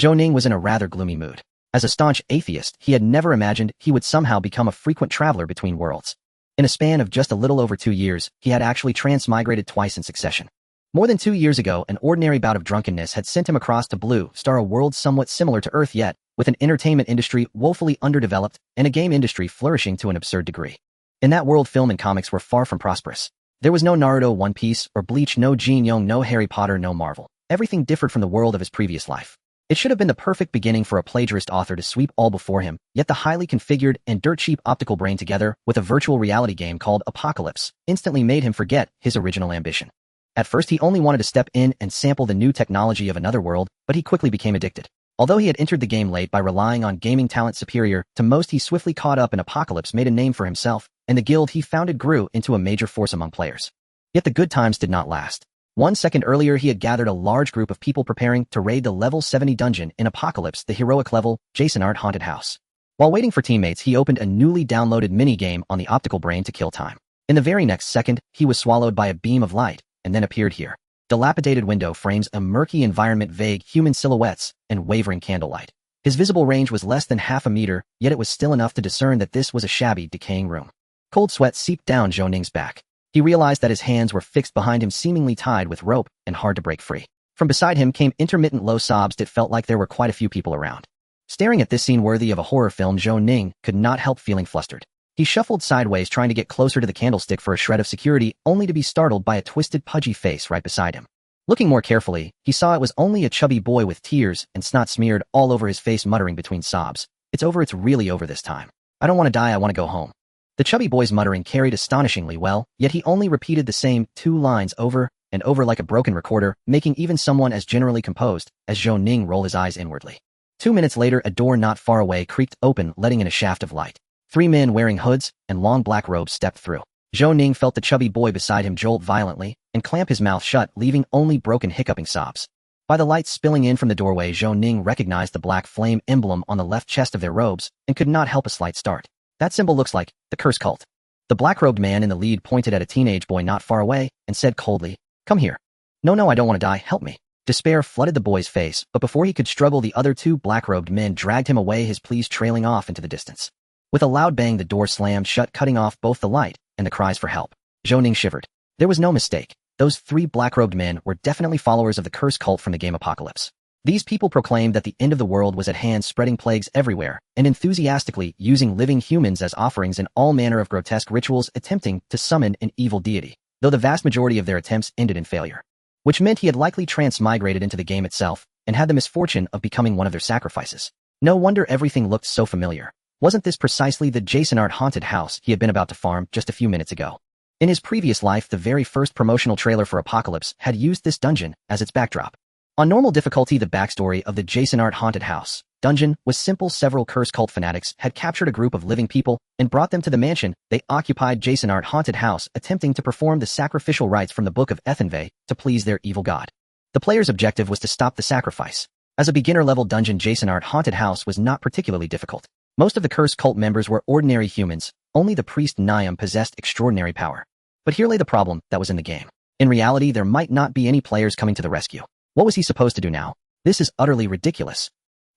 Zhou Ning was in a rather gloomy mood. As a staunch atheist, he had never imagined he would somehow become a frequent traveler between worlds. In a span of just a little over 2 years, he had actually transmigrated twice in succession. More than 2 years ago, an ordinary bout of drunkenness had sent him across to Blue Star, a world somewhat similar to Earth yet, with an entertainment industry woefully underdeveloped and a game industry flourishing to an absurd degree. In that world, film and comics were far from prosperous. There was no Naruto, One Piece, or Bleach, no Jin Young, no Harry Potter, no Marvel. Everything differed from the world of his previous life. It should have been the perfect beginning for a plagiarist author to sweep all before him, yet the highly configured and dirt-cheap optical brain together with a virtual reality game called Apocalypse instantly made him forget his original ambition. At first he only wanted to step in and sample the new technology of another world, but he quickly became addicted. Although he had entered the game late by relying on gaming talent superior to most, he swiftly caught up, and Apocalypse made a name for himself, and the guild he founded grew into a major force among players. Yet the good times did not last. 1 second earlier, he had gathered a large group of people preparing to raid the level 70 dungeon in Apocalypse, the heroic level, Jason Art Haunted House. While waiting for teammates, he opened a newly downloaded mini-game on the optical brain to kill time. In the very next second, he was swallowed by a beam of light, and then appeared here. Dilapidated window frames, a murky environment, vague human silhouettes, and wavering candlelight. His visible range was less than half a meter, yet it was still enough to discern that this was a shabby, decaying room. Cold sweat seeped down Zhou Ning's back. He realized that his hands were fixed behind him, seemingly tied with rope and hard to break free. From beside him came intermittent low sobs. It felt like there were quite a few people around. Staring at this scene worthy of a horror film, Zhou Ning could not help feeling flustered. He shuffled sideways, trying to get closer to the candlestick for a shred of security, only to be startled by a twisted, pudgy face right beside him. Looking more carefully, he saw it was only a chubby boy with tears and snot smeared all over his face, muttering between sobs, "It's over, it's really over this time. I don't want to die, I want to go home." The chubby boy's muttering carried astonishingly well, yet he only repeated the same 2 lines over and over like a broken recorder, making even someone as generally composed as Zhou Ning roll his eyes inwardly. 2 minutes later, a door not far away creaked open, letting in a shaft of light. 3 men wearing hoods and long black robes stepped through. Zhou Ning felt the chubby boy beside him jolt violently and clamp his mouth shut, leaving only broken hiccuping sobs. By the light spilling in from the doorway, Zhou Ning recognized the black flame emblem on the left chest of their robes and could not help a slight start. That symbol looks like the curse cult. The black-robed man in the lead pointed at a teenage boy not far away and said coldly, "Come here." No, I don't want to die, help me." Despair flooded the boy's face, but before he could struggle, the other 2 black-robed men dragged him away, his pleas trailing off into the distance. With a loud bang, the door slammed shut, cutting off both the light and the cries for help. Zhou Ning shivered. There was no mistake. Those 3 black-robed men were definitely followers of the curse cult from the game Apocalypse. These people proclaimed that the end of the world was at hand, spreading plagues everywhere, and enthusiastically using living humans as offerings in all manner of grotesque rituals, attempting to summon an evil deity, though the vast majority of their attempts ended in failure. Which meant he had likely transmigrated into the game itself, and had the misfortune of becoming one of their sacrifices. No wonder everything looked so familiar. Wasn't this precisely the Jason Art Haunted House he had been about to farm just a few minutes ago? In his previous life, the very first promotional trailer for Apocalypse had used this dungeon as its backdrop. On normal difficulty, the backstory of the Jason Art Haunted House dungeon was simple. Several curse cult fanatics had captured a group of living people and brought them to the mansion they occupied, Jason Art Haunted House, attempting to perform the sacrificial rites from the Book of Ethenve to please their evil god. The player's objective was to stop the sacrifice. As a beginner-level dungeon, Jason Art Haunted House was not particularly difficult. Most of the curse cult members were ordinary humans. Only the priest Niam possessed extraordinary power. But here lay the problem that was in the game. In reality, there might not be any players coming to the rescue. What was he supposed to do now? This is utterly ridiculous.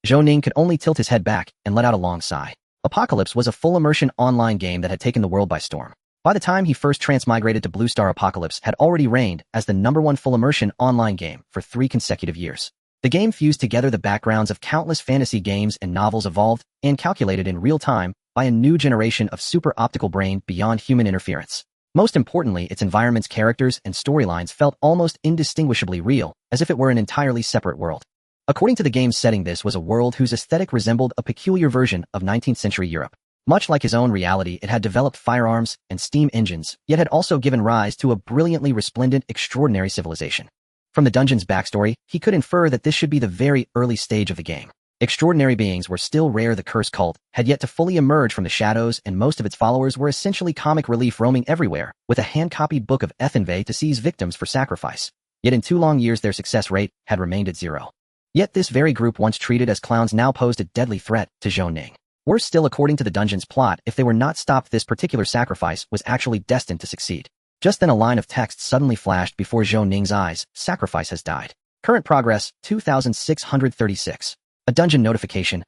Zhou Ning could only tilt his head back and let out a long sigh. Apocalypse was a full-immersion online game that had taken the world by storm. By the time he first transmigrated to Blue Star, Apocalypse had already reigned as the #1 full-immersion online game for 3 consecutive years. The game fused together the backgrounds of countless fantasy games and novels, evolved and calculated in real time by a new generation of super optical brain beyond human interference. Most importantly, its environments, characters, and storylines felt almost indistinguishably real, as if it were an entirely separate world. According to the game's setting, this was a world whose aesthetic resembled a peculiar version of 19th century Europe. Much like his own reality, it had developed firearms and steam engines, yet had also given rise to a brilliantly resplendent, extraordinary civilization. From the dungeon's backstory, he could infer that this should be the very early stage of the game. Extraordinary beings were still rare. The curse cult had yet to fully emerge from the shadows, and most of its followers were essentially comic relief, roaming everywhere with a hand-copied Book of Ethenve to seize victims for sacrifice. Yet in 2 long years, their success rate had remained at 0. Yet this very group, once treated as clowns, now posed a deadly threat to Zhou Ning. Worse still, according to the dungeon's plot, if they were not stopped, this particular sacrifice was actually destined to succeed. Just then a line of text suddenly flashed before Zhou Ning's eyes. Sacrifice has died. Current progress, 2636. A dungeon notification.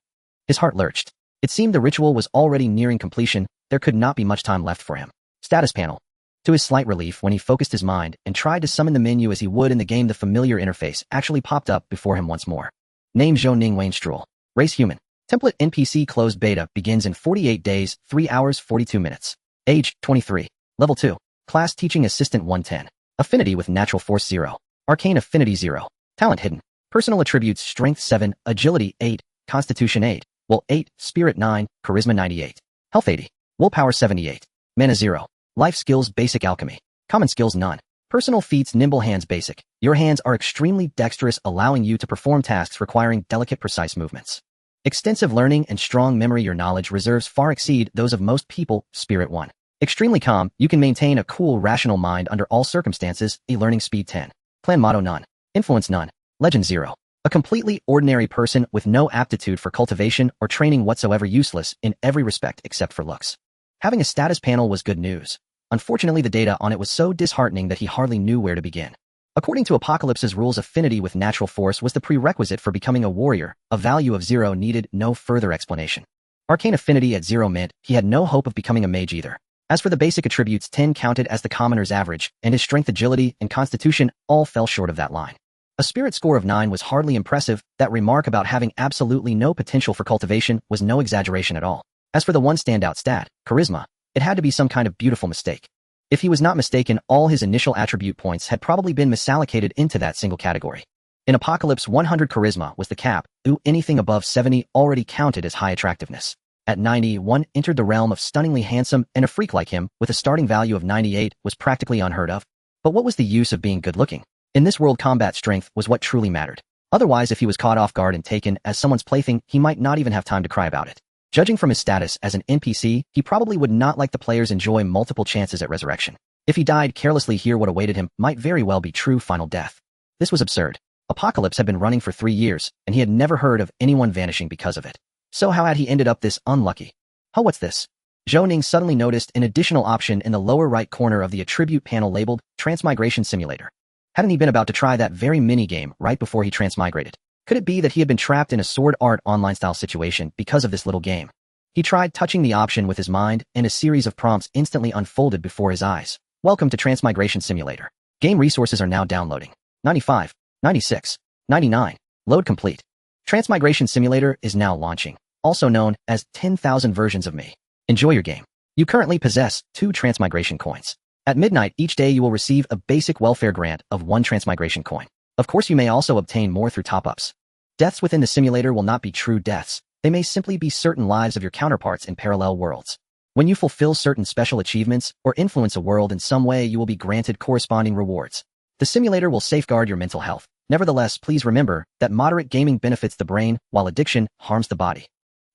His heart lurched. It seemed the ritual was already nearing completion. There could not be much time left for him. Status panel. To his slight relief, when he focused his mind and tried to summon the menu as he would in the game, the familiar interface actually popped up before him once more. Name Zhou Ning Wainstruel. Race human. Template NPC closed beta begins in 48 days, 3 hours, 42 minutes. Age, 23. Level 2. Class teaching assistant 110. Affinity with natural force 0. Arcane affinity 0. Talent hidden. Personal attributes strength 7, agility 8, constitution 8, will 8, spirit 9, charisma 98. Health 80. Willpower 78. Mana 0. Life skills basic alchemy. Common skills none. Personal feats nimble hands basic. Your hands are extremely dexterous, allowing you to perform tasks requiring delicate precise movements. Extensive learning and strong memory. Your knowledge reserves far exceed those of most people. Spirit 1. Extremely calm, you can maintain a cool rational mind under all circumstances. Learning speed 10. Clan motto none. Influence none. Legend 0. A completely ordinary person with no aptitude for cultivation or training whatsoever, useless in every respect except for looks. Having a status panel was good news. Unfortunately, the data on it was so disheartening that he hardly knew where to begin. According to Apocalypse's rules, affinity with natural force was the prerequisite for becoming a warrior. A value of 0 needed no further explanation. Arcane affinity at 0 meant he had no hope of becoming a mage either. As for the basic attributes, 10 counted as the commoner's average, and his strength, agility, and constitution all fell short of that line. A spirit score of 9 was hardly impressive. That remark about having absolutely no potential for cultivation was no exaggeration at all. As for the one standout stat, charisma, it had to be some kind of beautiful mistake. If he was not mistaken, all his initial attribute points had probably been misallocated into that single category. In Apocalypse, 100 charisma was the cap. Anything above 70 already counted as high attractiveness. At 91, entered the realm of stunningly handsome, and a freak like him, with a starting value of 98, was practically unheard of. But what was the use of being good-looking? In this world, combat strength was what truly mattered. Otherwise, if he was caught off guard and taken as someone's plaything, he might not even have time to cry about it. Judging from his status as an NPC, he probably would not like the players enjoy multiple chances at resurrection. If he died carelessly here, what awaited him might very well be true final death. This was absurd. Apocalypse had been running for 3 years, and he had never heard of anyone vanishing because of it. So how had he ended up this unlucky? Oh, what's this? Zhou Ning suddenly noticed an additional option in the lower right corner of the attribute panel labeled Transmigration Simulator. Hadn't he been about to try that very mini-game right before he transmigrated? Could it be that he had been trapped in a Sword Art Online-style situation because of this little game? He tried touching the option with his mind, and a series of prompts instantly unfolded before his eyes. Welcome to Transmigration Simulator. Game resources are now downloading. 95, 96, 99. Load complete. Transmigration Simulator is now launching, also known as 10,000 versions of me. Enjoy your game. You currently possess 2 transmigration coins. At midnight each day you will receive a basic welfare grant of 1 transmigration coin. Of course, you may also obtain more through top-ups. Deaths within the simulator will not be true deaths. They may simply be certain lives of your counterparts in parallel worlds. When you fulfill certain special achievements or influence a world in some way, you will be granted corresponding rewards. The simulator will safeguard your mental health. Nevertheless, please remember that moderate gaming benefits the brain, while addiction harms the body.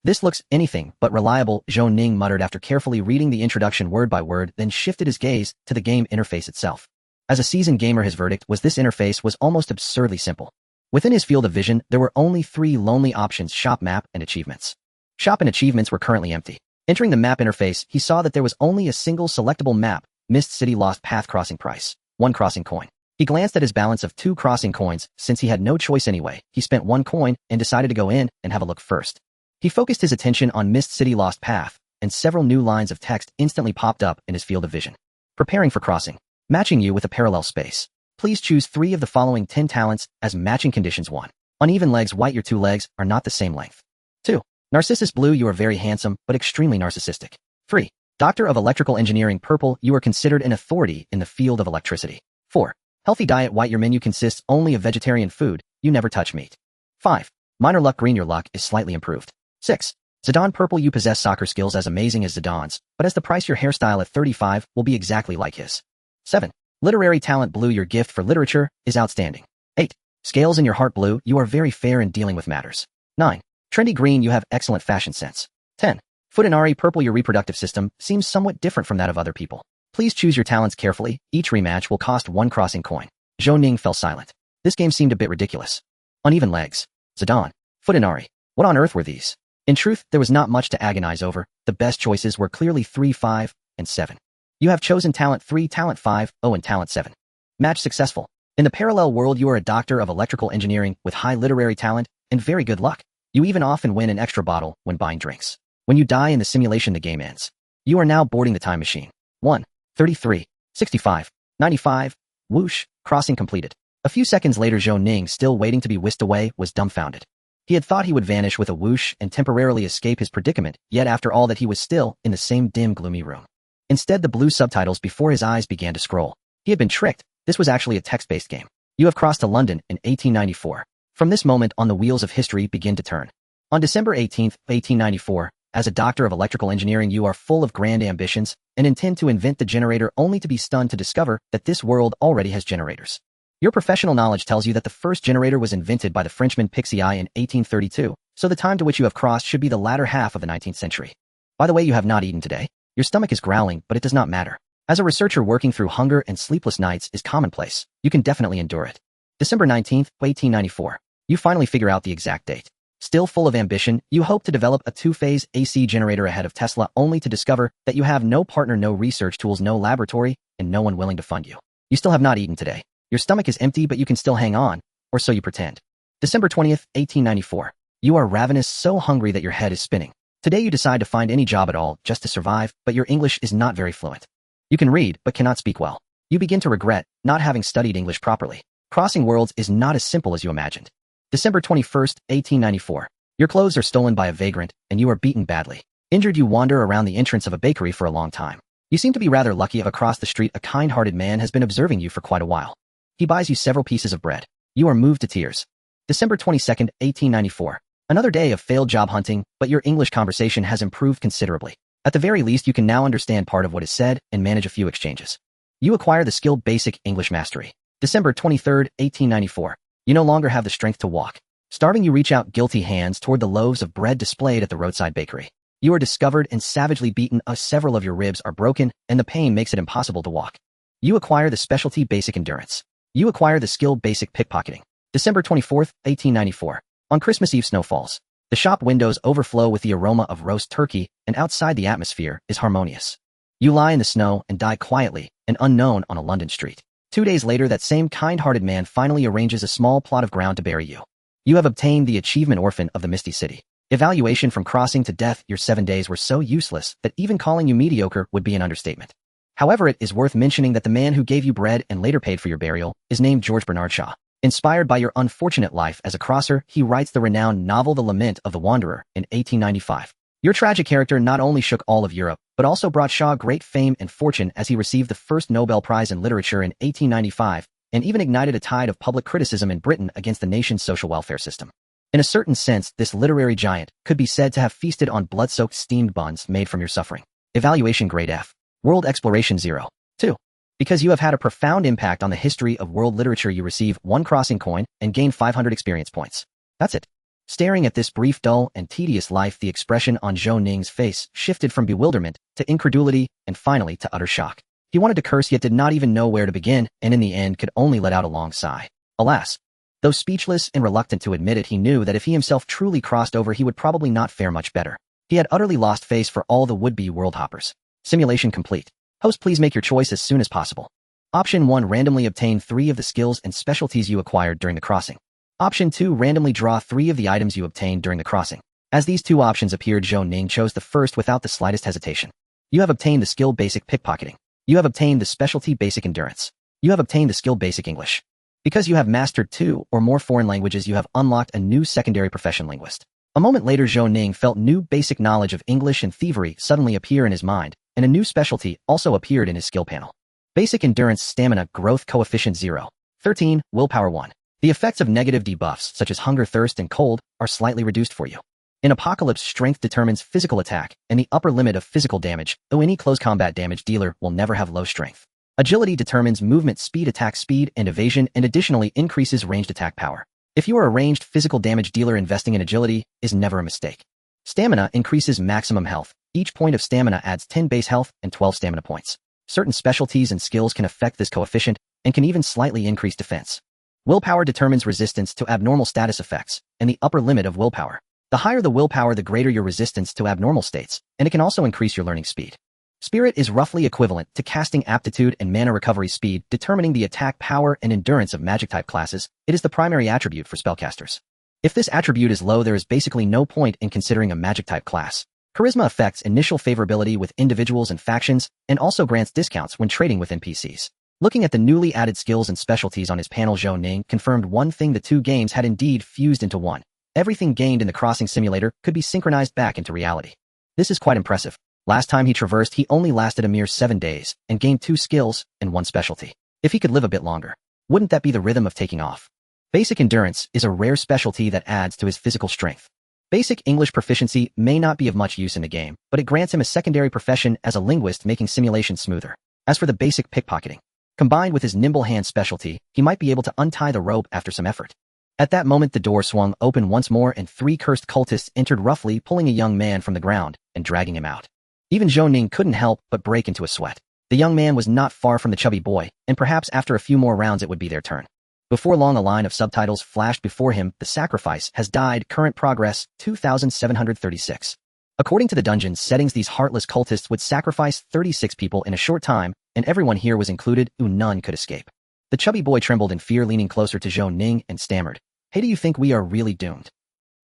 This looks anything but reliable, Zhou Ning muttered after carefully reading the introduction word by word, then shifted his gaze to the game interface itself. As a seasoned gamer, his verdict was this interface was almost absurdly simple. Within his field of vision, there were only 3 lonely options: shop, map, and achievements. Shop and achievements were currently empty. Entering the map interface, he saw that there was only a single selectable map: Mist City Lost Path crossing price, 1 crossing coin. He glanced at his balance of 2 crossing coins. Since he had no choice anyway, he spent 1 coin and decided to go in and have a look first. He focused his attention on Mist City Lost Path, and several new lines of text instantly popped up in his field of vision. Preparing for crossing. Matching you with a parallel space. Please choose 3 of the following 10 talents as matching conditions. 1. Uneven legs. White, your 2 legs are not the same length. 2. Narcissus blue, you are very handsome, but extremely narcissistic. 3. Doctor of Electrical Engineering. Purple, you are considered an authority in the field of electricity. 4. Healthy diet. White, your menu consists only of vegetarian food, you never touch meat. 5. Minor luck. Green, your luck is slightly improved. 6. Zidane. Purple, you possess soccer skills as amazing as Zidane's, but as the price, your hairstyle at 35 will be exactly like his. 7. Literary talent. Blue, your gift for literature is outstanding. 8. Scales in your heart. Blue, you are very fair in dealing with matters. 9. Trendy. Green, you have excellent fashion sense. 10. Futanari. Purple, your reproductive system seems somewhat different from that of other people. Please choose your talents carefully. Each rematch will cost 1 crossing coin. Zhou Ning fell silent. This game seemed a bit ridiculous. Uneven legs. Zidane. Futanari. What on earth were these? In truth, there was not much to agonize over. The best choices were clearly 3, 5, and 7. You have chosen talent 3, talent 5, and talent 7. Match successful. In the parallel world, you are a doctor of electrical engineering with high literary talent and very good luck. You even often win an extra bottle when buying drinks. When you die in the simulation, the game ends. You are now boarding the time machine. 1, 33, 65, 95, whoosh, crossing completed. A few seconds later, Zhou Ning, still waiting to be whisked away, was dumbfounded. He had thought he would vanish with a whoosh and temporarily escape his predicament, yet after all that he was still in the same dim, gloomy room. Instead, the blue subtitles before his eyes began to scroll. He had been tricked. This was actually a text-based game. You have crossed to London in 1894. From this moment on, the wheels of history begin to turn. On December 18, 1894, as a doctor of electrical engineering, you are full of grand ambitions and intend to invent the generator, only to be stunned to discover that this world already has generators. Your professional knowledge tells you that the first generator was invented by the Frenchman Pixii in 1832, so the time to which you have crossed should be the latter half of the 19th century. By the way, you have not eaten today. Your stomach is growling, but it does not matter. As a researcher, working through hunger and sleepless nights is commonplace. You can definitely endure it. December 19, 1894. You finally figure out the exact date. Still full of ambition, you hope to develop a two-phase AC generator ahead of Tesla, only to discover that you have no partner, no research tools, no laboratory, and no one willing to fund you. You still have not eaten today. Your stomach is empty, but you can still hang on, or so you pretend. December 20th, 1894. You are ravenous, so hungry that your head is spinning. Today you decide to find any job at all just to survive, but your English is not very fluent. You can read, but cannot speak well. You begin to regret not having studied English properly. Crossing worlds is not as simple as you imagined. December 21st, 1894. Your clothes are stolen by a vagrant, and you are beaten badly. Injured, you wander around the entrance of a bakery for a long time. You seem to be rather lucky. Across the street, a kind-hearted man has been observing you for quite a while. He buys you several pieces of bread. You are moved to tears. December 22nd, 1894. Another day of failed job hunting, but your English conversation has improved considerably. At the very least, you can now understand part of what is said and manage a few exchanges. You acquire the skill Basic English Mastery. December 23rd, 1894. You no longer have the strength to walk. Starving, you reach out guilty hands toward the loaves of bread displayed at the roadside bakery. You are discovered and savagely beaten. Several of your ribs are broken, and the pain makes it impossible to walk. You acquire the specialty Basic Endurance. You acquire the skill Basic Pickpocketing. December 24th, 1894. On Christmas Eve, snow falls. The shop windows overflow with the aroma of roast turkey, and outside the atmosphere is harmonious. You lie in the snow and die quietly and unknown on a London street. 2 days later, that same kind-hearted man finally arranges a small plot of ground to bury you. You have obtained the achievement Orphan of the Misty City. Evaluation from crossing to death. Your 7 days were so useless that even calling you mediocre would be an understatement. However, it is worth mentioning that the man who gave you bread and later paid for your burial is named George Bernard Shaw. Inspired by your unfortunate life as a crosser, he writes the renowned novel The Lament of the Wanderer in 1895. Your tragic character not only shook all of Europe, but also brought Shaw great fame and fortune, as he received the first Nobel Prize in Literature in 1895, and even ignited a tide of public criticism in Britain against the nation's social welfare system. In a certain sense, this literary giant could be said to have feasted on blood-soaked steamed buns made from your suffering. Evaluation grade F. World Exploration 0. 2. Because you have had a profound impact on the history of world literature, you receive 1 crossing coin and gain 500 experience points. That's it. Staring at this brief, dull, and tedious life, the expression on Zhou Ning's face shifted from bewilderment to incredulity and finally to utter shock. He wanted to curse, yet did not even know where to begin, and in the end could only let out a long sigh. Alas! Though speechless and reluctant to admit it, he knew that if he himself truly crossed over, he would probably not fare much better. He had utterly lost face for all the would-be world hoppers. Simulation complete. Host, please make your choice as soon as possible. Option 1. Randomly obtain 3 of the skills and specialties you acquired during the crossing. Option 2. Randomly draw 3 of the items you obtained during the crossing. As these 2 options appeared, Zhou Ning chose the first without the slightest hesitation. You have obtained the skill Basic Pickpocketing. You have obtained the specialty Basic Endurance. You have obtained the skill Basic English. Because you have mastered 2 or more foreign languages, you have unlocked a new secondary profession, linguist. A moment later, Zhou Ning felt new basic knowledge of English and thievery suddenly appear in his mind, and a new specialty also appeared in his skill panel. Basic Endurance Stamina Growth Coefficient 0. 13. Willpower 1. The effects of negative debuffs, such as hunger, thirst, and cold, are slightly reduced for you. In Apocalypse, strength determines physical attack and the upper limit of physical damage, though any close combat damage dealer will never have low strength. Agility determines movement speed, attack speed, and evasion, and additionally increases ranged attack power. If you are a ranged physical damage dealer, investing in agility is never a mistake. Stamina increases maximum health. Each point of stamina adds 10 base health and 12 stamina points. Certain specialties and skills can affect this coefficient and can even slightly increase defense. Willpower determines resistance to abnormal status effects and the upper limit of willpower. The higher the willpower, the greater your resistance to abnormal states, and it can also increase your learning speed. Spirit is roughly equivalent to casting aptitude and mana recovery speed, determining the attack power and endurance of magic-type classes. It is the primary attribute for spellcasters. If this attribute is low, there is basically no point in considering a magic-type class. Charisma affects initial favorability with individuals and factions, and also grants discounts when trading with NPCs. Looking at the newly added skills and specialties on his panel, Zhou Ning confirmed one thing: the two games had indeed fused into one. Everything gained in the crossing simulator could be synchronized back into reality. This is quite impressive. Last time he traversed, he only lasted a mere 7 days, and gained 2 skills and 1 specialty. If he could live a bit longer, wouldn't that be the rhythm of taking off? Basic endurance is a rare specialty that adds to his physical strength. Basic English proficiency may not be of much use in the game, but it grants him a secondary profession as a linguist, making simulation smoother. As for the basic pickpocketing, combined with his nimble hand specialty, he might be able to untie the rope after some effort. At that moment, the door swung open once more and 3 cursed cultists entered, roughly pulling a young man from the ground and dragging him out. Even Zhou Ning couldn't help but break into a sweat. The young man was not far from the chubby boy, and perhaps after a few more rounds it would be their turn. Before long, a line of subtitles flashed before him: "The sacrifice has died. Current progress 2736. According to the dungeon's settings, these heartless cultists would sacrifice 36 people in a short time, and everyone here was included, none could escape. The chubby boy trembled in fear, leaning closer to Zhou Ning and stammered, "Hey, do you think we are really doomed?"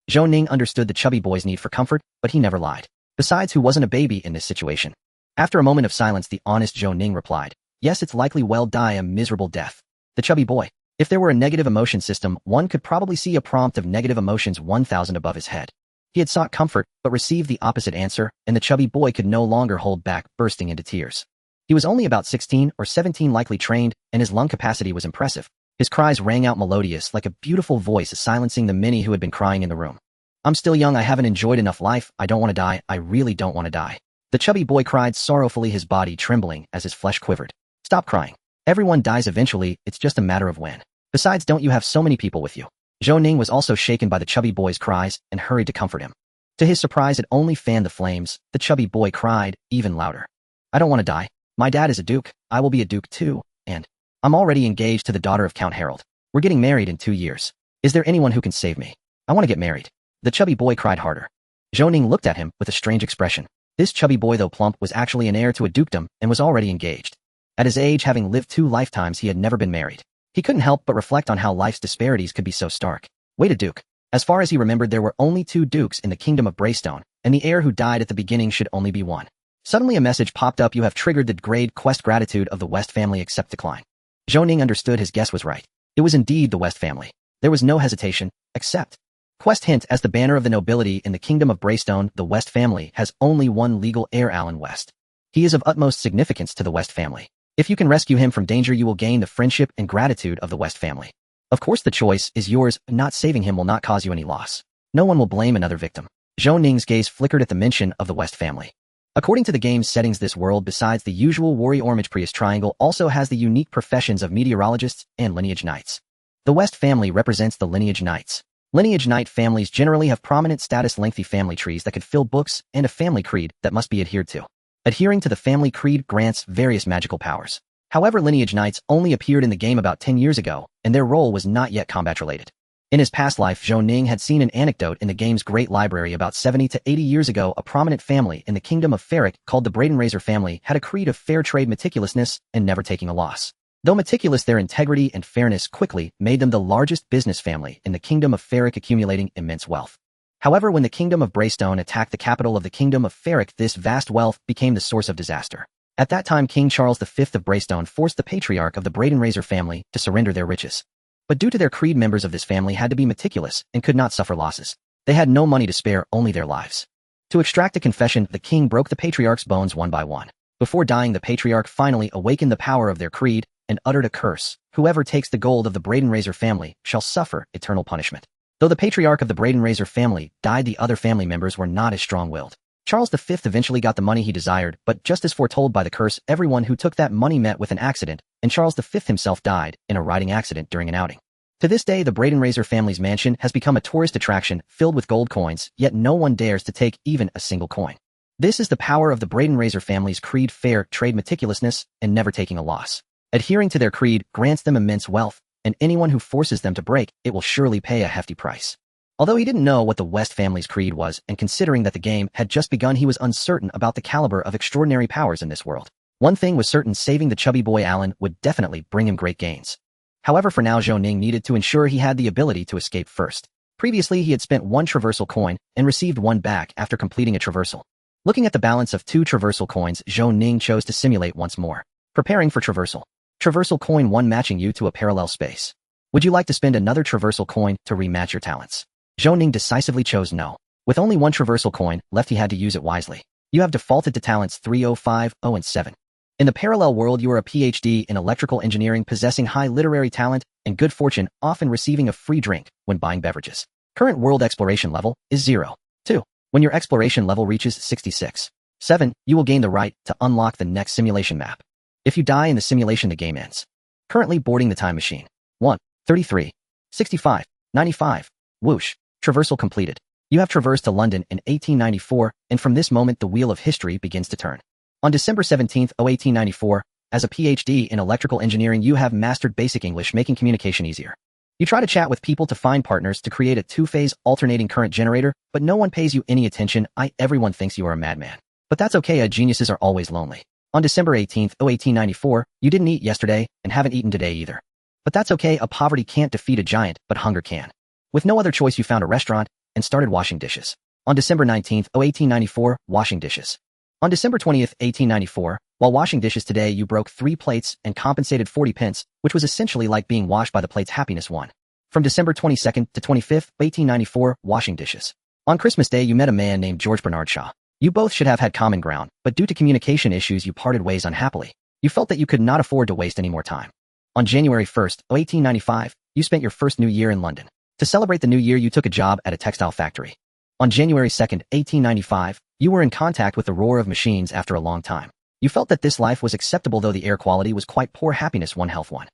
Zhou Ning understood the chubby boy's need for comfort, but he never lied. Besides, who wasn't a baby in this situation? After a moment of silence, the honest Zhou Ning replied, "Yes, it's likely well die a miserable death." The chubby boy. If there were a negative emotion system, one could probably see a prompt of negative emotions 1000 above his head. He had sought comfort, but received the opposite answer, and the chubby boy could no longer hold back, bursting into tears. He was only about 16 or 17, likely trained, and his lung capacity was impressive. His cries rang out melodious like a beautiful voice, silencing the many who had been crying in the room. "I'm still young, I haven't enjoyed enough life, I don't want to die, I really don't want to die." The chubby boy cried sorrowfully, his body trembling as his flesh quivered. "Stop crying. Everyone dies eventually, it's just a matter of when. Besides, don't you have so many people with you?" Zhou Ning was also shaken by the chubby boy's cries and hurried to comfort him. To his surprise, it only fanned the flames. The chubby boy cried even louder. "I don't want to die. My dad is a duke, I will be a duke too, and I'm already engaged to the daughter of Count Harold. We're getting married in 2 years. Is there anyone who can save me? I want to get married." The chubby boy cried harder. Zhou Ning looked at him with a strange expression. This chubby boy, though plump, was actually an heir to a dukedom and was already engaged. At his age, having lived 2 lifetimes, he had never been married. He couldn't help but reflect on how life's disparities could be so stark. Wait, a duke? As far as he remembered, there were only 2 dukes in the kingdom of Braystone, and the heir who died at the beginning should only be one. Suddenly a message popped up: "You have triggered the grade quest. Gratitude of the West family, accept decline." Zhou Ning understood his guess was right. It was indeed the West family. There was no hesitation. Accept. Quest hint: as the banner of the nobility in the kingdom of Braystone, the West family has only one legal heir, Alan West. He is of utmost significance to the West family. If you can rescue him from danger, you will gain the friendship and gratitude of the West family. Of course, the choice is yours. Not saving him will not cause you any loss. No one will blame another victim. Zhou Ning's gaze flickered at the mention of the West family. According to the game's settings, this world, besides the usual Warrior-Ormage-Priest triangle, also has the unique professions of meteorologists and lineage knights. The West family represents the lineage knights. Lineage knight families generally have prominent status, lengthy family trees that could fill books, and a family creed that must be adhered to. Adhering to the family creed grants various magical powers. However, lineage knights only appeared in the game about 10 years ago, and their role was not yet combat-related. In his past life, Zhou Ning had seen an anecdote in the game's great library about 70 to 80 years ago. A prominent family in the kingdom of Ferric, called the Braden Razor family, had a creed of fair trade, meticulousness, and never taking a loss. Though meticulous, their integrity and fairness quickly made them the largest business family in the kingdom of Ferric, accumulating immense wealth. However, when the kingdom of Braystone attacked the capital of the kingdom of Ferric, this vast wealth became the source of disaster. At that time, King Charles V of Braystone forced the patriarch of the Braden Razor family to surrender their riches. But due to their creed, members of this family had to be meticulous and could not suffer losses. They had no money to spare, only their lives. To extract a confession, the king broke the patriarch's bones one by one. Before dying, the patriarch finally awakened the power of their creed and uttered a curse: "Whoever takes the gold of the Braden Razor family shall suffer eternal punishment." Though the patriarch of the Braden Razor family died, the other family members were not as strong-willed. Charles V eventually got the money he desired, but just as foretold by the curse, everyone who took that money met with an accident, and Charles V himself died in a riding accident during an outing. To this day, the Braden Razor family's mansion has become a tourist attraction filled with gold coins, yet no one dares to take even a single coin. This is the power of the Braden Razor family's creed: fair trade, meticulousness, and never taking a loss. Adhering to their creed grants them immense wealth, and anyone who forces them to break it will surely pay a hefty price. Although he didn't know what the West family's creed was, and considering that the game had just begun, he was uncertain about the caliber of extraordinary powers in this world. One thing was certain: saving the chubby boy Alan would definitely bring him great gains. However, for now, Zhou Ning needed to ensure he had the ability to escape first. Previously, he had spent 1 traversal coin and received 1 back after completing a traversal. Looking at the balance of 2 traversal coins, Zhou Ning chose to simulate once more. Preparing for traversal. Traversal coin 1 matching you to a parallel space. Would you like to spend another traversal coin to rematch your talents? Zhou Ning decisively chose no. With only 1 traversal coin left, he had to use it wisely. You have defaulted to talents 3, 0, 5, 0, and 7. In the parallel world, you are a PhD in electrical engineering possessing high literary talent and good fortune, often receiving a free drink when buying beverages. Current world exploration level is 0. 2. When your exploration level reaches 66. 7. You will gain the right to unlock the next simulation map. If you die in the simulation, the game ends. Currently boarding the time machine. 1. 33. 65. 95. Whoosh. Traversal completed. You have traversed to London in 1894, and from this moment the wheel of history begins to turn. On December 17, 1894, as a PhD in electrical engineering, you have mastered basic English, making communication easier. You try to chat with people to find partners to create a 2-phase alternating current generator, but no one pays you any attention. Everyone thinks you are a madman. But that's okay, geniuses are always lonely. On December 18, 1894, you didn't eat yesterday and haven't eaten today either. But that's okay, poverty can't defeat a giant, but hunger can. With no other choice, you found a restaurant and started washing dishes. On December 19, 1894, washing dishes. On December 20, 1894, while washing dishes today, you broke 3 plates and compensated 40 pence, which was essentially like being washed by the plates. Happiness 1. From December 22nd to 25th, 1894, washing dishes. On Christmas Day, you met a man named George Bernard Shaw. You both should have had common ground, but due to communication issues, you parted ways unhappily. You felt that you could not afford to waste any more time. On January 1st, 1895, you spent your first New Year in London. To celebrate the new year, you took a job at a textile factory. On January 2nd, 1895, you were in contact with the roar of machines after a long time. You felt that this life was acceptable, though the air quality was quite poor. Happiness 1, health 1.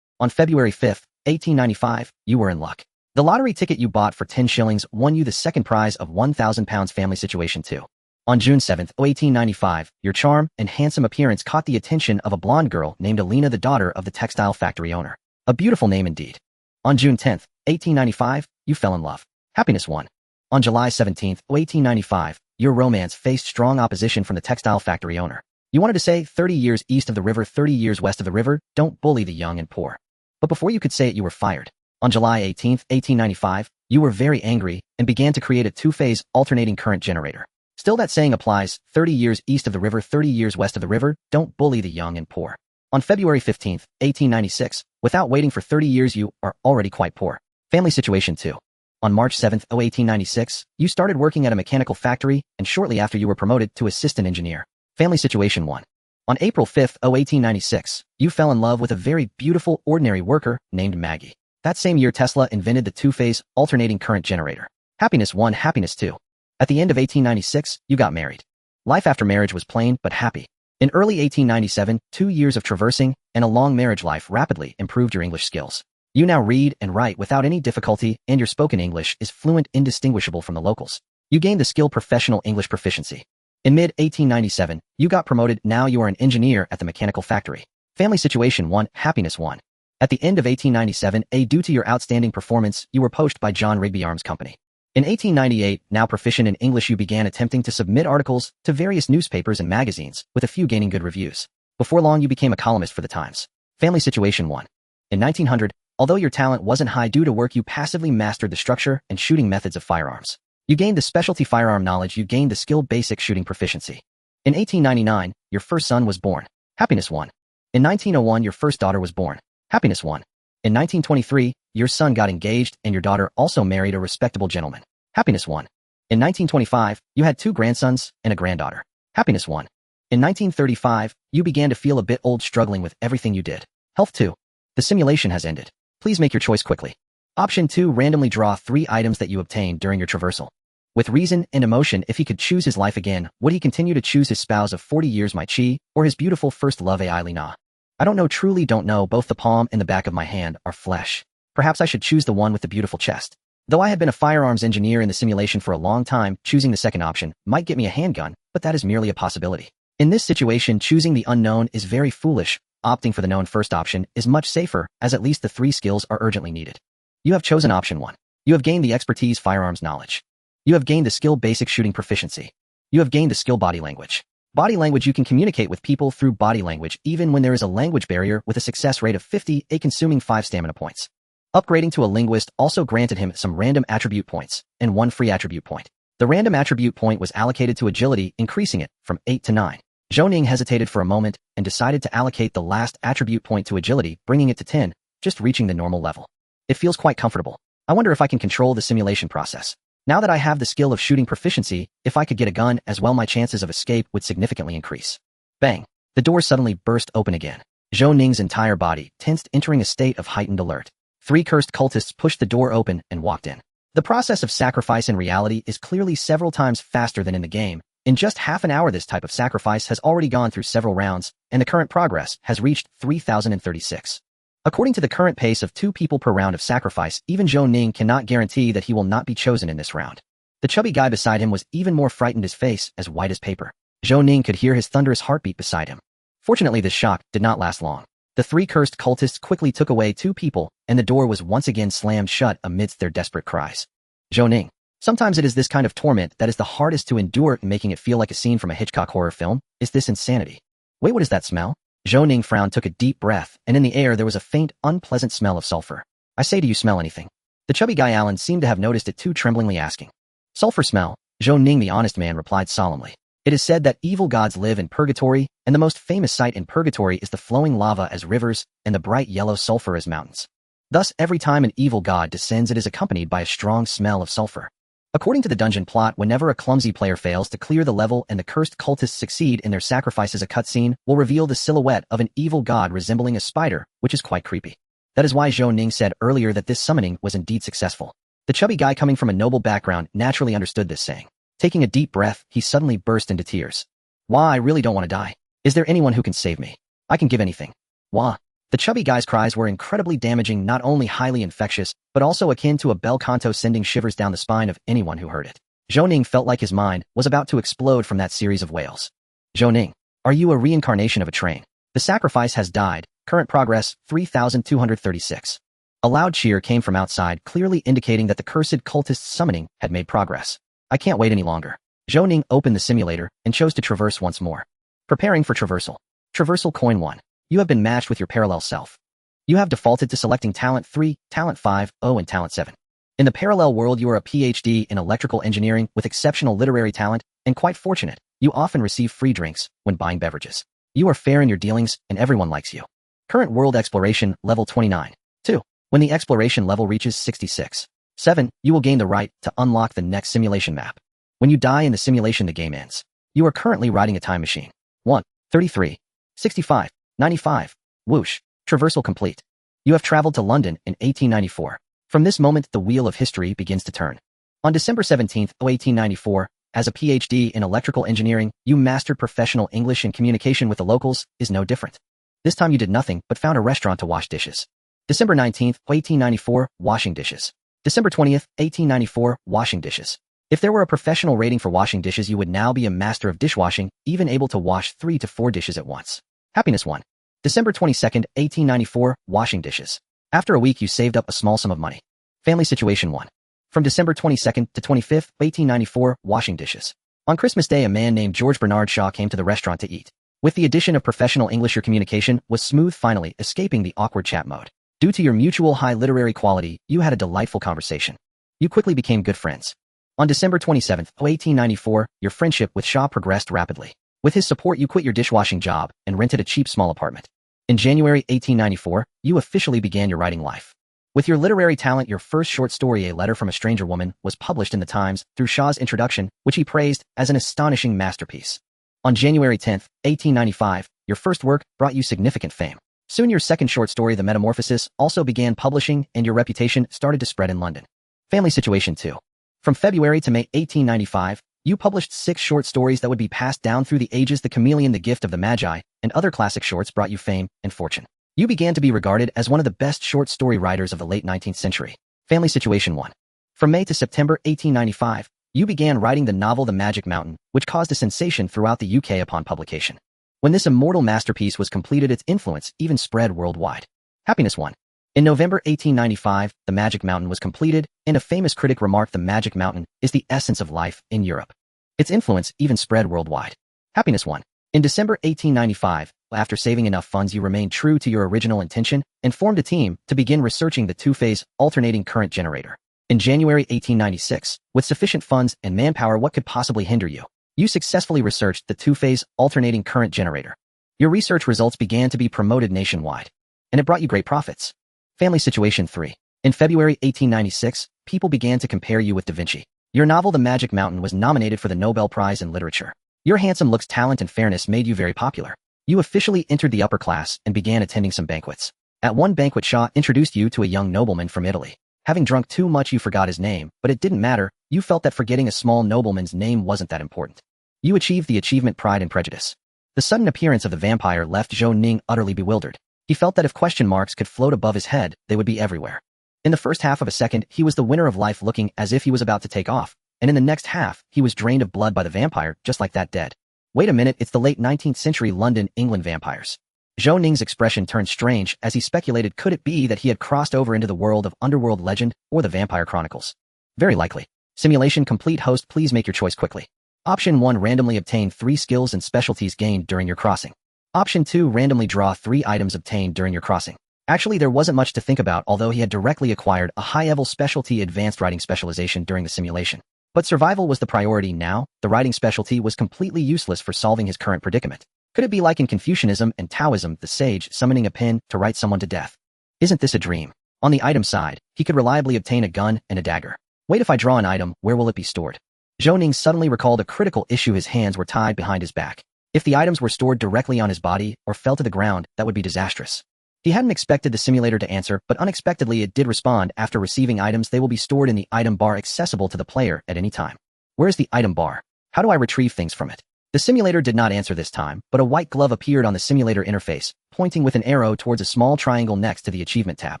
On February 5th, 1895, you were in luck. The lottery ticket you bought for 10 shillings won you the second prize of £1,000. Family situation 2. On June 7th, 1895, your charm and handsome appearance caught the attention of a blonde girl named Alina, the daughter of the textile factory owner. A beautiful name indeed. On June 10th, 1895, you fell in love. Happiness 1. On July 17th, 1895, your romance faced strong opposition from the textile factory owner. You wanted to say 30 years east of the river, 30 years west of the river, don't bully the young and poor. But before you could say it, you were fired. On July 18th, 1895, you were very angry and began to create a 2-phase alternating current generator. Still, that saying applies, 30 years east of the river, 30 years west of the river, don't bully the young and poor. On February 15th, 1896, without waiting for 30 years, you are already quite poor. Family situation 2. On March 7th, 1896, you started working at a mechanical factory, and shortly after you were promoted to assistant engineer. Family situation 1. On April 5th, 1896, you fell in love with a very beautiful ordinary worker named Maggie. That same year, Tesla invented the 2-phase alternating current generator. Happiness 1, happiness 2. At the end of 1896, you got married. Life after marriage was plain but happy. In early 1897, 2 years of traversing and a long marriage life rapidly improved your English skills. You now read and write without any difficulty, and your spoken English is fluent, indistinguishable from the locals. You gained the skill professional English proficiency. In mid-1897, you got promoted. Now you are an engineer at the mechanical factory. Family situation 1, happiness 1. At the end of 1897, due to your outstanding performance, you were poached by John Rigby Arms Company. In 1898, now proficient in English, you began attempting to submit articles to various newspapers and magazines, with a few gaining good reviews. Before long, you became a columnist for the Times. Family situation 1. In 1900, although your talent wasn't high due to work, you passively mastered the structure and shooting methods of firearms. You gained the specialty firearm knowledge. You gained the skill basic shooting proficiency. In 1899, your first son was born. Happiness 1. In 1901, your first daughter was born. Happiness 1. In 1923, your son got engaged and your daughter also married a respectable gentleman. Happiness 1. In 1925, you had 2 grandsons and a granddaughter. Happiness 1. In 1935, you began to feel a bit old, struggling with everything you did. Health 2. The simulation has ended. Please make your choice quickly. Option 2, randomly draw 3 items that you obtained during your traversal. With reason and emotion, if he could choose his life again, would he continue to choose his spouse of 40 years, Mai Chi, or his beautiful first love, Ai Li Na? I don't know, truly don't know. Both the palm and the back of my hand are flesh. Perhaps I should choose the one with the beautiful chest. Though I had been a firearms engineer in the simulation for a long time, choosing the second option might get me a handgun, but that is merely a possibility. In this situation, choosing the unknown is very foolish. Opting for the known first option is much safer, as at least the 3 skills are urgently needed. You have chosen option 1. You have gained the expertise firearms knowledge. You have gained the skill basic shooting proficiency. You have gained the skill body language. Body language, you can communicate with people through body language even when there is a language barrier, with a success rate of 50, consuming 5 stamina points. Upgrading to a linguist also granted him some random attribute points and 1 free attribute point. The random attribute point was allocated to agility, increasing it from 8 to 9. Zhou Ning hesitated for a moment and decided to allocate the last attribute point to agility, bringing it to 10, just reaching the normal level. It feels quite comfortable. I wonder if I can control the simulation process. Now that I have the skill of shooting proficiency, if I could get a gun as well, my chances of escape would significantly increase. Bang! The door suddenly burst open again. Zhou Ning's entire body tensed, entering a state of heightened alert. 3 cursed cultists pushed the door open and walked in. The process of sacrifice in reality is clearly several times faster than in the game. In just half an hour, this type of sacrifice has already gone through several rounds, and the current progress has reached 3,036. According to the current pace of 2 people per round of sacrifice, even Zhou Ning cannot guarantee that he will not be chosen in this round. The chubby guy beside him was even more frightened, his face as white as paper. Zhou Ning could hear his thunderous heartbeat beside him. Fortunately, this shock did not last long. The 3 cursed cultists quickly took away 2 people, and the door was once again slammed shut amidst their desperate cries. Zhou Ning. Sometimes it is this kind of torment that is the hardest to endure, making it feel like a scene from a Hitchcock horror film. Is this insanity? Wait, what is that smell? Zhou Ning frowned, took a deep breath, and in the air there was a faint, unpleasant smell of sulfur. I say, do you smell anything? The chubby guy Alan seemed to have noticed it too, tremblingly asking. Sulfur smell? Zhou Ning, the honest man, replied solemnly. It is said that evil gods live in purgatory, and the most famous sight in purgatory is the flowing lava as rivers and the bright yellow sulfur as mountains. Thus, every time an evil god descends, it is accompanied by a strong smell of sulfur. According to the dungeon plot, whenever a clumsy player fails to clear the level and the cursed cultists succeed in their sacrifices, a cutscene will reveal the silhouette of an evil god resembling a spider, which is quite creepy. That is why Zhou Ning said earlier that this summoning was indeed successful. The chubby guy, coming from a noble background, naturally understood this saying. Taking a deep breath, he suddenly burst into tears. Wah, I really don't want to die. Is there anyone who can save me? I can give anything. Wah. The chubby guy's cries were incredibly damaging, not only highly infectious, but also akin to a bel canto, sending shivers down the spine of anyone who heard it. Zhou Ning felt like his mind was about to explode from that series of wails. Zhou Ning, are you a reincarnation of a train? The sacrifice has died. Current progress, 3,236. A loud cheer came from outside, clearly indicating that the cursed cultist's summoning had made progress. I can't wait any longer. Zhou Ning opened the simulator and chose to traverse once more. Preparing for traversal. Traversal coin 1. You have been matched with your parallel self. You have defaulted to selecting Talent 3, Talent 5, O, and Talent 7. In the parallel world, you are a PhD in electrical engineering with exceptional literary talent, and quite fortunate. You often receive free drinks when buying beverages. You are fair in your dealings, and everyone likes you. Current world exploration, level 29. 2. When the exploration level reaches 66. 7. You will gain the right to unlock the next simulation map. When you die in the simulation, the game ends. You are currently riding a time machine. 1. 33. 65. 95. Whoosh. Traversal complete. You have traveled to London in 1894. From this moment, the wheel of history begins to turn. On December 17, 1894, as a PhD in electrical engineering, you mastered professional English, and communication with the locals is no different. This time you did nothing but found a restaurant to wash dishes. December 19, 1894, washing dishes. December 20th, 1894, washing dishes. If there were a professional rating for washing dishes, you would now be a master of dishwashing, even able to wash 3 to 4 dishes at once. Happiness 1. December 22nd, 1894, washing dishes. After a week, you saved up a small sum of money. Family situation 1. From December 22nd to 25th, 1894, washing dishes. On Christmas Day, a man named George Bernard Shaw came to the restaurant to eat. With the addition of professional English, your communication was smooth, finally escaping the awkward chat mode. Due to your mutual high literary quality, you had a delightful conversation. You quickly became good friends. On December 27th, 1894, your friendship with Shaw progressed rapidly. With his support, you quit your dishwashing job and rented a cheap small apartment. In January 1894, you officially began your writing life. With your literary talent, your first short story, A Letter from a Stranger Woman, was published in the Times through Shaw's introduction, which he praised as an astonishing masterpiece. On January 10th, 1895, your first work brought you significant fame. Soon your second short story, The Metamorphosis, also began publishing, and your reputation started to spread in London. Family situation 2. From February to May 1895, you published 6 short stories that would be passed down through the ages. The Chameleon, The Gift of the Magi, and other classic shorts brought you fame and fortune. You began to be regarded as one of the best short story writers of the late 19th century. Family situation 1. From May to September 1895, you began writing the novel The Magic Mountain, which caused a sensation throughout the UK upon publication. When this immortal masterpiece was completed, its influence even spread worldwide. Happiness 1. In November 1895, The Magic Mountain was completed, and a famous critic remarked, The Magic Mountain is the essence of life in Europe. Its influence even spread worldwide. Happiness 1. In December 1895, After saving enough funds, you remained true to your original intention and formed a team to begin researching the two-phase alternating current generator. In January 1896, with sufficient funds and manpower, what could possibly hinder you? You successfully researched the two-phase alternating current generator. Your research results began to be promoted nationwide, and it brought you great profits. Family situation 3. In February 1896, people began to compare you with Da Vinci. Your novel The Magic Mountain was nominated for the Nobel Prize in Literature. Your handsome looks, talent, and fairness made you very popular. You officially entered the upper class and began attending some banquets. At one banquet, Shaw introduced you to a young nobleman from Italy. Having drunk too much, you forgot his name, but it didn't matter. You felt that forgetting a small nobleman's name wasn't that important. You achieved the achievement Pride and Prejudice. The sudden appearance of the vampire left Zhou Ning utterly bewildered. He felt that if question marks could float above his head, they would be everywhere. In the first half of a second, he was the winner of life, looking as if he was about to take off, and in the next half, he was drained of blood by the vampire, just like that, dead. Wait a minute, it's the late 19th century London, England vampires. Zhou Ning's expression turned strange as he speculated, could it be that he had crossed over into the world of underworld legend or the Vampire Chronicles? Very likely. Simulation complete. Host, please make your choice quickly. Option 1, randomly obtain 3 skills and specialties gained during your crossing. Option 2, randomly draw 3 items obtained during your crossing. Actually, there wasn't much to think about, although he had directly acquired a high-level specialty, advanced writing specialization, during the simulation. But survival was the priority now. The writing specialty was completely useless for solving his current predicament. Could it be like in Confucianism and Taoism, the sage summoning a pen to write someone to death? Isn't this a dream? On the item side, he could reliably obtain a gun and a dagger. Wait, if I draw an item, where will it be stored? Zhou Ning suddenly recalled a critical issue. His hands were tied behind his back. If the items were stored directly on his body or fell to the ground, that would be disastrous. He hadn't expected the simulator to answer, but unexpectedly it did respond. After receiving items, they will be stored in the item bar, accessible to the player at any time. Where's the item bar? How do I retrieve things from it? The simulator did not answer this time, but a white glove appeared on the simulator interface, pointing with an arrow towards a small triangle next to the achievement tab.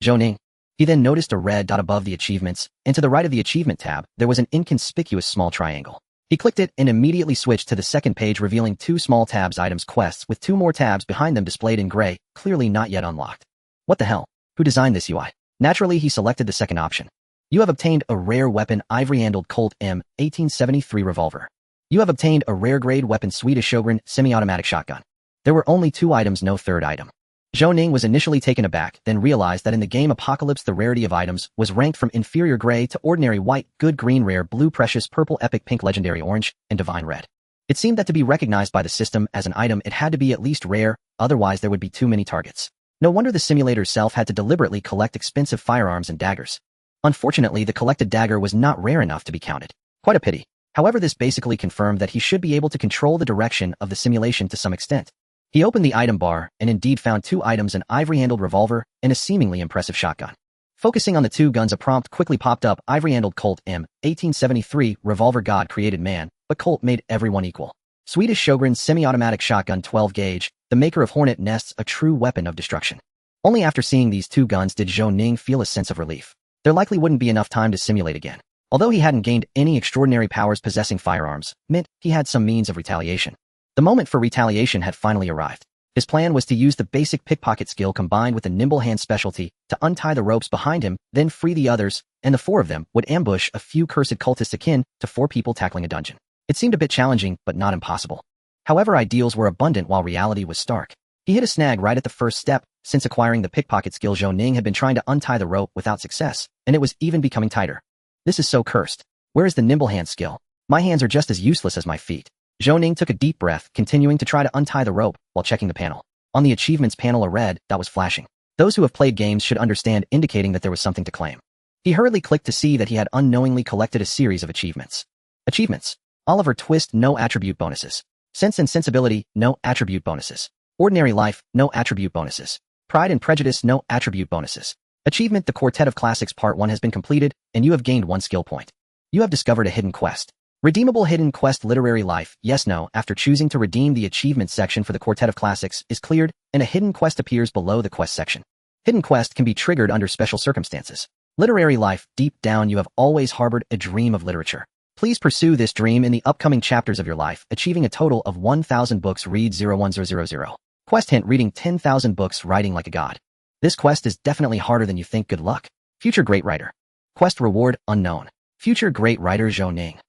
Zhou Ning. He then noticed a red dot above the achievements, and to the right of the achievement tab, there was an inconspicuous small triangle. He clicked it and immediately switched to the second page, revealing 2 small tabs, items, quests, with 2 more tabs behind them displayed in gray, clearly not yet unlocked. What the hell? Who designed this UI? Naturally, he selected the second option. You have obtained a rare weapon, ivory-handled Colt M 1873 revolver. You have obtained a rare grade weapon, Swedish Shogun semi-automatic shotgun. There were only 2 items, no third item. Zhou Ning was initially taken aback, then realized that in the game Apocalypse the rarity of items was ranked from inferior gray to ordinary white, good green, rare blue, precious purple, epic pink, legendary orange, and divine red. It seemed that to be recognized by the system as an item, it had to be at least rare, otherwise there would be too many targets. No wonder the simulator itself had to deliberately collect expensive firearms and daggers. Unfortunately, the collected dagger was not rare enough to be counted. Quite a pity. However, this basically confirmed that he should be able to control the direction of the simulation to some extent. He opened the item bar and indeed found 2 items, an ivory-handled revolver and a seemingly impressive shotgun. Focusing on the 2 guns, a prompt quickly popped up: ivory-handled Colt M 1873 revolver, God created man, but Colt made everyone equal. Swedish Shogun semi-automatic shotgun, 12 gauge, the maker of hornet nests, a true weapon of destruction. Only after seeing these 2 guns did Zhou Ning feel a sense of relief. There likely wouldn't be enough time to simulate again. Although he hadn't gained any extraordinary powers, possessing firearms meant he had some means of retaliation. The moment for retaliation had finally arrived. His plan was to use the basic pickpocket skill combined with a nimble hand specialty to untie the ropes behind him, then free the others, and the 4 of them would ambush a few cursed cultists, akin to 4 people tackling a dungeon. It seemed a bit challenging, but not impossible. However, ideals were abundant while reality was stark. He hit a snag right at the first step. Since acquiring the pickpocket skill, Zhou Ning had been trying to untie the rope without success, and it was even becoming tighter. This is so cursed. Where is the nimble hand skill? My hands are just as useless as my feet. Zhou Ning took a deep breath, continuing to try to untie the rope while checking the panel. On the achievements panel, a red dot was flashing. Those who have played games should understand, indicating that there was something to claim. He hurriedly clicked to see that he had unknowingly collected a series of achievements. Achievements: Oliver Twist, no attribute bonuses. Sense and Sensibility, no attribute bonuses. Ordinary Life, no attribute bonuses. Pride and Prejudice, no attribute bonuses. Achievement: The Quartet of Classics Part 1 has been completed, and you have gained 1 skill point. You have discovered a hidden quest. Redeemable hidden quest: Literary Life, yes, no. After choosing to redeem, the achievement section for the Quartet of Classics is cleared, and a hidden quest appears below the quest section. Hidden quest can be triggered under special circumstances. Literary Life, deep down you have always harbored a dream of literature. Please pursue this dream in the upcoming chapters of your life, achieving a total of 1,000 books. Read 01000. Quest hint: reading 10,000 books, writing like a god. This quest is definitely harder than you think. Good luck. Future great writer. Quest reward: unknown. Future great writer Zhou Ning.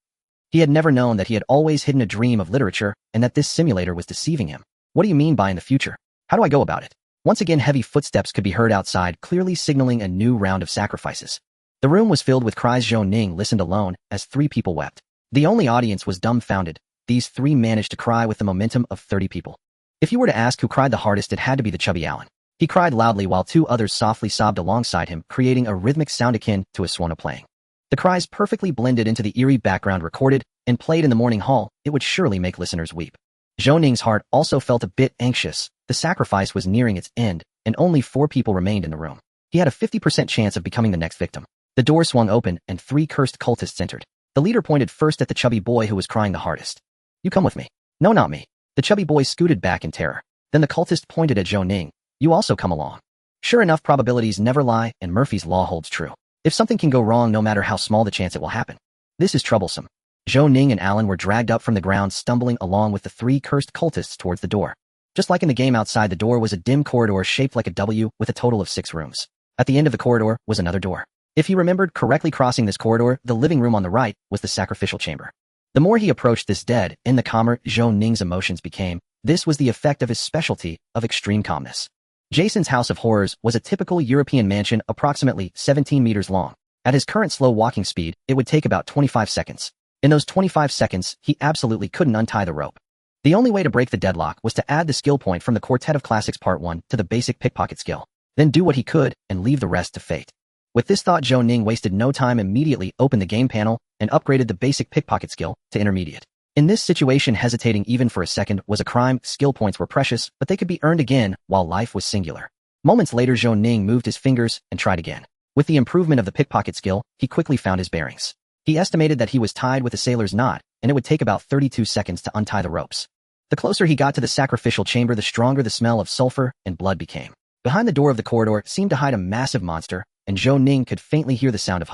He had never known that he had always hidden a dream of literature and that this simulator was deceiving him. What do you mean by in the future? How do I go about it? Once again, heavy footsteps could be heard outside, clearly signaling a new round of sacrifices. The room was filled with cries. Zhou Ning listened alone as 3 people wept. The only audience was dumbfounded. These 3 managed to cry with the momentum of 30 people. If you were to ask who cried the hardest, it had to be the chubby Alan. He cried loudly while 2 others softly sobbed alongside him, creating a rhythmic sound akin to a swan playing. The cries perfectly blended into the eerie background recorded and played in the morning hall. It would surely make listeners weep. Zhou Ning's heart also felt a bit anxious. The sacrifice was nearing its end, and only 4 people remained in the room. He had a 50% chance of becoming the next victim. The door swung open, and 3 cursed cultists entered. The leader pointed first at the chubby boy who was crying the hardest. You come with me. No, not me. The chubby boy scooted back in terror. Then the cultist pointed at Zhou Ning. You also come along. Sure enough, probabilities never lie, and Murphy's law holds true. If something can go wrong, no matter how small the chance it will happen. This is troublesome. Zhou Ning and Alan were dragged up from the ground, stumbling along with the 3 cursed cultists towards the door. Just like in the game, outside the door was a dim corridor shaped like a W with a total of 6 rooms. At the end of the corridor was another door. If he remembered correctly, crossing this corridor, the living room on the right was the sacrificial chamber. The more he approached this dead, in the calmer Zhou Ning's emotions became. This was the effect of his specialty of extreme calmness. Jason's House of Horrors was a typical European mansion approximately 17 meters long. At his current slow walking speed, it would take about 25 seconds. In those 25 seconds, he absolutely couldn't untie the rope. The only way to break the deadlock was to add the skill point from the Quartet of Classics Part 1 to the basic pickpocket skill, then do what he could and leave the rest to fate. With this thought, Zhou Ning wasted no time, immediately opened the game panel and upgraded the basic pickpocket skill to intermediate. In this situation, hesitating even for a second was a crime. Skill points were precious, but they could be earned again while life was singular. Moments later, Zhou Ning moved his fingers and tried again. With the improvement of the pickpocket skill, he quickly found his bearings. He estimated that he was tied with a sailor's knot, and it would take about 32 seconds to untie the ropes. The closer he got to the sacrificial chamber, the stronger the smell of sulfur and blood became. Behind the door of the corridor seemed to hide a massive monster, and Zhou Ning could faintly hear the sound of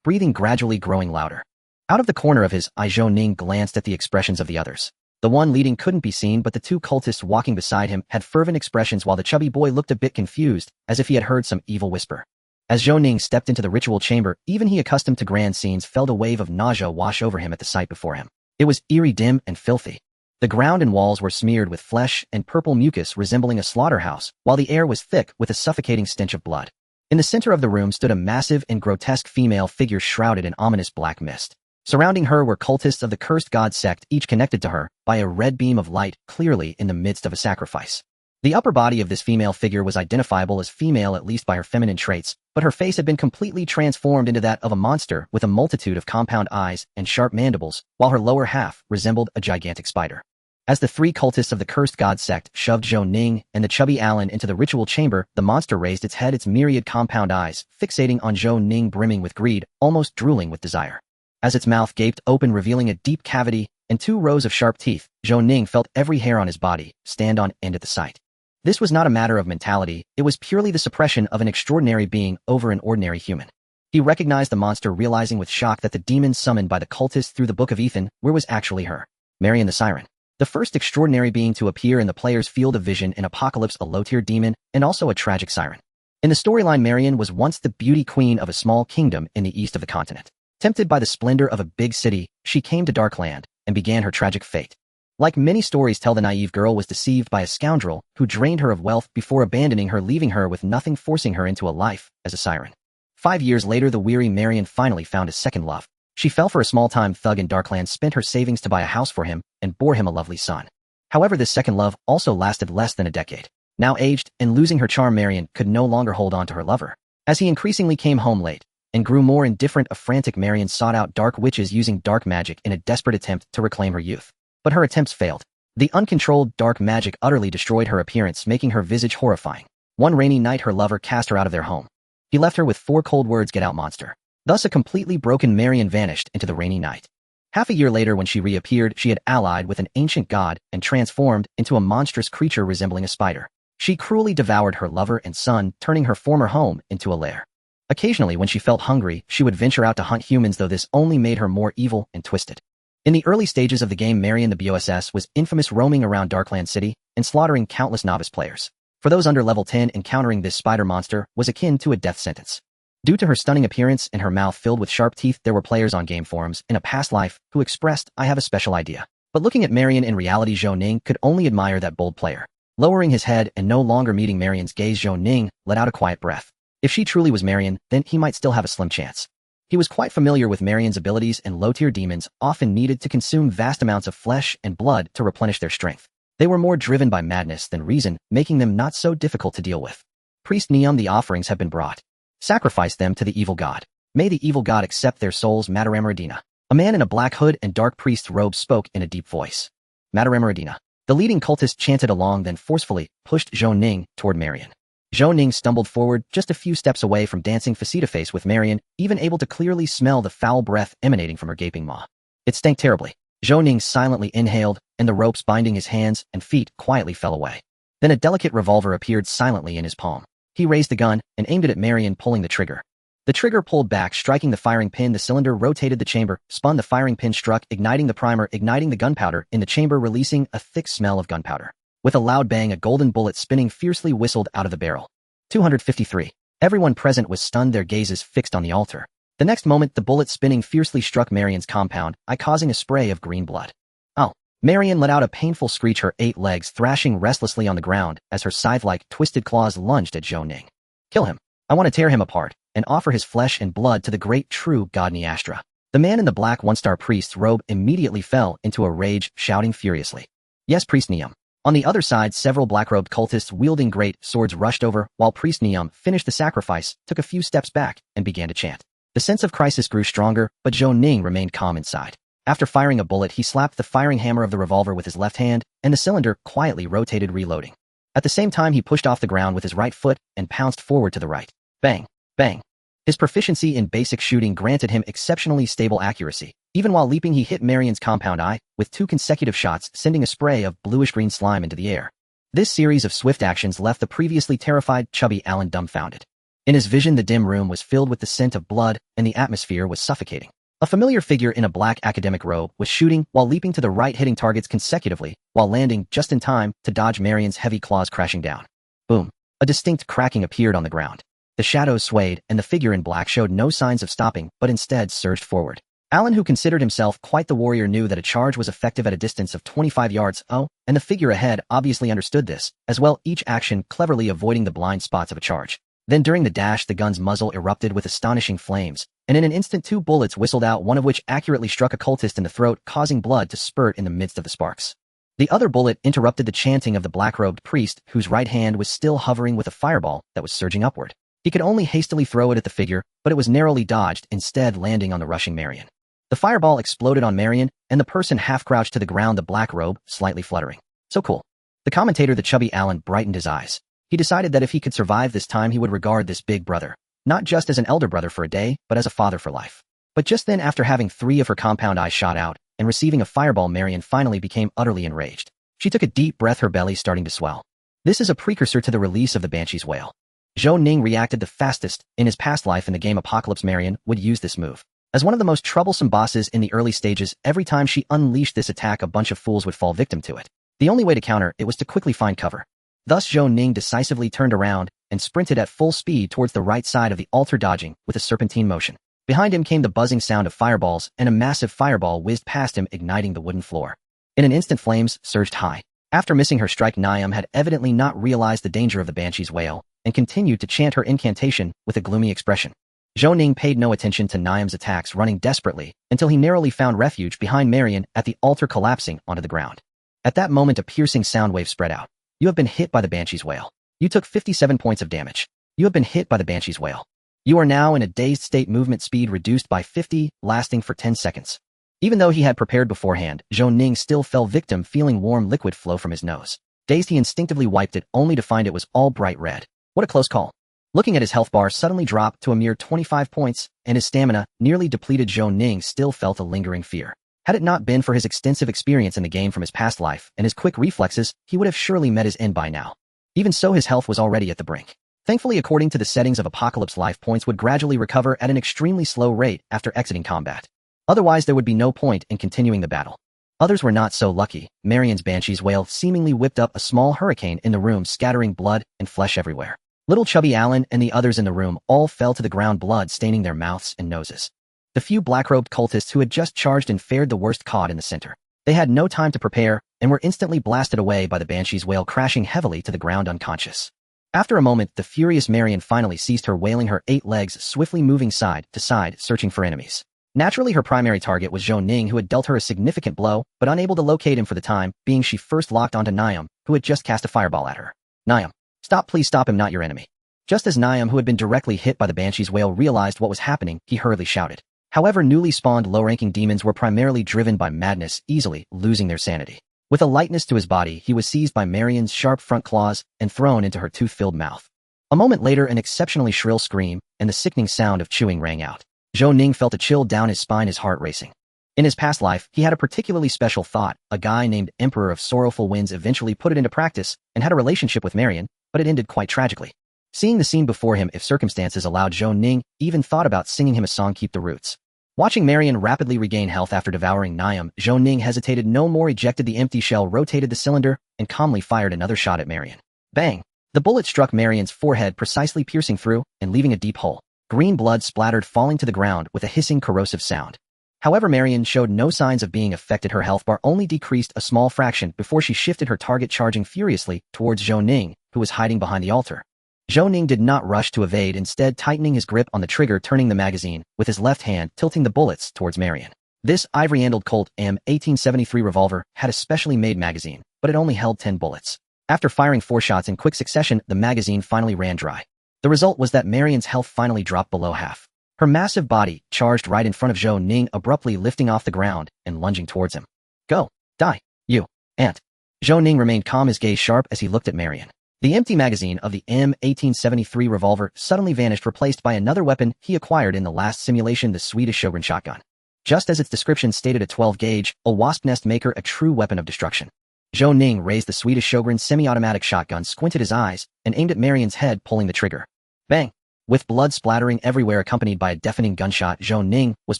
breathing gradually growing louder. Out of the corner of his eye, Zhou Ning glanced at the expressions of the others. The one leading couldn't be seen, but the 2 cultists walking beside him had fervent expressions, while the chubby boy looked a bit confused, as if he had heard some evil whisper. As Zhou Ning stepped into the ritual chamber, even he, accustomed to grand scenes, felt a wave of nausea wash over him at the sight before him. It was eerie, dim, and filthy. The ground and walls were smeared with flesh and purple mucus resembling a slaughterhouse, while the air was thick with a suffocating stench of blood. In the center of the room stood a massive and grotesque female figure shrouded in ominous black mist. Surrounding her were cultists of the cursed god sect, each connected to her by a red beam of light, clearly in the midst of a sacrifice. The upper body of this female figure was identifiable as female, at least by her feminine traits, but her face had been completely transformed into that of a monster with a multitude of compound eyes and sharp mandibles, while her lower half resembled a gigantic spider. As the 3 cultists of the cursed god sect shoved Zhou Ning and the chubby Alan into the ritual chamber, the monster raised its head, its myriad compound eyes fixating on Zhou Ning, brimming with greed, almost drooling with desire. As its mouth gaped open, revealing a deep cavity and 2 rows of sharp teeth, Zhou Ning felt every hair on his body stand on end at the sight. This was not a matter of mentality, it was purely the suppression of an extraordinary being over an ordinary human. He recognized the monster, realizing with shock that the demon summoned by the cultists through the Book of Ethan was actually her, Marion the Siren. The first extraordinary being to appear in the player's field of vision in Apocalypse, a low-tier demon, and also a tragic siren. In the storyline, Marion was once the beauty queen of a small kingdom in the east of the continent. Tempted by the splendor of a big city, she came to Darkland and began her tragic fate. Like many stories tell, the naive girl was deceived by a scoundrel who drained her of wealth before abandoning her, leaving her with nothing, forcing her into a life as a siren. 5 years later, the weary Marion finally found a second love. She fell for a small-time thug in Darkland, spent her savings to buy a house for him, and bore him a lovely son. However, this second love also lasted less than a decade. Now aged and losing her charm, Marion could no longer hold on to her lover. As he increasingly came home late and grew more indifferent, a frantic Marion sought out dark witches using dark magic in a desperate attempt to reclaim her youth. But her attempts failed. The uncontrolled dark magic utterly destroyed her appearance, making her visage horrifying. One rainy night, her lover cast her out of their home. He left her with 4 cold words: "Get out, monster." Thus, a completely broken Marion vanished into the rainy night. Half a year later, when she reappeared, she had allied with an ancient god and transformed into a monstrous creature resembling a spider. She cruelly devoured her lover and son, turning her former home into a lair. Occasionally, when she felt hungry, she would venture out to hunt humans, though this only made her more evil and twisted. In the early stages of the game, Marion the BOSS was infamous, roaming around Darkland City and slaughtering countless novice players. For those under level 10, encountering this spider monster was akin to a death sentence. Due to her stunning appearance and her mouth filled with sharp teeth, there were players on game forums in a past life who expressed, "I have a special idea. But looking at Marion in reality, Zhou Ning could only admire that bold player. Lowering his head and no longer meeting Marion's gaze, Zhou Ning let out a quiet breath. If she truly was Marion, then he might still have a slim chance. He was quite familiar with Marion's abilities, and low-tier demons often needed to consume vast amounts of flesh and blood to replenish their strength. They were more driven by madness than reason, making them not so difficult to deal with. Priest Neum, the offerings have been brought. Sacrifice them to the evil god. May the evil god accept their souls, Madarameradina. A man in a black hood and dark priest's robe spoke in a deep voice. Madarameradina. The leading cultist chanted along, then forcefully pushed Zhou Ning toward Marion. Zhou Ning stumbled forward, just a few steps away from dancing face-to-face with Marion, even able to clearly smell the foul breath emanating from her gaping maw. It stank terribly. Zhou Ning silently inhaled, and the ropes binding his hands and feet quietly fell away. Then a delicate revolver appeared silently in his palm. He raised the gun and aimed it at Marion, pulling the trigger. The trigger pulled back, striking the firing pin. The cylinder rotated the chamber, spun. The firing pin struck, igniting the primer, igniting the gunpowder in the chamber, releasing a thick smell of gunpowder. With a loud bang, a golden bullet spinning fiercely whistled out of the barrel. 253. Everyone present was stunned, their gazes fixed on the altar. The next moment, the bullet spinning fiercely struck Marion's compound eye, causing a spray of green blood. Oh! Marion let out a painful screech, her 8 legs thrashing restlessly on the ground as her scythe-like twisted claws lunged at Zhou Ning. Kill him. I want to tear him apart and offer his flesh and blood to the great true god Neastra. The man in the black one-star priest's robe immediately fell into a rage, shouting furiously. Yes, Priest Neum. On the other side, several black-robed cultists wielding great swords rushed over, while Priest Neum finished the sacrifice, took a few steps back, and began to chant. The sense of crisis grew stronger, but Zhou Ning remained calm inside. After firing a bullet, he slapped the firing hammer of the revolver with his left hand, and the cylinder quietly rotated, reloading. At the same time, he pushed off the ground with his right foot and pounced forward to the right. Bang! Bang! His proficiency in basic shooting granted him exceptionally stable accuracy. Even while leaping, he hit Marion's compound eye with 2 consecutive shots, sending a spray of bluish-green slime into the air. This series of swift actions left the previously terrified Chubby Allen dumbfounded. In his vision, the dim room was filled with the scent of blood, and the atmosphere was suffocating. A familiar figure in a black academic robe was shooting while leaping to the right, hitting targets consecutively, while landing just in time to dodge Marion's heavy claws crashing down. Boom! A distinct cracking appeared on the ground. The shadows swayed, and the figure in black showed no signs of stopping, but instead surged forward. Allen, who considered himself quite the warrior, knew that a charge was effective at a distance of 25 yards. Oh, and the figure ahead obviously understood this, as well, each action cleverly avoiding the blind spots of a charge. Then during the dash, the gun's muzzle erupted with astonishing flames, and in an instant 2 bullets whistled out, one of which accurately struck a cultist in the throat, causing blood to spurt in the midst of the sparks. The other bullet interrupted the chanting of the black-robed priest, whose right hand was still hovering with a fireball that was surging upward. He could only hastily throw it at the figure, but it was narrowly dodged, instead landing on the rushing Marion. The fireball exploded on Marion, and the person half-crouched to the ground, the black robe slightly fluttering. So cool. The commentator, the Chubby Allen, brightened his eyes. He decided that if he could survive this time, he would regard this big brother, not just as an elder brother for a day, but as a father for life. But just then, after having 3 of her compound eyes shot out, and receiving a fireball, Marion finally became utterly enraged. She took a deep breath, her belly starting to swell. This is a precursor to the release of the Banshee's wail. Zhou Ning reacted the fastest. In his past life in the game Apocalypse, Marion would use this move. As one of the most troublesome bosses in the early stages, every time she unleashed this attack, a bunch of fools would fall victim to it. The only way to counter it was to quickly find cover. Thus Zhou Ning decisively turned around and sprinted at full speed towards the right side of the altar, dodging with a serpentine motion. Behind him came the buzzing sound of fireballs, and a massive fireball whizzed past him, igniting the wooden floor. In an instant, flames surged high. After missing her strike, Niam had evidently not realized the danger of the Banshee's wail, and continued to chant her incantation with a gloomy expression. Zhou Ning paid no attention to Niam's attacks, running desperately until he narrowly found refuge behind Marion at the altar, collapsing onto the ground. At that moment, a piercing sound wave spread out. You have been hit by the Banshee's wail. You took 57 points of damage. You have been hit by the Banshee's wail. You are now in a dazed state, movement speed reduced by 50, lasting for 10 seconds. Even though he had prepared beforehand, Zhou Ning still fell victim, feeling warm liquid flow from his nose. Dazed, he instinctively wiped it, only to find it was all bright red. What a close call. Looking at his health bar suddenly dropped to a mere 25 points, and his stamina nearly depleted, Zhou Ning still felt a lingering fear. Had it not been for his extensive experience in the game from his past life and his quick reflexes, he would have surely met his end by now. Even so, his health was already at the brink. Thankfully, according to the settings of Apocalypse, life points would gradually recover at an extremely slow rate after exiting combat. Otherwise, there would be no point in continuing the battle. Others were not so lucky. Marion's Banshee's wail seemingly whipped up a small hurricane in the room, scattering blood and flesh everywhere. Little Chubby Allen and the others in the room all fell to the ground, blood staining their mouths and noses. The few black-robed cultists who had just charged and fared the worst caught in the center. They had no time to prepare and were instantly blasted away by the Banshee's wail, crashing heavily to the ground unconscious. After a moment, the furious Marion finally ceased her wailing, her 8 legs swiftly moving side to side, searching for enemies. Naturally, her primary target was Zhou Ning, who had dealt her a significant blow, but unable to locate him for the time being. She first locked onto Niam, who had just cast a fireball at her. Niam, stop, please stop him, not your enemy. Just as Niam, who had been directly hit by the Banshee's wail, realized what was happening, he hurriedly shouted. However, newly spawned low-ranking demons were primarily driven by madness, easily losing their sanity. With a lightness to his body, he was seized by Marion's sharp front claws and thrown into her tooth-filled mouth. A moment later, an exceptionally shrill scream and the sickening sound of chewing rang out. Zhou Ning felt a chill down his spine, his heart racing. In his past life, he had a particularly special thought. A guy named Emperor of Sorrowful Winds eventually put it into practice and had a relationship with Marion, but it ended quite tragically. Seeing the scene before him, if circumstances allowed, Zhou Ning even thought about singing him a song, Keep the Roots. Watching Marion rapidly regain health after devouring Niam, Zhou Ning hesitated no more, ejected the empty shell, rotated the cylinder, and calmly fired another shot at Marion. Bang! The bullet struck Marion's forehead, precisely piercing through and leaving a deep hole. Green blood splattered, falling to the ground with a hissing, corrosive sound. However, Marion showed no signs of being affected. Her health bar only decreased a small fraction before she shifted her target, charging furiously towards Zhou Ning, who was hiding behind the altar. Zhou Ning did not rush to evade, instead tightening his grip on the trigger, turning the magazine with his left hand, tilting the bullets towards Marion. This ivory-handled Colt M1873 revolver had a specially made magazine, but it only held 10 bullets. After firing 4 shots in quick succession, the magazine finally ran dry. The result was that Marion's health finally dropped below half. Her massive body charged right in front of Zhou Ning, abruptly lifting off the ground and lunging towards him. Go! Die! You! Ant! Zhou Ning remained calm, his gaze sharp as he looked at Marion. The empty magazine of the M1873 revolver suddenly vanished, replaced by another weapon he acquired in the last simulation, the Swedish Shogun shotgun. Just as its description stated, a 12-gauge, a wasp nest maker, a true weapon of destruction. Zhou Ning raised the Swedish Shogun semi-automatic shotgun, squinted his eyes, and aimed at Marion's head, pulling the trigger. Bang! With blood splattering everywhere accompanied by a deafening gunshot, Zhou Ning was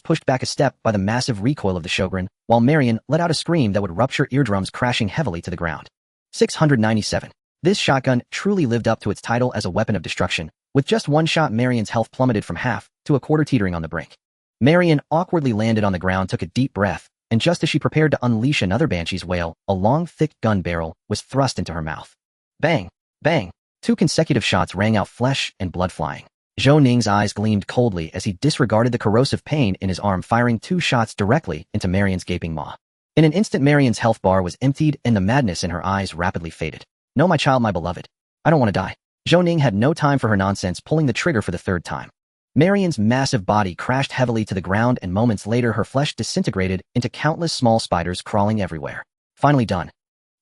pushed back a step by the massive recoil of the Shogun, while Marion let out a scream that would rupture eardrums, crashing heavily to the ground. 697. This shotgun truly lived up to its title as a weapon of destruction. With just one shot, Marion's health plummeted from half to a quarter, teetering on the brink. Marion awkwardly landed on the ground, took a deep breath, and just as she prepared to unleash another Banshee's wail, a long, thick gun barrel was thrust into her mouth. Bang! Bang! 2 consecutive shots rang out, flesh and blood flying. Zhou Ning's eyes gleamed coldly as he disregarded the corrosive pain in his arm, firing 2 shots directly into Marion's gaping maw. In an instant, Marion's health bar was emptied and the madness in her eyes rapidly faded. No, my child, my beloved. I don't want to die. Zhou Ning had no time for her nonsense, pulling the trigger for the 3rd time. Marion's massive body crashed heavily to the ground, and moments later her flesh disintegrated into countless small spiders crawling everywhere. Finally done.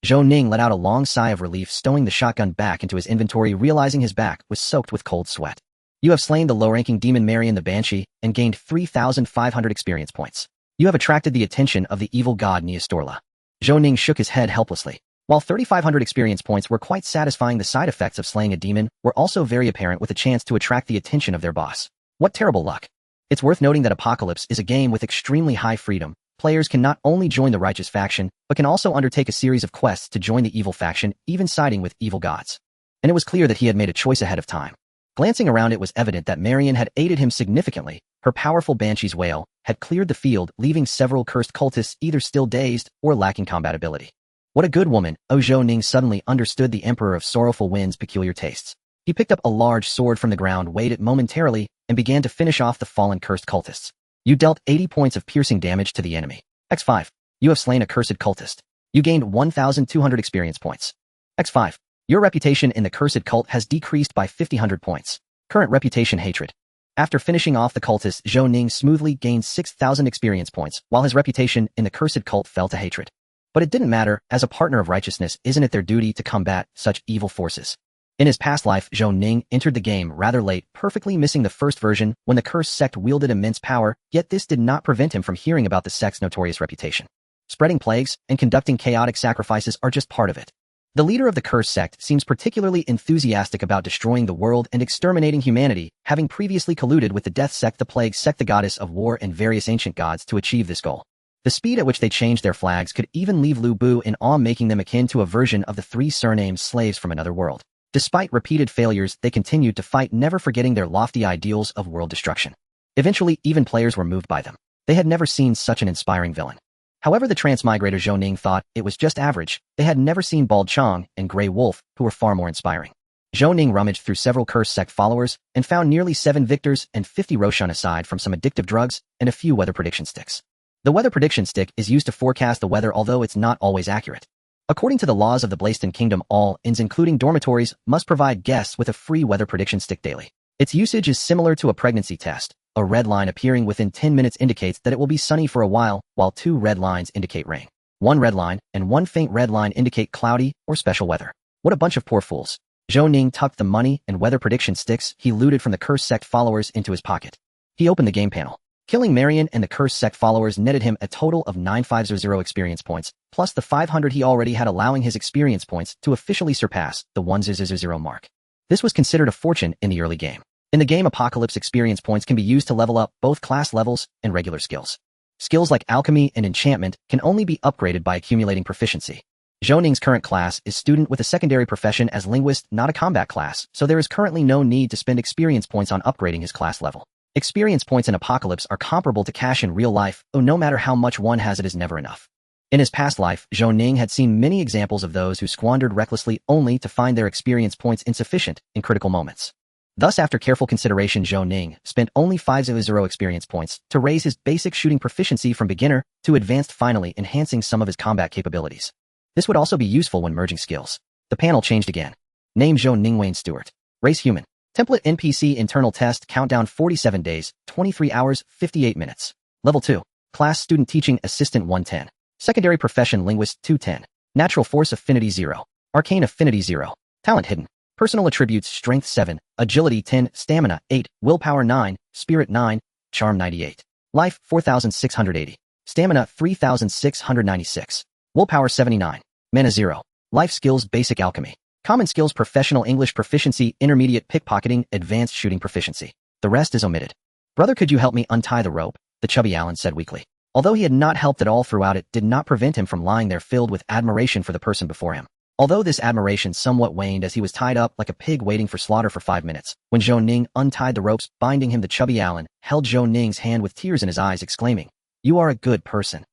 Zhou Ning let out a long sigh of relief, stowing the shotgun back into his inventory, realizing his back was soaked with cold sweat. You have slain the low-ranking demon Marion the Banshee and gained 3,500 experience points. You have attracted the attention of the evil god Neostorla. Zhou Ning shook his head helplessly. While 3,500 experience points were quite satisfying, the side effects of slaying a demon were also very apparent, with a chance to attract the attention of their boss. What terrible luck. It's worth noting that Apocalypse is a game with extremely high freedom. Players can not only join the righteous faction, but can also undertake a series of quests to join the evil faction, even siding with evil gods. And it was clear that he had made a choice ahead of time. Glancing around, it was evident that Marion had aided him significantly. Her powerful Banshee's wail had cleared the field, leaving several cursed cultists either still dazed or lacking combat ability. What a good woman! Zhou Ning suddenly understood the Emperor of Sorrowful Wind's peculiar tastes. He picked up a large sword from the ground, weighed it momentarily, and began to finish off the fallen cursed cultists. You dealt 80 points of piercing damage to the enemy. X5. You have slain a cursed cultist. You gained 1,200 experience points. X5. Your reputation in the cursed cult has decreased by 5,000 points. Current reputation: hatred. After finishing off the cultist, Zhou Ning smoothly gained 6,000 experience points, while his reputation in the cursed cult fell to hatred. But it didn't matter. As a partner of righteousness, isn't it their duty to combat such evil forces? In his past life, Zhou Ning entered the game rather late, perfectly missing the first version when the cursed sect wielded immense power, yet this did not prevent him from hearing about the sect's notorious reputation. Spreading plagues and conducting chaotic sacrifices are just part of it. The leader of the cursed sect seems particularly enthusiastic about destroying the world and exterminating humanity, having previously colluded with the death sect, the plague sect, the goddess of war, and various ancient gods to achieve this goal. The speed at which they changed their flags could even leave Lu Bu in awe, making them akin to a version of the 3 surnamed slaves from another world. Despite repeated failures, they continued to fight, never forgetting their lofty ideals of world destruction. Eventually, even players were moved by them. They had never seen such an inspiring villain. However, the transmigrator Zhou Ning thought it was just average. They had never seen Bald Chong and Grey Wolf, who were far more inspiring. Zhou Ning rummaged through several cursed sect followers and found nearly 7 victors and 50 Roshan aside from some addictive drugs and a few weather prediction sticks. The weather prediction stick is used to forecast the weather, although it's not always accurate. According to the laws of the Destined Kingdom, all inns including dormitories must provide guests with a free weather prediction stick daily. Its usage is similar to a pregnancy test. A red line appearing within 10 minutes indicates that it will be sunny for a while 2 red lines indicate rain. 1 red line and 1 faint red line indicate cloudy or special weather. What a bunch of poor fools. Zhou Ning tucked the money and weather prediction sticks he looted from the cursed sect followers into his pocket. He opened the game panel. Killing Marion and the cursed sect followers netted him a total of 9,500 experience points, plus the 500 he already had, allowing his experience points to officially surpass the 1,000 mark. This was considered a fortune in the early game. In the game Apocalypse, experience points can be used to level up both class levels and regular skills. Skills like alchemy and enchantment can only be upgraded by accumulating proficiency. Zhou Ning's current class is student with a secondary profession as linguist, not a combat class, so there is currently no need to spend experience points on upgrading his class level. Experience points in Apocalypse are comparable to cash in real life, though no matter how much one has, it is never enough. In his past life, Zhou Ning had seen many examples of those who squandered recklessly only to find their experience points insufficient in critical moments. Thus, after careful consideration, Zhou Ning spent only 500 experience points to raise his basic shooting proficiency from beginner to advanced, finally enhancing some of his combat capabilities. This would also be useful when merging skills. The panel changed again. Name Zhou Ning Wayne Stewart. Race human. Template NPC internal test countdown 47 days, 23 hours, 58 minutes. Level 2. Class student teaching assistant 110. Secondary profession linguist 210. Natural force affinity 0. Arcane affinity 0. Talent hidden. Personal attributes strength 7, agility 10, stamina 8, willpower 9, spirit 9, charm 98. Life 4,680. Stamina 3,696. Willpower 79. Mana 0. Life skills basic alchemy. Common skills professional English proficiency, intermediate pickpocketing, advanced shooting proficiency. The rest is omitted. Brother, could you help me untie the rope? The chubby Alan said weakly. Although he had not helped at all throughout, it did not prevent him from lying there filled with admiration for the person before him. Although this admiration somewhat waned as he was tied up like a pig waiting for slaughter for 5 minutes. When Zhou Ning untied the ropes binding him, the chubby Alan held Zhou Ning's hand with tears in his eyes, exclaiming, "You are a good person.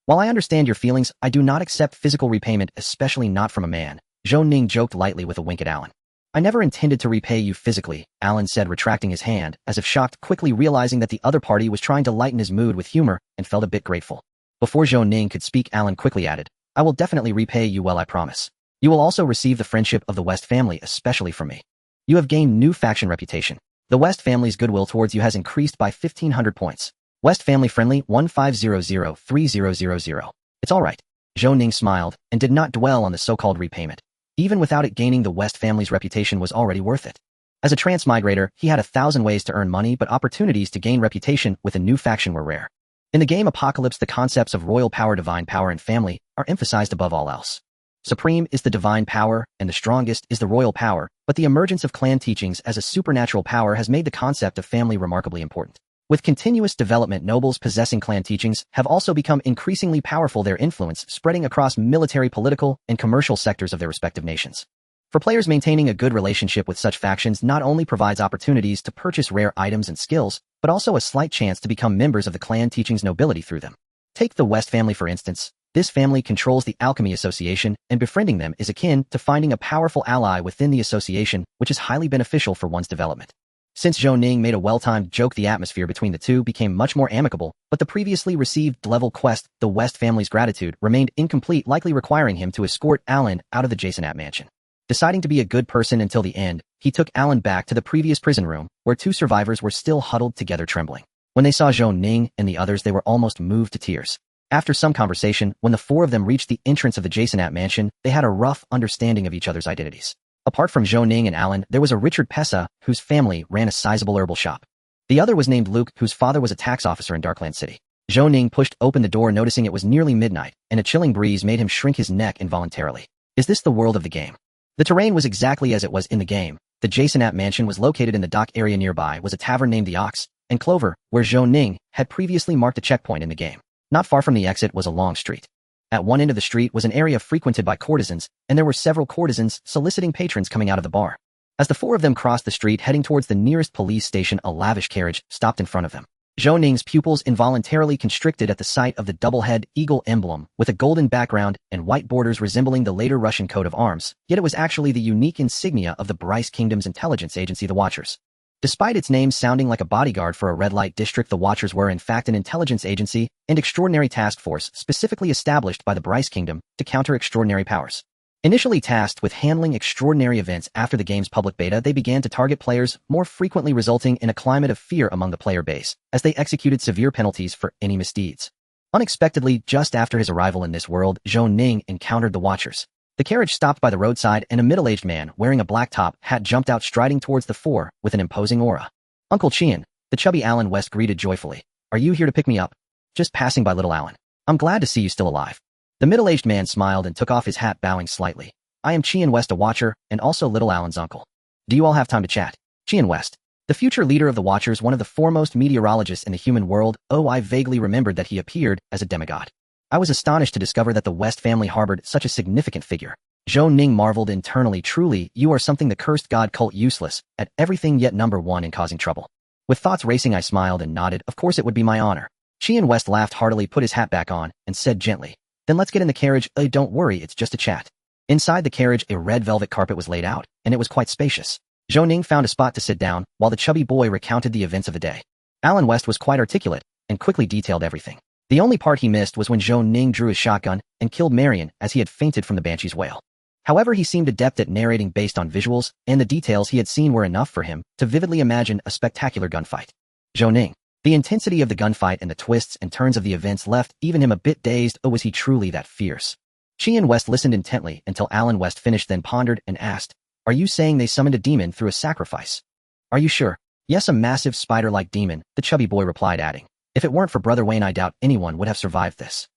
While I understand your feelings, I do not accept physical repayment, especially not from a man." Zhou Ning joked lightly with a wink at Alan. "I never intended to repay you physically," Alan said, retracting his hand, as if shocked, quickly realizing that the other party was trying to lighten his mood with humor and felt a bit grateful. Before Zhou Ning could speak, Alan quickly added, "I will definitely repay you well, I promise. You will also receive the friendship of the West family, especially from me. You have gained new faction reputation. The West family's goodwill towards you has increased by 1,500 points. West family friendly 15003000. It's all right." Zhou Ning smiled and did not dwell on the so-called repayment. Even without it, gaining the West family's reputation was already worth it. As a transmigrator, he had 1,000 ways to earn money, but opportunities to gain reputation with a new faction were rare. In the game Apocalypse, the concepts of royal power, divine power, and family are emphasized above all else. Supreme is the divine power, and the strongest is the royal power, but the emergence of clan teachings as a supernatural power has made the concept of family remarkably important. With continuous development, nobles possessing clan teachings have also become increasingly powerful, their influence spreading across military, political, and commercial sectors of their respective nations. For players, maintaining a good relationship with such factions not only provides opportunities to purchase rare items and skills, but also a slight chance to become members of the clan teaching's nobility through them. Take the West family for instance. This family controls the Alchemy Association, and befriending them is akin to finding a powerful ally within the association, which is highly beneficial for one's development. Since Zhou Ning made a well-timed joke, the atmosphere between the two became much more amicable, but the previously received level quest, the West family's gratitude, remained incomplete, likely requiring him to escort Alan out of the Jasonat mansion. Deciding to be a good person until the end, he took Alan back to the previous prison room, where 2 survivors were still huddled together trembling. When they saw Zhou Ning and the others, they were almost moved to tears. After some conversation, when the 4 of them reached the entrance of the Jasonat mansion, they had a rough understanding of each other's identities. Apart from Zhou Ning and Alan, there was a Richard Pessa, whose family ran a sizable herbal shop. The other was named Luke, whose father was a tax officer in Darkland City. Zhou Ning pushed open the door, noticing it was nearly midnight, and a chilling breeze made him shrink his neck involuntarily. Is this the world of the game? The terrain was exactly as it was in the game. The Jasonat mansion was located in the dock area. Nearby was a tavern named the Ox and Clover, where Zhou Ning had previously marked a checkpoint in the game. Not far from the exit was a long street. At one end of the street was an area frequented by courtesans, and there were several courtesans soliciting patrons coming out of the bar. As the 4 of them crossed the street heading towards the nearest police station, a lavish carriage stopped in front of them. Zhou Ning's pupils involuntarily constricted at the sight of the double-head eagle emblem with a golden background and white borders resembling the later Russian coat of arms, yet it was actually the unique insignia of the Bryce Kingdom's intelligence agency, the Watchers. Despite its name sounding like a bodyguard for a red light district, the Watchers were in fact an intelligence agency and extraordinary task force specifically established by the Bryce Kingdom to counter extraordinary powers. Initially tasked with handling extraordinary events after the game's public beta, they began to target players more frequently, resulting in a climate of fear among the player base, as they executed severe penalties for any misdeeds. Unexpectedly, just after his arrival in this world, Zhou Ning encountered the Watchers. The carriage stopped by the roadside and a middle-aged man wearing a black top hat jumped out striding towards the fore with an imposing aura. Uncle Qian, the chubby Alan West greeted joyfully. Are you here to pick me up? Just passing by, little Alan. I'm glad to see you still alive. The middle-aged man smiled and took off his hat, bowing slightly. I am Qian West, a Watcher, and also little Alan's uncle. Do you all have time to chat? Qian West, the future leader of the Watchers, one of the foremost meteorologists in the human world. Oh, I vaguely remembered that he appeared as a demigod. I was astonished to discover that the West family harbored such a significant figure. Zhou Ning marveled internally. Truly, you are something, the cursed god cult, useless at everything yet number one in causing trouble. With thoughts racing, I smiled and nodded. Of course it would be my honor. Qian West laughed heartily, put his hat back on, and said gently, then let's get in the carriage. Don't worry, it's just a chat. Inside the carriage, a red velvet carpet was laid out, and it was quite spacious. Zhou Ning found a spot to sit down, while the chubby boy recounted the events of the day. Alan West was quite articulate, and quickly detailed everything. The only part he missed was when Zhou Ning drew his shotgun and killed Marion as he had fainted from the Banshee's wail. However, he seemed adept at narrating based on visuals, and the details he had seen were enough for him to vividly imagine a spectacular gunfight. Zhou Ning. The intensity of the gunfight and the twists and turns of the events left even him a bit dazed. Oh, was he truly that fierce? Qian West listened intently until Alan West finished, then pondered and asked, are you saying they summoned a demon through a sacrifice? Are you sure? Yes, a massive spider-like demon, the chubby boy replied, adding, if it weren't for Brother Wayne, I doubt anyone would have survived this.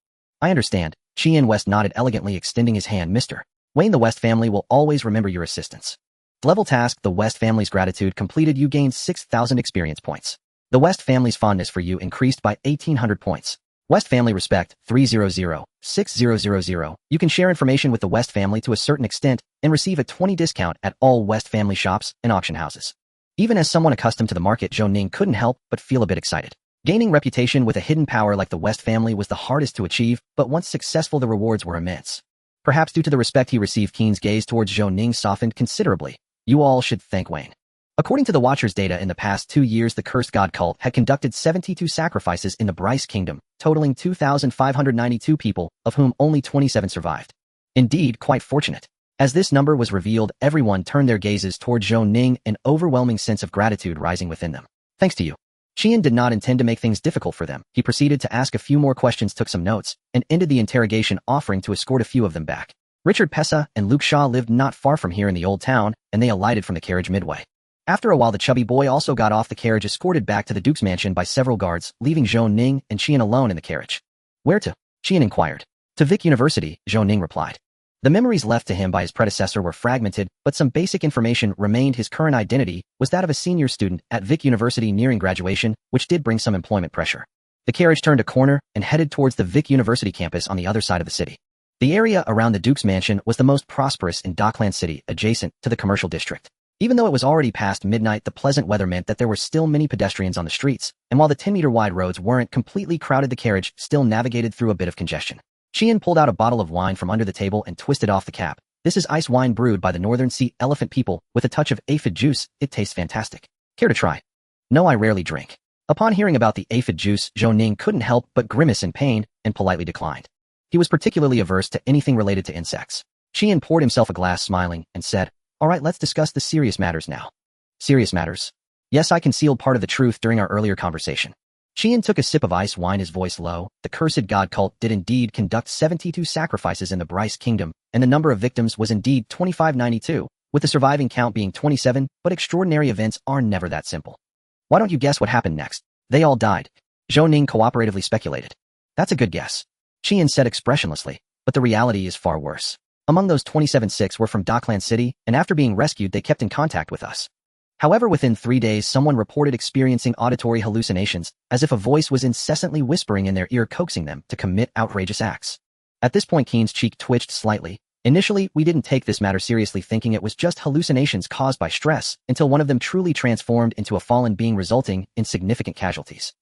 I understand. Qian West nodded elegantly, extending his hand. Mr. Wayne, the West family will always remember your assistance. Level task, the West family's gratitude completed. You gained 6,000 experience points. The West family's fondness for you increased by 1,800 points. West family respect, 300-6000. You can share information with the West family to a certain extent and receive a 20% discount at all West family shops and auction houses. Even as someone accustomed to the market, Zhou Ning couldn't help but feel a bit excited. Gaining reputation with a hidden power like the West family was the hardest to achieve, but once successful, the rewards were immense. Perhaps due to the respect he received, Qian's gaze towards Zhou Ning softened considerably. You all should thank Wayne. According to the Watcher's data, in the past 2 years, the Cursed God cult had conducted 72 sacrifices in the Bryce Kingdom, totaling 2,592 people, of whom only 27 survived. Indeed, quite fortunate. As this number was revealed, everyone turned their gazes toward Zhou Ning, an overwhelming sense of gratitude rising within them. Thanks to you. Qian did not intend to make things difficult for them. He proceeded to ask a few more questions, took some notes, and ended the interrogation, offering to escort a few of them back. Richard Pessa and Luke Shaw lived not far from here in the old town, and they alighted from the carriage midway. After a while, the chubby boy also got off the carriage, escorted back to the Duke's mansion by several guards, leaving Zhou Ning and Qian alone in the carriage. Where to? Qian inquired. To Vic University, Zhou Ning replied. The memories left to him by his predecessor were fragmented, but some basic information remained. His current identity was that of a senior student at Vic University nearing graduation, which did bring some employment pressure. The carriage turned a corner and headed towards the Vic University campus on the other side of the city. The area around the Duke's mansion was the most prosperous in Dockland City, adjacent to the commercial district. Even though it was already past midnight, the pleasant weather meant that there were still many pedestrians on the streets, and while the 10-meter-wide roads weren't completely crowded, the carriage still navigated through a bit of congestion. Qian pulled out a bottle of wine from under the table and twisted off the cap. This is ice wine brewed by the Northern Sea elephant people with a touch of aphid juice. It tastes fantastic. Care to try? No, I rarely drink. Upon hearing about the aphid juice, Zhou Ning couldn't help but grimace in pain and politely declined. He was particularly averse to anything related to insects. Qian poured himself a glass, smiling, and said, all right, let's discuss the serious matters now. Serious matters? Yes, I concealed part of the truth during our earlier conversation. Qian took a sip of ice wine, his voice low. The Cursed God cult did indeed conduct 72 sacrifices in the Bryce Kingdom, and the number of victims was indeed 2592, with the surviving count being 27, but extraordinary events are never that simple. Why don't you guess what happened next? They all died. Zhou Ning cooperatively speculated. That's a good guess. Qian said expressionlessly, but the reality is far worse. Among those 27, 6 were from Dockland City, and after being rescued, they kept in contact with us. However, within 3 days, someone reported experiencing auditory hallucinations, as if a voice was incessantly whispering in their ear, coaxing them to commit outrageous acts. At this point, Qian's cheek twitched slightly. Initially, we didn't take this matter seriously, thinking it was just hallucinations caused by stress, until one of them truly transformed into a fallen being, resulting in significant casualties.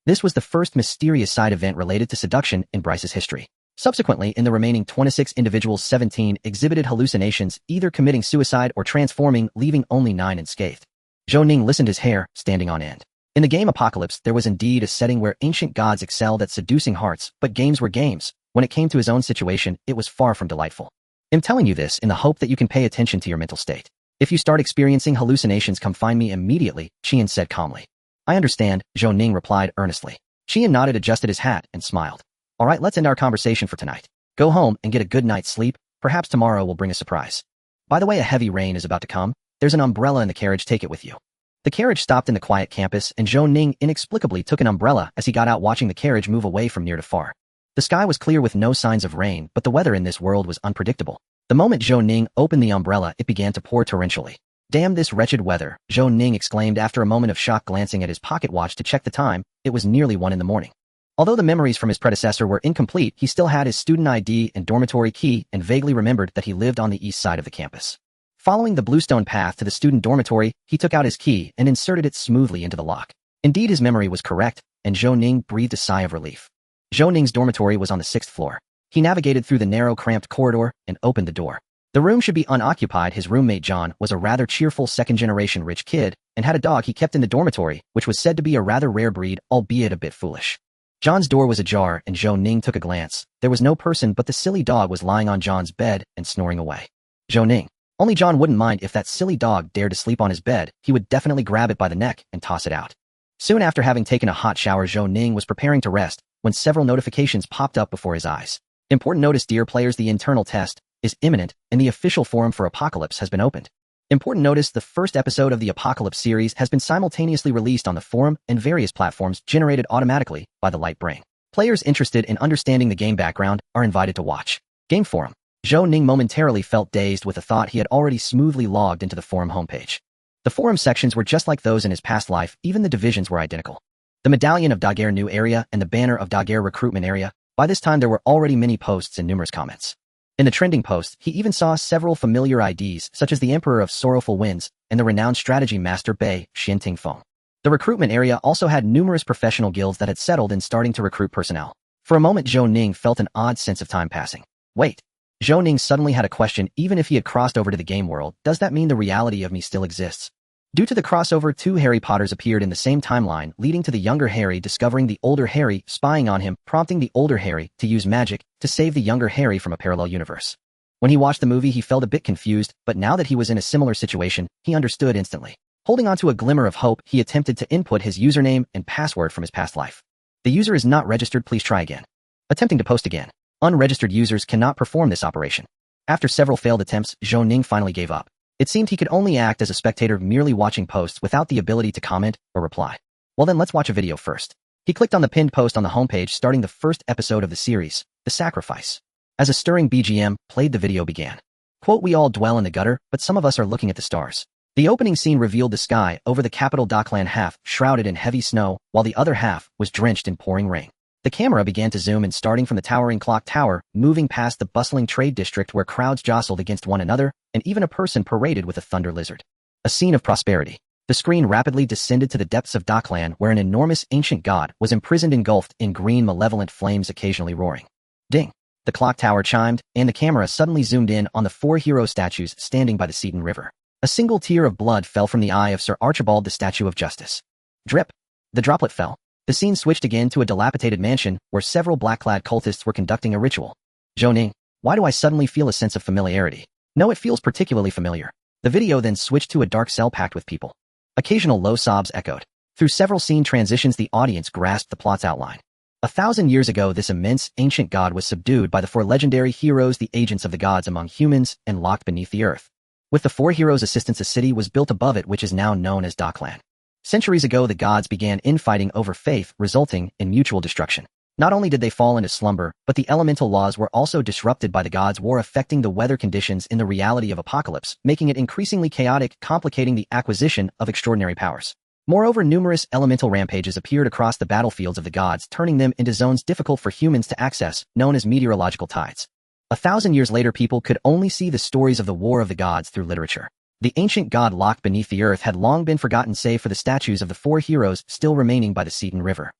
This was the first mysterious side event related to seduction in Bryce's history. Subsequently, in the remaining 26 individuals, 17 exhibited hallucinations, either committing suicide or transforming, leaving only 9 unscathed. Zhou Ning listened, his hair standing on end. In the game Apocalypse, there was indeed a setting where ancient gods excelled at seducing hearts, but games were games. When it came to his own situation, it was far from delightful. I'm telling you this in the hope that you can pay attention to your mental state. If you start experiencing hallucinations, come find me immediately, Qian said calmly. I understand, Zhou Ning replied earnestly. Qian nodded, adjusted his hat, and smiled. All right, let's end our conversation for tonight. Go home and get a good night's sleep. Perhaps tomorrow will bring a surprise. By the way, a heavy rain is about to come. There's an umbrella in the carriage, take it with you. The carriage stopped in the quiet campus, and Zhou Ning inexplicably took an umbrella as he got out, watching the carriage move away from near to far. The sky was clear with no signs of rain, but the weather in this world was unpredictable. The moment Zhou Ning opened the umbrella, it began to pour torrentially. Damn this wretched weather, Zhou Ning exclaimed after a moment of shock, glancing at his pocket watch to check the time. It was nearly 1 in the morning. Although the memories from his predecessor were incomplete, he still had his student ID and dormitory key and vaguely remembered that he lived on the east side of the campus. Following the bluestone path to the student dormitory, he took out his key and inserted it smoothly into the lock. Indeed, his memory was correct, and Zhou Ning breathed a sigh of relief. Zhou Ning's dormitory was on the 6th floor. He navigated through the narrow, cramped corridor and opened the door. The room should be unoccupied. His roommate John was a rather cheerful second-generation rich kid and had a dog he kept in the dormitory, which was said to be a rather rare breed, albeit a bit foolish. John's door was ajar, and Zhou Ning took a glance. There was no person, but the silly dog was lying on John's bed and snoring away. Zhou Ning. Only John wouldn't mind if that silly dog dared to sleep on his bed. He would definitely grab it by the neck and toss it out. Soon after having taken a hot shower, Zhou Ning was preparing to rest when several notifications popped up before his eyes. Important notice, dear players, the internal test is imminent, and the official forum for Apocalypse has been opened. Important notice, the first episode of the Apocalypse series has been simultaneously released on the forum and various platforms, generated automatically by the Light Brain. Players interested in understanding the game background are invited to watch. Game forum. Zhou Ning momentarily felt dazed with the thought he had already smoothly logged into the forum homepage. The forum sections were just like those in his past life, even the divisions were identical. The Medallion of Daguerre New Area and the Banner of Daguerre Recruitment Area. By this time there were already many posts and numerous comments. In the trending posts, he even saw several familiar IDs, such as the Emperor of Sorrowful Winds and the renowned strategy master Bei Xianting Feng. The recruitment area also had numerous professional guilds that had settled in starting to recruit personnel. For a moment, Zhou Ning felt an odd sense of time passing. Wait. Zhou Ning suddenly had a question. Even if he had crossed over to the game world, does that mean the reality of me still exists? Due to the crossover, 2 Harry Potters appeared in the same timeline, leading to the younger Harry discovering the older Harry spying on him, prompting the older Harry to use magic to save the younger Harry from a parallel universe. When he watched the movie, he felt a bit confused, but now that he was in a similar situation, he understood instantly. Holding on to a glimmer of hope, he attempted to input his username and password from his past life. The user is not registered, please try again. Attempting to post again. Unregistered users cannot perform this operation. After several failed attempts, Zhou Ning finally gave up. It seemed he could only act as a spectator, merely watching posts without the ability to comment or reply. Well then, let's watch a video first. He clicked on the pinned post on the homepage starting the first episode of the series, The Sacrifice. As a stirring BGM played, the video began. Quote, we all dwell in the gutter, but some of us are looking at the stars. The opening scene revealed the sky over the capital Dockland, half shrouded in heavy snow, while the other half was drenched in pouring rain. The camera began to zoom in, starting from the towering clock tower, moving past the bustling trade district where crowds jostled against one another, and even a person paraded with a thunder lizard. A scene of prosperity. The screen rapidly descended to the depths of Dockland, where an enormous ancient god was imprisoned, engulfed in green malevolent flames occasionally roaring. Ding! The clock tower chimed, and the camera suddenly zoomed in on the 4 hero statues standing by the Seton River. A single tear of blood fell from the eye of Sir Archibald, the Statue of Justice. Drip! The droplet fell. The scene switched again to a dilapidated mansion where several black-clad cultists were conducting a ritual. Zhou Ning, why do I suddenly feel a sense of familiarity? No, it feels particularly familiar. The video then switched to a dark cell packed with people. Occasional low sobs echoed. Through several scene transitions, the audience grasped the plot's outline. 1,000 years ago, this immense, ancient god was subdued by the 4 legendary heroes, the agents of the gods among humans, and locked beneath the earth. With the 4 heroes' assistance, a city was built above it, which is now known as Dockland. Centuries ago, the gods began infighting over faith, resulting in mutual destruction. Not only did they fall into slumber, but the elemental laws were also disrupted by the gods' war, affecting the weather conditions in the reality of Apocalypse, making it increasingly chaotic, complicating the acquisition of extraordinary powers. Moreover, numerous elemental rampages appeared across the battlefields of the gods, turning them into zones difficult for humans to access, known as meteorological tides. 1,000 years later, people could only see the stories of the war of the gods through literature. The ancient god locked beneath the earth had long been forgotten, save for the statues of the 4 heroes still remaining by the Seton River.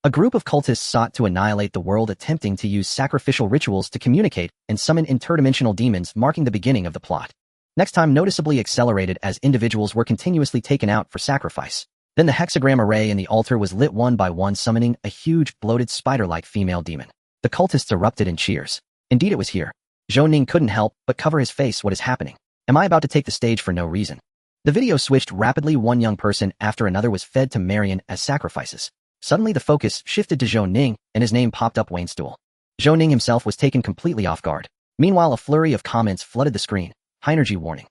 A group of cultists sought to annihilate the world, attempting to use sacrificial rituals to communicate and summon interdimensional demons, marking the beginning of the plot. Next time noticeably accelerated as individuals were continuously taken out for sacrifice. Then the hexagram array in the altar was lit one by one, summoning a huge, bloated, spider-like female demon. The cultists erupted in cheers. Indeed it was here. Zhou Ning couldn't help but cover his face. What is happening? Am I about to take the stage for no reason? The video switched rapidly. One young person after another was fed to Marion as sacrifices. Suddenly the focus shifted to Zhou Ning, and his name popped up: Wainstool. Zhou Ning himself was taken completely off guard. Meanwhile, a flurry of comments flooded the screen. High energy warning.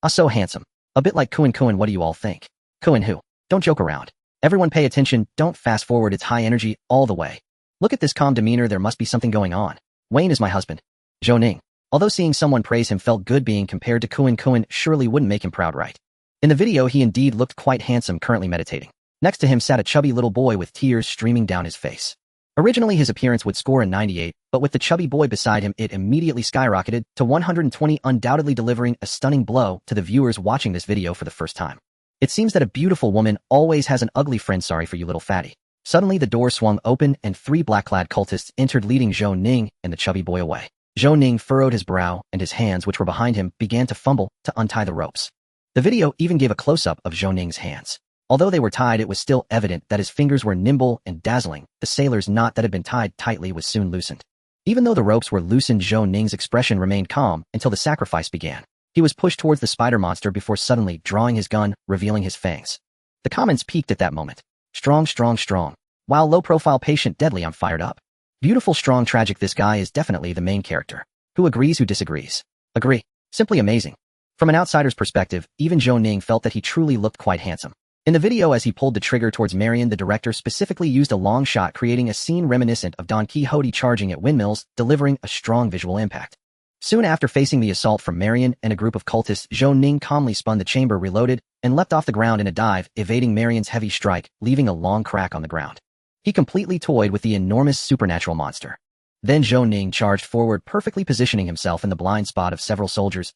Ah, so handsome. A bit like Kuan Kuan. What do you all think? Kuan who? Don't joke around. Everyone pay attention, don't fast forward. It's high energy all the way. Look at this calm demeanor. There must be something going on. Wayne is my husband. Zhou Ning. Although seeing someone praise him felt good, being compared to Kuan Kuan surely wouldn't make him proud, right? In the video he indeed looked quite handsome, currently meditating. Next to him sat a chubby little boy with tears streaming down his face. Originally his appearance would score a 98, but with the chubby boy beside him it immediately skyrocketed to 120, undoubtedly delivering a stunning blow to the viewers watching this video for the first time. It seems that a beautiful woman always has an ugly friend. Sorry for you, little fatty. Suddenly the door swung open and 3 black-clad cultists entered, leading Zhou Ning and the chubby boy away. Zhou Ning furrowed his brow, and his hands, which were behind him, began to fumble to untie the ropes. The video even gave a close-up of Zhou Ning's hands. Although they were tied, it was still evident that his fingers were nimble and dazzling. The sailor's knot that had been tied tightly was soon loosened. Even though the ropes were loosened, Zhou Ning's expression remained calm until the sacrifice began. He was pushed towards the spider monster before suddenly drawing his gun, revealing his fangs. The comments peaked at that moment. Strong, strong, strong. While low-profile, patient, deadly. I'm fired up. Beautiful, strong, tragic. This guy is definitely the main character. Who agrees, who disagrees? Agree. Simply amazing. From an outsider's perspective, even Zhou Ning felt that he truly looked quite handsome. In the video, as he pulled the trigger towards Marion, the director specifically used a long shot, creating a scene reminiscent of Don Quixote charging at windmills, delivering a strong visual impact. Soon after facing the assault from Marion and a group of cultists, Zhou Ning calmly spun the chamber, reloaded, and leapt off the ground in a dive, evading Marion's heavy strike, leaving a long crack on the ground. He completely toyed with the enormous supernatural monster. Then Zhou Ning charged forward, perfectly positioning himself in the blind spot of several soldiers,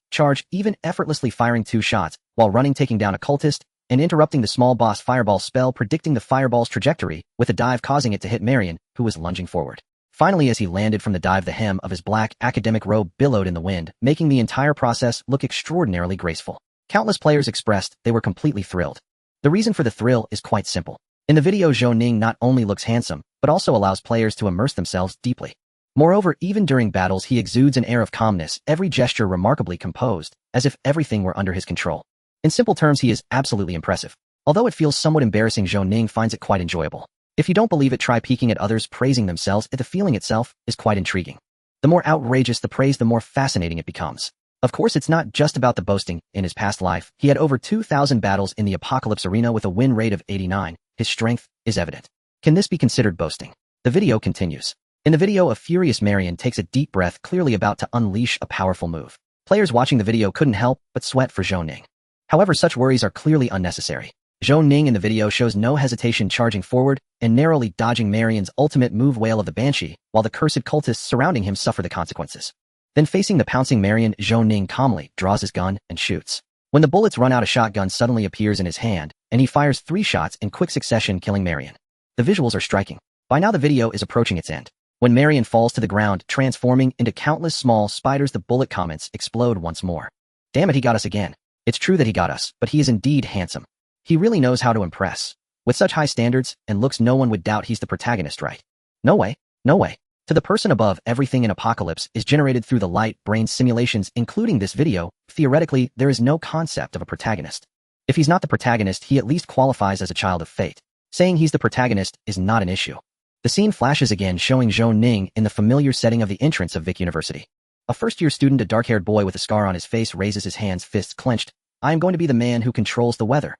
even effortlessly firing 2 shots, while running, taking down a cultist, and interrupting the small boss fireball spell, predicting the fireball's trajectory, with a dive causing it to hit Marion, who was lunging forward. Finally, as he landed from the dive, the hem of his black academic robe billowed in the wind, making the entire process look extraordinarily graceful. Countless players expressed they were completely thrilled. The reason for the thrill is quite simple. In the video, Zhou Ning not only looks handsome, but also allows players to immerse themselves deeply. Moreover, even during battles he exudes an air of calmness, every gesture remarkably composed, as if everything were under his control. In simple terms, he is absolutely impressive. Although it feels somewhat embarrassing, Zhou Ning finds it quite enjoyable. If you don't believe it, try peeking at others praising themselves. The feeling itself is quite intriguing. The more outrageous the praise, the more fascinating it becomes. Of course, it's not just about the boasting. In his past life, he had over 2,000 battles in the Apocalypse arena with a win rate of 89. His strength is evident. Can this be considered boasting? The video continues. In the video, a furious Marion takes a deep breath, clearly about to unleash a powerful move. Players watching the video couldn't help but sweat for Zhou Ning. However, such worries are clearly unnecessary. Zhou Ning in the video shows no hesitation, charging forward and narrowly dodging Marion's ultimate move, Wail of the Banshee, while the cursed cultists surrounding him suffer the consequences. Then, facing the pouncing Marion, Zhou Ning calmly draws his gun and shoots. When the bullets run out, a shotgun suddenly appears in his hand, and he fires 3 shots in quick succession, killing Marion. The visuals are striking. By now the video is approaching its end. When Marion falls to the ground, transforming into countless small spiders, the bullet comments explode once more. Damn it, he got us again. It's true that he got us, but he is indeed handsome. He really knows how to impress. With such high standards and looks, no one would doubt he's the protagonist, right? No way. No way. To the person above, everything in Apocalypse is generated through the light brain simulations, including this video. Theoretically, there is no concept of a protagonist. If he's not the protagonist, he at least qualifies as a child of fate. Saying he's the protagonist is not an issue. The scene flashes again, showing Zhou Ning in the familiar setting of the entrance of Vic University. A first-year student, a dark-haired boy with a scar on his face, raises his hands, fists clenched. I am going to be the man who controls the weather.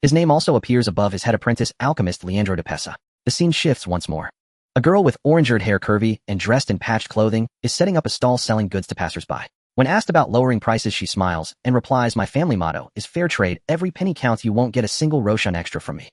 His name also appears above his head, apprentice alchemist Leandro de Pesa. The scene shifts once more. A girl with orange-haired hair, curvy, and dressed in patched clothing, is setting up a stall selling goods to passersby. When asked about lowering prices, she smiles and replies, my family motto is fair trade. Every penny counts. You won't get a single Roshan extra from me.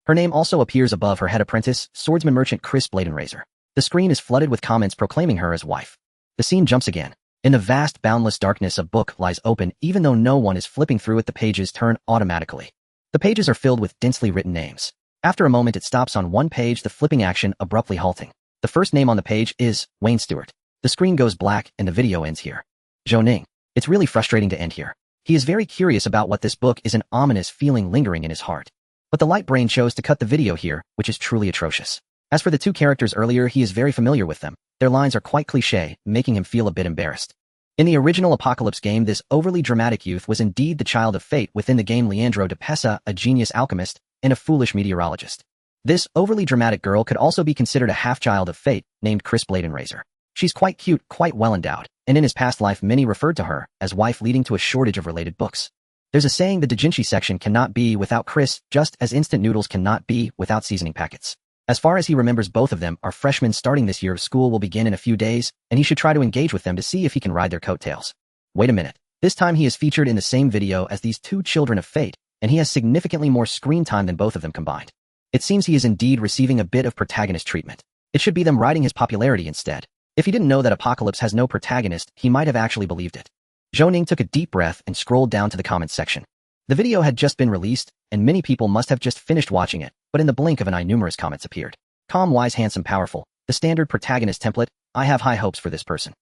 Her name also appears above her head, apprentice, swordsman merchant Chris Bladenrazor. The screen is flooded with comments proclaiming her as wife. The scene jumps again. In the vast, boundless darkness, a book lies open. Even though no one is flipping through it, the pages turn automatically. The pages are filled with densely written names. After a moment it stops on one page, the flipping action abruptly halting. The first name on the page is Wayne Stewart. The screen goes black and the video ends here. Zhou Ning. It's really frustrating to end here. He is very curious about what this book is, an ominous feeling lingering in his heart. But the light brain chose to cut the video here, which is truly atrocious. As for the two characters earlier, he is very familiar with them. Their lines are quite cliché, making him feel a bit embarrassed. In the original Apocalypse game, this overly dramatic youth was indeed the child of fate within the game Leandro de Pessa, a genius alchemist, and a foolish meteorologist. This overly dramatic girl could also be considered a half-child of fate, named Chris Bladenrazor. She's quite cute, quite well-endowed, and in his past life many referred to her as wife, leading to a shortage of related books. There's a saying the doujinshi section cannot be without Chris, just as instant noodles cannot be without seasoning packets. As far as he remembers, both of them are freshmen starting this year of school will begin in a few days, and he should try to engage with them to see if he can ride their coattails. Wait a minute. This time he is featured in the same video as these two children of fate, and he has significantly more screen time than both of them combined. It seems he is indeed receiving a bit of protagonist treatment. It should be them riding his popularity instead. If he didn't know that Apocalypse has no protagonist, he might have actually believed it. Zhou Ning took a deep breath and scrolled down to the comments section. The video had just been released, and many people must have just finished watching it, but in the blink of an eye numerous comments appeared. Calm, wise, handsome, powerful. The standard protagonist template. I have high hopes for this person.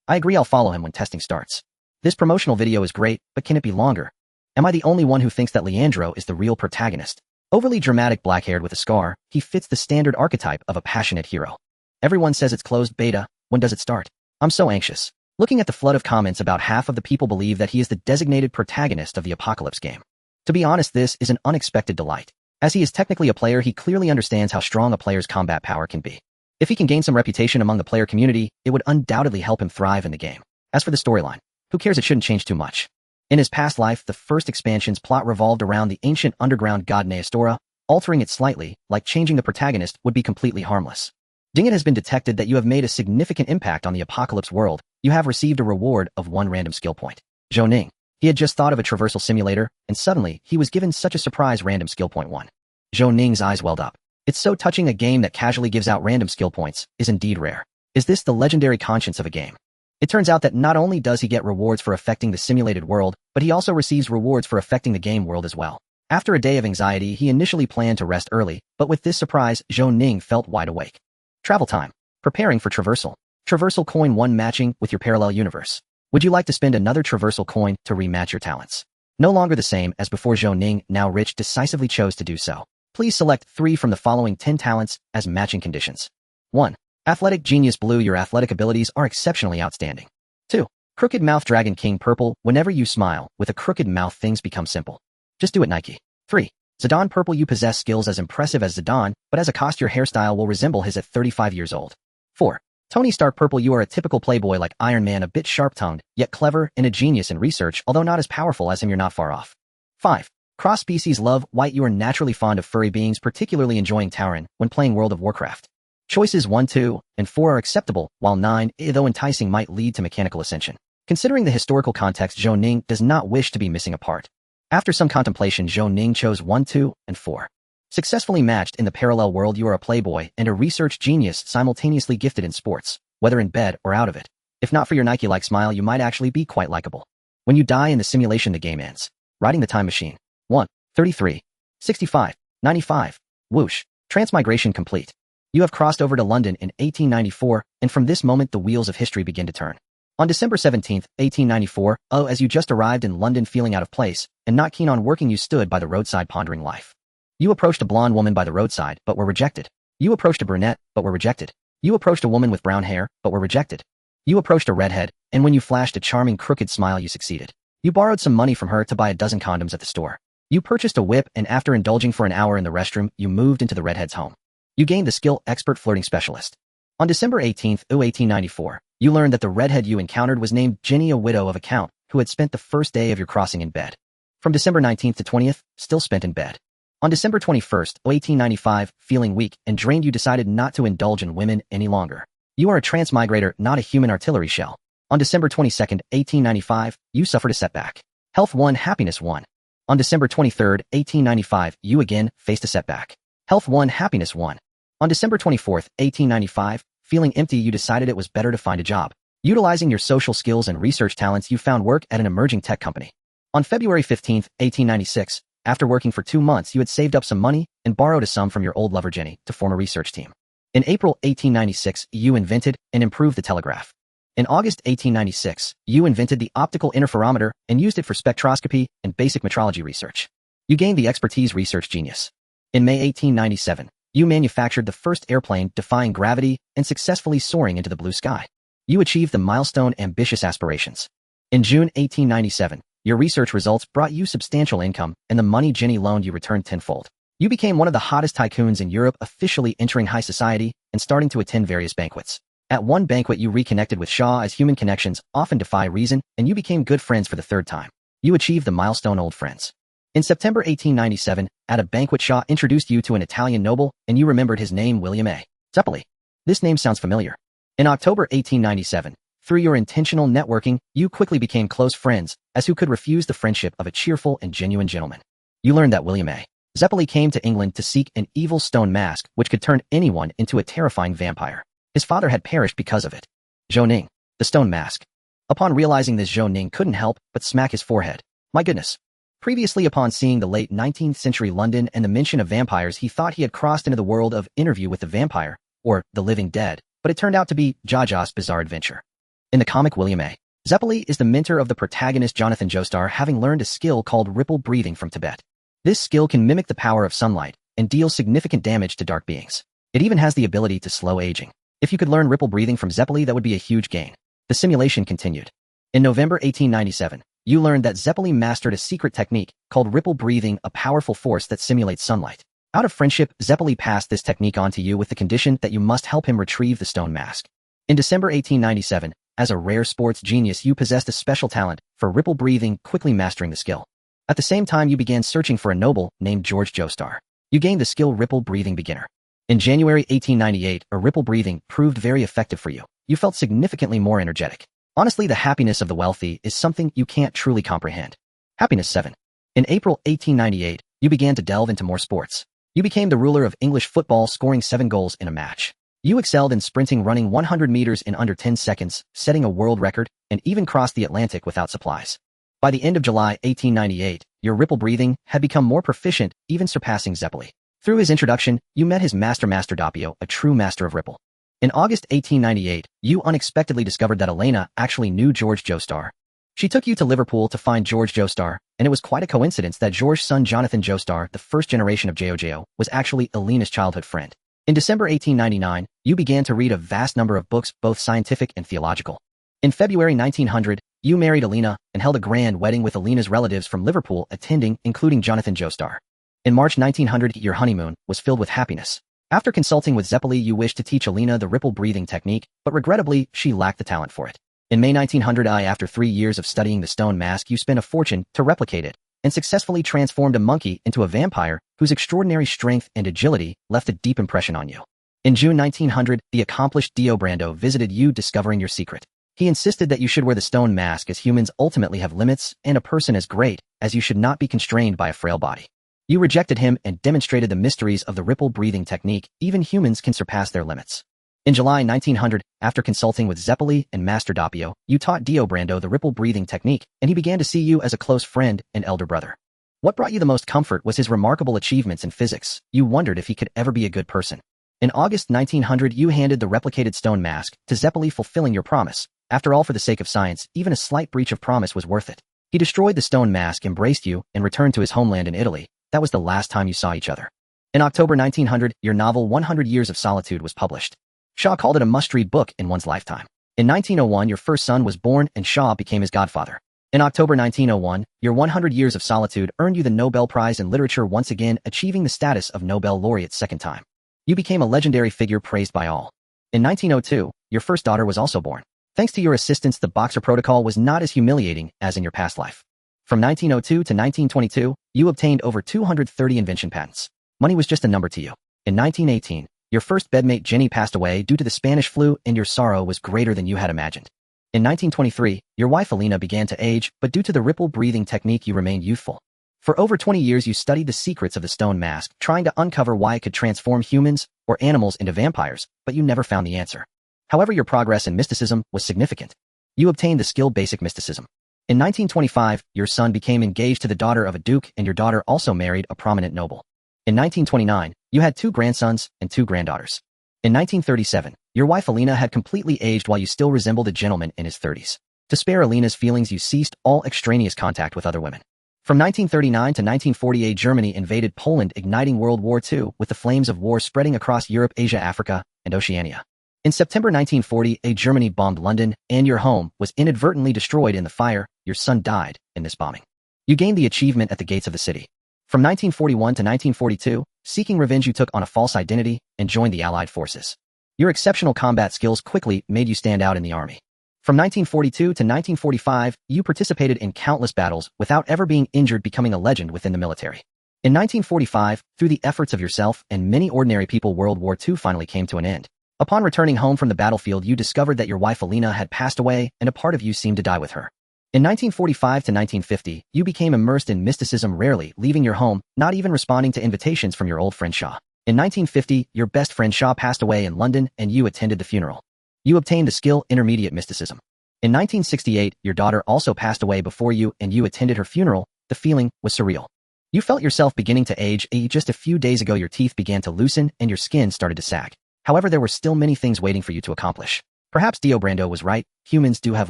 I agree, I'll follow him when testing starts. This promotional video is great, but can it be longer? Am I the only one who thinks that Leandro is the real protagonist? Overly dramatic, black-haired with a scar, he fits the standard archetype of a passionate hero. Everyone says it's closed beta. When does it start? I'm so anxious. Looking at the flood of comments, about half of the people believe that he is the designated protagonist of the Apocalypse game. To be honest, this is an unexpected delight. As he is technically a player, he clearly understands how strong a player's combat power can be. If he can gain some reputation among the player community, it would undoubtedly help him thrive in the game. As for the storyline, who cares? It shouldn't change too much. In his past life, the first expansion's plot revolved around the ancient underground god Neostora. Altering it slightly, like changing the protagonist, would be completely harmless. Ding, it has been detected that you have made a significant impact on the Apocalypse world. You have received a reward of 1 random skill point. Zhou Ning. He had just thought of a traversal simulator, and suddenly, he was given such a surprise random skill point 1. Zhou Ning's eyes welled up. It's so touching. A game that casually gives out random skill points is indeed rare. Is this the legendary conscience of a game? It turns out that not only does he get rewards for affecting the simulated world, but he also receives rewards for affecting the game world as well. After a day of anxiety, he initially planned to rest early, but with this surprise, Zhou Ning felt wide awake. Travel time. Preparing for traversal. Traversal coin 1, matching with your parallel universe. Would you like to spend another traversal coin to rematch your talents? No longer the same as before, Zhou Ning, now rich, decisively chose to do so. Please select 3 from the following 10 talents as matching conditions. 1. Athletic Genius Blue. Your athletic abilities are exceptionally outstanding. 2. Crooked Mouth Dragon King Purple. Whenever you smile, with a crooked mouth things become simple. Just do it, Nike. 3. Zidane Purple. You possess skills as impressive as Zidane, but as a cost your hairstyle will resemble his at 35 years old. 4. Tony Stark Purple. You are a typical playboy like Iron Man, a bit sharp-tongued, yet clever, and a genius in research, although not as powerful as him. You're not far off. 5. Cross-species Love White. You are naturally fond of furry beings, particularly enjoying Tauren when playing World of Warcraft. Choices 1, 2, and 4 are acceptable, while 9, though enticing, might lead to mechanical ascension. Considering the historical context, Zhou Ning does not wish to be missing a part. After some contemplation, Zhou Ning chose 1, 2, and 4. Successfully matched. In the parallel world, you are a playboy and a research genius, simultaneously gifted in sports, whether in bed or out of it. If not for your Nike-like smile, you might actually be quite likable. When you die in the simulation, the game ends. Riding the time machine. 1, 33, 65, 95. Whoosh. Transmigration complete. You have crossed over to London in 1894, and from this moment the wheels of history begin to turn. On December 17, 1894, as you just arrived in London feeling out of place, and not keen on working, you stood by the roadside pondering life. You approached a blonde woman by the roadside, but were rejected. You approached a brunette, but were rejected. You approached a woman with brown hair, but were rejected. You approached a redhead, and when you flashed a charming crooked smile, you succeeded. You borrowed some money from her to buy a dozen condoms at the store. You purchased a whip, and after indulging for an hour in the restroom, you moved into the redhead's home. You gained the skill Expert Flirting Specialist. On December 18, 1894, you learned that the redhead you encountered was named Jenny, a widow of a count, who had spent the first day of your crossing in bed. From December 19th to 20th, still spent in bed. On December 21st, 1895, feeling weak and drained, you decided not to indulge in women any longer. You are a transmigrator, not a human artillery shell. On December 22nd, 1895, you suffered a setback. Health 1, happiness 1. On December 23rd, 1895, you again faced a setback. Health 1, happiness 1. On December 24th, 1895, feeling empty, you decided it was better to find a job. Utilizing your social skills and research talents, you found work at an emerging tech company. On February 15th, 1896, After working for 2 months, you had saved up some money and borrowed a sum from your old lover Jenny to form a research team. In April 1896, you invented and improved the telegraph. In August 1896, you invented the optical interferometer and used it for spectroscopy and basic metrology research. You gained the expertise research genius. In May 1897, you manufactured the first airplane defying gravity and successfully soaring into the blue sky. You achieved the milestone ambitious aspirations. In June 1897, your research results brought you substantial income, and the money Jenny loaned you returned tenfold. You became one of the hottest tycoons in Europe, officially entering high society and starting to attend various banquets. At one banquet, you reconnected with Shaw, as human connections often defy reason, and you became good friends for the third time. You achieved the milestone old friends. In September 1897, at a banquet, Shaw introduced you to an Italian noble, and you remembered his name, William A. Zeppeli. This name sounds familiar. In October 1897, through your intentional networking, you quickly became close friends, as who could refuse the friendship of a cheerful and genuine gentleman. You learned that William A. Zeppeli came to England to seek an evil stone mask which could turn anyone into a terrifying vampire. His father had perished because of it. Zhou Ning, the stone mask. Upon realizing this, Zhou Ning couldn't help but smack his forehead. My goodness. Previously, upon seeing the late 19th century London and the mention of vampires, he thought he had crossed into the world of Interview with the Vampire, or The Living Dead, but it turned out to be Jaja's Bizarre Adventure. In the comic, William A. Zeppeli is the mentor of the protagonist Jonathan Joestar, having learned a skill called ripple breathing from Tibet. This skill can mimic the power of sunlight and deal significant damage to dark beings. It even has the ability to slow aging. If you could learn ripple breathing from Zeppeli, that would be a huge gain. The simulation continued. In November 1897, you learned that Zeppeli mastered a secret technique called ripple breathing, a powerful force that simulates sunlight. Out of friendship, Zeppeli passed this technique on to you with the condition that you must help him retrieve the stone mask. In December 1897, as a rare sports genius, you possessed a special talent for ripple breathing, quickly mastering the skill. At the same time, you began searching for a noble named George Joestar. You gained the skill ripple breathing beginner. In January 1898, a ripple breathing proved very effective for you. You felt significantly more energetic. Honestly, the happiness of the wealthy is something you can't truly comprehend. Happiness 7. In April 1898, you began to delve into more sports. You became the ruler of English football, scoring 7 goals in a match. You excelled in sprinting, running 100 meters in under 10 seconds, setting a world record, and even crossed the Atlantic without supplies. By the end of July 1898, your ripple breathing had become more proficient, even surpassing Zeppeli. Through his introduction, you met his master Doppio, a true master of ripple. In August 1898, you unexpectedly discovered that Elena actually knew George Joestar. She took you to Liverpool to find George Joestar, and it was quite a coincidence that George's son Jonathan Joestar, the first generation of JoJo, was actually Elena's childhood friend. In December 1899, you began to read a vast number of books, both scientific and theological. In February 1900, you married Elena and held a grand wedding with Elena's relatives from Liverpool attending, including Jonathan Joestar. In March 1900, your honeymoon was filled with happiness. After consulting with Zeppeli, you wished to teach Elena the ripple breathing technique, but regrettably, she lacked the talent for it. In May 1900, after 3 years of studying the stone mask, you spent a fortune to replicate it and successfully transformed a monkey into a vampire whose extraordinary strength and agility left a deep impression on you. In June 1900, the accomplished Dio Brando visited you, discovering your secret. He insisted that you should wear the stone mask, as humans ultimately have limits, and a person as great as you should not be constrained by a frail body. You rejected him and demonstrated the mysteries of the ripple breathing technique. Even humans can surpass their limits. In July 1900, after consulting with Zeppeli and Master Doppio, you taught Dio Brando the ripple breathing technique, and he began to see you as a close friend and elder brother. What brought you the most comfort was his remarkable achievements in physics. You wondered if he could ever be a good person. In August 1900, you handed the replicated stone mask to Zeppeli, fulfilling your promise. After all, for the sake of science, even a slight breach of promise was worth it. He destroyed the stone mask, embraced you, and returned to his homeland in Italy. That was the last time you saw each other. In October 1900, your novel 100 Years of Solitude was published. Shaw called it a must-read book in one's lifetime. In 1901, your first son was born, and Shaw became his godfather. In October 1901, your 100 Years of Solitude earned you the Nobel Prize in Literature, once again achieving the status of Nobel laureate second time. You became a legendary figure praised by all. In 1902, your first daughter was also born. Thanks to your assistance, the Boxer Protocol was not as humiliating as in your past life. From 1902 to 1922, you obtained over 230 invention patents. Money was just a number to you. In 1918, your first bedmate Jenny passed away due to the Spanish flu, and your sorrow was greater than you had imagined. In 1923, your wife Elena began to age, but due to the ripple breathing technique, you remained youthful. For over 20 years, you studied the secrets of the stone mask, trying to uncover why it could transform humans or animals into vampires, but you never found the answer. However, your progress in mysticism was significant. You obtained the skill basic mysticism. In 1925, your son became engaged to the daughter of a duke and your daughter also married a prominent noble. In 1929, you had 2 grandsons and 2 granddaughters. In 1937, your wife Alina had completely aged while you still resembled a gentleman in his 30s. To spare Alina's feelings, you ceased all extraneous contact with other women. From 1939 to 1948, Germany invaded Poland, igniting World War II, with the flames of war spreading across Europe, Asia, Africa, and Oceania. In September 1940, Germany bombed London, and your home was inadvertently destroyed in the fire. Your son died in this bombing. You gained the achievement at the gates of the city. From 1941 to 1942, seeking revenge, you took on a false identity and joined the Allied forces. Your exceptional combat skills quickly made you stand out in the army. From 1942 to 1945, you participated in countless battles without ever being injured, becoming a legend within the military. In 1945, through the efforts of yourself and many ordinary people, World War II finally came to an end. Upon returning home from the battlefield, you discovered that your wife Alina had passed away and a part of you seemed to die with her. In 1945 to 1950, you became immersed in mysticism, rarely leaving your home, not even responding to invitations from your old friend Shaw. In 1950, your best friend Shaw passed away in London and you attended the funeral. You obtained the skill Intermediate Mysticism. In 1968, your daughter also passed away before you and you attended her funeral. The feeling was surreal. You felt yourself beginning to age. Just a few days ago, your teeth began to loosen and your skin started to sag. However, there were still many things waiting for you to accomplish. Perhaps Dio Brando was right, humans do have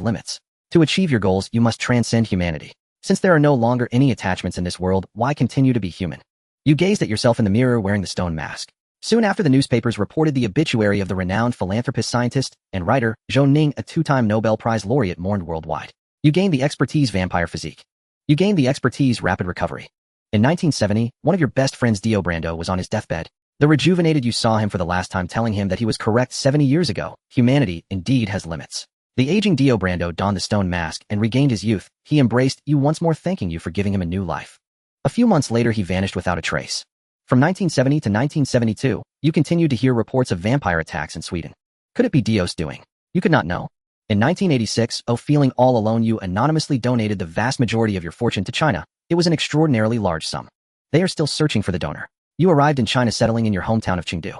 limits. To achieve your goals, you must transcend humanity. Since there are no longer any attachments in this world, why continue to be human? You gazed at yourself in the mirror wearing the stone mask. Soon after, the newspapers reported the obituary of the renowned philanthropist, scientist, and writer, Zhou Ning, a 2-time Nobel Prize laureate, mourned worldwide. You gained the expertise Vampire Physique. You gained the expertise Rapid Recovery. In 1970, one of your best friends, Dio Brando, was on his deathbed. The rejuvenated you saw him for the last time, telling him that he was correct 70 years ago. Humanity indeed has limits. The aging Dio Brando donned the stone mask and regained his youth. He embraced you once more, thanking you for giving him a new life. A few months later, he vanished without a trace. From 1970 to 1972, you continued to hear reports of vampire attacks in Sweden. Could it be Dio's doing? You could not know. In 1986, feeling all alone, you anonymously donated the vast majority of your fortune to China. It was an extraordinarily large sum. They are still searching for the donor. You arrived in China, settling in your hometown of Chengdu.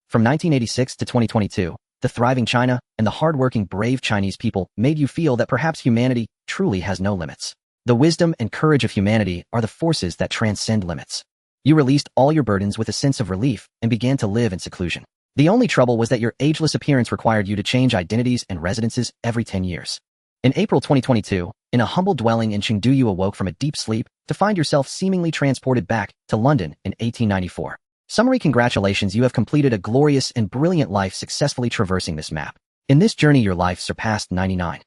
From 1986 to 2022, the thriving China and the hardworking, brave Chinese people made you feel that perhaps humanity truly has no limits. The wisdom and courage of humanity are the forces that transcend limits. You released all your burdens with a sense of relief and began to live in seclusion. The only trouble was that your ageless appearance required you to change identities and residences every 10 years. In April 2022, in a humble dwelling in Chengdu, you awoke from a deep sleep to find yourself seemingly transported back to London in 1894. Summary: congratulations, you have completed a glorious and brilliant life, successfully traversing this map. In this journey, your life surpassed 99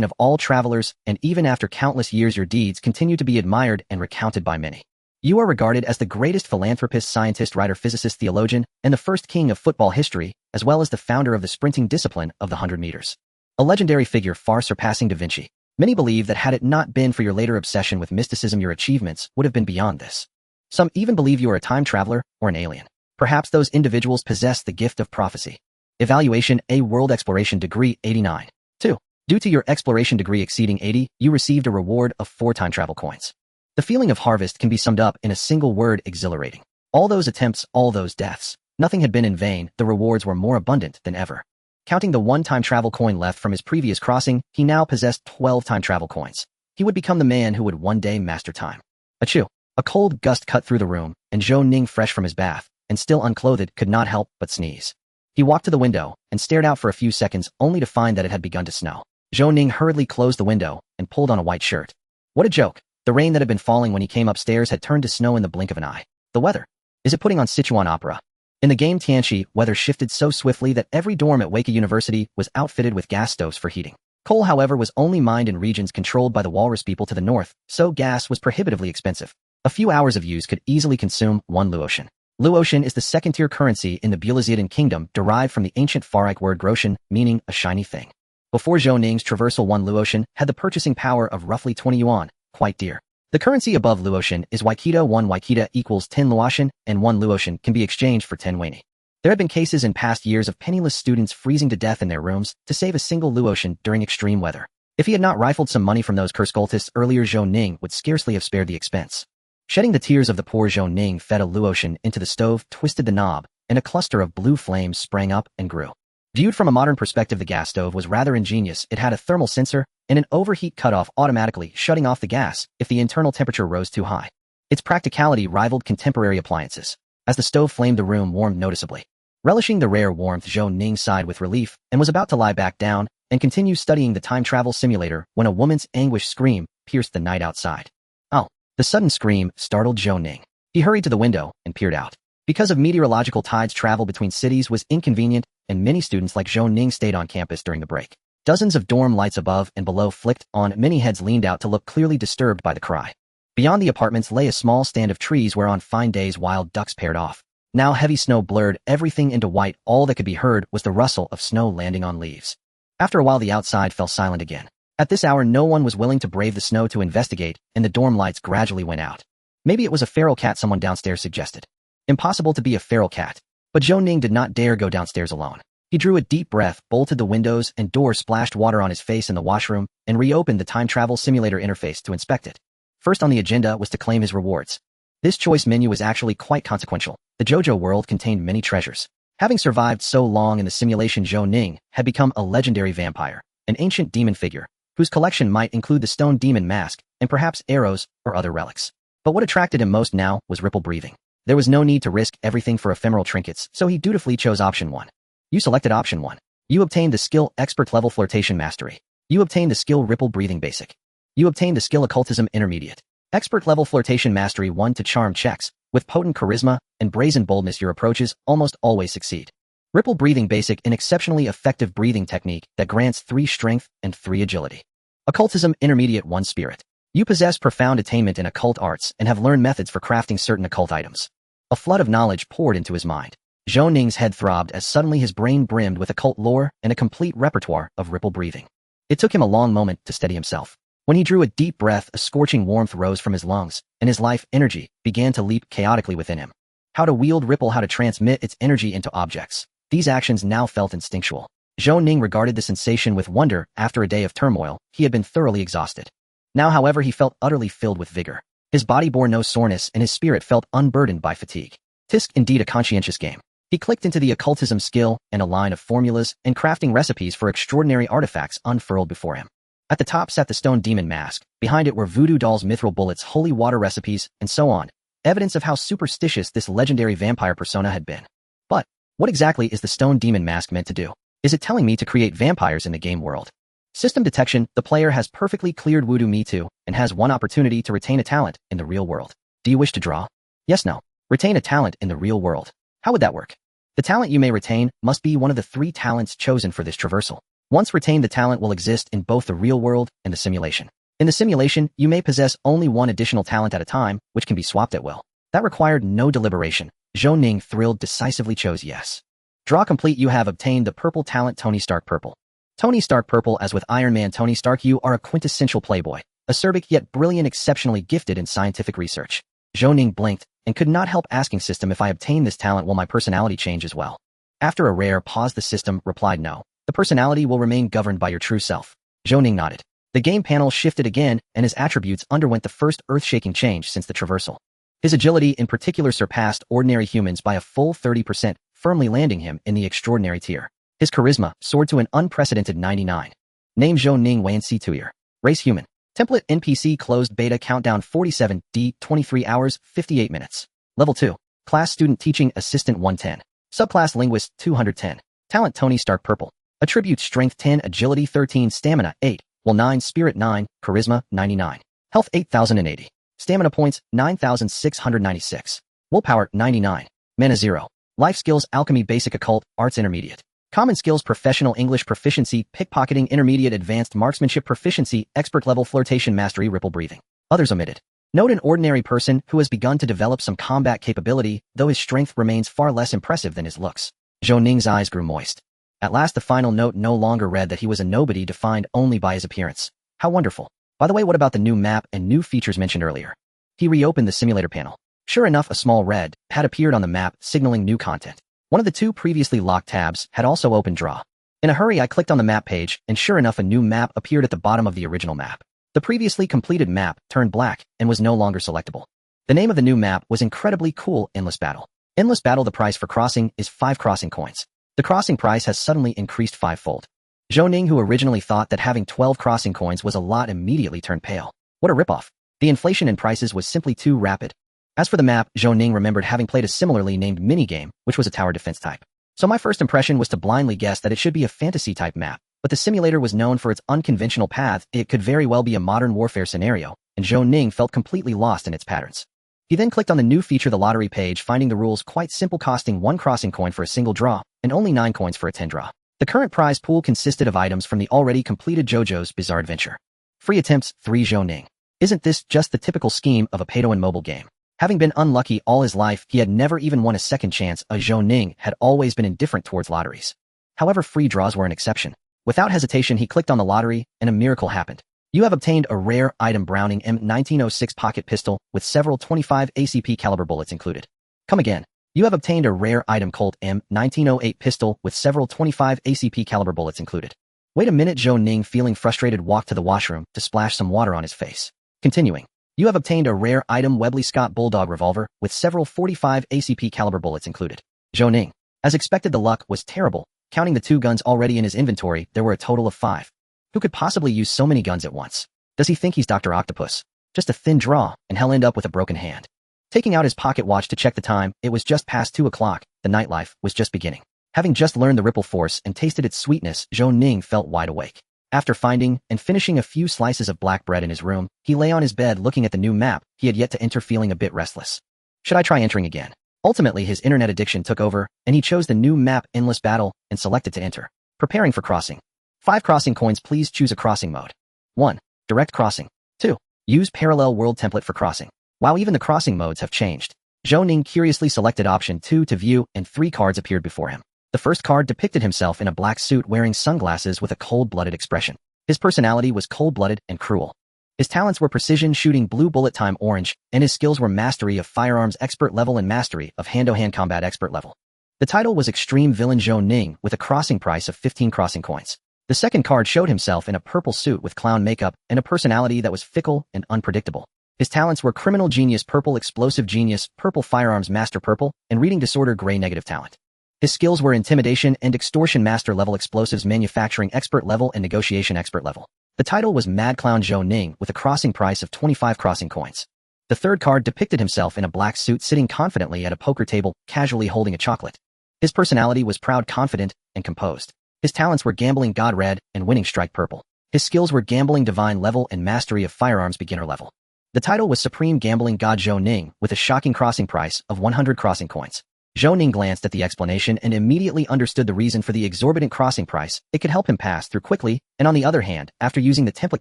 of all travelers, and even after countless years, your deeds continue to be admired and recounted by many. You are regarded as the greatest philanthropist, scientist, writer, physicist, theologian, and the first king of football history, as well as the founder of the sprinting discipline of the 100 meters. A legendary figure far surpassing Da Vinci. Many believe that had it not been for your later obsession with mysticism, your achievements would have been beyond this. Some even believe you are a time traveler or an alien. Perhaps those individuals possess the gift of prophecy. Evaluation: A World Exploration Degree 89. 2. Due to your exploration degree exceeding 80, you received a reward of 4 time travel coins. The feeling of harvest can be summed up in a single word: exhilarating. All those attempts, all those deaths, nothing had been in vain. The rewards were more abundant than ever. Counting the 1 time travel coin left from his previous crossing, he now possessed 12 time travel coins. He would become the man who would one day master time. Achoo! A cold gust cut through the room, and Zhou Ning, fresh from his bath and still unclothed, could not help but sneeze. He walked to the window and stared out for a few seconds, only to find that it had begun to snow. Zhou Ning hurriedly closed the window and pulled on a white shirt. What a joke! The rain that had been falling when he came upstairs had turned to snow in the blink of an eye. The weather. Is it putting on Sichuan opera? In the game Tianxi, weather shifted so swiftly that every dorm at Wake University was outfitted with gas stoves for heating. Coal, however, was only mined in regions controlled by the Walrus people to the north, so gas was prohibitively expensive. A few hours of use could easily consume 1 luotian. Luotian is the second-tier currency in the Bewildered kingdom, derived from the ancient Pharaic word grotian, meaning a shiny thing. Before Zhou Ning's traversal, 1 luotian had the purchasing power of roughly 20 yuan, quite dear. The currency above luotian is waikita. 1 waikita equals 10 luotian, and 1 luotian can be exchanged for 10 weni. There have been cases in past years of penniless students freezing to death in their rooms to save a single luotian during extreme weather. If he had not rifled some money from those cursed cultists earlier, Zhou Ning would scarcely have spared the expense. Shedding the tears of the poor, Zhou Ning fed a luotian into the stove, twisted the knob, and a cluster of blue flames sprang up and grew. Viewed from a modern perspective, the gas stove was rather ingenious. It had a thermal sensor and an overheat cutoff automatically shutting off the gas if the internal temperature rose too high. Its practicality rivaled contemporary appliances. As the stove flamed, the room warmed noticeably. Relishing the rare warmth, Zhou Ning sighed with relief and was about to lie back down and continue studying the time travel simulator when a woman's anguished scream pierced the night outside. Oh! The sudden scream startled Zhou Ning. He hurried to the window and peered out. Because of meteorological tides, travel between cities was inconvenient, and many students like Zhou Ning stayed on campus during the break. Dozens of dorm lights above and below flicked on. Many heads leaned out to look, clearly disturbed by the cry. Beyond the apartments lay a small stand of trees where on fine days wild ducks paired off. Now heavy snow blurred everything into white. All that could be heard was the rustle of snow landing on leaves. After a while, the outside fell silent again. At this hour, no one was willing to brave the snow to investigate, and the dorm lights gradually went out. Maybe it was a feral cat, someone downstairs suggested. Impossible to be a feral cat. But Zhou Ning did not dare go downstairs alone. He drew a deep breath, bolted the windows and doors, splashed water on his face in the washroom, and reopened the time travel simulator interface to inspect it. First on the agenda was to claim his rewards. This choice menu was actually quite consequential. The JoJo world contained many treasures. Having survived so long in the simulation, Zhou Ning had become a legendary vampire, an ancient demon figure, whose collection might include the stone demon mask and perhaps arrows or other relics. But what attracted him most now was ripple breathing. There was no need to risk everything for ephemeral trinkets, so he dutifully chose option 1. You selected option 1. You obtained the skill Expert Level Flirtation Mastery. You obtained the skill Ripple Breathing Basic. You obtained the skill Occultism Intermediate. Expert Level Flirtation Mastery 1 to charm checks. With potent charisma and brazen boldness, your approaches almost always succeed. Ripple Breathing Basic, an exceptionally effective breathing technique that grants 3 strength and 3 agility. Occultism Intermediate 1 Spirit. You possess profound attainment in occult arts and have learned methods for crafting certain occult items. A flood of knowledge poured into his mind. Zhou Ning's head throbbed as suddenly his brain brimmed with occult lore and a complete repertoire of ripple breathing. It took him a long moment to steady himself. When he drew a deep breath, a scorching warmth rose from his lungs, and his life energy began to leap chaotically within him. How to wield ripple, how to transmit its energy into objects. These actions now felt instinctual. Zhou Ning regarded the sensation with wonder. After a day of turmoil, he had been thoroughly exhausted. Now, however, he felt utterly filled with vigor. His body bore no soreness, and his spirit felt unburdened by fatigue. Tisk, indeed a conscientious game. He clicked into the occultism skill, and a line of formulas and crafting recipes for extraordinary artifacts unfurled before him. At the top sat the stone demon mask. Behind it were voodoo dolls, mithril bullets, holy water recipes, and so on. Evidence of how superstitious this legendary vampire persona had been. But what exactly is the stone demon mask meant to do? Is it telling me to create vampires in the game world? System detection. The player has perfectly cleared Voodoo Me Too and has one opportunity to retain a talent in the real world. Do you wish to draw? Yes, no. Retain a talent in the real world. How would that work? The talent you may retain must be one of the 3 talents chosen for this traversal. Once retained, the talent will exist in both the real world and the simulation. In the simulation, you may possess only one additional talent at a time, which can be swapped at will. That required no deliberation. Zhou Ning, thrilled, decisively chose yes. Draw complete. You have obtained the purple talent Tony Stark Purple. Tony Stark Purple. As with Iron Man Tony Stark, you are a quintessential playboy, acerbic yet brilliant, exceptionally gifted in scientific research. Zhou Ning blinked and could not help asking, system, if I obtain this talent, will my personality change as well? After a rare pause, the system replied, no. The personality will remain governed by your true self. Zhou Ning nodded. The game panel shifted again, and his attributes underwent the first earth-shaking change since the traversal. His agility in particular surpassed ordinary humans by a full 30%, firmly landing him in the extraordinary tier. His charisma soared to an unprecedented 99. Name Zhou Ning Wan Si Tuyer. Race human. Template NPC closed beta countdown 47 D 23 hours 58 minutes. Level 2. Class student teaching assistant 110. Subclass linguist 210. Talent Tony Stark Purple. Attribute strength 10, agility 13, stamina 8, will 9, spirit 9, charisma 99. Health 8080. Stamina points 9696. Willpower 99. Mana 0. Life skills alchemy basic occult arts intermediate. Common skills professional English proficiency pickpocketing intermediate advanced marksmanship proficiency expert level flirtation mastery ripple breathing. Others omitted. Note an ordinary person who has begun to develop some combat capability, though his strength remains far less impressive than his looks. Zhou Ning's eyes grew moist. At last the final note no longer read that he was a nobody defined only by his appearance. How wonderful. By the way, what about the new map and new features mentioned earlier? He reopened the simulator panel. Sure enough, a small red had appeared on the map, signaling new content. One of the 2 previously locked tabs had also opened Draw. In a hurry, I clicked on the map page, and sure enough, a new map appeared at the bottom of the original map. The previously completed map turned black and was no longer selectable. The name of the new map was incredibly cool, Endless Battle. Endless Battle. The price for crossing is 5 crossing coins. The crossing price has suddenly increased 5-fold. Zhou Ning, who originally thought that having 12 crossing coins was a lot, immediately turned pale. What a ripoff. The inflation in prices was simply too rapid. As for the map, Zhou Ning remembered having played a similarly named minigame, which was a tower defense type. So my first impression was to blindly guess that it should be a fantasy-type map, but the simulator was known for its unconventional path. It could very well be a modern warfare scenario, and Zhou Ning felt completely lost in its patterns. He then clicked on the new feature, the lottery page, finding the rules quite simple, costing 1 crossing coin for a single draw, and only 9 coins for a 10 draw. The current prize pool consisted of items from the already completed JoJo's Bizarre Adventure. Free attempts, 3 Zhou Ning. Isn't this just the typical scheme of a pay-to-win mobile game? Having been unlucky all his life, he had never even won a second chance. Zhou Ning had always been indifferent towards lotteries. However, free draws were an exception. Without hesitation, he clicked on the lottery, and a miracle happened. You have obtained a rare item, Browning M1906 pocket pistol with several 25 ACP caliber bullets included. Come again. You have obtained a rare item, Colt M1908 pistol with several 25 ACP caliber bullets included. Wait a minute. Zhou Ning, feeling frustrated, walked to the washroom to splash some water on his face. Continuing. You have obtained a rare item, Webley Scott Bulldog revolver with several 45 ACP caliber bullets included. Zhou Ning. As expected, the luck was terrible. Counting the 2 guns already in his inventory, there were a total of 5. Who could possibly use so many guns at once? Does he think he's Dr. Octopus? Just a thin draw, and he'll end up with a broken hand. Taking out his pocket watch to check the time, it was just past 2 o'clock. The nightlife was just beginning. Having just learned the Ripple Force and tasted its sweetness, Zhou Ning felt wide awake. After finding and finishing a few slices of black bread in his room, he lay on his bed looking at the new map he had yet to enter, feeling a bit restless. Should I try entering again? Ultimately, his internet addiction took over, and he chose the new map, Endless Battle, and selected to enter. Preparing for crossing. 5 crossing coins, please choose a crossing mode. 1. Direct crossing. 2. Use parallel world template for crossing. Wow, even the crossing modes have changed. Zhou Ning curiously selected option 2 to view, and 3 cards appeared before him. The first card depicted himself in a black suit wearing sunglasses with a cold-blooded expression. His personality was cold-blooded and cruel. His talents were precision shooting blue, bullet time orange, and his skills were mastery of firearms expert level and mastery of hand-to-hand combat expert level. The title was Extreme Villain Zhou Ning with a crossing price of 15 crossing coins. The second card showed himself in a purple suit with clown makeup and a personality that was fickle and unpredictable. His talents were Criminal Genius Purple, Explosive Genius Purple, Firearms Master Purple, and Reading Disorder Gray Negative Talent. His skills were Intimidation and Extortion Master Level, Explosives Manufacturing Expert Level, and Negotiation Expert Level. The title was Mad Clown Zhou Ning with a crossing price of 25 crossing coins. The third card depicted himself in a black suit sitting confidently at a poker table, casually holding a chocolate. His personality was proud, confident, and composed. His talents were Gambling God Red and Winning Strike Purple. His skills were Gambling Divine Level and Mastery of Firearms Beginner Level. The title was Supreme Gambling God Zhou Ning with a shocking crossing price of 100 crossing coins. Zhou Ning glanced at the explanation and immediately understood the reason for the exorbitant crossing price. It could help him pass through quickly, and on the other hand, after using the template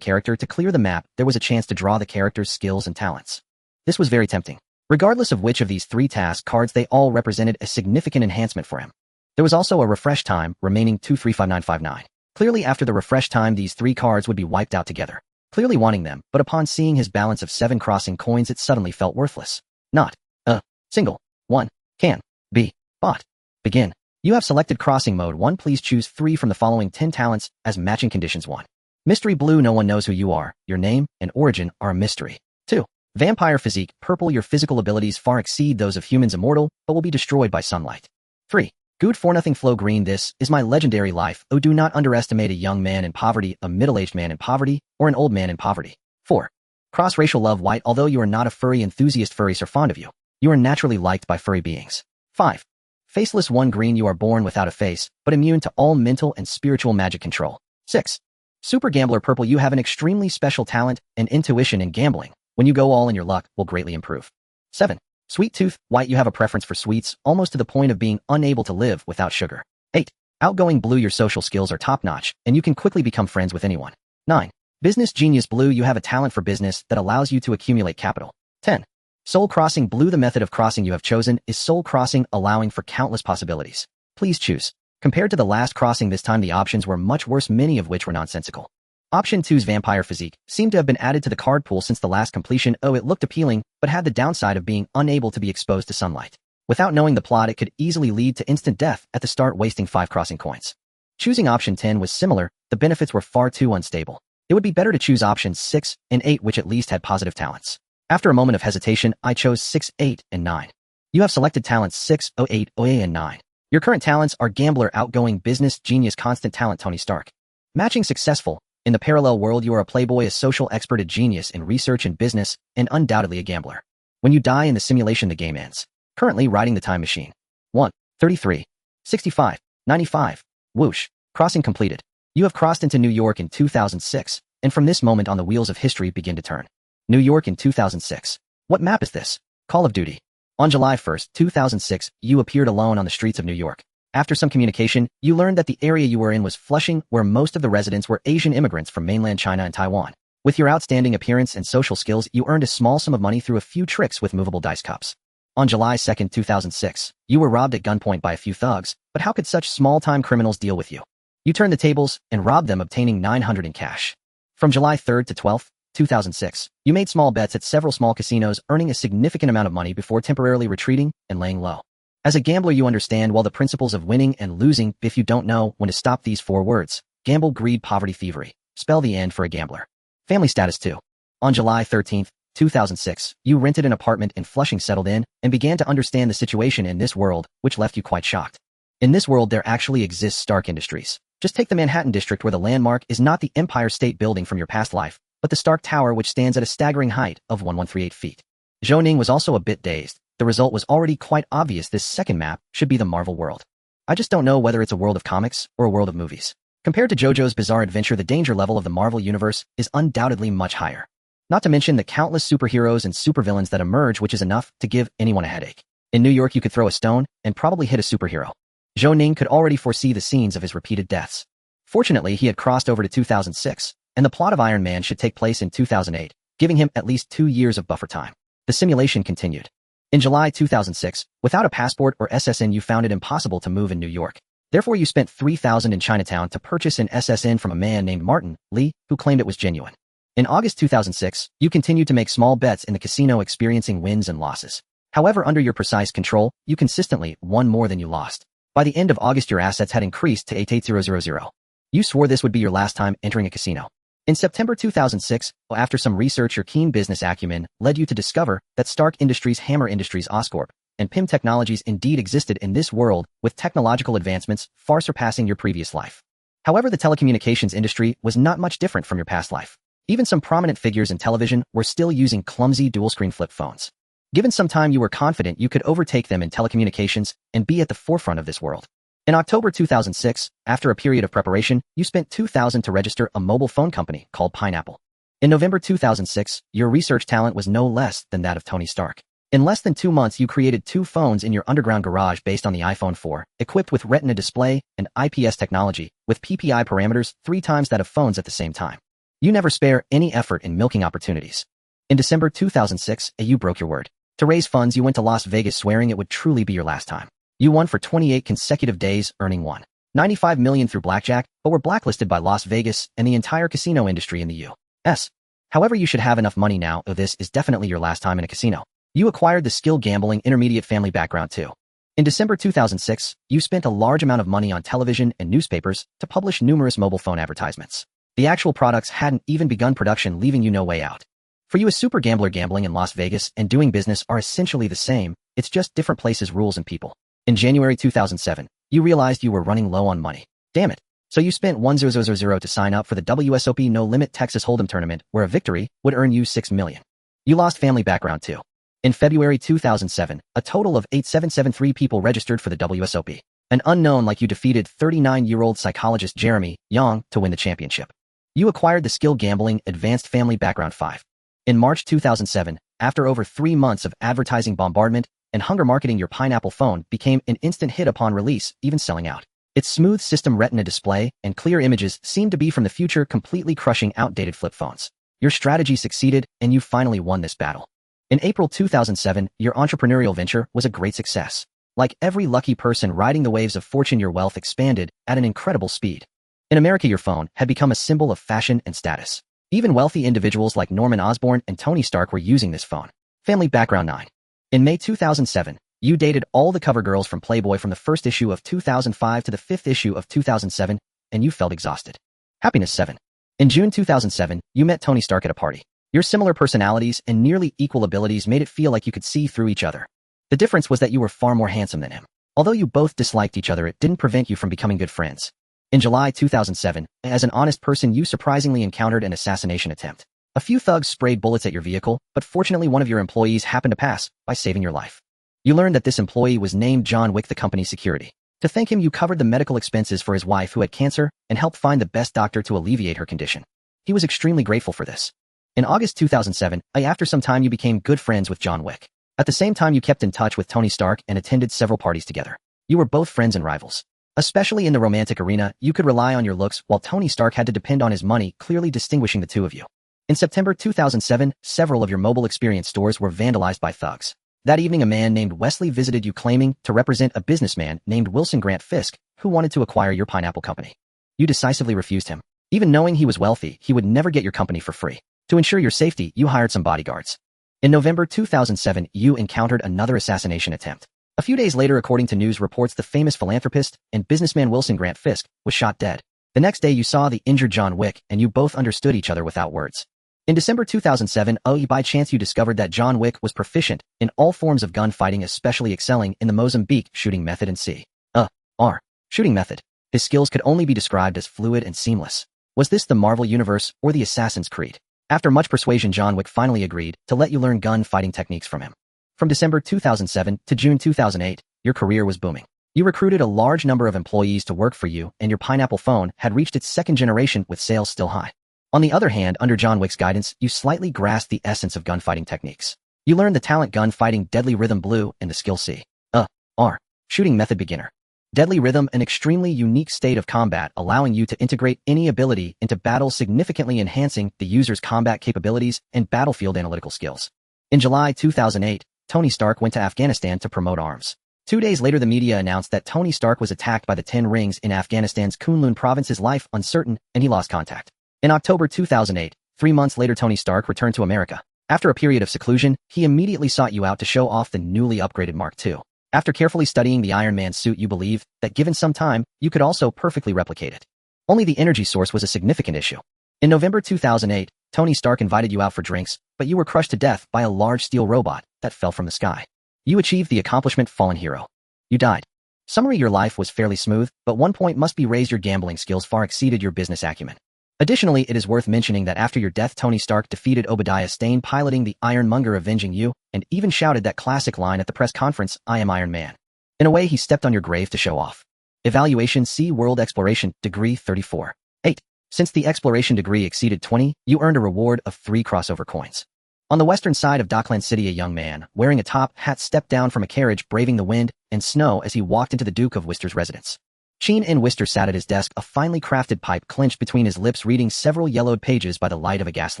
character to clear the map, there was a chance to draw the character's skills and talents. This was very tempting. Regardless of which of these 3 task cards, they all represented a significant enhancement for him. There was also a refresh time, remaining 235959. Clearly after the refresh time, these 3 cards would be wiped out together. Clearly wanting them, but upon seeing his balance of 7 crossing coins, it suddenly felt worthless. Not a single one can be bought. Begin. You have selected crossing mode 1. Please choose 3 from the following 10 talents as matching conditions. 1. Mystery Blue. No one knows who you are. Your name and origin are a mystery. 2. Vampire Physique. Purple. Your physical abilities far exceed those of humans, immortal, but will be destroyed by sunlight. 3. Good for nothing flow green. This is my legendary life. Oh, do not underestimate a young man in poverty, a middle-aged man in poverty, or an old man in poverty. 4. Cross-racial love white. Although you are not a furry enthusiast, furries are fond of you. You are naturally liked by furry beings. 5. Faceless 1 green. You are born without a face, but immune to all mental and spiritual magic control. 6. Super Gambler Purple. You have an extremely special talent and intuition in gambling. When you go all in, your luck will greatly improve. 7. Sweet Tooth White. You have a preference for sweets, almost to the point of being unable to live without sugar. 8. Outgoing Blue. Your social skills are top-notch, and you can quickly become friends with anyone. 9. Business Genius Blue. You have a talent for business that allows you to accumulate capital. 10. Soul Crossing Blue. The method of crossing you have chosen is soul crossing, allowing for countless possibilities. Please choose. Compared to the last crossing, this time the options were much worse, many of which were nonsensical. Option 2's Vampire Physique seemed to have been added to the card pool since the last completion. Oh, it looked appealing, but had the downside of being unable to be exposed to sunlight. Without knowing the plot, it could easily lead to instant death at the start, wasting 5 crossing coins. Choosing option 10 was similar, the benefits were far too unstable. It would be better to choose options 6 and 8, which at least had positive talents. After a moment of hesitation, I chose 6, 8, and 9. You have selected talents 6, 08, 08, and 9. Your current talents are Gambler, Outgoing, Business Genius, Constant Talent, Tony Stark. Matching successful. In the parallel world, you are a playboy, a social expert, a genius in research and business, and undoubtedly a gambler. When you die in the simulation, the game ends. Currently riding the time machine. 1, 33, 65, 95. Whoosh. Crossing completed. You have crossed into New York in 2006, and from this moment on the wheels of history begin to turn. New York in 2006. What map is this? Call of Duty. On July 1st, 2006, you appeared alone on the streets of New York. After some communication, you learned that the area you were in was Flushing, where most of the residents were Asian immigrants from mainland China and Taiwan. With your outstanding appearance and social skills, you earned a small sum of money through a few tricks with movable dice cups. On July 2nd, 2006, you were robbed at gunpoint by a few thugs, but how could such small-time criminals deal with you? You turned the tables and robbed them, obtaining $900 in cash. From July 3rd to 12th, 2006, you made small bets at several small casinos, earning a significant amount of money before temporarily retreating and laying low. As a gambler, you understand well the principles of winning and losing. If you don't know when to stop these 4 words: gamble, greed, poverty, thievery, spell the end for a gambler. Family status 2. On July 13th, 2006, you rented an apartment in Flushing, settled in, and began to understand the situation in this world, which left you quite shocked. In this world, there actually exists Stark Industries. Just take the Manhattan district, where the landmark is not the Empire State Building from your past life, but the Stark Tower, which stands at a staggering height of 1138 feet. Zhou Ning was also a bit dazed. The result was already quite obvious. This second map should be the Marvel world. I just don't know whether it's a world of comics or a world of movies. Compared to JoJo's Bizarre Adventure, the danger level of the Marvel universe is undoubtedly much higher. Not to mention the countless superheroes and supervillains that emerge, which is enough to give anyone a headache. In New York, you could throw a stone and probably hit a superhero. Zhou Ning could already foresee the scenes of his repeated deaths. Fortunately, he had crossed over to 2006, and the plot of Iron Man should take place in 2008, giving him at least 2 years of buffer time. The simulation continued. In July 2006, without a passport or SSN, you found it impossible to move in New York. Therefore, you spent $3,000 in Chinatown to purchase an SSN from a man named Martin Lee, who claimed it was genuine. In August 2006, you continued to make small bets in the casino, experiencing wins and losses. However, under your precise control, you consistently won more than you lost. By the end of August, your assets had increased to 88000. You swore this would be your last time entering a casino. In September 2006, after some research, your keen business acumen led you to discover that Stark Industries, Hammer Industries, Oscorp, and PIM Technologies indeed existed in this world, with technological advancements far surpassing your previous life. However, the telecommunications industry was not much different from your past life. Even some prominent figures in television were still using clumsy dual-screen flip phones. Given some time, you were confident you could overtake them in telecommunications and be at the forefront of this world. In October 2006, after a period of preparation, you spent $2,000 to register a mobile phone company called Pineapple. In November 2006, your research talent was no less than that of Tony Stark. In less than 2 months, you created 2 phones in your underground garage based on the iPhone 4, equipped with Retina display and IPS technology, with PPI parameters 3 times that of phones at the same time. You never spare any effort in milking opportunities. In December 2006, you broke your word. To raise funds, you went to Las Vegas, swearing it would truly be your last time. You won for 28 consecutive days, earning $1.95 million through blackjack, but were blacklisted by Las Vegas and the entire casino industry in the U.S. However, you should have enough money now, though this is definitely your last time in a casino. You acquired the skill gambling intermediate family background too. In December 2006, you spent a large amount of money on television and newspapers to publish numerous mobile phone advertisements. The actual products hadn't even begun production, leaving you no way out. For you, a super gambler, gambling in Las Vegas and doing business are essentially the same, it's just different places, rules, and people. In January 2007, you realized you were running low on money. Damn it. So you spent $1,000 to sign up for the WSOP No Limit Texas Hold'em tournament, where a victory would earn you $6 million. You lost family background too. In February 2007, a total of 8773 people registered for the WSOP. An unknown like you defeated 39-year-old psychologist Jeremy Young to win the championship. You acquired the skill gambling advanced family background 5. In March 2007, after over 3 months of advertising bombardment and hunger marketing, your Pineapple phone became an instant hit upon release, even selling out. Its smooth system Retina display and clear images seemed to be from the future, completely crushing outdated flip phones. Your strategy succeeded, and you finally won this battle. In April 2007, your entrepreneurial venture was a great success. Like every lucky person riding the waves of fortune, your wealth expanded at an incredible speed. In America, your phone had become a symbol of fashion and status. Even wealthy individuals like Norman Osborn and Tony Stark were using this phone. Family background 9. In May 2007, you dated all the cover girls from Playboy from the first issue of 2005 to the 5th issue of 2007, and you felt exhausted. Happiness 7. In June 2007, you met Tony Stark at a party. Your similar personalities and nearly equal abilities made it feel like you could see through each other. The difference was that you were far more handsome than him. Although you both disliked each other, it didn't prevent you from becoming good friends. In July 2007, as an honest person, you surprisingly encountered an assassination attempt. A few thugs sprayed bullets at your vehicle, but fortunately one of your employees happened to pass by saving your life. You learned that this employee was named John Wick, the company's security. To thank him, you covered the medical expenses for his wife who had cancer and helped find the best doctor to alleviate her condition. He was extremely grateful for this. In August 2007, after some time you became good friends with John Wick. At the same time you kept in touch with Tony Stark and attended several parties together. You were both friends and rivals. Especially in the romantic arena, you could rely on your looks while Tony Stark had to depend on his money, clearly distinguishing the two of you. In September 2007, several of your mobile experience stores were vandalized by thugs. That evening a man named Wesley visited you claiming to represent a businessman named Wilson Grant Fisk who wanted to acquire your pineapple company. You decisively refused him. Even knowing he was wealthy, he would never get your company for free. To ensure your safety, you hired some bodyguards. In November 2007, you encountered another assassination attempt. A few days later, according to news reports, the famous philanthropist and businessman Wilson Grant Fisk was shot dead. The next day you saw the injured John Wick and you both understood each other without words. In December 2007, by chance you discovered that John Wick was proficient in all forms of gunfighting, especially excelling in the Mozambique shooting method and C.R. shooting method. His skills could only be described as fluid and seamless. Was this the Marvel Universe or the Assassin's Creed? After much persuasion, John Wick finally agreed to let you learn gun-fighting techniques from him. From December 2007 to June 2008, your career was booming. You recruited a large number of employees to work for you, and your Pineapple phone had reached its second generation with sales still high. On the other hand, under John Wick's guidance, you slightly grasped the essence of gunfighting techniques. You learned the talent gunfighting Deadly Rhythm Blue and the skill C.R. shooting method beginner. Deadly Rhythm, an extremely unique state of combat allowing you to integrate any ability into battle, significantly enhancing the user's combat capabilities and battlefield analytical skills. In July 2008, Tony Stark went to Afghanistan to promote arms. 2 days later, the media announced that Tony Stark was attacked by the 10 Rings in Afghanistan's Kunlun province, his life uncertain, and he lost contact. In October 2008, 3 months later, Tony Stark returned to America. After a period of seclusion, he immediately sought you out to show off the newly upgraded Mark II. After carefully studying the Iron Man suit, you believe that given some time, you could also perfectly replicate it. Only the energy source was a significant issue. In November 2008, Tony Stark invited you out for drinks, but you were crushed to death by a large steel robot that fell from the sky. You achieved the accomplishment Fallen Hero. You died. Summary: your life was fairly smooth, but one point must be raised: your gambling skills far exceeded your business acumen. Additionally, it is worth mentioning that after your death, Tony Stark defeated Obadiah Stane piloting the Ironmonger, avenging you, and even shouted that classic line at the press conference, "I am Iron Man." In a way, he stepped on your grave to show off. Evaluation: C. World Exploration, degree 34. 8. Since the exploration degree exceeded 20, you earned a reward of 3 crossover coins. On the western side of Dockland City, a young man, wearing a top hat, stepped down from a carriage, braving the wind and snow as he walked into the Duke of Worcester's residence. Sheen N. Worcester sat at his desk, a finely crafted pipe clenched between his lips, reading several yellowed pages by the light of a gas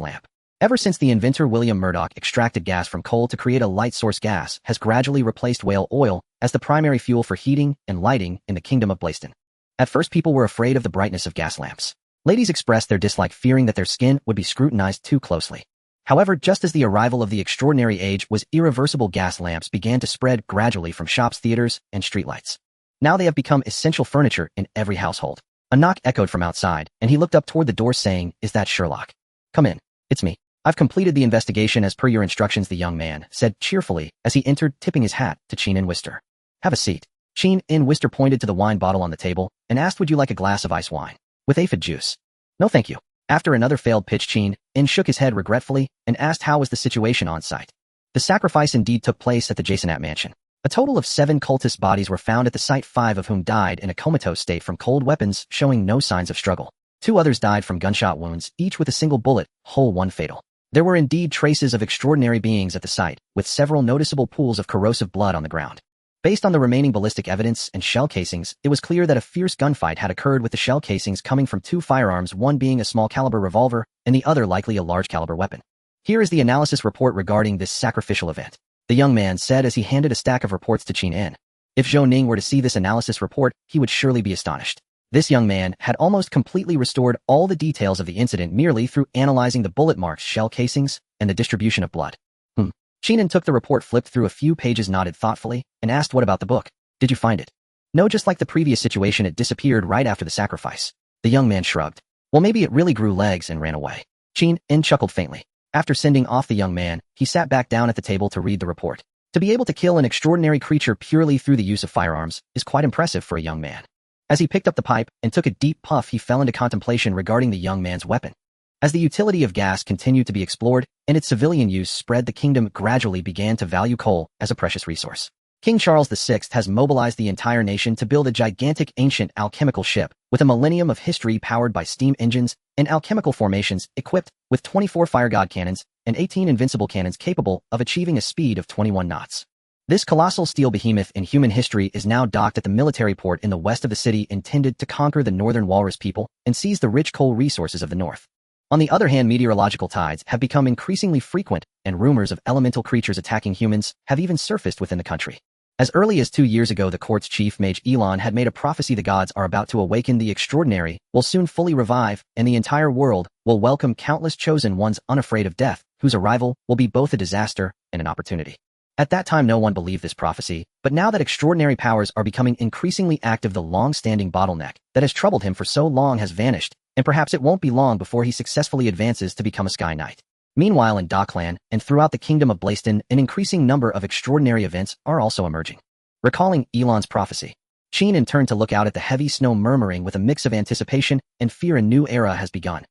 lamp. Ever since the inventor William Murdoch extracted gas from coal to create a light source, gas has gradually replaced whale oil as the primary fuel for heating and lighting in the Kingdom of Blaiston. At first, people were afraid of the brightness of gas lamps. Ladies expressed their dislike, fearing that their skin would be scrutinized too closely. However, just as the arrival of the extraordinary age was irreversible, gas lamps began to spread gradually from shops, theaters, and streetlights. Now they have become essential furniture in every household. A knock echoed from outside, and he looked up toward the door, saying, "Is that Sherlock?" "Come in. It's me. I've completed the investigation as per your instructions," the young man said cheerfully as he entered, tipping his hat to Sheen N. Worcester. "Have a seat." Sheen N. Worcester pointed to the wine bottle on the table and asked, "Would you like a glass of ice wine with aphid juice?" "No, thank you." After another failed pitch, Sheen N. shook his head regretfully and asked, "How was the situation on site?" The sacrifice indeed took place at the Jasonat mansion. A total of 7 cultist bodies were found at the site, 5 of whom died in a comatose state from cold weapons, showing no signs of struggle. 2 others died from gunshot wounds, each with a single bullet, hole, 1 fatal. There were indeed traces of extraordinary beings at the site, with several noticeable pools of corrosive blood on the ground. Based on the remaining ballistic evidence and shell casings, it was clear that a fierce gunfight had occurred, with the shell casings coming from 2 firearms, one being a small caliber revolver and the other likely a large caliber weapon. Here is the analysis report regarding this sacrificial event, the young man said as he handed a stack of reports to Sheen N. If Zhou Ning were to see this analysis report, he would surely be astonished. This young man had almost completely restored all the details of the incident merely through analyzing the bullet marks, shell casings, and the distribution of blood. Sheen N took the report, flipped through a few pages, nodded thoughtfully, and asked, "What about the book? Did you find it?" "No, just like the previous situation, it disappeared right after the sacrifice." The young man shrugged. "Well, maybe it really grew legs and ran away." Sheen N chuckled faintly. After sending off the young man, he sat back down at the table to read the report. To be able to kill an extraordinary creature purely through the use of firearms is quite impressive for a young man. As he picked up the pipe and took a deep puff, he fell into contemplation regarding the young man's weapon. As the utility of gas continued to be explored and its civilian use spread, the kingdom gradually began to value coal as a precious resource. King Charles VI has mobilized the entire nation to build a gigantic ancient alchemical ship with a millennium of history powered by steam engines and alchemical formations equipped with 24 fire god cannons and 18 invincible cannons capable of achieving a speed of 21 knots. This colossal steel behemoth in human history is now docked at the military port in the west of the city, intended to conquer the northern walrus people and seize the rich coal resources of the north. On the other hand, meteorological tides have become increasingly frequent, and rumors of elemental creatures attacking humans have even surfaced within the country. As early as 2 years ago, the court's chief mage Elon had made a prophecy: the gods are about to awaken, the extraordinary will soon fully revive, and the entire world will welcome countless chosen ones unafraid of death, whose arrival will be both a disaster and an opportunity. At that time, no one believed this prophecy, but now that extraordinary powers are becoming increasingly active, the long-standing bottleneck that has troubled him for so long has vanished, and perhaps it won't be long before he successfully advances to become a Sky Knight. Meanwhile, in Dockland and throughout the kingdom of Blaston, an increasing number of extraordinary events are also emerging. Recalling Elon's prophecy, Sheenan turned to look out at the heavy snow, murmuring with a mix of anticipation and fear: a new era has begun.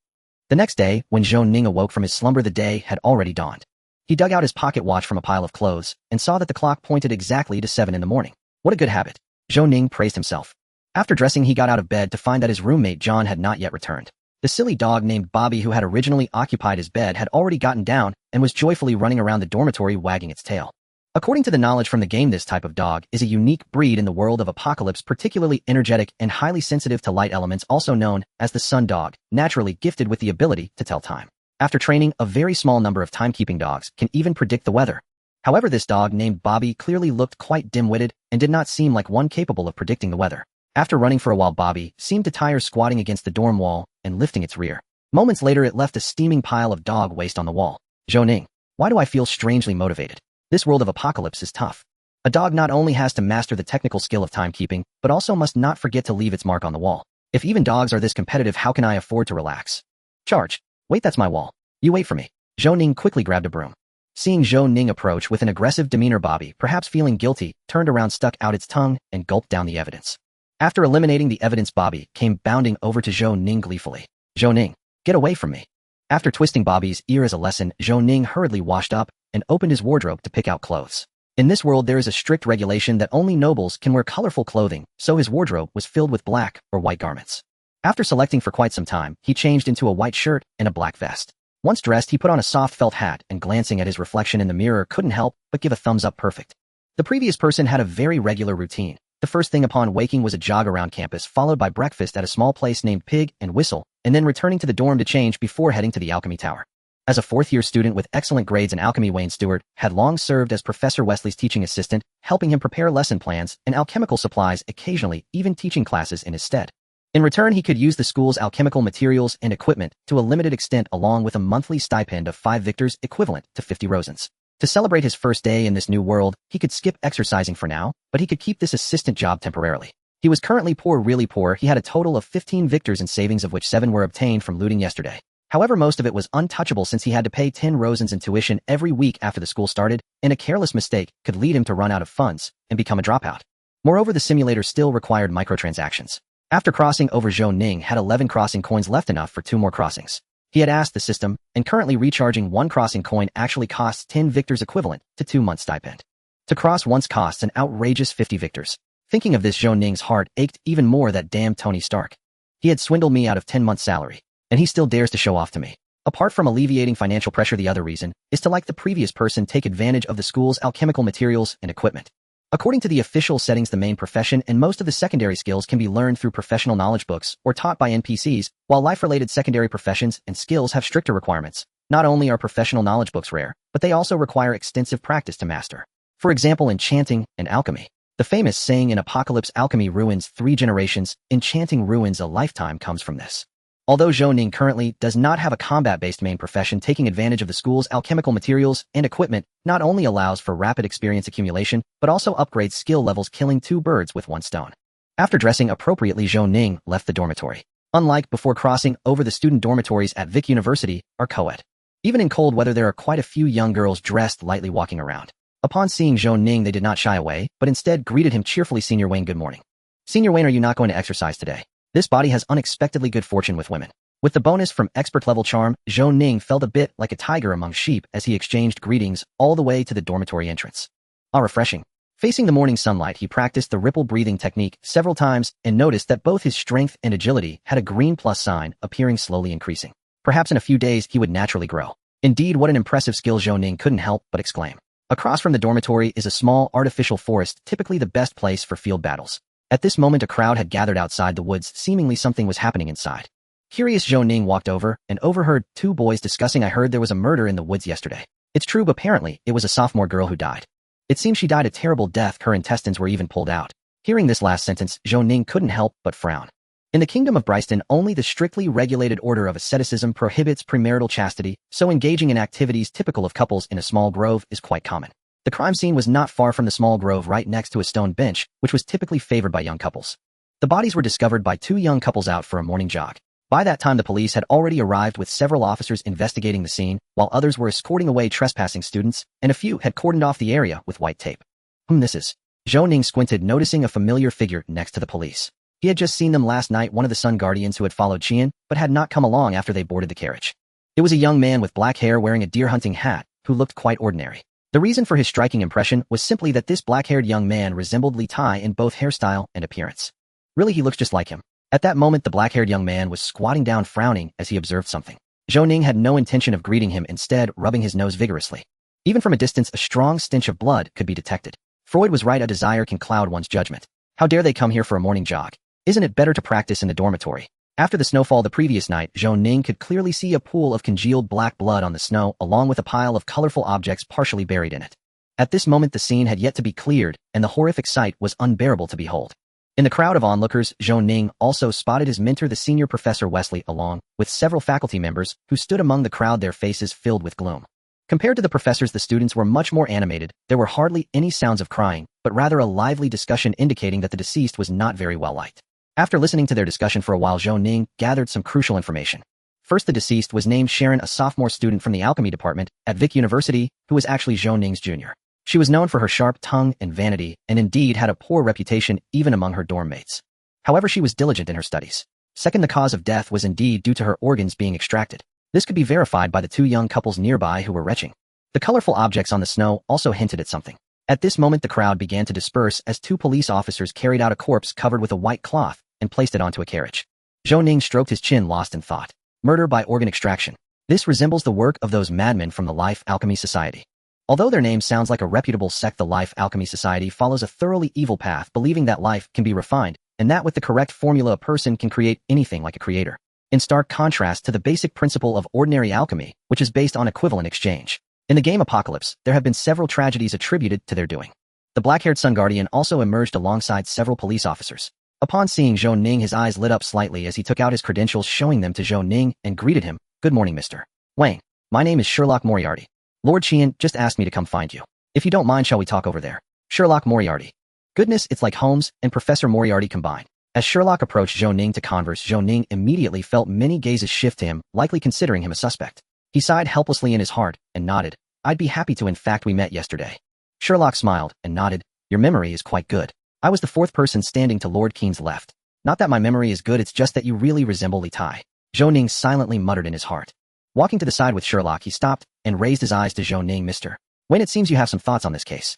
The next day, when Zhou Ning awoke from his slumber, the day had already dawned. He dug out his pocket watch from a pile of clothes and saw that the clock pointed exactly to 7 in the morning. What a good habit. Zhou Ning praised himself. After dressing, he got out of bed to find that his roommate John had not yet returned. The silly dog named Bobby, who had originally occupied his bed, had already gotten down and was joyfully running around the dormitory wagging its tail. According to the knowledge from the game, this type of dog is a unique breed in the world of Apocalypse, particularly energetic and highly sensitive to light elements, also known as the sun dog, naturally gifted with the ability to tell time. After training, a very small number of timekeeping dogs can even predict the weather. However, this dog named Bobby clearly looked quite dim-witted and did not seem like one capable of predicting the weather. After running for a while, Bobby seemed to tire, squatting against the dorm wall and lifting its rear. Moments later, it left a steaming pile of dog waste on the wall. Zhou Ning, why do I feel strangely motivated? This world of Apocalypse is tough. A dog not only has to master the technical skill of timekeeping, but also must not forget to leave its mark on the wall. If even dogs are this competitive, how can I afford to relax? Charge. Wait, that's my wall. You wait for me. Zhou Ning quickly grabbed a broom. Seeing Zhou Ning approach with an aggressive demeanor, Bobby, perhaps feeling guilty, turned around, stuck out its tongue, and gulped down the evidence. After eliminating the evidence, Bobby came bounding over to Zhou Ning gleefully. Zhou Ning, get away from me. After twisting Bobby's ear as a lesson, Zhou Ning hurriedly washed up and opened his wardrobe to pick out clothes. In this world, there is a strict regulation that only nobles can wear colorful clothing, so his wardrobe was filled with black or white garments. After selecting for quite some time, he changed into a white shirt and a black vest. Once dressed, he put on a soft felt hat and, glancing at his reflection in the mirror, couldn't help but give a thumbs up. Perfect. The previous person had a very regular routine. The first thing upon waking was a jog around campus, followed by breakfast at a small place named Pig and Whistle, and then returning to the dorm to change before heading to the alchemy tower. As a fourth-year student with excellent grades in alchemy, Wayne Stewart had long served as Professor Wesley's teaching assistant, helping him prepare lesson plans and alchemical supplies, occasionally even teaching classes in his stead. In return, he could use the school's alchemical materials and equipment to a limited extent, along with a monthly stipend of 5 victors, equivalent to 50 rosens. To celebrate his first day in this new world, he could skip exercising for now, but he could keep this assistant job temporarily. He was currently poor, really poor. He had a total of 15 victors in savings, of which 7 were obtained from looting yesterday. However, most of it was untouchable since he had to pay 10 rosens in tuition every week after the school started, and a careless mistake could lead him to run out of funds and become a dropout. Moreover, the simulator still required microtransactions. After crossing over, Zhou Ning had 11 crossing coins left, enough for 2 more crossings. He had asked the system, and currently recharging 1 crossing coin actually costs 10 victors, equivalent to 2 months' stipend. To cross once costs an outrageous 50 victors. Thinking of this, Zhou Ning's heart ached even more. That damn Tony Stark. He had swindled me out of 10 months' salary, and he still dares to show off to me. Apart from alleviating financial pressure, the other reason is to, like the previous person, take advantage of the school's alchemical materials and equipment. According to the official settings, the main profession and most of the secondary skills can be learned through professional knowledge books or taught by NPCs, while life-related secondary professions and skills have stricter requirements. Not only are professional knowledge books rare, but they also require extensive practice to master. For example, enchanting and alchemy. The famous saying in Apocalypse, alchemy ruins 3 generations, enchanting ruins a lifetime, comes from this. Although Zhou Ning currently does not have a combat-based main profession, taking advantage of the school's alchemical materials and equipment not only allows for rapid experience accumulation, but also upgrades skill levels, killing 2 birds with 1 stone. After dressing appropriately, Zhou Ning left the dormitory. Unlike before crossing over, the student dormitories at Vic University are co-ed. Even in cold weather, there are quite a few young girls dressed lightly walking around. Upon seeing Zhou Ning, they did not shy away, but instead greeted him cheerfully. Senior Wayne, good morning. Senior Wayne, are you not going to exercise today? This body has unexpectedly good fortune with women. With the bonus from expert-level charm, Zhou Ning felt a bit like a tiger among sheep as he exchanged greetings all the way to the dormitory entrance. Ah, refreshing. Facing the morning sunlight, he practiced the ripple breathing technique several times and noticed that both his strength and agility had a green plus sign appearing slowly increasing. Perhaps in a few days he would naturally grow. Indeed, what an impressive skill, Zhou Ning couldn't help but exclaim. Across from the dormitory is a small artificial forest, typically the best place for field battles. At this moment a crowd had gathered outside the woods, seemingly something was happening inside. Curious, Zhou Ning walked over and overheard two boys discussing. I heard there was a murder in the woods yesterday. It's true, but apparently it was a sophomore girl who died. It seems she died a terrible death, her intestines were even pulled out. Hearing this last sentence, Zhou Ning couldn't help but frown. In the kingdom of Bryston, only the strictly regulated order of asceticism prohibits premarital chastity, so engaging in activities typical of couples in a small grove is quite common. The crime scene was not far from the small grove right next to a stone bench, which was typically favored by young couples. The bodies were discovered by two young couples out for a morning jog. By that time the police had already arrived with several officers investigating the scene, while others were escorting away trespassing students, and a few had cordoned off the area with white tape. This is... Zhou Ning squinted, noticing a familiar figure next to the police. He had just seen them last night, one of the Sun Guardians who had followed Qian, but had not come along after they boarded the carriage. It was a young man with black hair wearing a deer hunting hat, who looked quite ordinary. The reason for his striking impression was simply that this black-haired young man resembled Li Tai in both hairstyle and appearance. Really, he looks just like him. At that moment the black-haired young man was squatting down, frowning as he observed something. Zhou Ning had no intention of greeting him, instead rubbing his nose vigorously. Even from a distance a strong stench of blood could be detected. Freud was right, a desire can cloud one's judgment. How dare they come here for a morning jog? Isn't it better to practice in the dormitory? After the snowfall the previous night, Zhou Ning could clearly see a pool of congealed black blood on the snow, along with a pile of colorful objects partially buried in it. At this moment the scene had yet to be cleared, and the horrific sight was unbearable to behold. In the crowd of onlookers, Zhou Ning also spotted his mentor, the senior Professor Wesley, along with several faculty members who stood among the crowd, their faces filled with gloom. Compared to the professors, the students were much more animated. There were hardly any sounds of crying, but rather a lively discussion indicating that the deceased was not very well liked. After listening to their discussion for a while, Zhou Ning gathered some crucial information. First, the deceased was named Sharon, a sophomore student from the alchemy department at Vic University, who was actually Zhou Ning's junior. She was known for her sharp tongue and vanity, and indeed had a poor reputation even among her dorm mates. However, she was diligent in her studies. Second, the cause of death was indeed due to her organs being extracted. This could be verified by the two young couples nearby who were retching. The colorful objects on the snow also hinted at something. At this moment the crowd began to disperse as two police officers carried out a corpse covered with a white cloth and placed it onto a carriage. Zhou Ning stroked his chin, lost in thought. Murder by organ extraction. This resembles the work of those madmen from the Life Alchemy Society. Although their name sounds like a reputable sect, the Life Alchemy Society follows a thoroughly evil path, believing that life can be refined, and that with the correct formula a person can create anything like a creator. In stark contrast to the basic principle of ordinary alchemy, which is based on equivalent exchange. In the game Apocalypse, there have been several tragedies attributed to their doing. The black-haired Sun Guardian also emerged alongside several police officers. Upon seeing Zhou Ning, his eyes lit up slightly as he took out his credentials, showing them to Zhou Ning, and greeted him. Good morning, Mr. Wayne. My name is Sherlock Moriarty. Lord Qian just asked me to come find you. If you don't mind, shall we talk over there? Sherlock Moriarty. Goodness, it's like Holmes and Professor Moriarty combined. As Sherlock approached Zhou Ning to converse, Zhou Ning immediately felt many gazes shift to him, likely considering him a suspect. He sighed helplessly in his heart and nodded. I'd be happy to. In fact, we met yesterday. Sherlock smiled and nodded. Your memory is quite good. I was the fourth person standing to Lord Qian's left. Not that my memory is good, it's just that you really resemble Li Tai. Zhou Ning silently muttered in his heart. Walking to the side with Sherlock, he stopped and raised his eyes to Zhou Ning. Mr. Wayne, it seems you have some thoughts on this case.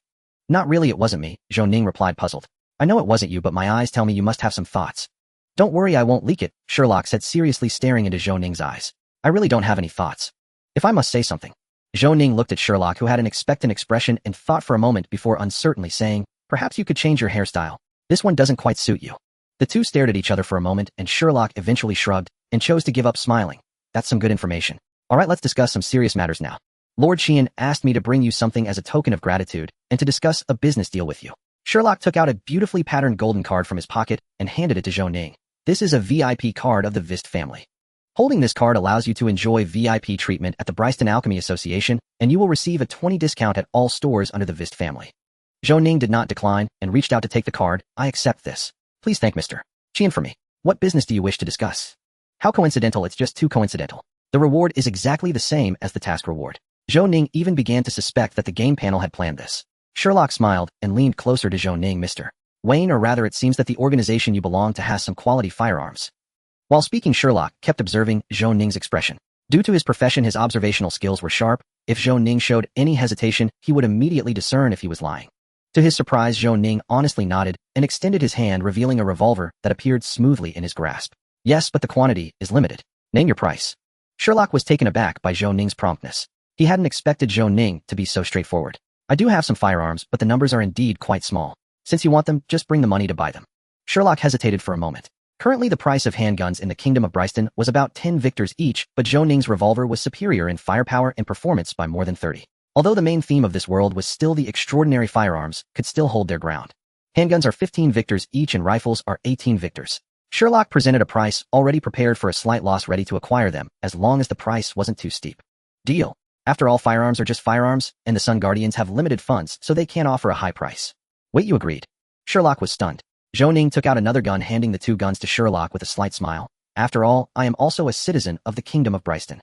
Not really, it wasn't me, Zhou Ning replied, puzzled. I know it wasn't you, but my eyes tell me you must have some thoughts. Don't worry, I won't leak it, Sherlock said, seriously staring into Zhou Ning's eyes. I really don't have any thoughts. If I must say something. Zhou Ning looked at Sherlock, who had an expectant expression, and thought for a moment before uncertainly saying, perhaps you could change your hairstyle. This one doesn't quite suit you. The two stared at each other for a moment, and Sherlock eventually shrugged and chose to give up, smiling. That's some good information. All right, let's discuss some serious matters now. Lord Qian asked me to bring you something as a token of gratitude and to discuss a business deal with you. Sherlock took out a beautifully patterned golden card from his pocket and handed it to Zhou Ning. This is a VIP card of the Vist family. Holding this card allows you to enjoy VIP treatment at the Bryston Alchemy Association, and you will receive a 20% discount at all stores under the Vist family. Zhou Ning did not decline and reached out to take the card. I accept this. Please thank Mr. Qian for me. What business do you wish to discuss? How coincidental, it's just too coincidental. The reward is exactly the same as the task reward. Zhou Ning even began to suspect that the game panel had planned this. Sherlock smiled and leaned closer to Zhou Ning. Mr. Wayne, or rather it seems that the organization you belong to has some quality firearms. While speaking, Sherlock kept observing Zhou Ning's expression. Due to his profession, his observational skills were sharp. If Zhou Ning showed any hesitation, he would immediately discern if he was lying. To his surprise, Zhou Ning honestly nodded and extended his hand, revealing a revolver that appeared smoothly in his grasp. Yes, but the quantity is limited. Name your price. Sherlock was taken aback by Zhou Ning's promptness. He hadn't expected Zhou Ning to be so straightforward. I do have some firearms, but the numbers are indeed quite small. Since you want them, just bring the money to buy them. Sherlock hesitated for a moment. Currently, the price of handguns in the Kingdom of Bryston was about 10 victors each, but Zhou Ning's revolver was superior in firepower and performance by more than 30. Although the main theme of this world was still the extraordinary firearms, could still hold their ground. Handguns are 15 victors each and rifles are 18 victors. Sherlock presented a price, already prepared for a slight loss, ready to acquire them, as long as the price wasn't too steep. Deal. After all, firearms are just firearms, and the Sun Guardians have limited funds, so they can't offer a high price. Wait, you agreed? Sherlock was stunned. Zhou Ning took out another gun, handing the two guns to Sherlock with a slight smile. After all, I am also a citizen of the Kingdom of Bryston.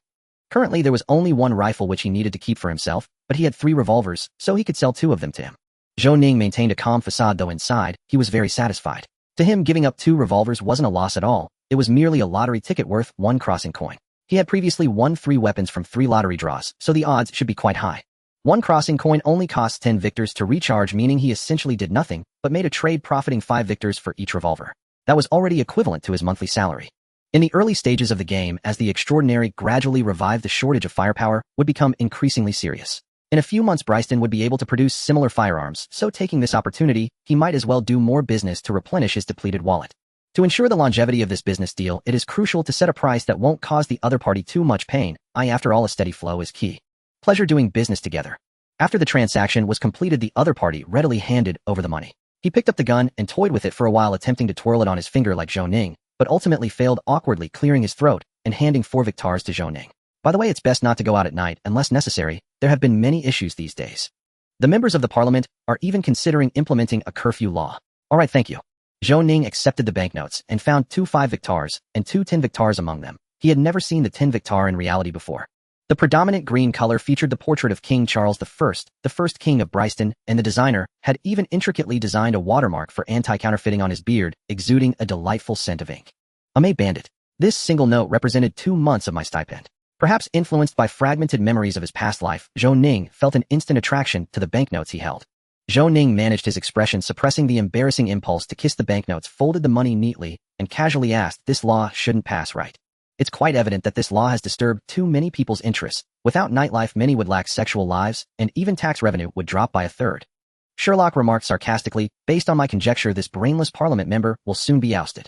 Currently, there was only one rifle which he needed to keep for himself, but he had 3 revolvers, so he could sell 2 of them to him. Zhou Ning maintained a calm facade, though inside, he was very satisfied. To him, giving up 2 revolvers wasn't a loss at all. It was merely a lottery ticket worth 1 crossing coin. He had previously won 3 weapons from 3 lottery draws, so the odds should be quite high. 1 crossing coin only costs 10 victors to recharge, meaning he essentially did nothing, but made a trade profiting 5 victors for each revolver. That was already equivalent to his monthly salary. In the early stages of the game, as the extraordinary gradually revived, the shortage of firepower would become increasingly serious. In a few months, Bryston would be able to produce similar firearms, so taking this opportunity, he might as well do more business to replenish his depleted wallet. To ensure the longevity of this business deal, it is crucial to set a price that won't cause the other party too much pain. After all, a steady flow is key. Pleasure doing business together. After the transaction was completed, the other party readily handed over the money. He picked up the gun and toyed with it for a while, attempting to twirl it on his finger like Zhou Ning, but ultimately failed, awkwardly clearing his throat and handing 4 victars to Zhou Ning. By the way, it's best not to go out at night unless necessary. There have been many issues these days. The members of the parliament are even considering implementing a curfew law. All right, thank you. Zhou Ning accepted the banknotes and found 2 5 victars and 2 10 victars among them. He had never seen the 10 victar in reality before. The predominant green color featured the portrait of King Charles I, the first king of Bryston, and the designer had even intricately designed a watermark for anti-counterfeiting on his beard, exuding a delightful scent of ink. I'm a bandit. This single note represented 2 months of my stipend. Perhaps influenced by fragmented memories of his past life, Zhou Ning felt an instant attraction to the banknotes he held. Zhou Ning managed his expression, suppressing the embarrassing impulse to kiss the banknotes, folded the money neatly, and casually asked, "This law shouldn't pass, right? It's quite evident that this law has disturbed too many people's interests. Without nightlife, many would lack sexual lives, and even tax revenue would drop by a third." Sherlock remarked sarcastically, "Based on my conjecture, this brainless parliament member will soon be ousted."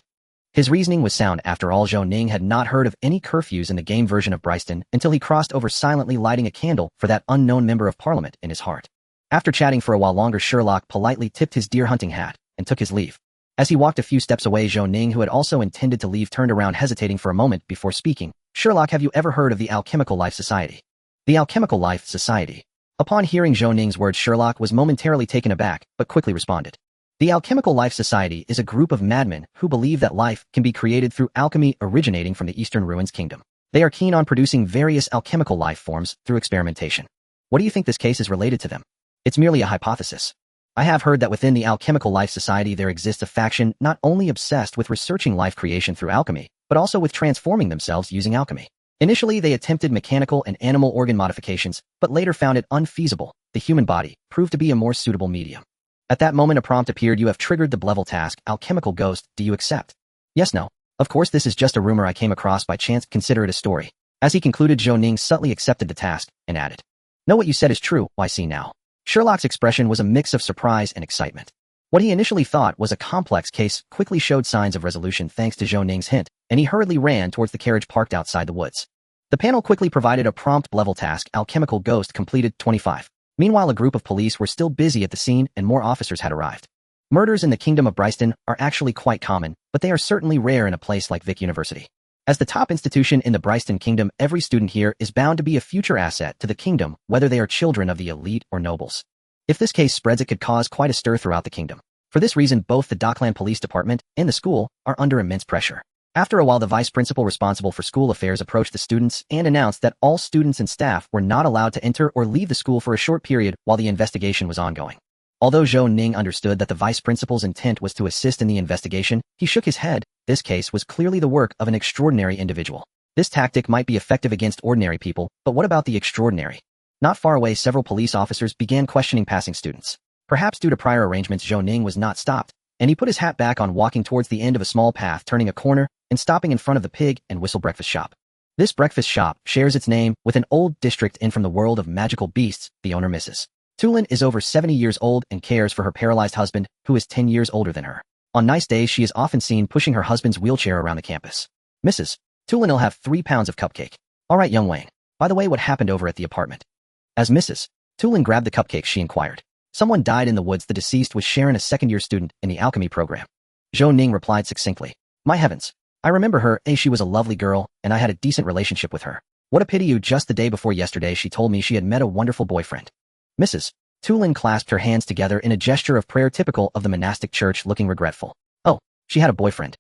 His reasoning was sound. After all, Zhou Ning had not heard of any curfews in the game version of Bryston until he crossed over, silently lighting a candle for that unknown member of parliament in his heart. After chatting for a while longer, Sherlock politely tipped his deer hunting hat and took his leave. As he walked a few steps away, Zhou Ning, who had also intended to leave, turned around, hesitating for a moment before speaking. "Sherlock, have you ever heard of the Alchemical Life Society?" The Alchemical Life Society. Upon hearing Zhou Ning's words, Sherlock was momentarily taken aback, but quickly responded. The Alchemical Life Society is a group of madmen who believe that life can be created through alchemy, originating from the Eastern Ruins Kingdom. They are keen on producing various alchemical life forms through experimentation. What do you think this case is related to them? It's merely a hypothesis. I have heard that within the Alchemical Life Society there exists a faction not only obsessed with researching life creation through alchemy, but also with transforming themselves using alchemy. Initially, they attempted mechanical and animal organ modifications, but later found it unfeasible. The human body proved to be a more suitable medium. At that moment, a prompt appeared. "You have triggered the level task, Alchemical Ghost. Do you accept?" "Yes, no. Of course, this is just a rumor I came across by chance. Consider it a story." As he concluded, Zhou Ning subtly accepted the task and added, "No, what you said is true. I see now." Sherlock's expression was a mix of surprise and excitement. What he initially thought was a complex case quickly showed signs of resolution thanks to Zhou Ning's hint, and he hurriedly ran towards the carriage parked outside the woods. The panel quickly provided a prompt level task, Alchemical Ghost completed 25. Meanwhile, a group of police were still busy at the scene and more officers had arrived. Murders in the Kingdom of Bryston are actually quite common, but they are certainly rare in a place like Vic University. As the top institution in the Bryston Kingdom, every student here is bound to be a future asset to the kingdom, whether they are children of the elite or nobles. If this case spreads, it could cause quite a stir throughout the kingdom. For this reason, both the Dockland Police Department and the school are under immense pressure. After a while, the vice principal responsible for school affairs approached the students and announced that all students and staff were not allowed to enter or leave the school for a short period while the investigation was ongoing. Although Zhou Ning understood that the vice principal's intent was to assist in the investigation, he shook his head. This case was clearly the work of an extraordinary individual. This tactic might be effective against ordinary people, but what about the extraordinary? Not far away, several police officers began questioning passing students. Perhaps due to prior arrangements, Zhou Ning was not stopped, and he put his hat back on, walking towards the end of a small path, turning a corner, and stopping in front of the Pig and Whistle breakfast shop. This breakfast shop shares its name with an old district in from the world of magical beasts. The owner, Mrs. Tulin, is over 70 years old and cares for her paralyzed husband, who is 10 years older than her. On nice days, she is often seen pushing her husband's wheelchair around the campus. Mrs. Tulin will have 3 pounds of cupcake. All right, young Wayne. By the way, what happened over at the apartment? As Mrs. Tulin grabbed the cupcake, she inquired. Someone died in the woods. The deceased was Sharon, a second-year student in the alchemy program. Zhou Ning replied succinctly. My heavens. I remember her. She was a lovely girl, and I had a decent relationship with her. What a pity. You just the day before yesterday she told me she had met a wonderful boyfriend. Mrs. Tulin clasped her hands together in a gesture of prayer typical of the monastic church, looking regretful. Oh, she had a boyfriend.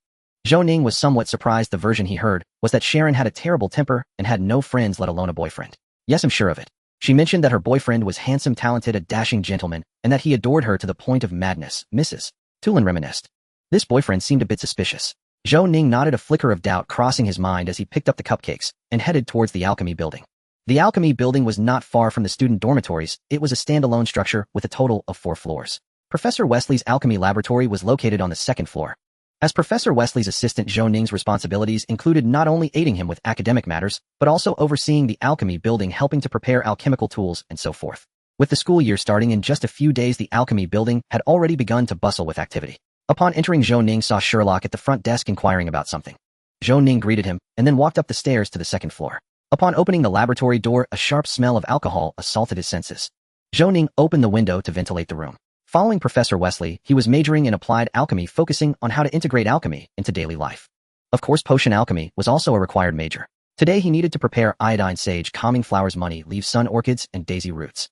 Zhou Ning was somewhat surprised. The version he heard was that Sharon had a terrible temper and had no friends, let alone a boyfriend. Yes, I'm sure of it. She mentioned that her boyfriend was handsome, talented, a dashing gentleman, and that he adored her to the point of madness. Mrs. Tulin reminisced. This boyfriend seemed a bit suspicious. Zhou Ning nodded, a flicker of doubt crossing his mind as he picked up the cupcakes and headed towards the alchemy building. The alchemy building was not far from the student dormitories. It was a standalone structure with a total of 4 floors. Professor Wesley's alchemy laboratory was located on the 2nd floor. As Professor Wesley's assistant, Zhou Ning's responsibilities included not only aiding him with academic matters, but also overseeing the alchemy building, helping to prepare alchemical tools, and so forth. With the school year starting in just a few days, the alchemy building had already begun to bustle with activity. Upon entering, Zhou Ning saw Sherlock at the front desk inquiring about something. Zhou Ning greeted him, and then walked up the stairs to the 2nd floor. Upon opening the laboratory door, a sharp smell of alcohol assaulted his senses. Zhou Ning opened the window to ventilate the room. Following Professor Wesley, he was majoring in applied alchemy, focusing on how to integrate alchemy into daily life. Of course, potion alchemy was also a required major. Today he needed to prepare iodine, sage, calming flowers, money, leaves, sun orchids, and daisy roots.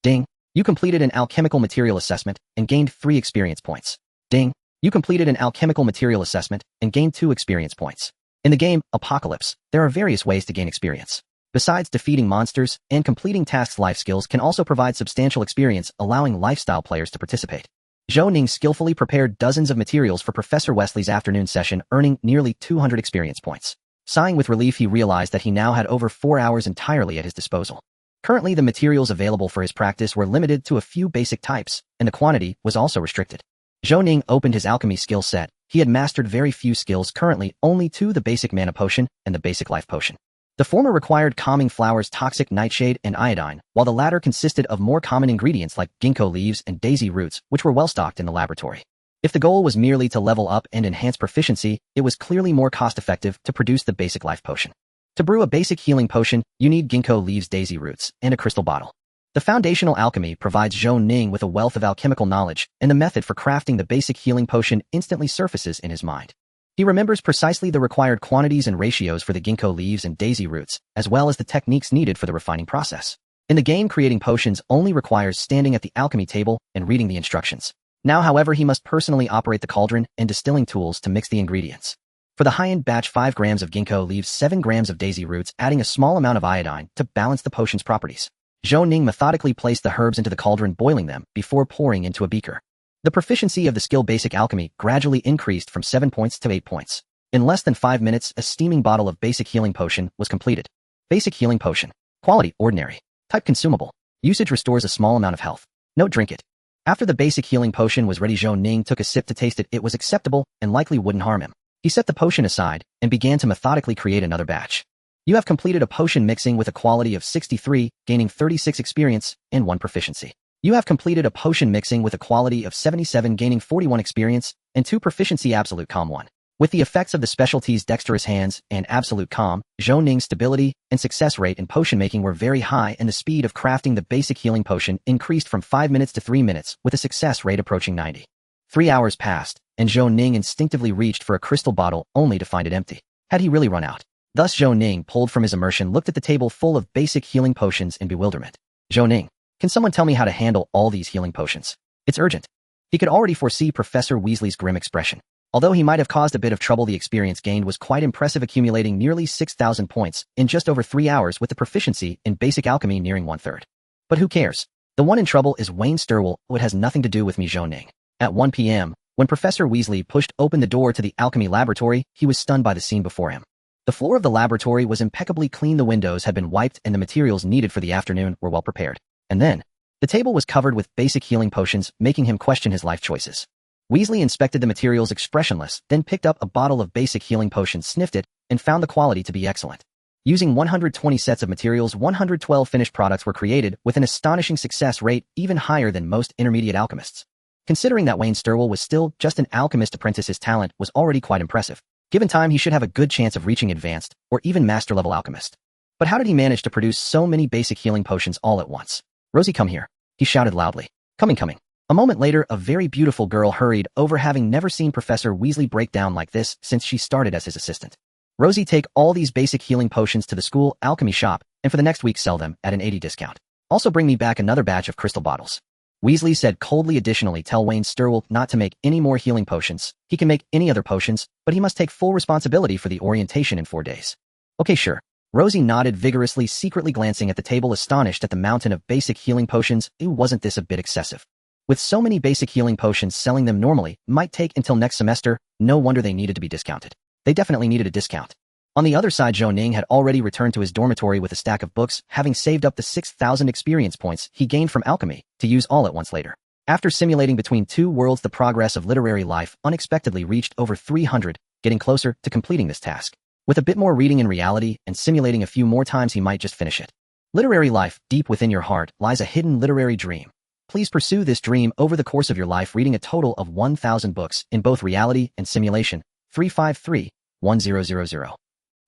Ding! You completed an alchemical material assessment and gained 3 experience points. Ding! You completed an alchemical material assessment and gained 2 experience points. In the game Apocalypse, there are various ways to gain experience. Besides defeating monsters and completing tasks, life skills can also provide substantial experience, allowing lifestyle players to participate. Zhou Ning skillfully prepared dozens of materials for Professor Wesley's afternoon session, earning nearly 200 experience points. Sighing with relief, he realized that he now had over 4 hours entirely at his disposal. Currently, the materials available for his practice were limited to a few basic types, and the quantity was also restricted. Zhou Ning opened his alchemy skill set. He had mastered very few skills, currently only 2, the basic mana potion and the basic life potion. The former required calming flowers, toxic nightshade, and iodine, while the latter consisted of more common ingredients like ginkgo leaves and daisy roots, which were well stocked in the laboratory. If the goal was merely to level up and enhance proficiency, it was clearly more cost-effective to produce the basic life potion. To brew a basic healing potion, you need ginkgo leaves, daisy roots, and a crystal bottle. The foundational alchemy provides Zhou Ning with a wealth of alchemical knowledge, and the method for crafting the basic healing potion instantly surfaces in his mind. He remembers precisely the required quantities and ratios for the ginkgo leaves and daisy roots, as well as the techniques needed for the refining process. In the game, creating potions only requires standing at the alchemy table and reading the instructions. Now, however, he must personally operate the cauldron and distilling tools to mix the ingredients. For the high-end batch, 5 grams of ginkgo leaves, 7 grams of daisy roots, adding a small amount of iodine to balance the potion's properties. Zhou Ning methodically placed the herbs into the cauldron, boiling them before pouring into a beaker. The proficiency of the skill basic alchemy gradually increased from 7 points to 8 points. In less than 5 minutes, a steaming bottle of basic healing potion was completed. Basic healing potion. Quality, ordinary. Type, consumable. Usage, restores a small amount of health. Note, drink it. After the basic healing potion was ready, Zhou Ning took a sip to taste it. It was acceptable and likely wouldn't harm him. He set the potion aside and began to methodically create another batch. You have completed a potion mixing with a quality of 63, gaining 36 experience and 1 proficiency. You have completed a potion mixing with a quality of 77, gaining 41 experience and 2 proficiency. Absolute Calm 1. With the effects of the specialties Dexterous Hands and Absolute Calm, Zhou Ning's stability and success rate in potion making were very high, and the speed of crafting the basic healing potion increased from 5 minutes to 3 minutes, with a success rate approaching 90. 3 hours passed, and Zhou Ning instinctively reached for a crystal bottle only to find it empty. Had he really run out? Thus Zhou Ning, pulled from his immersion, looked at the table full of basic healing potions in bewilderment. Zhou Ning, can someone tell me how to handle all these healing potions? It's urgent. He could already foresee Professor Weasley's grim expression. Although he might have caused a bit of trouble, the experience gained was quite impressive, accumulating nearly 6,000 points in just over 3 hours, with the proficiency in basic alchemy nearing 1/3. But who cares? The one in trouble is Wayne Sturwell, who it has nothing to do with me, Zhou Ning. At 1 p.m., when Professor Weasley pushed open the door to the alchemy laboratory, he was stunned by the scene before him. The floor of the laboratory was impeccably clean, the windows had been wiped, and the materials needed for the afternoon were well prepared. And then, the table was covered with basic healing potions, making him question his life choices. Weasley inspected the materials expressionless, then picked up a bottle of basic healing potions, sniffed it, and found the quality to be excellent. Using 120 sets of materials, 112 finished products were created with an astonishing success rate, even higher than most intermediate alchemists. Considering that Wayne Sturwell was still just an alchemist apprentice, his talent was already quite impressive. Given time, he should have a good chance of reaching advanced or even master-level alchemist. But how did he manage to produce so many basic healing potions all at once? "Rosie, come here," he shouted loudly. Coming. A moment later, a very beautiful girl hurried over, having never seen Professor Weasley break down like this since she started as his assistant. "Rosie, take all these basic healing potions to the school alchemy shop, and for the next week sell them at an 80 discount. Also bring me back another batch of crystal bottles." Weasley said coldly. "Additionally, tell Wayne Sturwell not to make any more healing potions. He can make any other potions, but he must take full responsibility for the orientation in 4 days." "Okay, sure." Rosie nodded vigorously, secretly glancing at the table, astonished at the mountain of basic healing potions. Wasn't this a bit excessive? With so many basic healing potions, selling them normally might take until next semester. No wonder they needed to be discounted. They definitely needed a discount. On the other side, Zhou Ning had already returned to his dormitory with a stack of books, having saved up the 6,000 experience points he gained from alchemy to use all at once later. After simulating between 2 worlds, the progress of literary life unexpectedly reached over 300, getting closer to completing this task. With a bit more reading in reality and simulating a few more times, he might just finish it. Literary life. Deep within your heart lies a hidden literary dream. Please pursue this dream over the course of your life, reading a total of 1,000 books in both reality and simulation. 353-1000.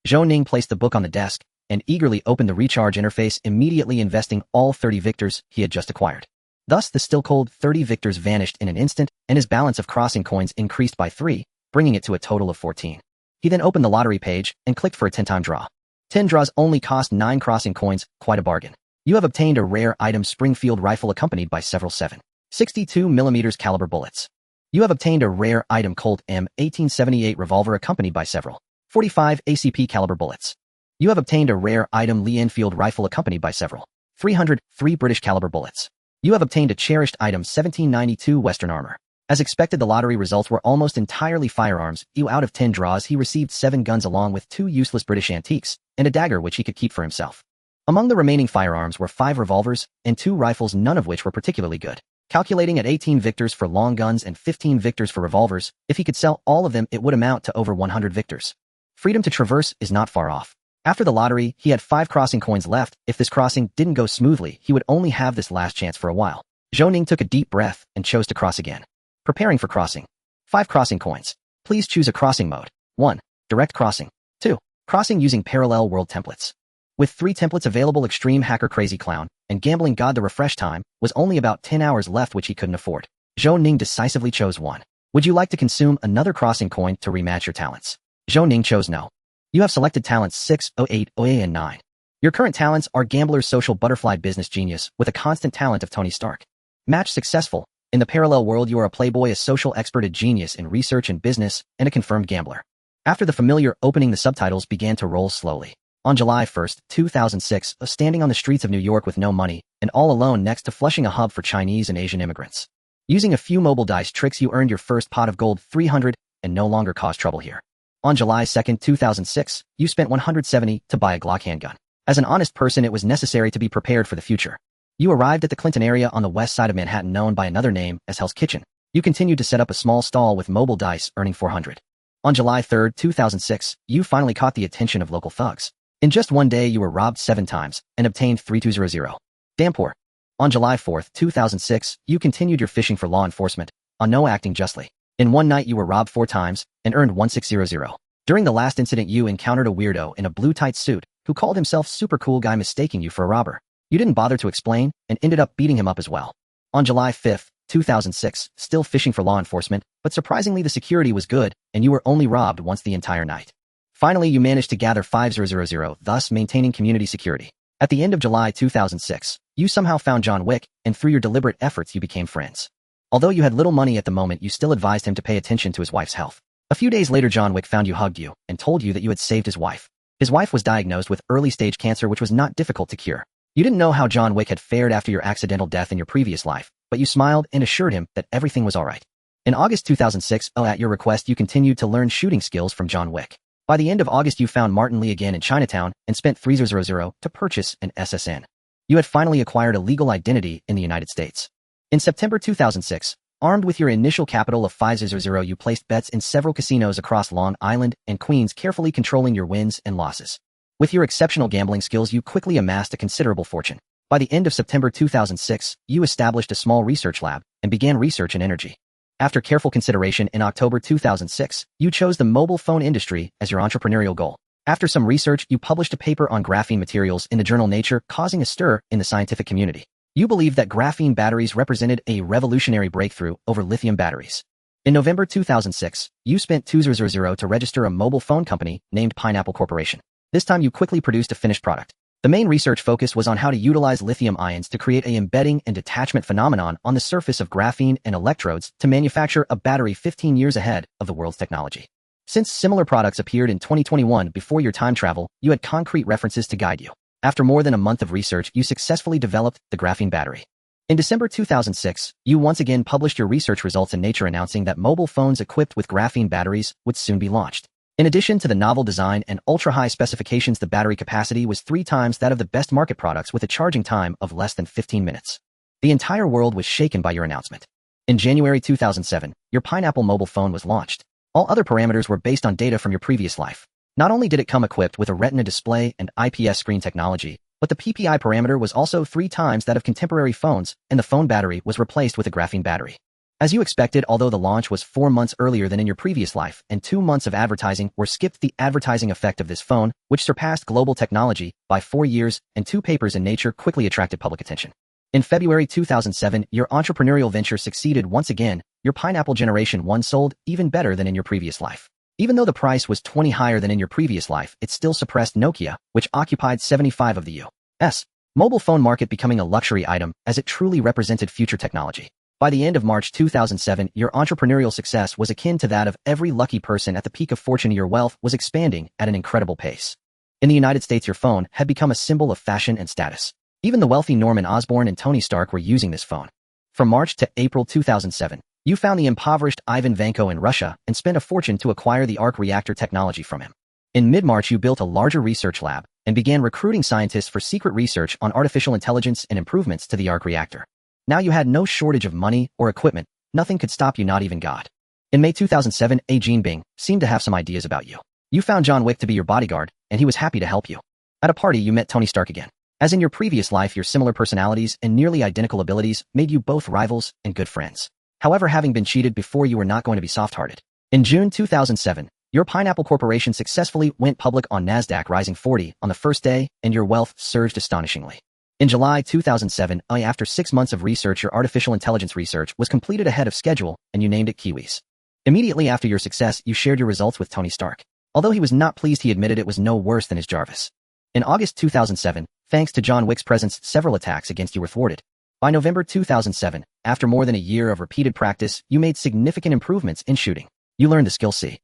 Zhou Ning placed the book on the desk and eagerly opened the recharge interface, immediately investing all 30 victors he had just acquired. Thus, the still cold 30 victors vanished in an instant, and his balance of crossing coins increased by 3, bringing it to a total of 14. He then opened the lottery page and clicked for a 10-time draw. 10 draws only cost 9 crossing coins, quite a bargain. You have obtained a rare item, Springfield rifle, accompanied by several 7.62mm caliber bullets. You have obtained a rare item, Colt M1878 revolver, accompanied by several 45 ACP caliber bullets. You have obtained a rare item, Lee Enfield rifle, accompanied by several 303 British caliber bullets. You have obtained a cherished item, 1792 Western armor. As expected, the lottery results were almost entirely firearms. Out of 10 draws, he received 7 guns along with 2 useless British antiques and a dagger which he could keep for himself. Among the remaining firearms were 5 revolvers and 2 rifles, none of which were particularly good. Calculating at 18 victors for long guns and 15 victors for revolvers, if he could sell all of them, it would amount to over 100 victors. Freedom to traverse is not far off. After the lottery, he had 5 crossing coins left. If this crossing didn't go smoothly, he would only have this last chance for a while. Zhou Ning took a deep breath and chose to cross again. Preparing for crossing. 5 crossing coins. Please choose a crossing mode. 1. Direct crossing. 2. Crossing using parallel world templates. With 3 templates available, Extreme Hacker, Crazy Clown, and Gambling God, the refresh time was only about 10 hours left, which he couldn't afford. Zhou Ning decisively chose 1. Would you like to consume another crossing coin to rematch your talents? Zhou Ning chose no. You have selected talents 6, 08, 08, and 9. Your current talents are Gambler, Social Butterfly, Business Genius, with a constant talent of Tony Stark. Match successful. In the parallel world, you are a playboy, a social expert, a genius in research and business, and a confirmed gambler. After the familiar opening, the subtitles began to roll slowly. On July 1, 2006, standing on the streets of New York with no money, and all alone next to Flushing, a hub for Chinese and Asian immigrants. Using a few mobile dice tricks, you earned your first pot of gold, 300, and no longer cause trouble here. On July 2, 2006, you spent 170 to buy a Glock handgun. As an honest person, it was necessary to be prepared for the future. You arrived at the Clinton area on the west side of Manhattan, known by another name as Hell's Kitchen. You continued to set up a small stall with mobile dice, earning 400. On July 3, 2006, you finally caught the attention of local thugs. In just one day, you were robbed 7 times and obtained 3200. Damn poor. On July 4, 2006, you continued your fishing for law enforcement, on no acting justly. In one night, you were robbed 4 times and earned 1600. During the last incident, you encountered a weirdo in a blue tight suit who called himself Super Cool Guy, mistaking you for a robber. You didn't bother to explain and ended up beating him up as well. On July 5, 2006, still fishing for law enforcement, but surprisingly the security was good and you were only robbed once the entire night. Finally, you managed to gather 5000, thus maintaining community security. At the end of July 2006, you somehow found John Wick, and through your deliberate efforts you became friends. Although you had little money at the moment, you still advised him to pay attention to his wife's health. A few days later, John Wick found you, hugged you, and told you that you had saved his wife. His wife was diagnosed with early-stage cancer, which was not difficult to cure. You didn't know how John Wick had fared after your accidental death in your previous life, but you smiled and assured him that everything was alright. In August 2006, at your request, you continued to learn shooting skills from John Wick. By the end of August, you found Martin Lee again in Chinatown and spent $3,000 to purchase an SSN. You had finally acquired a legal identity in the United States. In September 2006, armed with your initial capital of $5,000, you placed bets in several casinos across Long Island and Queens, carefully controlling your wins and losses. With your exceptional gambling skills, you quickly amassed a considerable fortune. By the end of September 2006, you established a small research lab and began research in energy. After careful consideration in October 2006, you chose the mobile phone industry as your entrepreneurial goal. After some research, you published a paper on graphene materials in the journal Nature, causing a stir in the scientific community. You believed that graphene batteries represented a revolutionary breakthrough over lithium batteries. In November 2006, you spent $2,000 to register a mobile phone company named Pineapple Corporation. This time you quickly produced a finished product. The main research focus was on how to utilize lithium ions to create an embedding and detachment phenomenon on the surface of graphene and electrodes to manufacture a battery 15 years ahead of the world's technology. Since similar products appeared in 2021 before your time travel, you had concrete references to guide you. After more than a month of research, you successfully developed the graphene battery. In December 2006, you once again published your research results in Nature, announcing that mobile phones equipped with graphene batteries would soon be launched. In addition to the novel design and ultra-high specifications, the battery capacity was 3 times that of the best market products with a charging time of less than 15 minutes. The entire world was shaken by your announcement. In January 2007, your Pineapple mobile phone was launched. All other parameters were based on data from your previous life. Not only did it come equipped with a Retina display and IPS screen technology, but the PPI parameter was also 3 times that of contemporary phones, and the phone battery was replaced with a graphene battery. As you expected, although the launch was 4 months earlier than in your previous life and 2 months of advertising were skipped, the advertising effect of this phone, which surpassed global technology by 4 years, and 2 papers in Nature, quickly attracted public attention. In February 2007, your entrepreneurial venture succeeded once again. Your Pineapple Generation 1 sold even better than in your previous life. Even though the price was 20 higher than in your previous life, it still suppressed Nokia, which occupied 75 of the U.S. mobile phone market, becoming a luxury item as it truly represented future technology. By the end of March 2007, your entrepreneurial success was akin to that of every lucky person at the peak of fortune. Your wealth was expanding at an incredible pace. In the United States, your phone had become a symbol of fashion and status. Even the wealthy Norman Osborn and Tony Stark were using this phone. From March to April 2007, you found the impoverished Ivan Vanko in Russia and spent a fortune to acquire the arc reactor technology from him. In mid-March, you built a larger research lab and began recruiting scientists for secret research on artificial intelligence and improvements to the arc reactor. Now you had no shortage of money or equipment. Nothing could stop you, not even God. In May 2007, Gene Bing seemed to have some ideas about you. You found John Wick to be your bodyguard, and he was happy to help you. At a party, you met Tony Stark again. As in your previous life, your similar personalities and nearly identical abilities made you both rivals and good friends. However, having been cheated before, you were not going to be soft-hearted. In June 2007, your Pineapple Corporation successfully went public on NASDAQ, rising 40 on the first day, and your wealth surged astonishingly. In July 2007, after 6 months of research, your artificial intelligence research was completed ahead of schedule, and you named it Kiwis. Immediately after your success, you shared your results with Tony Stark. Although he was not pleased, he admitted it was no worse than his Jarvis. In August 2007, thanks to John Wick's presence, several attacks against you were thwarted. By November 2007, after more than a year of repeated practice, you made significant improvements in shooting. You learned the skill C.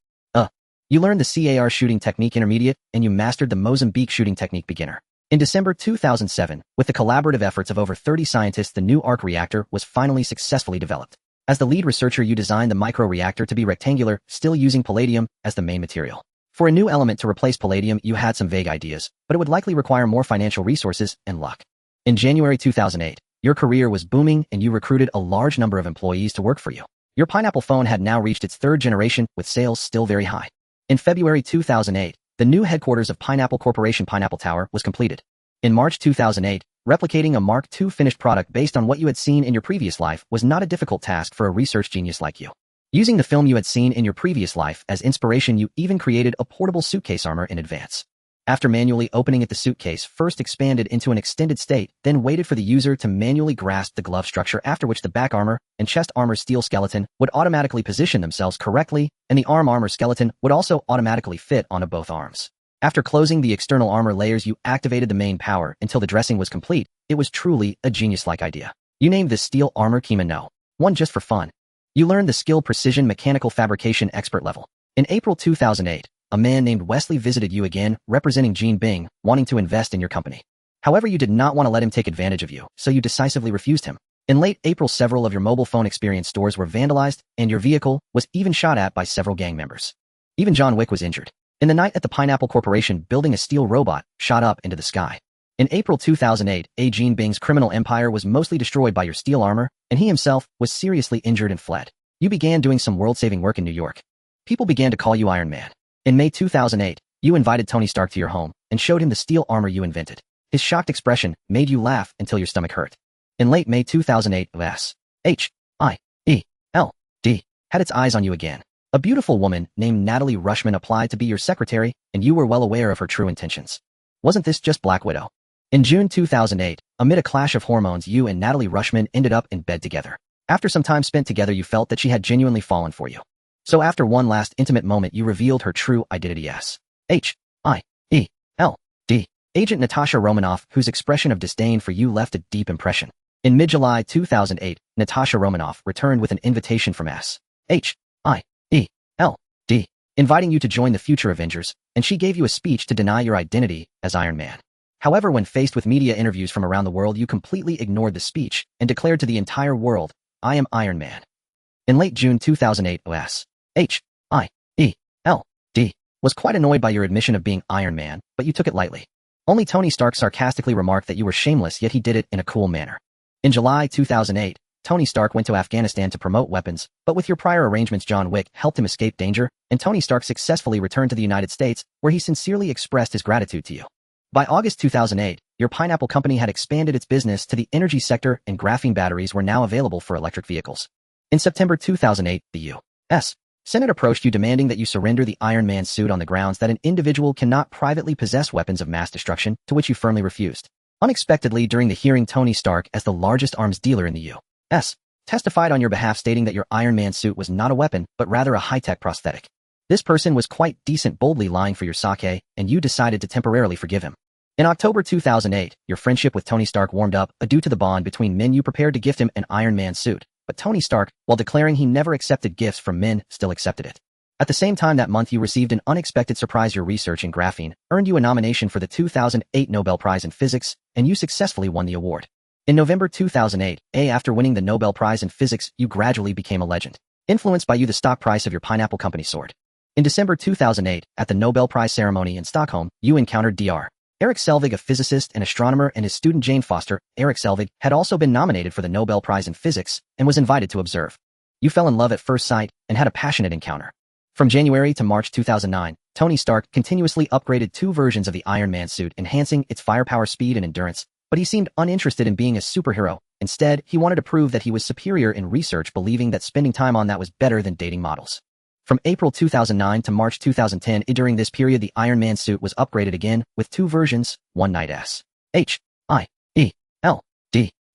You learned the CAR shooting technique intermediate, and you mastered the Mozambique shooting technique beginner. In December 2007, with the collaborative efforts of over 30 scientists, the new arc reactor was finally successfully developed. As the lead researcher, you designed the micro-reactor to be rectangular, still using palladium as the main material. For a new element to replace palladium, you had some vague ideas, but it would likely require more financial resources and luck. In January 2008, your career was booming and you recruited a large number of employees to work for you. Your Pineapple phone had now reached its 3rd generation, with sales still very high. In February 2008, the new headquarters of Pineapple Corporation, Pineapple Tower, was completed. In March 2008, replicating a Mark II finished product based on what you had seen in your previous life was not a difficult task for a research genius like you. Using the film you had seen in your previous life as inspiration, you even created a portable suitcase armor in advance. After manually opening it, the suitcase first expanded into an extended state, then waited for the user to manually grasp the glove structure, after which the back armor and chest armor steel skeleton would automatically position themselves correctly, and the arm armor skeleton would also automatically fit onto both arms. After closing the external armor layers, you activated the main power until the dressing was complete. It was truly a genius-like idea. You named this steel armor Kimono 1 just for fun. You learned the skill Precision Mechanical Fabrication Expert level. In April 2008, a man named Wesley visited you again, representing Gene Bing, wanting to invest in your company. However, you did not want to let him take advantage of you, so you decisively refused him. In late April, several of your mobile phone experience stores were vandalized, and your vehicle was even shot at by several gang members. Even John Wick was injured. In the night at the Pineapple Corporation, building a steel robot shot up into the sky. In April 2008, Gene Bing's criminal empire was mostly destroyed by your steel armor, and he himself was seriously injured and fled. You began doing some world-saving work in New York. People began to call you Iron Man. In May 2008, you invited Tony Stark to your home and showed him the steel armor you invented. His shocked expression made you laugh until your stomach hurt. In late May 2008, SHIELD had its eyes on you again. A beautiful woman named Natalie Rushman applied to be your secretary, and you were well aware of her true intentions. Wasn't this just Black Widow? In June 2008, amid a clash of hormones, you and Natalie Rushman ended up in bed together. After some time spent together, you felt that she had genuinely fallen for you. So after one last intimate moment, you revealed her true identity as HIELD. Agent Natasha Romanoff, whose expression of disdain for you left a deep impression. In mid-July 2008, Natasha Romanoff returned with an invitation from SHIELD, inviting you to join the future Avengers, and she gave you a speech to deny your identity as Iron Man. However, when faced with media interviews from around the world, you completely ignored the speech and declared to the entire world, "I am Iron Man." In late June 2008, SHIELD was quite annoyed by your admission of being Iron Man, but you took it lightly. Only Tony Stark sarcastically remarked that you were shameless, yet he did it in a cool manner. In July 2008, Tony Stark went to Afghanistan to promote weapons, but with your prior arrangements, John Wick helped him escape danger, and Tony Stark successfully returned to the United States, where he sincerely expressed his gratitude to you. By August 2008, your Pineapple company had expanded its business to the energy sector, and graphene batteries were now available for electric vehicles. In September 2008, the U.S. Senate approached you demanding that you surrender the Iron Man suit on the grounds that an individual cannot privately possess weapons of mass destruction, to which you firmly refused. Unexpectedly, during the hearing, Tony Stark, as the largest arms dealer in the U.S., testified on your behalf, stating that your Iron Man suit was not a weapon, but rather a high-tech prosthetic. This person was quite decent, boldly lying for your sake, and you decided to temporarily forgive him. In October 2008, your friendship with Tony Stark warmed up, due to the bond between men. You prepared to gift him an Iron Man suit, but Tony Stark, while declaring he never accepted gifts from men, still accepted it. At the same time that month, you received an unexpected surprise. Your research in graphene earned you a nomination for the 2008 Nobel Prize in Physics, and you successfully won the award. In November 2008, after winning the Nobel Prize in Physics, you gradually became a legend. Influenced by you, the stock price of your Pineapple company soared. In December 2008, at the Nobel Prize ceremony in Stockholm, you encountered Dr. Erik Selvig, a physicist and astronomer, and his student Jane Foster. Erik Selvig had also been nominated for the Nobel Prize in Physics and was invited to observe. You fell in love at first sight and had a passionate encounter. From January to March 2009, Tony Stark continuously upgraded 2 versions of the Iron Man suit, enhancing its firepower, speed, and endurance, but he seemed uninterested in being a superhero. Instead, he wanted to prove that he was superior in research, believing that spending time on that was better than dating models. From April 2009 to March 2010, during this period, the Iron Man suit was upgraded again, with 2 versions, one night SHIELD.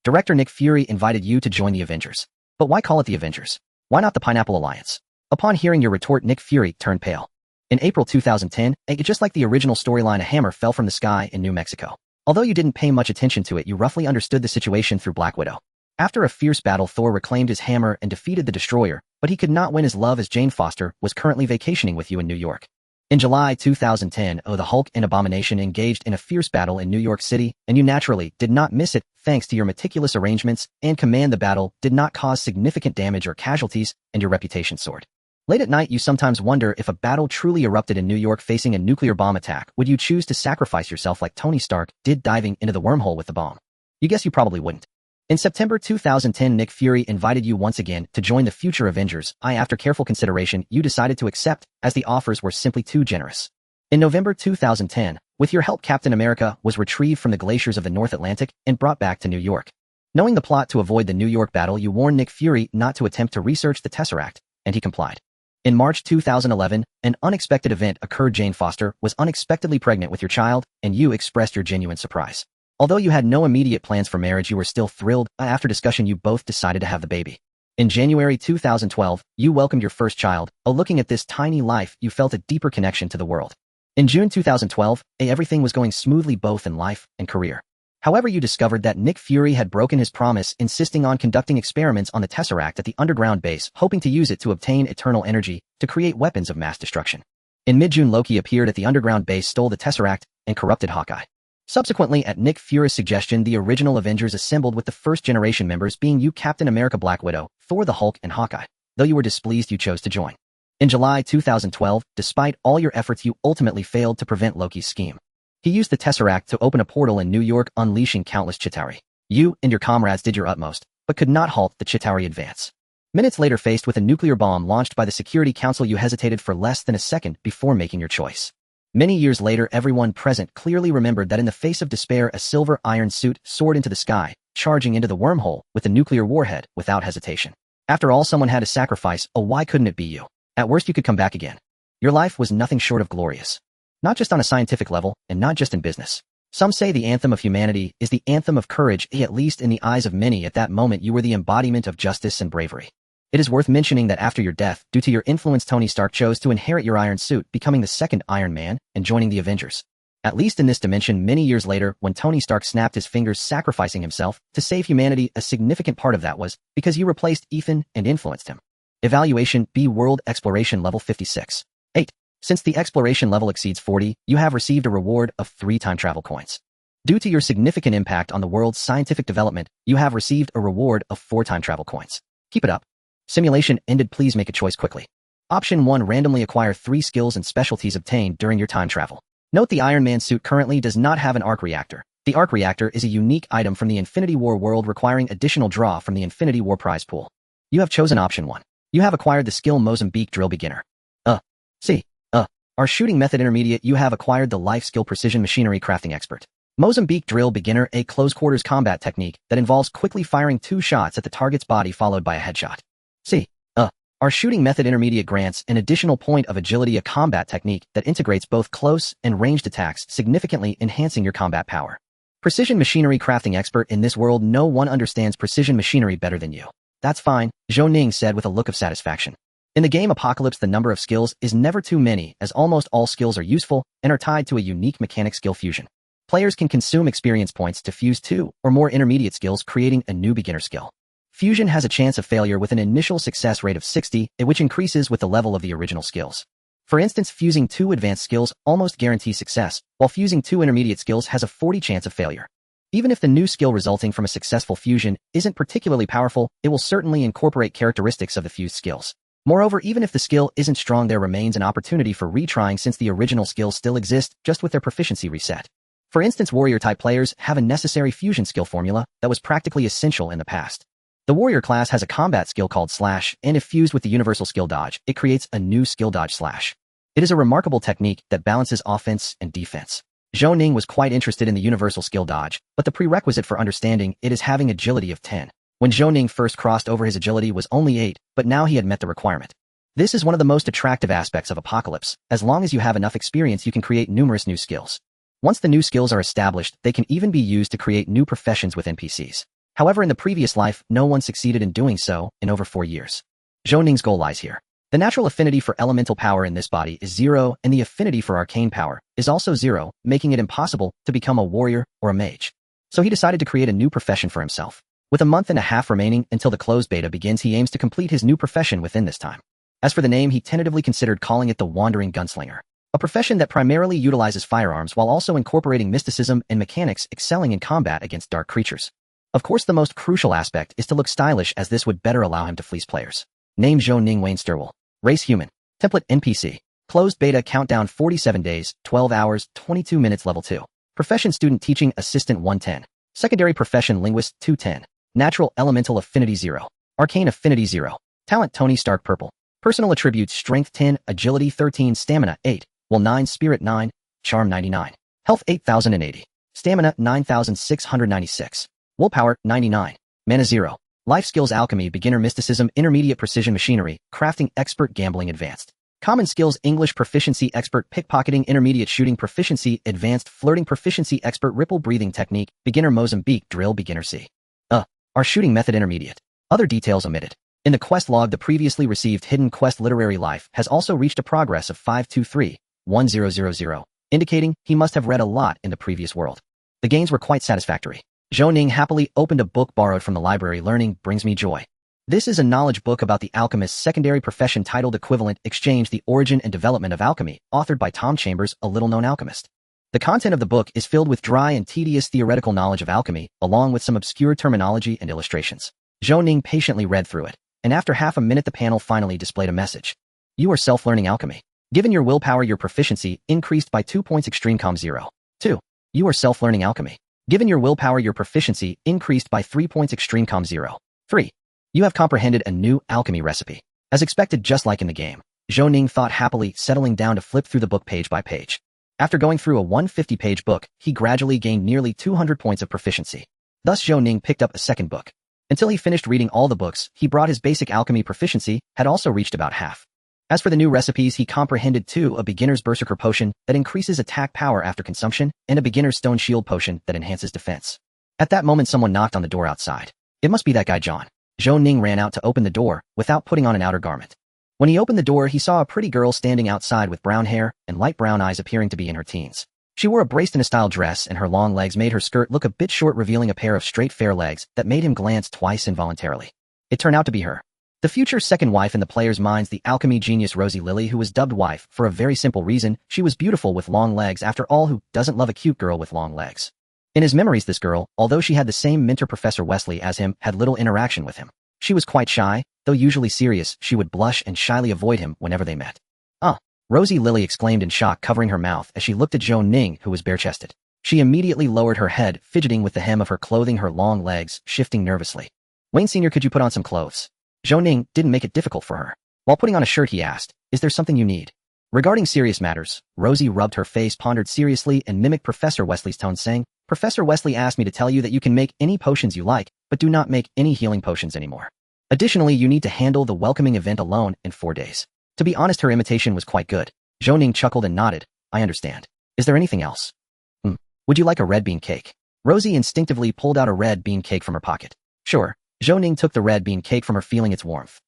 Director Nick Fury invited you to join the Avengers. But why call it the Avengers? Why not the Pineapple Alliance? Upon hearing your retort, Nick Fury turned pale. In April 2010, just like the original storyline, a hammer fell from the sky in New Mexico. Although you didn't pay much attention to it, you roughly understood the situation through Black Widow. After a fierce battle, Thor reclaimed his hammer and defeated the Destroyer, but he could not win his love, as Jane Foster was currently vacationing with you in New York. In July 2010, the Hulk and Abomination engaged in a fierce battle in New York City, and you naturally did not miss it, thanks to your meticulous arrangements and command. The battle did not cause significant damage or casualties, and your reputation soared. Late at night, you sometimes wonder if a battle truly erupted in New York facing a nuclear bomb attack. Would you choose to sacrifice yourself like Tony Stark did, diving into the wormhole with the bomb? You guess you probably wouldn't. In September 2010, Nick Fury invited you once again to join the future Avengers. After careful consideration, you decided to accept, as the offers were simply too generous. In November 2010, with your help, Captain America was retrieved from the glaciers of the North Atlantic and brought back to New York. Knowing the plot to avoid the New York battle, you warned Nick Fury not to attempt to research the Tesseract, and he complied. In March 2011, an unexpected event occurred. Jane Foster was unexpectedly pregnant with your child, and you expressed your genuine surprise. Although you had no immediate plans for marriage, you were still thrilled. After discussion, you both decided to have the baby. In January 2012, you welcomed your first child. Looking at this tiny life, you felt a deeper connection to the world. In June 2012, everything was going smoothly both in life and career. However, you discovered that Nick Fury had broken his promise, insisting on conducting experiments on the Tesseract at the underground base, hoping to use it to obtain eternal energy to create weapons of mass destruction. In mid-June, Loki appeared at the underground base, stole the Tesseract, and corrupted Hawkeye. Subsequently, at Nick Fury's suggestion, the original Avengers assembled with the first-generation members being you, Captain America, Black Widow, Thor the Hulk, and Hawkeye. Though you were displeased, you chose to join. In July 2012, despite all your efforts, you ultimately failed to prevent Loki's scheme. He used the Tesseract to open a portal in New York, unleashing countless Chitauri. You and your comrades did your utmost, but could not halt the Chitauri advance. Minutes later, faced with a nuclear bomb launched by the Security Council, you hesitated for less than a second before making your choice. Many years later, everyone present clearly remembered that in the face of despair, a silver iron suit soared into the sky, charging into the wormhole with a nuclear warhead without hesitation. After all someone had to sacrifice, oh, why couldn't it be you? At worst, you could come back again. Your life was nothing short of glorious. Not just on a scientific level, and not just in business. Some say the anthem of humanity is the anthem of courage, at least in the eyes of many. At that moment, you were the embodiment of justice and bravery. It is worth mentioning that after your death, due to your influence, Tony Stark chose to inherit your iron suit, becoming the second Iron Man and joining the Avengers. At least in this dimension, many years later, when Tony Stark snapped his fingers, sacrificing himself to save humanity, a significant part of that was because you replaced Ethan and influenced him. Evaluation: B World Exploration Level 56. 8. Since the exploration level exceeds 40, you have received a reward of 3 time travel coins. Due to your significant impact on the world's scientific development, you have received a reward of 4 time travel coins. Keep it up. Simulation ended. Please make a choice quickly. Option 1. Randomly acquire 3 skills and specialties obtained during your time travel. Note the Iron Man suit currently does not have an arc reactor. The arc reactor is a unique item from the Infinity War world requiring additional draw from the Infinity War prize pool. You have chosen option 1. You have acquired the skill Mozambique Drill Beginner. Our shooting method intermediate. You have acquired the life skill Precision Machinery Crafting Expert. Mozambique Drill Beginner, a close-quarters combat technique that involves quickly firing 2 shots at the target's body followed by a headshot. Our shooting method intermediate grants an additional point of agility, a combat technique that integrates both close and ranged attacks, significantly enhancing your combat power. Precision Machinery Crafting Expert. In this world, no one understands precision machinery better than you. That's fine, Zhou Ning said with a look of satisfaction. In the game Apocalypse, the number of skills is never too many, as almost all skills are useful and are tied to a unique mechanic: skill fusion. Players can consume experience points to fuse 2 or more intermediate skills, creating a new beginner skill. Fusion has a chance of failure with an initial success rate of 60, which increases with the level of the original skills. For instance, fusing 2 advanced skills almost guarantees success, while fusing 2 intermediate skills has a 40 chance of failure. Even if the new skill resulting from a successful fusion isn't particularly powerful, it will certainly incorporate characteristics of the fused skills. Moreover, even if the skill isn't strong, there remains an opportunity for retrying since the original skills still exist, just with their proficiency reset. For instance, warrior-type players have a necessary fusion skill formula that was practically essential in the past. The warrior class has a combat skill called Slash, and if fused with the universal skill Dodge, it creates a new skill Dodge Slash. It is a remarkable technique that balances offense and defense. Zhou Ning was quite interested in the universal skill Dodge, but the prerequisite for understanding it is having agility of 10. When Zhou Ning first crossed over, his agility was only 8, but now he had met the requirement. This is one of the most attractive aspects of Apocalypse. As long as you have enough experience, you can create numerous new skills. Once the new skills are established, they can even be used to create new professions with NPCs. However, in the previous life, no one succeeded in doing so in over 4 years. Zhou Ning's goal lies here. The natural affinity for elemental power in this body is 0, and the affinity for arcane power is also 0, making it impossible to become a warrior or a mage. So he decided to create a new profession for himself. With a month and a half remaining until the closed beta begins, he aims to complete his new profession within this time. As for the name, he tentatively considered calling it the Wandering Gunslinger, a profession that primarily utilizes firearms while also incorporating mysticism and mechanics, excelling in combat against dark creatures. Of course, the most crucial aspect is to look stylish, as this would better allow him to fleece players. Name: Zhou Ning Wayne Sturwell. Race: human. Template: NPC. Closed beta countdown 47 days, 12 hours, 22 minutes. Level 2. Profession: student, teaching assistant 110. Secondary profession: linguist 210. Natural elemental affinity 0. Arcane affinity 0. Talent: Tony Stark purple. Personal attributes: strength 10, agility 13, stamina 8, will 9, spirit 9, charm 99. Health 8080. Stamina 9696. Willpower 99. Mana 0. Life skills: alchemy, beginner, mysticism, intermediate, precision machinery, crafting, expert, gambling, advanced. Common skills: English proficiency, expert, pickpocketing, intermediate, shooting proficiency, advanced, flirting proficiency, expert, ripple breathing technique, beginner, Mozambique Drill Beginner. C. Our shooting method intermediate. Other details omitted. In the quest log, the previously received hidden quest literary life has also reached a progress of 523,1000, indicating he must have read a lot in the previous world. The gains were quite satisfactory. Zhou Ning happily opened a book borrowed from the library. Learning brings me joy. This is a knowledge book about the alchemist's secondary profession titled Equivalent Exchange: The Origin and Development of Alchemy, authored by Tom Chambers, a little-known alchemist. The content of the book is filled with dry and tedious theoretical knowledge of alchemy, along with some obscure terminology and illustrations. Zhou Ning patiently read through it, and after half a minute the panel finally displayed a message. You are self-learning alchemy. Given your willpower, your proficiency increased by 2 points. Extreme Com 0. 2. You are self-learning alchemy. Given your willpower, your proficiency increased by 3 points. Extreme Com 0. 3. You have comprehended a new alchemy recipe. As expected, just like in the game, Zhou Ning thought happily, settling down to flip through the book page by page. After going through a 150-page book, he gradually gained nearly 200 points of proficiency. Thus Zhou Ning picked up a second book. Until he finished reading all the books, he brought his basic alchemy proficiency, had also reached about half. As for the new recipes, he comprehended 2, a beginner's berserker potion that increases attack power after consumption, and a beginner's stone shield potion that enhances defense. At that moment someone knocked on the door outside. It must be that guy John. Zhou Ning ran out to open the door, without putting on an outer garment. When he opened the door, he saw a pretty girl standing outside with brown hair and light brown eyes appearing to be in her teens. She wore a braced-in-a-style dress, and her long legs made her skirt look a bit short, revealing a pair of straight fair legs that made him glance twice involuntarily. It turned out to be her. The future second wife in the player's minds, the alchemy genius Rosie Lily, who was dubbed wife for a very simple reason: she was beautiful with long legs. After all, who doesn't love a cute girl with long legs? In his memories, this girl, although she had the same mentor Professor Wesley as him, had little interaction with him. She was quite shy, though usually serious. She would blush and shyly avoid him whenever they met. Rosie Lily exclaimed in shock, covering her mouth as she looked at Zhou Ning, who was bare-chested. She immediately lowered her head, fidgeting with the hem of her clothing, her long legs shifting nervously. Wayne Sr., could you put on some clothes? Zhou Ning didn't make it difficult for her. While putting on a shirt, he asked, is there something you need? Regarding serious matters, Rosie rubbed her face, pondered seriously, and mimicked Professor Wesley's tone, saying, Professor Wesley asked me to tell you that you can make any potions you like, but do not make any healing potions anymore. Additionally, you need to handle the welcoming event alone in 4 days. To be honest, her imitation was quite good. Zhou Ning chuckled and nodded. I understand. Is there anything else? Would you like a red bean cake? Rosie instinctively pulled out a red bean cake from her pocket. Sure. Zhou Ning took the red bean cake from her, feeling its warmth.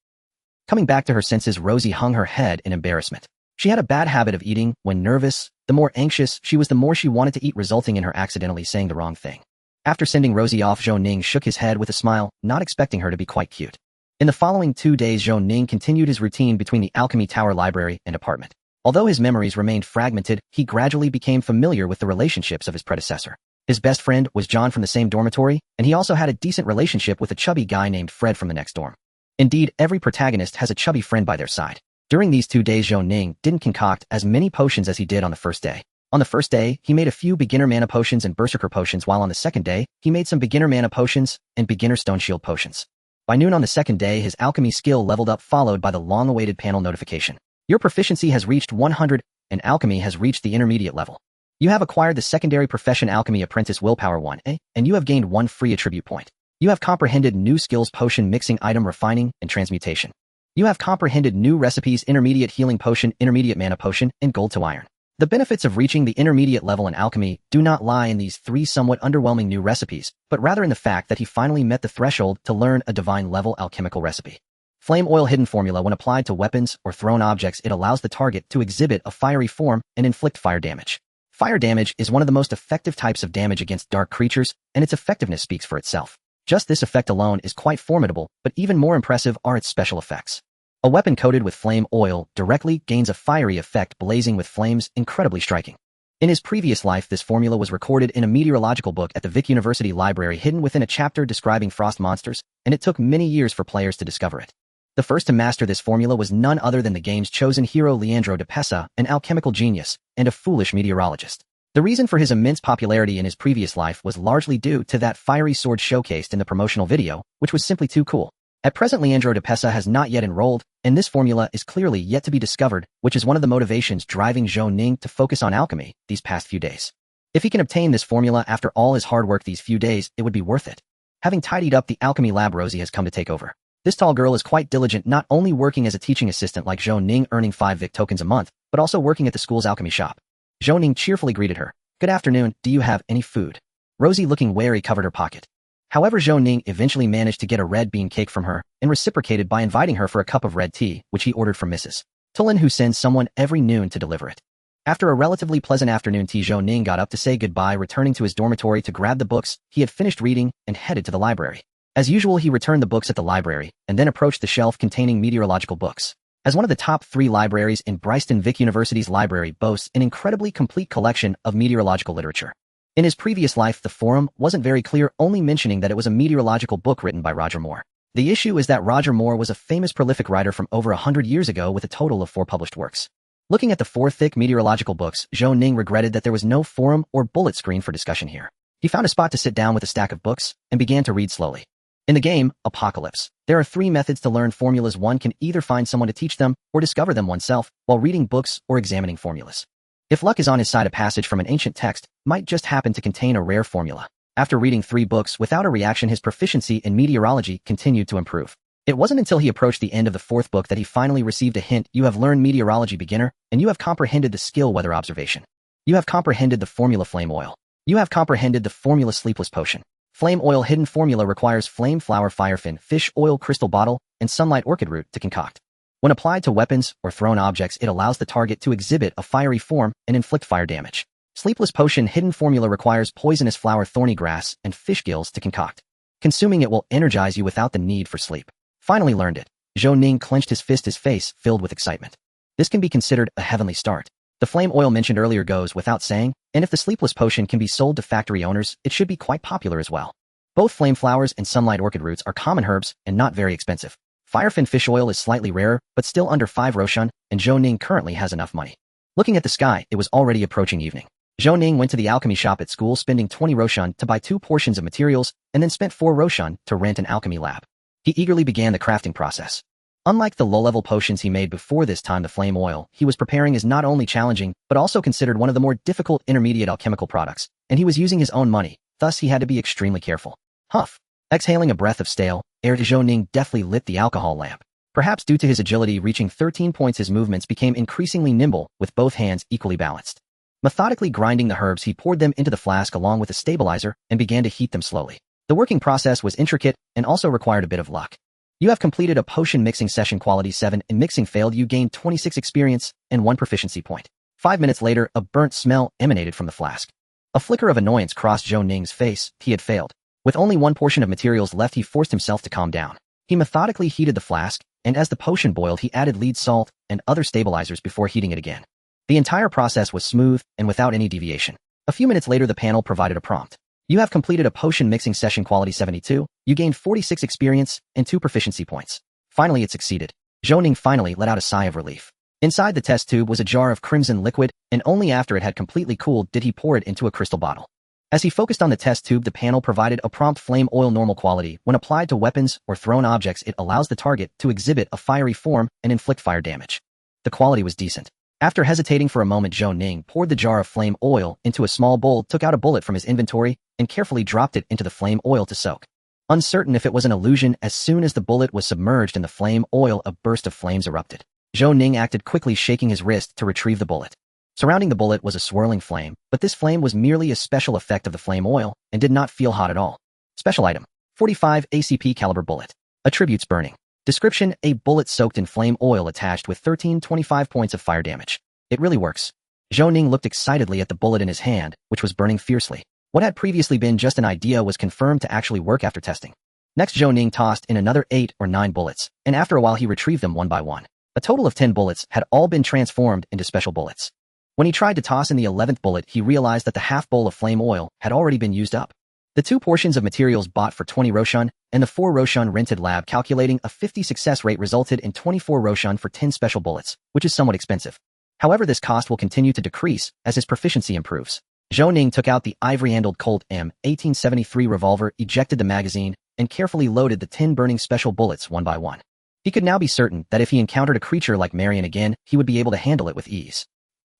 Coming back to her senses, Rosie hung her head in embarrassment. She had a bad habit of eating when nervous. The more anxious she was, the more she wanted to eat, resulting in her accidentally saying the wrong thing. After sending Rosie off, Zhou Ning shook his head with a smile, not expecting her to be quite cute. In the following 2 days, Zhou Ning continued his routine between the Alchemy Tower library and apartment. Although his memories remained fragmented, he gradually became familiar with the relationships of his predecessor. His best friend was John from the same dormitory, and he also had a decent relationship with a chubby guy named Fred from the next dorm. Indeed, every protagonist has a chubby friend by their side. During these 2 days, Zhou Ning didn't concoct as many potions as he did on the first day. On the first day, he made a few beginner mana potions and berserker potions, while on the second day, he made some beginner mana potions and beginner stone shield potions. By noon on the second day, his alchemy skill leveled up, followed by the long-awaited panel notification. Your proficiency has reached 100, and alchemy has reached the intermediate level. You have acquired the secondary profession Alchemy Apprentice Willpower 1A, and you have gained 1 free attribute point. You have comprehended new skills: potion mixing, item refining, and transmutation. You have comprehended new recipes: intermediate healing potion, intermediate mana potion, and gold to iron. The benefits of reaching the intermediate level in alchemy do not lie in these 3 somewhat underwhelming new recipes, but rather in the fact that he finally met the threshold to learn a divine level alchemical recipe. Flame oil hidden formula. When applied to weapons or thrown objects, it allows the target to exhibit a fiery form and inflict fire damage. Fire damage is one of the most effective types of damage against dark creatures, and its effectiveness speaks for itself. Just this effect alone is quite formidable, but even more impressive are its special effects. A weapon coated with flame oil directly gains a fiery effect, blazing with flames, incredibly striking. In his previous life, this formula was recorded in a meteorological book at the Vic University Library, hidden within a chapter describing frost monsters, and it took many years for players to discover it. The first to master this formula was none other than the game's chosen hero, Leandro de Pessa, an alchemical genius and a foolish meteorologist. The reason for his immense popularity in his previous life was largely due to that fiery sword showcased in the promotional video, which was simply too cool. At present, Leandro de Pessa has not yet enrolled, and this formula is clearly yet to be discovered, which is one of the motivations driving Zhou Ning to focus on alchemy these past few days. If he can obtain this formula after all his hard work these few days, it would be worth it. Having tidied up the alchemy lab, Rosie has come to take over. This tall girl is quite diligent, not only working as a teaching assistant like Zhou Ning, earning 5 Vic tokens a month, but also working at the school's alchemy shop. Zhou Ning cheerfully greeted her. Good afternoon, do you have any food? Rosie, looking wary, covered her pocket. However, Zhou Ning eventually managed to get a red bean cake from her, and reciprocated by inviting her for a cup of red tea, which he ordered from Mrs. Tulin, who sends someone every noon to deliver it. After a relatively pleasant afternoon tea, Zhou Ning got up to say goodbye, returning to his dormitory to grab the books he had finished reading, and headed to the library. As usual, he returned the books at the library, and then approached the shelf containing meteorological books. As one of the top 3 libraries in Bryston Vic University's library boasts an incredibly complete collection of meteorological literature. In his previous life, the forum wasn't very clear, only mentioning that it was a meteorological book written by Roger Moore. The issue is that Roger Moore was a famous prolific writer from over 100 years ago with a total of 4 published works. Looking at the 4 thick meteorological books, Zhou Ning regretted that there was no forum or bullet screen for discussion here. He found a spot to sit down with a stack of books and began to read slowly. In the game, Apocalypse, there are 3 methods to learn formulas. One can either find someone to teach them or discover them oneself while reading books or examining formulas. If luck is on his side, a passage from an ancient text might just happen to contain a rare formula. After reading 3 books without a reaction, his proficiency in meteorology continued to improve. It wasn't until he approached the end of the 4th book that he finally received a hint. You have learned meteorology, beginner, and you have comprehended the skill weather observation. You have comprehended the formula flame oil. You have comprehended the formula sleepless potion. Flame oil hidden formula requires flame flower firefin, fish oil crystal bottle, and sunlight orchid root to concoct. When applied to weapons or thrown objects, it allows the target to exhibit a fiery form and inflict fire damage. Sleepless potion hidden formula requires poisonous flower thorny grass and fish gills to concoct. Consuming it will energize you without the need for sleep. Finally learned it. Zhou Ning clenched his fist, his face filled with excitement. This can be considered a heavenly start. The flame oil mentioned earlier goes without saying, and if the sleepless potion can be sold to factory owners, it should be quite popular as well. Both flame flowers and sunlight orchid roots are common herbs and not very expensive. Firefin fish oil is slightly rarer, but still under 5 roshan, and Zhou Ning currently has enough money. Looking at the sky, it was already approaching evening. Zhou Ning went to the alchemy shop at school, spending 20 roshan to buy 2 portions of materials, and then spent 4 roshan to rent an alchemy lab. He eagerly began the crafting process. Unlike the low-level potions he made before this time, the flame oil he was preparing is not only challenging, but also considered one of the more difficult intermediate alchemical products, and he was using his own money, thus he had to be extremely careful. Huff. Exhaling a breath of stale air, Zhou Ning deftly lit the alcohol lamp. Perhaps due to his agility reaching 13 points, his movements became increasingly nimble, with both hands equally balanced. Methodically grinding the herbs, he poured them into the flask along with a stabilizer and began to heat them slowly. The working process was intricate and also required a bit of luck. You have completed a potion mixing session, quality 7, and mixing failed. You gained 26 experience and 1 proficiency point. 5 minutes later, a burnt smell emanated from the flask. A flicker of annoyance crossed Zhou Ning's face. He had failed. With only 1 portion of materials left, he forced himself to calm down. He methodically heated the flask, and as the potion boiled, he added lead salt and other stabilizers before heating it again. The entire process was smooth and without any deviation. A few minutes later, the panel provided a prompt. You have completed a potion mixing session, quality 72. You gained 46 experience and 2 proficiency points. Finally, it succeeded. Zhou Ning finally let out a sigh of relief. Inside the test tube was a jar of crimson liquid, and only after it had completely cooled did he pour it into a crystal bottle. As he focused on the test tube, the panel provided a prompt: flame oil normal quality. When applied to weapons or thrown objects, it allows the target to exhibit a fiery form and inflict fire damage. The quality was decent. After hesitating for a moment, Zhou Ning poured the jar of flame oil into a small bowl, took out a bullet from his inventory, and carefully dropped it into the flame oil to soak. Uncertain if it was an illusion, as soon as the bullet was submerged in the flame oil, a burst of flames erupted. Zhou Ning acted quickly, shaking his wrist to retrieve the bullet. Surrounding the bullet was a swirling flame, but this flame was merely a special effect of the flame oil and did not feel hot at all. Special item: 45 ACP caliber bullet. Attributes: burning. Description: a bullet soaked in flame oil attached with 1325 points of fire damage. It really works. Zhou Ning looked excitedly at the bullet in his hand, which was burning fiercely. What had previously been just an idea was confirmed to actually work after testing. Next, Zhou Ning tossed in another 8 or 9 bullets, and after a while he retrieved them one by one. A total of 10 bullets had all been transformed into special bullets. When he tried to toss in the 11th bullet, he realized that the half bowl of flame oil had already been used up. The 2 portions of materials bought for 20 roshan and the 4 roshan rented lab, calculating a 50 success rate, resulted in 24 roshan for 10 special bullets, which is somewhat expensive. However, this cost will continue to decrease as his proficiency improves. Zhou Ning took out the ivory-handled Colt M1873 revolver, ejected the magazine, and carefully loaded the 10 burning special bullets one by one. He could now be certain that if he encountered a creature like Marion again, he would be able to handle it with ease.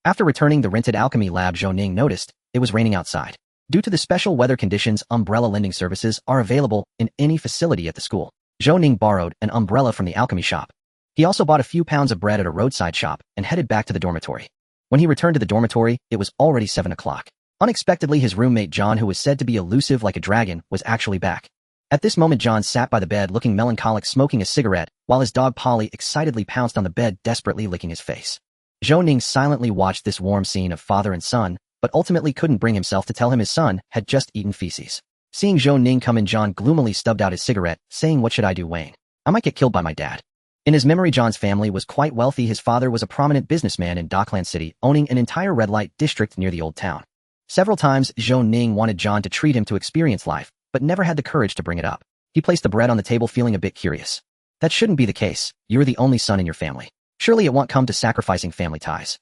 After returning the rented alchemy lab, Zhou Ning noticed it was raining outside. Due to the special weather conditions, umbrella lending services are available in any facility at the school. Zhou Ning borrowed an umbrella from the alchemy shop. He also bought a few pounds of bread at a roadside shop and headed back to the dormitory. When he returned to the dormitory, it was already 7 o'clock. Unexpectedly, his roommate John, who was said to be elusive like a dragon, was actually back. At this moment, John sat by the bed looking melancholic, smoking a cigarette, while his dog Polly excitedly pounced on the bed, desperately licking his face. Zhou Ning silently watched this warm scene of father and son, but ultimately couldn't bring himself to tell him his son had just eaten feces. Seeing Zhou Ning come in, John gloomily stubbed out his cigarette, saying, "What should I do, Wayne? I might get killed by my dad." In his memory, John's family was quite wealthy. His father was a prominent businessman in Dockland City, owning an entire red light district near the old town. Several times, Zhou Ning wanted John to treat him to experience life, but never had the courage to bring it up. He placed the bread on the table, feeling a bit curious. That shouldn't be the case. You're the only son in your family. Surely it won't come to sacrificing family ties.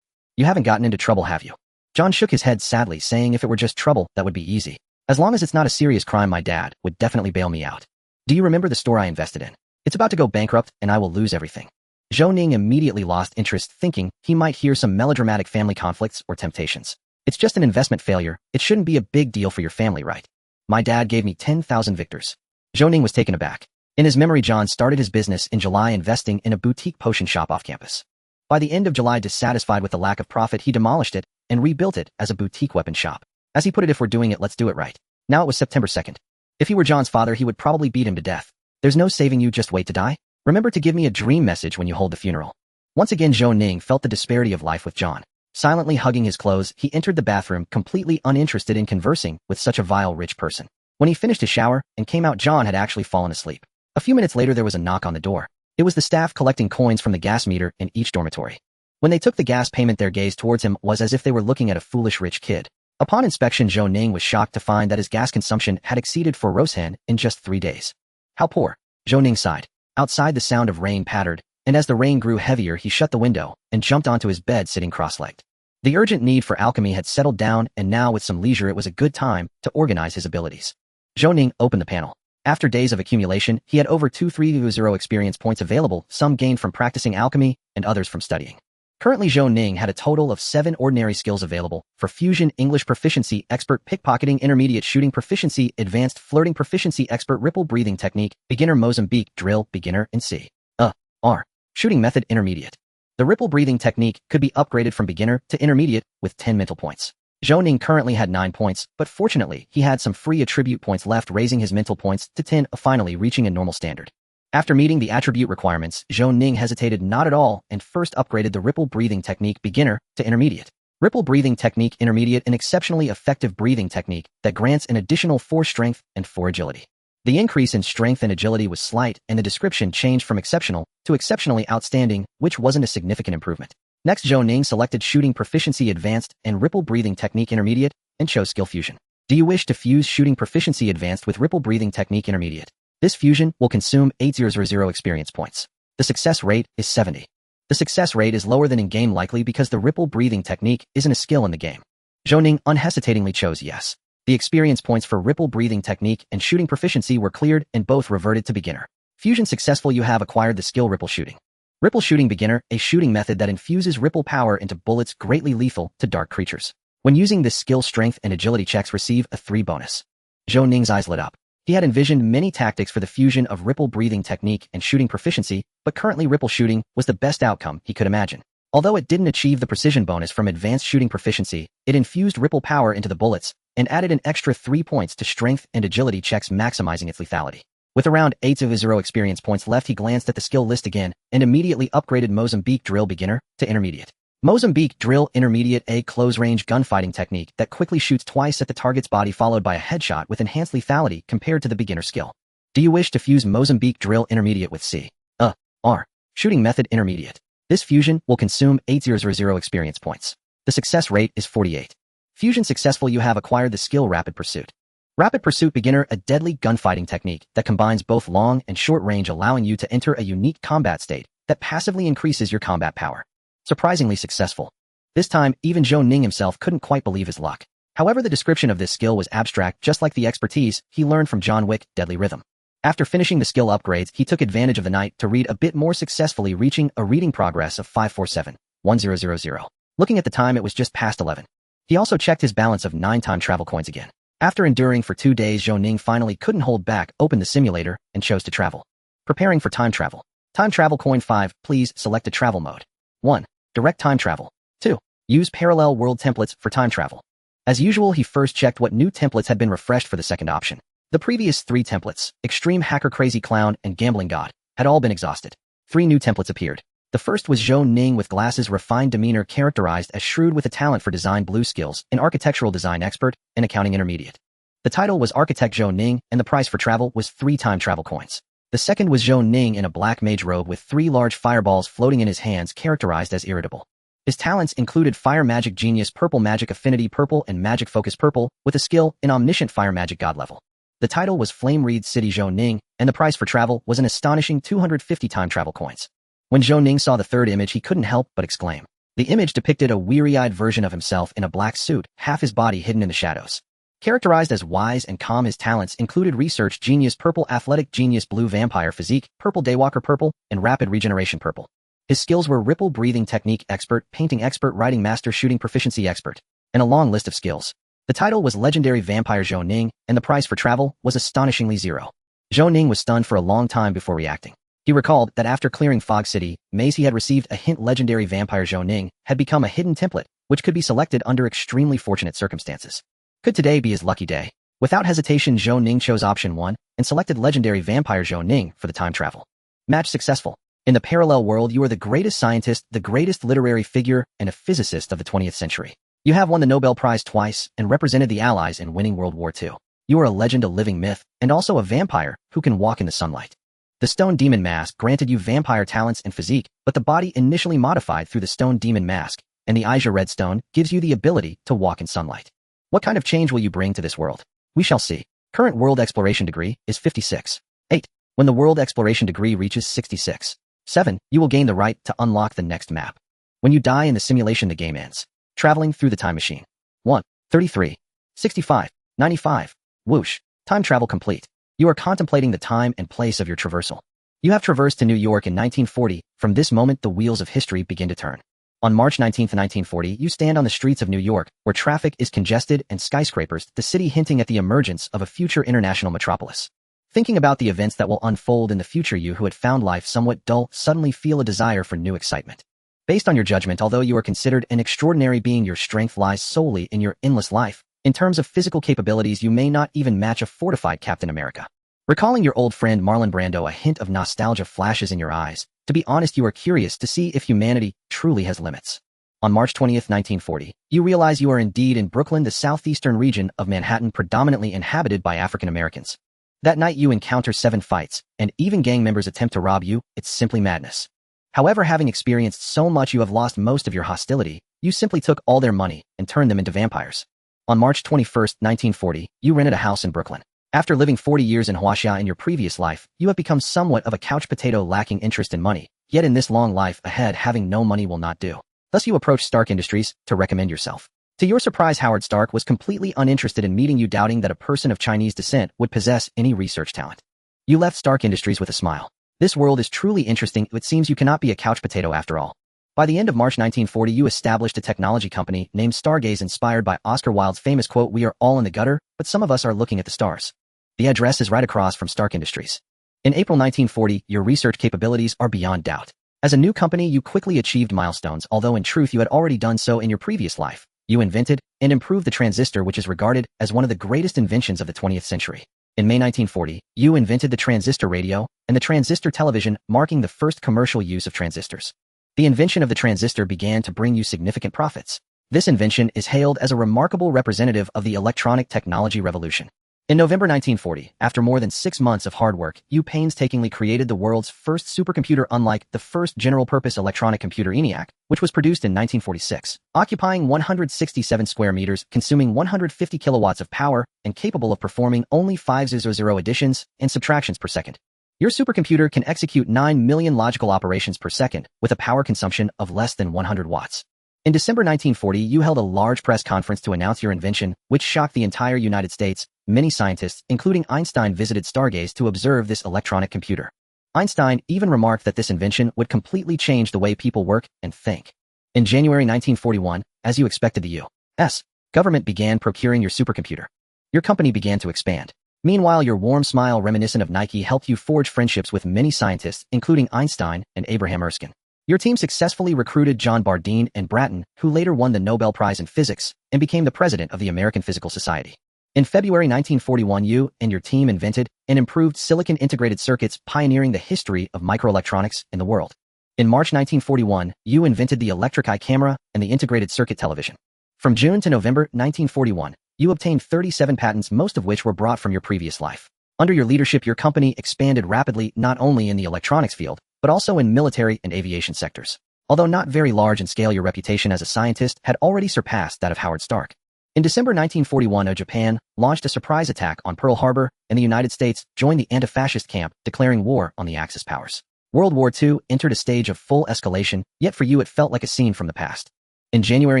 You haven't gotten into trouble, have you? John shook his head sadly, saying if it were just trouble, that would be easy. As long as it's not a serious crime, my dad would definitely bail me out. Do you remember the store I invested in? It's about to go bankrupt, and I will lose everything. Zhou Ning immediately lost interest, thinking he might hear some melodramatic family conflicts or temptations. It's just an investment failure. It shouldn't be a big deal for your family, right? My dad gave me 10,000 victors. Zhou Ning was taken aback. In his memory, John started his business in July, investing in a boutique potion shop off campus. By the end of July, dissatisfied with the lack of profit, he demolished it and rebuilt it as a boutique weapon shop. As he put it, if we're doing it, let's do it right. Now it was September 2nd. If he were John's father, he would probably beat him to death. There's no saving you, just wait to die. Remember to give me a dream message when you hold the funeral. Once again, Zhou Ning felt the disparity of life with John. Silently hugging his clothes, he entered the bathroom, completely uninterested in conversing with such a vile rich person. When he finished his shower and came out, John had actually fallen asleep. A few minutes later, there was a knock on the door. It was the staff collecting coins from the gas meter in each dormitory. When they took the gas payment, their gaze towards him was as if they were looking at a foolish rich kid. Upon inspection, Zhou Ning was shocked to find that his gas consumption had exceeded 4 Roshan in just 3 days. How poor. Zhou Ning sighed. Outside, the sound of rain pattered, and as the rain grew heavier, he shut the window and jumped onto his bed, sitting cross-legged. The urgent need for alchemy had settled down, and now with some leisure, it was a good time to organize his abilities. Zhou Ning opened the panel. After days of accumulation, he had over 230 experience points available, some gained from practicing alchemy and others from studying. Currently, Zhou Ning had a total of 7 ordinary skills available for fusion, English proficiency, expert pickpocketing, intermediate shooting proficiency, advanced flirting proficiency, expert ripple breathing technique, beginner Mozambique drill, beginner, and C.R. shooting method, intermediate. The ripple breathing technique could be upgraded from beginner to intermediate with 10 mental points. Zhou Ning currently had 9 points, but fortunately, he had some free attribute points left, raising his mental points to 10, finally reaching a normal standard. After meeting the attribute requirements, Zhou Ning hesitated not at all and first upgraded the ripple breathing technique beginner to intermediate. Ripple breathing technique intermediate, an exceptionally effective breathing technique that grants an additional 4 strength and 4 agility. The increase in strength and agility was slight, and the description changed from exceptional to exceptionally outstanding, which wasn't a significant improvement. Next, Zhou Ning selected shooting proficiency advanced and ripple breathing technique intermediate and chose skill fusion. Do you wish to fuse shooting proficiency advanced with ripple breathing technique intermediate? This fusion will consume 800 experience points. The success rate is 70. The success rate is lower than in-game, likely because the ripple breathing technique isn't a skill in the game. Zhou Ning unhesitatingly chose yes. The experience points for ripple breathing technique and shooting proficiency were cleared and both reverted to beginner. Fusion successful, you have acquired the skill ripple shooting. Ripple shooting beginner, a shooting method that infuses ripple power into bullets, greatly lethal to dark creatures. When using this skill, strength and agility checks receive a 3 bonus. Zhou Ning's eyes lit up. He had envisioned many tactics for the fusion of ripple breathing technique and shooting proficiency, but currently ripple shooting was the best outcome he could imagine. Although it didn't achieve the precision bonus from advanced shooting proficiency, it infused ripple power into the bullets and added an extra 3 points to strength and agility checks, maximizing its lethality. With around 800 experience points left, he glanced at the skill list again and immediately upgraded Mozambique drill beginner to intermediate. Mozambique drill intermediate, a close-range gunfighting technique that quickly shoots twice at the target's body followed by a headshot with enhanced lethality compared to the beginner skill. Do you wish to fuse Mozambique drill intermediate with C.R. shooting method intermediate? This fusion will consume 800 experience points. The success rate is 48. Fusion successful, you have acquired the skill rapid pursuit. Rapid pursuit beginner, a deadly gunfighting technique that combines both long and short range, allowing you to enter a unique combat state that passively increases your combat power. Surprisingly successful. This time, even Zhou Ning himself couldn't quite believe his luck. However, the description of this skill was abstract, just like the expertise he learned from John Wick, Deadly Rhythm. After finishing the skill upgrades, he took advantage of the night to read a bit more successfully, reaching a reading progress of 547-1000. Looking at the time, it was just past 11. He also checked his balance of 9 time travel coins again. After enduring for 2 days, Zhou Ning finally couldn't hold back, opened the simulator, and chose to travel. Preparing for time travel. Time travel coin 5, please select a travel mode. 1. Direct time travel. 2. Use parallel world templates for time travel. As usual, he first checked what new templates had been refreshed for the second option. The previous 3 templates, Extreme Hacker, Crazy Clown, and Gambling God, had all been exhausted. 3 new templates appeared. The first was Zhou Ning with glasses, refined demeanor, characterized as shrewd with a talent for design, blue skills, an architectural design expert, and accounting intermediate. The title was Architect Zhou Ning, and the price for travel was 3 time travel coins. The second was Zhou Ning in a black mage robe with 3 large fireballs floating in his hands, characterized as irritable. His talents included Fire Magic Genius Purple, Magic Affinity Purple, and Magic Focus Purple, with a skill in Omniscient Fire Magic God level. The title was Flame Reed City Zhou Ning, and the price for travel was an astonishing 250 time travel coins. When Zhou Ning saw the third image, he couldn't help but exclaim. The image depicted a weary-eyed version of himself in a black suit, half his body hidden in the shadows. Characterized as wise and calm, his talents included Research Genius Purple, Athletic Genius Blue, Vampire Physique Purple, Daywalker Purple, and Rapid Regeneration Purple. His skills were Ripple Breathing Technique Expert, Painting Expert, Writing Master, Shooting Proficiency Expert, and a long list of skills. The title was Legendary Vampire Zhou Ning, and the price for travel was astonishingly 0. Zhou Ning was stunned for a long time before reacting. He recalled that after clearing Fog City Maze, he had received a hint Legendary Vampire Zhou Ning had become a hidden template, which could be selected under extremely fortunate circumstances. Could today be his lucky day? Without hesitation, Zhou Ning chose option 1 and selected Legendary Vampire Zhou Ning for the time travel. Match successful. In the parallel world, you are the greatest scientist, the greatest literary figure, and a physicist of the 20th century. You have won the Nobel Prize twice and represented the Allies in winning World War II. You are a legend, a living myth, and also a vampire who can walk in the sunlight. The Stone Demon Mask granted you vampire talents and physique, but the body initially modified through the Stone Demon Mask, and the Asia Redstone gives you the ability to walk in sunlight. What kind of change will you bring to this world? We shall see. Current World Exploration Degree is 56. 8. When the World Exploration Degree reaches 66. 7. You will gain the right to unlock the next map. When you die in the simulation, the game ends. Traveling through the time machine. 1. 33. 65. 95. Whoosh. Time travel complete. You are contemplating the time and place of your traversal. You have traversed to New York in 1940. From this moment, the wheels of history begin to turn. On March 19, 1940, you stand on the streets of New York, where traffic is congested and skyscrapers, the city hinting at the emergence of a future international metropolis. Thinking about the events that will unfold in the future, you who had found life somewhat dull suddenly feel a desire for new excitement. Based on your judgment, although you are considered an extraordinary being, your strength lies solely in your endless life. In terms of physical capabilities, you may not even match a fortified Captain America. Recalling your old friend Marlon Brando, a hint of nostalgia flashes in your eyes. To be honest, you are curious to see if humanity truly has limits. On March 20, 1940, you realize you are indeed in Brooklyn, the southeastern region of Manhattan, predominantly inhabited by African Americans. That night you encounter 7 fights, and even gang members attempt to rob you. It's simply madness. However, having experienced so much, you have lost most of your hostility. You simply took all their money and turned them into vampires. On March 21, 1940, you rented a house in Brooklyn. After living 40 years in Huaxia in your previous life, you have become somewhat of a couch potato lacking interest in money. Yet in this long life ahead, having no money will not do. Thus you approach Stark Industries to recommend yourself. To your surprise, Howard Stark was completely uninterested in meeting you, doubting that a person of Chinese descent would possess any research talent. You left Stark Industries with a smile. This world is truly interesting. It seems you cannot be a couch potato after all. By the end of March 1940, you established a technology company named Stargaze, inspired by Oscar Wilde's famous quote, "We are all in the gutter, but some of us are looking at the stars." The address is right across from Stark Industries. In April 1940, your research capabilities are beyond doubt. As a new company, you quickly achieved milestones, although in truth you had already done so in your previous life. You invented and improved the transistor, which is regarded as one of the greatest inventions of the 20th century. In May 1940, you invented the transistor radio and the transistor television, marking the first commercial use of transistors. The invention of the transistor began to bring you significant profits. This invention is hailed as a remarkable representative of the electronic technology revolution. In November 1940, after more than 6 months of hard work, you painstakingly created the world's first supercomputer, unlike the first general-purpose electronic computer ENIAC, which was produced in 1946, occupying 167 square meters, consuming 150 kilowatts of power, and capable of performing only 500 additions and subtractions per second. Your supercomputer can execute 9 million logical operations per second, with a power consumption of less than 100 watts. In December 1940, you held a large press conference to announce your invention, which shocked the entire United States. Many scientists, including Einstein, visited Stargaze to observe this electronic computer. Einstein even remarked that this invention would completely change the way people work and think. In January 1941, as you expected, the U.S. government began procuring your supercomputer. Your company began to expand. Meanwhile, your warm smile, reminiscent of Nike, helped you forge friendships with many scientists, including Einstein and Abraham Erskine. Your team successfully recruited John Bardeen and Brattain, who later won the Nobel Prize in Physics and became the president of the American Physical Society. In February 1941, you and your team invented and improved silicon integrated circuits, pioneering the history of microelectronics in the world. In March 1941, you invented the electric eye camera and the integrated circuit television. From June to November 1941, you obtained 37 patents, most of which were brought from your previous life. Under your leadership, your company expanded rapidly not only in the electronics field, but also in military and aviation sectors. Although not very large in scale, your reputation as a scientist had already surpassed that of Howard Stark. In December 1941, Japan launched a surprise attack on Pearl Harbor, and the United States joined the anti-fascist camp, declaring war on the Axis powers. World War II entered a stage of full escalation, yet for you it felt like a scene from the past. In January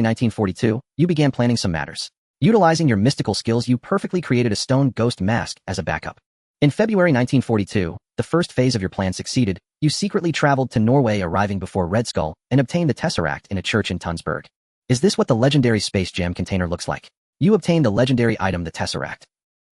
1942, you began planning some matters. Utilizing your mystical skills, you perfectly created a stone ghost mask as a backup. In February 1942, the first phase of your plan succeeded. You secretly traveled to Norway, arriving before Red Skull, and obtained the Tesseract in a church in Tunsberg. Is this what the legendary space gem container looks like? You obtained the legendary item, the Tesseract.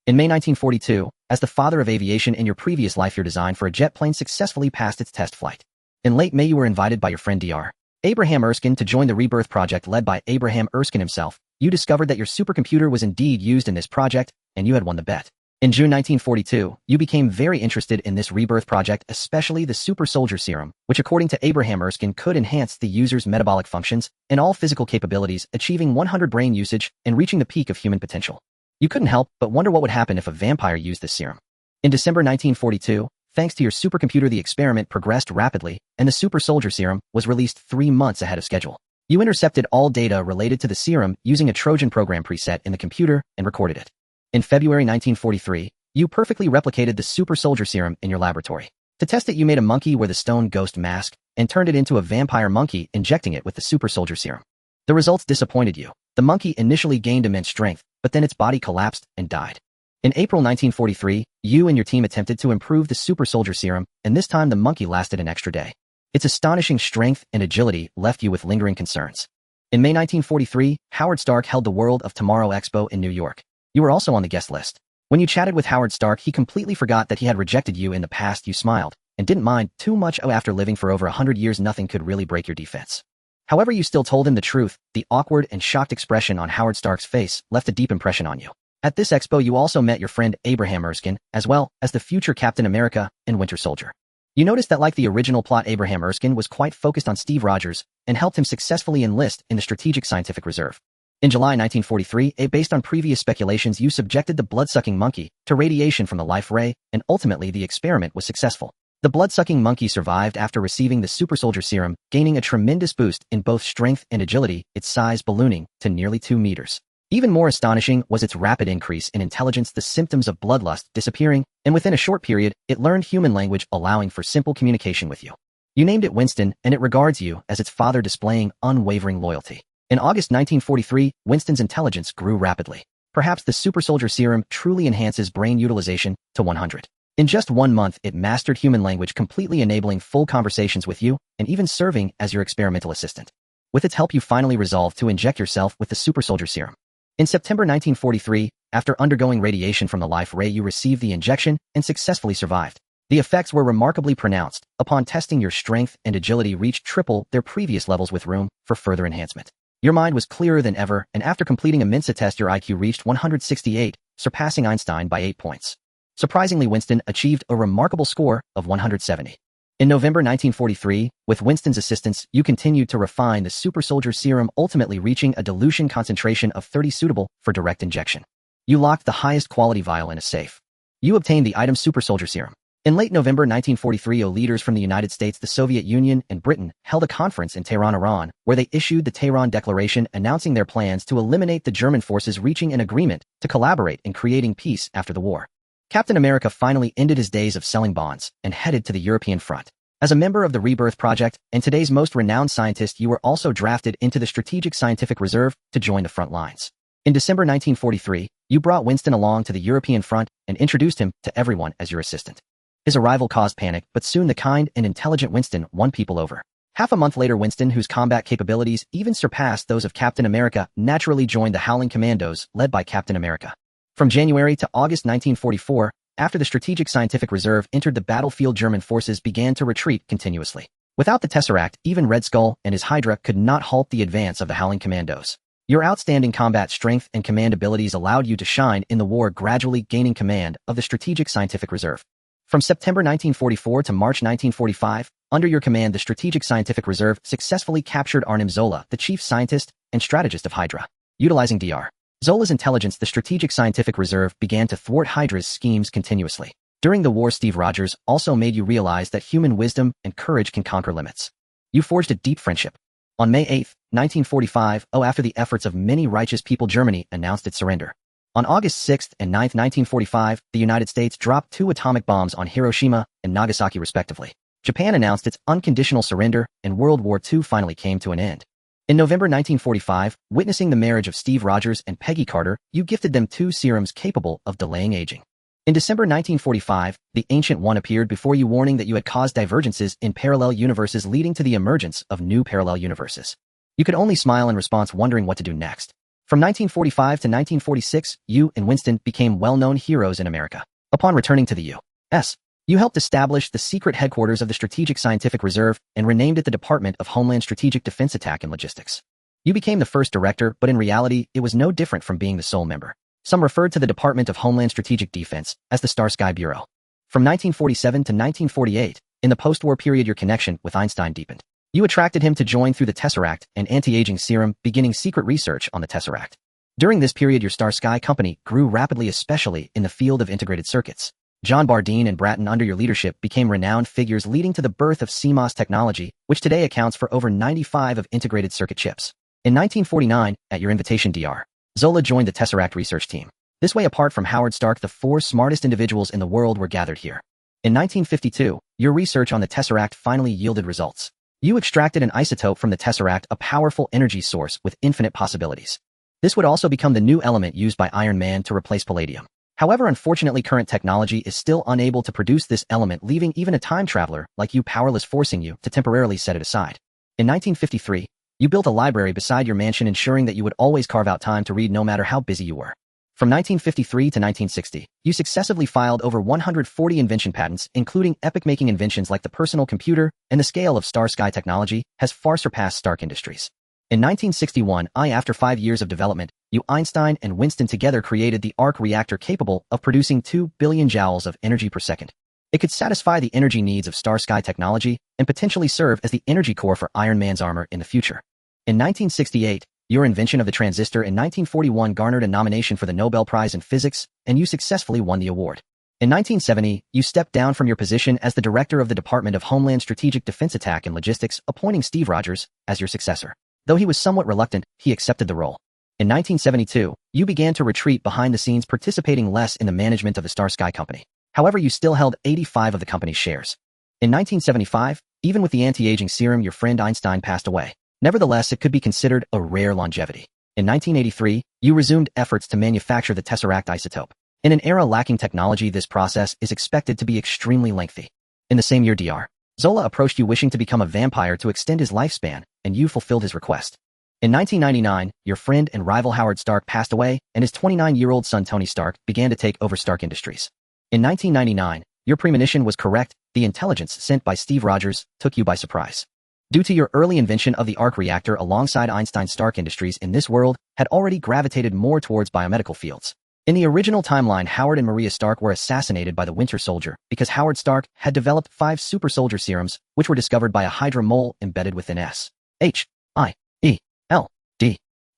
In May 1942, as the father of aviation in your previous life, your design for a jet plane successfully passed its test flight. In late May, you were invited by your friend Dr. Abraham Erskine to join the Rebirth project led by Abraham Erskine himself. You discovered that your supercomputer was indeed used in this project, and you had won the bet. In June 1942, you became very interested in this Rebirth project, especially the Super Soldier Serum, which according to Abraham Erskine could enhance the user's metabolic functions and all physical capabilities, achieving 100 brain usage and reaching the peak of human potential. You couldn't help but wonder what would happen if a vampire used this serum. In December 1942, thanks to your supercomputer, the experiment progressed rapidly, and the Super Soldier Serum was released 3 months ahead of schedule. You intercepted all data related to the serum using a Trojan program preset in the computer and recorded it. In February 1943, you perfectly replicated the Super Soldier Serum in your laboratory. To test it, you made a monkey wear the stone ghost mask and turned it into a vampire monkey, injecting it with the Super Soldier Serum. The results disappointed you. The monkey initially gained immense strength, but then its body collapsed and died. In April 1943, you and your team attempted to improve the Super Soldier Serum, and this time the monkey lasted an extra day. Its astonishing strength and agility left you with lingering concerns. In May 1943, Howard Stark held the World of Tomorrow Expo in New York. You were also on the guest list. When you chatted with Howard Stark, he completely forgot that he had rejected you in the past. You smiled and didn't mind too much. After living for over 100 years, nothing could really break your defense. However, you still told him the truth. The awkward and shocked expression on Howard Stark's face left a deep impression on you. At this expo, you also met your friend Abraham Erskine, as well as the future Captain America and Winter Soldier. You noticed that like the original plot, Abraham Erskine was quite focused on Steve Rogers and helped him successfully enlist in the Strategic Scientific Reserve. In July 1943, based on previous speculations, you subjected the blood-sucking monkey to radiation from the life ray, and ultimately the experiment was successful. The blood-sucking monkey survived after receiving the Super Soldier Serum, gaining a tremendous boost in both strength and agility, its size ballooning to nearly 2 meters. Even more astonishing was its rapid increase in intelligence, the symptoms of bloodlust disappearing, and within a short period, it learned human language, allowing for simple communication with you. You named it Winston, and it regards you as its father, displaying unwavering loyalty. In August 1943, Winston's intelligence grew rapidly. Perhaps the Super Soldier Serum truly enhances brain utilization to 100. In just 1 month, it mastered human language, completely enabling full conversations with you, and even serving as your experimental assistant. With its help, you finally resolved to inject yourself with the Super Soldier Serum. In September 1943, after undergoing radiation from the life ray, you received the injection and successfully survived. The effects were remarkably pronounced. Upon testing, your strength and agility reached triple their previous levels with room for further enhancement. Your mind was clearer than ever, and after completing a Mensa test, your IQ reached 168, surpassing Einstein by 8 points. Surprisingly, Winston achieved a remarkable score of 170. In November 1943, with Winston's assistance, you continued to refine the Super Soldier Serum, ultimately reaching a dilution concentration of 30 suitable for direct injection. You locked the highest quality vial in a safe. You obtained the item Super Soldier Serum. In late November 1943, leaders from the United States, the Soviet Union, and Britain held a conference in Tehran, Iran, where they issued the Tehran Declaration, announcing their plans to eliminate the German forces, reaching an agreement to collaborate in creating peace after the war. Captain America finally ended his days of selling bonds and headed to the European front. As a member of the Rebirth Project and today's most renowned scientist, you were also drafted into the Strategic Scientific Reserve to join the front lines. In December 1943, you brought Winston along to the European front and introduced him to everyone as your assistant. His arrival caused panic, but soon the kind and intelligent Winston won people over. Half a month later, Winston, whose combat capabilities even surpassed those of Captain America, naturally joined the Howling Commandos, led by Captain America. From January to August 1944, after the Strategic Scientific Reserve entered the battlefield, German forces began to retreat continuously. Without the Tesseract, even Red Skull and his Hydra could not halt the advance of the Howling Commandos. Your outstanding combat strength and command abilities allowed you to shine in the war, gradually gaining command of the Strategic Scientific Reserve. From September 1944 to March 1945, under your command, the Strategic Scientific Reserve successfully captured Arnim Zola, the chief scientist and strategist of Hydra. Utilizing Dr. Zola's intelligence, the strategic scientific reserve, began to thwart Hydra's schemes continuously. During the war, Steve Rogers also made you realize that human wisdom and courage can conquer limits. You forged a deep friendship. On May 8, 1945, after the efforts of many righteous people, Germany announced its surrender. On August 6 and 9, 1945, the United States dropped 2 atomic bombs on Hiroshima and Nagasaki respectively. Japan announced its unconditional surrender, and World War II finally came to an end. In November 1945, witnessing the marriage of Steve Rogers and Peggy Carter, you gifted them 2 serums capable of delaying aging. In December 1945, the Ancient One appeared before you, warning that you had caused divergences in parallel universes, leading to the emergence of new parallel universes. You could only smile in response, wondering what to do next. From 1945 to 1946, you and Winston became well-known heroes in America. Upon returning to the U.S., you helped establish the secret headquarters of the Strategic Scientific Reserve and renamed it the Department of Homeland Strategic Defense Attack and Logistics. You became the first director, but in reality, it was no different from being the sole member. Some referred to the Department of Homeland Strategic Defense as the Starsky Bureau. From 1947 to 1948, in the post-war period, your connection with Einstein deepened. You attracted him to join through the Tesseract and anti-aging serum, beginning secret research on the Tesseract. During this period, your Starsky company grew rapidly, especially in the field of integrated circuits. John Bardeen and Bratton, under your leadership, became renowned figures, leading to the birth of CMOS technology, which today accounts for over 95% of integrated circuit chips. In 1949, at your invitation, Dr. Zola joined the Tesseract research team. This way, apart from Howard Stark, the 4 smartest individuals in the world were gathered here. In 1952, your research on the Tesseract finally yielded results. You extracted an isotope from the Tesseract, a powerful energy source with infinite possibilities. This would also become the new element used by Iron Man to replace palladium. However, unfortunately, current technology is still unable to produce this element, leaving even a time traveler like you powerless, forcing you to temporarily set it aside. In 1953, you built a library beside your mansion, ensuring that you would always carve out time to read no matter how busy you were. From 1953 to 1960, you successively filed over 140 invention patents, including epic-making inventions like the personal computer, and the scale of Starsky technology has far surpassed Stark Industries. In 1961, after 5 years of development, you, Einstein, and Winston together created the arc reactor, capable of producing 2 billion joules of energy per second. It could satisfy the energy needs of Starsky technology and potentially serve as the energy core for Iron Man's armor in the future. In 1968, your invention of the transistor in 1941 garnered a nomination for the Nobel Prize in Physics, and you successfully won the award. In 1970, you stepped down from your position as the director of the Department of Homeland Strategic Defense Attack and Logistics, appointing Steve Rogers as your successor. Though he was somewhat reluctant, he accepted the role. In 1972, you began to retreat behind the scenes, participating less in the management of the Starsky company. However, you still held 85% of the company's shares. In 1975, even with the anti-aging serum, your friend Einstein passed away. Nevertheless, it could be considered a rare longevity. In 1983, you resumed efforts to manufacture the Tesseract isotope. In an era lacking technology, this process is expected to be extremely lengthy. In the same year, Dr. Zola approached you, wishing to become a vampire to extend his lifespan, and you fulfilled his request. In 1999, your friend and rival Howard Stark passed away, and his 29-year-old son Tony Stark began to take over Stark Industries. In 1999, your premonition was correct. The intelligence sent by Steve Rogers took you by surprise. Due to your early invention of the arc reactor alongside Einstein, Stark Industries in this world had already gravitated more towards biomedical fields. In the original timeline, Howard and Maria Stark were assassinated by the Winter Soldier because Howard Stark had developed 5 super soldier serums, which were discovered by a Hydra mole embedded within S.H.I.E.L.D.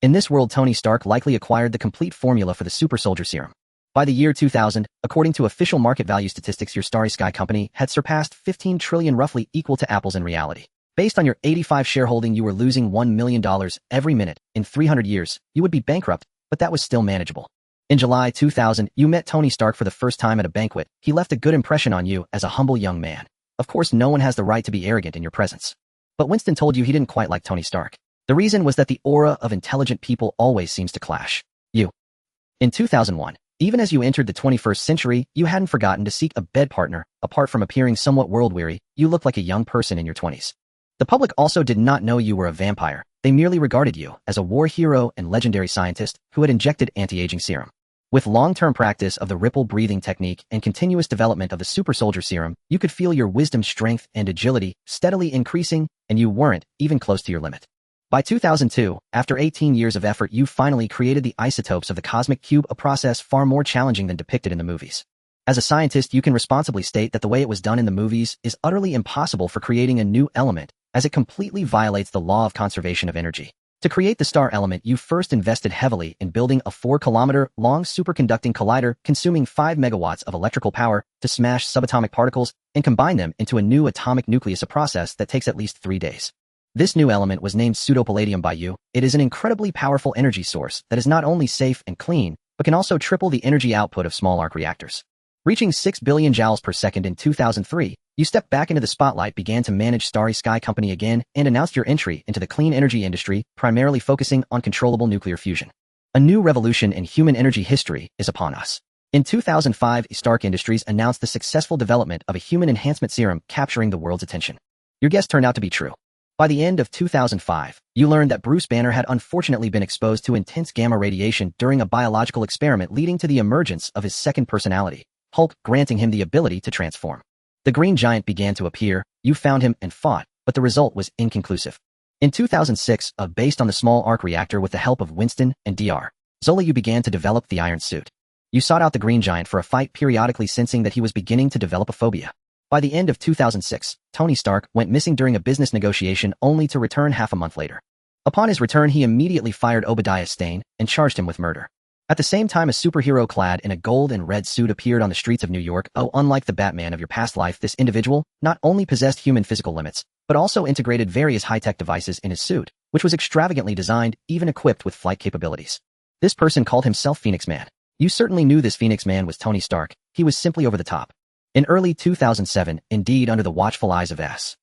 In this world, Tony Stark likely acquired the complete formula for the super soldier serum. By the year 2000, according to official market value statistics, your Starsky company had surpassed 15 trillion, roughly equal to Apple's in reality. Based on your 85% shareholding, you were losing $1 million every minute. In 300 years, you would be bankrupt, but that was still manageable. In July 2000, you met Tony Stark for the first time at a banquet. He left a good impression on you as a humble young man. Of course, no one has the right to be arrogant in your presence. But Winston told you he didn't quite like Tony Stark. The reason was that the aura of intelligent people always seems to clash. In 2001, even as you entered the 21st century, you hadn't forgotten to seek a bed partner. Apart from appearing somewhat world-weary, you looked like a young person in your 20s. The public also did not know you were a vampire. They merely regarded you as a war hero and legendary scientist who had injected anti-aging serum. With long-term practice of the ripple breathing technique and continuous development of the super soldier serum, you could feel your wisdom, strength, and agility steadily increasing, and you weren't even close to your limit. By 2002, after 18 years of effort, you finally created the isotopes of the cosmic cube, a process far more challenging than depicted in the movies. As a scientist, you can responsibly state that the way it was done in the movies is utterly impossible for creating a new element, as it completely violates the law of conservation of energy. To create the star element, you first invested heavily in building a 4-kilometer-long superconducting collider consuming 5 megawatts of electrical power to smash subatomic particles and combine them into a new atomic nucleus, a process that takes at least 3 days. This new element was named pseudopalladium by you. It is an incredibly powerful energy source that is not only safe and clean, but can also triple the energy output of small arc reactors. Reaching 6 billion joules per second in 2003, you stepped back into the spotlight, began to manage Starry Sky Company again, and announced your entry into the clean energy industry, primarily focusing on controllable nuclear fusion. A new revolution in human energy history is upon us. In 2005, Stark Industries announced the successful development of a human enhancement serum capturing the world's attention. Your guess turned out to be true. By the end of 2005, you learned that Bruce Banner had unfortunately been exposed to intense gamma radiation during a biological experiment, leading to the emergence of his second personality, Hulk, granting him the ability to transform. The Green Giant began to appear. You found him and fought, but the result was inconclusive. In 2006, based on the small arc reactor with the help of Winston and Dr. Zola, you began to develop the Iron Suit. You sought out the Green Giant for a fight, periodically sensing that he was beginning to develop a phobia. By the end of 2006, Tony Stark went missing during a business negotiation, only to return half a month later. Upon his return, he immediately fired Obadiah Stane and charged him with murder. At the same time, a superhero clad in a gold and red suit appeared on the streets of New York. Unlike the Batman of your past life, this individual not only possessed human physical limits, but also integrated various high-tech devices in his suit, which was extravagantly designed, even equipped with flight capabilities. This person called himself Phoenix Man. You certainly knew this Phoenix Man was Tony Stark. He was simply over the top. In early 2007, indeed under the watchful eyes of S.H.I.E.L.D.,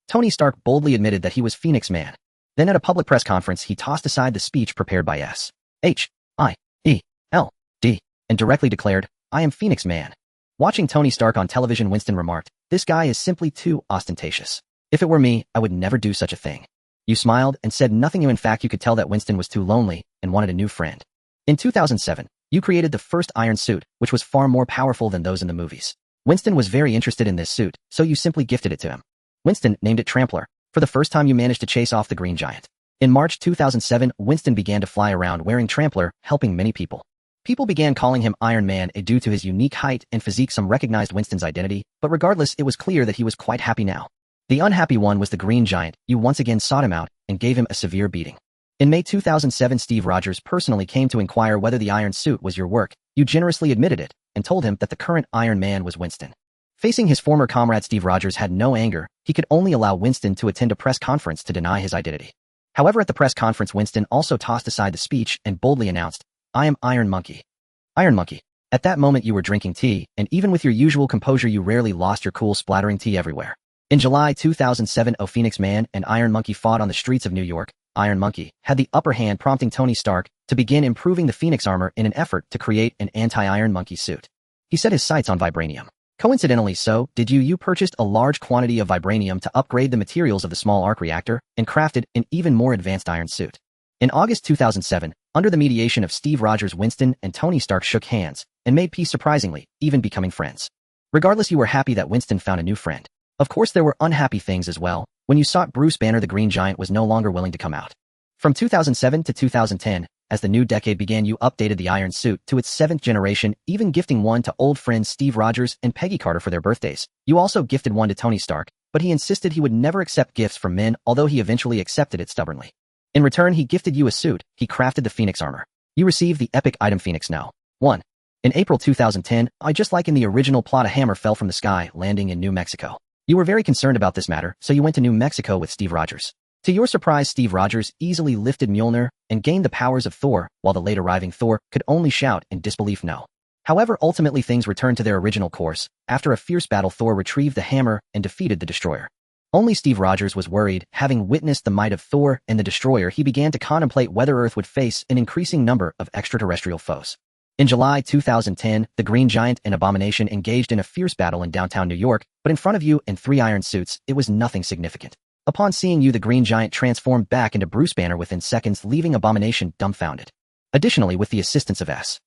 Tony Stark boldly admitted that he was Phoenix Man. Then at a public press conference, he tossed aside the speech prepared by S.H.I.E.L.D. and directly declared, "I am Phoenix Man." Watching Tony Stark on television, Winston remarked, "This guy is simply too ostentatious. If it were me, I would never do such a thing." You smiled and said nothing. In fact, you could tell that Winston was too lonely and wanted a new friend. In 2007, you created the first Iron Suit, which was far more powerful than those in the movies. Winston was very interested in this suit, so you simply gifted it to him. Winston named it Trampler. For the first time, you managed to chase off the Green Giant. In March 2007, Winston began to fly around wearing Trampler, helping many people. People began calling him Iron Man due to his unique height and physique. Some recognized Winston's identity, but regardless, it was clear that he was quite happy now. The unhappy one was the Green Giant. You once again sought him out and gave him a severe beating. In May 2007, Steve Rogers personally came to inquire whether the Iron Suit was your work. You generously admitted it and told him that the current Iron Man was Winston. Facing his former comrade, Steve Rogers had no anger. He could only allow Winston to attend a press conference to deny his identity. However, at the press conference, Winston also tossed aside the speech and boldly announced, "I am Iron Monkey." Iron Monkey. At that moment, you were drinking tea, and even with your usual composure, you rarely lost your cool, splattering tea everywhere. In July 2007, Phoenix Man and Iron Monkey fought on the streets of New York. Iron Monkey had the upper hand, prompting Tony Stark to begin improving the Phoenix armor in an effort to create an anti-Iron Monkey suit. He set his sights on vibranium. Coincidentally so, did you. You purchased a large quantity of vibranium to upgrade the materials of the small arc reactor and crafted an even more advanced iron suit. In August 2007, under the mediation of Steve Rogers, Winston and Tony Stark shook hands and made peace, surprisingly, even becoming friends. Regardless, you were happy that Winston found a new friend. Of course, there were unhappy things as well. When you sought Bruce Banner, the Green Giant was no longer willing to come out. From 2007 to 2010, as the new decade began, you updated the Iron Suit to its 7th generation, even gifting one to old friends Steve Rogers and Peggy Carter for their birthdays. You also gifted one to Tony Stark, but he insisted he would never accept gifts from men, although he eventually accepted it stubbornly. In return, he gifted you a suit. He crafted the Phoenix armor. You received the epic item Phoenix No. 1. In April 2010, just like in the original plot, a hammer fell from the sky, landing in New Mexico. You were very concerned about this matter, so you went to New Mexico with Steve Rogers. To your surprise, Steve Rogers easily lifted Mjolnir and gained the powers of Thor, while the late arriving Thor could only shout in disbelief no. However, ultimately things returned to their original course. After a fierce battle, Thor retrieved the hammer and defeated the Destroyer. Only Steve Rogers was worried. Having witnessed the might of Thor and the Destroyer, he began to contemplate whether Earth would face an increasing number of extraterrestrial foes. In July 2010, the Green Giant and Abomination engaged in a fierce battle in downtown New York, but in front of you and 3 iron suits, it was nothing significant. Upon seeing you, the Green Giant transformed back into Bruce Banner within seconds, leaving Abomination dumbfounded. Additionally, with the assistance of S.H.I.E.L.D.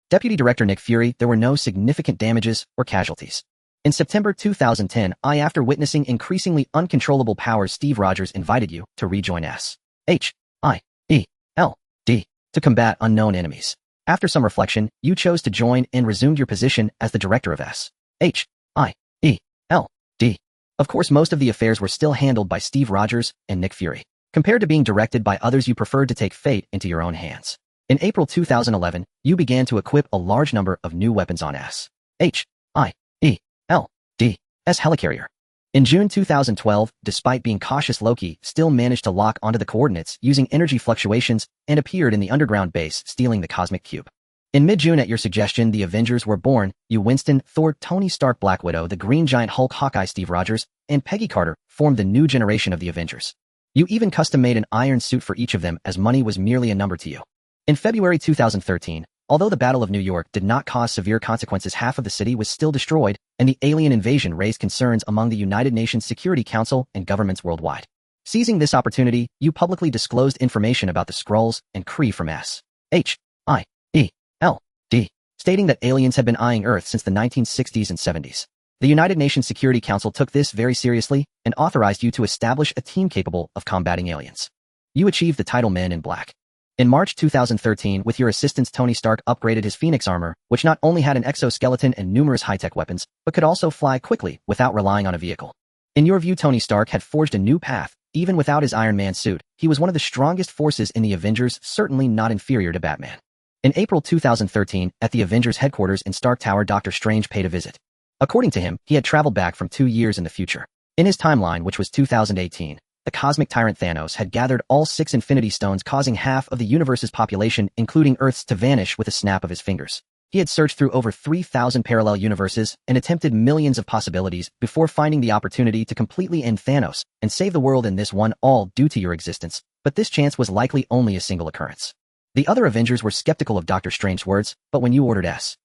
Deputy Director Nick Fury, there were no significant damages or casualties. In September 2010, after witnessing increasingly uncontrollable powers, Steve Rogers invited you to rejoin S.H.I.E.L.D. to combat unknown enemies. After some reflection, you chose to join and resumed your position as the director of S.H.I.E.L.D. Of course, most of the affairs were still handled by Steve Rogers and Nick Fury. Compared to being directed by others, you preferred to take fate into your own hands. In April 2011, you began to equip a large number of new weapons on S.H.I.E.L.D.'s helicarrier. In June 2012, despite being cautious, Loki still managed to lock onto the coordinates using energy fluctuations and appeared in the underground base, stealing the cosmic cube. In mid-June, at your suggestion, the Avengers were born. You, Winston, Thor, Tony Stark, Black Widow, the Green Giant, Hulk, Hawkeye, Steve Rogers, and Peggy Carter formed the new generation of the Avengers. You even custom-made an iron suit for each of them, as money was merely a number to you. In February 2013, although the Battle of New York did not cause severe consequences, half of the city was still destroyed, and the alien invasion raised concerns among the United Nations Security Council and governments worldwide. Seizing this opportunity, you publicly disclosed information about the Skrulls and Kree from S.H.I.E.L.D., stating that aliens had been eyeing Earth since the 1960s and 70s. The United Nations Security Council took this very seriously and authorized you to establish a team capable of combating aliens. You achieved the title Men in Black. In March 2013, with your assistance, Tony Stark upgraded his Phoenix armor, which not only had an exoskeleton and numerous high-tech weapons, but could also fly quickly without relying on a vehicle. In your view, Tony Stark had forged a new path. Even without his Iron Man suit, he was one of the strongest forces in the Avengers, certainly not inferior to Batman. In April 2013, at the Avengers headquarters in Stark Tower, Doctor Strange paid a visit. According to him, he had traveled back from 2 years in the future. In his timeline, which was 2018, the cosmic tyrant Thanos had gathered all 6 Infinity Stones, causing half of the universe's population, including Earth's, to vanish with a snap of his fingers. He had searched through over 3,000 parallel universes and attempted millions of possibilities before finding the opportunity to completely end Thanos and save the world in this one, all due to your existence, but this chance was likely only a single occurrence. The other Avengers were skeptical of Doctor Strange's words, but when you ordered S.H.I.E.L.D.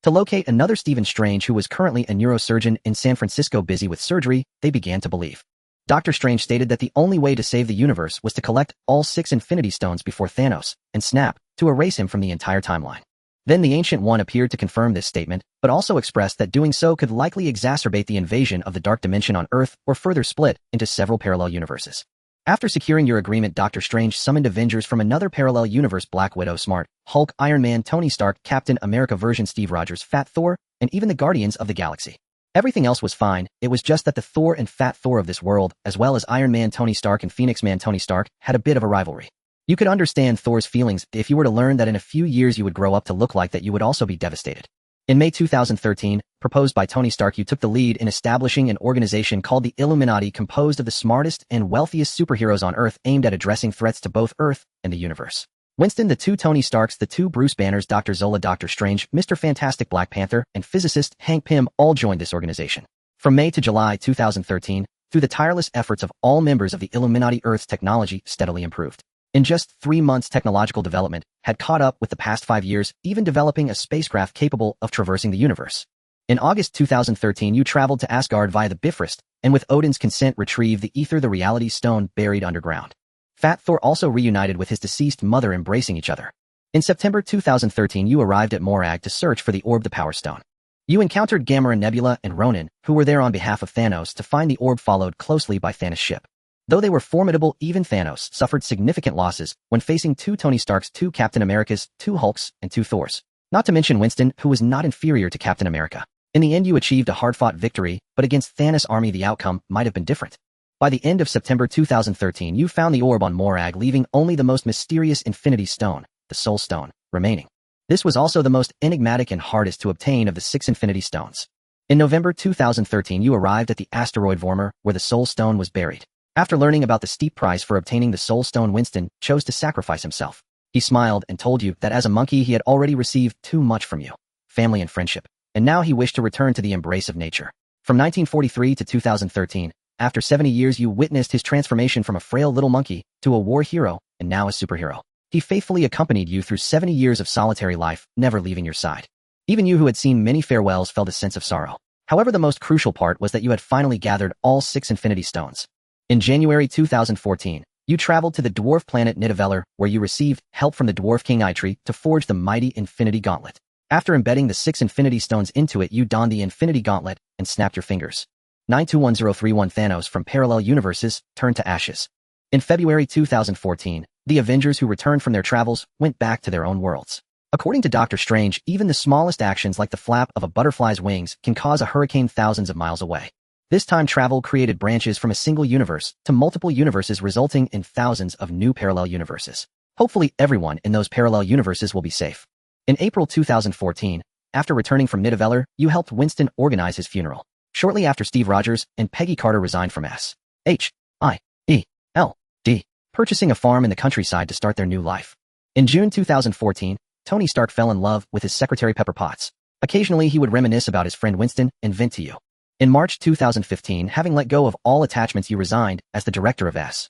to locate another Stephen Strange who was currently a neurosurgeon in San Francisco busy with surgery, they began to believe. Doctor Strange stated that the only way to save the universe was to collect all 6 Infinity Stones before Thanos, and snap, to erase him from the entire timeline. Then the Ancient One appeared to confirm this statement, but also expressed that doing so could likely exacerbate the invasion of the Dark Dimension on Earth or further split into several parallel universes. After securing your agreement, Doctor Strange summoned Avengers from another parallel universe: Black Widow, Smart, Hulk, Iron Man, Tony Stark, Captain America version Steve Rogers, Fat Thor, and even the Guardians of the Galaxy. Everything else was fine. It was just that the Thor and Fat Thor of this world, as well as Iron Man Tony Stark and Phoenix Man Tony Stark, had a bit of a rivalry. You could understand Thor's feelings. If you were to learn that in a few years you would grow up to look like that, you would also be devastated. In May 2013, proposed by Tony Stark, you took the lead in establishing an organization called the Illuminati, composed of the smartest and wealthiest superheroes on Earth, aimed at addressing threats to both Earth and the universe. Winston, the 2 Tony Starks, the 2 Bruce Banners, Dr. Zola, Doctor Strange, Mr. Fantastic, Black Panther, and physicist Hank Pym all joined this organization. From May to July 2013, through the tireless efforts of all members of the Illuminati, Earth's technology steadily improved. In just 3 months, technological development had caught up with the past 5 years, even developing a spacecraft capable of traversing the universe. In August 2013, you traveled to Asgard via the Bifrost, and with Odin's consent retrieved the Ether, the Reality Stone buried underground. Fat Thor also reunited with his deceased mother, embracing each other. In September 2013, you arrived at Morag to search for the orb, the Power Stone. You encountered Gamora, Nebula, and Ronan, who were there on behalf of Thanos to find the orb, followed closely by Thanos' ship. Though they were formidable, even Thanos suffered significant losses when facing 2 Tony Starks, 2 Captain Americas, 2 Hulks, and 2 Thors. Not to mention Winston, who was not inferior to Captain America. In the end, you achieved a hard-fought victory, but against Thanos' army the outcome might have been different. By the end of September 2013, you found the orb on Morag, leaving only the most mysterious Infinity Stone, the Soul Stone, remaining. This was also the most enigmatic and hardest to obtain of the 6 Infinity Stones. In November 2013, you arrived at the asteroid Vormir, where the Soul Stone was buried. After learning about the steep price for obtaining the Soul Stone, Winston chose to sacrifice himself. He smiled and told you that as a monkey he had already received too much from you, family and friendship, and now he wished to return to the embrace of nature. From 1943 to 2013, after 70 years, you witnessed his transformation from a frail little monkey to a war hero and now a superhero. He faithfully accompanied you through 70 years of solitary life, never leaving your side. Even you, who had seen many farewells, felt a sense of sorrow. However, the most crucial part was that you had finally gathered all 6 Infinity Stones. In January 2014, you traveled to the dwarf planet Nidavellir, where you received help from the dwarf king Eitri to forge the mighty Infinity Gauntlet. After embedding the 6 Infinity Stones into it, you donned the Infinity Gauntlet and snapped your fingers. 921031 Thanos from parallel universes turned to ashes. In February 2014, the Avengers who returned from their travels went back to their own worlds. According to Dr. Strange, even the smallest actions like the flap of a butterfly's wings can cause a hurricane thousands of miles away. This time travel created branches from a single universe to multiple universes, resulting in thousands of new parallel universes. Hopefully everyone in those parallel universes will be safe. In April 2014, after returning from Nidavellir, you helped Winston organize his funeral. Shortly after, Steve Rogers and Peggy Carter resigned from SHIELD, purchasing a farm in the countryside to start their new life. In June 2014, Tony Stark fell in love with his secretary Pepper Potts. Occasionally he would reminisce about his friend Winston and vent to you. In March 2015, having let go of all attachments, you resigned as the director of SHIELD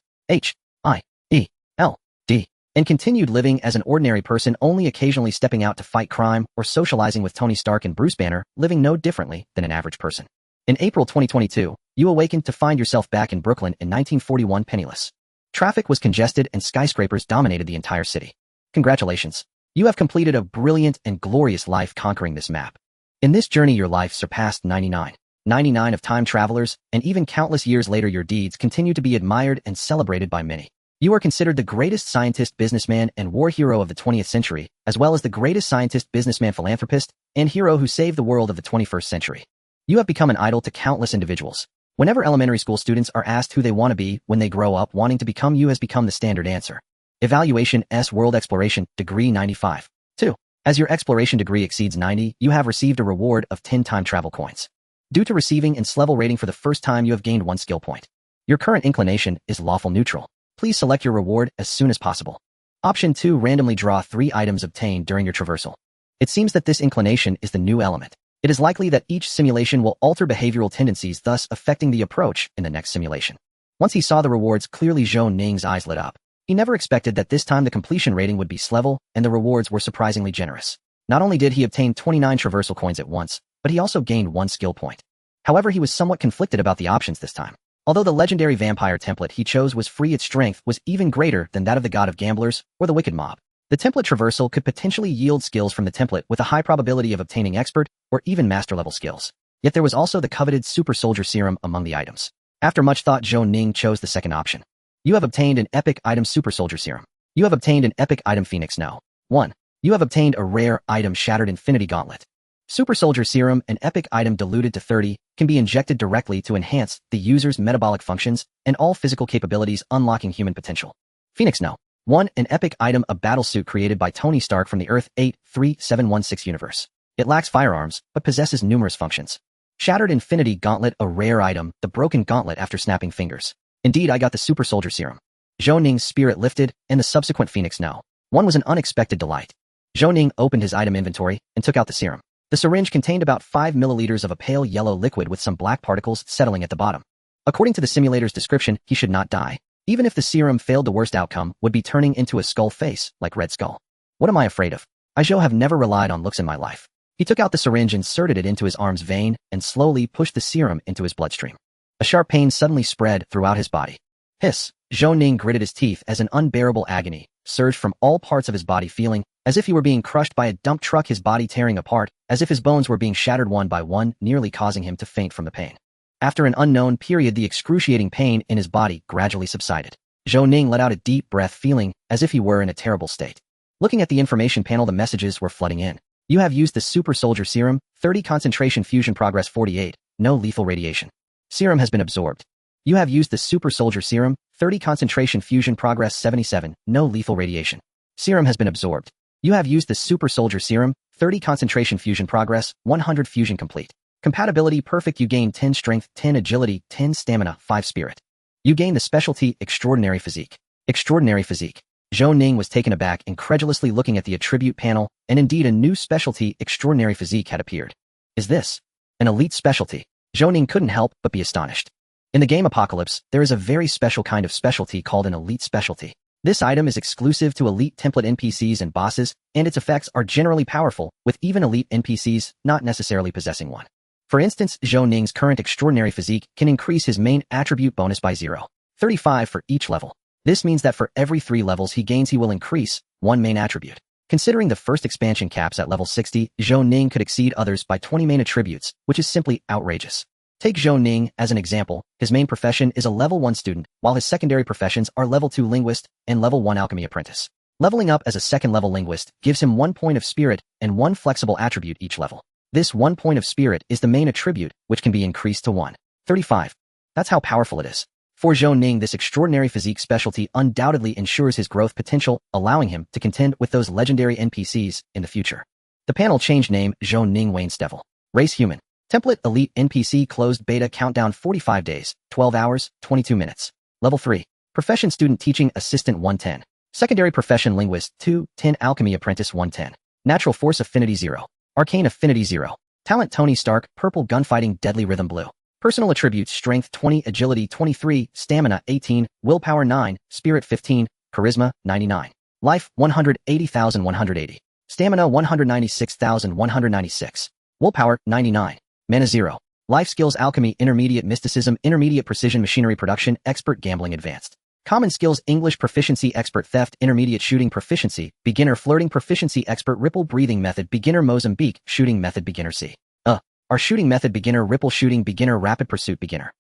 and continued living as an ordinary person, only occasionally stepping out to fight crime or socializing with Tony Stark and Bruce Banner, living no differently than an average person. In April 2022, you awakened to find yourself back in Brooklyn in 1941, penniless. Traffic was congested and skyscrapers dominated the entire city. Congratulations. You have completed a brilliant and glorious life conquering this map. In this journey, your life surpassed 99 of time travelers, and even countless years later your deeds continue to be admired and celebrated by many. You are considered the greatest scientist, businessman, and war hero of the 20th century, as well as the greatest scientist, businessman, philanthropist, and hero who saved the world of the 21st century. You have become an idol to countless individuals. Whenever elementary school students are asked who they want to be when they grow up, wanting to become you has become the standard answer. Evaluation S World Exploration Degree 95. 2. As your exploration degree exceeds 90, you have received a reward of 10 time travel coins. Due to receiving an S level rating for the first time, you have gained 1 skill point. Your current inclination is lawful neutral. Please select your reward as soon as possible. Option 2. Randomly draw 3 items obtained during your traversal. It seems that this inclination is the new element. It is likely that each simulation will alter behavioral tendencies, thus affecting the approach in the next simulation. Once he saw the rewards clearly, Zhou Ning's eyes lit up. He never expected that this time the completion rating would be S level, and the rewards were surprisingly generous. Not only did he obtain 29 traversal coins at once, but he also gained 1 skill point. However, he was somewhat conflicted about the options this time. Although the legendary vampire template he chose was free, its strength was even greater than that of the god of gamblers or the wicked mob. The template traversal could potentially yield skills from the template with a high probability of obtaining expert or even master level skills. Yet there was also the coveted super soldier serum among the items. After much thought, Zhou Ning chose the second option. You have obtained an epic item Super Soldier Serum. You have obtained an epic item Phoenix No. 1. You have obtained a rare item Shattered Infinity Gauntlet. Super Soldier Serum, an epic item diluted to 30, can be injected directly to enhance the user's metabolic functions and all physical capabilities, unlocking human potential. Phoenix No. 1. An epic item, a battlesuit created by Tony Stark from the Earth 83716 universe. It lacks firearms, but possesses numerous functions. Shattered Infinity Gauntlet, a rare item, the broken gauntlet after snapping fingers. Indeed, I got the Super Soldier Serum. Zhou Ning's spirit lifted, and the subsequent Phoenix No. 1 was an unexpected delight. Zhou Ning opened his item inventory and took out the serum. The syringe contained about 5 milliliters of a pale yellow liquid with some black particles settling at the bottom. According to the simulator's description, he should not die. Even if the serum failed, the worst outcome would be turning into a skull face, like Red Skull. What am I afraid of? Zhou have never relied on looks in my life. He took out the syringe, inserted it into his arm's vein, and slowly pushed the serum into his bloodstream. A sharp pain suddenly spread throughout his body. Hiss! Zhou Ning gritted his teeth as an unbearable agony surged from all parts of his body, feeling as if he were being crushed by a dump truck, his body tearing apart, as if his bones were being shattered one by one, nearly causing him to faint from the pain. After an unknown period, the excruciating pain in his body gradually subsided. Zhou Ning let out a deep breath, feeling as if he were in a terrible state. Looking at the information panel, the messages were flooding in. You have used the Super Soldier Serum, 30 concentration fusion progress 48, no lethal radiation. Serum has been absorbed. You have used the Super Soldier Serum, 30 concentration fusion progress 77, no lethal radiation. Serum has been absorbed. You have used the Super Soldier Serum, 30 concentration fusion progress 100 fusion complete. Compatibility perfect. You gain 10 strength, 10 agility, 10 stamina, 5 spirit. You gain the specialty Extraordinary Physique. Extraordinary Physique. Zhou Ning was taken aback, incredulously looking at the attribute panel, and indeed a new specialty Extraordinary Physique had appeared. Is this an elite specialty? Zhou Ning couldn't help but be astonished. In the game Apocalypse, there is a very special kind of specialty called an elite specialty. This item is exclusive to elite template NPCs and bosses, and its effects are generally powerful, with even elite NPCs not necessarily possessing one. For instance, Zhou Ning's current Extraordinary Physique can increase his main attribute bonus by 0.35 for each level. This means that for every 3 levels he gains, he will increase 1 main attribute. Considering the first expansion caps at level 60, Zhou Ning could exceed others by 20 main attributes, which is simply outrageous. Take Zhou Ning as an example. His main profession is a level 1 student, while his secondary professions are level 2 linguist and level 1 alchemy apprentice. Leveling up as a second-level linguist gives him 1 point of spirit and 1 flexible attribute each level. This 1 point of spirit is the main attribute, which can be increased to 135. That's how powerful it is. For Zhou Ning, this extraordinary physique specialty undoubtedly ensures his growth potential, allowing him to contend with those legendary NPCs in the future. The panel changed name Zhou Ning Wayne's Devil. Race human. Template elite NPC closed beta countdown 45 days, 12 hours, 22 minutes. Level 3. Profession student teaching assistant 110. Secondary profession linguist 210 alchemy apprentice 110. Natural force affinity 0. Arcane affinity 0. Talent Tony Stark purple gunfighting deadly rhythm blue. Personal attributes strength 20, agility 23, stamina 18, willpower 9, spirit 15, charisma 99. Life 180,180. Stamina 196,196. Willpower 99. Mana 0. Life skills alchemy intermediate mysticism intermediate precision machinery production expert gambling advanced. Common skills English proficiency expert theft intermediate shooting proficiency beginner flirting proficiency expert ripple breathing method beginner Mozambique shooting method beginner C. Our shooting method beginner ripple shooting beginner rapid pursuit beginner.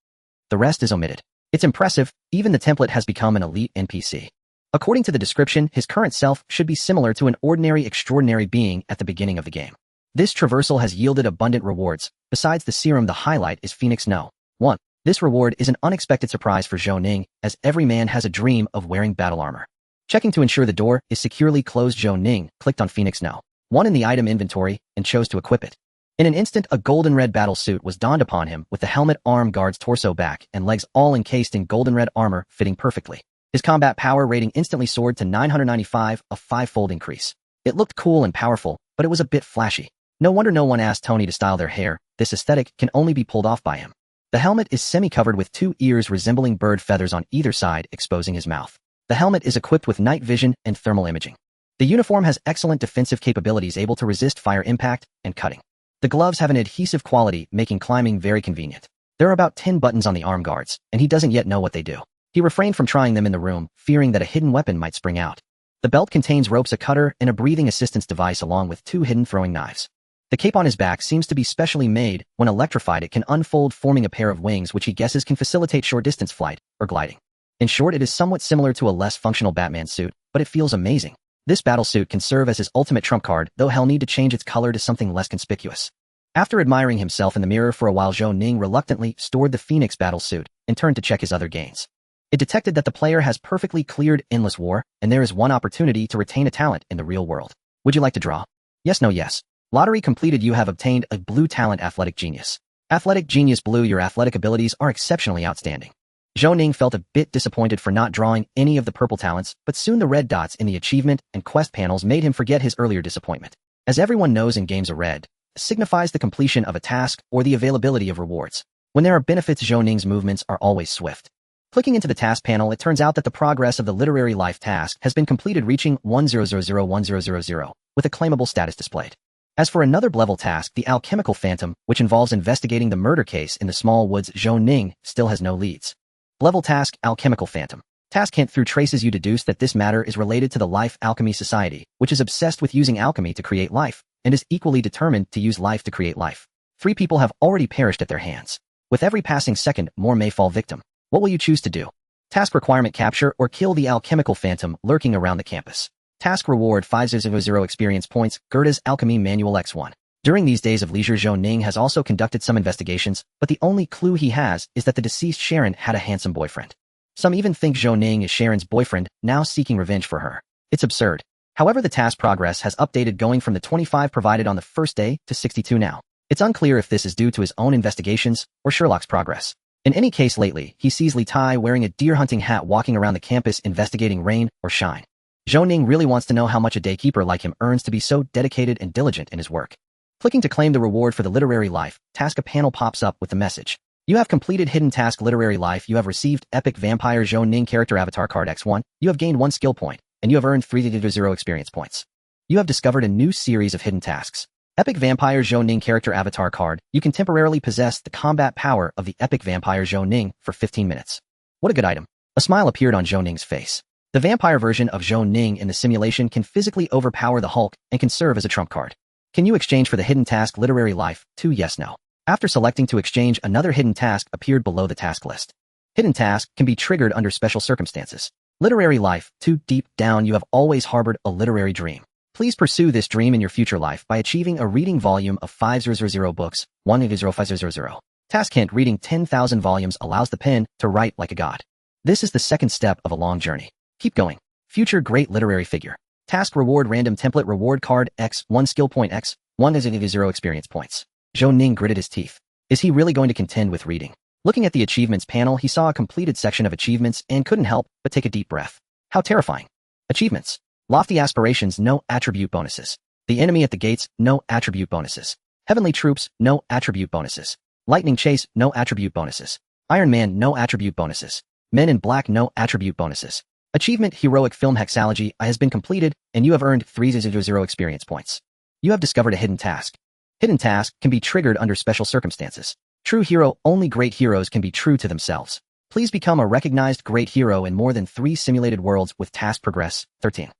The rest is omitted. It's impressive, even the template has become an elite NPC. According to the description, his current self should be similar to an ordinary extraordinary being at the beginning of the game. This traversal has yielded abundant rewards. Besides the serum, the highlight is Phoenix No. 1. This reward is an unexpected surprise for Zhou Ning, as every man has a dream of wearing battle armor. Checking to ensure the door is securely closed, Zhou Ning clicked on Phoenix No. 1 in the item inventory and chose to equip it. In an instant, a golden red battle suit was donned upon him with the helmet, arm guards, torso, back, and legs all encased in golden red armor fitting perfectly. His combat power rating instantly soared to 995, a 5-fold increase. It looked cool and powerful, but it was a bit flashy. No wonder no one asked Tony to style their hair. This aesthetic can only be pulled off by him. The helmet is semi-covered with 2 ears resembling bird feathers on either side, exposing his mouth. The helmet is equipped with night vision and thermal imaging. The uniform has excellent defensive capabilities, able to resist fire, impact, and cutting. The gloves have an adhesive quality, making climbing very convenient. There are about 10 buttons on the arm guards, and he doesn't yet know what they do. He refrained from trying them in the room, fearing that a hidden weapon might spring out. The belt contains ropes, a cutter, and a breathing assistance device along with 2 hidden throwing knives. The cape on his back seems to be specially made. When electrified, it can unfold, forming a pair of wings which he guesses can facilitate short-distance flight or gliding. In short, it is somewhat similar to a less functional Batman suit, but it feels amazing. This battle suit can serve as his ultimate trump card, though he'll need to change its color to something less conspicuous. After admiring himself in the mirror for a while, Zhou Ning reluctantly stored the Phoenix battle suit and turned to check his other gains. It detected that the player has perfectly cleared Endless War, and there is one opportunity to retain a talent in the real world. Would you like to draw? Yes, no, yes. Lottery completed. You have obtained a blue talent, Athletic Genius. Athletic Genius Blue. Your athletic abilities are exceptionally outstanding. Zhou Ning felt a bit disappointed for not drawing any of the purple talents, but soon the red dots in the achievement and quest panels made him forget his earlier disappointment. As everyone knows in games, a red signifies the completion of a task or the availability of rewards. When there are benefits, Zhou Ning's movements are always swift. Clicking into the task panel, it turns out that the progress of the literary life task has been completed, reaching 10001000 with a claimable status displayed. As for another level task, the alchemical phantom, which involves investigating the murder case in the small woods, Zhou Ning still has no leads. Level task, alchemical phantom. Task hint: through traces you deduce that this matter is related to the Life Alchemy Society, which is obsessed with using alchemy to create life, and is equally determined to use life to create life. 3 people have already perished at their hands. With every passing second, more may fall victim. What will you choose to do? Task requirement: capture or kill the alchemical phantom lurking around the campus. Task reward: 500 experience points, Goethe's Alchemy Manual X1. During these days of leisure, Zhou Ning has also conducted some investigations, but the only clue he has is that the deceased Sharon had a handsome boyfriend. Some even think Zhou Ning is Sharon's boyfriend, now seeking revenge for her. It's absurd. However, the task progress has updated, going from the 25 provided on the first day to 62 now. It's unclear if this is due to his own investigations or Sherlock's progress. In any case, lately, he sees Li Tai wearing a deer hunting hat walking around the campus investigating rain or shine. Zhou Ning really wants to know how much a daykeeper like him earns to be so dedicated and diligent in his work. Clicking to claim the reward for the literary life task, a panel pops up with the message: you have completed hidden task literary life. You have received Epic Vampire Zhou Ning character avatar card X1. You have gained 1 skill point, and you have earned 300 experience points. You have discovered a new series of hidden tasks. Epic Vampire Zhou Ning character avatar card. You can temporarily possess the combat power of the Epic Vampire Zhou Ning for 15 minutes. What a good item. A smile appeared on Zhou Ning's face. The vampire version of Zhou Ning in the simulation can physically overpower the Hulk and can serve as a trump card. Can you exchange for the hidden task literary life? 2 yes, no. After selecting to exchange, another hidden task appeared below the task list. Hidden task can be triggered under special circumstances. Literary life, too deep down you have always harbored a literary dream. Please pursue this dream in your future life by achieving a reading volume of 5000 books, 100500. Task hint: reading 10,000 volumes allows the pen to write like a god. This is the second step of a long journey. Keep going. Future great literary figure. Task reward: random template reward card X, 1 skill point X, 1 experience points. Zhou Ning gritted his teeth. Is he really going to contend with reading? Looking at the achievements panel, he saw a completed section of achievements and couldn't help but take a deep breath. How terrifying. Achievements. Lofty aspirations, no attribute bonuses. The enemy at the gates, no attribute bonuses. Heavenly troops, no attribute bonuses. Lightning chase, no attribute bonuses. Iron Man, no attribute bonuses. Men in Black, no attribute bonuses. Achievement: heroic film hexalogy has been completed, and you have earned 300 experience points. You have discovered a hidden task. Hidden task can be triggered under special circumstances. True hero: only great heroes can be true to themselves. Please become a recognized great hero in more than 3 simulated worlds with task progress. 13.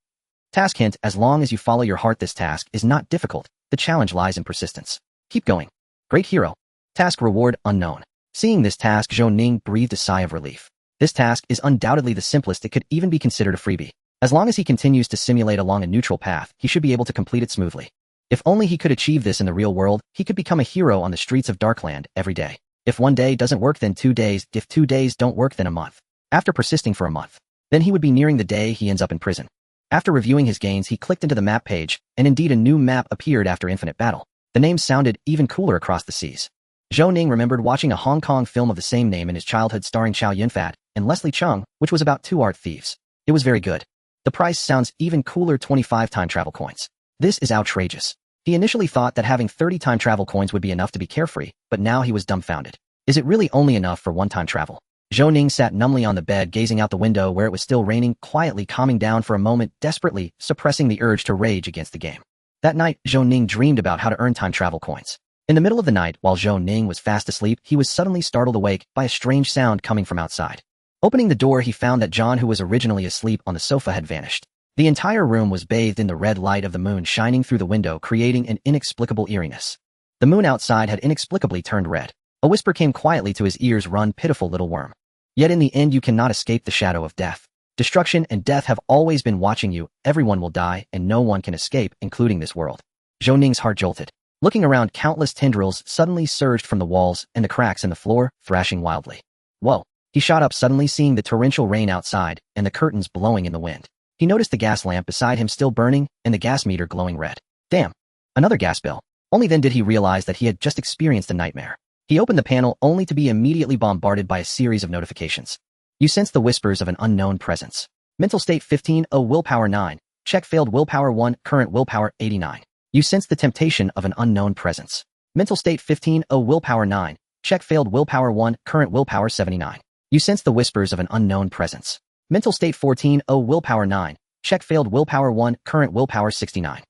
Task hint: as long as you follow your heart, this task is not difficult. The challenge lies in persistence. Keep going. Great hero. Task reward: unknown. Seeing this task, Zhou Ning breathed a sigh of relief. This task is undoubtedly the simplest. It could even be considered a freebie. As long as he continues to simulate along a neutral path, he should be able to complete it smoothly. If only he could achieve this in the real world, he could become a hero on the streets of Darkland every day. If one day doesn't work, then 2 days. If 2 days don't work, then a month. After persisting for a month, then he would be nearing the day he ends up in prison. After reviewing his gains, he clicked into the map page, and indeed a new map appeared after infinite battle. The name sounded even cooler across the seas. Zhou Ning remembered watching a Hong Kong film of the same name in his childhood starring Chow Yun-fat and Leslie Chung, which was about 2 art thieves. It was very good. The price sounds even cooler: 25 time travel coins. This is outrageous. He initially thought that having 30 time travel coins would be enough to be carefree, but now he was dumbfounded. Is it really only enough for 1 time travel? Zhou Ning sat numbly on the bed, gazing out the window where it was still raining, quietly calming down for a moment, desperately suppressing the urge to rage against the game. That night, Zhou Ning dreamed about how to earn time travel coins. In the middle of the night, while Zhou Ning was fast asleep, he was suddenly startled awake by a strange sound coming from outside. Opening the door, he found that John, who was originally asleep on the sofa, had vanished. The entire room was bathed in the red light of the moon shining through the window, creating an inexplicable eeriness. The moon outside had inexplicably turned red. A whisper came quietly to his ears: "Run, pitiful little worm. Yet in the end you cannot escape the shadow of death. Destruction and death have always been watching you. Everyone will die, and no one can escape, including this world." Zhou Ning's heart jolted. Looking around, countless tendrils suddenly surged from the walls and the cracks in the floor, thrashing wildly. Whoa! He shot up, suddenly seeing the torrential rain outside and the curtains blowing in the wind. He noticed the gas lamp beside him still burning and the gas meter glowing red. Damn! Another gas bill. Only then did he realize that he had just experienced a nightmare. He opened the panel only to be immediately bombarded by a series of notifications. You sense the whispers of an unknown presence. Mental state 15, willpower 9. Check failed. Willpower 1, current willpower 89. You sense the temptation of an unknown presence. Mental state 15, willpower 9. Check failed. Willpower 1, current willpower 79. You sense the whispers of an unknown presence. Mental state 14, willpower 9. Check failed. Willpower 1, current willpower 69.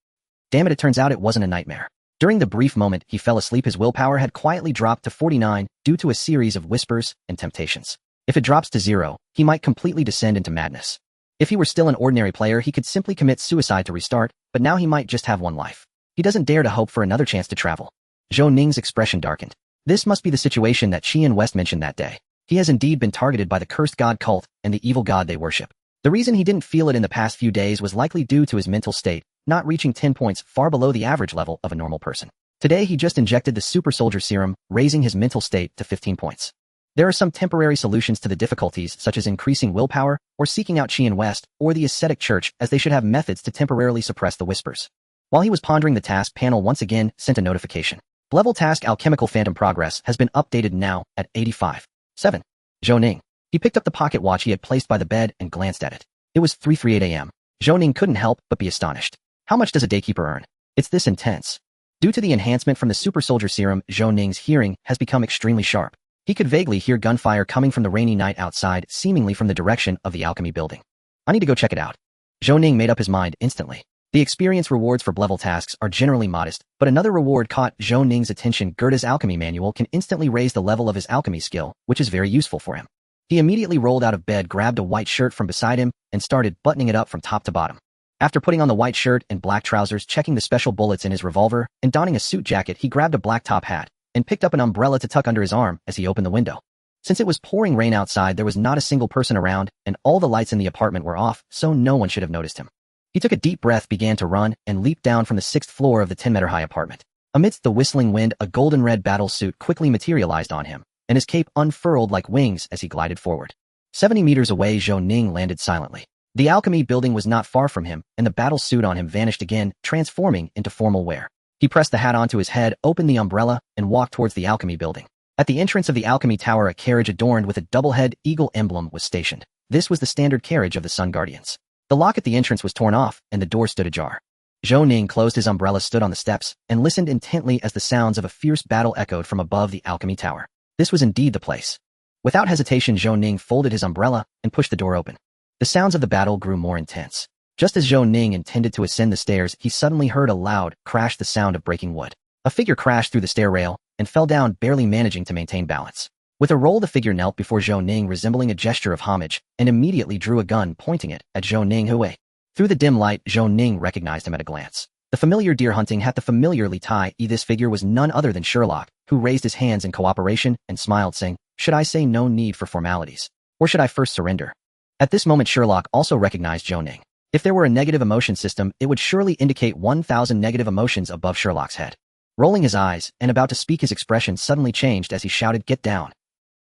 Damn it, it turns out it wasn't a nightmare. During the brief moment he fell asleep, his willpower had quietly dropped to 49 due to a series of whispers and temptations. If it drops to 0, he might completely descend into madness. If he were still an ordinary player, he could simply commit suicide to restart, but now he might just have 1 life. He doesn't dare to hope for another chance to travel. Zhou Ning's expression darkened. This must be the situation that Qian West mentioned that day. He has indeed been targeted by the cursed god cult and the evil god they worship. The reason he didn't feel it in the past few days was likely due to his mental state, not reaching 10 points, far below the average level of a normal person. Today he just injected the super soldier serum, raising his mental state to 15 points. There are some temporary solutions to the difficulties, such as increasing willpower, or seeking out Qian West, or the ascetic church, as they should have methods to temporarily suppress the whispers. While he was pondering, the task panel once again sent a notification. Level task Alchemical Phantom progress has been updated, now at 85. 7. Zhou Ning. He picked up the pocket watch he had placed by the bed and glanced at it. It was 3:38 a.m. Zhou Ning couldn't help but be astonished. How much does a daykeeper earn? It's this intense. Due to the enhancement from the super soldier serum, Zhou Ning's hearing has become extremely sharp. He could vaguely hear gunfire coming from the rainy night outside, seemingly from the direction of the alchemy building. I need to go check it out. Zhou Ning made up his mind instantly. The experience rewards for level tasks are generally modest, but another reward caught Zhou Ning's attention. Gerda's alchemy manual can instantly raise the level of his alchemy skill, which is very useful for him. He immediately rolled out of bed, grabbed a white shirt from beside him, and started buttoning it up from top to bottom. After putting on the white shirt and black trousers, checking the special bullets in his revolver, and donning a suit jacket, he grabbed a black top hat and picked up an umbrella to tuck under his arm as he opened the window. Since it was pouring rain outside, there was not a single person around, and all the lights in the apartment were off, so no one should have noticed him. He took a deep breath, began to run, and leaped down from the 6th floor of the 10-meter-high apartment. Amidst the whistling wind, a golden-red battle suit quickly materialized on him, and his cape unfurled like wings as he glided forward. 70 meters away, Zhou Ning landed silently. The alchemy building was not far from him, and the battle suit on him vanished again, transforming into formal wear. He pressed the hat onto his head, opened the umbrella, and walked towards the alchemy building. At the entrance of the alchemy tower, a carriage adorned with a double-head eagle emblem was stationed. This was the standard carriage of the Sun Guardians. The lock at the entrance was torn off, and the door stood ajar. Zhou Ning closed his umbrella, stood on the steps, and listened intently as the sounds of a fierce battle echoed from above the alchemy tower. This was indeed the place. Without hesitation, Zhou Ning folded his umbrella and pushed the door open. The sounds of the battle grew more intense. Just as Zhou Ning intended to ascend the stairs, he suddenly heard a loud crash, the sound of breaking wood. A figure crashed through the stair rail and fell down, barely managing to maintain balance. With a roll, the figure knelt before Zhou Ning, resembling a gesture of homage, and immediately drew a gun, pointing it at Zhou Ning. Through the dim light, Zhou Ning recognized him at a glance. The familiar deer hunting hat, the familiarly tie. This figure was none other than Sherlock, who raised his hands in cooperation and smiled, saying, "Should I say no need for formalities? Or should I first surrender?" At this moment, Sherlock also recognized Zhou Ning. If there were a negative emotion system, it would surely indicate 1,000 negative emotions above Sherlock's head. Rolling his eyes and about to speak, his expression suddenly changed as he shouted, "Get down."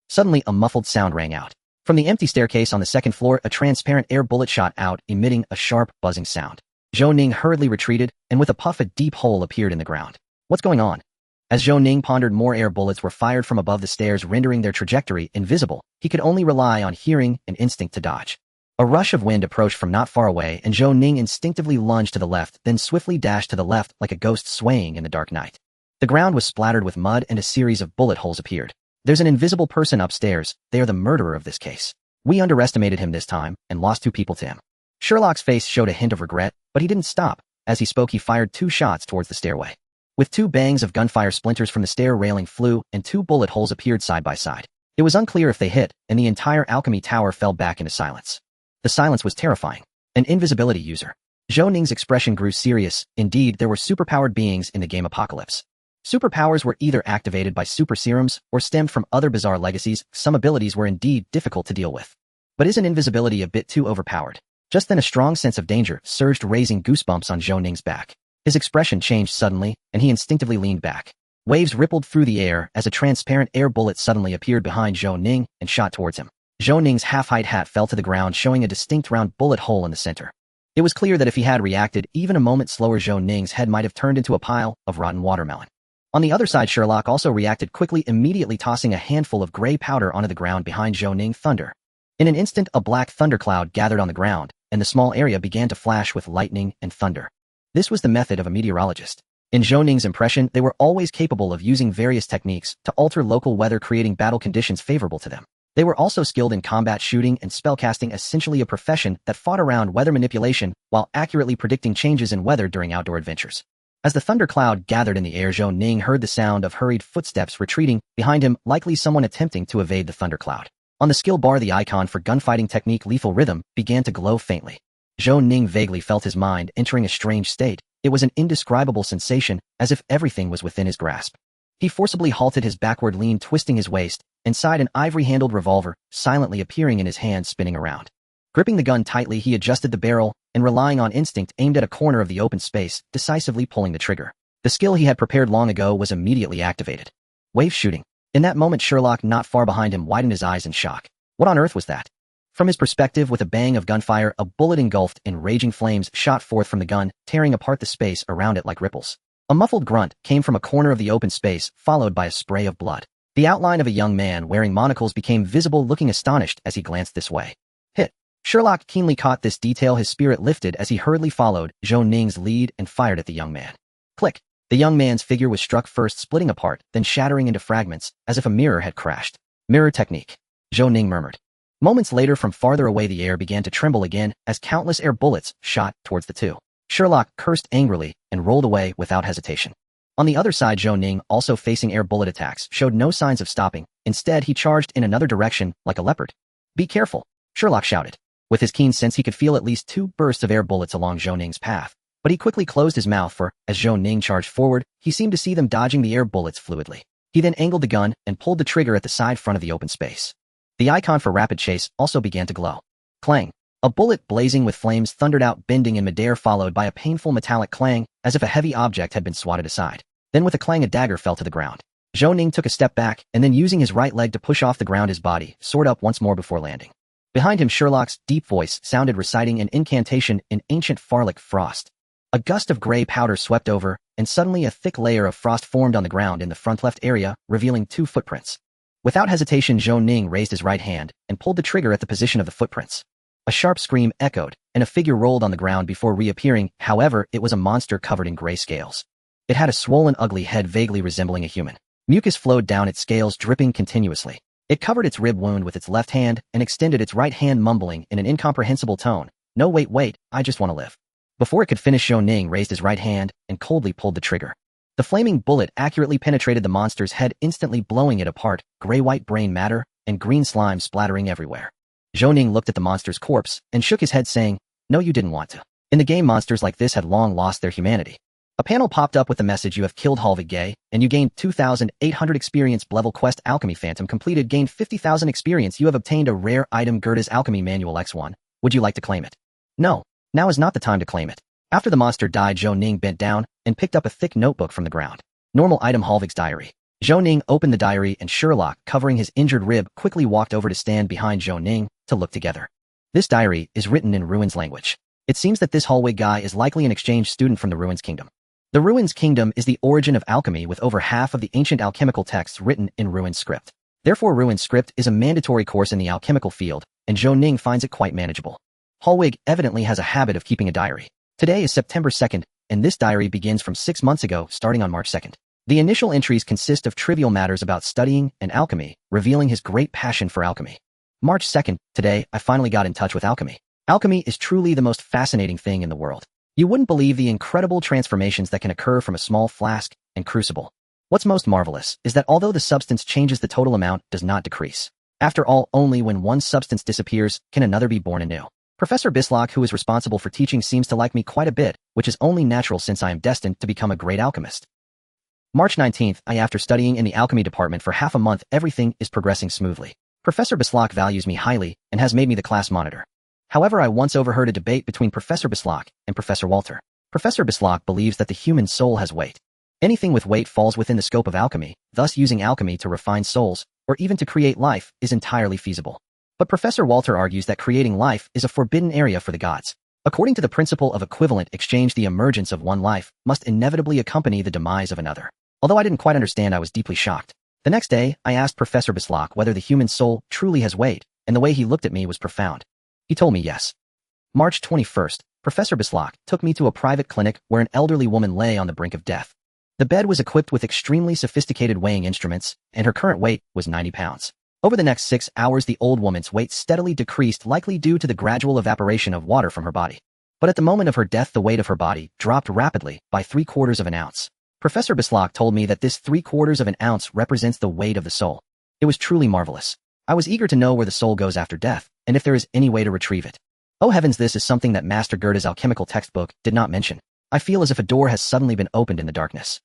Suddenly, a muffled sound rang out. From the empty staircase on the 2nd floor, a transparent air bullet shot out, emitting a sharp, buzzing sound. Zhou Ning hurriedly retreated, and with a puff, a deep hole appeared in the ground. What's going on? As Zhou Ning pondered, more air bullets were fired from above the stairs, rendering their trajectory invisible. He could only rely on hearing and instinct to dodge. A rush of wind approached from not far away, and Zhou Ning instinctively lunged to the left, then swiftly dashed to the left like a ghost swaying in the dark night. The ground was splattered with mud, and a series of bullet holes appeared. There's an invisible person upstairs. They are the murderer of this case. We underestimated him this time, and lost 2 people to him. Sherlock's face showed a hint of regret, but he didn't stop. As he spoke, he fired 2 shots towards the stairway. With 2 bangs of gunfire, splinters from the stair railing flew, and 2 bullet holes appeared side by side. It was unclear if they hit, and the entire alchemy tower fell back into silence. The silence was terrifying. An invisibility user. Zhou Ning's expression grew serious. Indeed, there were superpowered beings in the game Apocalypse. Superpowers were either activated by super serums or stemmed from other bizarre legacies. Some abilities were indeed difficult to deal with. But isn't invisibility a bit too overpowered? Just then, a strong sense of danger surged, raising goosebumps on Zhou Ning's back. His expression changed suddenly, and he instinctively leaned back. Waves rippled through the air as a transparent air bullet suddenly appeared behind Zhou Ning and shot towards him. Zhou Ning's half-height hat fell to the ground, showing a distinct round bullet hole in the center. It was clear that if he had reacted even a moment slower, Zhou Ning's head might have turned into a pile of rotten watermelon. On the other side, Sherlock also reacted quickly, immediately tossing a handful of gray powder onto the ground behind Zhou Ning. Thunder. In an instant, a black thundercloud gathered on the ground, and the small area began to flash with lightning and thunder. This was the method of a meteorologist. In Zhou Ning's impression, they were always capable of using various techniques to alter local weather, creating battle conditions favorable to them. They were also skilled in combat, shooting, and spellcasting, essentially a profession that fought around weather manipulation while accurately predicting changes in weather during outdoor adventures. As the thundercloud gathered in the air, Zhou Ning heard the sound of hurried footsteps retreating behind him, likely someone attempting to evade the thundercloud. On the skill bar, the icon for gunfighting technique Lethal Rhythm began to glow faintly. Zhou Ning vaguely felt his mind entering a strange state. It was an indescribable sensation, as if everything was within his grasp. He forcibly halted his backward lean, twisting his waist, inside an ivory-handled revolver, silently appearing in his hand, spinning around. Gripping the gun tightly, he adjusted the barrel, and relying on instinct, aimed at a corner of the open space, decisively pulling the trigger. The skill he had prepared long ago was immediately activated. Wave shooting. In that moment, Sherlock, not far behind him, widened his eyes in shock. What on earth was that? From his perspective, with a bang of gunfire, a bullet engulfed in raging flames shot forth from the gun, tearing apart the space around it like ripples. A muffled grunt came from a corner of the open space, followed by a spray of blood. The outline of a young man wearing monocles became visible, looking astonished as he glanced this way. Hit. Sherlock keenly caught this detail. His spirit lifted as he hurriedly followed Zhou Ning's lead and fired at the young man. Click. The young man's figure was struck, first splitting apart, then shattering into fragments, as if a mirror had crashed. Mirror technique. Zhou Ning murmured. Moments later, from farther away, the air began to tremble again as countless air bullets shot towards the two. Sherlock cursed angrily and rolled away without hesitation. On the other side, Zhou Ning, also facing air bullet attacks, showed no signs of stopping. Instead, he charged in another direction like a leopard. Be careful, Sherlock shouted. With his keen sense, he could feel at least 2 bursts of air bullets along Zhou Ning's path. But he quickly closed his mouth, for, as Zhou Ning charged forward, he seemed to see them dodging the air bullets fluidly. He then angled the gun and pulled the trigger at the side front of the open space. The icon for rapid chase also began to glow. Clang. A bullet blazing with flames thundered out, bending in midair, followed by a painful metallic clang, as if a heavy object had been swatted aside. Then with a clang, a dagger fell to the ground. Zhou Ning took a step back, and then using his right leg to push off the ground, his body soared up once more before landing. Behind him, Sherlock's deep voice sounded, reciting an incantation in ancient Farlic frost. A gust of gray powder swept over, and suddenly a thick layer of frost formed on the ground in the front left area, revealing 2 footprints. Without hesitation, Zhou Ning raised his right hand and pulled the trigger at the position of the footprints. A sharp scream echoed, and a figure rolled on the ground before reappearing. However, it was a monster covered in gray scales. It had a swollen, ugly head vaguely resembling a human. Mucus flowed down its scales, dripping continuously. It covered its rib wound with its left hand and extended its right hand, mumbling in an incomprehensible tone, "No, wait, I just want to live." Before it could finish, Zhou Ning raised his right hand and coldly pulled the trigger. The flaming bullet accurately penetrated the monster's head, instantly blowing it apart, gray-white brain matter and green slime splattering everywhere. Zhou Ning looked at the monster's corpse and shook his head, saying, "No, you didn't want to." In the game, monsters like this had long lost their humanity. A panel popped up with the message, "You have killed Halvig Gay, and you gained 2,800 experience. Level quest Alchemy Phantom completed. Gained 50,000 experience. You have obtained a rare item, Gerda's Alchemy Manual X1. Would you like to claim it?" No. Now is not the time to claim it. After the monster died, Zhou Ning bent down and picked up a thick notebook from the ground. Normal item, Halvig's diary. Zhou Ning opened the diary, and Sherlock, covering his injured rib, quickly walked over to stand behind Zhou Ning to look together. This diary is written in Ruins language. It seems that this Halvig guy is likely an exchange student from the Ruins Kingdom. The Ruins Kingdom is the origin of alchemy, with over half of the ancient alchemical texts written in Ruins script. Therefore, Ruins script is a mandatory course in the alchemical field, and Zhou Ning finds it quite manageable. Halvig evidently has a habit of keeping a diary. Today is September 2nd, and this diary begins from 6 months ago, starting on March 2nd. The initial entries consist of trivial matters about studying and alchemy, revealing his great passion for alchemy. March 2nd, today, I finally got in touch with alchemy. Alchemy is truly the most fascinating thing in the world. You wouldn't believe the incredible transformations that can occur from a small flask and crucible. What's most marvelous is that although the substance changes, the total amount does not decrease. After all, only when one substance disappears can another be born anew. Professor Bislock, who is responsible for teaching, seems to like me quite a bit, which is only natural since I am destined to become a great alchemist. March 19th, after studying in the alchemy department for half a month, everything is progressing smoothly. Professor Bislock values me highly and has made me the class monitor. However, I once overheard a debate between Professor Bislock and Professor Walter. Professor Bislock believes that the human soul has weight. Anything with weight falls within the scope of alchemy, thus using alchemy to refine souls, or even to create life, is entirely feasible. But Professor Walter argues that creating life is a forbidden area for the gods. According to the principle of equivalent exchange, the emergence of one life must inevitably accompany the demise of another. Although I didn't quite understand, I was deeply shocked. The next day, I asked Professor Bislock whether the human soul truly has weight, and the way he looked at me was profound. He told me yes. March 21st, Professor Bislock took me to a private clinic where an elderly woman lay on the brink of death. The bed was equipped with extremely sophisticated weighing instruments, and her current weight was 90 pounds. Over the next 6 hours, the old woman's weight steadily decreased, likely due to the gradual evaporation of water from her body. But at the moment of her death, the weight of her body dropped rapidly by 3/4 of an ounce. Professor Bislock told me that this 3/4 of an ounce represents the weight of the soul. It was truly marvelous. I was eager to know where the soul goes after death, and if there is any way to retrieve it. Oh heavens, this is something that Master Gerda's alchemical textbook did not mention. I feel as if a door has suddenly been opened in the darkness.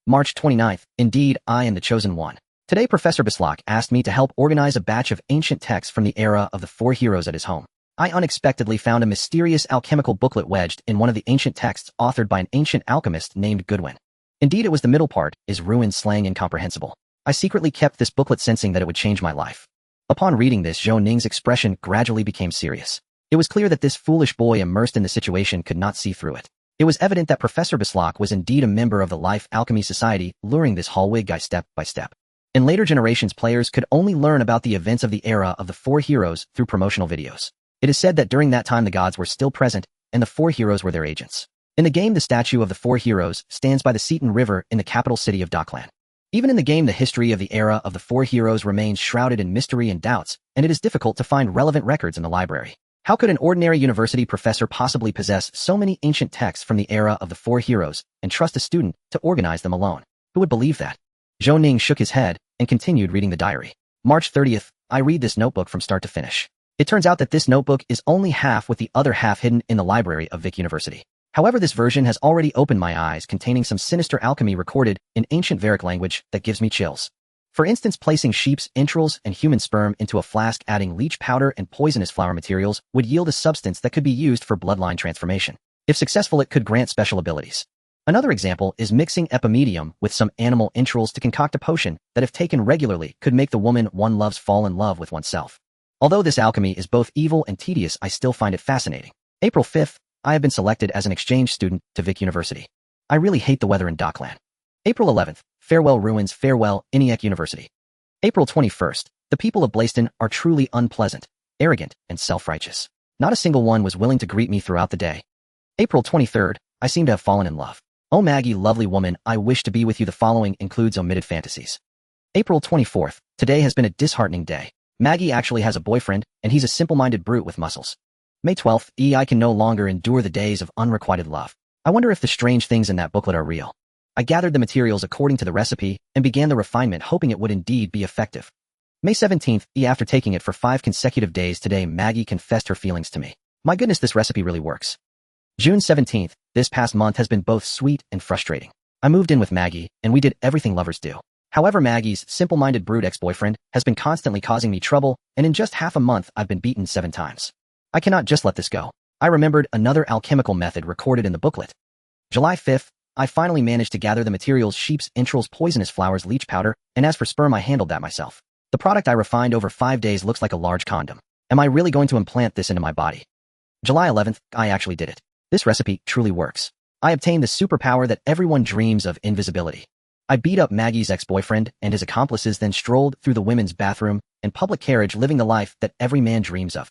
March 29th, indeed, I am the chosen one. Today, Professor Bislock asked me to help organize a batch of ancient texts from the era of the Four Heroes at his home. I unexpectedly found a mysterious alchemical booklet wedged in one of the ancient texts authored by an ancient alchemist named Goodwin. Indeed, it was the middle part, is ruined slang incomprehensible. I secretly kept this booklet, sensing that it would change my life. Upon reading this, Zhou Ning's expression gradually became serious. It was clear that this foolish boy immersed in the situation could not see through it. It was evident that Professor Bislock was indeed a member of the Life Alchemy Society, luring this Halvig guy step by step. In later generations, players could only learn about the events of the era of the Four Heroes through promotional videos. It is said that during that time the gods were still present, and the Four Heroes were their agents. In the game, the statue of the Four Heroes stands by the Seton River in the capital city of Dockland. Even in the game, the history of the era of the Four Heroes remains shrouded in mystery and doubts, and it is difficult to find relevant records in the library. How could an ordinary university professor possibly possess so many ancient texts from the era of the Four Heroes and trust a student to organize them alone? Who would believe that? Zhou Ning shook his head and continued reading the diary. March 30th, I read this notebook from start to finish. It turns out that this notebook is only half, with the other half hidden in the library of Vic University. However, this version has already opened my eyes, containing some sinister alchemy recorded in ancient Varic language that gives me chills. For instance, placing sheep's entrails and human sperm into a flask, adding leech powder and poisonous flower materials would yield a substance that could be used for bloodline transformation. If successful, it could grant special abilities. Another example is mixing epimedium with some animal entrails to concoct a potion that, if taken regularly, could make the woman one loves fall in love with oneself. Although this alchemy is both evil and tedious, I still find it fascinating. April 5th, I have been selected as an exchange student to Vic University. I really hate the weather in Dockland. April 11th, farewell ruins, farewell ENIAC University. April 21st, the people of Blaiston are truly unpleasant, arrogant, and self-righteous. Not a single one was willing to greet me throughout the day. April 23rd, I seem to have fallen in love. Oh Maggie, lovely woman, I wish to be with you. The following includes omitted fantasies. April 24th, today has been a disheartening day. Maggie actually has a boyfriend, and he's a simple-minded brute with muscles. May 12th, I can no longer endure the days of unrequited love. I wonder if the strange things in that booklet are real. I gathered the materials according to the recipe and began the refinement, hoping it would indeed be effective. May 17th, after taking it for 5 consecutive days today, Maggie confessed her feelings to me. My goodness, this recipe really works. June 17th, this past month has been both sweet and frustrating. I moved in with Maggie, and we did everything lovers do. However, Maggie's simple-minded brute ex-boyfriend has been constantly causing me trouble, and in just half a month, I've been beaten 7 times. I cannot just let this go. I remembered another alchemical method recorded in the booklet. July 5th, I finally managed to gather the materials: sheep's entrails, poisonous flowers, leech powder, and as for sperm, I handled that myself. The product I refined over 5 days looks like a large condom. Am I really going to implant this into my body? July 11th, I actually did it. This recipe truly works. I obtained the superpower that everyone dreams of: invisibility. I beat up Maggie's ex-boyfriend and his accomplices, then strolled through the women's bathroom and public carriage, living the life that every man dreams of.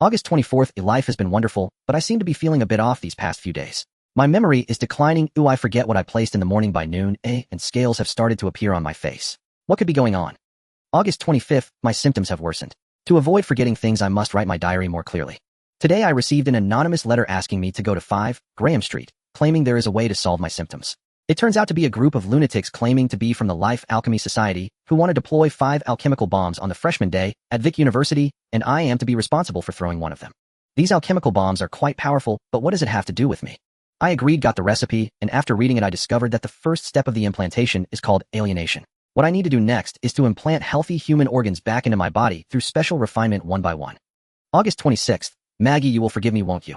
August 24th, life has been wonderful, but I seem to be feeling a bit off these past few days. My memory is declining. I forget what I placed in the morning by noon, and scales have started to appear on my face. What could be going on? August 25th, my symptoms have worsened. To avoid forgetting things, I must write my diary more clearly. Today I received an anonymous letter asking me to go to 5 Graham Street, claiming there is a way to solve my symptoms. It turns out to be a group of lunatics claiming to be from the Life Alchemy Society who want to deploy 5 alchemical bombs on the freshman day at Vic University, and I am to be responsible for throwing one of them. These alchemical bombs are quite powerful, but what does it have to do with me? I agreed, got the recipe, and after reading it I discovered that the first step of the implantation is called alienation. What I need to do next is to implant healthy human organs back into my body through special refinement one by one. August 26th, Maggie, you will forgive me, won't you?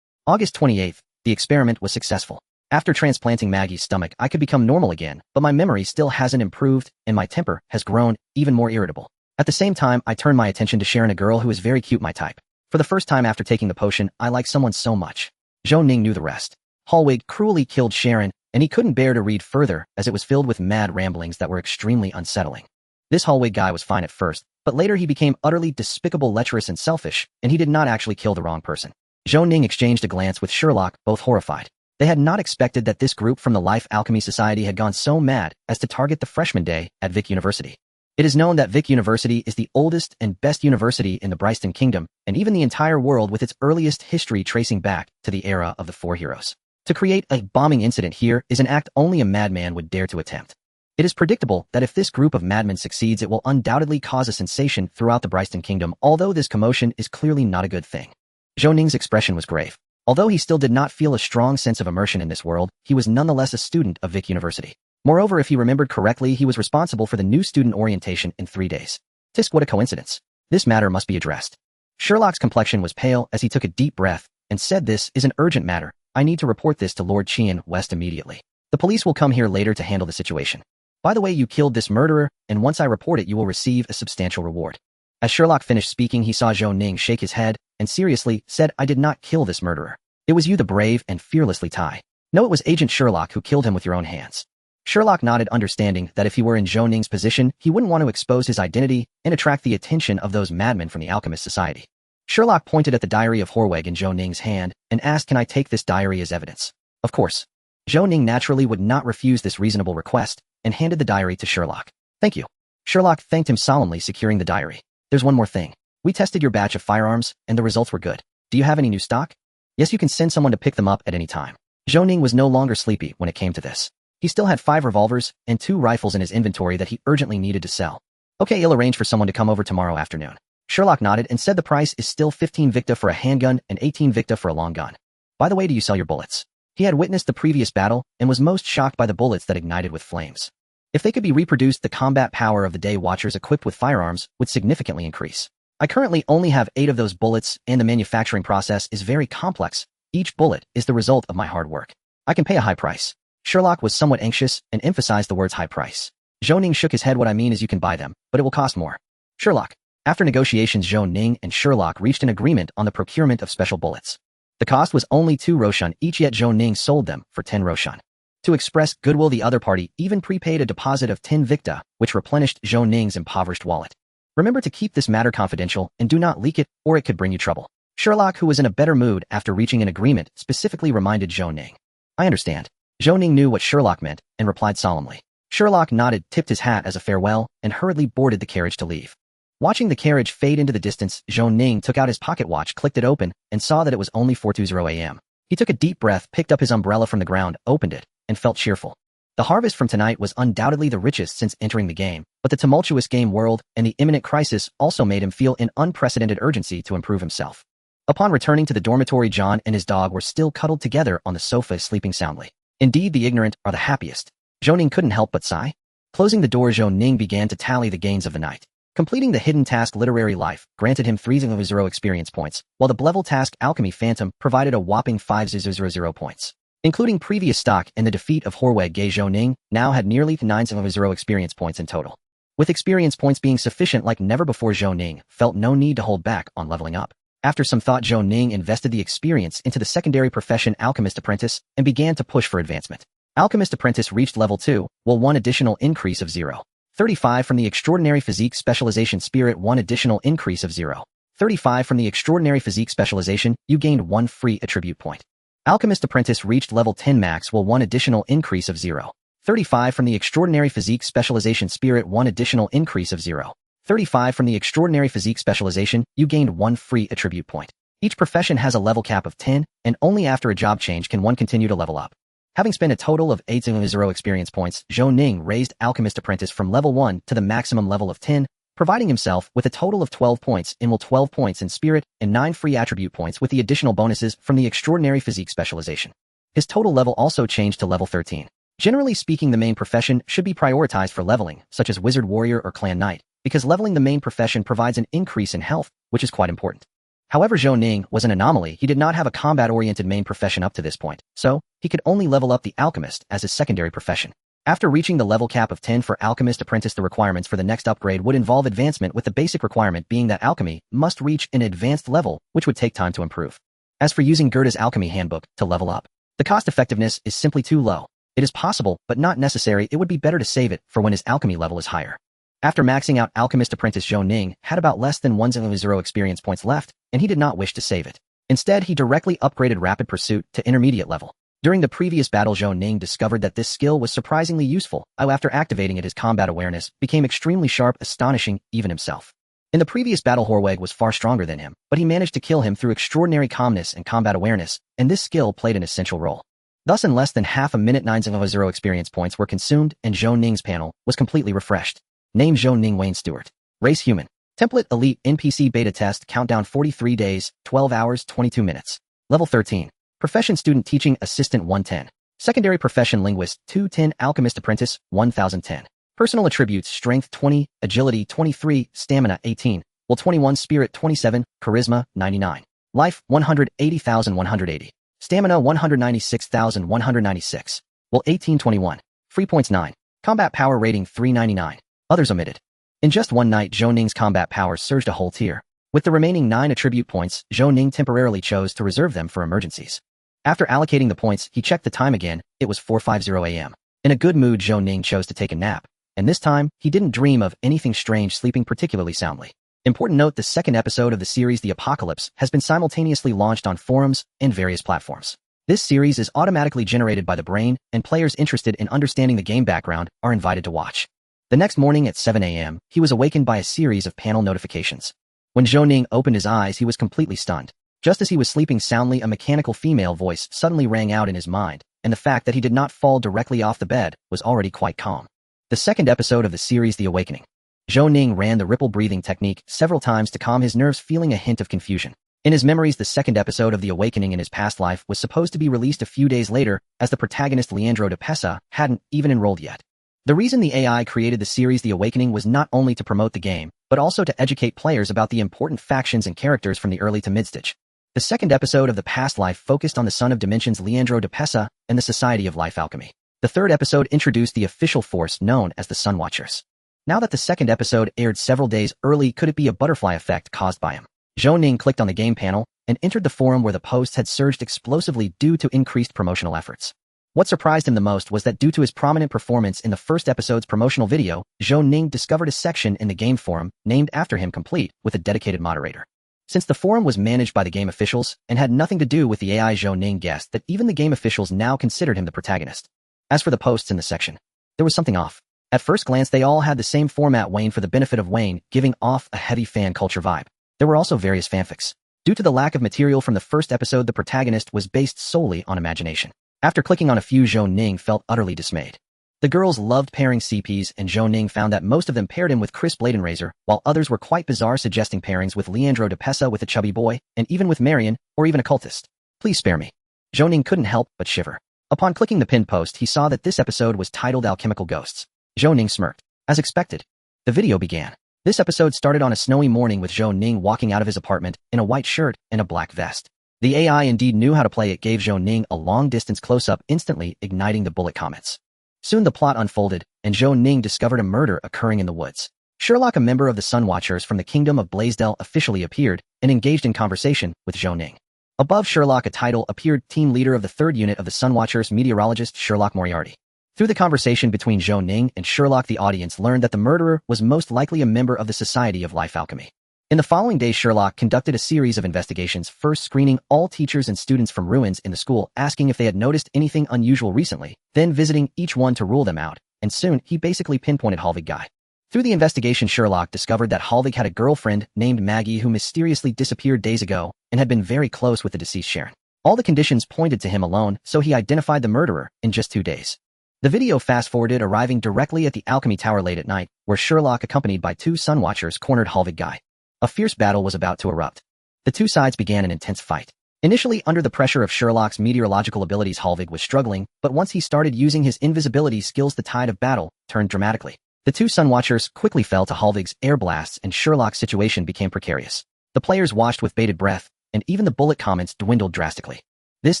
August 28th, the experiment was successful. After transplanting Maggie's stomach, I could become normal again, but my memory still hasn't improved, and my temper has grown even more irritable. At the same time, I turned my attention to Sharon, a girl who is very cute, my type. For the first time after taking the potion, I like someone so much. Zhou Ning knew the rest. Hallwig cruelly killed Sharon, and he couldn't bear to read further as it was filled with mad ramblings that were extremely unsettling. This Hallwig guy was fine at first, but later he became utterly despicable, lecherous, and selfish, and he did not actually kill the wrong person. Zhou Ning exchanged a glance with Sherlock, both horrified. They had not expected that this group from the Life Alchemy Society had gone so mad as to target the freshman day at Vic University. It is known that Vic University is the oldest and best university in the Blaiston Kingdom, and even the entire world, with its earliest history tracing back to the era of the 4 heroes. To create a bombing incident here is an act only a madman would dare to attempt. It is predictable that if this group of madmen succeeds, it will undoubtedly cause a sensation throughout the Blaiston Kingdom, although this commotion is clearly not a good thing. Zhou Ning's expression was grave. Although he still did not feel a strong sense of immersion in this world, he was nonetheless a student of Vic University. Moreover, if he remembered correctly, he was responsible for the new student orientation in 3 days. Tisk, what a coincidence. This matter must be addressed. Sherlock's complexion was pale as he took a deep breath and said, "This is an urgent matter. I need to report this to Lord Qian West immediately. The police will come here later to handle the situation. By the way, you killed this murderer, and once I report it, you will receive a substantial reward." As Sherlock finished speaking, he saw Zhou Ning shake his head and seriously said, "I did not kill this murderer. It was you, the brave and fearlessly Tai. No, it was Agent Sherlock who killed him with your own hands." Sherlock nodded, understanding that if he were in Zhou Ning's position, he wouldn't want to expose his identity and attract the attention of those madmen from the Alchemist Society. Sherlock pointed at the diary of Horweg in Zhou Ning's hand and asked, "Can I take this diary as evidence?" Of course. Zhou Ning naturally would not refuse this reasonable request and handed the diary to Sherlock. "Thank you." Sherlock thanked him solemnly, securing the diary. "There's one more thing. We tested your batch of firearms, and the results were good. Do you have any new stock?" "Yes, you can send someone to pick them up at any time." Zhou Ning was no longer sleepy when it came to this. He still had 5 revolvers and 2 rifles in his inventory that he urgently needed to sell. "Okay, I'll arrange for someone to come over tomorrow afternoon." Sherlock nodded and said the price is still 15 Victa for a handgun and 18 Victa for a long gun. "By the way, do you sell your bullets?" He had witnessed the previous battle and was most shocked by the bullets that ignited with flames. If they could be reproduced, the combat power of the Day Watchers equipped with firearms would significantly increase. I currently only have 8 of those bullets, and the manufacturing process is very complex. Each bullet is the result of my hard work. I can pay a high price. Sherlock was somewhat anxious and emphasized the words high price. Zhou Ning shook his head. What I mean is you can buy them, but it will cost more. Sherlock. After negotiations, Zhou Ning and Sherlock reached an agreement on the procurement of special bullets. The cost was only 2 roshan each, yet Zhou Ning sold them for 10 roshan. To express goodwill, the other party even prepaid a deposit of 10 victa, which replenished Zhou Ning's impoverished wallet. Remember to keep this matter confidential and do not leak it, or it could bring you trouble. Sherlock, who was in a better mood after reaching an agreement, specifically reminded Zhou Ning. I understand. Zhou Ning knew what Sherlock meant and replied solemnly. Sherlock nodded, tipped his hat as a farewell, and hurriedly boarded the carriage to leave. Watching the carriage fade into the distance, Zhou Ning took out his pocket watch, clicked it open, and saw that it was only 4:20 a.m. He took a deep breath, picked up his umbrella from the ground, opened it, and felt cheerful. The harvest from tonight was undoubtedly the richest since entering the game, but the tumultuous game world and the imminent crisis also made him feel an unprecedented urgency to improve himself. Upon returning to the dormitory, John and his dog were still cuddled together on the sofa, sleeping soundly. Indeed, the ignorant are the happiest. Zhou Ning couldn't help but sigh. Closing the door, Zhou Ning began to tally the gains of the night. Completing the hidden task Literary Life granted him 300 experience points, while the level task Alchemy Phantom provided a whopping 500 points. Including previous stock and the defeat of Horweg, Zhou Ning now had nearly 900 experience points in total. With experience points being sufficient like never before, Zhou Ning felt no need to hold back on leveling up. After some thought, Zhou Ning invested the experience into the secondary profession Alchemist Apprentice and began to push for advancement. Alchemist Apprentice reached level 2, while 1 additional increase of 0.35 from the Extraordinary Physique Specialization Spirit, 1 additional increase of 0.35 from the Extraordinary Physique Specialization, you gained 1 free attribute point. Alchemist Apprentice reached level 10 max, while 1 additional increase of 0.35 from the Extraordinary Physique Specialization Spirit, 1 additional increase of 0.35 from the Extraordinary Physique Specialization, you gained 1 free attribute point. Each profession has a level cap of 10, and only after a job change can one continue to level up. Having spent a total of 800 experience points, Zhou Ning raised Alchemist Apprentice from level 1 to the maximum level of 10, providing himself with a total of 12 points in will, 12 points in spirit, and 9 free attribute points with the additional bonuses from the Extraordinary Physique Specialization. His total level also changed to level 13. Generally speaking, the main profession should be prioritized for leveling, such as Wizard Warrior or Clan Knight, because leveling the main profession provides an increase in health, which is quite important. However, Zhou Ning was an anomaly. He did not have a combat-oriented main profession up to this point, so he could only level up the Alchemist as his secondary profession. After reaching the level cap of 10 for Alchemist Apprentice, the requirements for the next upgrade would involve advancement, with the basic requirement being that alchemy must reach an advanced level, which would take time to improve. As for using Gerda's Alchemy Handbook to level up, the cost effectiveness is simply too low. It is possible, but not necessary. It would be better to save it for when his alchemy level is higher. After maxing out Alchemist Apprentice, Zhou Ning had about less than 100 experience points left, and he did not wish to save it. Instead, he directly upgraded Rapid Pursuit to intermediate level. During the previous battle, Zhou Ning discovered that this skill was surprisingly useful. After activating it, his combat awareness became extremely sharp, astonishing even himself. In the previous battle, Horweg was far stronger than him, but he managed to kill him through extraordinary calmness and combat awareness, and this skill played an essential role. Thus, in less than half a minute, 900 experience points were consumed, and Zhou Ning's panel was completely refreshed. Name: Zhou Ning, Wayne Stewart. Race: human. Template: elite. NPC beta test. Countdown: 43 days, 12 hours, 22 minutes. Level 13. Profession: student, teaching assistant, 110. Secondary profession: linguist, 210. Alchemist Apprentice, 1010. Personal attributes: strength 20, agility 23, stamina 18, will 21, spirit 27, charisma 99. Life 180,180. Stamina 196,196. Will 1821. Free points 9. Combat power rating 399. Others omitted. In just one night, Zhou Ning's combat power surged a whole tier. With the remaining 9 attribute points, Zhou Ning temporarily chose to reserve them for emergencies. After allocating the points, he checked the time again. It was 4:50 a.m. In a good mood, Zhou Ning chose to take a nap. And this time, he didn't dream of anything strange, sleeping particularly soundly. Important note: the second episode of the series, The Apocalypse, has been simultaneously launched on forums and various platforms. This series is automatically generated by the brain, and players interested in understanding the game background are invited to watch. The next morning at 7 a.m., he was awakened by a series of panel notifications. When Zhou Ning opened his eyes, he was completely stunned. Just as he was sleeping soundly, a mechanical female voice suddenly rang out in his mind, and the fact that he did not fall directly off the bed was already quite calm. The second episode of the series, The Awakening. Zhou Ning ran the ripple breathing technique several times to calm his nerves, feeling a hint of confusion. In his memories, the second episode of The Awakening in his past life was supposed to be released a few days later, as the protagonist Leandro de Pesa hadn't even enrolled yet. The reason the AI created the series The Awakening was not only to promote the game, but also to educate players about the important factions and characters from the early to mid-stage. The second episode of the past life focused on the Son of Dimensions Leandro de Pesa and the Society of Life Alchemy. The third episode introduced the official force known as the Sun Watchers. Now that the second episode aired several days early, could it be a butterfly effect caused by him? Zhou Ning clicked on the game panel and entered the forum where the posts had surged explosively due to increased promotional efforts. What surprised him the most was that due to his prominent performance in the first episode's promotional video, Zhou Ning discovered a section in the game forum named after him complete with a dedicated moderator. Since the forum was managed by the game officials and had nothing to do with the AI, Zhou Ning guessed that even the game officials now considered him the protagonist. As for the posts in the section, there was something off. At first glance, they all had the same format, Wayne for the benefit of Wayne, giving off a heavy fan culture vibe. There were also various fanfics. Due to the lack of material from the first episode, the protagonist was based solely on imagination. After clicking on a few, Zhou Ning felt utterly dismayed. The girls loved pairing CPs, and Zhou Ning found that most of them paired him with Chris Bladenrazor, while others were quite bizarre, suggesting pairings with Leandro de Pesa with a chubby boy, and even with Marion, or even a cultist. Please spare me. Zhou Ning couldn't help but shiver. Upon clicking the pinned post, he saw that this episode was titled Alchemical Ghosts. Zhou Ning smirked. As expected, the video began. This episode started on a snowy morning with Zhou Ning walking out of his apartment in a white shirt and a black vest. The AI indeed knew how to play. It gave Zhou Ning a long-distance close-up, instantly igniting the bullet comments. Soon the plot unfolded, and Zhou Ning discovered a murder occurring in the woods. Sherlock, a member of the Sun Watchers from the Kingdom of Blaisdell, officially appeared and engaged in conversation with Zhou Ning. Above Sherlock, a title appeared: Team Leader of the 3rd Unit of the Sun Watchers, Meteorologist Sherlock Moriarty. Through the conversation between Zhou Ning and Sherlock, the audience learned that the murderer was most likely a member of the Society of Life Alchemy. In the following days, Sherlock conducted a series of investigations, first screening all teachers and students from ruins in the school, asking if they had noticed anything unusual recently, then visiting each one to rule them out, and soon he basically pinpointed Halvig Guy. Through the investigation, Sherlock discovered that Halvig had a girlfriend named Maggie who mysteriously disappeared days ago and had been very close with the deceased Sharon. All the conditions pointed to him alone, so he identified the murderer in just 2 days. The video fast-forwarded, arriving directly at the Alchemy Tower late at night, where Sherlock, accompanied by 2 Sun Watchers, cornered Halvig Guy. A fierce battle was about to erupt. The 2 sides began an intense fight. Initially, under the pressure of Sherlock's meteorological abilities, Halvig was struggling, but once he started using his invisibility skills, the tide of battle turned dramatically. The 2 Sun Watchers quickly fell to Halvig's air blasts, and Sherlock's situation became precarious. The players watched with bated breath, and even the bullet comments dwindled drastically. This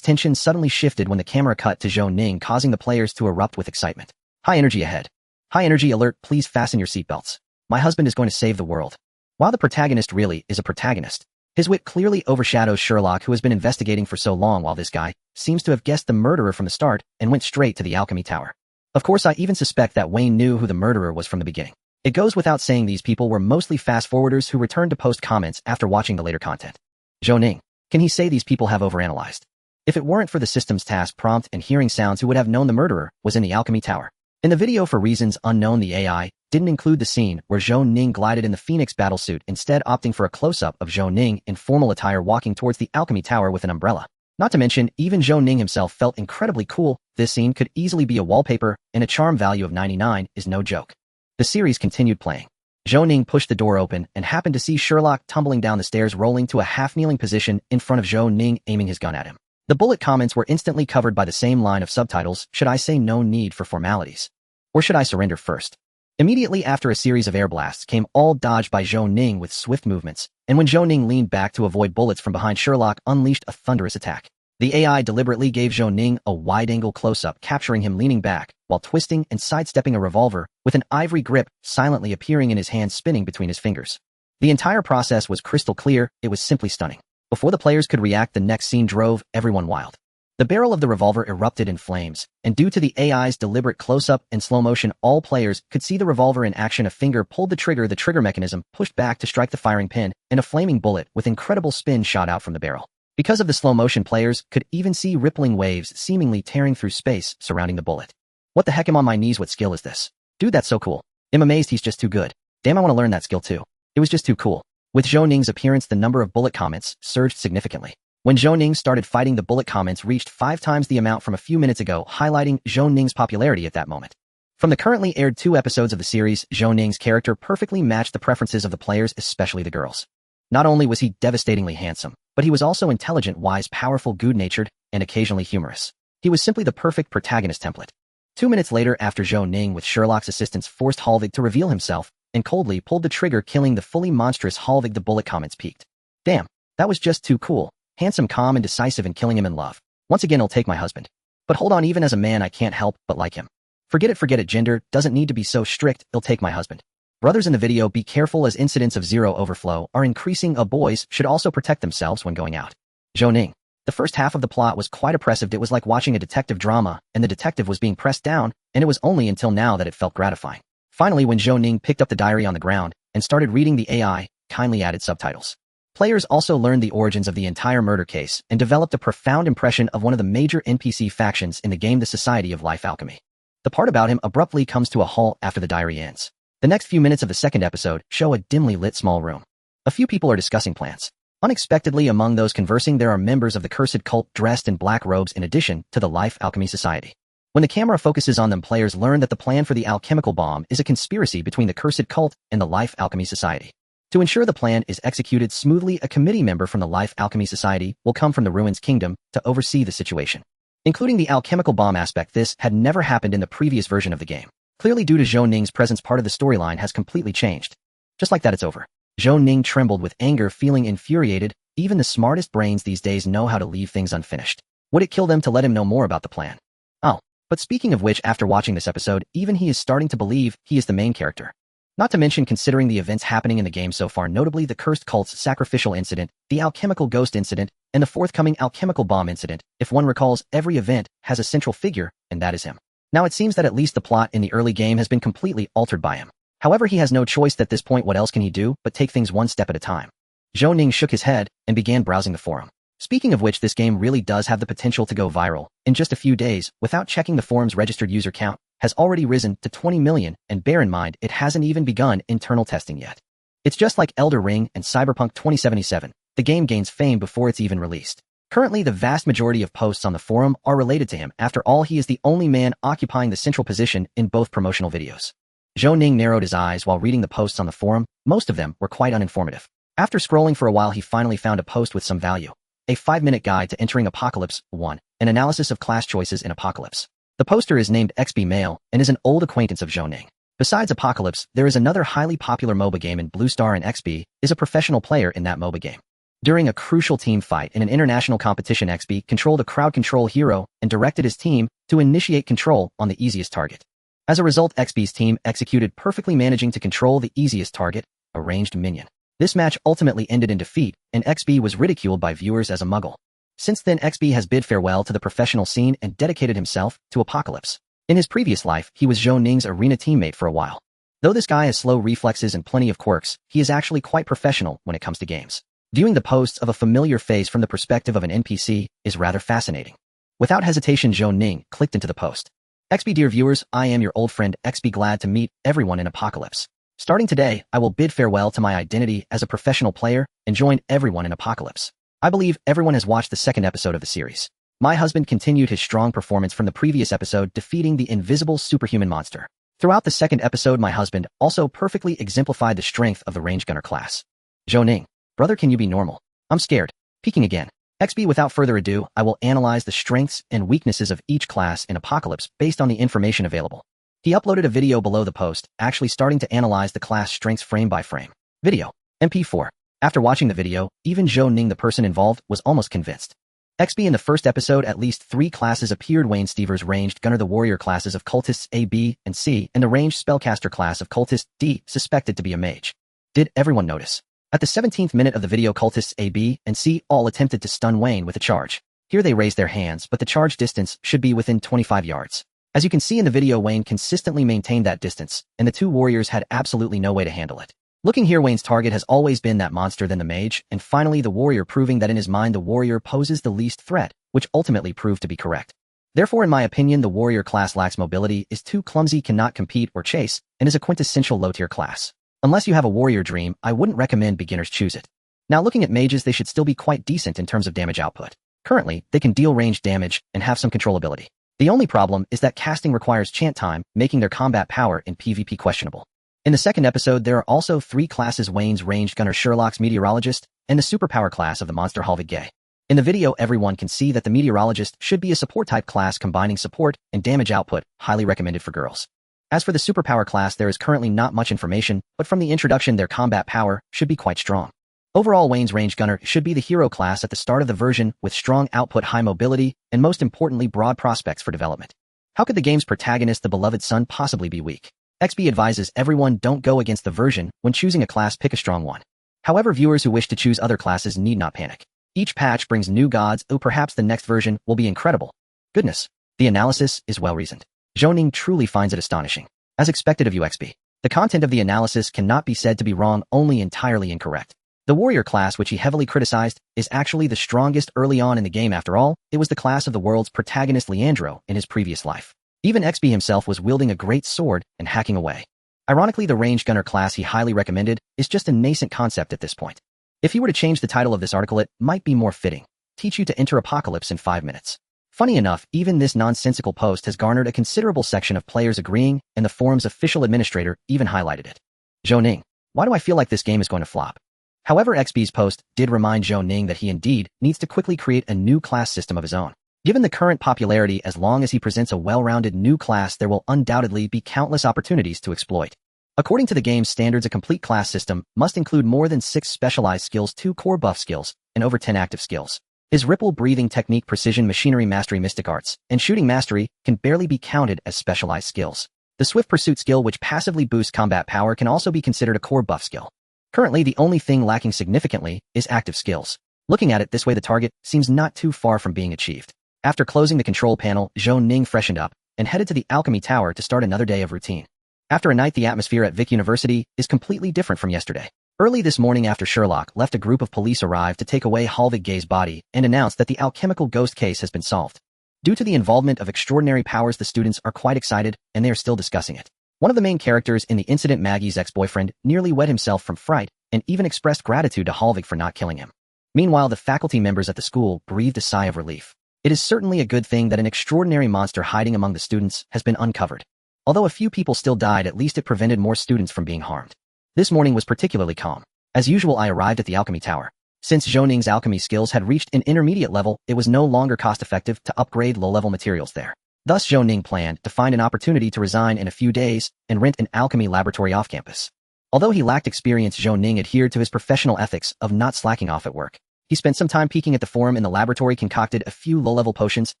tension suddenly shifted when the camera cut to Zhou Ning, causing the players to erupt with excitement. High energy ahead. High energy alert, please fasten your seatbelts. My husband is going to save the world. While the protagonist really is a protagonist, his wit clearly overshadows Sherlock, who has been investigating for so long, while this guy seems to have guessed the murderer from the start and went straight to the Alchemy Tower. Of course, I even suspect that Wayne knew who the murderer was from the beginning. It goes without saying these people were mostly fast-forwarders who returned to post comments after watching the later content. Zhou Ning, can he say these people have overanalyzed? If it weren't for the system's task prompt and hearing sounds, who would have known the murderer was in the Alchemy Tower? In the video, for reasons unknown, the AI didn't include the scene where Zhou Ning glided in the Phoenix battlesuit, instead opting for a close-up of Zhou Ning in formal attire walking towards the Alchemy Tower with an umbrella. Not to mention, even Zhou Ning himself felt incredibly cool. This scene could easily be a wallpaper, and a charm value of 99 is no joke. The series continued playing. Zhou Ning pushed the door open and happened to see Sherlock tumbling down the stairs, rolling to a half-kneeling position in front of Zhou Ning, aiming his gun at him. The bullet comments were instantly covered by the same line of subtitles: should I say no need for formalities? Or should I surrender first? Immediately after, a series of air blasts came, all dodged by Zhou Ning with swift movements, and when Zhou Ning leaned back to avoid bullets from behind, Sherlock unleashed a thunderous attack. The AI deliberately gave Zhou Ning a wide-angle close-up, capturing him leaning back, while twisting and sidestepping a revolver, with an ivory grip silently appearing in his hand, spinning between his fingers. The entire process was crystal clear. It was simply stunning. Before the players could react, the next scene drove everyone wild. The barrel of the revolver erupted in flames, and due to the AI's deliberate close-up and slow motion, all players could see the revolver in action. A finger pulled the trigger mechanism pushed back to strike the firing pin, and a flaming bullet with incredible spin shot out from the barrel. Because of the slow motion, players could even see rippling waves seemingly tearing through space surrounding the bullet. What the heck, I'm on my knees. What skill is this? Dude, that's so cool. I'm amazed, he's just too good. Damn, I want to learn that skill too. It was just too cool. With Zhou Ning's appearance, the number of bullet comments surged significantly. When Zhou Ning started fighting, the bullet comments reached 5 times the amount from a few minutes ago, highlighting Zhou Ning's popularity at that moment. From the currently aired 2 episodes of the series, Zhou Ning's character perfectly matched the preferences of the players, especially the girls. Not only was he devastatingly handsome, But he was also intelligent, wise, powerful, good-natured, and occasionally humorous. He was simply the perfect protagonist template. 2 minutes later, after Zhou Ning with Sherlock's assistance forced Halvig to reveal himself and coldly pulled the trigger, killing the fully monstrous Halvig, the bullet comments peaked. Damn, that was just too cool. Handsome, calm, and decisive, and killing him in love. Once again, I'll take my husband. But hold on, even as a man, I can't help but like him. Forget it, gender doesn't need to be so strict, I'll take my husband. Brothers in the video, be careful as incidents of zero overflow are increasing. Boys should also protect themselves when going out. Zhou Ning. The first half of the plot was quite oppressive. It was like watching a detective drama, and the detective was being pressed down, and it was only until now that it felt gratifying. Finally, when Zhou Ning picked up the diary on the ground and started reading, the AI kindly added subtitles. Players also learned the origins of the entire murder case and developed a profound impression of one of the major NPC factions in the game, the Society of Life Alchemy. The part about him abruptly comes to a halt after the diary ends. The next few minutes of the second episode show a dimly lit small room. A few people are discussing plans. Unexpectedly, among those conversing, there are members of the cursed cult dressed in black robes in addition to the Life Alchemy Society. When the camera focuses on them, players learn that the plan for the alchemical bomb is a conspiracy between the cursed cult and the Life Alchemy Society. To ensure the plan is executed smoothly, a committee member from the Life Alchemy Society will come from the Ruins Kingdom to oversee the situation. Including the alchemical bomb aspect, this had never happened in the previous version of the game. Clearly, due to Zhou Ning's presence, part of the storyline has completely changed. Just like that, it's over. Zhou Ning trembled with anger, feeling infuriated. Even the smartest brains these days know how to leave things unfinished. Would it kill them to let him know more about the plan? Oh, but speaking of which, after watching this episode, even he is starting to believe he is the main character. Not to mention considering the events happening in the game so far, notably the cursed cult's sacrificial incident, the alchemical ghost incident, and the forthcoming alchemical bomb incident. If one recalls, every event has a central figure, and that is him. Now it seems that at least the plot in the early game has been completely altered by him. However, he has no choice at this point. What else can he do but take things one step at a time? Zhou Ning shook his head and began browsing the forum. Speaking of which, this game really does have the potential to go viral. In just a few days, without checking, the forum's registered user count has already risen to 20 million, and bear in mind, it hasn't even begun internal testing yet. It's just like Elder Ring and Cyberpunk 2077. The game gains fame before it's even released. Currently, the vast majority of posts on the forum are related to him. After all, he is the only man occupying the central position in both promotional videos. Zhou Ning narrowed his eyes while reading the posts on the forum. Most of them were quite uninformative. After scrolling for a while, he finally found a post with some value. A 5-minute guide to entering Apocalypse 1, an analysis of class choices in Apocalypse. The poster is named XB Mail and is an old acquaintance of Zhou Ning. Besides Apocalypse, there is another highly popular MOBA game in Blue Star, and XB is a professional player in that MOBA game. During a crucial team fight in an international competition, XB controlled a crowd control hero and directed his team to initiate control on the easiest target. As a result, XB's team executed perfectly, managing to control the easiest target, a ranged minion. This match ultimately ended in defeat, and XB was ridiculed by viewers as a muggle. Since then, XB has bid farewell to the professional scene and dedicated himself to Apocalypse. In his previous life, he was Zhou Ning's arena teammate for a while. Though this guy has slow reflexes and plenty of quirks, he is actually quite professional when it comes to games. Viewing the posts of a familiar face from the perspective of an NPC is rather fascinating. Without hesitation, Zhou Ning clicked into the post. XB, dear viewers, I am your old friend XB, glad to meet everyone in Apocalypse. Starting today, I will bid farewell to my identity as a professional player and join everyone in Apocalypse. I believe everyone has watched the second episode of the series. My husband continued his strong performance from the previous episode, defeating the invisible superhuman monster. Throughout the second episode, my husband also perfectly exemplified the strength of the range gunner class. Zhou Ning, brother, can you be normal? I'm scared. Peeking again. XB, without further ado, I will analyze the strengths and weaknesses of each class in Apocalypse based on the information available. He uploaded a video below the post, actually starting to analyze the class strengths frame by frame. Video. MP4. After watching the video, even Zhou Ning, the person involved, was almost convinced. XB, in the first episode, at least 3 classes appeared: Wayne Stever's ranged gunner, the warrior classes of cultists A, B, and C, and the ranged spellcaster class of cultist D, suspected to be a mage. Did everyone notice? At the 17th minute of the video, cultists A, B, and C all attempted to stun Wayne with a charge. Here they raised their hands, but the charge distance should be within 25 yards. As you can see in the video, Wayne consistently maintained that distance, and the 2 warriors had absolutely no way to handle it. Looking here, Wayne's target has always been that monster, then the mage, and finally the warrior, proving that in his mind the warrior poses the least threat, which ultimately proved to be correct. Therefore, in my opinion, the warrior class lacks mobility, is too clumsy, cannot compete or chase, and is a quintessential low-tier class. Unless you have a warrior dream, I wouldn't recommend beginners choose it. Now, looking at mages, they should still be quite decent in terms of damage output. Currently, they can deal ranged damage and have some controllability. The only problem is that casting requires chant time, making their combat power in PvP questionable. In the second episode, there are also 3 classes: Wayne's ranged gunner, Sherlock's meteorologist, and the superpower class of the monster Halvig. In the video, everyone can see that the meteorologist should be a support type class combining support and damage output, highly recommended for girls. As for the superpower class, there is currently not much information, but from the introduction their combat power should be quite strong. Overall, Wayne's range gunner should be the hero class at the start of the version with strong output, high mobility, and most importantly broad prospects for development. How could the game's protagonist, the beloved son, possibly be weak? XB advises everyone don't go against the version. When choosing a class, pick a strong one. However, viewers who wish to choose other classes need not panic. Each patch brings new gods, perhaps the next version will be incredible. Goodness. The analysis is well reasoned. Zhou Ning truly finds it astonishing. As expected of you, XB. The content of the analysis cannot be said to be wrong, only entirely incorrect. The warrior class, which he heavily criticized, is actually the strongest early on in the game. After all, it was the class of the world's protagonist Leandro in his previous life. Even XB himself was wielding a great sword and hacking away. Ironically, the range gunner class he highly recommended is just a nascent concept at this point. If he were to change the title of this article, it might be more fitting. Teach you to enter Apocalypse in 5 minutes. Funny enough, even this nonsensical post has garnered a considerable section of players agreeing, and the forum's official administrator even highlighted it. Zhou Ning. Why do I feel like this game is going to flop? However, XB's post did remind Zhou Ning that he indeed needs to quickly create a new class system of his own. Given the current popularity, as long as he presents a well-rounded new class, there will undoubtedly be countless opportunities to exploit. According to the game's standards, a complete class system must include more than 6 specialized skills, 2 core buff skills, and over 10 active skills. His ripple breathing technique, precision machinery mastery, mystic arts, and shooting mastery can barely be counted as specialized skills. The swift pursuit skill, which passively boosts combat power, can also be considered a core buff skill. Currently, the only thing lacking significantly is active skills. Looking at it this way, the target seems not too far from being achieved. After closing the control panel, Zhou Ning freshened up and headed to the alchemy tower to start another day of routine. After a night, the atmosphere at Vic University is completely different from yesterday. Early this morning, after Sherlock left, a group of police arrived to take away Halvig's body and announced that the alchemical ghost case has been solved. Due to the involvement of extraordinary powers, the students are quite excited, and they are still discussing it. One of the main characters in the incident, Maggie's ex-boyfriend, nearly wet himself from fright and even expressed gratitude to Halvig for not killing him. Meanwhile, the faculty members at the school breathed a sigh of relief. It is certainly a good thing that an extraordinary monster hiding among the students has been uncovered. Although a few people still died, at least it prevented more students from being harmed. This morning was particularly calm. As usual, I arrived at the alchemy tower. Since Zhou Ning's alchemy skills had reached an intermediate level, it was no longer cost-effective to upgrade low-level materials there. Thus, Zhou Ning planned to find an opportunity to resign in a few days and rent an alchemy laboratory off-campus. Although he lacked experience, Zhou Ning adhered to his professional ethics of not slacking off at work. He spent some time peeking at the forum in the laboratory, concocted a few low-level potions,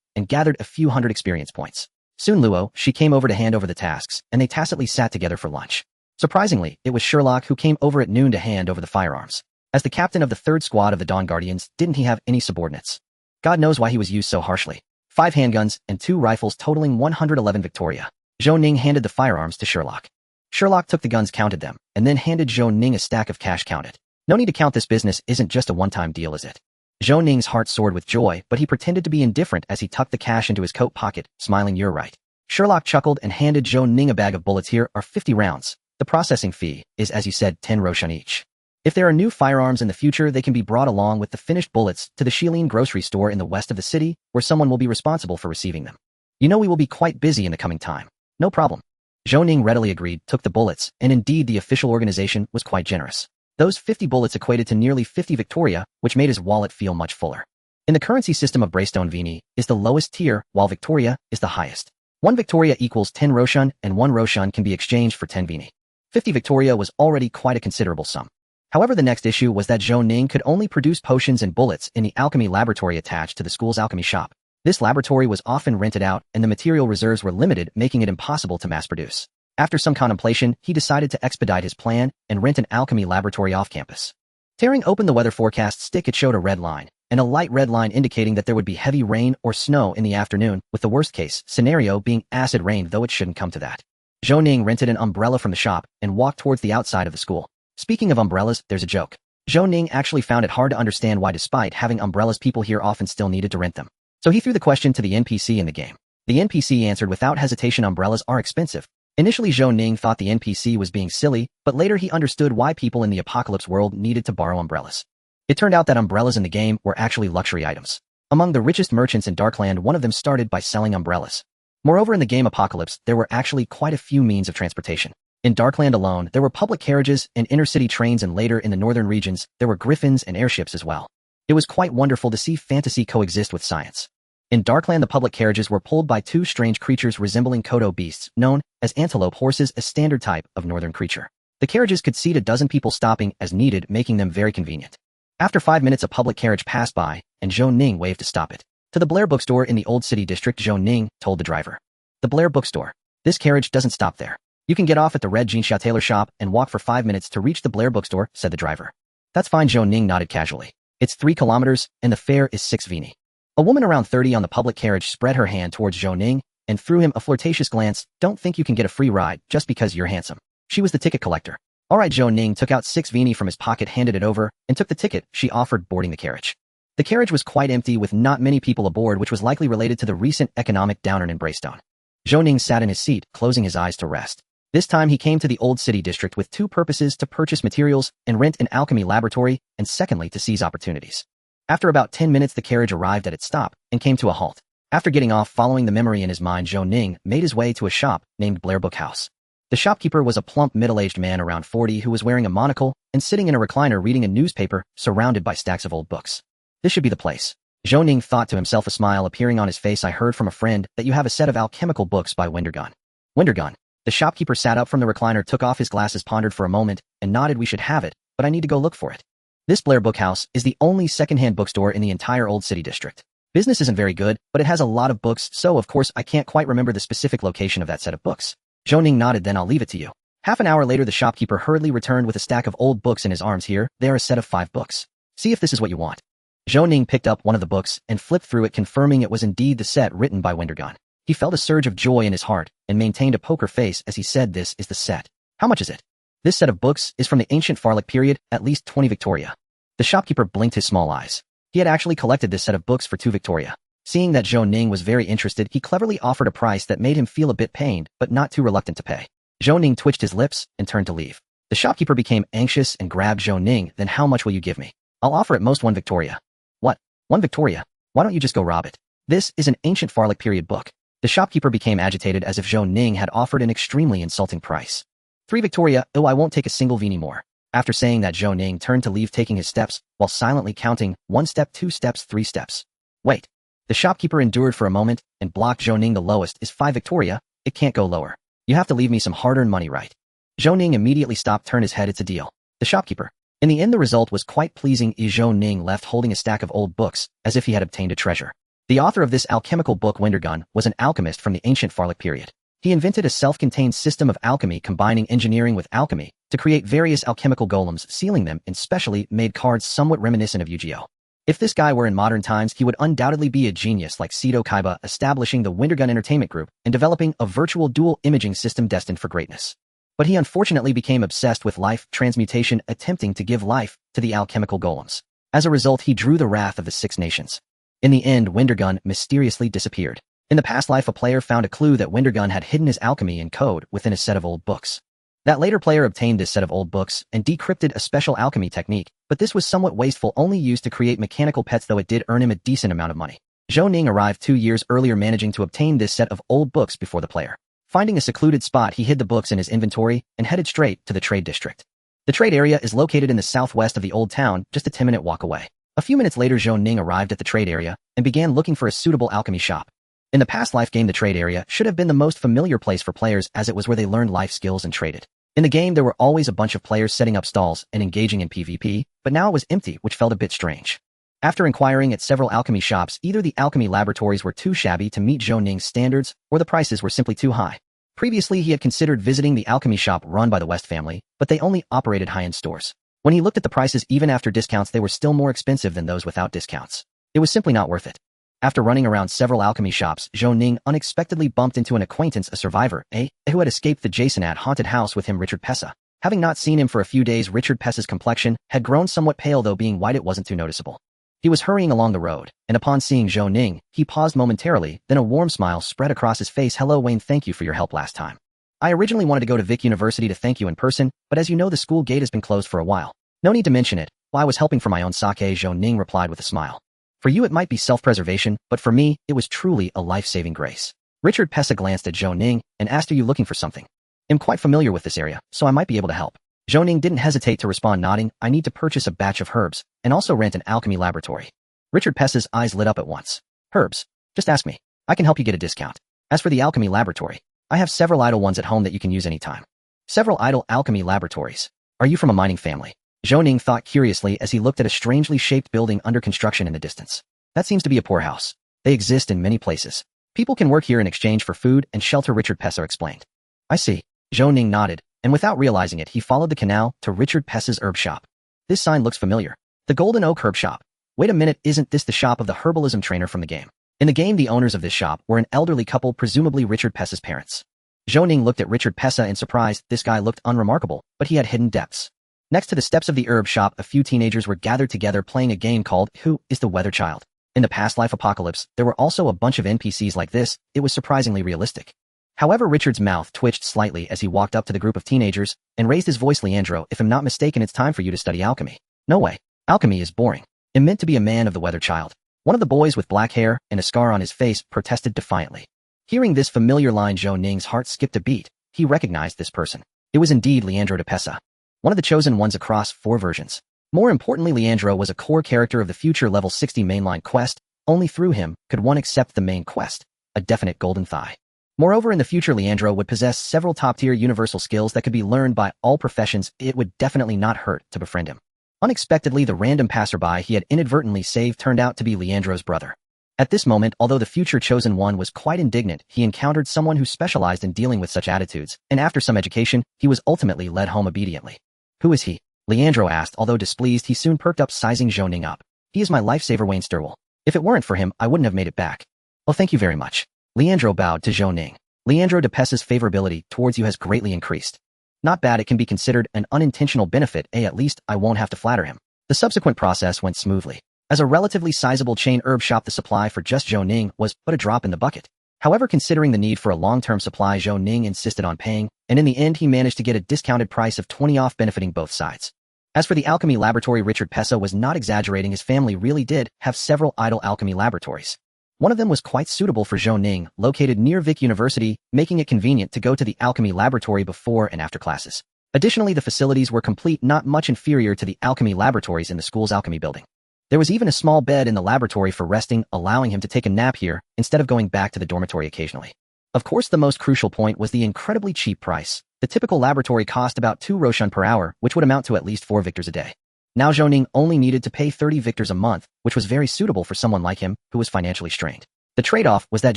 and gathered a few hundred experience points. Soon Luo, she came over to hand over the tasks, and they tacitly sat together for lunch. Surprisingly, it was Sherlock who came over at noon to hand over the firearms. As the captain of the 3rd squad of the Dawn Guardians, didn't he have any subordinates? God knows why he was used so harshly. 5 handguns and 2 rifles totaling 111 Victoria. Zhou Ning handed the firearms to Sherlock. Sherlock took the guns, counted them, and then handed Zhou Ning a stack of cash counted. No need to count, this business isn't just a one-time deal, is it? Zhou Ning's heart soared with joy, but he pretended to be indifferent as he tucked the cash into his coat pocket, smiling. You're right. Sherlock chuckled and handed Zhou Ning a bag of bullets. Here are 50 rounds. The processing fee is, as you said, 10 Roshan each. If there are new firearms in the future, they can be brought along with the finished bullets to the Shilin grocery store in the west of the city, where someone will be responsible for receiving them. You know, we will be quite busy in the coming time. No problem. Zhou Ning readily agreed, took the bullets, and indeed the official organization was quite generous. Those 50 bullets equated to nearly 50 Victoria, which made his wallet feel much fuller. In the currency system of Braystone, Vini is the lowest tier, while Victoria is the highest. 1 Victoria equals 10 Roshan, and 1 Roshan can be exchanged for 10 Vini. 50 Victoria was already quite a considerable sum. However, the next issue was that Zhou Ning could only produce potions and bullets in the alchemy laboratory attached to the school's alchemy shop. This laboratory was often rented out, and the material reserves were limited, making it impossible to mass produce. After some contemplation, he decided to expedite his plan and rent an alchemy laboratory off-campus. Tearing open the weather forecast stick, it showed a red line, and a light red line indicating that there would be heavy rain or snow in the afternoon, with the worst-case scenario being acid rain, though it shouldn't come to that. Zhou Ning rented an umbrella from the shop and walked towards the outside of the school. Speaking of umbrellas, there's a joke. Zhou Ning actually found it hard to understand why, despite having umbrellas, people here often still needed to rent them. So he threw the question to the NPC in the game. The NPC answered without hesitation, umbrellas are expensive. Initially, Zhou Ning thought the NPC was being silly, but later he understood why people in the apocalypse world needed to borrow umbrellas. It turned out that umbrellas in the game were actually luxury items. Among the richest merchants in Darkland, one of them started by selling umbrellas. Moreover, in the game Apocalypse, there were actually quite a few means of transportation. In Darkland alone, there were public carriages and inner-city trains, and later in the northern regions, there were griffins and airships as well. It was quite wonderful to see fantasy coexist with science. In Darkland, the public carriages were pulled by two strange creatures resembling Kodo beasts, known as antelope horses, a standard type of northern creature. The carriages could seat a dozen people stopping as needed, making them very convenient. After 5 minutes, a public carriage passed by, and Zhou Ning waved to stop it. To the Blair bookstore in the Old City District, Zhou Ning told the driver. The Blair bookstore. This carriage doesn't stop there. You can get off at the Red Jean Tailor shop and walk for 5 minutes to reach the Blair bookstore, said the driver. That's fine, Zhou Ning nodded casually. It's 3 kilometers, and the fare is 6 vini. A woman around 30 on the public carriage spread her hand towards Zhou Ning and threw him a flirtatious glance. Don't think you can get a free ride just because you're handsome. She was the ticket collector. All right, Zhou Ning took out 6 vini from his pocket, handed it over, and took the ticket she offered, boarding the carriage. The carriage was quite empty, with not many people aboard, which was likely related to the recent economic downturn in Braystone. Zhou Ning sat in his seat, closing his eyes to rest. This time he came to the Old City District with 2 purposes: to purchase materials and rent an alchemy laboratory, and secondly, to seize opportunities. After about 10 minutes, the carriage arrived at its stop and came to a halt. After getting off, following the memory in his mind, Zhou Ning made his way to a shop named Blair Book House. The shopkeeper was a plump, middle-aged man around 40 who was wearing a monocle and sitting in a recliner reading a newspaper surrounded by stacks of old books. This should be the place. Zhou Ning thought to himself, a smile appearing on his face. I heard from a friend that you have a set of alchemical books by Wintergun. Wintergun. The shopkeeper sat up from the recliner, took off his glasses, pondered for a moment, and nodded. We should have it, but I need to go look for it. This Blair Book House is the only second-hand bookstore in the entire Old City District. Business isn't very good, but it has a lot of books, so of course I can't quite remember the specific location of that set of books. Zhou Ning nodded. Then I'll leave it to you. Half an hour later, the shopkeeper hurriedly returned with a stack of old books in his arms. Here, they are a set of 5 books. See if this is what you want. Zhou Ning picked up one of the books and flipped through it, confirming it was indeed the set written by Wintergun. He felt a surge of joy in his heart and maintained a poker face as he said, this is the set. How much is it? This set of books is from the ancient Farlic period, at least 20 Victoria. The shopkeeper blinked his small eyes. He had actually collected this set of books for 2 Victoria. Seeing that Zhou Ning was very interested, he cleverly offered a price that made him feel a bit pained, but not too reluctant to pay. Zhou Ning twitched his lips and turned to leave. The shopkeeper became anxious and grabbed Zhou Ning. Then how much will you give me? I'll offer at most 1 Victoria. What? 1 Victoria? Why don't you just go rob it? This is an ancient Farlic period book. The shopkeeper became agitated as if Zhou Ning had offered an extremely insulting price. 3 Victoria, oh, I won't take a single vini more. After saying that, Zhou Ning turned to leave, taking his steps, while silently counting 1 step, 2 steps, 3 steps. Wait. The shopkeeper endured for a moment and blocked Zhou Ning. The lowest is 5 Victoria, it can't go lower. You have to leave me some hard-earned money, right? Zhou Ning immediately stopped, turned his head. It's a deal. The shopkeeper. In the end, the result was quite pleasing. Zhou Ning left holding a stack of old books, as if he had obtained a treasure. The author of this alchemical book, Wintergun, was an alchemist from the ancient Farlic period. He invented a self-contained system of alchemy, combining engineering with alchemy, to create various alchemical golems, sealing them in specially made cards somewhat reminiscent of Yu-Gi-Oh! If this guy were in modern times, he would undoubtedly be a genius like Seto Kaiba, establishing the Wintergun Entertainment Group and developing a virtual dual imaging system destined for greatness. But he unfortunately became obsessed with life transmutation, attempting to give life to the alchemical golems. As a result, he drew the wrath of the 6 nations. In the end, Wintergun mysteriously disappeared. In the past life, a player found a clue that Wintergun had hidden his alchemy in code within a set of old books. That later player obtained this set of old books and decrypted a special alchemy technique, but this was somewhat wasteful, only used to create mechanical pets, though it did earn him a decent amount of money. Zhou Ning arrived 2 years earlier, managing to obtain this set of old books before the player. Finding a secluded spot, he hid the books in his inventory and headed straight to the trade district. The trade area is located in the southwest of the old town, just a 10-minute walk away. A few minutes later, Zhou Ning arrived at the trade area and began looking for a suitable alchemy shop. In the past life game, the trade area should have been the most familiar place for players, as it was where they learned life skills and traded. In the game, there were always a bunch of players setting up stalls and engaging in PvP, but now it was empty, which felt a bit strange. After inquiring at several alchemy shops, either the alchemy laboratories were too shabby to meet Zhou Ning's standards, or the prices were simply too high. Previously, he had considered visiting the alchemy shop run by the West family, but they only operated high-end stores. When he looked at the prices, even after discounts, they were still more expensive than those without discounts. It was simply not worth it. After running around several alchemy shops, Zhou Ning unexpectedly bumped into an acquaintance, a survivor, who had escaped the Jasonat haunted house with him, Richard Pessa. Having not seen him for a few days, Richard Pessa's complexion had grown somewhat pale, though being white it wasn't too noticeable. He was hurrying along the road, and upon seeing Zhou Ning, he paused momentarily, then a warm smile spread across his face. Hello Wayne, thank you for your help last time. I originally wanted to go to Vic University to thank you in person, but as you know, the school gate has been closed for a while. No need to mention it. While I was helping for my own sake, Zhou Ning replied with a smile. For you it might be self-preservation, but for me, it was truly a life-saving grace. Richard Pessa glanced at Zhou Ning and asked, are you looking for something? I'm quite familiar with this area, so I might be able to help. Zhou Ning didn't hesitate to respond, nodding. I need to purchase a batch of herbs, and also rent an alchemy laboratory. Richard Pessa's eyes lit up at once. Herbs? Just ask me. I can help you get a discount. As for the alchemy laboratory, I have several idle ones at home that you can use anytime. Several idle alchemy laboratories. Are you from a mining family? Zhou Ning thought curiously as he looked at a strangely shaped building under construction in the distance. That seems to be a poorhouse. They exist in many places. People can work here in exchange for food and shelter, Richard Pessa explained. I see. Zhou Ning nodded, and without realizing it, he followed the canal to Richard Pessa's herb shop. This sign looks familiar. The Golden Oak Herb Shop. Wait a minute, isn't this the shop of the herbalism trainer from the game? In the game, the owners of this shop were an elderly couple, presumably Richard Pessa's parents. Zhou Ning looked at Richard Pessa in surprise. This guy looked unremarkable, but he had hidden depths. Next to the steps of the herb shop, a few teenagers were gathered together playing a game called Who is the Weather Child? In the past life apocalypse, there were also a bunch of NPCs like this. It was surprisingly realistic. However, Richard's mouth twitched slightly as he walked up to the group of teenagers and raised his voice. Leandro, if I'm not mistaken, it's time for you to study alchemy. No way. Alchemy is boring. I'm meant to be a man of the weather child. One of the boys with black hair and a scar on his face protested defiantly. Hearing this familiar line, Zhou Ning's heart skipped a beat. He recognized this person. It was indeed Leandro de Pessa, one of the chosen ones across 4 versions. More importantly, Leandro was a core character of the future level 60 mainline quest. Only through him could one accept the main quest, a definite golden thigh. Moreover, in the future, Leandro would possess several top-tier universal skills that could be learned by all professions. It would definitely not hurt to befriend him. Unexpectedly, the random passerby he had inadvertently saved turned out to be Leandro's brother. At this moment, although the future chosen one was quite indignant, he encountered someone who specialized in dealing with such attitudes, and after some education, he was ultimately led home obediently. Who is he? Leandro asked. Although displeased, he soon perked up, sizing Zhou Ning up. He is my lifesaver, Wayne Sturwell. If it weren't for him, I wouldn't have made it back. Oh, thank you very much. Leandro bowed to Zhou Ning. Leandro de Pessa's favorability towards you has greatly increased. Not bad, it can be considered an unintentional benefit. At least I won't have to flatter him. The subsequent process went smoothly. As a relatively sizable chain herb shop, the supply for just Zhou Ning was but a drop in the bucket. However, considering the need for a long-term supply, Zhou Ning insisted on paying, and in the end he managed to get a discounted price of 20 off, benefiting both sides. As for the alchemy laboratory, Richard Pessa was not exaggerating. His family really did have several idle alchemy laboratories. One of them was quite suitable for Zhou Ning, located near Vic University, making it convenient to go to the alchemy laboratory before and after classes. Additionally, the facilities were complete, not much inferior to the alchemy laboratories in the school's alchemy building. There was even a small bed in the laboratory for resting, allowing him to take a nap here instead of going back to the dormitory occasionally. Of course, the most crucial point was the incredibly cheap price. The typical laboratory cost about 2 Roshan per hour, which would amount to at least 4 victors a day. Now Zhou Ning only needed to pay 30 victors a month, which was very suitable for someone like him who was financially strained. The trade-off was that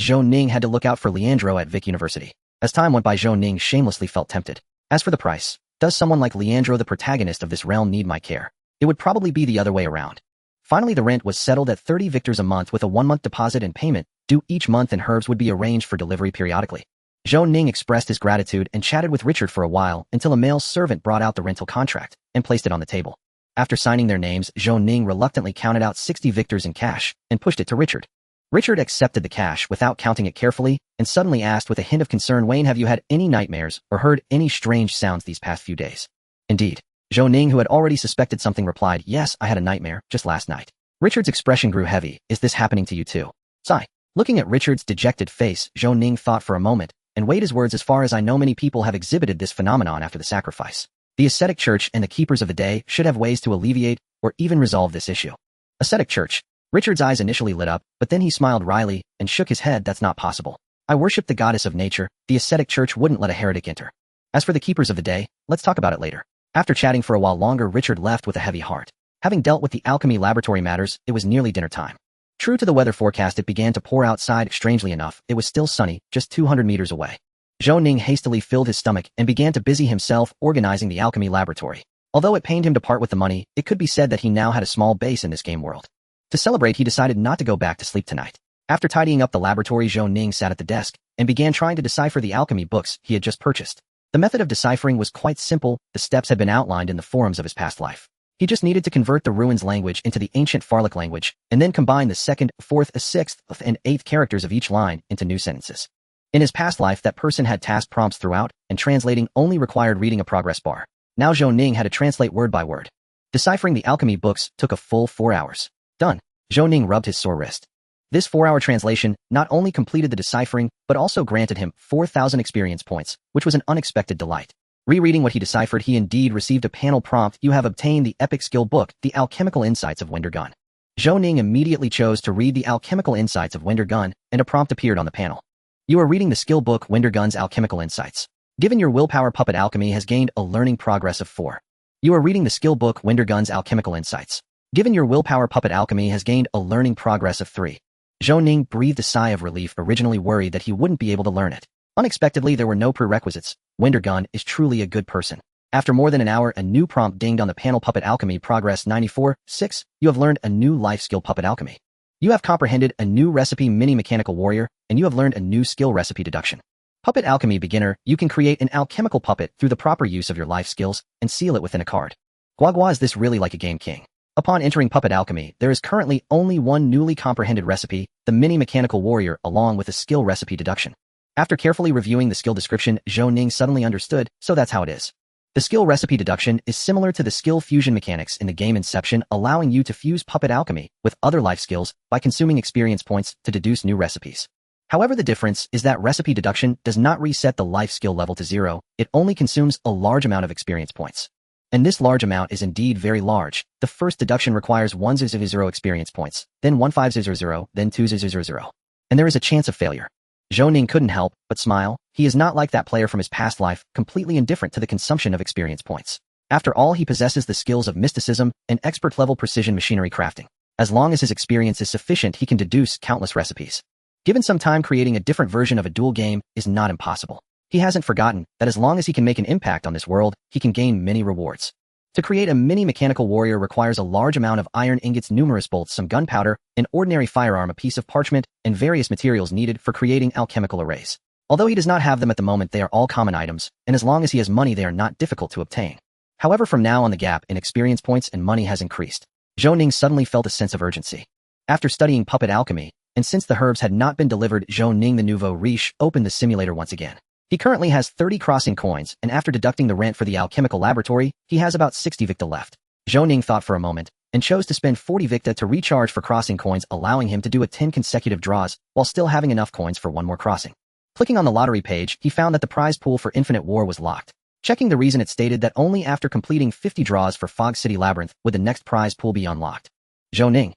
Zhou Ning had to look out for Leandro at Vic University. As time went by, Zhou Ning shamelessly felt tempted. As for the price, does someone like Leandro, the protagonist of this realm, need my care? It would probably be the other way around. Finally, the rent was settled at 30 victors a month with a 1-month deposit and payment due each month, and herbs would be arranged for delivery periodically. Zhou Ning expressed his gratitude and chatted with Richard for a while until a male servant brought out the rental contract and placed it on the table. After signing their names, Zhou Ning reluctantly counted out 60 victors in cash and pushed it to Richard. Richard accepted the cash without counting it carefully and suddenly asked with a hint of concern, Wayne, have you had any nightmares or heard any strange sounds these past few days? Indeed. Zhou Ning, who had already suspected something, replied, yes, I had a nightmare just last night. Richard's expression grew heavy. Is this happening to you too? Sigh. Looking at Richard's dejected face, Zhou Ning thought for a moment and weighed his words. As far as I know, many people have exhibited this phenomenon after the sacrifice. The ascetic church and the keepers of the day should have ways to alleviate or even resolve this issue. Ascetic church. Richard's eyes initially lit up, but then he smiled wryly and shook his head. That's not possible. I worship the goddess of nature. The ascetic church wouldn't let a heretic enter. As for the keepers of the day, let's talk about it later. After chatting for a while longer, Richard left with a heavy heart. Having dealt with the alchemy laboratory matters, it was nearly dinner time. True to the weather forecast, it began to pour outside. Strangely enough, it was still sunny, just 200 meters away. Zhou Ning hastily filled his stomach and began to busy himself organizing the alchemy laboratory. Although it pained him to part with the money, it could be said that he now had a small base in this game world. To celebrate, he decided not to go back to sleep tonight. After tidying up the laboratory, Zhou Ning sat at the desk and began trying to decipher the alchemy books he had just purchased. The method of deciphering was quite simple. The steps had been outlined in the forums of his past life. He just needed to convert the ruins language into the ancient Farlic language and then combine the 2nd, 4th, 6th, and 8th characters of each line into new sentences. In his past life, that person had task prompts throughout, and translating only required reading a progress bar. Now Zhou Ning had to translate word by word. Deciphering the alchemy books took a full 4 hours. Done. Zhou Ning rubbed his sore wrist. This 4-hour translation not only completed the deciphering, but also granted him 4,000 experience points, which was an unexpected delight. Rereading what he deciphered, he indeed received a panel prompt: "You have obtained the epic skill book, The Alchemical Insights of Wintergun." Zhou Ning immediately chose to read The Alchemical Insights of Wintergun, and a prompt appeared on the panel. You are reading the skill book Wintergun's Alchemical Insights. Given your willpower, puppet alchemy has gained a learning progress of 4. You are reading the skill book Wintergun's Alchemical Insights. Given your willpower, puppet alchemy has gained a learning progress of 3. Zhou Ning breathed a sigh of relief, originally worried that he wouldn't be able to learn it. Unexpectedly, there were no prerequisites. Wintergun is truly a good person. After more than an hour, a new prompt dinged on the panel: Puppet Alchemy Progress 94, 6. You have learned a new life skill, Puppet Alchemy. You have comprehended a new recipe, Mini Mechanical Warrior, and you have learned a new skill, Recipe Deduction. Puppet Alchemy Beginner, you can create an alchemical puppet through the proper use of your life skills and seal it within a card. Guagua, is this really like a game king? Upon entering Puppet Alchemy, there is currently only one newly comprehended recipe, the Mini Mechanical Warrior, along with a skill Recipe Deduction. After carefully reviewing the skill description, Zhou Ning suddenly understood, so that's how it is. The skill Recipe Deduction is similar to the skill fusion mechanics in the game Inception, allowing you to fuse Puppet Alchemy with other life skills by consuming experience points to deduce new recipes. However, the difference is that Recipe Deduction does not reset the life skill level to 0, it only consumes a large amount of experience points. And this large amount is indeed very large. The first deduction requires 1,000 experience points, then 1,500, then 2,000. And there is a chance of failure. Zhou Ning couldn't help but smile. He is not like that player from his past life, completely indifferent to the consumption of experience points. After all, he possesses the skills of mysticism and expert-level precision machinery crafting. As long as his experience is sufficient, he can deduce countless recipes. Given some time, creating a different version of a dual game is not impossible. He hasn't forgotten that as long as he can make an impact on this world, he can gain many rewards. To create a mini mechanical warrior requires a large amount of iron ingots, numerous bolts, some gunpowder, an ordinary firearm, a piece of parchment, and various materials needed for creating alchemical arrays. Although he does not have them at the moment, they are all common items, and as long as he has money, they are not difficult to obtain. However, from now on, the gap in experience points and money has increased. Zhou Ning suddenly felt a sense of urgency. After studying puppet alchemy, and since the herbs had not been delivered, Zhou Ning the nouveau riche opened the simulator once again. He currently has 30 crossing coins, and after deducting the rent for the alchemical laboratory, he has about 60 Victa left. Zhou Ning thought for a moment, and chose to spend 40 Victa to recharge for crossing coins, allowing him to do 10 consecutive draws, while still having enough coins for one more crossing. Clicking on the lottery page, he found that the prize pool for Infinite War was locked. Checking the reason, it stated that only after completing 50 draws for Fog City Labyrinth would the next prize pool be unlocked. Zhou Ning.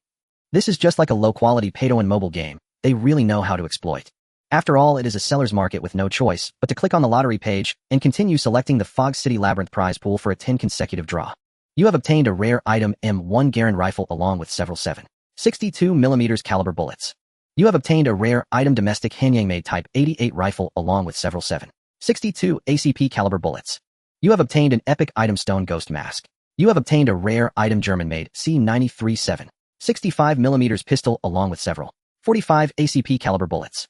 This is just like a low-quality pay-to-win mobile game. They really know how to exploit. After all, it is a seller's market with no choice but to click on the lottery page and continue selecting the Fog City Labyrinth prize pool for 10 consecutive draw. You have obtained a rare item M1 Garand rifle along with several 7.62mm caliber bullets. You have obtained a rare item domestic Hanyang-made Type 88 rifle along with several 7.62 ACP caliber bullets. You have obtained an epic item Stone Ghost Mask. You have obtained a rare item German-made C93 7.65mm pistol along with several 45 ACP caliber bullets.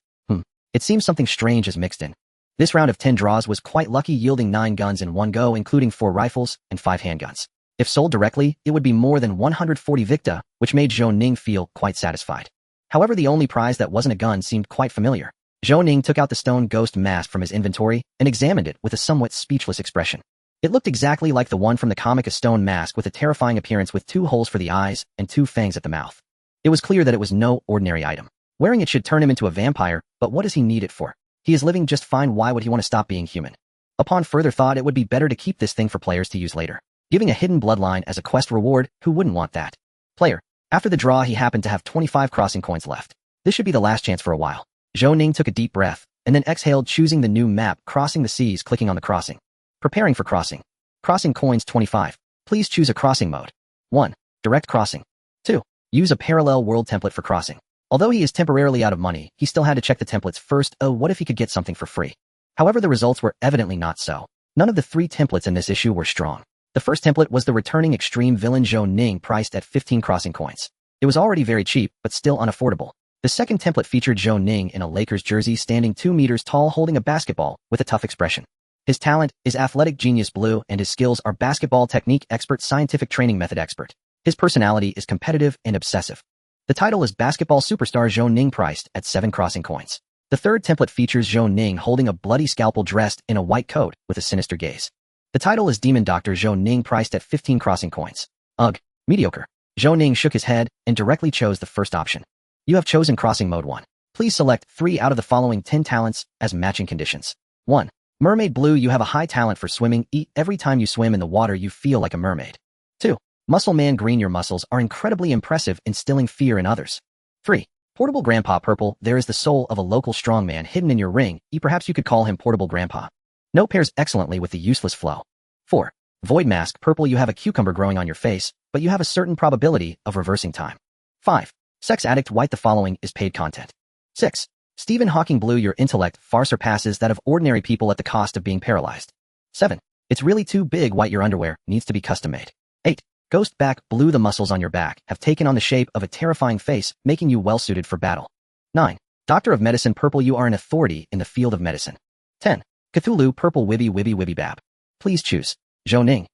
It seems something strange is mixed in. This round of 10 draws was quite lucky, yielding 9 guns in one go, including 4 rifles and 5 handguns. If sold directly, it would be more than 140 Victa, which made Zhou Ning feel quite satisfied. However, the only prize that wasn't a gun seemed quite familiar. Zhou Ning took out the Stone Ghost Mask from his inventory and examined it with a somewhat speechless expression. It looked exactly like the one from the comic, a stone mask with a terrifying appearance with 2 holes for the eyes and 2 fangs at the mouth. It was clear that it was no ordinary item. Wearing it should turn him into a vampire, but what does he need it for? He is living just fine, why would he want to stop being human? Upon further thought, it would be better to keep this thing for players to use later. Giving a hidden bloodline as a quest reward, who wouldn't want that? Player. After the draw, he happened to have 25 crossing coins left. This should be the last chance for a while. Zhou Ning took a deep breath, and then exhaled, choosing the new map, Crossing the Seas, clicking on the crossing. Preparing for crossing. Crossing coins 25. Please choose a crossing mode. 1. Direct crossing. 2. Use a parallel world template for crossing. Although he is temporarily out of money, he still had to check the templates first. Oh, what if he could get something for free? However, the results were evidently not so. None of the 3 templates in this issue were strong. The first template was the returning extreme villain Zhou Ning, priced at 15 crossing coins. It was already very cheap, but still unaffordable. The second template featured Zhou Ning in a Lakers jersey, standing 2 meters tall, holding a basketball with a tough expression. His talent is athletic genius blue, and his skills are basketball technique expert, scientific training method expert. His personality is competitive and obsessive. The title is Basketball Superstar Zhou Ning, priced at 7 crossing coins. The third template features Zhou Ning holding a bloody scalpel, dressed in a white coat with a sinister gaze. The title is Demon Doctor Zhou Ning, priced at 15 crossing coins. Ugh, mediocre. Zhou Ning shook his head and directly chose the first option. You have chosen Crossing Mode 1. Please select 3 out of the following 10 talents as matching conditions. 1. Mermaid Blue. You have a high talent for swimming. Every time you swim in the water, you feel like a mermaid. 2. Muscle Man Green. Your muscles are incredibly impressive, instilling fear in others. 3. Portable Grandpa Purple. There is the soul of a local strongman hidden in your ring. Perhaps you could call him Portable Grandpa. No pairs excellently with the useless flow. 4. Void Mask Purple. You have a cucumber growing on your face, but you have a certain probability of reversing time. 5. Sex Addict White. The following is paid content. 6. Stephen Hawking Blue. Your intellect far surpasses that of ordinary people at the cost of being paralyzed. 7. It's really too big White. Your underwear needs to be custom made. 8. Ghost Back Blue. The muscles on your back have taken on the shape of a terrifying face, making you well suited for battle. 9. Doctor of Medicine Purple. You are an authority in the field of medicine. 10. Cthulhu Purple. Wibby Bab. Please choose Zhou Ning.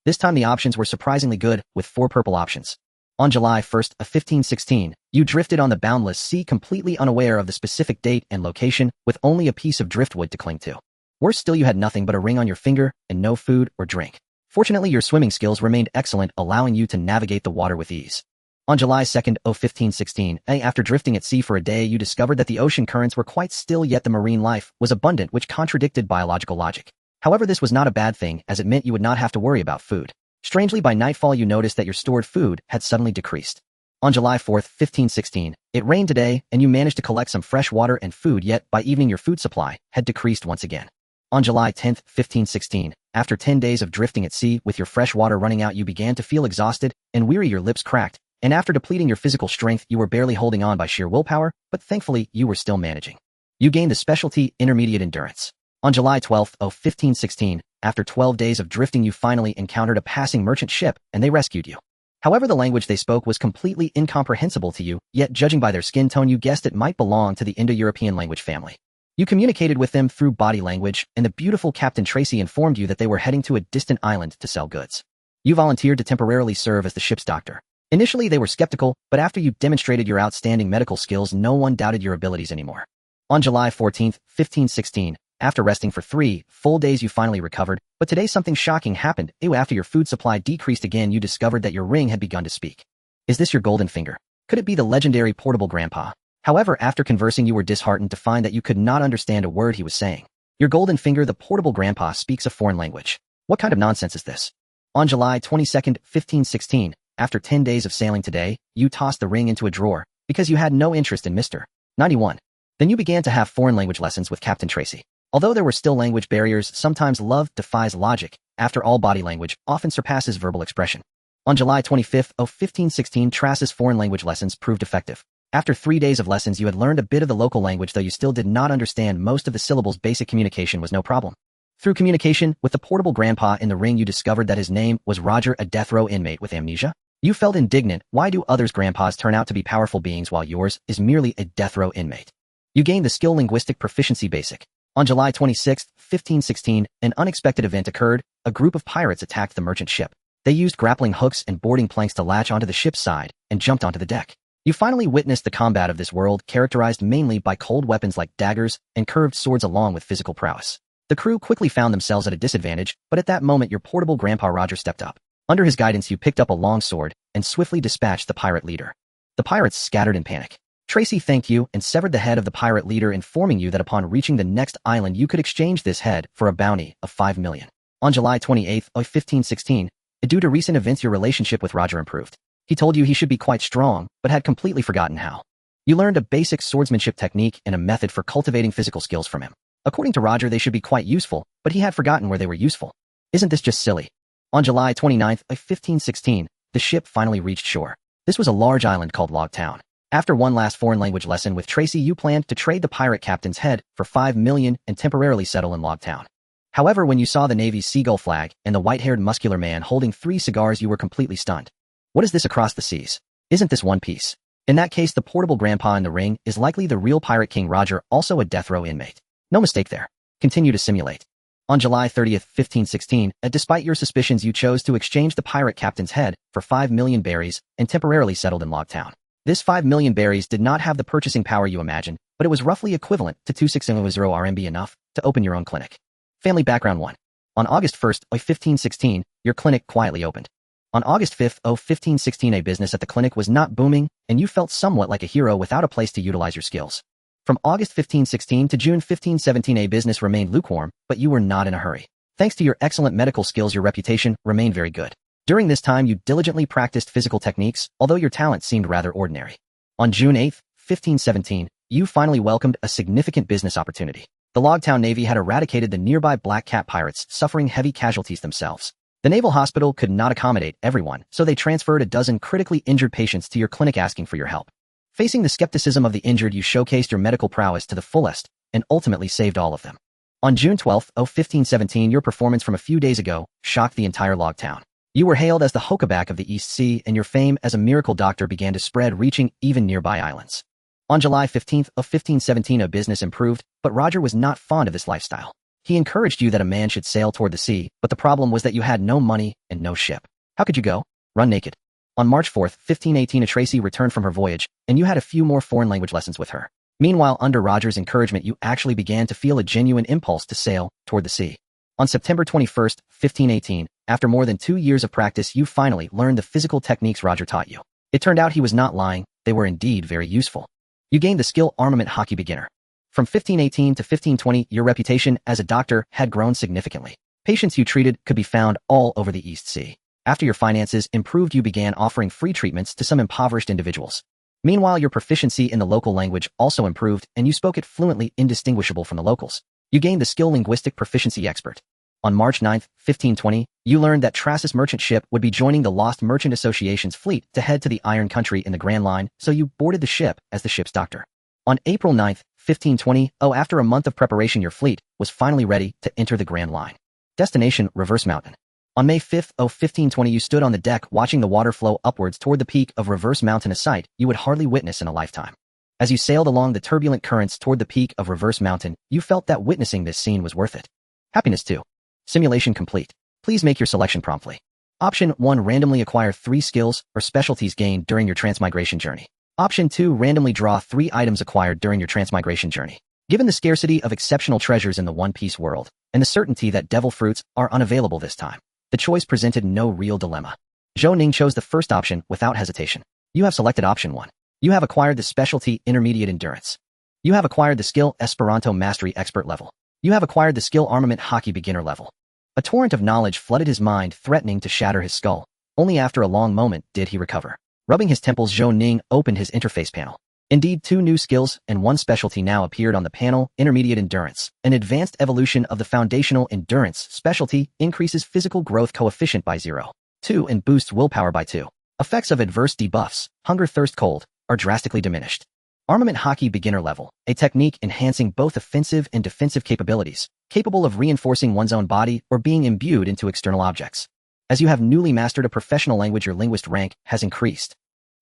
This time the options were surprisingly good, with 4 purple options. On July 1st of 1516, you drifted on the boundless sea completely unaware of the specific date and location, with only a piece of driftwood to cling to. Worse still, you had nothing but a ring on your finger and no food or drink. Fortunately, your swimming skills remained excellent, allowing you to navigate the water with ease. On July 2nd of 1516, after drifting at sea for a day, you discovered that the ocean currents were quite still, yet the marine life was abundant, which contradicted biological logic. However, this was not a bad thing, as it meant you would not have to worry about food. Strangely, by nightfall you noticed that your stored food had suddenly decreased. On July 4th, 1516, it rained today, and you managed to collect some fresh water and food, yet by evening your food supply had decreased once again. On July 10th, 1516, after 10 days of drifting at sea with your fresh water running out, you began to feel exhausted and weary, your lips cracked, and after depleting your physical strength you were barely holding on by sheer willpower, but thankfully you were still managing. You gained the specialty Intermediate Endurance. On July 12th of 1516, after 12 days of drifting you finally encountered a passing merchant ship, and they rescued you. However, the language they spoke was completely incomprehensible to you, yet judging by their skin tone you guessed it might belong to the Indo-European language family. You communicated with them through body language, and the beautiful Captain Tracy informed you that they were heading to a distant island to sell goods. You volunteered to temporarily serve as the ship's doctor. Initially they were skeptical, but after you demonstrated your outstanding medical skills, no one doubted your abilities anymore. On July 14th, 1516, after resting for 3 full days you finally recovered, but today something shocking happened. After your food supply decreased again, you discovered that your ring had begun to speak. Is this your golden finger? Could it be the legendary Portable Grandpa? However, after conversing you were disheartened to find that you could not understand a word he was saying. Your golden finger, the Portable Grandpa, speaks a foreign language. What kind of nonsense is this? On July 22nd, 1516, after 10 days of sailing today, you tossed the ring into a drawer, because you had no interest in Mr. 91. Then you began to have foreign language lessons with Captain Tracy. Although there were still language barriers, sometimes love defies logic. After all, body language often surpasses verbal expression. On July 25th of 1516, Trace's foreign language lessons proved effective. After 3 days of lessons, you had learned a bit of the local language, though you still did not understand most of the syllables. Basic communication was no problem. Through communication with the Portable Grandpa in the ring, you discovered that his name was Roger, a death row inmate with amnesia. You felt indignant. Why do others' grandpas turn out to be powerful beings while yours is merely a death row inmate? You gained the skill Linguistic Proficiency Basic. On July 26, 1516, an unexpected event occurred. A group of pirates attacked the merchant ship. They used grappling hooks and boarding planks to latch onto the ship's side and jumped onto the deck. You finally witnessed the combat of this world, characterized mainly by cold weapons like daggers and curved swords along with physical prowess. The crew quickly found themselves at a disadvantage, but at that moment your Portable Grandpa Roger stepped up. Under his guidance you picked up a long sword and swiftly dispatched the pirate leader. The pirates scattered in panic. Tracy thanked you and severed the head of the pirate leader, informing you that upon reaching the next island you could exchange this head for a bounty of 5 million. On July 28th of 1516, due to recent events your relationship with Roger improved. He told you he should be quite strong, but had completely forgotten how. You learned a basic swordsmanship technique and a method for cultivating physical skills from him. According to Roger, they should be quite useful, but he had forgotten where they were useful. Isn't this just silly? On July 29th of 1516, the ship finally reached shore. This was a large island called Log Town. After one last foreign language lesson with Tracy, you planned to trade the pirate captain's head for 5 million and temporarily settle in Log Town. However, when you saw the Navy's seagull flag and the white-haired muscular man holding 3 cigars, you were completely stunned. What is this across the seas? Isn't this One Piece? In that case, the Portable Grandpa in the ring is likely the real Pirate King Roger, also a death row inmate. No mistake there. Continue to simulate. On July 30th, 1516, despite your suspicions, you chose to exchange the pirate captain's head for 5 million berries and temporarily settled in Log Town. This 5 million berries did not have the purchasing power you imagined, but it was roughly equivalent to 2,600 RMB, enough to open your own clinic. Family background 1. On August 1st, 1516, your clinic quietly opened. On August 5th, 1516, a business at the clinic was not booming, and you felt somewhat like a hero without a place to utilize your skills. From August 1516 to June 1517, a business remained lukewarm, but you were not in a hurry. Thanks to your excellent medical skills, your reputation remained very good. During this time, you diligently practiced physical techniques, although your talent seemed rather ordinary. On June 8th, 1517, you finally welcomed a significant business opportunity. The Logtown Navy had eradicated the nearby Black Cat pirates, suffering heavy casualties themselves. The Naval Hospital could not accommodate everyone, so they transferred a dozen critically injured patients to your clinic asking for your help. Facing the skepticism of the injured, you showcased your medical prowess to the fullest, and ultimately saved all of them. On June 12th, 1517, your performance from a few days ago shocked the entire Logtown. You were hailed as the Hokaback of the East Sea, and your fame as a miracle doctor began to spread, reaching even nearby islands. On July 15th, 1517, a business improved, but Roger was not fond of this lifestyle. He encouraged you that a man should sail toward the sea, but the problem was that you had no money and no ship. How could you go? Run naked. On March 4th, 1518, Tracy returned from her voyage, and you had a few more foreign language lessons with her. Meanwhile, under Roger's encouragement, you actually began to feel a genuine impulse to sail toward the sea. On September 21st, 1518, after more than 2 years of practice, you finally learned the physical techniques Roger taught you. It turned out he was not lying, they were indeed very useful. You gained the skill Armament Hockey Beginner. From 1518 to 1520, your reputation as a doctor had grown significantly. Patients you treated could be found all over the East Sea. After your finances improved, you began offering free treatments to some impoverished individuals. Meanwhile, your proficiency in the local language also improved, and you spoke it fluently, indistinguishable from the locals. You gained the skill Linguistic Proficiency Expert. On March 9, 1520, you learned that Trassus merchant ship would be joining the Lost Merchant Association's fleet to head to the Iron Country in the Grand Line, so you boarded the ship as the ship's doctor. On April 9, 1520, after a month of preparation, your fleet was finally ready to enter the Grand Line. Destination, Reverse Mountain. On May 5, 1520, you stood on the deck watching the water flow upwards toward the peak of Reverse Mountain, a sight you would hardly witness in a lifetime. As you sailed along the turbulent currents toward the peak of Reverse Mountain, you felt that witnessing this scene was worth it. Happiness 2. Simulation complete. Please make your selection promptly. Option 1. Randomly acquire 3 skills or specialties gained during your transmigration journey. Option 2. Randomly draw 3 items acquired during your transmigration journey. Given the scarcity of exceptional treasures in the One Piece world, and the certainty that devil fruits are unavailable this time, the choice presented no real dilemma. Zhou Ning chose the first option without hesitation. You have selected option 1. You have acquired the specialty Intermediate Endurance. You have acquired the skill Esperanto Mastery Expert level. You have acquired the skill Armament Hockey Beginner level. A torrent of knowledge flooded his mind, threatening to shatter his skull. Only after a long moment did he recover. Rubbing his temples, Zhou Ning opened his interface panel. Indeed, 2 new skills and 1 specialty now appeared on the panel. Intermediate Endurance, an advanced evolution of the foundational endurance specialty, increases physical growth coefficient by 0.2 and boosts willpower by 2. Effects of adverse debuffs, hunger, thirst, cold, are drastically diminished. Armament Hockey Beginner level, a technique enhancing both offensive and defensive capabilities, capable of reinforcing one's own body or being imbued into external objects. As you have newly mastered a professional language, your linguist rank has increased.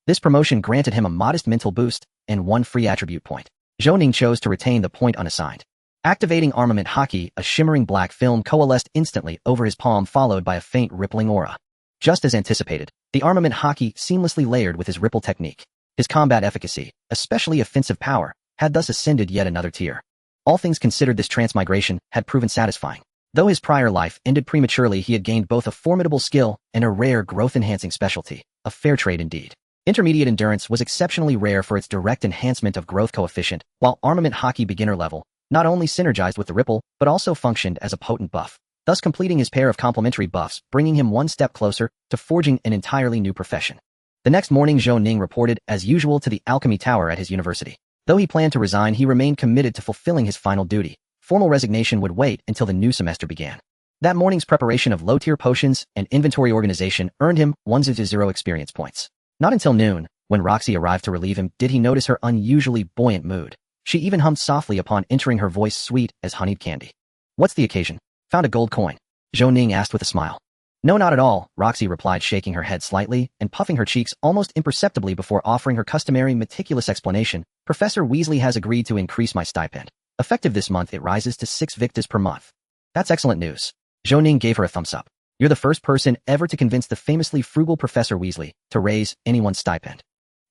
This promotion granted him a modest mental boost and 1 free attribute point. Zhou Ning chose to retain the point unassigned. Activating Armament Hockey, a shimmering black film coalesced instantly over his palm, followed by a faint rippling aura. Just as anticipated, the Armament Hockey seamlessly layered with his ripple technique. His combat efficacy, especially offensive power, had thus ascended yet another tier. All things considered, this transmigration had proven satisfying. Though his prior life ended prematurely, he had gained both a formidable skill and a rare growth-enhancing specialty. A fair trade indeed. Intermediate Endurance was exceptionally rare for its direct enhancement of growth coefficient, while Armament Hockey Beginner level not only synergized with the ripple, but also functioned as a potent buff, thus completing his pair of complementary buffs, bringing him 1 step closer to forging an entirely new profession. The next morning, Zhou Ning reported as usual to the Alchemy Tower at his university. Though he planned to resign, he remained committed to fulfilling his final duty. Formal resignation would wait until the new semester began. That morning's preparation of low-tier potions and inventory organization earned him 100 experience points. Not until noon, when Roxy arrived to relieve him, did he notice her unusually buoyant mood. She even hummed softly upon entering, her voice sweet as honeyed candy. "What's the occasion?" "Found a gold coin," Zhou Ning asked with a smile. "No, not at all," Roxy replied, shaking her head slightly and puffing her cheeks almost imperceptibly before offering her customary meticulous explanation. "Professor Weasley has agreed to increase my stipend. Effective this month, it rises to 6 victas per month." "That's excellent news." Zhou Ning gave her a thumbs up. "You're the first person ever to convince the famously frugal Professor Weasley to raise anyone's stipend."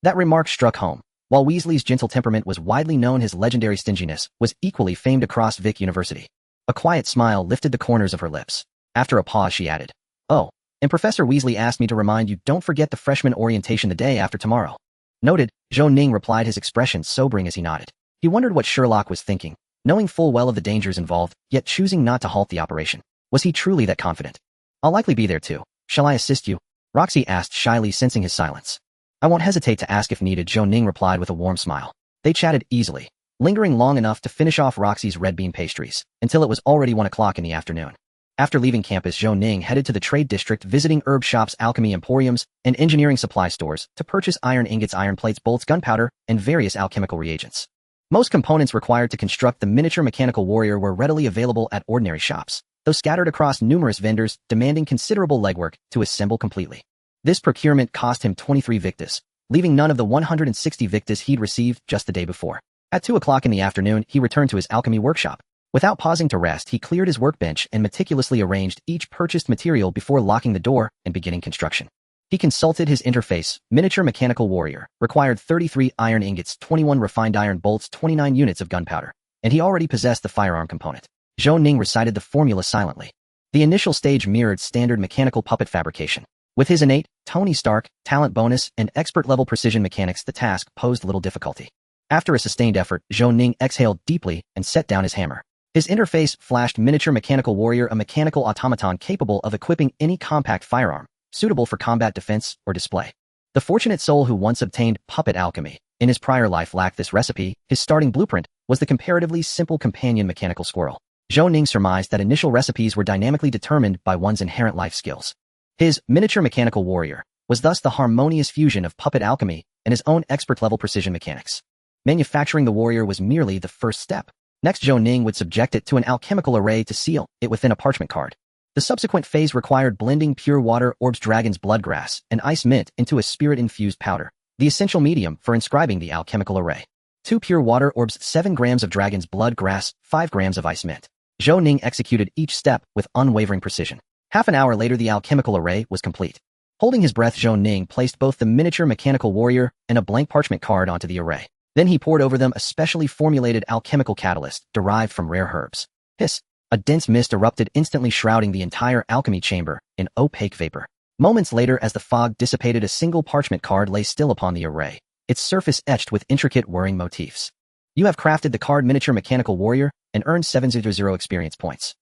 That remark struck home. While Weasley's gentle temperament was widely known, his legendary stinginess was equally famed across Vic University. A quiet smile lifted the corners of her lips. After a pause, she added, "Oh, And Professor Weasley asked me to remind you don't forget the freshman orientation the day after tomorrow. Noted, Zhou Ning replied, his expression sobering as he nodded. He wondered what Sherlock was thinking, knowing full well of the dangers involved, yet choosing not to halt the operation. Was he truly that confident? I'll likely be there too. Shall I assist you? Roxy asked shyly, sensing his silence. I won't hesitate to ask if needed, Zhou Ning replied with a warm smile. They chatted easily, lingering long enough to finish off Roxy's red bean pastries, until it was already 1 o'clock in the afternoon. After leaving campus, Zhou Ning headed to the trade district, visiting herb shops, alchemy emporiums, and engineering supply stores to purchase iron ingots, iron plates, bolts, gunpowder, and various alchemical reagents. Most components required to construct the miniature mechanical warrior were readily available at ordinary shops, though scattered across numerous vendors, demanding considerable legwork to assemble completely. This procurement cost him 23 victas, leaving none of the 160 victas he'd received just the day before. At 2 o'clock in the afternoon, he returned to his alchemy workshop. Without pausing to rest, he cleared his workbench and meticulously arranged each purchased material before locking the door and beginning construction. He consulted his interface. Miniature mechanical warrior required 33 iron ingots, 21 refined iron bolts, 29 units of gunpowder, and he already possessed the firearm component. Zhou Ning recited the formula silently. The initial stage mirrored standard mechanical puppet fabrication. With his innate, Tony Stark, talent bonus, and expert-level precision mechanics, the task posed little difficulty. After a sustained effort, Zhou Ning exhaled deeply and set down his hammer. His interface flashed miniature mechanical warrior, a mechanical automaton capable of equipping any compact firearm, suitable for combat, defense, or display. The fortunate soul who once obtained puppet alchemy in his prior life lacked this recipe. His starting blueprint was the comparatively simple companion mechanical squirrel. Zhou Ning surmised that initial recipes were dynamically determined by one's inherent life skills. His miniature mechanical warrior was thus the harmonious fusion of puppet alchemy and his own expert-level precision mechanics. Manufacturing the warrior was merely the first step. Next, Zhou Ning would subject it to an alchemical array to seal it within a parchment card. The subsequent phase required blending pure water, orbs, dragon's blood grass, and ice mint into a spirit-infused powder, the essential medium for inscribing the alchemical array. 2 pure water orbs, 7 grams of dragon's blood grass, 5 grams of ice mint. Zhou Ning executed each step with unwavering precision. Half an hour later, the alchemical array was complete. Holding his breath, Zhou Ning placed both the miniature mechanical warrior and a blank parchment card onto the array. Then he poured over them a specially formulated alchemical catalyst derived from rare herbs. Hiss! A dense mist erupted, instantly shrouding the entire alchemy chamber in opaque vapor. Moments later, as the fog dissipated, a single parchment card lay still upon the array, its surface etched with intricate whirring motifs. You have crafted the card Miniature Mechanical Warrior and earned 700 experience points.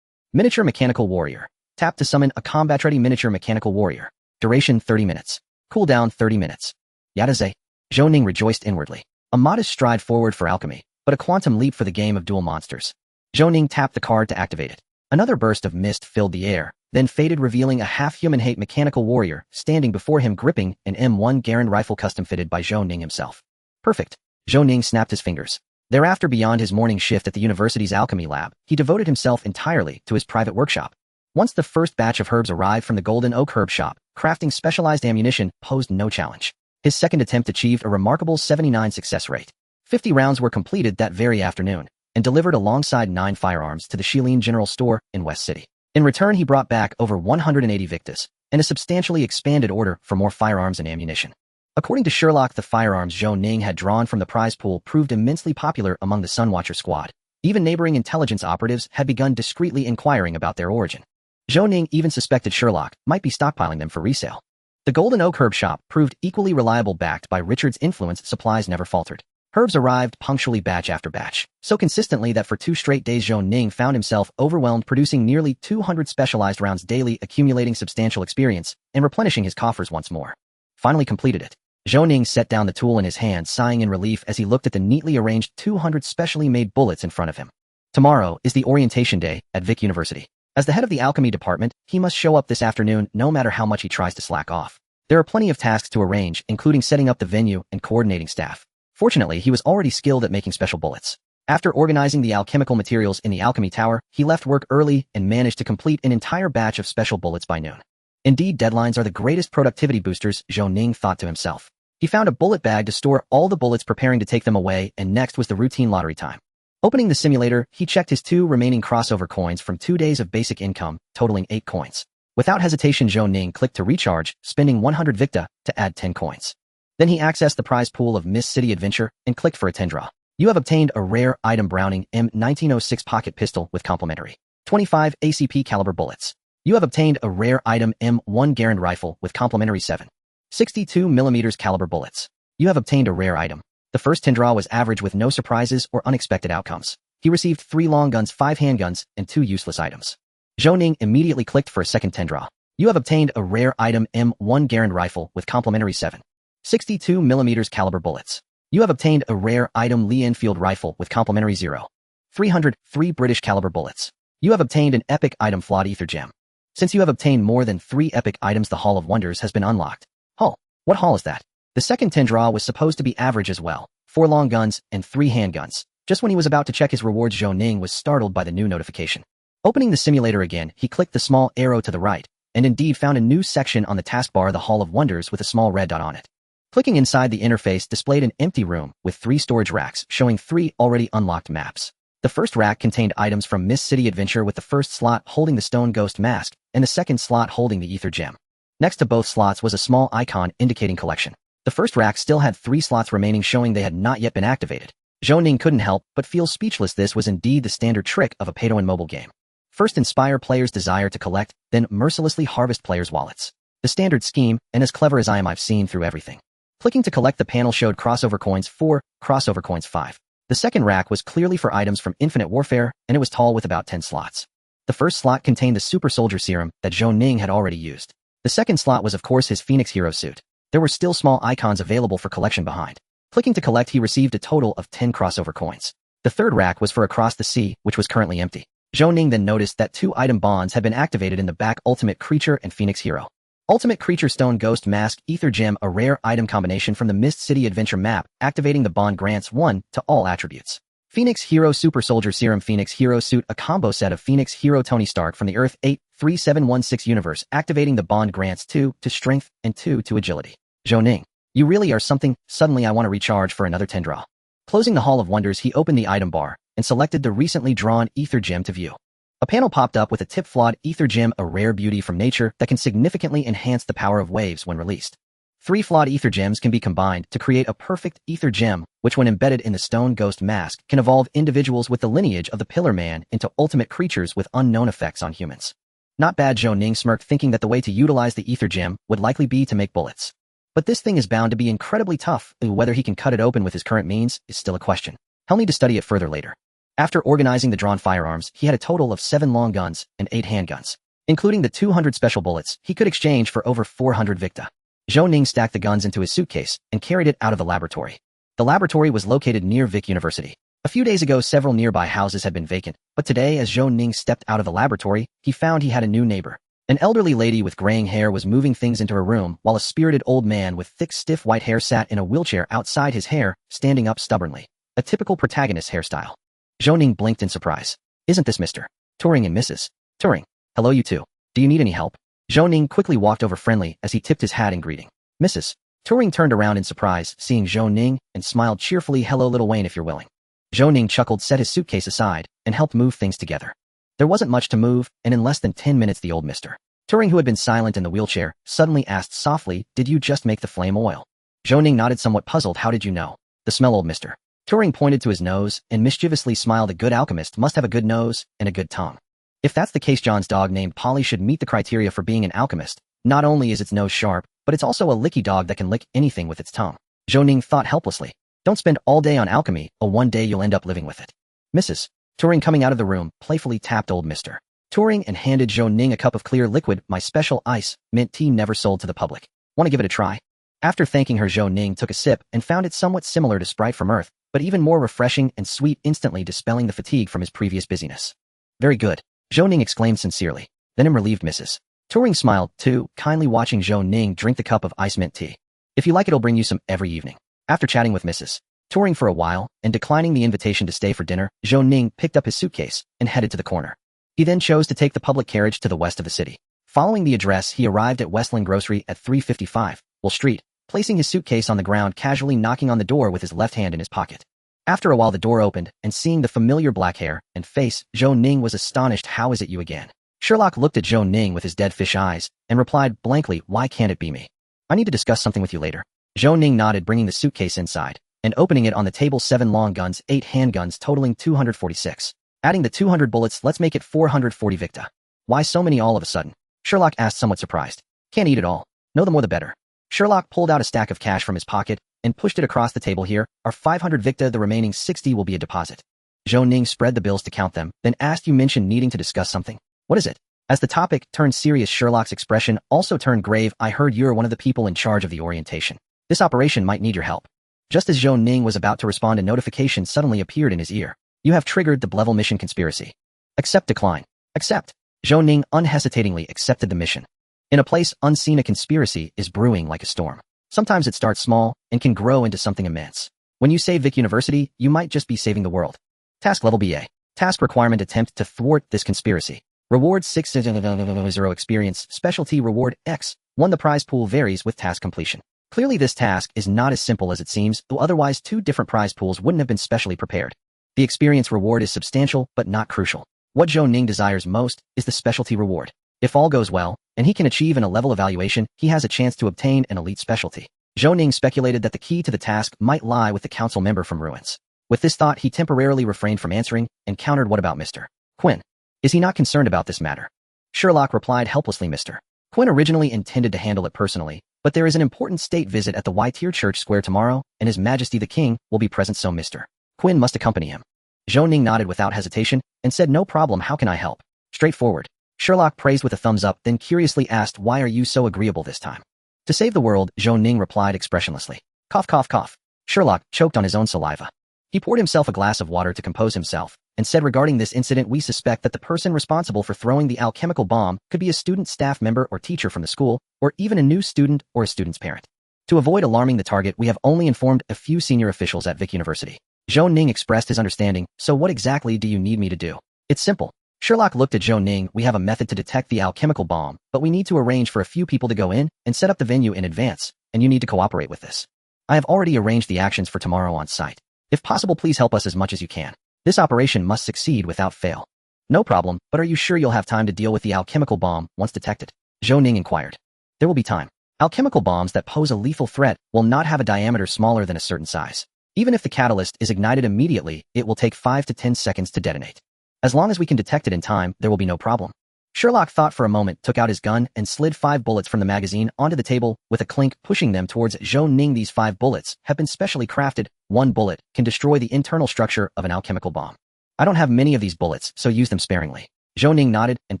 Miniature Mechanical Warrior. Tap to summon a combat-ready Miniature Mechanical Warrior. Duration 30 minutes. Cooldown 30 minutes. Yadaze. Zhou Ning rejoiced inwardly. A modest stride forward for alchemy, but a quantum leap for the game of duel monsters. Zhou Ning tapped the card to activate it. Another burst of mist filled the air, then faded, revealing a half-human mechanical warrior standing before him, gripping an M1 Garand rifle custom-fitted by Zhou Ning himself. Perfect. Zhou Ning snapped his fingers. Thereafter, beyond his morning shift at the university's alchemy lab, he devoted himself entirely to his private workshop. Once the first batch of herbs arrived from the Golden Oak Herb Shop, crafting specialized ammunition posed no challenge. His second attempt achieved a remarkable 79% success rate. 50 rounds were completed that very afternoon, and delivered alongside 9 firearms to the Shilin General Store in West City. In return, he brought back over 180 victas, and a substantially expanded order for more firearms and ammunition. According to Sherlock, the firearms Zhou Ning had drawn from the prize pool proved immensely popular among the Sunwatcher squad. Even neighboring intelligence operatives had begun discreetly inquiring about their origin. Zhou Ning even suspected Sherlock might be stockpiling them for resale. The Golden Oak Herb Shop proved equally reliable. Backed by Richard's influence, supplies never faltered. Herbs arrived punctually, batch after batch, so consistently that for 2 straight days Zhou Ning found himself overwhelmed, producing nearly 200 specialized rounds daily, accumulating substantial experience, and replenishing his coffers once more. Finally completed it. Zhou Ning set down the tool in his hand, sighing in relief as he looked at the neatly arranged 200 specially made bullets in front of him. Tomorrow is the orientation day at Vic University. As the head of the alchemy department, he must show up this afternoon no matter how much he tries to slack off. There are plenty of tasks to arrange, including setting up the venue and coordinating staff. Fortunately, he was already skilled at making special bullets. After organizing the alchemical materials in the alchemy tower, he left work early and managed to complete an entire batch of special bullets by noon. Indeed, deadlines are the greatest productivity boosters, Zhou Ning thought to himself. He found a bullet bag to store all the bullets, preparing to take them away, and next was the routine lottery time. Opening the simulator, he checked his 2 remaining crossover coins from 2 days of basic income, totaling 8 coins. Without hesitation, Zhou Ning clicked to recharge, spending 100 victa to add 10 coins. Then he accessed the prize pool of Miss City Adventure and clicked for a 10 draw. You have obtained a rare item Browning M1906 pocket pistol with complimentary 25 ACP caliber bullets. You have obtained a rare item M1 Garand rifle with complementary 7.62mm caliber bullets. You have obtained a rare item. The first tin draw was average with no surprises or unexpected outcomes. He received 3 long guns, 5 handguns, and 2 useless items. Zhou Ning immediately clicked for a second tin draw. You have obtained a rare item M1 Garand rifle with complementary 7.62mm caliber bullets. You have obtained a rare item Lee Enfield rifle with complementary 0.303 British caliber bullets. You have obtained an epic item flawed ether gem. Since you have obtained more than 3 epic items, the Hall of Wonders has been unlocked. Hull. What hall is that? The second tin draw was supposed to be average as well. 4 long guns and 3 handguns. Just when he was about to check his rewards, Zhou Ning was startled by the new notification. Opening the simulator again, he clicked the small arrow to the right, and indeed found a new section on the taskbar, the Hall of Wonders, with a small red dot on it. Clicking inside, the interface displayed an empty room with 3 storage racks showing 3 already unlocked maps. The first rack contained items from Mist City Adventure, with the first slot holding the Stone Ghost Mask and the second slot holding the Ether Gem. Next to both slots was a small icon indicating collection. The first rack still had 3 slots remaining, showing they had not yet been activated. Zhou Ning couldn't help but feel speechless. This was indeed the standard trick of a pay-to-win mobile game. First inspire players' desire to collect, then mercilessly harvest players' wallets. The standard scheme, and as clever as I am, I've seen through everything. Clicking to collect, the panel showed crossover coins 4, crossover coins 5. The second rack was clearly for items from Infinite Warfare, and it was tall with about 10 slots. The first slot contained the Super Soldier Serum that Zhou Ning had already used. The second slot was of course his Phoenix Hero suit. There were still small icons available for collection behind. Clicking to collect, he received a total of 10 crossover coins. The third rack was for Across the Sea, which was currently empty. Zhou Ning then noticed that 2 item bonds had been activated in the back: Ultimate Creature and Phoenix Hero. Ultimate Creature Stone Ghost Mask Ether Gem, a rare item combination from the Mist City Adventure map. Activating the bond grants 1 to all attributes. Phoenix Hero Super Soldier Serum Phoenix Hero Suit, a combo set of Phoenix Hero Tony Stark from the Earth 83716 universe. Activating the bond grants 2 to strength and 2 to agility. Zhou Ning, you really are something. Suddenly I want to recharge for another 10 draw. Closing the Hall of Wonders, he opened the item bar and selected the recently drawn Ether Gem to view. A panel popped up with a tip: flawed Ether Gem, a rare beauty from nature that can significantly enhance the power of waves when released. 3 flawed Ether Gems can be combined to create a perfect Ether Gem, which when embedded in the Stone Ghost Mask can evolve individuals with the lineage of the Pillar Man into ultimate creatures with unknown effects on humans. Not bad, Zhou Ning smirked, thinking that the way to utilize the Ether Gem would likely be to make bullets. But this thing is bound to be incredibly tough, and whether he can cut it open with his current means is still a question. He'll need to study it further later. After organizing the drawn firearms, he had a total of 7 long guns and 8 handguns. Including the 200 special bullets, he could exchange for over 400 Victa. Zhou Ning stacked the guns into his suitcase and carried it out of the laboratory. The laboratory was located near Vic University. A few days ago, several nearby houses had been vacant, but today, as Zhou Ning stepped out of the laboratory, he found he had a new neighbor. An elderly lady with graying hair was moving things into her room, while a spirited old man with thick, stiff white hair sat in a wheelchair outside his hair, standing up stubbornly. A typical protagonist hairstyle. Zhou Ning blinked in surprise. Isn't this Mr. Turing and Mrs. Turing? Hello, you two. Do you need any help? Zhou Ning quickly walked over friendly as he tipped his hat in greeting. Mrs. Turing turned around in surprise, seeing Zhou Ning, and smiled cheerfully. Hello, little Wayne, if you're willing. Zhou Ning chuckled, set his suitcase aside, and helped move things together. There wasn't much to move, and in less than 10 minutes the old Mr. Turing, who had been silent in the wheelchair, suddenly asked softly, did you just make the flame oil? Zhou Ning nodded, somewhat puzzled. How did you know? The smell, old Mr. Turing pointed to his nose and mischievously smiled. A good alchemist must have a good nose and a good tongue. If that's the case, John's dog named Polly should meet the criteria for being an alchemist. Not only is its nose sharp, but it's also a licky dog that can lick anything with its tongue. Zhou Ning thought helplessly. Don't spend all day on alchemy, or one day you'll end up living with it. Mrs. Turing, coming out of the room, playfully tapped old Mr. Turing and handed Zhou Ning a cup of clear liquid, my special ice, mint tea, never sold to the public. Want to give it a try? After thanking her, Zhou Ning took a sip and found it somewhat similar to Sprite from Earth, but even more refreshing and sweet, instantly dispelling the fatigue from his previous busyness. Very good, Zhou Ning exclaimed sincerely. Then in relieved Mrs. Turing smiled, too, kindly watching Zhou Ning drink the cup of ice mint tea. If you like, it'll bring you some every evening. After chatting with Mrs. Turing for a while and declining the invitation to stay for dinner, Zhou Ning picked up his suitcase and headed to the corner. He then chose to take the public carriage to the west of the city. Following the address, he arrived at Westland Grocery at 355 Wall Street, placing his suitcase on the ground, casually knocking on the door with his left hand in his pocket. After a while, the door opened, and seeing the familiar black hair and face, Zhou Ning was astonished. How is it you again? Sherlock looked at Zhou Ning with his dead fish eyes and replied blankly, why can't it be me? I need to discuss something with you later. Zhou Ning nodded, bringing the suitcase inside and opening it. On the table, 7 long guns, 8 handguns totaling 246. Adding the 200 bullets, let's make it 440 Victa. Why so many all of a sudden? Sherlock asked, somewhat surprised. Can't eat it all. No, the more the better. Sherlock pulled out a stack of cash from his pocket and pushed it across the table. Here are 500 Victa, the remaining 60 will be a deposit. Zhou Ning spread the bills to count them, then asked, you mentioned needing to discuss something. What is it? As the topic turned serious, Sherlock's expression also turned grave. I heard you're one of the people in charge of the orientation. This operation might need your help. Just as Zhou Ning was about to respond, a notification suddenly appeared in his ear. You have triggered the Blevel mission conspiracy. Accept, decline. Accept. Zhou Ning unhesitatingly accepted the mission. In a place unseen, a conspiracy is brewing like a storm. Sometimes it starts small and can grow into something immense. When you save Vic University, you might just be saving the world. Task level BA. Task requirement: attempt to thwart this conspiracy. Reward 600 experience. Specialty reward X. 1. The prize pool varies with task completion. Clearly this task is not as simple as it seems, though otherwise 2 different prize pools wouldn't have been specially prepared. The experience reward is substantial, but not crucial. What Zhou Ning desires most is the specialty reward. If all goes well, and he can achieve in a level evaluation, he has a chance to obtain an elite specialty. Zhou Ning speculated that the key to the task might lie with the council member from Ruins. With this thought, he temporarily refrained from answering and countered, what about Mr. Quinn? Is he not concerned about this matter? Sherlock replied helplessly, Mr. Quinn originally intended to handle it personally, but there is an important state visit at the White-Tier Church Square tomorrow, and His Majesty the King will be present, so Mr. Quinn must accompany him. Zhou Ning nodded without hesitation and said, no problem, how can I help? Straightforward. Sherlock praised with a thumbs up, then curiously asked, why are you so agreeable this time? To save the world, Zhou Ning replied expressionlessly. Cough, cough, cough. Sherlock choked on his own saliva. He poured himself a glass of water to compose himself, and said, regarding this incident, we suspect that the person responsible for throwing the alchemical bomb could be a student, staff member, or teacher from the school, or even a new student or a student's parent. To avoid alarming the target, we have only informed a few senior officials at Vic University. Zhou Ning expressed his understanding. So what exactly do you need me to do? It's simple. Sherlock looked at Zhou Ning. We have a method to detect the alchemical bomb, but we need to arrange for a few people to go in and set up the venue in advance, and you need to cooperate with this. I have already arranged the actions for tomorrow on site. If possible, please help us as much as you can. This operation must succeed without fail. No problem, but are you sure you'll have time to deal with the alchemical bomb once detected? Zhou Ning inquired. There will be time. Alchemical bombs that pose a lethal threat will not have a diameter smaller than a certain size. Even if the catalyst is ignited immediately, it will take 5 to 10 seconds to detonate. As long as we can detect it in time, there will be no problem. Sherlock thought for a moment, took out his gun, and slid 5 bullets from the magazine onto the table with a clink, pushing them towards Zhou Ning. These 5 bullets have been specially crafted. 1 bullet can destroy the internal structure of an alchemical bomb. I don't have many of these bullets, so use them sparingly. Zhou Ning nodded and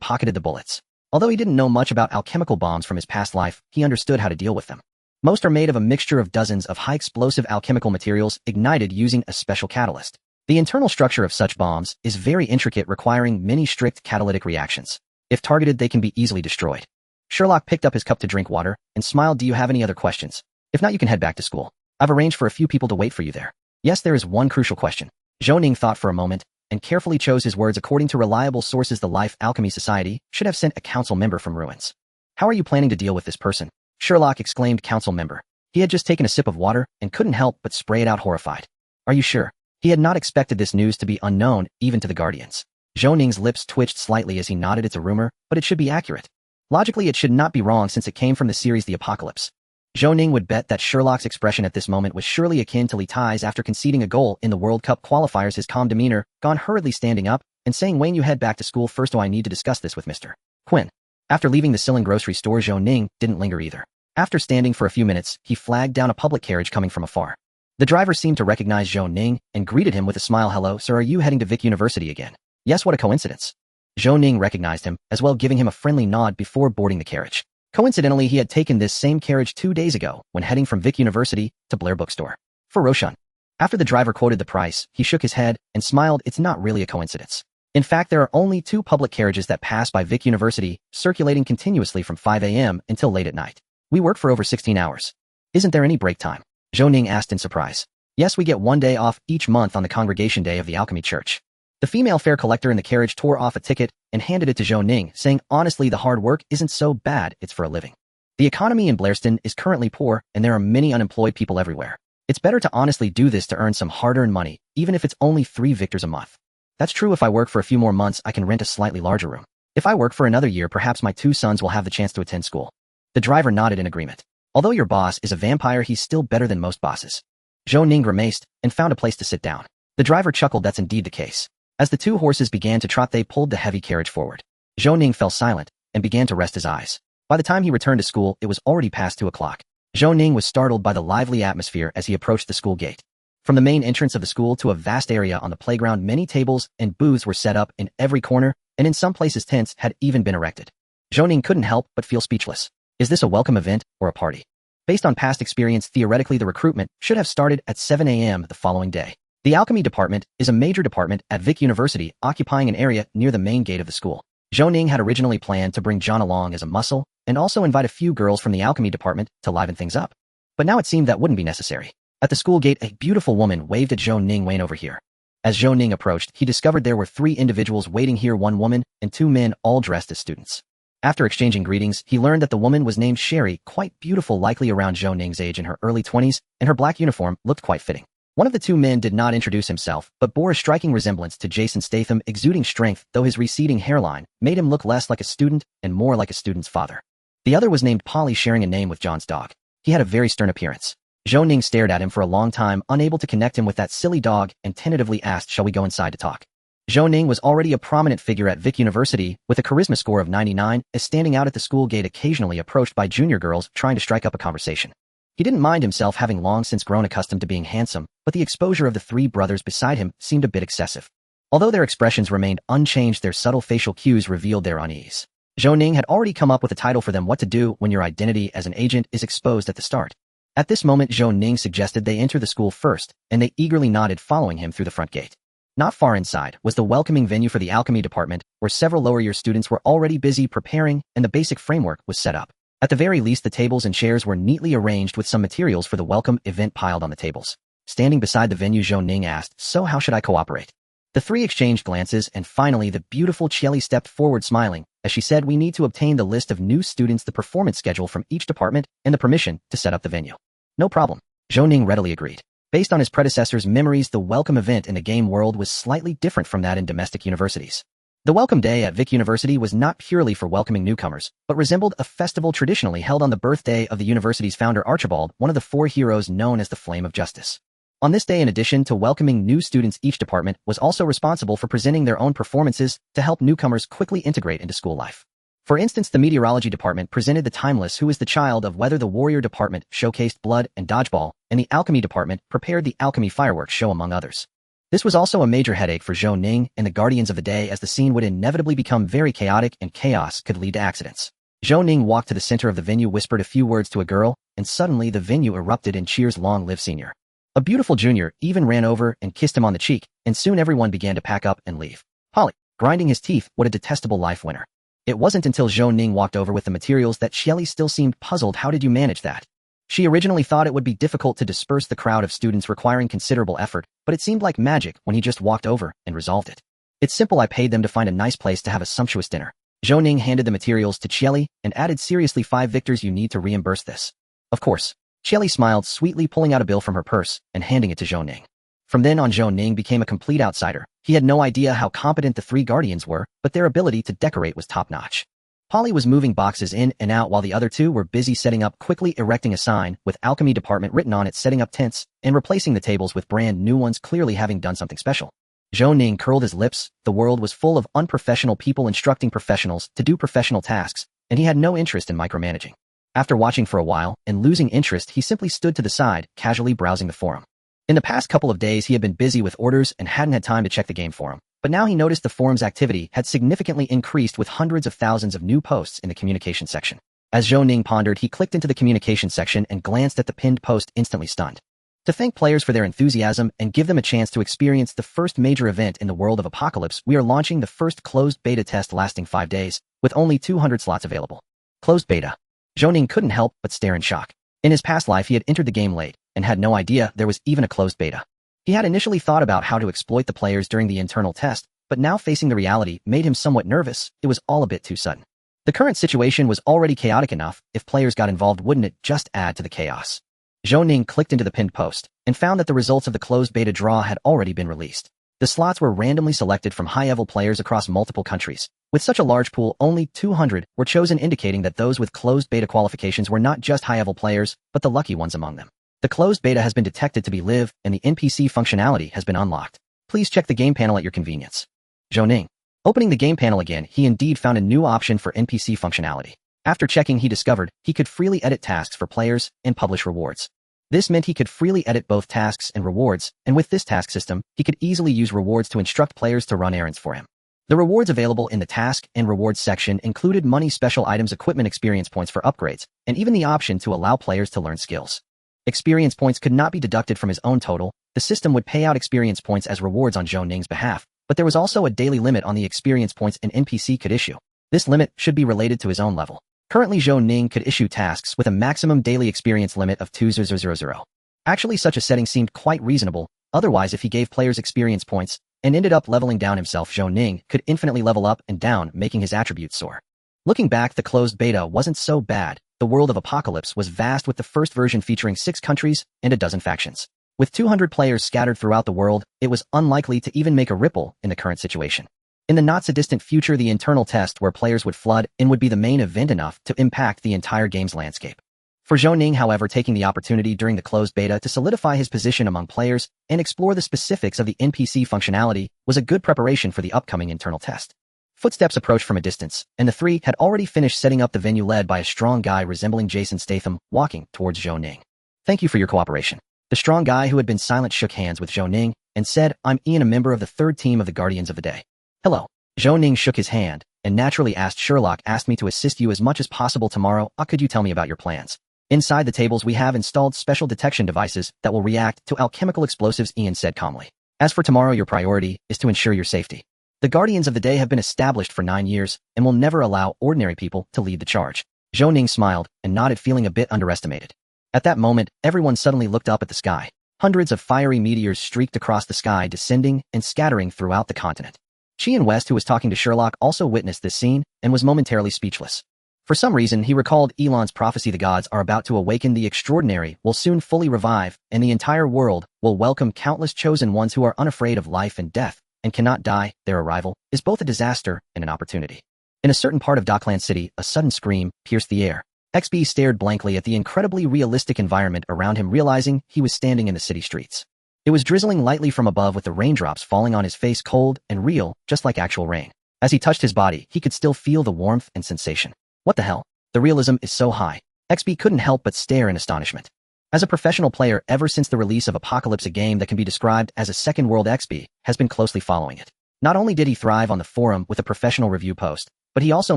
pocketed the bullets. Although he didn't know much about alchemical bombs from his past life, he understood how to deal with them. Most are made of a mixture of dozens of high-explosive alchemical materials ignited using a special catalyst. The internal structure of such bombs is very intricate, requiring many strict catalytic reactions. If targeted, they can be easily destroyed. Sherlock picked up his cup to drink water and smiled. Do you have any other questions? If not, you can head back to school. I've arranged for a few people to wait for you there. Yes, there is one crucial question. Zhou Ning thought for a moment and carefully chose his words. According to reliable sources, the Life Alchemy Society should have sent a council member from Ruins. How are you planning to deal with this person? Sherlock exclaimed. Council member. He had just taken a sip of water and couldn't help but spray it out, horrified. Are you sure? He had not expected this news to be unknown, even to the Guardians. Zhou Ning's lips twitched slightly as he nodded. It's a rumor, but it should be accurate. Logically, it should not be wrong since it came from the series The Apocalypse. Zhou Ning would bet that Sherlock's expression at this moment was surely akin to Li Tai's after conceding a goal in the World Cup qualifiers. His calm demeanor, gone, hurriedly standing up and saying, Wayne, you head back to school first. Oh, I need to discuss this with Mr. Quinn. After leaving the Siling grocery store, Zhou Ning didn't linger either. After standing for a few minutes, he flagged down a public carriage coming from afar. The driver seemed to recognize Zhou Ning and greeted him with a smile. Hello, sir, are you heading to Vic University again? Yes, what a coincidence. Zhou Ning recognized him, as well, giving him a friendly nod before boarding the carriage. Coincidentally, he had taken this same carriage 2 days ago when heading from Vic University to Blair Bookstore for Roshan. After the driver quoted the price, he shook his head and smiled. It's not really a coincidence. In fact, there are only 2 public carriages that pass by Vic University, circulating continuously from 5 a.m. until late at night. We work for over 16 hours. Isn't there any break time? Zhou Ning asked in surprise. Yes, we get 1 day off each month on the Congregation Day of the Alchemy Church. The female fare collector in the carriage tore off a ticket and handed it to Zhou Ning, saying, honestly, the hard work isn't so bad, it's for a living. The economy in Blairston is currently poor, and there are many unemployed people everywhere. It's better to honestly do this to earn some hard-earned money, even if it's only 3 victors a month. That's true. If I work for a few more months, I can rent a slightly larger room. If I work for another year, perhaps my 2 sons will have the chance to attend school. The driver nodded in agreement. Although your boss is a vampire, he's still better than most bosses. Zhou Ning grimaced and found a place to sit down. The driver chuckled. That's indeed the case. As the 2 horses began to trot, they pulled the heavy carriage forward. Zhou Ning fell silent and began to rest his eyes. By the time he returned to school, it was already past 2 o'clock. Zhou Ning was startled by the lively atmosphere as he approached the school gate. From the main entrance of the school to a vast area on the playground, many tables and booths were set up in every corner, and in some places tents had even been erected. Zhou Ning couldn't help but feel speechless. Is this a welcome event or a party? Based on past experience, theoretically the recruitment should have started at 7 a.m. the following day. The alchemy department is a major department at Vic University, occupying an area near the main gate of the school. Zhou Ning had originally planned to bring John along as a muscle and also invite a few girls from the alchemy department to liven things up. But now it seemed that wouldn't be necessary. At the school gate, a beautiful woman waved at Zhou Ning. "Wait over here." As Zhou Ning approached, he discovered there were 3 individuals waiting here, 1 woman and 2 men, all dressed as students. After exchanging greetings, he learned that the woman was named Sherry, quite beautiful, likely around Zhou Ning's age in her early 20s, and her black uniform looked quite fitting. One of the 2 men did not introduce himself, but bore a striking resemblance to Jason Statham, exuding strength, though his receding hairline made him look less like a student and more like a student's father. The other was named Polly, sharing a name with John's dog. He had a very stern appearance. Zhou Ning stared at him for a long time, unable to connect him with that silly dog, and tentatively asked, "Shall we go inside to talk?" Zhou Ning was already a prominent figure at Vic University, with a charisma score of 99, as standing out at the school gate occasionally approached by junior girls trying to strike up a conversation. He didn't mind himself, having long since grown accustomed to being handsome, but the exposure of the 3 brothers beside him seemed a bit excessive. Although their expressions remained unchanged, their subtle facial cues revealed their unease. Zhou Ning had already come up with a title for them: what to do when your identity as an agent is exposed at the start. At this moment, Zhou Ning suggested they enter the school first, and they eagerly nodded, following him through the front gate. Not far inside was the welcoming venue for the alchemy department, where several lower-year students were already busy preparing, and the basic framework was set up. At the very least, the tables and chairs were neatly arranged with some materials for the welcome event piled on the tables. Standing beside the venue, Zhou Ning asked, "So how should I cooperate?" The 3 exchanged glances, and finally the beautiful Chieli stepped forward smiling, as she said, "We need to obtain the list of new students, the performance schedule from each department, and the permission to set up the venue." "No problem." Zhou Ning readily agreed. Based on his predecessor's memories, the welcome event in the game world was slightly different from that in domestic universities. The welcome day at Vic University was not purely for welcoming newcomers, but resembled a festival traditionally held on the birthday of the university's founder Archibald, one of the 4 heroes known as the Flame of Justice. On this day, in addition to welcoming new students, each department was also responsible for presenting their own performances to help newcomers quickly integrate into school life. For instance, the meteorology department presented the Timeless, who is the child of Weather. The warrior department showcased blood and dodgeball, and the alchemy department prepared the alchemy fireworks show, among others. This was also a major headache for Zhou Ning and the Guardians of the Day, as the scene would inevitably become very chaotic and chaos could lead to accidents. Zhou Ning walked to the center of the venue, whispered a few words to a girl, and suddenly the venue erupted in cheers. "Long live Senior." A beautiful junior even ran over and kissed him on the cheek, and soon everyone began to pack up and leave. Polly, grinding his teeth, what a detestable life winner. It wasn't until Zhou Ning walked over with the materials that Chieli still seemed puzzled. "How did you manage that?" She originally thought it would be difficult to disperse the crowd of students, requiring considerable effort, but it seemed like magic when he just walked over and resolved it. "It's simple. I paid them to find a nice place to have a sumptuous dinner." Zhou Ning handed the materials to Chieli and added, "Seriously, 5 victors, you need to reimburse this." "Of course." Chieli smiled sweetly, pulling out a bill from her purse and handing it to Zhou Ning. From then on, Zhou Ning became a complete outsider. He had no idea how competent the 3 guardians were, but their ability to decorate was top-notch. Polly was moving boxes in and out while the other 2 were busy setting up, quickly erecting a sign with Alchemy Department written on it, setting up tents, and replacing the tables with brand new ones, clearly having done something special. Zhou Ning curled his lips. The world was full of unprofessional people instructing professionals to do professional tasks, and he had no interest in micromanaging. After watching for a while and losing interest, he simply stood to the side, casually browsing the forum. In the past couple of days, he had been busy with orders and hadn't had time to check the game forum. But now he noticed the forum's activity had significantly increased, with hundreds of thousands of new posts in the communication section. As Zhou Ning pondered, he clicked into the communication section and glanced at the pinned post, instantly stunned. To thank players for their enthusiasm and give them a chance to experience the first major event in the world of Apocalypse, we are launching the first closed beta test lasting 5 days, with only 200 slots available. Closed beta. Zhou Ning couldn't help but stare in shock. In his past life, he had entered the game late and had no idea there was even a closed beta. He had initially thought about how to exploit the players during the internal test, but now facing the reality made him somewhat nervous. It was all a bit too sudden. The current situation was already chaotic enough. If players got involved, wouldn't it just add to the chaos? Zhou Ning clicked into the pinned post and found that the results of the closed beta draw had already been released. The slots were randomly selected from high-level players across multiple countries. With such a large pool, only 200 were chosen, indicating that those with closed beta qualifications were not just high-level players, but the lucky ones among them. The closed beta has been detected to be live, and the NPC functionality has been unlocked. Please check the game panel at your convenience. Zhou Ning. Opening the game panel again, he indeed found a new option for NPC functionality. After checking, he discovered he could freely edit tasks for players and publish rewards. This meant he could freely edit both tasks and rewards, and with this task system, he could easily use rewards to instruct players to run errands for him. The rewards available in the task and rewards section included money, special items, equipment, experience points for upgrades, and even the option to allow players to learn skills. Experience points could not be deducted from his own total. The system would pay out experience points as rewards on Zhou Ning's behalf, but there was also a daily limit on the experience points an NPC could issue. This limit should be related to his own level. Currently, Zhou Ning could issue tasks with a maximum daily experience limit of 2,000. Actually, such a setting seemed quite reasonable. Otherwise, if he gave players experience points and ended up leveling down himself, Zhou Ning could infinitely level up and down, making his attributes soar. Looking back, the closed beta wasn't so bad. The world of Apocalypse was vast, with the first version featuring 6 countries and a dozen factions. With 200 players scattered throughout the world, it was unlikely to even make a ripple in the current situation. In the not-so-distant future, the internal test where players would flood in would be the main event, enough to impact the entire game's landscape. For Zhou Ning, however, taking the opportunity during the closed beta to solidify his position among players and explore the specifics of the NPC functionality was a good preparation for the upcoming internal test. Footsteps approached from a distance, and the three had already finished setting up the venue, led by a strong guy resembling Jason Statham walking towards Zhou Ning. "Thank you for your cooperation." The strong guy, who had been silent, shook hands with Zhou Ning and said, "I'm Ian, a member of the 3rd team of the Guardians of the Day." "Hello." Zhou Ning shook his hand and naturally asked, "Sherlock asked me to assist you as much as possible tomorrow. Could you tell me about your plans?" "Inside the tables we have installed special detection devices that will react to alchemical explosives," Ian said calmly. "As for tomorrow, your priority is to ensure your safety. The Guardians of the Day have been established for 9 years and will never allow ordinary people to lead the charge." Zhou Ning smiled and nodded, feeling a bit underestimated. At that moment, everyone suddenly looked up at the sky. Hundreds of fiery meteors streaked across the sky, descending and scattering throughout the continent. Qian West, who was talking to Sherlock, also witnessed this scene and was momentarily speechless. For some reason, he recalled Elon's prophecy: the gods are about to awaken, the extraordinary will soon fully revive, and the entire world will welcome countless chosen ones who are unafraid of life and death and cannot die. Their arrival is both a disaster and an opportunity. In a certain part of Dockland City, a sudden scream pierced the air. XB stared blankly at the incredibly realistic environment around him, realizing he was standing in the city streets. It was drizzling lightly from above, with the raindrops falling on his face, cold and real, just like actual rain. As he touched his body, he could still feel the warmth and sensation. What the hell? The realism is so high. XB couldn't help but stare in astonishment. As a professional player, ever since the release of Apocalypse, a game that can be described as a second world, XB has been closely following it. Not only did he thrive on the forum with a professional review post, but he also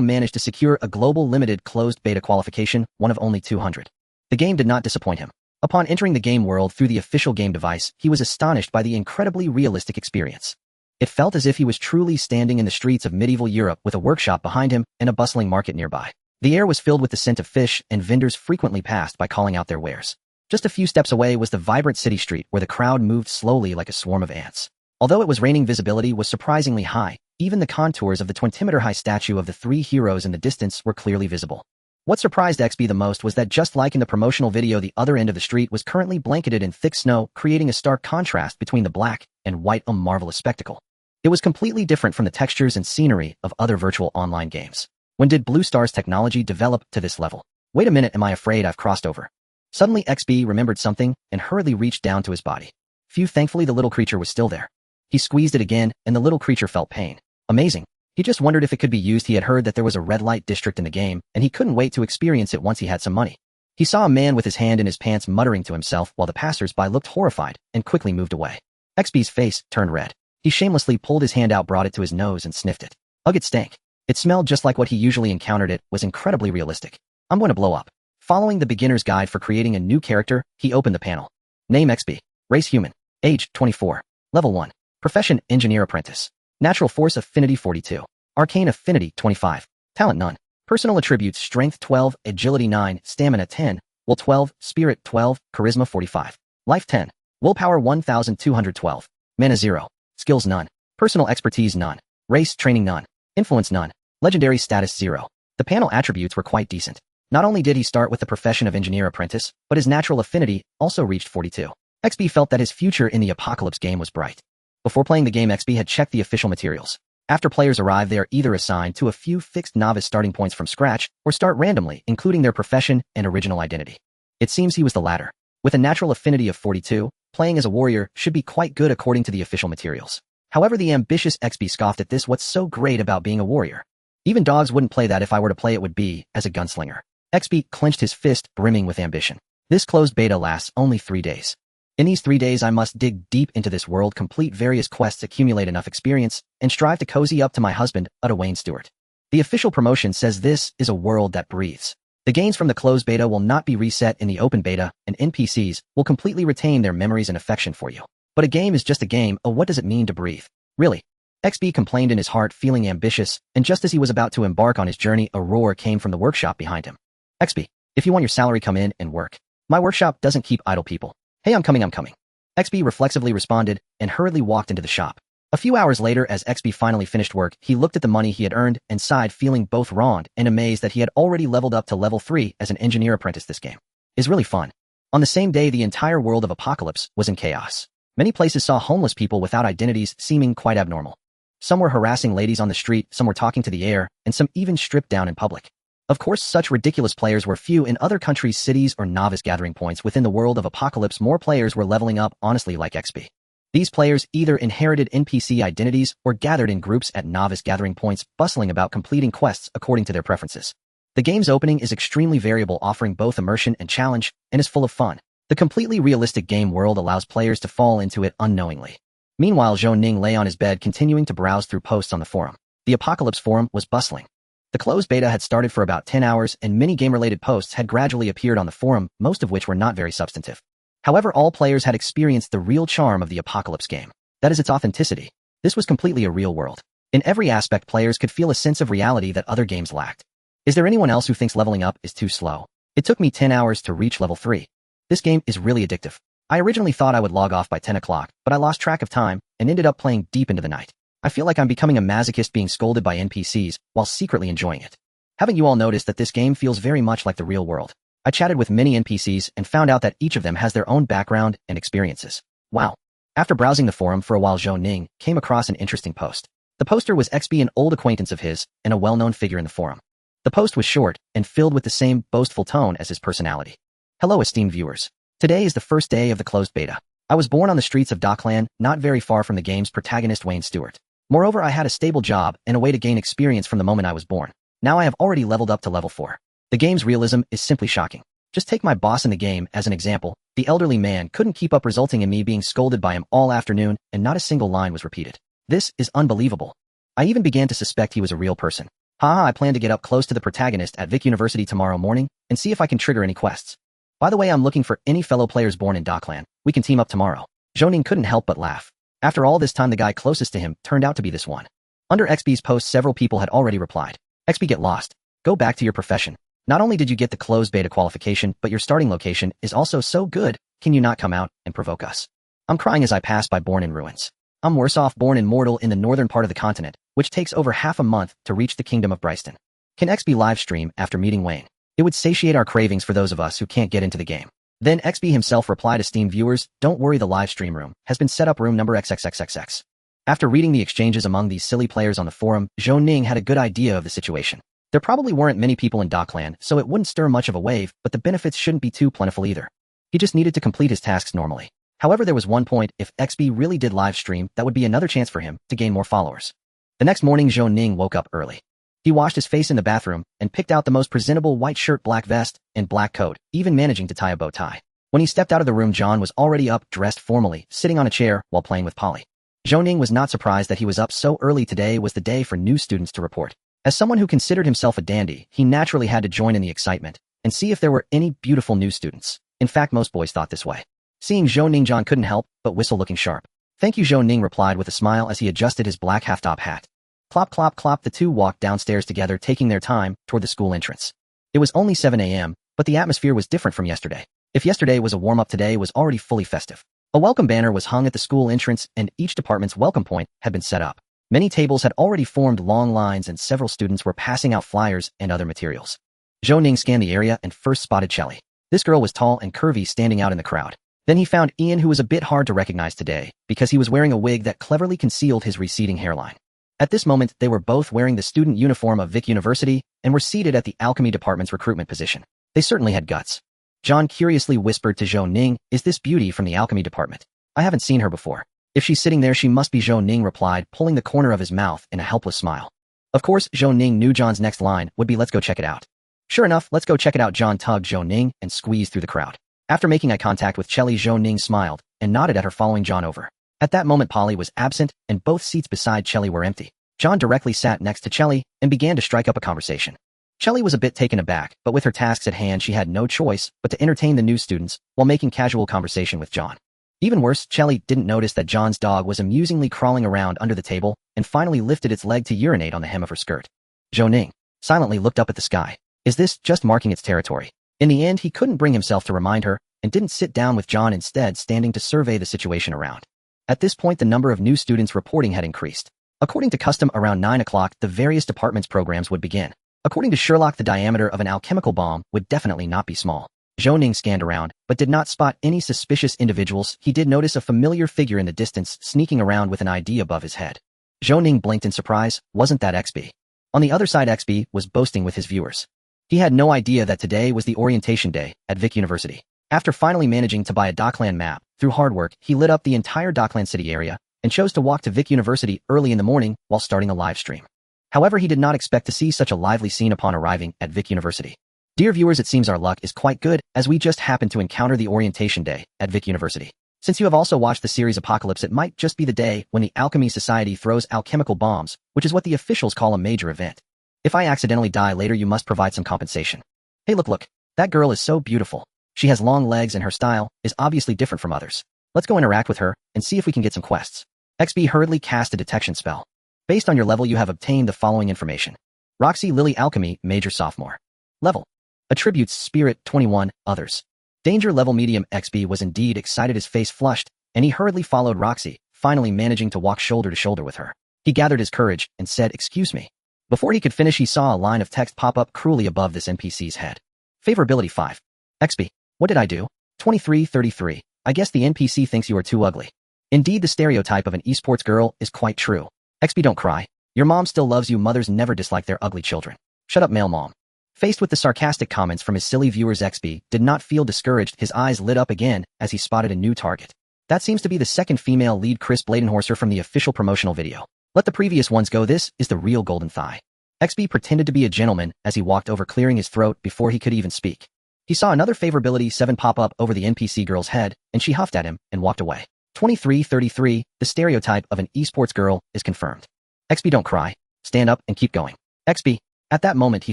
managed to secure a global limited closed beta qualification, one of only 200. The game did not disappoint him. Upon entering the game world through the official game device, he was astonished by the incredibly realistic experience. It felt as if he was truly standing in the streets of medieval Europe, with a workshop behind him and a bustling market nearby. The air was filled with the scent of fish, and vendors frequently passed by calling out their wares. Just a few steps away was the vibrant city street, where the crowd moved slowly like a swarm of ants. Although it was raining, visibility was surprisingly high. Even the contours of the 20-meter-high statue of the 3 heroes in the distance were clearly visible. What surprised XB the most was that, just like in the promotional video, the other end of the street was currently blanketed in thick snow, creating a stark contrast between the black and white, a marvelous spectacle. It was completely different from the textures and scenery of other virtual online games. When did Blue Star's technology develop to this level? Wait a minute, am I afraid I've crossed over? Suddenly XB remembered something and hurriedly reached down to his body. Thankfully the little creature was still there. He squeezed it again, and the little creature felt pain. Amazing. He just wondered if it could be used. He had heard that there was a red light district in the game, and he couldn't wait to experience it once he had some money. He saw a man with his hand in his pants, muttering to himself, while the passers-by looked horrified and quickly moved away. XB's face turned red. He shamelessly pulled his hand out, brought it to his nose, and sniffed it. Ugh, it stank. It smelled just like what he usually encountered. It was incredibly realistic. I'm going to blow up. Following the beginner's guide for creating a new character, he opened the panel. Name: XB. Race: human. Age: 24. Level 1. Profession: engineer apprentice. Natural force affinity 42. Arcane affinity 25. Talent: none. Personal attributes: strength 12, agility 9, stamina 10, will 12, spirit 12, charisma 45. Life 10. Willpower 1212. Mana 0. Skills: none. Personal expertise: none. Race: training: none. Influence: none. Legendary status: 0. The panel attributes were quite decent. Not only did he start with the profession of engineer apprentice, but his natural affinity also reached 42. XB felt that his future in the Apocalypse game was bright. Before playing the game, XB had checked the official materials. After players arrive, they are either assigned to a few fixed novice starting points from scratch, or start randomly, including their profession and original identity. It seems he was the latter. With a natural affinity of 42, playing as a warrior should be quite good according to the official materials. However, the ambitious XP scoffed at this. What's so great about being a warrior? Even dogs wouldn't play that. If I were to play it would be as a gunslinger. XP clenched his fist, brimming with ambition. This closed beta lasts only 3 days. In these 3 days I must dig deep into this world, complete various quests, accumulate enough experience, and strive to cozy up to my husband, Wayne Stewart. The official promotion says this is a world that breathes. The gains from the closed beta will not be reset in the open beta, and NPCs will completely retain their memories and affection for you. But a game is just a game. Oh, what does it mean to breathe? Really? XP complained in his heart, feeling ambitious, and just as he was about to embark on his journey, a roar came from the workshop behind him. XP, if you want your salary, come in and work. My workshop doesn't keep idle people. Hey, I'm coming. XP reflexively responded and hurriedly walked into the shop. A few hours later, as XP finally finished work, he looked at the money he had earned and sighed, feeling both wronged and amazed that he had already leveled up to level 3 as an engineer apprentice. This game is really fun. On the same day, the entire world of Apocalypse was in chaos. Many places saw homeless people without identities, seeming quite abnormal. Some were harassing ladies on the street, some were talking to the air, and some even stripped down in public. Of course, such ridiculous players were few. In other countries, cities, or novice gathering points within the world of Apocalypse, more players were leveling up, honestly, like XP. These players either inherited NPC identities or gathered in groups at novice gathering points, bustling about completing quests according to their preferences. The game's opening is extremely variable, offering both immersion and challenge, and is full of fun. The completely realistic game world allows players to fall into it unknowingly. Meanwhile, Zhou Ning lay on his bed, continuing to browse through posts on the forum. The Apocalypse forum was bustling. The closed beta had started for about 10 hours, and many game-related posts had gradually appeared on the forum, most of which were not very substantive. However, all players had experienced the real charm of the Apocalypse game. That is its authenticity. This was completely a real world. In every aspect, players could feel a sense of reality that other games lacked. Is there anyone else who thinks leveling up is too slow? It took me 10 hours to reach level 3. This game is really addictive. I originally thought I would log off by 10 o'clock, but I lost track of time and ended up playing deep into the night. I feel like I'm becoming a masochist, being scolded by NPCs while secretly enjoying it. Haven't you all noticed that this game feels very much like the real world? I chatted with many NPCs and found out that each of them has their own background and experiences. Wow. After browsing the forum for a while, Zhou Ning came across an interesting post. The poster was XP, an old acquaintance of his and a well-known figure in the forum. The post was short and filled with the same boastful tone as his personality. Hello, esteemed viewers. Today is the first day of the closed beta. I was born on the streets of Dockland, not very far from the game's protagonist, Wayne Stewart. Moreover, I had a stable job and a way to gain experience from the moment I was born. Now I have already leveled up to level 4. The game's realism is simply shocking. Just take my boss in the game as an example. The elderly man couldn't keep up, resulting in me being scolded by him all afternoon, and not a single line was repeated. This is unbelievable. I even began to suspect he was a real person. Haha, I plan to get up close to the protagonist at Vic University tomorrow morning and see if I can trigger any quests. By the way, I'm looking for any fellow players born in Dockland. We can team up tomorrow. Zhou Ning couldn't help but laugh. After all this time, the guy closest to him turned out to be this one. Under XP's post, several people had already replied. XP, get lost. Go back to your profession. Not only did you get the closed beta qualification, but your starting location is also so good. Can you not come out and provoke us? I'm crying as I pass by Born in Ruins. I'm worse off, born in Mortal in the northern part of the continent, which takes over half a month to reach the kingdom of Bryston. Can XP live stream after meeting Wayne? It would satiate our cravings for those of us who can't get into the game. Then XP himself replied, esteemed viewers, don't worry, the live stream room has been set up, room number XXXXX. After reading the exchanges among these silly players on the forum, Zhou Ning had a good idea of the situation. There probably weren't many people in Dockland, so it wouldn't stir much of a wave, but the benefits shouldn't be too plentiful either. He just needed to complete his tasks normally. However, there was one point: if XP really did live stream, that would be another chance for him to gain more followers. The next morning, Zhou Ning woke up early. He washed his face in the bathroom and picked out the most presentable white shirt, black vest, and black coat, even managing to tie a bow tie. When he stepped out of the room, John was already up, dressed formally, sitting on a chair while playing with Polly. Zhou Ning was not surprised that he was up so early. Today was the day for new students to report. As someone who considered himself a dandy, he naturally had to join in the excitement and see if there were any beautiful new students. In fact, most boys thought this way. Seeing Zhou Ning, John couldn't help but whistle, looking sharp. Thank you, Zhou Ning replied with a smile as he adjusted his black half-top hat. Clop, clop, clop, the two walked downstairs together, taking their time toward the school entrance. It was only 7 a.m., but the atmosphere was different from yesterday. If yesterday was a warm-up, today was already fully festive. A welcome banner was hung at the school entrance, and each department's welcome point had been set up. Many tables had already formed long lines, and several students were passing out flyers and other materials. Zhou Ning scanned the area and first spotted Shelly. This girl was tall and curvy, standing out in the crowd. Then he found Ian, who was a bit hard to recognize today because he was wearing a wig that cleverly concealed his receding hairline. At this moment, they were both wearing the student uniform of Vic University and were seated at the alchemy department's recruitment position. They certainly had guts. John curiously whispered to Zhou Ning, is this beauty from the alchemy department? I haven't seen her before. If she's sitting there, she must be. Zhou Ning replied, pulling the corner of his mouth in a helpless smile. Of course, Zhou Ning knew John's next line would be, let's go check it out. Sure enough, let's go check it out. John tugged Zhou Ning and squeezed through the crowd. After making eye contact with Chelly, Zhou Ning smiled and nodded at her, following John over. At that moment, Polly was absent and both seats beside Chelly were empty. John directly sat next to Chelly and began to strike up a conversation. Chelly was a bit taken aback, but with her tasks at hand she had no choice but to entertain the new students while making casual conversation with John. Even worse, Chelly didn't notice that John's dog was amusingly crawling around under the table and finally lifted its leg to urinate on the hem of her skirt. Zhou Ning silently looked up at the sky. Is this just marking its territory? In the end, he couldn't bring himself to remind her and didn't sit down with John, instead standing to survey the situation around. At this point, the number of new students reporting had increased. According to custom, around 9 o'clock, the various departments' programs would begin. According to Sherlock, the diameter of an alchemical bomb would definitely not be small. Zhou Ning scanned around, but did not spot any suspicious individuals. He did notice a familiar figure in the distance sneaking around with an ID above his head. Zhou Ning blinked in surprise. Wasn't that XB? On the other side, XB was boasting with his viewers. He had no idea that today was the orientation day at Vic University. After finally managing to buy a Dockland map, through hard work, he lit up the entire Dockland City area and chose to walk to Vic University early in the morning while starting a live stream. However, he did not expect to see such a lively scene upon arriving at Vic University. Dear viewers, it seems our luck is quite good, as we just happened to encounter the orientation day at Vic University. Since you have also watched the series Apocalypse, it might just be the day when the Alchemy Society throws alchemical bombs, which is what the officials call a major event. If I accidentally die later, you must provide some compensation. Hey, look, that girl is so beautiful. She has long legs and her style is obviously different from others. Let's go interact with her and see if we can get some quests. XB hurriedly cast a detection spell. Based on your level, you have obtained the following information. Roxy Lily, Alchemy, Major Sophomore. Level. Attributes Spirit 21, Others. Danger level medium. XB was indeed excited, his face flushed, and he hurriedly followed Roxy, finally managing to walk shoulder to shoulder with her. He gathered his courage and said, excuse me. Before he could finish, he saw a line of text pop up cruelly above this NPC's head. Favorability 5. XB. What did I do? 2333. I guess the NPC thinks you are too ugly. Indeed, the stereotype of an esports girl is quite true. XB, don't cry. Your mom still loves you. Mothers never dislike their ugly children. Shut up, male mom. Faced with the sarcastic comments from his silly viewers, XB did not feel discouraged. His eyes lit up again as he spotted a new target. That seems to be the second female lead, Chris Bladenhorser, from the official promotional video. Let the previous ones go. This is the real golden thigh. XB pretended to be a gentleman as he walked over, clearing his throat before he could even speak. He saw another favorability 7 pop up over the NPC girl's head, and she huffed at him and walked away. 2333, the stereotype of an esports girl is confirmed. XB, don't cry. Stand up and keep going. XB. At that moment, he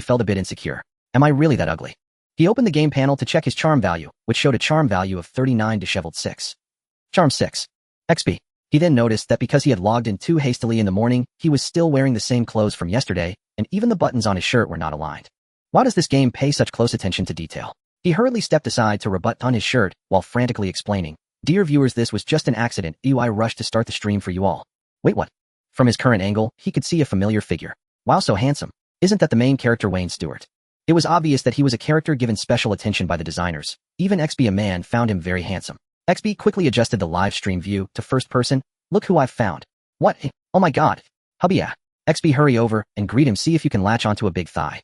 felt a bit insecure. Am I really that ugly? He opened the game panel to check his charm value, which showed a charm value of 39, disheveled 6. Charm 6. XB. He then noticed that because he had logged in too hastily in the morning, he was still wearing the same clothes from yesterday, and even the buttons on his shirt were not aligned. Why does this game pay such close attention to detail? He hurriedly stepped aside to rebut on his shirt while frantically explaining, dear viewers, this was just an accident. I rushed to start the stream for you all. Wait, what? From his current angle, he could see a familiar figure. Wow, so handsome. Isn't that the main character, Wayne Stewart? It was obvious that he was a character given special attention by the designers. Even XB, a man, found him very handsome. XB quickly adjusted the live stream view to first person. Look who I've found. What? Oh my god. Hubby, yeah. XB, hurry over and greet him, see if you can latch onto a big thigh.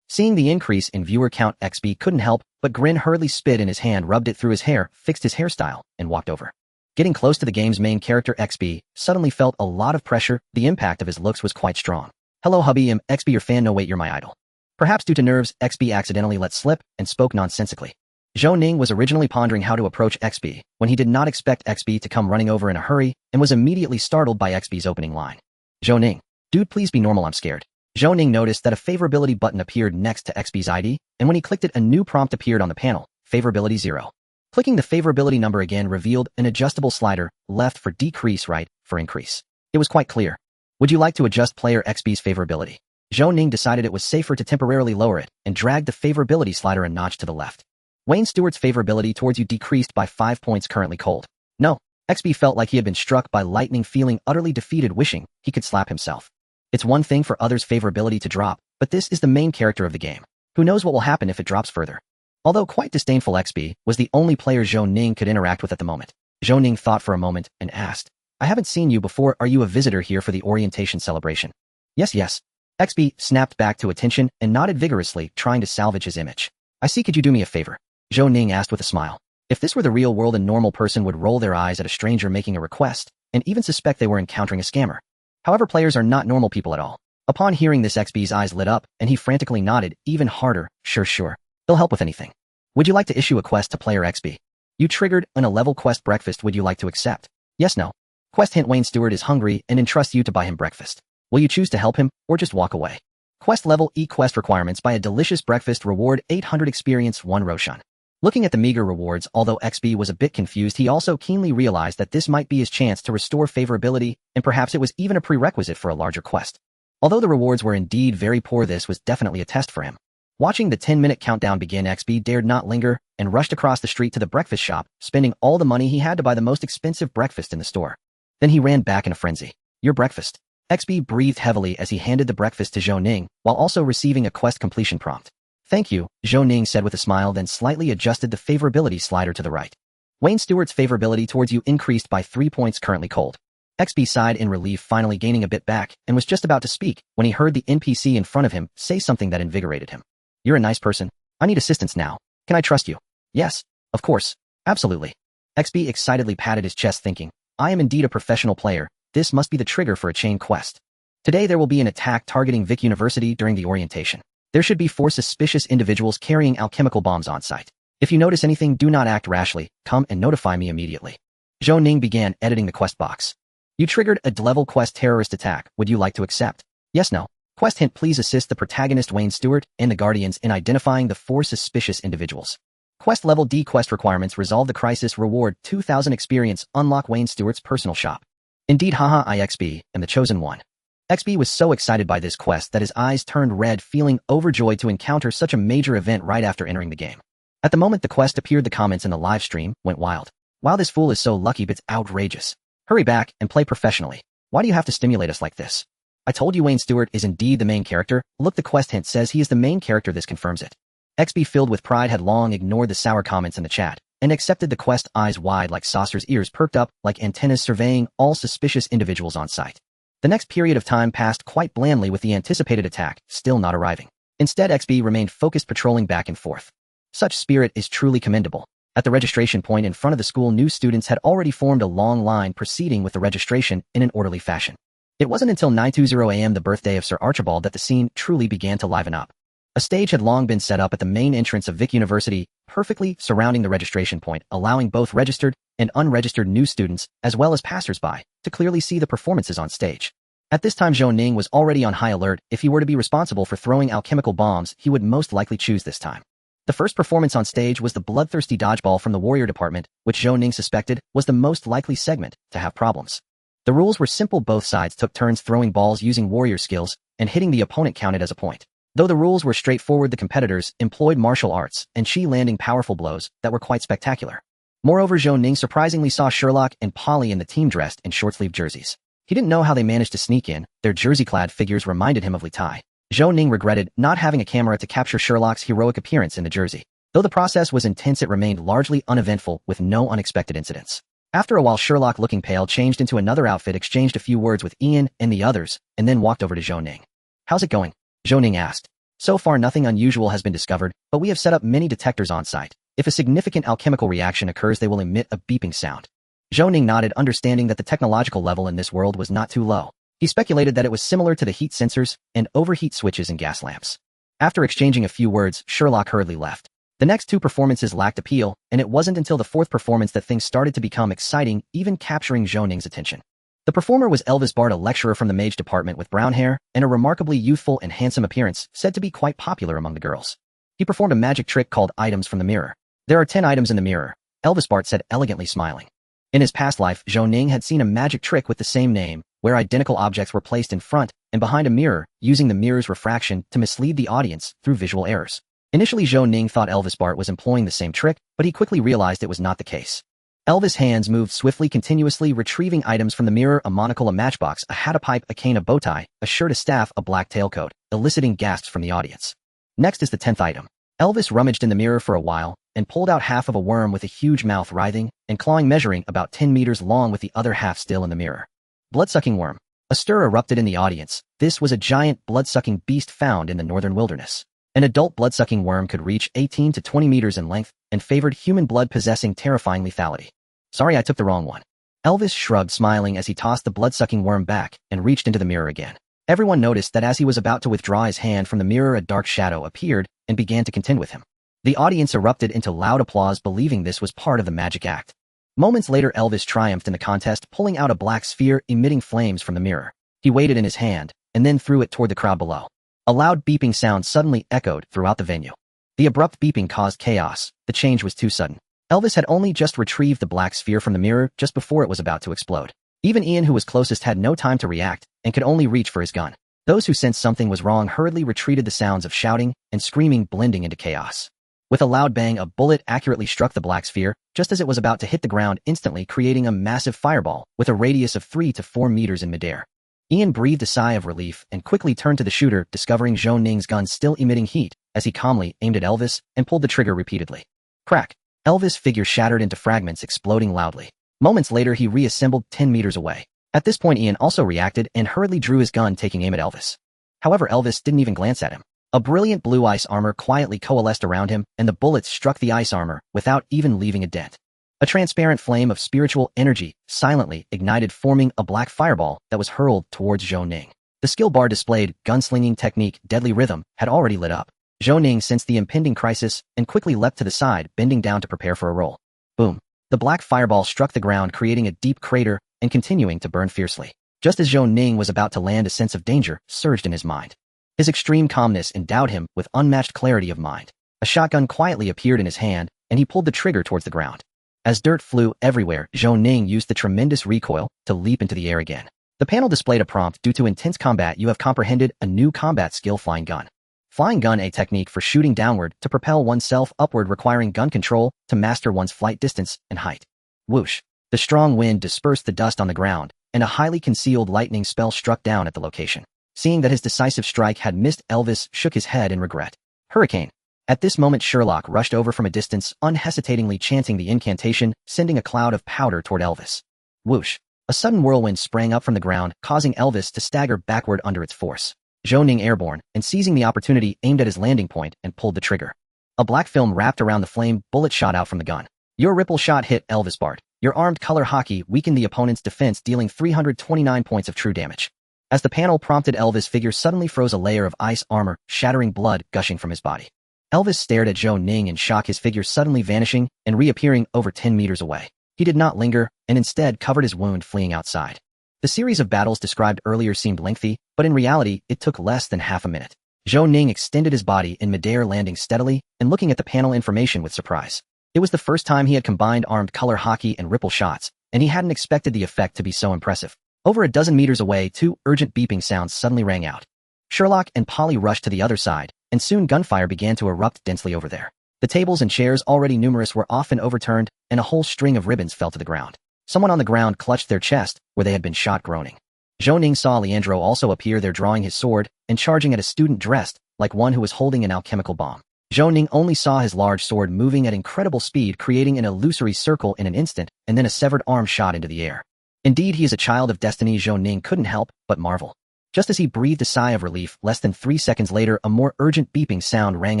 Seeing the increase in viewer count, XB couldn't help but grin, hurriedly spit in his hand, rubbed it through his hair, fixed his hairstyle, and walked over. Getting close to the game's main character, XB suddenly felt a lot of pressure. The impact of his looks was quite strong. Hello, hubby, I'm XB, your fan. No, wait, you're my idol. Perhaps due to nerves, XB accidentally let slip and spoke nonsensically. Zhou Ning was originally pondering how to approach XB when he did not expect XB to come running over in a hurry and was immediately startled by XB's opening line. Zhou Ning. Dude, please be normal, I'm scared. Zhou Ning noticed that a favorability button appeared next to XB's ID, and when he clicked it, a new prompt appeared on the panel, favorability 0. Clicking the favorability number again revealed an adjustable slider, left for decrease, right for increase. It was quite clear. Would you like to adjust player XB's favorability? Zhou Ning decided it was safer to temporarily lower it and dragged the favorability slider a notch to the left. Wayne Stewart's favorability towards you decreased by 5 points, currently cold. No, XB felt like he had been struck by lightning, feeling utterly defeated, wishing he could slap himself. It's one thing for others' favorability to drop, but this is the main character of the game. Who knows what will happen if it drops further? Although quite disdainful, XB was the only player Zhou Ning could interact with at the moment. Zhou Ning thought for a moment and asked, I haven't seen you before. Are you a visitor here for the orientation celebration? Yes. XB snapped back to attention and nodded vigorously, trying to salvage his image. I see, could you do me a favor? Zhou Ning asked with a smile. If this were the real world, a normal person would roll their eyes at a stranger making a request, and even suspect they were encountering a scammer. However, players are not normal people at all. Upon hearing this, XB's eyes lit up, and he frantically nodded, even harder. Sure. He'll help with anything. Would you like to issue a quest to player XB? You triggered a level quest breakfast. Would you like to accept? Yes, no. Quest hint: Wayne Stewart is hungry and entrusts you to buy him breakfast. Will you choose to help him, or just walk away? Quest level E quest requirements: buy a delicious breakfast, reward 800 experience, 1 Roshan. Looking at the meager rewards, although XB was a bit confused, he also keenly realized that this might be his chance to restore favorability, and perhaps it was even a prerequisite for a larger quest. Although the rewards were indeed very poor, this was definitely a test for him. Watching the 10-minute countdown begin, XB dared not linger and rushed across the street to the breakfast shop, spending all the money he had to buy the most expensive breakfast in the store. Then he ran back in a frenzy. Your breakfast. XB breathed heavily as he handed the breakfast to Zhou Ning, while also receiving a quest completion prompt. Thank you, Zhou Ning said with a smile, then slightly adjusted the favorability slider to the right. Wayne Stewart's favorability towards you increased by 3 points, currently cold. XB sighed in relief, finally gaining a bit back, and was just about to speak when he heard the NPC in front of him say something that invigorated him. You're a nice person. I need assistance now. Can I trust you? Yes. Of course. Absolutely. XB excitedly patted his chest, thinking, I am indeed a professional player. This must be the trigger for a chain quest. Today there will be an attack targeting Vic University during the orientation. There should be 4 suspicious individuals carrying alchemical bombs on site. If you notice anything, do not act rashly. Come and notify me immediately. Zhou Ning began editing the quest box. You triggered a level quest: terrorist attack. Would you like to accept? Yes, no. Quest hint: please assist the protagonist Wayne Stewart and the Guardians in identifying the 4 suspicious individuals. Quest level D quest requirements: resolve the crisis, reward 2,000 experience, unlock Wayne Stewart's personal shop. Indeed, haha, I XB am the chosen one. XB was so excited by this quest that his eyes turned red, feeling overjoyed to encounter such a major event right after entering the game. At the moment the quest appeared, the comments in the live stream went wild. Wow, this fool is so lucky, but it's outrageous. Hurry back and play professionally. Why do you have to stimulate us like this? I told you Wayne Stewart is indeed the main character. Look, the quest hint says he is the main character. This confirms it. XB, filled with pride, had long ignored the sour comments in the chat and accepted the quest, eyes wide like saucers, ears perked up like antennas, surveying all suspicious individuals on site. The next period of time passed quite blandly, with the anticipated attack still not arriving. Instead, XB remained focused, patrolling back and forth. Such spirit is truly commendable. At the registration point in front of the school, new students had already formed a long line, proceeding with the registration in an orderly fashion. It wasn't until 9:20 a.m., the birthday of Sir Archibald, that the scene truly began to liven up. A stage had long been set up at the main entrance of Vic University, perfectly surrounding the registration point, allowing both registered and unregistered new students, as well as passers-by, to clearly see the performances on stage. At this time, Zhou Ning was already on high alert. If he were to be responsible for throwing alchemical bombs, he would most likely choose this time. The first performance on stage was the bloodthirsty dodgeball from the warrior department, which Zhou Ning suspected was the most likely segment to have problems. The rules were simple: both sides took turns throwing balls using warrior skills, and hitting the opponent counted as a point. Though the rules were straightforward, the competitors employed martial arts and chi, landing powerful blows that were quite spectacular. Moreover, Zhou Ning surprisingly saw Sherlock and Polly in the team dressed in short-sleeved jerseys. He didn't know how they managed to sneak in. Their jersey-clad figures reminded him of Li Tai. Zhou Ning regretted not having a camera to capture Sherlock's heroic appearance in the jersey. Though the process was intense, it remained largely uneventful, with no unexpected incidents. After a while, Sherlock, looking pale, changed into another outfit, exchanged a few words with Ian and the others, and then walked over to Zhou Ning. How's it going? Zhou Ning asked. So far nothing unusual has been discovered, but we have set up many detectors on site. If a significant alchemical reaction occurs, they will emit a beeping sound. Zhou Ning nodded, understanding that the technological level in this world was not too low. He speculated that it was similar to the heat sensors and overheat switches in gas lamps. After exchanging a few words, Sherlock hurriedly left. The next 2 performances lacked appeal, and it wasn't until the 4th performance that things started to become exciting, even capturing Zhou Ning's attention. The performer was Elvis Bard, a lecturer from the mage department with brown hair and a remarkably youthful and handsome appearance, said to be quite popular among the girls. He performed a magic trick called items from the mirror. There are 10 items in the mirror, Elvis Bard said, elegantly smiling. In his past life, Zhou Ning had seen a magic trick with the same name, where identical objects were placed in front and behind a mirror, using the mirror's refraction to mislead the audience through visual errors. Initially, Zhou Ning thought Elvis Bart was employing the same trick, but he quickly realized it was not the case. Elvis' hands moved swiftly, continuously retrieving items from the mirror: a monocle, a matchbox, a hat, a pipe, a cane, a bow tie, a shirt, a staff, a black tailcoat, eliciting gasps from the audience. Next is the 10th item. Elvis rummaged in the mirror for a while and pulled out half of a worm with a huge mouth, writhing and clawing, measuring about 10 meters long, with the other half still in the mirror. Blood-sucking worm. A stir erupted in the audience. This was a giant blood-sucking beast found in the northern wilderness. An adult blood-sucking worm could reach 18 to 20 meters in length and favored human blood, possessing terrifying lethality. Sorry, I took the wrong one. Elvis shrugged, smiling as he tossed the blood-sucking worm back and reached into the mirror again. Everyone noticed that as he was about to withdraw his hand from the mirror, a dark shadow appeared and began to contend with him. The audience erupted into loud applause, believing this was part of the magic act. Moments later, Elvis triumphed in the contest, pulling out a black sphere emitting flames from the mirror. He weighed it in his hand and then threw it toward the crowd below. A loud beeping sound suddenly echoed throughout the venue. The abrupt beeping caused chaos. The change was too sudden. Elvis had only just retrieved the black sphere from the mirror just before it was about to explode. Even Ian, who was closest, had no time to react and could only reach for his gun. Those who sensed something was wrong hurriedly retreated, the sounds of shouting and screaming blending into chaos. With a loud bang, a bullet accurately struck the black sphere just as it was about to hit the ground, instantly creating a massive fireball with a radius of 3 to 4 meters in midair. Ian breathed a sigh of relief and quickly turned to the shooter, discovering Zhou Ning's gun still emitting heat as he calmly aimed at Elvis and pulled the trigger repeatedly. Crack! Elvis' figure shattered into fragments, exploding loudly. Moments later, he reassembled 10 meters away. At this point, Ian also reacted and hurriedly drew his gun, taking aim at Elvis. However, Elvis didn't even glance at him. A brilliant blue ice armor quietly coalesced around him, and the bullets struck the ice armor without even leaving a dent. A transparent flame of spiritual energy silently ignited, forming a black fireball that was hurled towards Zhou Ning. The skill bar displayed gunslinging technique, deadly rhythm, had already lit up. Zhou Ning sensed the impending crisis and quickly leapt to the side, bending down to prepare for a roll. Boom. The black fireball struck the ground, creating a deep crater and continuing to burn fiercely. Just as Zhou Ning was about to land, a sense of danger surged in his mind. His extreme calmness endowed him with unmatched clarity of mind. A shotgun quietly appeared in his hand, and he pulled the trigger towards the ground. As dirt flew everywhere, Zhou Ning used the tremendous recoil to leap into the air again. The panel displayed a prompt: due to intense combat, you have comprehended a new combat skill, Flying Gun. Flying Gun, a technique for shooting downward to propel oneself upward, requiring gun control to master one's flight distance and height. Whoosh! The strong wind dispersed the dust on the ground, and a highly concealed lightning spell struck down at the location. Seeing that his decisive strike had missed, Elvis shook his head in regret. Hurricane. At this moment, Sherlock rushed over from a distance, unhesitatingly chanting the incantation, sending a cloud of powder toward Elvis. Whoosh! A sudden whirlwind sprang up from the ground, causing Elvis to stagger backward under its force. Zhou Ning airborne, and seizing the opportunity, aimed at his landing point and pulled the trigger. A black film wrapped around the flame, bullet shot out from the gun. Your ripple shot hit Elvis Bart. Your armed color hockey weakened the opponent's defense, dealing 329 points of true damage. As the panel prompted, Elvis' figure suddenly froze, a layer of ice armor, shattering, blood gushing from his body. Elvis stared at Zhou Ning in shock, his figure suddenly vanishing and reappearing over 10 meters away. He did not linger, and instead covered his wound, fleeing outside. The series of battles described earlier seemed lengthy, but in reality, it took less than half a minute. Zhou Ning extended his body in midair, landing steadily and looking at the panel information with surprise. It was the first time he had combined armed color hockey and ripple shots, and he hadn't expected the effect to be so impressive. Over a dozen meters away, 2 urgent beeping sounds suddenly rang out. Sherlock and Polly rushed to the other side, and soon gunfire began to erupt densely over there. The tables and chairs, already numerous, were often overturned, and a whole string of ribbons fell to the ground. Someone on the ground clutched their chest, where they had been shot, groaning. Zhou Ning saw Leandro also appear there, drawing his sword and charging at a student dressed like one who was holding an alchemical bomb. Zhou Ning only saw his large sword moving at incredible speed, creating an illusory circle in an instant, and then a severed arm shot into the air. Indeed, he is a child of destiny, Zhou Ning couldn't help but marvel. Just as he breathed a sigh of relief, less than 3 seconds later, a more urgent beeping sound rang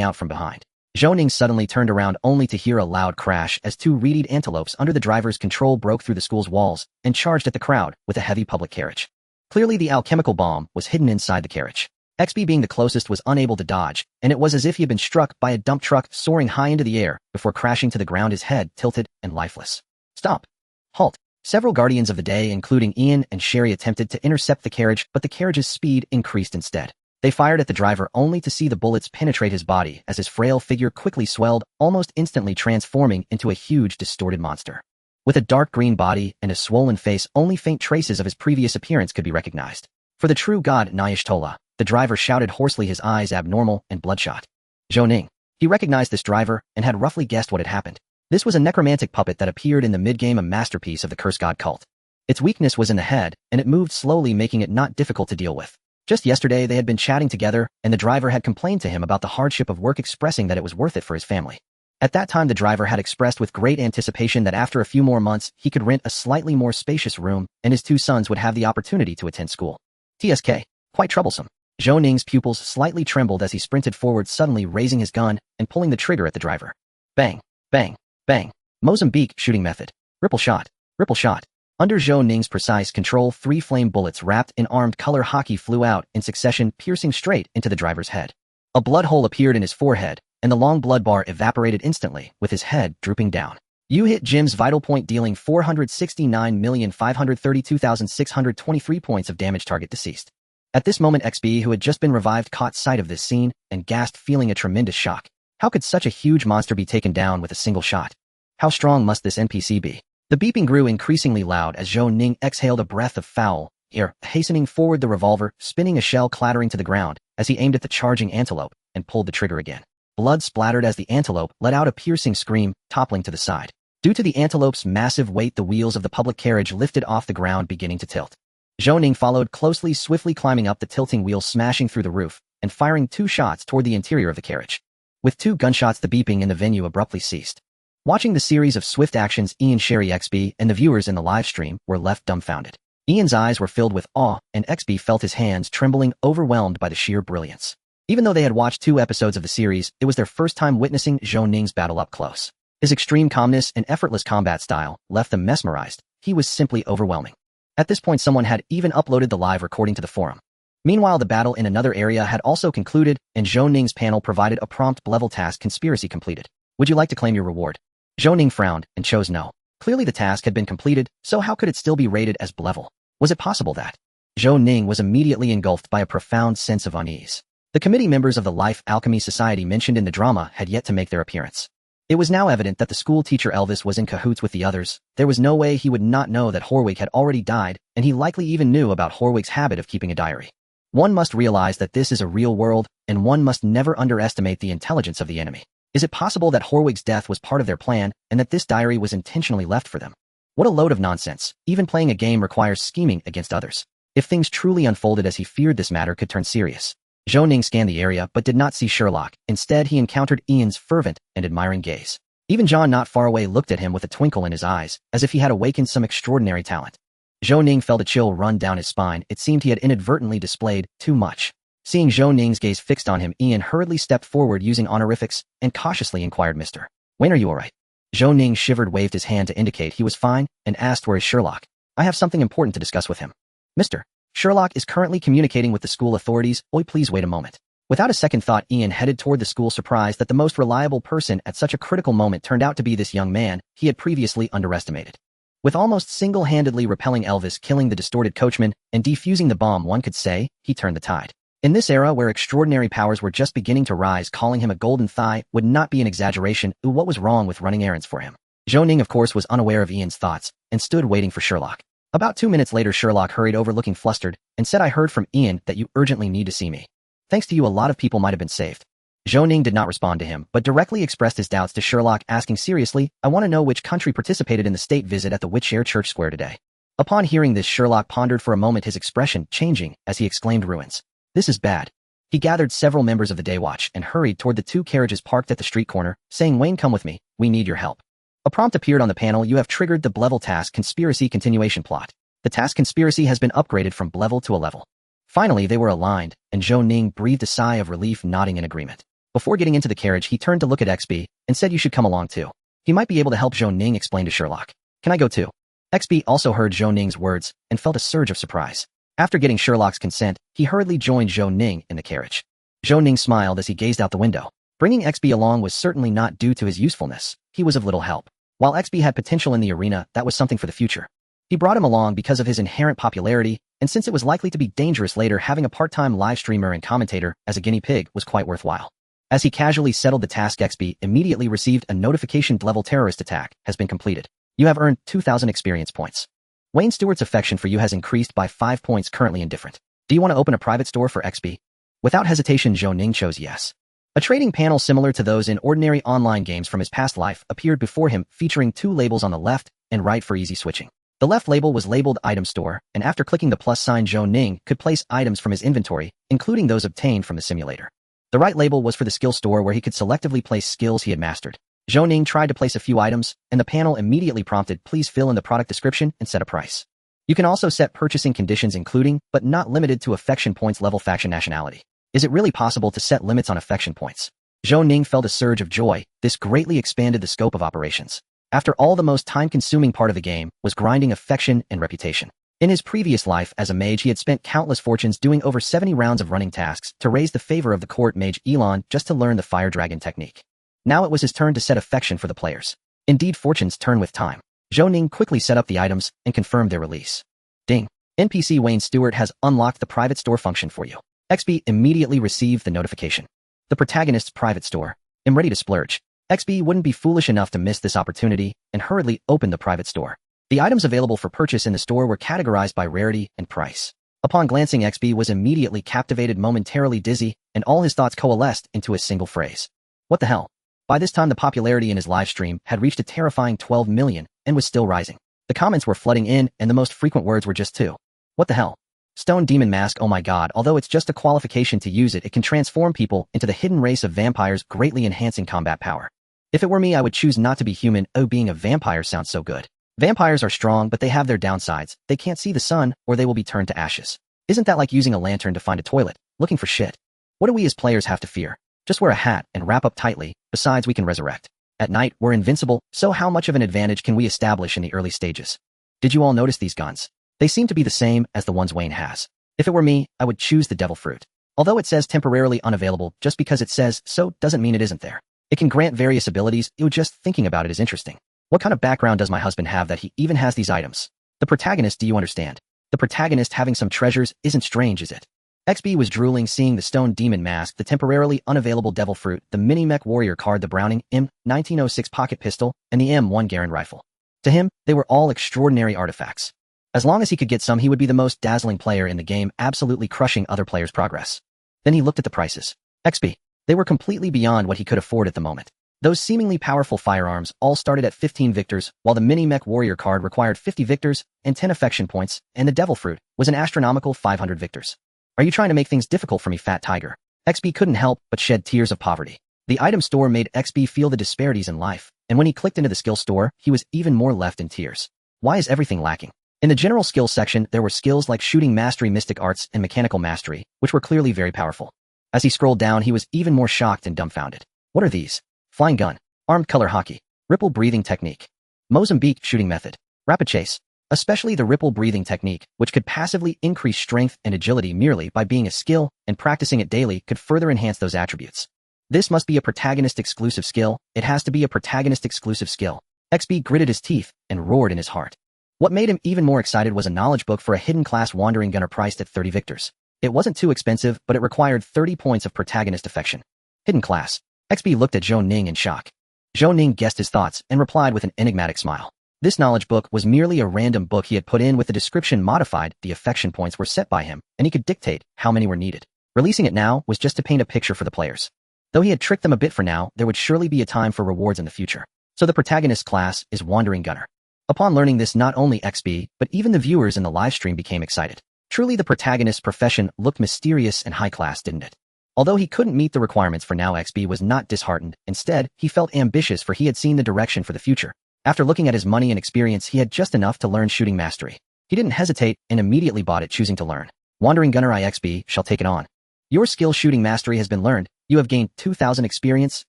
out from behind. Zhou Ning suddenly turned around, only to hear a loud crash as 2 reedied antelopes under the driver's control broke through the school's walls and charged at the crowd with a heavy public carriage. Clearly, the alchemical bomb was hidden inside the carriage. XB, being the closest, was unable to dodge, and it was as if he had been struck by a dump truck soaring high into the air before crashing to the ground, his head tilted and lifeless. Stop! Halt! Several guardians of the day, including Ian and Sherry, attempted to intercept the carriage, but the carriage's speed increased instead. They fired at the driver only to see the bullets penetrate his body as his frail figure quickly swelled, almost instantly transforming into a huge, distorted monster. With a dark green body and a swollen face, only faint traces of his previous appearance could be recognized. For the true god Nyashtola, the driver shouted hoarsely, his eyes abnormal and bloodshot. Zhou Ning. He recognized this driver and had roughly guessed what had happened. This was a necromantic puppet that appeared in the mid-game, a masterpiece of the curse god cult. Its weakness was in the head, and it moved slowly, making it not difficult to deal with. Just yesterday, they had been chatting together, and the driver had complained to him about the hardship of work, expressing that it was worth it for his family. At that time, the driver had expressed with great anticipation that after a few more months, he could rent a slightly more spacious room, and his 2 sons would have the opportunity to attend school. TSK. Quite troublesome. Zhou Ning's pupils slightly trembled as he sprinted forward, suddenly raising his gun and pulling the trigger at the driver. Bang! Bang! Bang! Mozambique shooting method. Ripple shot. Ripple shot. Under Zhou Ning's precise control, 3 flame bullets wrapped in armed color hockey flew out in succession, piercing straight into the driver's head. A blood hole appeared in his forehead, and the long blood bar evaporated instantly, with his head drooping down. You hit Jim's vital point, dealing 469,532,623 points of damage. Target deceased. At this moment, XB, who had just been revived, caught sight of this scene and gasped, feeling a tremendous shock. How could such a huge monster be taken down with a single shot? How strong must this NPC be? The beeping grew increasingly loud as Zhou Ning exhaled a breath of foul air, hastening forward, the revolver spinning, a shell clattering to the ground as he aimed at the charging antelope and pulled the trigger again. Blood splattered as the antelope let out a piercing scream, toppling to the side. Due to the antelope's massive weight, the wheels of the public carriage lifted off the ground, beginning to tilt. Zhou Ning followed closely, swiftly climbing up the tilting wheels, smashing through the roof, and firing 2 shots toward the interior of the carriage. With 2 gunshots, the beeping in the venue abruptly ceased. Watching the series of swift actions, Ian, Sherry, XB, and the viewers in the live stream were left dumbfounded. Ian's eyes were filled with awe, and XB felt his hands trembling, overwhelmed by the sheer brilliance. Even though they had watched 2 episodes of the series, it was their first time witnessing Zhou Ning's battle up close. His extreme calmness and effortless combat style left them mesmerized. He was simply overwhelming. At this point, someone had even uploaded the live recording to the forum. Meanwhile, the battle in another area had also concluded, and Zhou Ning's panel provided a prompt level task: conspiracy completed. Would you like to claim your reward? Zhou Ning frowned and chose no. Clearly the task had been completed, so how could it still be rated as level? Was it possible that? Zhou Ning was immediately engulfed by a profound sense of unease. The committee members of the Life Alchemy Society mentioned in the drama had yet to make their appearance. It was now evident that the school teacher Elvis was in cahoots with the others. There was no way he would not know that Horwig had already died, and he likely even knew about Horwig's habit of keeping a diary. One must realize that this is a real world, and one must never underestimate the intelligence of the enemy. Is it possible that Horwig's death was part of their plan, and that this diary was intentionally left for them? What a load of nonsense. Even playing a game requires scheming against others. If things truly unfolded as he feared, this matter could turn serious. Zhou Ning scanned the area but did not see Sherlock. Instead, he encountered Ian's fervent and admiring gaze. Even John, not far away, looked at him with a twinkle in his eyes, as if he had awakened some extraordinary talent. Zhou Ning felt a chill run down his spine. It seemed he had inadvertently displayed too much. Seeing Zhou Ning's gaze fixed on him, Ian hurriedly stepped forward using honorifics and cautiously inquired, "Mr. Wayne, are you alright?" Zhou Ning shivered, waved his hand to indicate he was fine, and asked, "Where is Sherlock? I have something important to discuss with him." "Mr. Sherlock is currently communicating with the school authorities. Oi, please wait a moment." Without a second thought, Ian headed toward the school, surprised that the most reliable person at such a critical moment turned out to be this young man he had previously underestimated. With almost single-handedly repelling Elvis, killing the distorted coachman, and defusing the bomb, one could say he turned the tide. In this era where extraordinary powers were just beginning to rise, calling him a golden thigh would not be an exaggeration. What was wrong with running errands for him? Zhou Ning, of course, was unaware of Ian's thoughts and stood waiting for Sherlock. About 2 minutes later, Sherlock hurried over looking flustered and said, "I heard from Ian that you urgently need to see me. Thanks to you, a lot of people might have been saved." Zhou Ning did not respond to him, but directly expressed his doubts to Sherlock, asking seriously, "I want to know which country participated in the state visit at the Witch Air Church Square today." Upon hearing this, Sherlock pondered for a moment, his expression changing as he exclaimed, "Ruins. This is bad." He gathered several members of the Day Watch and hurried toward the 2 carriages parked at the street corner, saying, "Wayne, come with me. We need your help." A prompt appeared on the panel: "You have triggered the level task conspiracy continuation plot. The task conspiracy has been upgraded from level to a level." Finally, they were aligned, and Zhou Ning breathed a sigh of relief, nodding in agreement. Before getting into the carriage, he turned to look at XB and said, "You should come along too. He might be able to help." Zhou Ning explained to Sherlock, "Can I go too?" XB also heard Zhou Ning's words and felt a surge of surprise. After getting Sherlock's consent, he hurriedly joined Zhou Ning in the carriage. Zhou Ning smiled as he gazed out the window. Bringing XB along was certainly not due to his usefulness. He was of little help. While XB had potential in the arena, that was something for the future. He brought him along because of his inherent popularity, and since it was likely to be dangerous later, having a part-time live streamer and commentator as a guinea pig was quite worthwhile. As he casually settled the task, XB immediately received a notification: level terrorist attack has been completed. You have earned 2,000 experience points. Wayne Stewart's affection for you has increased by 5 points, currently indifferent. Do you want to open a private store for XB? Without hesitation, Zhou Ning chose yes. A trading panel similar to those in ordinary online games from his past life appeared before him, featuring 2 labels on the left and right for easy switching. The left label was labeled Item Store, and after clicking the plus sign, Zhou Ning could place items from his inventory, including those obtained from the simulator. The right label was for the Skill Store, where he could selectively place skills he had mastered. Zhou Ning tried to place a few items, and the panel immediately prompted, "Please fill in the product description and set a price." You can also set purchasing conditions, including, but not limited to, affection points, level, faction, nationality. Is it really possible to set limits on affection points? Zhou Ning felt a surge of joy. This greatly expanded the scope of operations. After all, the most time-consuming part of the game was grinding affection and reputation. In his previous life as a mage, he had spent countless fortunes doing over 70 rounds of running tasks to raise the favor of the court mage Elon just to learn the fire dragon technique. Now it was his turn to set affection for the players. Indeed, fortunes turn with time. Zhou Ning quickly set up the items and confirmed their release. Ding. NPC Wayne Stewart has unlocked the private store function for you. XB immediately received the notification. The protagonist's private store. I'm ready to splurge. XB wouldn't be foolish enough to miss this opportunity and hurriedly opened the private store. The items available for purchase in the store were categorized by rarity and price. Upon glancing, XB was immediately captivated, momentarily dizzy, and all his thoughts coalesced into a single phrase. What the hell? By this time, the popularity in his live stream had reached a terrifying 12 million and was still rising. The comments were flooding in, and the most frequent words were just two. What the hell? Stone Demon Mask, oh my god, although it's just a qualification to use it, it can transform people into the hidden race of vampires, greatly enhancing combat power. If it were me, I would choose not to be human. Oh, being a vampire sounds so good. Vampires are strong, but they have their downsides. They can't see the sun, or they will be turned to ashes. Isn't that like using a lantern to find a toilet, looking for shit? What do we as players have to fear? Just wear a hat and wrap up tightly. Besides, we can resurrect. At night, we're invincible, so how much of an advantage can we establish in the early stages? Did you all notice these guns? They seem to be the same as the ones Wayne has. If it were me, I would choose the devil fruit. Although it says temporarily unavailable, just because it says so doesn't mean it isn't there. It can grant various abilities. Just thinking about it is interesting. What kind of background does my husband have that he even has these items? The protagonist, do you understand? The protagonist having some treasures isn't strange, is it? XB was drooling seeing the Stone Demon Mask, the temporarily unavailable devil fruit, the mini-mech warrior card, the Browning M1906 pocket pistol, and the M1 Garand rifle. To him, they were all extraordinary artifacts. As long as he could get some, he would be the most dazzling player in the game, absolutely crushing other players' progress. Then he looked at the prices. XB. They were completely beyond what he could afford at the moment. Those seemingly powerful firearms all started at 15 victors, while the mini-mech warrior card required 50 victors and 10 affection points, and the devil fruit was an astronomical 500 victors. Are you trying to make things difficult for me, fat tiger? XB couldn't help but shed tears of poverty. The item store made XB feel the disparities in life, and when he clicked into the skill store, he was even more left in tears. Why is everything lacking? In the general skills section, there were skills like shooting mastery, mystic arts, and mechanical mastery, which were clearly very powerful. As he scrolled down, he was even more shocked and dumbfounded. What are these? Flying gun, armed color hockey, ripple breathing technique, Mozambique shooting method, rapid chase. Especially the ripple breathing technique, which could passively increase strength and agility merely by being a skill, and practicing it daily could further enhance those attributes. This must be a protagonist-exclusive skill. It has to be a protagonist-exclusive skill. XB gritted his teeth and roared in his heart. What made him even more excited was a knowledge book for a hidden class wandering gunner priced at 30 victors. It wasn't too expensive, but it required 30 points of protagonist affection. Hidden class. XB looked at Zhou Ning in shock. Zhou Ning guessed his thoughts and replied with an enigmatic smile. This knowledge book was merely a random book he had put in with the description modified. The affection points were set by him, and he could dictate how many were needed. Releasing it now was just to paint a picture for the players. Though he had tricked them a bit for now, there would surely be a time for rewards in the future. So the protagonist class is Wandering Gunner. Upon learning this, not only XB, but even the viewers in the livestream became excited. Truly the protagonist's profession looked mysterious and high class, didn't it? Although he couldn't meet the requirements for now, XB was not disheartened. Instead, he felt ambitious, for he had seen the direction for the future. After looking at his money and experience, he had just enough to learn shooting mastery. He didn't hesitate and immediately bought it, choosing to learn. Wandering Gunner IXB shall take it on. Your skill shooting mastery has been learned. You have gained 2,000 experience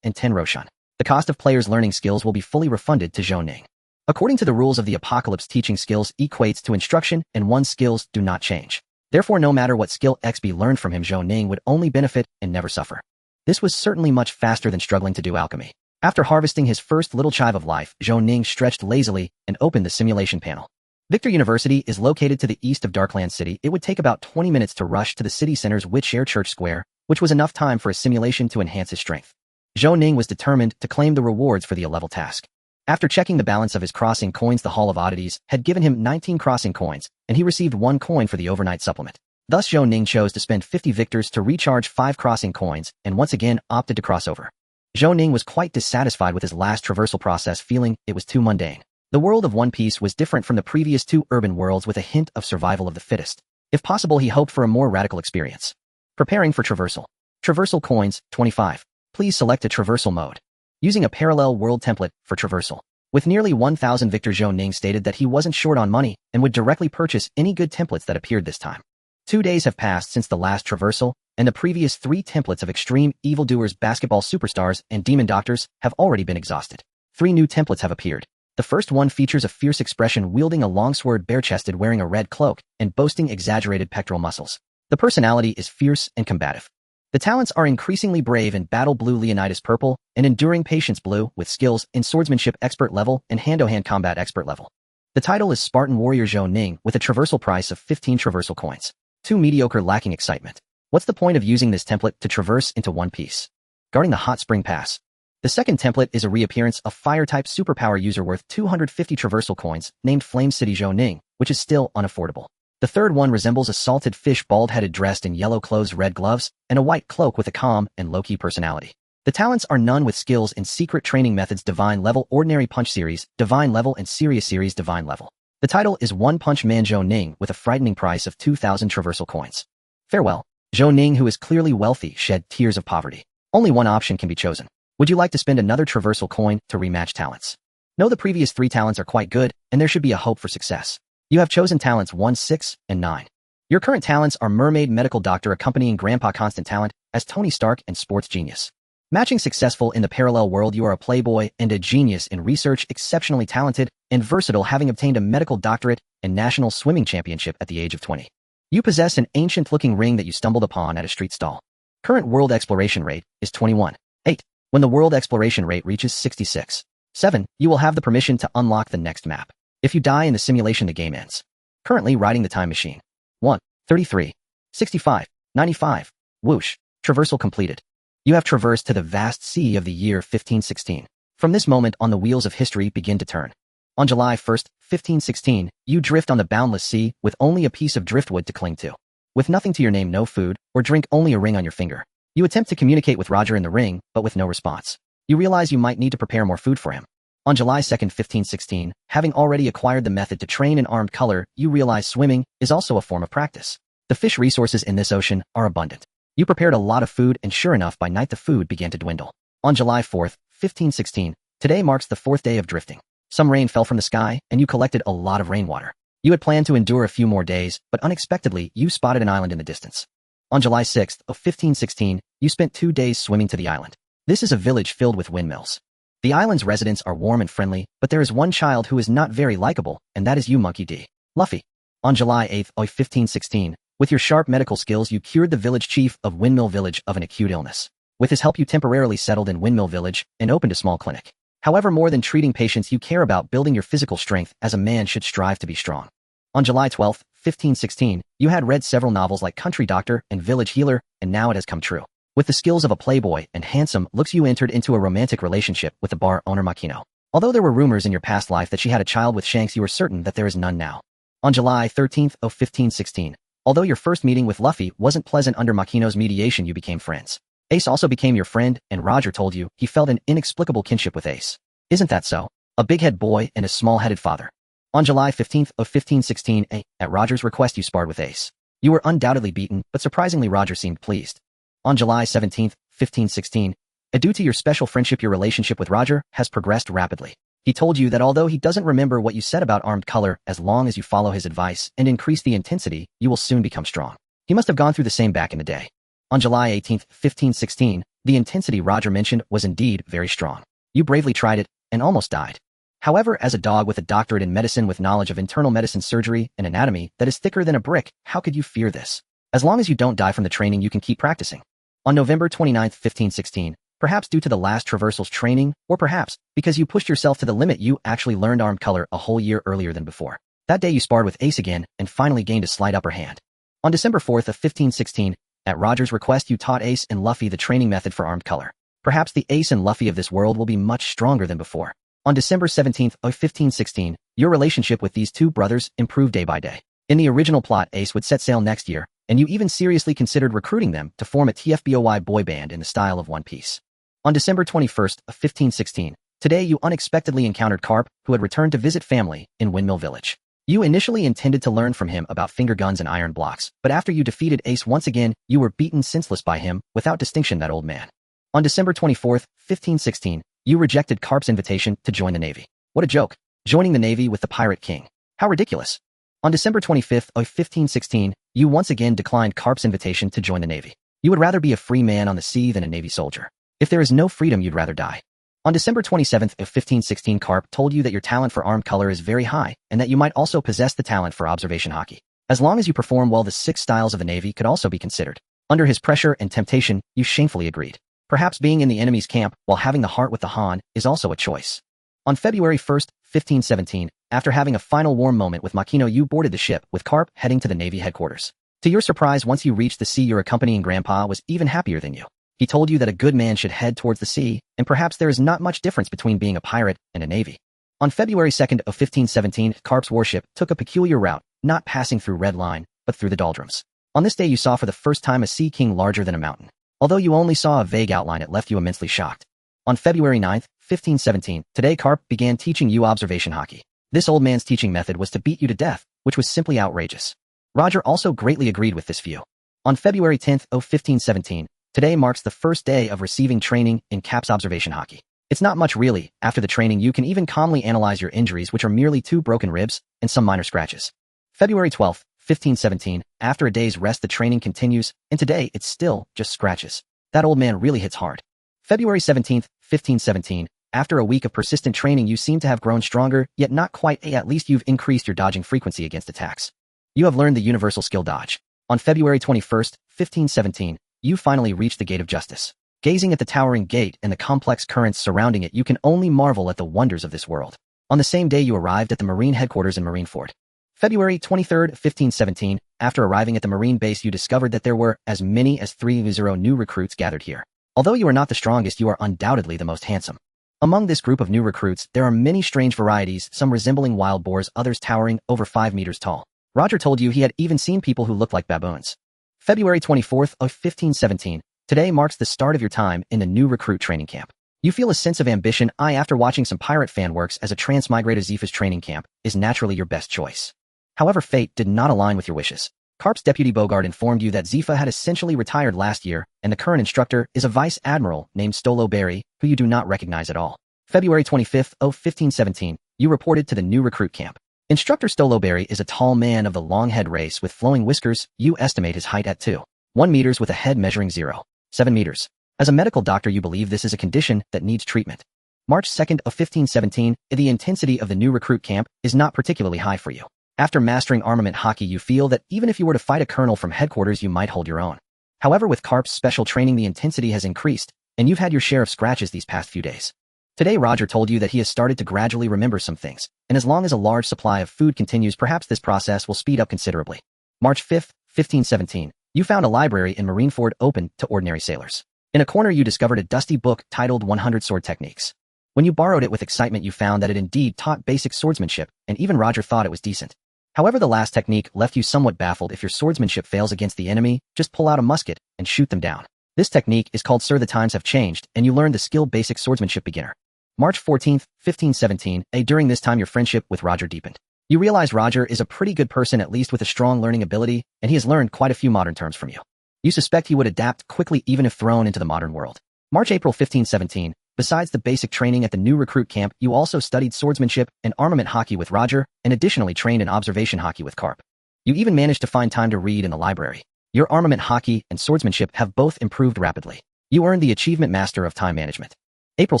and 10 Roshan. The cost of players learning skills will be fully refunded to Zhou Ning. According to the rules of the apocalypse, teaching skills equates to instruction, and one's skills do not change. Therefore, no matter what skill XB learned from him, Zhou Ning would only benefit and never suffer. This was certainly much faster than struggling to do alchemy. After harvesting his first little chive of life, Zhou Ning stretched lazily and opened the simulation panel. Victor University is located to the east of Darkland City. It would take about 20 minutes to rush to the city center's Witchshare Church Square, which was enough time for a simulation to enhance his strength. Zhou Ning was determined to claim the rewards for the A-level task. After checking the balance of his crossing coins, the Hall of Oddities had given him 19 crossing coins, and he received 1 coin for the overnight supplement. Thus, Zhou Ning chose to spend 50 victors to recharge 5 crossing coins, and once again opted to cross over. Zhou Ning was quite dissatisfied with his last traversal process, feeling it was too mundane. The world of One Piece was different from the previous 2 urban worlds, with a hint of survival of the fittest. If possible, he hoped for a more radical experience. Preparing for traversal. Traversal coins, 25. Please select a traversal mode. Using a parallel world template for traversal. With nearly 1,000 victors, Zhou Ning stated that he wasn't short on money and would directly purchase any good templates that appeared this time. 2 days have passed since the last traversal, and the previous 3 templates of Extreme, Evildoers, Basketball Superstars, and Demon Doctors have already been exhausted. 3 new templates have appeared. The first one features a fierce expression wielding a longsword bare-chested wearing a red cloak and boasting exaggerated pectoral muscles. The personality is fierce and combative. The talents are increasingly brave in battle blue Leonidas purple and enduring patience blue with skills in swordsmanship expert level and hand-to-hand combat expert level. The title is Spartan Warrior Zhou Ning with a traversal price of 15 traversal coins. 2 mediocre lacking excitement. What's the point of using this template to traverse into one piece? Guarding the Hot Spring Pass. The second template is a reappearance of fire-type superpower user worth 250 traversal coins named Flame City Zhou Ning, which is still unaffordable. The third one resembles a salted fish bald-headed dressed in yellow clothes, red gloves, and a white cloak with a calm and low-key personality. The talents are none with skills in secret training methods Divine Level Ordinary Punch Series, Divine Level and Serious Series Divine Level. The title is One Punch Man Zhou Ning with a frightening price of 2,000 traversal coins. Farewell. Zhou Ning, who is clearly wealthy, shed tears of poverty. Only one option can be chosen. Would you like to spend another traversal coin to rematch talents? No, the previous 3 talents are quite good, and there should be a hope for success. You have chosen talents 1, 6, and 9. Your current talents are Mermaid Medical Doctor accompanying Grandpa Constant Talent as Tony Stark and Sports Genius. Matching successful in the parallel world, you are a playboy and a genius in research, exceptionally talented and versatile, having obtained a medical doctorate and national swimming championship at the age of 20. You possess an ancient-looking ring that you stumbled upon at a street stall. Current world exploration rate is 21.8. When the world exploration rate reaches 66.7, you will have the permission to unlock the next map. If you die in the simulation, the game ends. Currently riding the time machine. 1, 33, 65, 95. Whoosh. Traversal completed. You have traversed to the vast sea of the year 1516. From this moment on, the wheels of history begin to turn. On July 1st, 1516, you drift on the boundless sea with only a piece of driftwood to cling to. With nothing to your name, no food, or drink, only a ring on your finger. You attempt to communicate with Roger in the ring, but with no response. You realize you might need to prepare more food for him. On July 2nd, 1516, having already acquired the method to train in armed color, you realize swimming is also a form of practice. The fish resources in this ocean are abundant. You prepared a lot of food, and sure enough, by night the food began to dwindle. On July 4th, 1516, today marks the 4th day of drifting. Some rain fell from the sky, and you collected a lot of rainwater. You had planned to endure a few more days, but unexpectedly, you spotted an island in the distance. On July 6th of 1516, you spent 2 days swimming to the island. This is a village filled with windmills. The island's residents are warm and friendly, but there is one child who is not very likable, and that is you, Monkey D. Luffy. On July 8th of 1516, with your sharp medical skills, you cured the village chief of Windmill Village of an acute illness. With his help, you temporarily settled in Windmill Village and opened a small clinic. However, more than treating patients, you care about building your physical strength, as a man should strive to be strong. On July 12th, 1516, you had read several novels like Country Doctor and Village Healer, and now it has come true. With the skills of a playboy and handsome looks, you entered into a romantic relationship with the bar owner Makino. Although there were rumors in your past life that she had a child with Shanks, you are certain that there is none now. On July 13th of 1516, although your first meeting with Luffy wasn't pleasant, under Makino's mediation you became friends. Ace also became your friend, and Roger told you he felt an inexplicable kinship with Ace. Isn't that so? A big-head boy and a small-headed father. On July 15th of 1516, at Roger's request, you sparred with Ace. You were undoubtedly beaten, but surprisingly Roger seemed pleased. On July 17th, 1516, due to your special friendship, your relationship with Roger has progressed rapidly. He told you that although he doesn't remember what you said about armed color, as long as you follow his advice and increase the intensity, you will soon become strong. He must have gone through the same back in the day. On July 18th, 1516, the intensity Roger mentioned was indeed very strong. You bravely tried it and almost died. However, as a dog with a doctorate in medicine with knowledge of internal medicine, surgery, and anatomy that is thicker than a brick, how could you fear this? As long as you don't die from the training, you can keep practicing. On November 29th, 1516, perhaps due to the last traversal's training, or perhaps because you pushed yourself to the limit, you actually learned armed color a whole year earlier than before. That day you sparred with Ace again and finally gained a slight upper hand. On December 4th of 1516, at Roger's request, you taught Ace and Luffy the training method for armed color. Perhaps the Ace and Luffy of this world will be much stronger than before. On December 17th of 1516, your relationship with these two brothers improved day by day. In the original plot, Ace would set sail next year, and you even seriously considered recruiting them to form a TFBOY boy band in the style of One Piece. On December 21st of 1516, today you unexpectedly encountered Carp, who had returned to visit family in Windmill Village. You initially intended to learn from him about finger guns and iron blocks, but after you defeated Ace once again, you were beaten senseless by him, without distinction, that old man. On December 24th, 1516, you rejected Carp's invitation to join the Navy. What a joke, joining the Navy with the Pirate King. How ridiculous. On December 25th of 1516, you once again declined Carp's invitation to join the Navy. You would rather be a free man on the sea than a Navy soldier. If there is no freedom, you'd rather die. On December 27th of 1516, Carp told you that your talent for armed color is very high, and that you might also possess the talent for observation hockey. As long as you perform well, the 6 styles of the Navy could also be considered. Under his pressure and temptation, you shamefully agreed. Perhaps being in the enemy's camp while having the heart with the Han is also a choice. On February 1st, 1517, after having a final warm moment with Makino, you boarded the ship, with Carp heading to the Navy headquarters. To your surprise, once you reached the sea, your accompanying grandpa was even happier than you. He told you that a good man should head towards the sea, and perhaps there is not much difference between being a pirate and a navy. On February 2nd of 1517, Carp's warship took a peculiar route, not passing through Red Line, but through the doldrums. On this day you saw for the first time a sea king larger than a mountain. Although you only saw a vague outline, it left you immensely shocked. On February 9th, 1517, today Carp began teaching you observation hockey. This old man's teaching method was to beat you to death, which was simply outrageous. Roger also greatly agreed with this view. On February 10th of 1517, today marks the first day of receiving training in Cap's observation hockey. It's not much really. After the training you can even calmly analyze your injuries, which are merely 2 broken ribs and some minor scratches. February 12th, 1517, after a day's rest the training continues, and today it's still just scratches. That old man really hits hard. February 17th, 1517, after a week of persistent training you seem to have grown stronger, yet not quite. At least you've increased your dodging frequency against attacks. You have learned the universal skill dodge. On February 21st, 1517, you finally reached the Gate of Justice. Gazing at the towering gate and the complex currents surrounding it, you can only marvel at the wonders of this world. On the same day you arrived at the Marine headquarters in Marineford. February 23rd, 1517, after arriving at the Marine base you discovered that there were as many as 30 new recruits gathered here. Although you are not the strongest, you are undoubtedly the most handsome. Among this group of new recruits, there are many strange varieties, some resembling wild boars, others towering over 5 meters tall. Roger told you he had even seen people who looked like baboons. February 24th of 1517, today marks the start of your time in the new recruit training camp. You feel a sense of ambition. After watching some pirate fan works as a transmigrator, Zifa's training camp is naturally your best choice. However, fate did not align with your wishes. Carp's deputy Bogard informed you that Zifa had essentially retired last year, and the current instructor is a vice admiral named Stolo Berry, who you do not recognize at all. February 25th of 1517, you reported to the new recruit camp. Instructor Stolo Berry is a tall man of the long head race with flowing whiskers. You estimate his height at 2.1 meters with a head measuring 0.7 meters. As a medical doctor, you believe this is a condition that needs treatment. March 2nd of 1517, the intensity of the new recruit camp is not particularly high for you. After mastering armament hockey, you feel that even if you were to fight a colonel from headquarters, you might hold your own. However, with Carp's special training, the intensity has increased, and you've had your share of scratches these past few days. Today, Roger told you that he has started to gradually remember some things, and as long as a large supply of food continues, perhaps this process will speed up considerably. March 5th, 1517, you found a library in Marineford open to ordinary sailors. In a corner, you discovered a dusty book titled 100 Sword Techniques. When you borrowed it with excitement, you found that it indeed taught basic swordsmanship, and even Roger thought it was decent. However, the last technique left you somewhat baffled. If your swordsmanship fails against the enemy, just pull out a musket and shoot them down. This technique is called Sir the Times Have Changed, and you learned the skill Basic Swordsmanship Beginner. March 14th, 1517, during this time your friendship with Roger deepened. You realize Roger is a pretty good person, at least with a strong learning ability, and he has learned quite a few modern terms from you. You suspect he would adapt quickly even if thrown into the modern world. March-April 1517, besides the basic training at the new recruit camp, you also studied swordsmanship and armament hockey with Roger, and additionally trained in observation hockey with Carp. You even managed to find time to read in the library. Your armament hockey and swordsmanship have both improved rapidly. You earned the Achievement Master of Time Management. April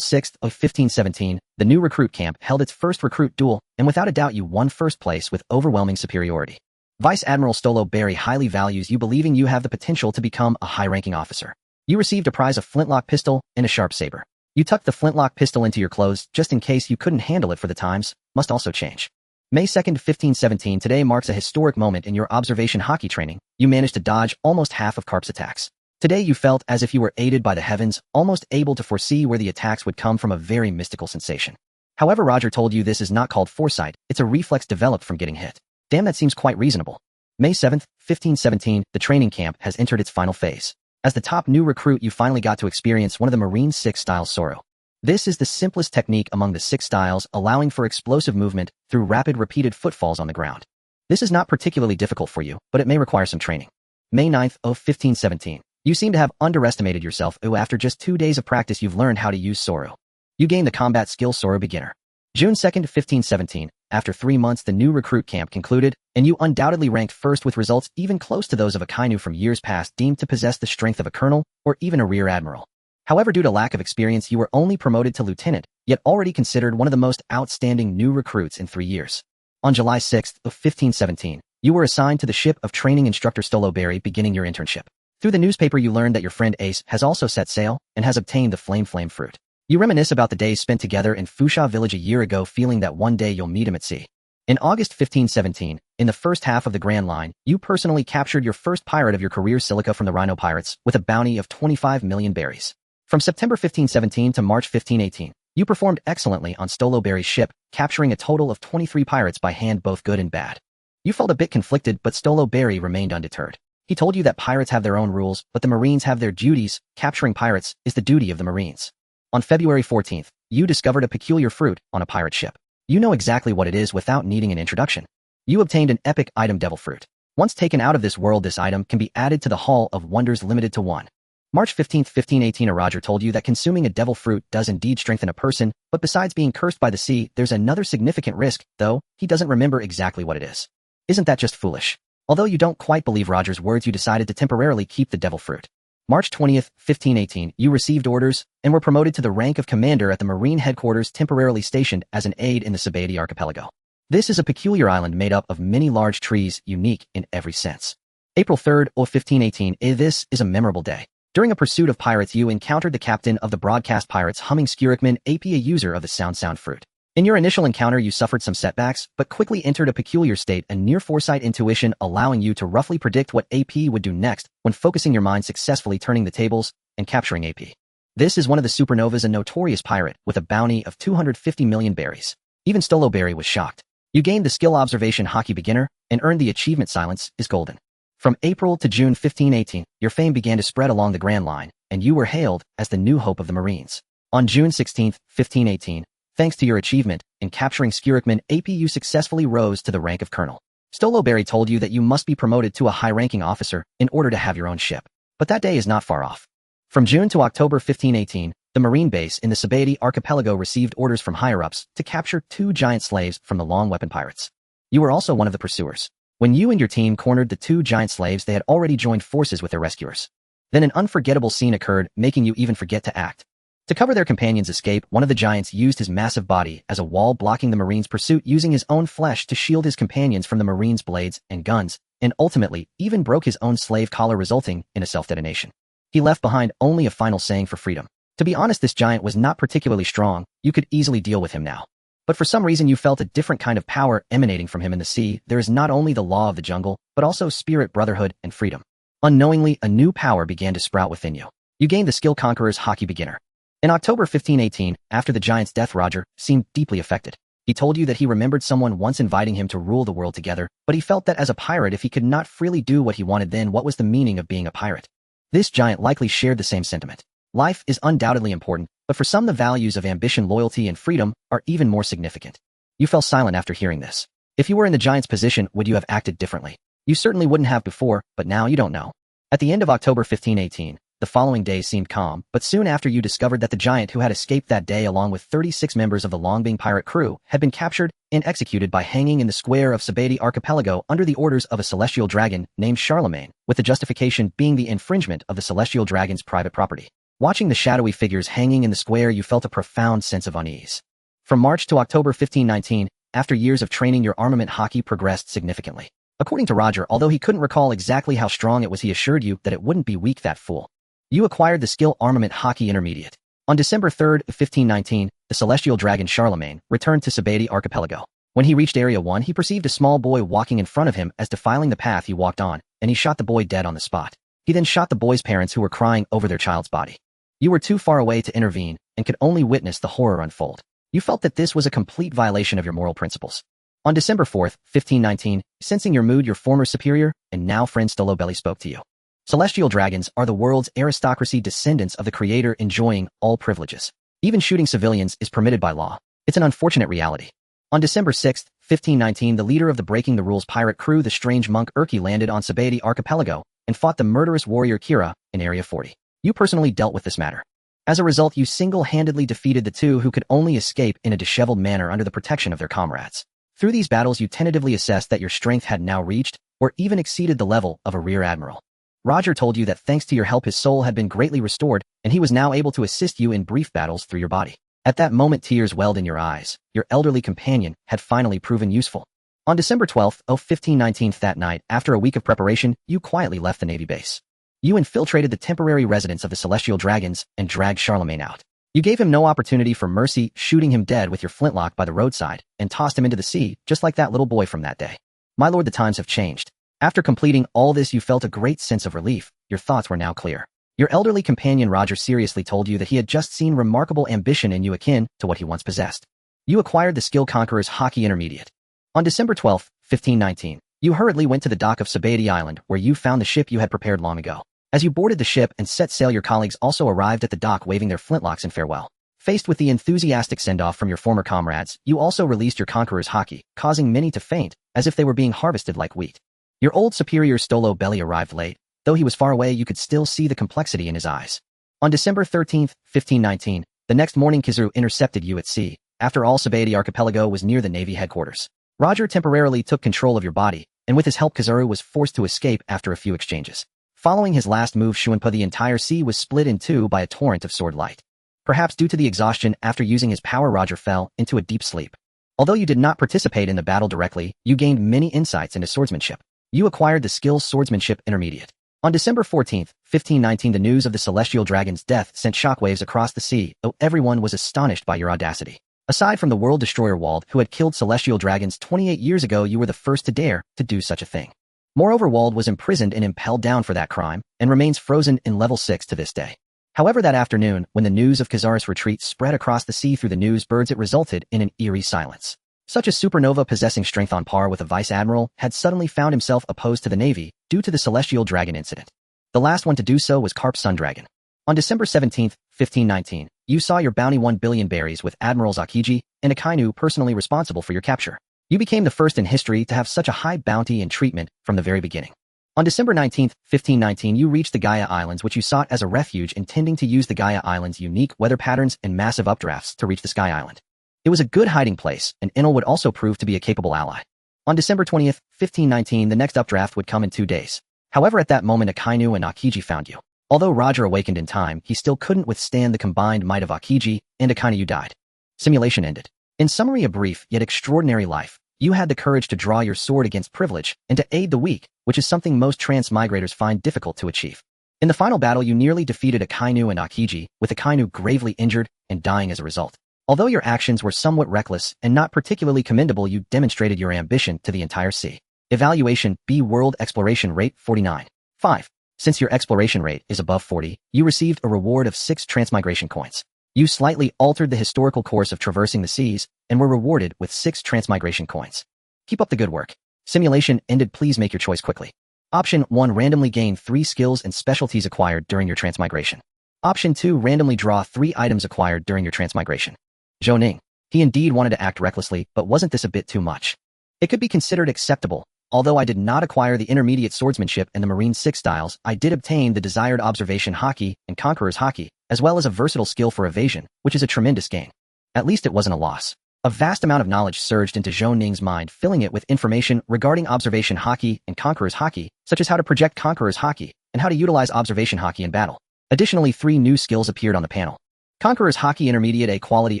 6th of 1517, the new recruit camp held its first recruit duel, and without a doubt you won first place with overwhelming superiority. Vice Admiral Stolo Berry highly values you, believing you have the potential to become a high-ranking officer. You received a prize of flintlock pistol and a sharp saber. You tucked the flintlock pistol into your clothes just in case you couldn't handle it, for the times must also change. May 2nd, 1517, today marks a historic moment in your observation hockey training. You managed to dodge almost half of Carp's attacks. Today you felt as if you were aided by the heavens, almost able to foresee where the attacks would come from, a very mystical sensation. However, Roger told you this is not called foresight, it's a reflex developed from getting hit. Damn, that seems quite reasonable. May 7th, 1517, the training camp has entered its final phase. As the top new recruit, you finally got to experience one of the Marine 6 styles, Soro. This is the simplest technique among the 6 styles, allowing for explosive movement through rapid repeated footfalls on the ground. This is not particularly difficult for you, but it may require some training. May 9th of 1517. You seem to have underestimated yourself. After just 2 days of practice, you've learned how to use Soro. You gained the combat skill Soro Beginner. June 2nd, 1517. After 3 months, the new recruit camp concluded, and you undoubtedly ranked first with results even close to those of a Kainu from years past, deemed to possess the strength of a colonel or even a rear admiral. However, due to lack of experience, you were only promoted to lieutenant, yet already considered one of the most outstanding new recruits in 3 years. On July 6, 1517, you were assigned to the ship of training instructor Stoloberry, beginning your internship. Through the newspaper, you learned that your friend Ace has also set sail and has obtained the flame fruit. You reminisce about the days spent together in Fusha village a year ago, feeling that one day you'll meet him at sea. In August 1517, in the first half of the Grand Line, you personally captured your first pirate of your career, Silica, from the Rhino Pirates, with a bounty of 25 million berries. From September 1517 to March 1518, you performed excellently on Stoloberry's ship, capturing a total of 23 pirates by hand, both good and bad. You felt a bit conflicted, but Stoloberry remained undeterred. He told you that pirates have their own rules, but the Marines have their duties. Capturing pirates is the duty of the Marines. On February 14th, you discovered a peculiar fruit on a pirate ship. You know exactly what it is without needing an introduction. You obtained an epic item, Devil Fruit. Once taken out of this world, this item can be added to the Hall of Wonders, limited to 1. March 15, 1518, Roger told you that consuming a devil fruit does indeed strengthen a person, but besides being cursed by the sea, there's another significant risk, though he doesn't remember exactly what it is. Isn't that just foolish? Although you don't quite believe Roger's words, you decided to temporarily keep the devil fruit. March 20th, 1518, you received orders and were promoted to the rank of commander at the Marine headquarters, temporarily stationed as an aide in the Sabati archipelago. This is a peculiar island made up of many large trees, unique in every sense. April 3rd, 1518, this is a memorable day. During a pursuit of pirates, you encountered the captain of the broadcast pirates, Humming Skirikman, AP, a user of the sound fruit. In your initial encounter, you suffered some setbacks, but quickly entered a peculiar state, a near foresight intuition, allowing you to roughly predict what AP would do next when focusing your mind, successfully turning the tables and capturing AP. This is one of the supernovas, a notorious pirate with a bounty of 250 million berries. Even Stoloberry was shocked. You gained the skill Observation Hockey Beginner and earned the achievement Silence is Golden. From April to June 1518, your fame began to spread along the Grand Line, and you were hailed as the new hope of the Marines. On June 16, 1518, thanks to your achievement in capturing Skirikman, AP, you successfully rose to the rank of colonel. Stoloberry told you that you must be promoted to a high-ranking officer in order to have your own ship. But that day is not far off. From June to October 1518, the Marine base in the Sabati archipelago received orders from higher-ups to capture 2 giant slaves from the Long Weapon Pirates. You were also one of the pursuers. When you and your team cornered the 2 giant slaves, they had already joined forces with their rescuers. Then an unforgettable scene occurred, making you even forget to act. To cover their companions' escape, one of the giants used his massive body as a wall, blocking the Marines' pursuit, using his own flesh to shield his companions from the Marines' blades and guns, and ultimately even broke his own slave collar, resulting in a self-detonation. He left behind only a final saying for freedom. To be honest, this giant was not particularly strong. You could easily deal with him now. But for some reason you felt a different kind of power emanating from him in the sea. There is not only the law of the jungle, but also spirit, brotherhood, and freedom. Unknowingly, a new power began to sprout within you. You gained the skill Conqueror's Hockey Beginner. In October 1518, after the giant's death, Roger seemed deeply affected. He told you that he remembered someone once inviting him to rule the world together, but he felt that as a pirate, if he could not freely do what he wanted, then what was the meaning of being a pirate? This giant likely shared the same sentiment. Life is undoubtedly important, but for some the values of ambition, loyalty, and freedom are even more significant. You fell silent after hearing this. If you were in the giant's position, would you have acted differently? You certainly wouldn't have before, but now you don't know. At the end of October 1518, the following day seemed calm, but soon after you discovered that the giant who had escaped that day along with 36 members of the Longbing pirate crew had been captured and executed by hanging in the square of Sabati archipelago under the orders of a celestial dragon named Charlemagne, with the justification being the infringement of the celestial dragon's private property. Watching the shadowy figures hanging in the square, you felt a profound sense of unease. From March to October 1519, after years of training, your armament hockey progressed significantly. According to Roger, although he couldn't recall exactly how strong it was, he assured you that it wouldn't be weak, that fool. You acquired the skill Armament Hockey Intermediate. On December 3rd, 1519, the celestial dragon Charlemagne returned to Sabati archipelago. When he reached Area 1, he perceived a small boy walking in front of him as defiling the path he walked on, and he shot the boy dead on the spot. He then shot the boy's parents, who were crying over their child's body. You were too far away to intervene and could only witness the horror unfold. You felt that this was a complete violation of your moral principles. On December 4th, 1519, sensing your mood, your former superior and now friend Stoloberry spoke to you. Celestial dragons are the world's aristocracy, descendants of the creator, enjoying all privileges. Even shooting civilians is permitted by law. It's an unfortunate reality. On December 6th, 1519, the leader of the Breaking the Rules pirate crew, the strange monk Urki, landed on Sabati archipelago and fought the murderous warrior Kira in Area 40. You personally dealt with this matter. As a result, you single-handedly defeated the 2 who could only escape in a disheveled manner under the protection of their comrades. Through these battles, you tentatively assessed that your strength had now reached or even exceeded the level of a rear admiral. Roger told you that thanks to your help his soul had been greatly restored, and he was now able to assist you in brief battles through your body. At that moment tears welled in your eyes. Your elderly companion had finally proven useful. On December 12, 1519 that night, after a week of preparation, you quietly left the Navy base. You infiltrated the temporary residence of the Celestial Dragons and dragged Charlemagne out. You gave him no opportunity for mercy, shooting him dead with your flintlock by the roadside, and tossed him into the sea, just like that little boy from that day. My lord, the times have changed. After completing all this, you felt a great sense of relief. Your thoughts were now clear. Your elderly companion Roger seriously told you that he had just seen remarkable ambition in you akin to what he once possessed. You acquired the skill Conqueror's Hockey Intermediate. On December 12, 1519, you hurriedly went to the dock of Sabaody Island, where you found the ship you had prepared long ago. As you boarded the ship and set sail, your colleagues also arrived at the dock waving their flintlocks in farewell. Faced with the enthusiastic send-off from your former comrades, you also released your Conqueror's Hockey, causing many to faint, as if they were being harvested like wheat. Your old superior Stolo Belly arrived late. Though he was far away, you could still see the complexity in his eyes. On December 13, 1519, the next morning Kizaru intercepted you at sea. After all, Sabaody Archipelago was near the Navy headquarters. Roger temporarily took control of your body, and with his help Kizaru was forced to escape after a few exchanges. Following his last move Shuanpa, the entire sea was split in two by a torrent of sword light. Perhaps due to the exhaustion after using his power, Roger fell into a deep sleep. Although you did not participate in the battle directly, you gained many insights into swordsmanship. You acquired the skill Swordsmanship Intermediate. On December 14, 1519, the news of the Celestial Dragon's death sent shockwaves across the sea, though everyone was astonished by your audacity. Aside from the World Destroyer Wald, who had killed Celestial Dragons 28 years ago, you were the first to dare to do such a thing. Moreover, Wald was imprisoned and impelled down for that crime, and remains frozen in level 6 to this day. However, that afternoon, when the news of Kizaru's retreat spread across the sea through the news birds, it resulted in an eerie silence. Such a supernova possessing strength on par with a vice admiral had suddenly found himself opposed to the Navy due to the Celestial Dragon incident. The last one to do so was Karp Sundragon. On December 17, 1519, you saw your bounty 1 billion berries with Admirals Akiji and Akainu personally responsible for your capture. You became the first in history to have such a high bounty and treatment from the very beginning. On December 19, 1519, you reached the Gaia Islands, which you sought as a refuge, intending to use the Gaia Islands' unique weather patterns and massive updrafts to reach the Sky Island. It was a good hiding place, and Enel would also prove to be a capable ally. On December 20, 1519, the next updraft would come in 2 days. However, at that moment, Akainu and Akiji found you. Although Roger awakened in time, he still couldn't withstand the combined might of Akiji, and Akainu died. Simulation ended. In summary, a brief yet extraordinary life. You had the courage to draw your sword against privilege and to aid the weak, which is something most transmigrators find difficult to achieve. In the final battle, you nearly defeated Akainu and Akiji, with Akainu gravely injured and dying as a result. Although your actions were somewhat reckless and not particularly commendable, you demonstrated your ambition to the entire sea. Evaluation: B World Exploration Rate 49. 5. Since your exploration rate is above 40, you received a reward of 6 transmigration coins. You slightly altered the historical course of traversing the seas and were rewarded with 6 transmigration coins. Keep up the good work. Simulation ended. Please make your choice quickly. Option 1. Randomly gain 3 skills and specialties acquired during your transmigration. Option 2. Randomly draw 3 items acquired during your transmigration. Zhou Ning. He indeed wanted to act recklessly, but wasn't this a bit too much? It could be considered acceptable. Although I did not acquire the intermediate swordsmanship and the Marine 6 styles, I did obtain the desired observation Hockey and Conqueror's Hockey, as well as a versatile skill for evasion, which is a tremendous gain. At least it wasn't a loss. A vast amount of knowledge surged into Zhou Ning's mind, filling it with information regarding observation Hockey and Conqueror's Hockey, such as how to project Conqueror's Hockey and how to utilize observation Hockey in battle. Additionally, 3 new skills appeared on the panel. Conqueror's Hockey Intermediate, a quality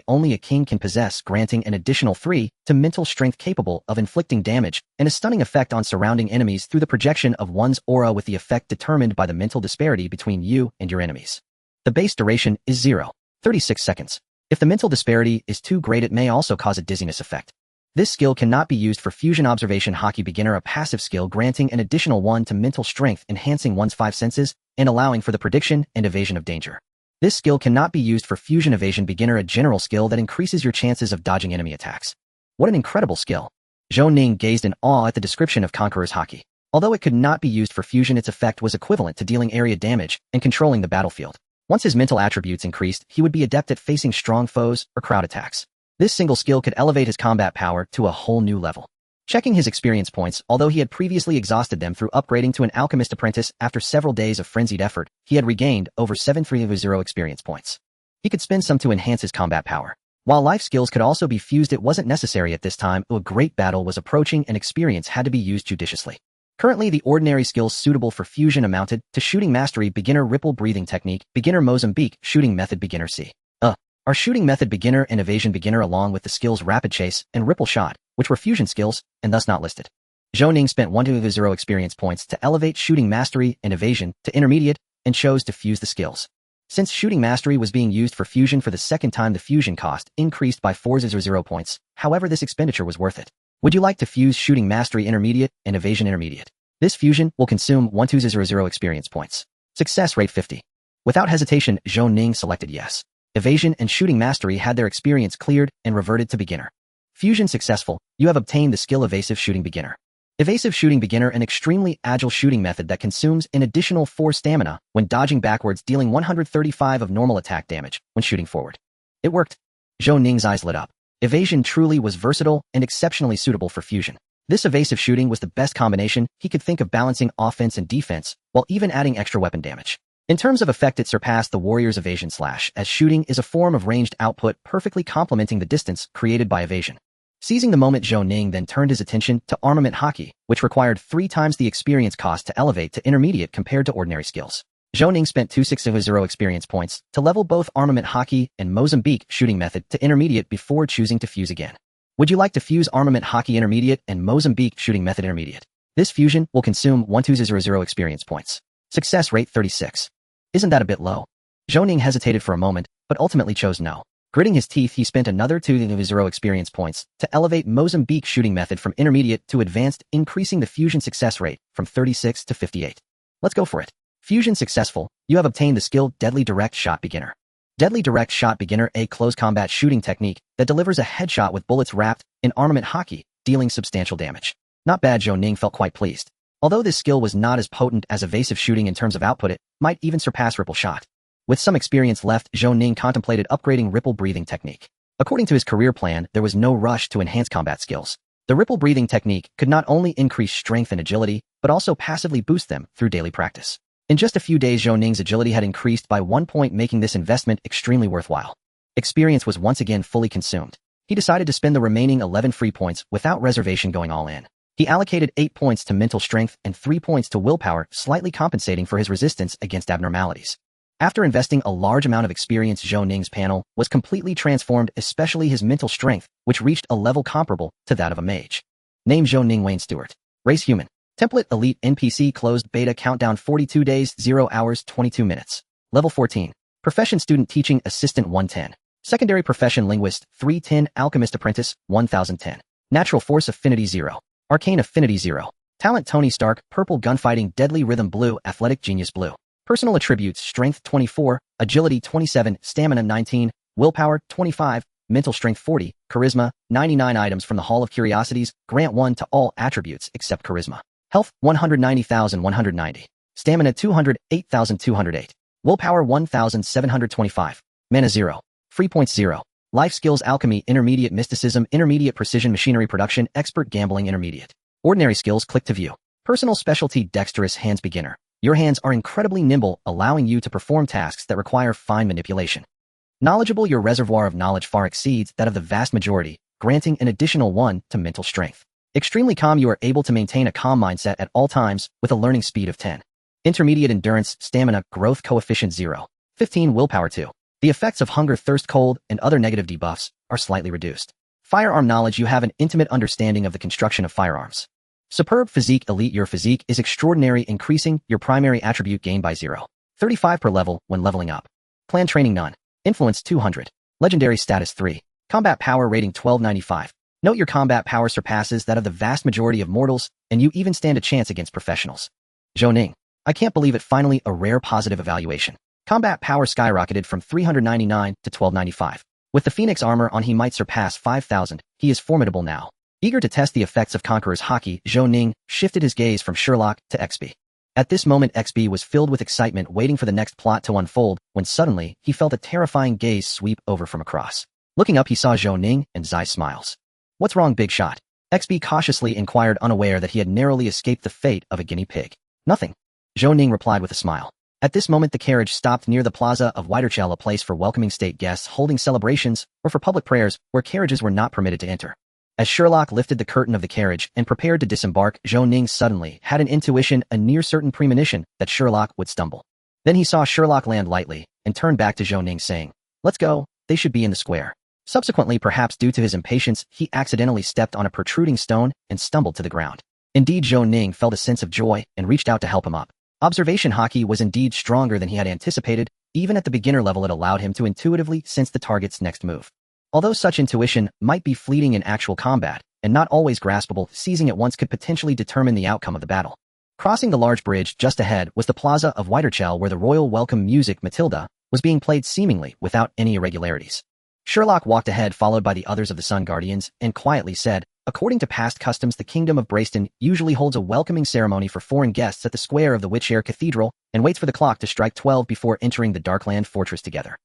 only a king can possess, granting an additional 3 to mental strength, capable of inflicting damage and a stunning effect on surrounding enemies through the projection of one's aura, with the effect determined by the mental disparity between you and your enemies. The base duration is 0.36 seconds. If the mental disparity is too great, it may also cause a dizziness effect. This skill cannot be used for Fusion Observation Hockey Beginner, a passive skill granting an additional 1 to mental strength, enhancing one's 5 senses and allowing for the prediction and evasion of danger. This skill cannot be used for Fusion Evasion Beginner, a general skill that increases your chances of dodging enemy attacks. What an incredible skill! Zhou Ning gazed in awe at the description of Conqueror's Hockey. Although it could not be used for fusion, its effect was equivalent to dealing area damage and controlling the battlefield. Once his mental attributes increased, he would be adept at facing strong foes or crowd attacks. This single skill could elevate his combat power to a whole new level. Checking his experience points, although he had previously exhausted them through upgrading to an alchemist apprentice, after several days of frenzied effort, he had regained over 730 experience points. He could spend some to enhance his combat power. While life skills could also be fused, it wasn't necessary at this time. A great battle was approaching and experience had to be used judiciously. Currently, the ordinary skills suitable for fusion amounted to Shooting Mastery Beginner Ripple Breathing Technique, Beginner Mozambique, Shooting Method Beginner C. Our Shooting Method Beginner and Evasion Beginner along with the skills Rapid Chase and Ripple Shot, which were fusion skills, and thus not listed. Zhou Ning spent 1-0 experience points to elevate Shooting Mastery and Evasion to Intermediate and chose to fuse the skills. Since Shooting Mastery was being used for fusion for the second time, the fusion cost increased by 4-0 points. However, this expenditure was worth it. Would you like to fuse Shooting Mastery Intermediate and Evasion Intermediate? This fusion will consume 1-0 experience points. Success rate 50. Without hesitation, Zhou Ning selected yes. Evasion and Shooting Mastery had their experience cleared and reverted to Beginner. Fusion successful. You have obtained the skill Evasive Shooting Beginner. Evasive Shooting Beginner, an extremely agile shooting method that consumes an additional 4 stamina when dodging backwards, dealing 135 of normal attack damage when shooting forward. It worked. Zhou Ning's eyes lit up. Evasion truly was versatile and exceptionally suitable for fusion. This evasive shooting was the best combination he could think of, balancing offense and defense while even adding extra weapon damage. In terms of effect, it surpassed the Warrior's Evasion Slash, as shooting is a form of ranged output perfectly complementing the distance created by evasion. Seizing the moment, Zhou Ning then turned his attention to Armament Hockey, which required 3 times the experience cost to elevate to Intermediate compared to ordinary skills. Zhou Ning spent 2-6-0 experience points to level both Armament Hockey and Mozambique Shooting Method to Intermediate before choosing to fuse again. Would you like to fuse Armament Hockey Intermediate and Mozambique Shooting Method Intermediate? This fusion will consume 1-2-0 experience points. Success rate 36. Isn't that a bit low? Zhou Ning hesitated for a moment, but ultimately chose no. Gritting his teeth, he spent another 2-0 experience points to elevate Mozambique Shooting Method from Intermediate to Advanced, increasing the fusion success rate from 36 to 58. Let's go for it. Fusion successful. You have obtained the skill Deadly Direct Shot Beginner. Deadly Direct Shot Beginner, a close combat shooting technique that delivers a headshot with bullets wrapped in Armament Hockey, dealing substantial damage. Not bad. Zhou Ning felt quite pleased. Although this skill was not as potent as evasive shooting in terms of output, it might even surpass Ripple Shot. With some experience left, Zhou Ning contemplated upgrading Ripple Breathing Technique. According to his career plan, there was no rush to enhance combat skills. The Ripple Breathing Technique could not only increase strength and agility, but also passively boost them through daily practice. In just a few days, Zhou Ning's agility had increased by 1 point, making this investment extremely worthwhile. Experience was once again fully consumed. He decided to spend the remaining 11 free points without reservation, going all in. He allocated 8 points to mental strength and 3 points to willpower, slightly compensating for his resistance against abnormalities. After investing a large amount of experience, Zhou Ning's panel was completely transformed, especially his mental strength, which reached a level comparable to that of a mage. Name: Zhou Ning Wayne Stewart. Race: human. Template: elite NPC. Closed beta. Countdown: 42 days, 0 hours, 22 minutes. Level 14. Profession: student, teaching assistant 110. Secondary profession: linguist 310. Alchemist apprentice 1010. Natural force: affinity 0. Arcane affinity 0. Talent: Tony Stark, purple, gunfighting, deadly rhythm blue, athletic genius blue. Personal attributes: strength 24, agility 27, stamina 19, willpower 25, mental strength 40, charisma 99. Items from the Hall of Curiosities grant 1 to all attributes except charisma. Health 190,190. Stamina 208,208. Willpower 1,725. Mana 0. Free points 0. Life skills: alchemy, intermediate; mysticism, intermediate; precision machinery production, expert; gambling, intermediate. Ordinary skills: click to view. Personal specialty: dexterous hands, beginner. Your hands are incredibly nimble, allowing you to perform tasks that require fine manipulation. Knowledgeable: your reservoir of knowledge far exceeds that of the vast majority, granting an additional 1 to mental strength. Extremely calm: you are able to maintain a calm mindset at all times with a learning speed of 10. Intermediate: endurance, stamina, growth coefficient 0. 15. Willpower 2. The effects of hunger, thirst, cold, and other negative debuffs are slightly reduced. Firearm knowledge: you have an intimate understanding of the construction of firearms. Superb physique: elite, your physique is extraordinary, increasing your primary attribute gain by 0.35 per level when leveling up. Clan training: none. Influence 200. Legendary status 3. Combat power rating 1295. Note: your combat power surpasses that of the vast majority of mortals, and you even stand a chance against professionals. Zhou Ning. I can't believe it, finally a rare positive evaluation. Combat power skyrocketed from 399 to 1295. With the Phoenix armor on, he might surpass 5,000. He is formidable now. Eager to test the effects of Conqueror's Hockey, Zhou Ning shifted his gaze from Sherlock to XP. At this moment, XP was filled with excitement, waiting for the next plot to unfold, when suddenly, he felt a terrifying gaze sweep over from across. Looking up, he saw Zhou Ning, and Zai smiles. What's wrong, big shot? XP cautiously inquired, unaware that he had narrowly escaped the fate of a guinea pig. Nothing. Zhou Ning replied with a smile. At this moment, the carriage stopped near the plaza of Whiterchell, a place for welcoming state guests, holding celebrations, or for public prayers, where carriages were not permitted to enter. As Sherlock lifted the curtain of the carriage and prepared to disembark, Zhou Ning suddenly had an intuition, a near-certain premonition, that Sherlock would stumble. Then he saw Sherlock land lightly and turned back to Zhou Ning saying, "Let's go, they should be in the square." Subsequently, perhaps due to his impatience, he accidentally stepped on a protruding stone and stumbled to the ground. Indeed, Zhou Ning felt a sense of joy and reached out to help him up. Observation hockey was indeed stronger than he had anticipated. Even at the beginner level, it allowed him to intuitively sense the target's next move. Although such intuition might be fleeting in actual combat and not always graspable, seizing it once could potentially determine the outcome of the battle. Crossing the large bridge just ahead was the plaza of Whiterchell, where the royal welcome music Matilda was being played seemingly without any irregularities. Sherlock walked ahead, followed by the others of the Sun Guardians, and quietly said, "According to past customs, the Kingdom of Braston usually holds a welcoming ceremony for foreign guests at the square of the Witchare Cathedral and waits for the clock to strike 12 before entering the Darkland Fortress together."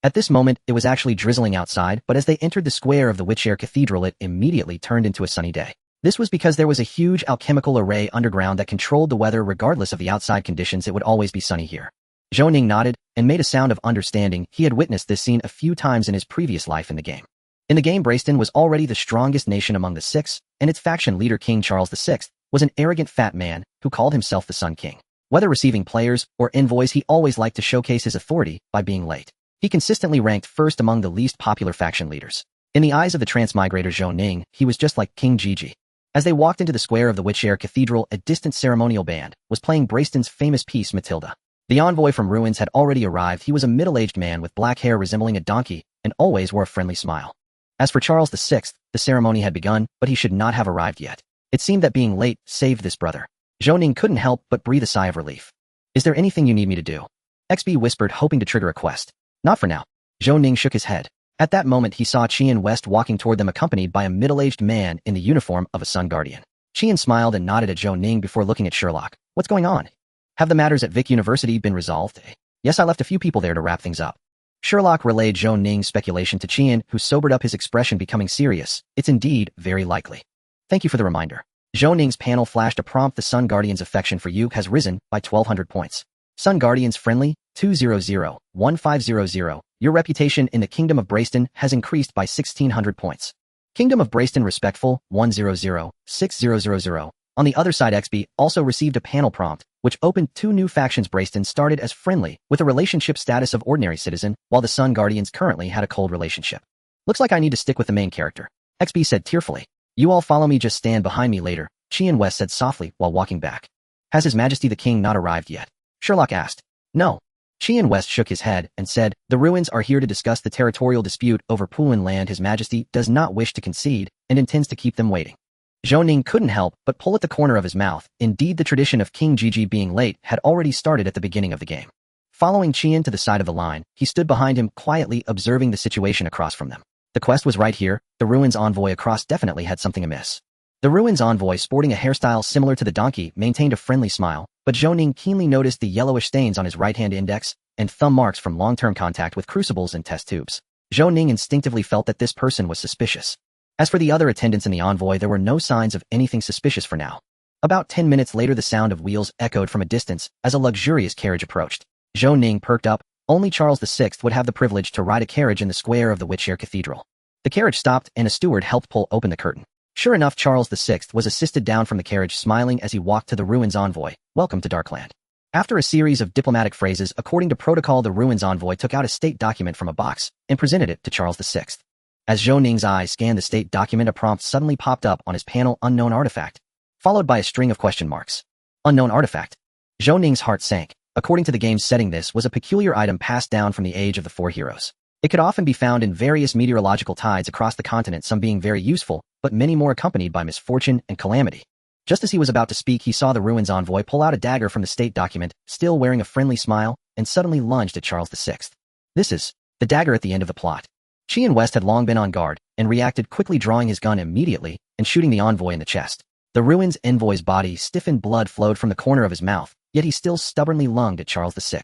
At this moment, it was actually drizzling outside, but as they entered the square of the Witchare Cathedral, it immediately turned into a sunny day. This was because there was a huge alchemical array underground that controlled the weather. Regardless of the outside conditions, it would always be sunny here. Zhou Ning nodded and made a sound of understanding. He had witnessed this scene a few times in his previous life in the game. In the game, Braston was already the strongest nation among the six, and its faction leader, King Charles VI, was an arrogant fat man who called himself the Sun King. Whether receiving players or envoys, he always liked to showcase his authority by being late. He consistently ranked first among the least popular faction leaders. In the eyes of the transmigrator Zhou Ning, he was just like King Gigi. As they walked into the square of the Witchare Cathedral, a distant ceremonial band was playing Braston's famous piece, Matilda. The envoy from Ruins had already arrived. He was a middle-aged man with black hair resembling a donkey and always wore a friendly smile. As for Charles VI, the ceremony had begun, but he should not have arrived yet. It seemed that being late saved this brother. Zhou Ning couldn't help but breathe a sigh of relief. "Is there anything you need me to do?" XB whispered, hoping to trigger a quest. "Not for now." Zhou Ning shook his head. At that moment, he saw Qian West walking toward them, accompanied by a middle-aged man in the uniform of a Sun Guardian. Qian smiled and nodded at Zhou Ning before looking at Sherlock. "What's going on? Have the matters at Vic University been resolved?" "Yes, I left a few people there to wrap things up." Sherlock relayed Zhou Ning's speculation to Qian, who sobered up, his expression becoming serious. "It's indeed very likely. Thank you for the reminder." Zhou Ning's panel flashed a prompt. "The Sun Guardian's affection for you has risen by 1,200 points. Sun Guardians friendly, 200-1500. Your reputation in the Kingdom of Braston has increased by 1,600 points. Kingdom of Braston respectful, 100-6000. On the other side, XB also received a panel prompt, which opened two new factions. Braston started as friendly, with a relationship status of ordinary citizen, while the Sun Guardians currently had a cold relationship. "Looks like I need to stick with the main character," XB said tearfully. "You all follow me, just stand behind me later," Qian West said softly while walking back. "Has His Majesty the King not arrived yet?" Sherlock asked. "No." Qian West shook his head and said, "The Ruins are here to discuss the territorial dispute over Pulin land. His Majesty does not wish to concede and intends to keep them waiting." Zhou Ning couldn't help but pull at the corner of his mouth. Indeed, the tradition of King Gigi being late had already started at the beginning of the game. Following Qian to the side of the line, he stood behind him, quietly observing the situation across from them. The quest was right here. The Ruins envoy across definitely had something amiss. The Ruins envoy, sporting a hairstyle similar to the donkey, maintained a friendly smile, but Zhou Ning keenly noticed the yellowish stains on his right-hand index and thumb marks from long-term contact with crucibles and test tubes. Zhou Ning instinctively felt that this person was suspicious. As for the other attendants in the envoy, there were no signs of anything suspicious for now. About 10 minutes later, the sound of wheels echoed from a distance as a luxurious carriage approached. Zhou Ning perked up. Only Charles VI would have the privilege to ride a carriage in the square of the Witchare Cathedral. The carriage stopped, and a steward helped pull open the curtain. Sure enough, Charles VI was assisted down from the carriage, smiling as he walked to the Ruins envoy. "Welcome to Darkland." After a series of diplomatic phrases, according to protocol, the Ruins envoy took out a state document from a box and presented it to Charles VI. As Zhou Ning's eyes scanned the state document, a prompt suddenly popped up on his panel: "Unknown artifact," followed by a string of question marks. Unknown artifact. Zhou Ning's heart sank. According to the game's setting, this was a peculiar item passed down from the age of the four heroes. It could often be found in various meteorological tides across the continent, some being very useful, but many more accompanied by misfortune and calamity. Just as he was about to speak, he saw the Ruins envoy pull out a dagger from the state document, still wearing a friendly smile, and suddenly lunged at Charles VI. This is the dagger at the end of the plot. Qian West had long been on guard and reacted quickly, drawing his gun immediately and shooting the envoy in the chest. The Ruins envoy's body stiffened, blood flowed from the corner of his mouth, yet he still stubbornly lunged at Charles VI.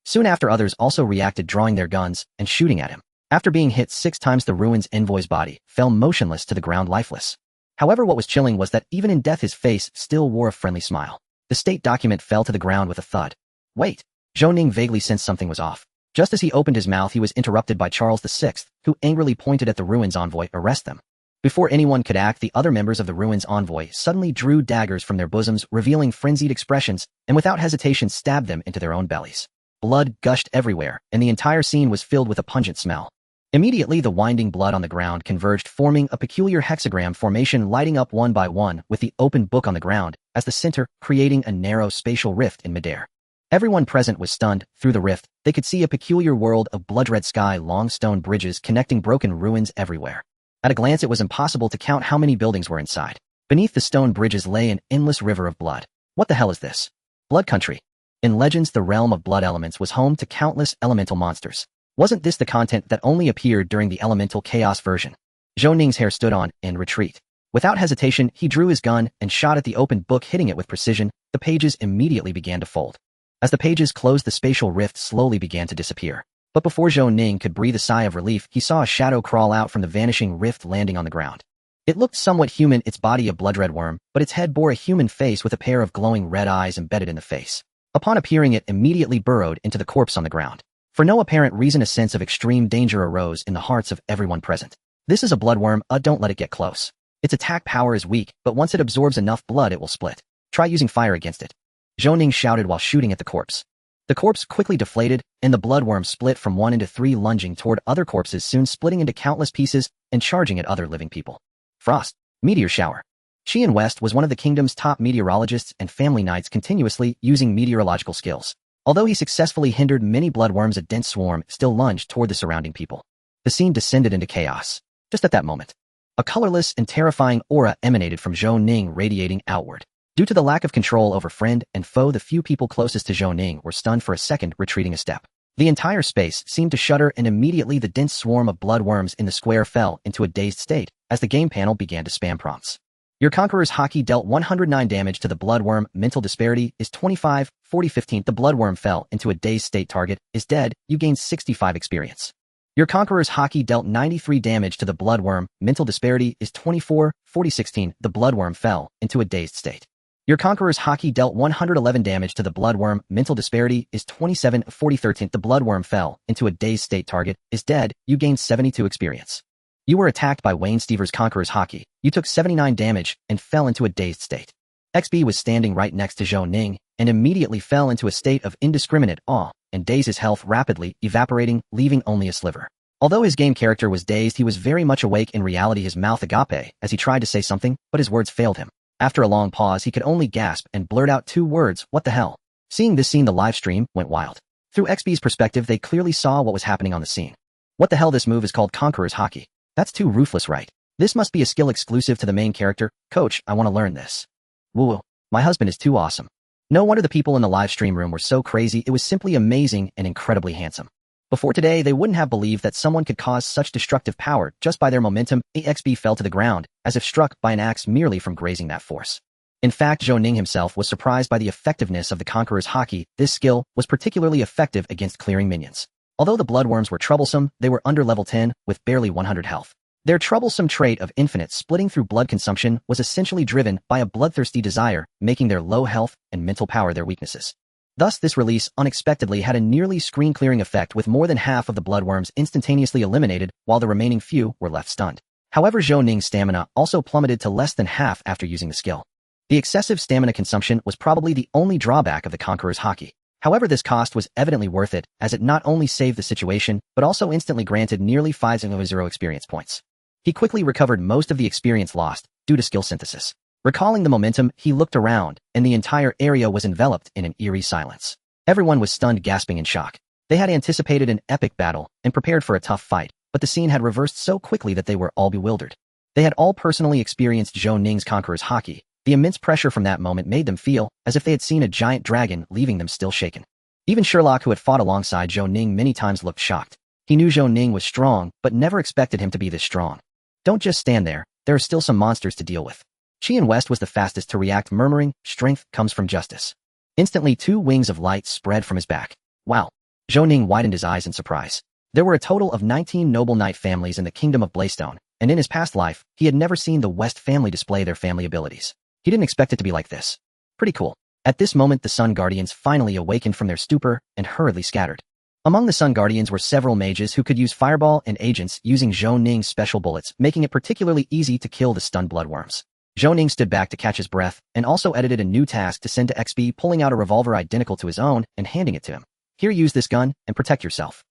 Soon after, others also reacted, drawing their guns and shooting at him. After being hit 6 times, the Ruins envoy's body fell motionless to the ground, lifeless. However, what was chilling was that even in death, his face still wore a friendly smile. The state document fell to the ground with a thud. Wait! Zhou Ning vaguely sensed something was off. Just as he opened his mouth, he was interrupted by Charles VI, who angrily pointed at the Ruins envoy. "Arrest them." Before anyone could act, the other members of the ruins envoy suddenly drew daggers from their bosoms, revealing frenzied expressions, and without hesitation stabbed them into their own bellies. Blood gushed everywhere, and the entire scene was filled with a pungent smell. Immediately, the winding blood on the ground converged, forming a peculiar hexagram formation, lighting up one by one with the open book on the ground as the center, creating a narrow spatial rift in midair. Everyone present was stunned. Through the rift, they could see a peculiar world of blood-red sky, long stone bridges connecting broken ruins everywhere. At a glance, it was impossible to count how many buildings were inside. Beneath the stone bridges lay an endless river of blood. What the hell is this? Blood country. In legends, the realm of blood elements was home to countless elemental monsters. Wasn't this the content that only appeared during the elemental chaos version? Zhou Ning's hair stood on in retreat. Without hesitation, he drew his gun and shot at the open book, hitting it with precision. The pages immediately began to fold. As the pages closed, the spatial rift slowly began to disappear. But before Zhou Ning could breathe a sigh of relief, he saw a shadow crawl out from the vanishing rift, landing on the ground. It looked somewhat human, its body a blood-red worm, but its head bore a human face with a pair of glowing red eyes embedded in the face. Upon appearing, it immediately burrowed into the corpse on the ground. For no apparent reason, a sense of extreme danger arose in the hearts of everyone present. This is a bloodworm, don't let it get close. Its attack power is weak, but once it absorbs enough blood, it will split. Try using fire against it. Zhou Ning shouted while shooting at the corpse. The corpse quickly deflated, and the bloodworm split from 1 into 3, lunging toward other corpses, soon splitting into countless pieces and charging at other living people. Frost. Meteor shower. Qian West was one of the kingdom's top meteorologists and family knights, continuously using meteorological skills. Although he successfully hindered many bloodworms, a dense swarm still lunged toward the surrounding people. The scene descended into chaos. Just at that moment, a colorless and terrifying aura emanated from Zhou Ning, radiating outward. Due to the lack of control over friend and foe, the few people closest to Zhou Ning were stunned for a second, retreating a step. The entire space seemed to shudder, and immediately the dense swarm of bloodworms in the square fell into a dazed state as the game panel began to spam prompts. Your Conqueror's Haki dealt 109 damage to the bloodworm. Mental disparity is 25, 40/15. The bloodworm fell into a dazed state. Target is dead. You gain 65 experience. Your Conqueror's Haki dealt 93 damage to the bloodworm. Mental disparity is 24, 40/16. The bloodworm fell into a dazed state. Your Conqueror's Haki dealt 111 damage to the bloodworm. Mental disparity is 27, 40/13. The bloodworm fell into a dazed state. Target is dead. You gain 72 experience. You were attacked by Wayne Stever's Conqueror's Haki. You took 79 damage and fell into a dazed state. XB was standing right next to Zhou Ning and immediately fell into a state of indiscriminate awe and dazed, his health rapidly evaporating, leaving only a sliver. Although his game character was dazed, he was very much awake in reality, his mouth agape as he tried to say something, but his words failed him. After a long pause, he could only gasp and blurt out 2 words, "What the hell?" Seeing this scene, the live stream went wild. Through XB's perspective, they clearly saw what was happening on the scene. What the hell, this move is called Conqueror's Haki. That's too ruthless, right? This must be a skill exclusive to the main character. Coach, I want to learn this. Woo, my husband is too awesome. No wonder the people in the live stream room were so crazy. It was simply amazing and incredibly handsome. Before today, they wouldn't have believed that someone could cause such destructive power just by their momentum. EXB fell to the ground, as if struck by an axe merely from grazing that force. In fact, Zhou Ning himself was surprised by the effectiveness of the Conqueror's Haki. This skill was particularly effective against clearing minions. Although the bloodworms were troublesome, they were under level 10, with barely 100 health. Their troublesome trait of infinite splitting through blood consumption was essentially driven by a bloodthirsty desire, making their low health and mental power their weaknesses. Thus, this release unexpectedly had a nearly screen-clearing effect, with more than half of the bloodworms instantaneously eliminated, while the remaining few were left stunned. However, Zhou Ning's stamina also plummeted to less than half after using the skill. The excessive stamina consumption was probably the only drawback of the Conqueror's Haki. However, this cost was evidently worth it, as it not only saved the situation, but also instantly granted nearly 500 experience points. He quickly recovered most of the experience lost due to skill synthesis. Recalling the momentum, he looked around, and the entire area was enveloped in an eerie silence. Everyone was stunned, gasping in shock. They had anticipated an epic battle and prepared for a tough fight, but the scene had reversed so quickly that they were all bewildered. They had all personally experienced Zhou Ning's Conqueror's Haki. The immense pressure from that moment made them feel as if they had seen a giant dragon, leaving them still shaken. Even Sherlock, who had fought alongside Zhou Ning many times, looked shocked. He knew Zhou Ning was strong, but never expected him to be this strong. Don't just stand there. There are still some monsters to deal with. Qian West was the fastest to react, murmuring, "Strength comes from justice." Instantly, 2 wings of light spread from his back. Wow. Zhou Ning widened his eyes in surprise. There were a total of 19 noble knight families in the kingdom of Blaystone, and in his past life, he had never seen the West family display their family abilities. He didn't expect it to be like this. Pretty cool. At this moment, the Sun Guardians finally awakened from their stupor and hurriedly scattered. Among the Sun Guardians were several mages who could use fireball and agents using Zhou Ning's special bullets, making it particularly easy to kill the stunned bloodworms. Zhou Ning stood back to catch his breath and also edited a new task to send to XP, pulling out a revolver identical to his own and handing it to him. Here, use this gun and protect yourself.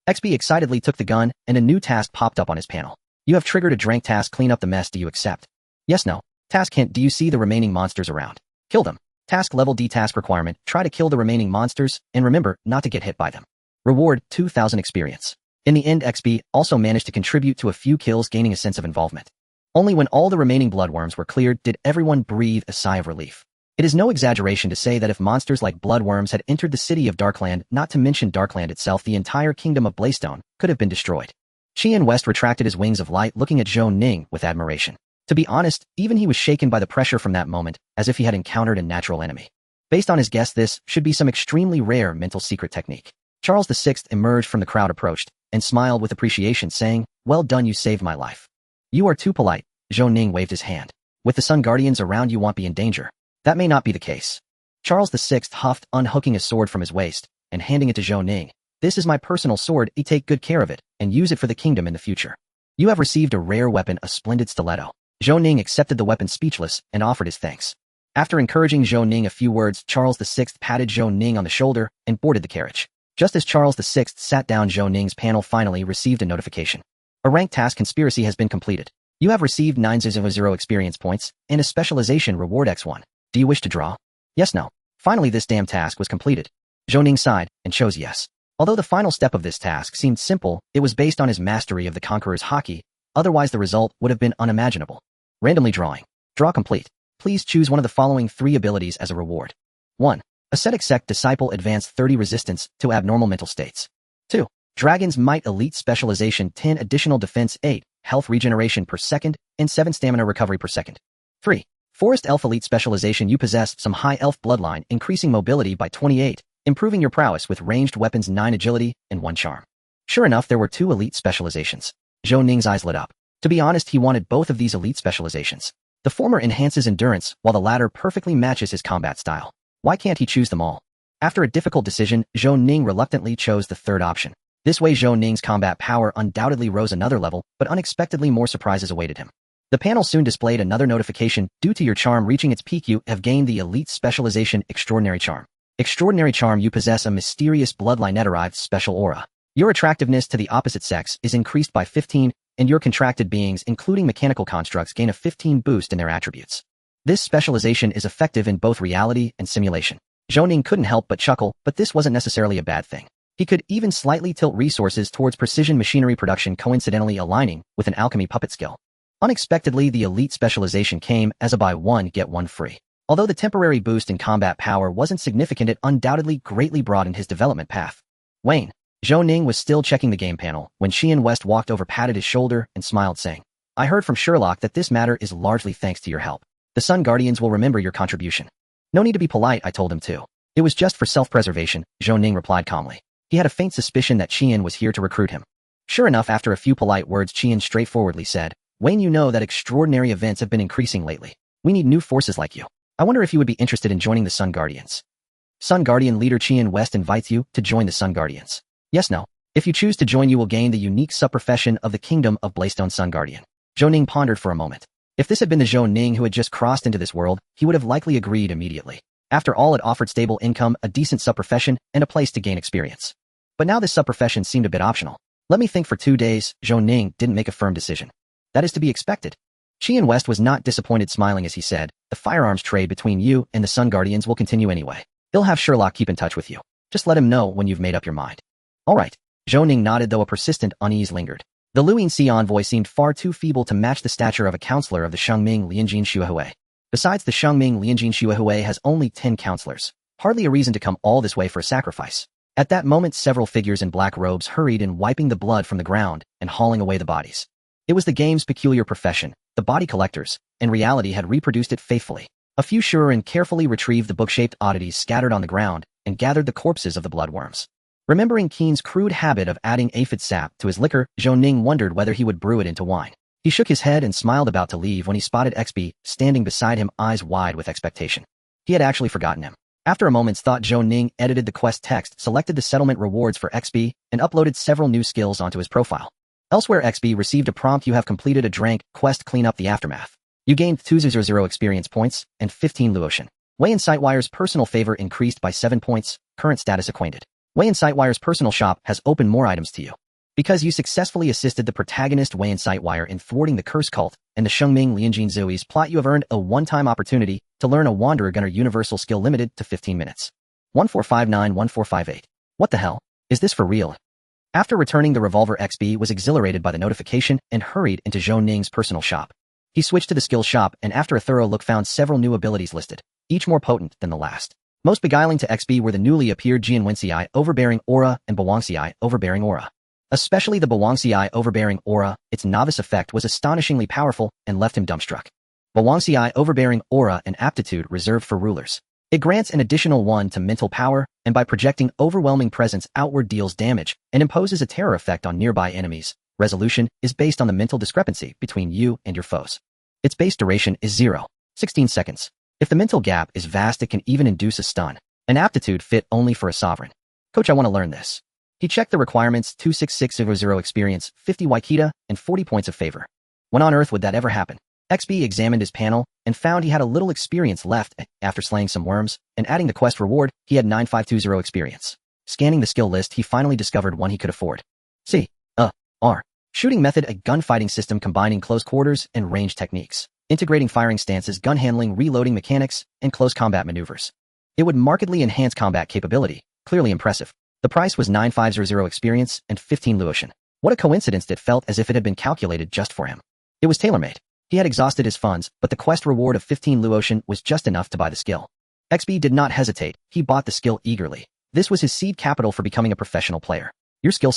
XP excitedly took the gun and a new task popped up on his panel. You have triggered a drank task. Clean up the mess. Do you accept? Yes, no. Task hint. Do you see the remaining monsters around? Kill them. Task level D. Task requirement. Try to kill the remaining monsters and remember not to get hit by them. Reward 2,000 experience. In the end, XP also managed to contribute to a few kills, gaining a sense of involvement. Only when all the remaining bloodworms were cleared did everyone breathe a sigh of relief. It is no exaggeration to say that if monsters like bloodworms had entered the city of Darkland, not to mention Darkland itself, the entire kingdom of Blaystone could have been destroyed. Qian West retracted his wings of light, looking at Zhou Ning with admiration. To be honest, even he was shaken by the pressure from that moment, as if he had encountered a natural enemy. Based on his guess, this should be some extremely rare mental secret technique. Charles VI emerged from the crowd, approached, and smiled with appreciation, saying, "Well done, you saved my life." "You are too polite." Zhou Ning waved his hand. "With the Sun Guardians around, you won't be in danger." "That may not be the case." Charles VI huffed, unhooking a sword from his waist and handing it to Zhou Ning. "This is my personal sword. Take good care of it and use it for the kingdom in the future. You have received a rare weapon, a splendid stiletto." Zhou Ning accepted the weapon speechless and offered his thanks. After encouraging Zhou Ning a few words, Charles VI patted Zhou Ning on the shoulder and boarded the carriage. Just as Charles VI sat down, Zhou Ning's panel finally received a notification. A rank task conspiracy has been completed. You have received 900 experience points and a specialization reward X1. Do you wish to draw? Yes, no. Finally, this damn task was completed. Zhou Ning sighed and chose yes. Although the final step of this task seemed simple, it was based on his mastery of the Conqueror's Haki, otherwise the result would have been unimaginable. Randomly drawing. Draw complete. Please choose one of the following 3 abilities as a reward. 1. Ascetic Sect Disciple, advanced 30 resistance to abnormal mental states. 2. Dragon's Might Elite Specialization, 10 additional defense, 8 health regeneration per second, and 7 stamina recovery per second. 3. Forest Elf Elite Specialization, you possess some high elf bloodline, increasing mobility by 28, improving your prowess with ranged weapons, 9 agility, and 1 charm. Sure enough, there were 2 elite specializations. Zhou Ning's eyes lit up. To be honest, he wanted both of these elite specializations. The former enhances endurance, while the latter perfectly matches his combat style. Why can't he choose them all? After a difficult decision, Zhou Ning reluctantly chose the third option. This way, Zhou Ning's combat power undoubtedly rose another level, but unexpectedly more surprises awaited him. The panel soon displayed another notification. Due to your charm reaching its peak, you have gained the elite specialization Extraordinary Charm. Extraordinary Charm, you possess a mysterious bloodline-derived special aura. Your attractiveness to the opposite sex is increased by 15, and your contracted beings, including mechanical constructs, gain a 15 boost in their attributes. This specialization is effective in both reality and simulation. Zhou Ning couldn't help but chuckle, but this wasn't necessarily a bad thing. He could even slightly tilt resources towards precision machinery production, coincidentally aligning with an alchemy puppet skill. Unexpectedly, the elite specialization came as a buy one, get one free. Although the temporary boost in combat power wasn't significant, it undoubtedly greatly broadened his development path. Wayne. Zhou Ning was still checking the game panel when Qian West walked over, patted his shoulder, and smiled, saying, "I heard from Sherlock that this matter is largely thanks to your help. The Sun Guardians will remember your contribution." "No need to be polite," I told him too. "It was just for self-preservation," Zhou Ning replied calmly. He had a faint suspicion that Qian was here to recruit him. Sure enough, after a few polite words, Qian straightforwardly said, "Wayne, you know that extraordinary events have been increasing lately. We need new forces like you. I wonder if you would be interested in joining the Sun Guardians." Sun Guardian leader Qian West invites you to join the Sun Guardians. Yes, no. If you choose to join, you will gain the unique subprofession of the Kingdom of Blaystone Sun Guardian. Zhou Ning pondered for a moment. If this had been the Zhou Ning who had just crossed into this world, he would have likely agreed immediately. After all, it offered stable income, a decent subprofession, and a place to gain experience. But now this subprofession seemed a bit optional. "Let me think for 2 days, Zhou Ning didn't make a firm decision. "That is to be expected." Qian West was not disappointed, smiling as he said, "The firearms trade between you and the Sun Guardians will continue anyway. He'll have Sherlock keep in touch with you. Just let him know when you've made up your mind." "All right." Zhou Ning nodded, though a persistent unease lingered. The Luin Sea envoy seemed far too feeble to match the stature of a counselor of the Shengming Lianjin Shuahui. Besides, the Shengming Lianjin Shuahui has only 10 counselors. Hardly a reason to come all this way for a sacrifice. At that moment, several figures in black robes hurried in, wiping the blood from the ground and hauling away the bodies. It was the game's peculiar profession, the body collectors, and reality had reproduced it faithfully. A few Shuren carefully retrieved the book-shaped oddities scattered on the ground and gathered the corpses of the bloodworms. Remembering Keen's crude habit of adding aphid sap to his liquor, Zhou Ning wondered whether he would brew it into wine. He shook his head and smiled, about to leave when he spotted XP standing beside him, eyes wide with expectation. He had actually forgotten him. After a moment's thought, Zhou Ning edited the quest text, selected the settlement rewards for XP, and uploaded several new skills onto his profile. Elsewhere, XP received a prompt: you have completed a drank quest, clean up the aftermath. You gained 200 experience points and 15 Luotian. Wei and Sightwire's personal favor increased by 7 points, current status acquainted. Wei and Sightwire's personal shop has opened more items to you. Because you successfully assisted the protagonist Wei and Sightwire in thwarting the Curse Cult and the Shengming Lianjin Zui's plot, you have earned a one-time opportunity to learn a Wanderer Gunner universal skill limited to 15 minutes. 1459-1458. What the hell? Is this for real? After returning the revolver, XP was exhilarated by the notification and hurried into Zhou Ning's personal shop. He switched to the skill shop and after a thorough look found several new abilities listed, each more potent than the last. Most beguiling to XP were the newly appeared Jianwenxiai Overbearing Aura and Bewangxiai Overbearing Aura. Especially the Bewangxiai Overbearing Aura, its novice effect was astonishingly powerful and left him dumbstruck. Bewangxiai Overbearing Aura and aptitude reserved for rulers. It grants an additional 1 to mental power, and by projecting overwhelming presence outward deals damage, and imposes a terror effect on nearby enemies. Resolution is based on the mental discrepancy between you and your foes. Its base duration is 0.16 seconds. If the mental gap is vast, it can even induce a stun. An aptitude fit only for a sovereign. Coach, I want to learn this. He checked the requirements: 26600 experience, 50 Waikita, and 40 points of favor. When on earth would that ever happen? XP examined his panel and found he had a little experience left. After slaying some worms and adding the quest reward, he had 9520 experience. Scanning the skill list, he finally discovered one he could afford. R. Shooting method, a gunfighting system combining close quarters and range techniques, integrating firing stances, gun handling, reloading mechanics, and close combat maneuvers. It would markedly enhance combat capability. Clearly impressive. The price was 9500 experience and 15 Luotian. What a coincidence! It felt as if it had been calculated just for him. It was tailor-made. He had exhausted his funds, but the quest reward of 15 Luotian was just enough to buy the skill. XP did not hesitate. He bought the skill eagerly. This was his seed capital for becoming a professional player. Your skill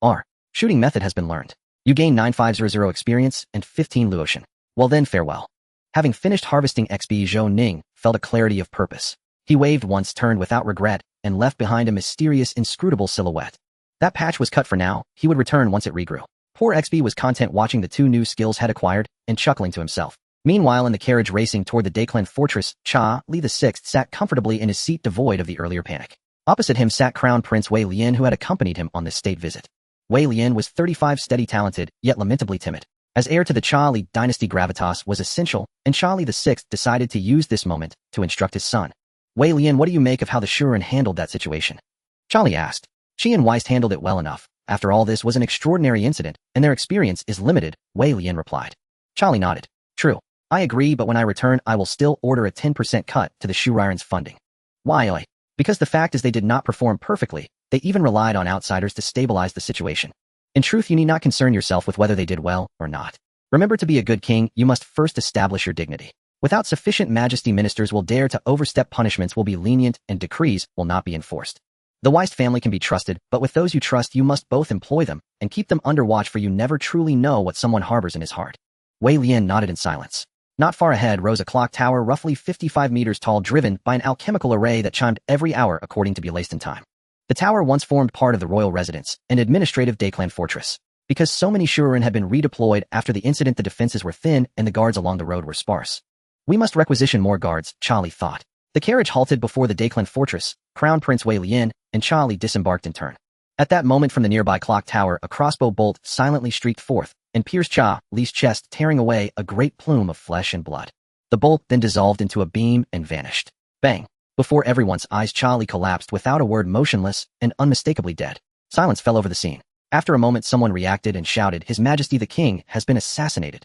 R. Shooting method has been learned. You gain 9500 experience and 15 Luotian. Well then, farewell. Having finished harvesting XP, Zhou Ning felt a clarity of purpose. He waved once, turned without regret, and left behind a mysterious, inscrutable silhouette. That patch was cut for now. He would return once it regrew. Poor XP was content watching the 2 new skills had acquired and chuckling to himself. Meanwhile, in the carriage racing toward the Destined fortress, Cha Li VI sat comfortably in his seat, devoid of the earlier panic. Opposite him sat Crown Prince Wei Lian, who had accompanied him on this state visit. Wei Lian was 35, steady, talented, yet lamentably timid. As heir to the Cha Li dynasty, gravitas was essential, and Cha Li VI decided to use this moment to instruct his son. Wei Lian, what do you make of how the Shuren handled that situation? Cha Li asked. She and Weist handled it well enough. After all, this was an extraordinary incident, and their experience is limited, Wei Lian replied. Cha Li nodded. True. I agree, but when I return, I will still order a 10% cut to the Shuriren's funding. Why? Because the fact is they did not perform perfectly. They even relied on outsiders to stabilize the situation. In truth, you need not concern yourself with whether they did well or not. Remember, to be a good king, you must first establish your dignity. Without sufficient majesty, ministers will dare to overstep, punishments will be lenient, and decrees will not be enforced. The Weist family can be trusted, but with those you trust, you must both employ them and keep them under watch, for you never truly know what someone harbors in his heart. Wei Lian nodded in silence. Not far ahead rose a clock tower roughly 55 meters tall, driven by an alchemical array that chimed every hour according to Belastine time. The tower once formed part of the royal residence, an administrative Destined fortress. Because so many Shuren had been redeployed after the incident, the defenses were thin and the guards along the road were sparse. We must requisition more guards, Cha Li thought. The carriage halted before the Destined fortress. Crown Prince Wei Lian and Cha Li disembarked in turn. At that moment, from the nearby clock tower, a crossbow bolt silently streaked forth and pierced Cha Li's chest, tearing away a great plume of flesh and blood. The bolt then dissolved into a beam and vanished. Bang! Before everyone's eyes, Cha Li collapsed without a word, motionless and unmistakably dead. Silence fell over the scene. After a moment, someone reacted and shouted, "His Majesty the King has been assassinated."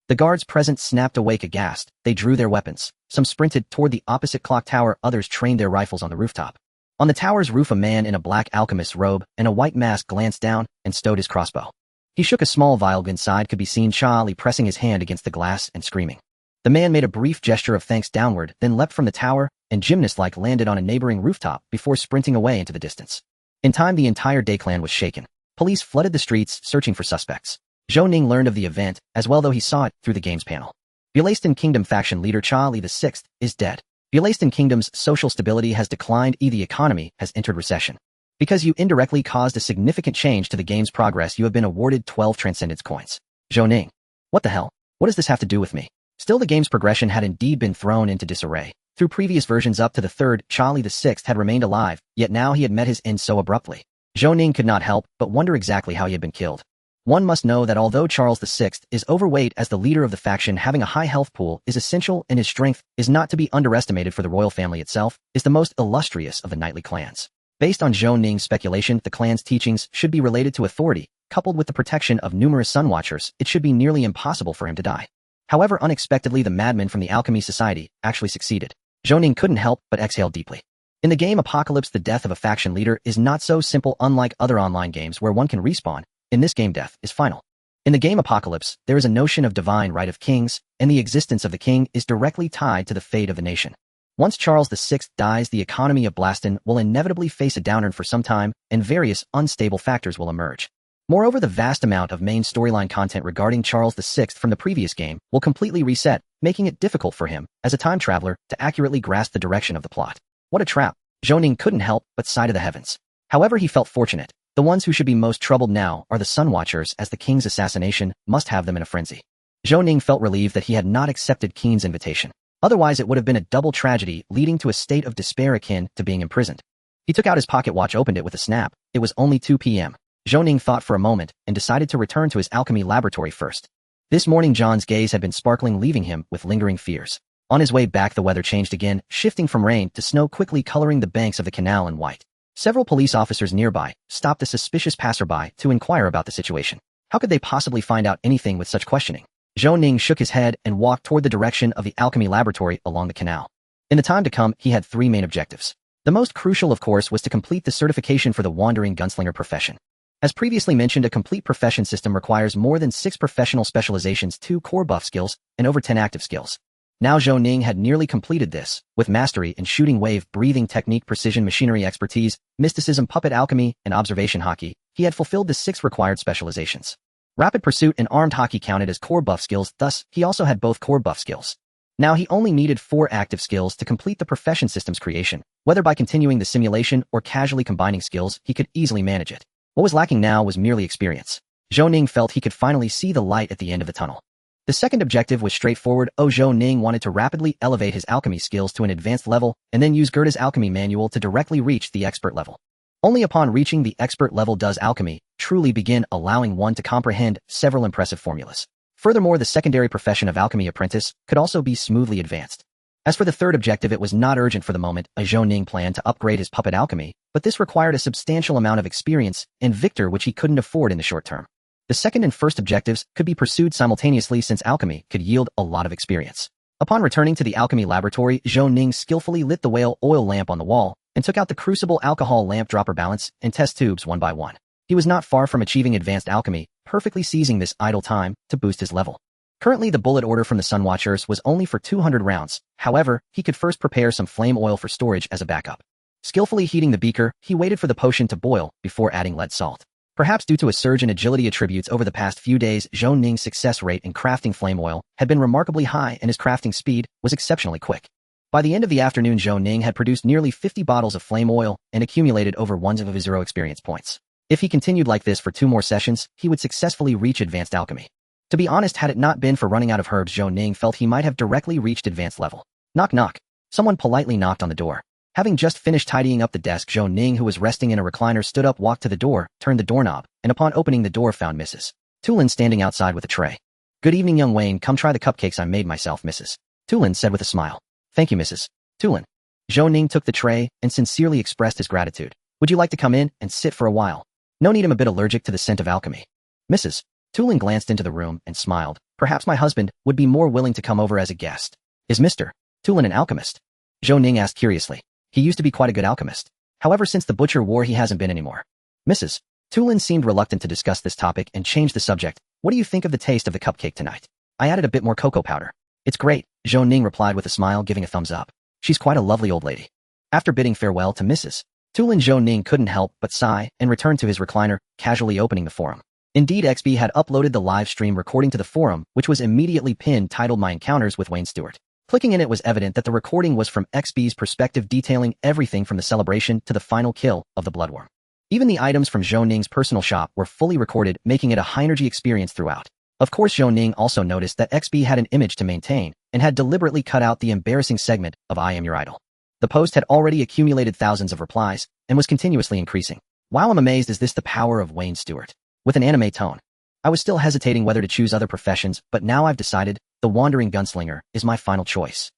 The guards present snapped awake aghast. They drew their weapons. Some sprinted toward the opposite clock tower, others trained their rifles on the rooftop. On the tower's roof, a man in a black alchemist's robe and a white mask glanced down and stowed his crossbow. He shook a small vial. Inside could be seen Cha Li pressing his hand against the glass and screaming. The man made a brief gesture of thanks downward, then leapt from the tower and gymnast-like landed on a neighboring rooftop before sprinting away into the distance. In time, the entire Destined was shaken. Police flooded the streets, searching for suspects. Zhou Ning learned of the event as well, though he saw it through the game's panel. Belastine Kingdom faction leader Cha Li VI is dead. Belastine Kingdom's social stability has declined. The economy has entered recession. Because you indirectly caused a significant change to the game's progress, you have been awarded 12 Transcendence coins. Zhou Ning. What the hell? What does this have to do with me? Still, the game's progression had indeed been thrown into disarray. Through previous versions up to the third, Charlie VI had remained alive, yet now he had met his end so abruptly. Zhou Ning could not help but wonder exactly how he had been killed. One must know that although Charles VI is overweight as the leader of the faction, having a high health pool is essential, and his strength is not to be underestimated, for the royal family itself is the most illustrious of the knightly clans. Based on Zhou Ning's speculation, the clan's teachings should be related to authority. Coupled with the protection of numerous sun watchers, it should be nearly impossible for him to die. However, unexpectedly, the madman from the Alchemy Society actually succeeded. Zhou Ning couldn't help but exhale deeply. In the game Apocalypse, the death of a faction leader is not so simple. Unlike other online games where one can respawn, in this game death is final. In the game Apocalypse, there is a notion of divine right of kings, and the existence of the king is directly tied to the fate of the nation. Once Charles VI dies, the economy of Blaston will inevitably face a downturn for some time, and various unstable factors will emerge. Moreover, the vast amount of main storyline content regarding Charles VI from the previous game will completely reset, making it difficult for him, as a time traveler, to accurately grasp the direction of the plot. What a trap! Zhou Ning couldn't help but sigh to the heavens. However, he felt fortunate. The ones who should be most troubled now are the Sun Watchers, as the king's assassination must have them in a frenzy. Zhou Ning felt relieved that he had not accepted Keen's invitation. Otherwise, it would have been a double tragedy, leading to a state of despair akin to being imprisoned. He took out his pocket watch, opened it with a snap. It was only 2 p.m. Zhou Ning thought for a moment and decided to return to his alchemy laboratory first. This morning, John's gaze had been sparkling, leaving him with lingering fears. On his way back, the weather changed again, shifting from rain to snow, quickly coloring the banks of the canal in white. Several police officers nearby stopped a suspicious passerby to inquire about the situation. How could they possibly find out anything with such questioning? Zhou Ning shook his head and walked toward the direction of the alchemy laboratory along the canal. In the time to come, he had 3 main objectives. The most crucial, of course, was to complete the certification for the wandering gunslinger profession. As previously mentioned, a complete profession system requires more than 6 professional specializations, 2 core buff skills, and over 10 active skills. Now Zhou Ning had nearly completed this, with mastery in shooting, wave, breathing technique, precision machinery expertise, mysticism, puppet alchemy, and observation hockey. He had fulfilled the 6 required specializations. Rapid pursuit and armed hockey counted as core buff skills, thus he also had both core buff skills. Now he only needed 4 active skills to complete the profession system's creation. Whether by continuing the simulation or casually combining skills, he could easily manage it. What was lacking now was merely experience. Zhou Ning felt he could finally see the light at the end of the tunnel. The second objective was straightforward. Zhou Ning wanted to rapidly elevate his alchemy skills to an advanced level, and then use Goethe's alchemy manual to directly reach the expert level. Only upon reaching the expert level does alchemy truly begin, allowing one to comprehend several impressive formulas. Furthermore, the secondary profession of alchemy apprentice could also be smoothly advanced. As for the third objective, it was not urgent for the moment. Zhou Ning planned to upgrade his puppet alchemy, but this required a substantial amount of experience and victor, which he couldn't afford in the short term. The second and first objectives could be pursued simultaneously, since alchemy could yield a lot of experience. Upon returning to the alchemy laboratory, Zhou Ning skillfully lit the whale oil lamp on the wall and took out the crucible, alcohol lamp, dropper balance, and test tubes one by one. He was not far from achieving advanced alchemy, perfectly seizing this idle time to boost his level. Currently, the bullet order from the Sun Watchers was only for 200 rounds. However, he could first prepare some flame oil for storage as a backup. Skillfully heating the beaker, he waited for the potion to boil before adding lead salt. Perhaps due to a surge in agility attributes over the past few days, Zhou Ning's success rate in crafting flame oil had been remarkably high, and his crafting speed was exceptionally quick. By the end of the afternoon, Zhou Ning had produced nearly 50 bottles of flame oil and accumulated over 1 of his 0 experience points. If he continued like this for 2 more sessions, he would successfully reach advanced alchemy. To be honest, had it not been for running out of herbs, Zhou Ning felt he might have directly reached advanced level. Knock knock. Someone politely knocked on the door. Having just finished tidying up the desk, Zhou Ning, who was resting in a recliner, stood up, walked to the door, turned the doorknob, and upon opening the door found Mrs. Tulin standing outside with a tray. "Good evening, young Wayne. Come try the cupcakes I made myself," Mrs. Tulin said with a smile. "Thank you, Mrs. Tulin." Zhou Ning took the tray and sincerely expressed his gratitude. "Would you like to come in and sit for a while? No need, I'm a bit allergic to the scent of alchemy." Mrs. Tulin glanced into the room and smiled. "Perhaps my husband would be more willing to come over as a guest." "Is Mr. Tulin an alchemist?" Zhou Ning asked curiously. "He used to be quite a good alchemist. However, since the butcher war, he hasn't been anymore." Mrs. Tulin seemed reluctant to discuss this topic and changed the subject. "What do you think of the taste of the cupcake tonight? I added a bit more cocoa powder." "It's great," Zhou Ning replied with a smile, giving a thumbs up. "She's quite a lovely old lady." After bidding farewell to Mrs. Tulin, Zhou Ning couldn't help but sigh and returned to his recliner, casually opening the forum. Indeed, XB had uploaded the live stream recording to the forum, which was immediately pinned, titled "My Encounters with Wayne Stewart." Clicking in, it was evident that the recording was from XB's perspective, detailing everything from the celebration to the final kill of the bloodworm. Even the items from Zhou Ning's personal shop were fully recorded, making it a high-energy experience throughout. Of course, Zhou Ning also noticed that XB had an image to maintain and had deliberately cut out the embarrassing segment of "I am your idol." The post had already accumulated thousands of replies and was continuously increasing. Wow, I'm amazed. Is this the power of Wayne Stewart? With an anime tone. I was still hesitating whether to choose other professions, but now I've decided the wandering gunslinger is my final choice.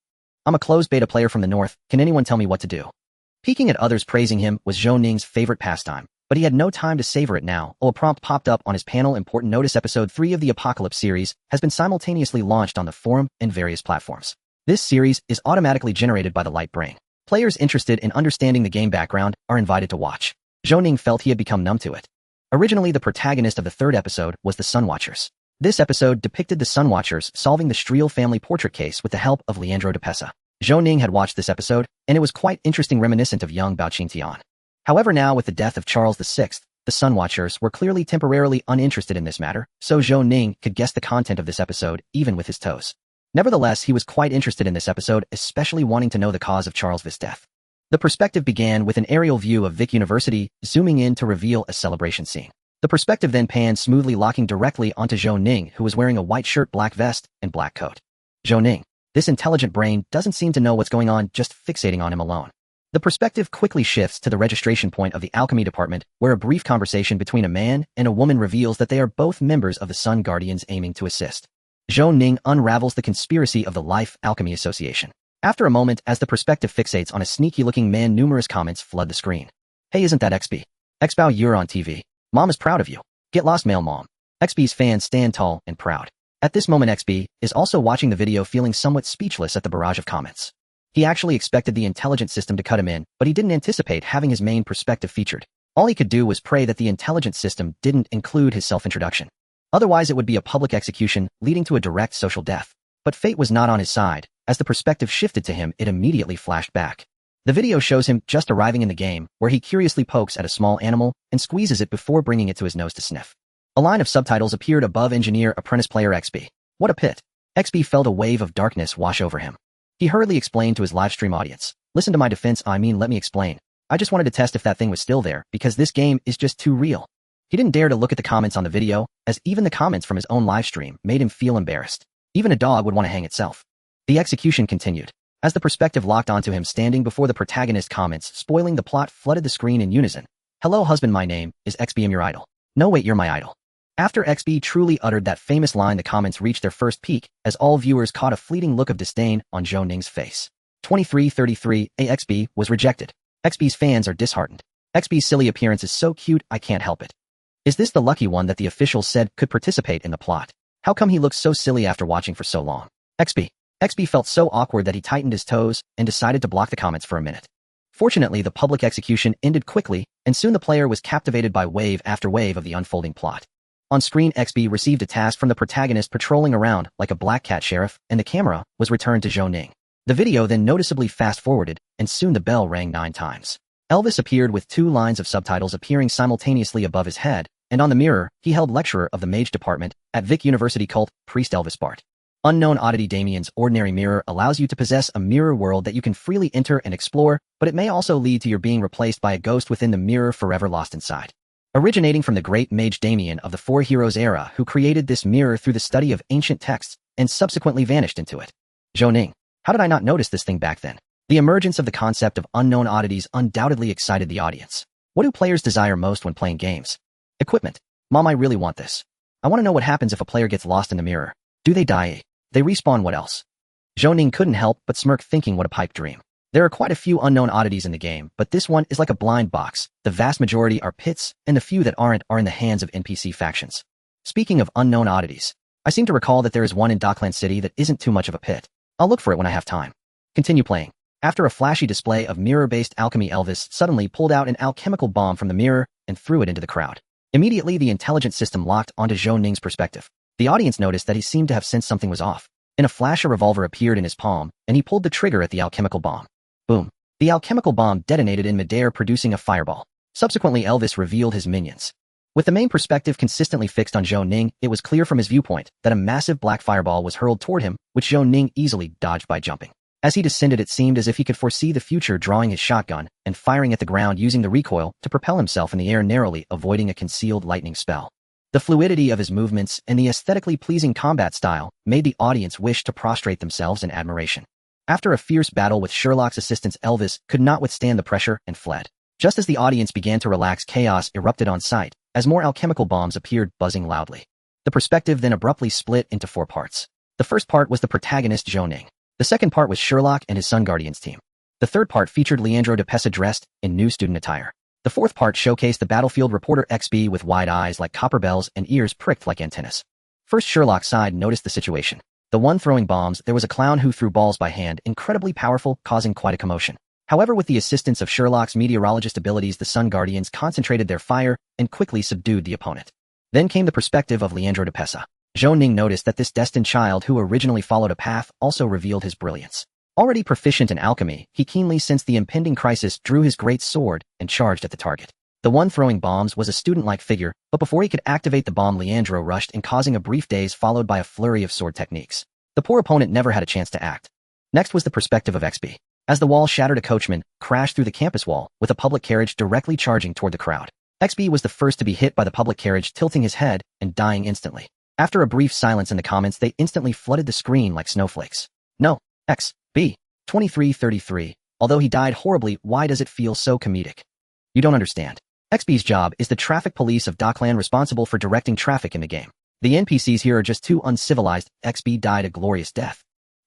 I'm a closed beta player from the north. Can anyone tell me what to do? Peeking at others praising him was Zhou Ning's favorite pastime, but he had no time to savor it now. A prompt popped up on his panel. Important notice: Episode 3 of the Apocalypse series has been simultaneously launched on the forum and various platforms. This series is automatically generated by the Light Brain. Players interested in understanding the game background are invited to watch. Zhou Ning felt he had become numb to it. Originally, the protagonist of the third episode was the Sunwatchers. This episode depicted the Sunwatchers solving the Striel family portrait case with the help of Leandro de Pessa. Zhou Ning had watched this episode, and it was quite interesting, reminiscent of young Bao Qingtian. However, now with the death of Charles VI, the Sunwatchers were clearly temporarily uninterested in this matter, so Zhou Ning could guess the content of this episode even with his toes. Nevertheless, he was quite interested in this episode, especially wanting to know the cause of Charles V's death. The perspective began with an aerial view of Vic University, zooming in to reveal a celebration scene. The perspective then panned smoothly, locking directly onto Zhou Ning, who was wearing a white shirt, black vest, and black coat. Zhou Ning, this intelligent brain, doesn't seem to know what's going on, just fixating on him alone. The perspective quickly shifts to the registration point of the alchemy department, where a brief conversation between a man and a woman reveals that they are both members of the Sun Guardians aiming to assist. Zhou Ning unravels the conspiracy of the Life Alchemy Association. After a moment, as the perspective fixates on a sneaky-looking man, numerous comments flood the screen. Hey, isn't that XB? XBao, you're on TV. Mom is proud of you. Get lost, male mom. XB's fans stand tall and proud. At this moment, XB is also watching the video, feeling somewhat speechless at the barrage of comments. He actually expected the intelligent system to cut him in, but he didn't anticipate having his main perspective featured. All he could do was pray that the intelligent system didn't include his self-introduction. Otherwise, it would be a public execution, leading to a direct social death. But fate was not on his side. As the perspective shifted to him, it immediately flashed back. The video shows him just arriving in the game, where he curiously pokes at a small animal and squeezes it before bringing it to his nose to sniff. A line of subtitles appeared above: Engineer, Apprentice, Player, XB. What a pit. XB felt a wave of darkness wash over him. He hurriedly explained to his livestream audience, listen to my defense, let me explain. I just wanted to test if that thing was still there, because this game is just too real. He didn't dare to look at the comments on the video, as even the comments from his own livestream made him feel embarrassed. Even a dog would want to hang itself. The execution continued. As the perspective locked onto him standing before the protagonist, comments spoiling the plot flooded the screen in unison. Hello husband, my name is XB, I'm your idol. No wait, you're my idol. After XB truly uttered that famous line, the comments reached their first peak, as all viewers caught a fleeting look of disdain on Zhou Ning's face. 2333, XB was rejected. XB's fans are disheartened. XB's silly appearance is so cute, I can't help it. Is this the lucky one that the officials said could participate in the plot? How come he looks so silly after watching for so long? XB felt so awkward that he tightened his toes and decided to block the comments for a minute. Fortunately, the public execution ended quickly, and soon the player was captivated by wave after wave of the unfolding plot. On screen, XB received a task from the protagonist patrolling around like a black cat sheriff, and the camera was returned to Zhou Ning. The video then noticeably fast-forwarded, and soon the bell rang 9 times. Elvis appeared with 2 lines of subtitles appearing simultaneously above his head, and on the mirror, he held lecturer of the mage department at Vic University cult, Priest Elvis Bart. Unknown oddity: Damien's ordinary mirror allows you to possess a mirror world that you can freely enter and explore, but it may also lead to your being replaced by a ghost within the mirror, forever lost inside. Originating from the great mage Damien of the Four Heroes era, who created this mirror through the study of ancient texts and subsequently vanished into it. Zhou Ning, how did I not notice this thing back then? The emergence of the concept of unknown oddities undoubtedly excited the audience. What do players desire most when playing games? Equipment. Mom, I really want this. I want to know what happens if a player gets lost in the mirror. Do they die? They respawn, what else? Zhou Ning couldn't help but smirk, thinking what a pipe dream. There are quite a few unknown oddities in the game, but this one is like a blind box. The vast majority are pits, and the few that aren't are in the hands of NPC factions. Speaking of unknown oddities, I seem to recall that there is one in Dockland City that isn't too much of a pit. I'll look for it when I have time. Continue playing. After a flashy display of mirror-based alchemy, Elvis suddenly pulled out an alchemical bomb from the mirror and threw it into the crowd. Immediately, the intelligent system locked onto Zhou Ning's perspective. The audience noticed that he seemed to have sensed something was off. In a flash, a revolver appeared in his palm, and he pulled the trigger at the alchemical bomb. Boom. The alchemical bomb detonated in midair, producing a fireball. Subsequently, Elvis revealed his minions. With the main perspective consistently fixed on Zhou Ning, it was clear from his viewpoint that a massive black fireball was hurled toward him, which Zhou Ning easily dodged by jumping. As he descended, it seemed as if he could foresee the future, drawing his shotgun and firing at the ground using the recoil to propel himself in the air, narrowly avoiding a concealed lightning spell. The fluidity of his movements and the aesthetically pleasing combat style made the audience wish to prostrate themselves in admiration. After a fierce battle with Sherlock's assistant, Elvis could not withstand the pressure and fled. Just as the audience began to relax, chaos erupted on sight, as more alchemical bombs appeared, buzzing loudly. The perspective then abruptly split into 4 parts. The first part was the protagonist, Zhou Ning. The second part was Sherlock and his Sun Guardians team. The third part featured Leandro de Pesa dressed in new student attire. The fourth part showcased the battlefield reporter XB with wide eyes like copper bells and ears pricked like antennas. First, Sherlock's side noticed the situation. The one throwing bombs, there was a clown who threw balls by hand, incredibly powerful, causing quite a commotion. However, with the assistance of Sherlock's meteorologist abilities, the Sun Guardians concentrated their fire and quickly subdued the opponent. Then came the perspective of Leandro de Pesa. Zhou Ning noticed that this destined child who originally followed a path also revealed his brilliance. Already proficient in alchemy, he keenly sensed the impending crisis, drew his great sword, and charged at the target. The one throwing bombs was a student-like figure, but before he could activate the bomb, Leandro rushed in, causing a brief daze followed by a flurry of sword techniques. The poor opponent never had a chance to act. Next was the perspective of XB. As the wall shattered, a coachman crashed through the campus wall, with a public carriage directly charging toward the crowd. XB was the first to be hit by the public carriage, tilting his head and dying instantly. After a brief silence in the comments, they instantly flooded the screen like snowflakes. No, XB. 2333. Although he died horribly, why does it feel so comedic? You don't understand. XB's job is the traffic police of Dockland, responsible for directing traffic in the game. The NPCs here are just too uncivilized. XB died a glorious death.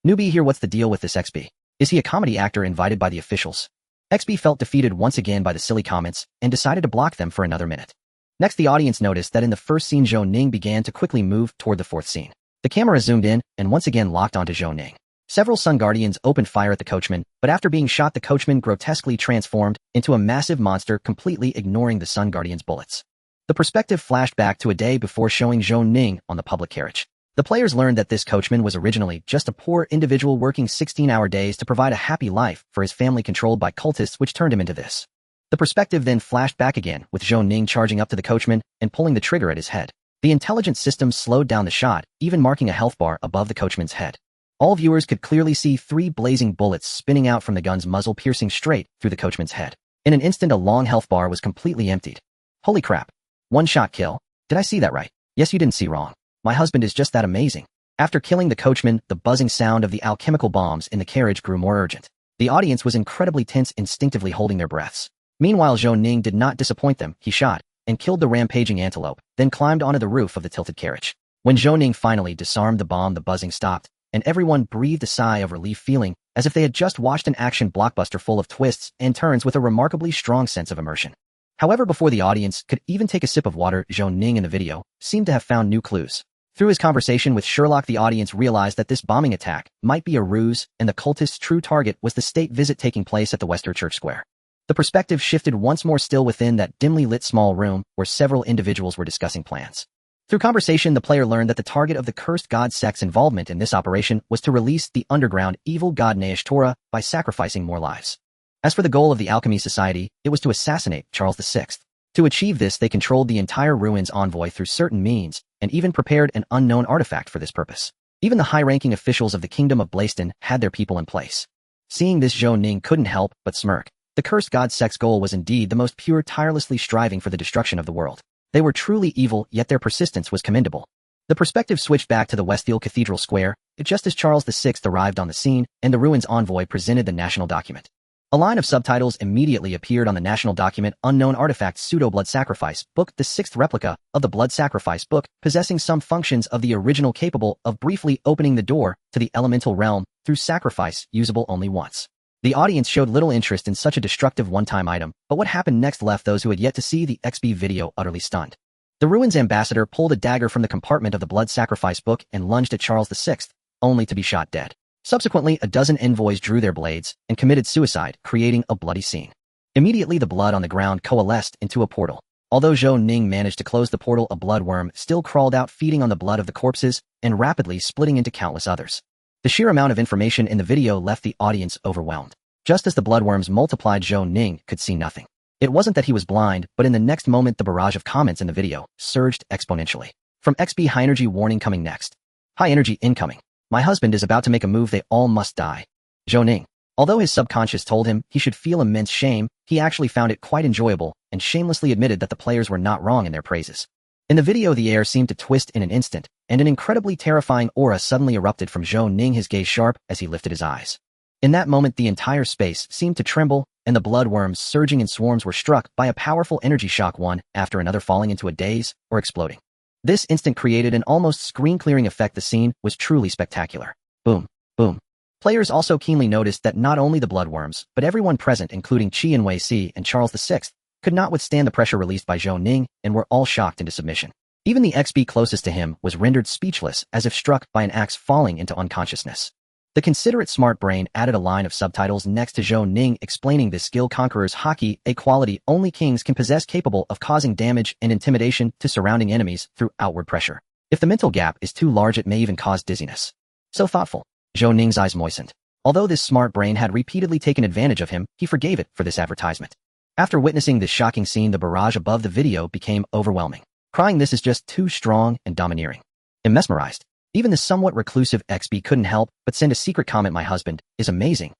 Newbie here, what's the deal with this XB? Is he a comedy actor invited by the officials? XB felt defeated once again by the silly comments and decided to block them for another minute. Next, the audience noticed that in the first scene, Zhou Ning began to quickly move toward the fourth scene. The camera zoomed in and once again locked onto Zhou Ning. Several Sun Guardians opened fire at the coachman, but after being shot, the coachman grotesquely transformed into a massive monster, completely ignoring the Sun Guardians' bullets. The perspective flashed back to a day before, showing Zhou Ning on the public carriage. The players learned that this coachman was originally just a poor individual working 16-hour days to provide a happy life for his family, controlled by cultists, which turned him into this. The perspective then flashed back again, with Zhou Ning charging up to the coachman and pulling the trigger at his head. The intelligence system slowed down the shot, even marking a health bar above the coachman's head. All viewers could clearly see 3 blazing bullets spinning out from the gun's muzzle, piercing straight through the coachman's head. In an instant, a long health bar was completely emptied. Holy crap. One-shot kill. Did I see that right? Yes, you didn't see wrong. My husband is just that amazing. After killing the coachman, the buzzing sound of the alchemical bombs in the carriage grew more urgent. The audience was incredibly tense, instinctively holding their breaths. Meanwhile, Zhou Ning did not disappoint them. He shot and killed the rampaging antelope, then climbed onto the roof of the tilted carriage. When Zhou Ning finally disarmed the bomb, the buzzing stopped, and everyone breathed a sigh of relief, feeling as if they had just watched an action blockbuster full of twists and turns with a remarkably strong sense of immersion. However, before the audience could even take a sip of water, Zhou Ning in the video seemed to have found new clues. Through his conversation with Sherlock, the audience realized that this bombing attack might be a ruse, and the cultist's true target was the state visit taking place at the Wester Church Square. The perspective shifted once more, still within that dimly lit small room where several individuals were discussing plans. Through conversation, the player learned that the target of the cursed god sect's involvement in this operation was to release the underground evil god Naish Torah by sacrificing more lives. As for the goal of the Alchemy Society, it was to assassinate Charles VI. To achieve this, they controlled the entire ruins envoy through certain means, and even prepared an unknown artifact for this purpose. Even the high-ranking officials of the Kingdom of Blaston had their people in place. Seeing this, Zhou Ning couldn't help but smirk. The cursed god sect's goal was indeed the most pure, tirelessly striving for the destruction of the world. They were truly evil, yet their persistence was commendable. The perspective switched back to the Westfield Cathedral Square, just as Charles VI arrived on the scene, and the ruins envoy presented the national document. A line of subtitles immediately appeared on the national document: Unknown Artifact Pseudo-Blood Sacrifice Book, the 6th replica of the Blood Sacrifice Book, possessing some functions of the original, capable of briefly opening the door to the elemental realm through sacrifice, usable only once. The audience showed little interest in such a destructive one-time item, but what happened next left those who had yet to see the XB video utterly stunned. The ruins ambassador pulled a dagger from the compartment of the Blood Sacrifice Book and lunged at Charles VI, only to be shot dead. Subsequently, a dozen envoys drew their blades and committed suicide, creating a bloody scene. Immediately, the blood on the ground coalesced into a portal. Although Zhou Ning managed to close the portal, a bloodworm still crawled out, feeding on the blood of the corpses and rapidly splitting into countless others. The sheer amount of information in the video left the audience overwhelmed. Just as the bloodworms multiplied, Zhou Ning could see nothing. It wasn't that he was blind, but in the next moment, the barrage of comments in the video surged exponentially. From XB: high energy warning coming next. High energy incoming. My husband is about to make a move, they all must die. Zhou Ning. Although his subconscious told him he should feel immense shame, he actually found it quite enjoyable and shamelessly admitted that the players were not wrong in their praises. In the video, the air seemed to twist in an instant, and an incredibly terrifying aura suddenly erupted from Zhou Ning, his gaze sharp as he lifted his eyes. In that moment, the entire space seemed to tremble, and the bloodworms surging in swarms were struck by a powerful energy shock, one after another falling into a daze or exploding. This instant created an almost screen-clearing effect. The scene was truly spectacular. Boom, boom. Players also keenly noticed that not only the bloodworms, but everyone present, including Qi and Wei Si and Charles VI, could not withstand the pressure released by Zhou Ning and were all shocked into submission. Even the XP closest to him was rendered speechless, as if struck by an axe, falling into unconsciousness. The considerate smart brain added a line of subtitles next to Zhou Ning explaining this skill: Conqueror's Haki, a quality only kings can possess, capable of causing damage and intimidation to surrounding enemies through outward pressure. If the mental gap is too large, it may even cause dizziness. So thoughtful. Zhou Ning's eyes moistened. Although this smart brain had repeatedly taken advantage of him, he forgave it for this advertisement. After witnessing this shocking scene, the barrage above the video became overwhelming. Crying, "This is just too strong and domineering." I'm mesmerized. Even the somewhat reclusive XB couldn't help but send a secret comment: "My husband is amazing."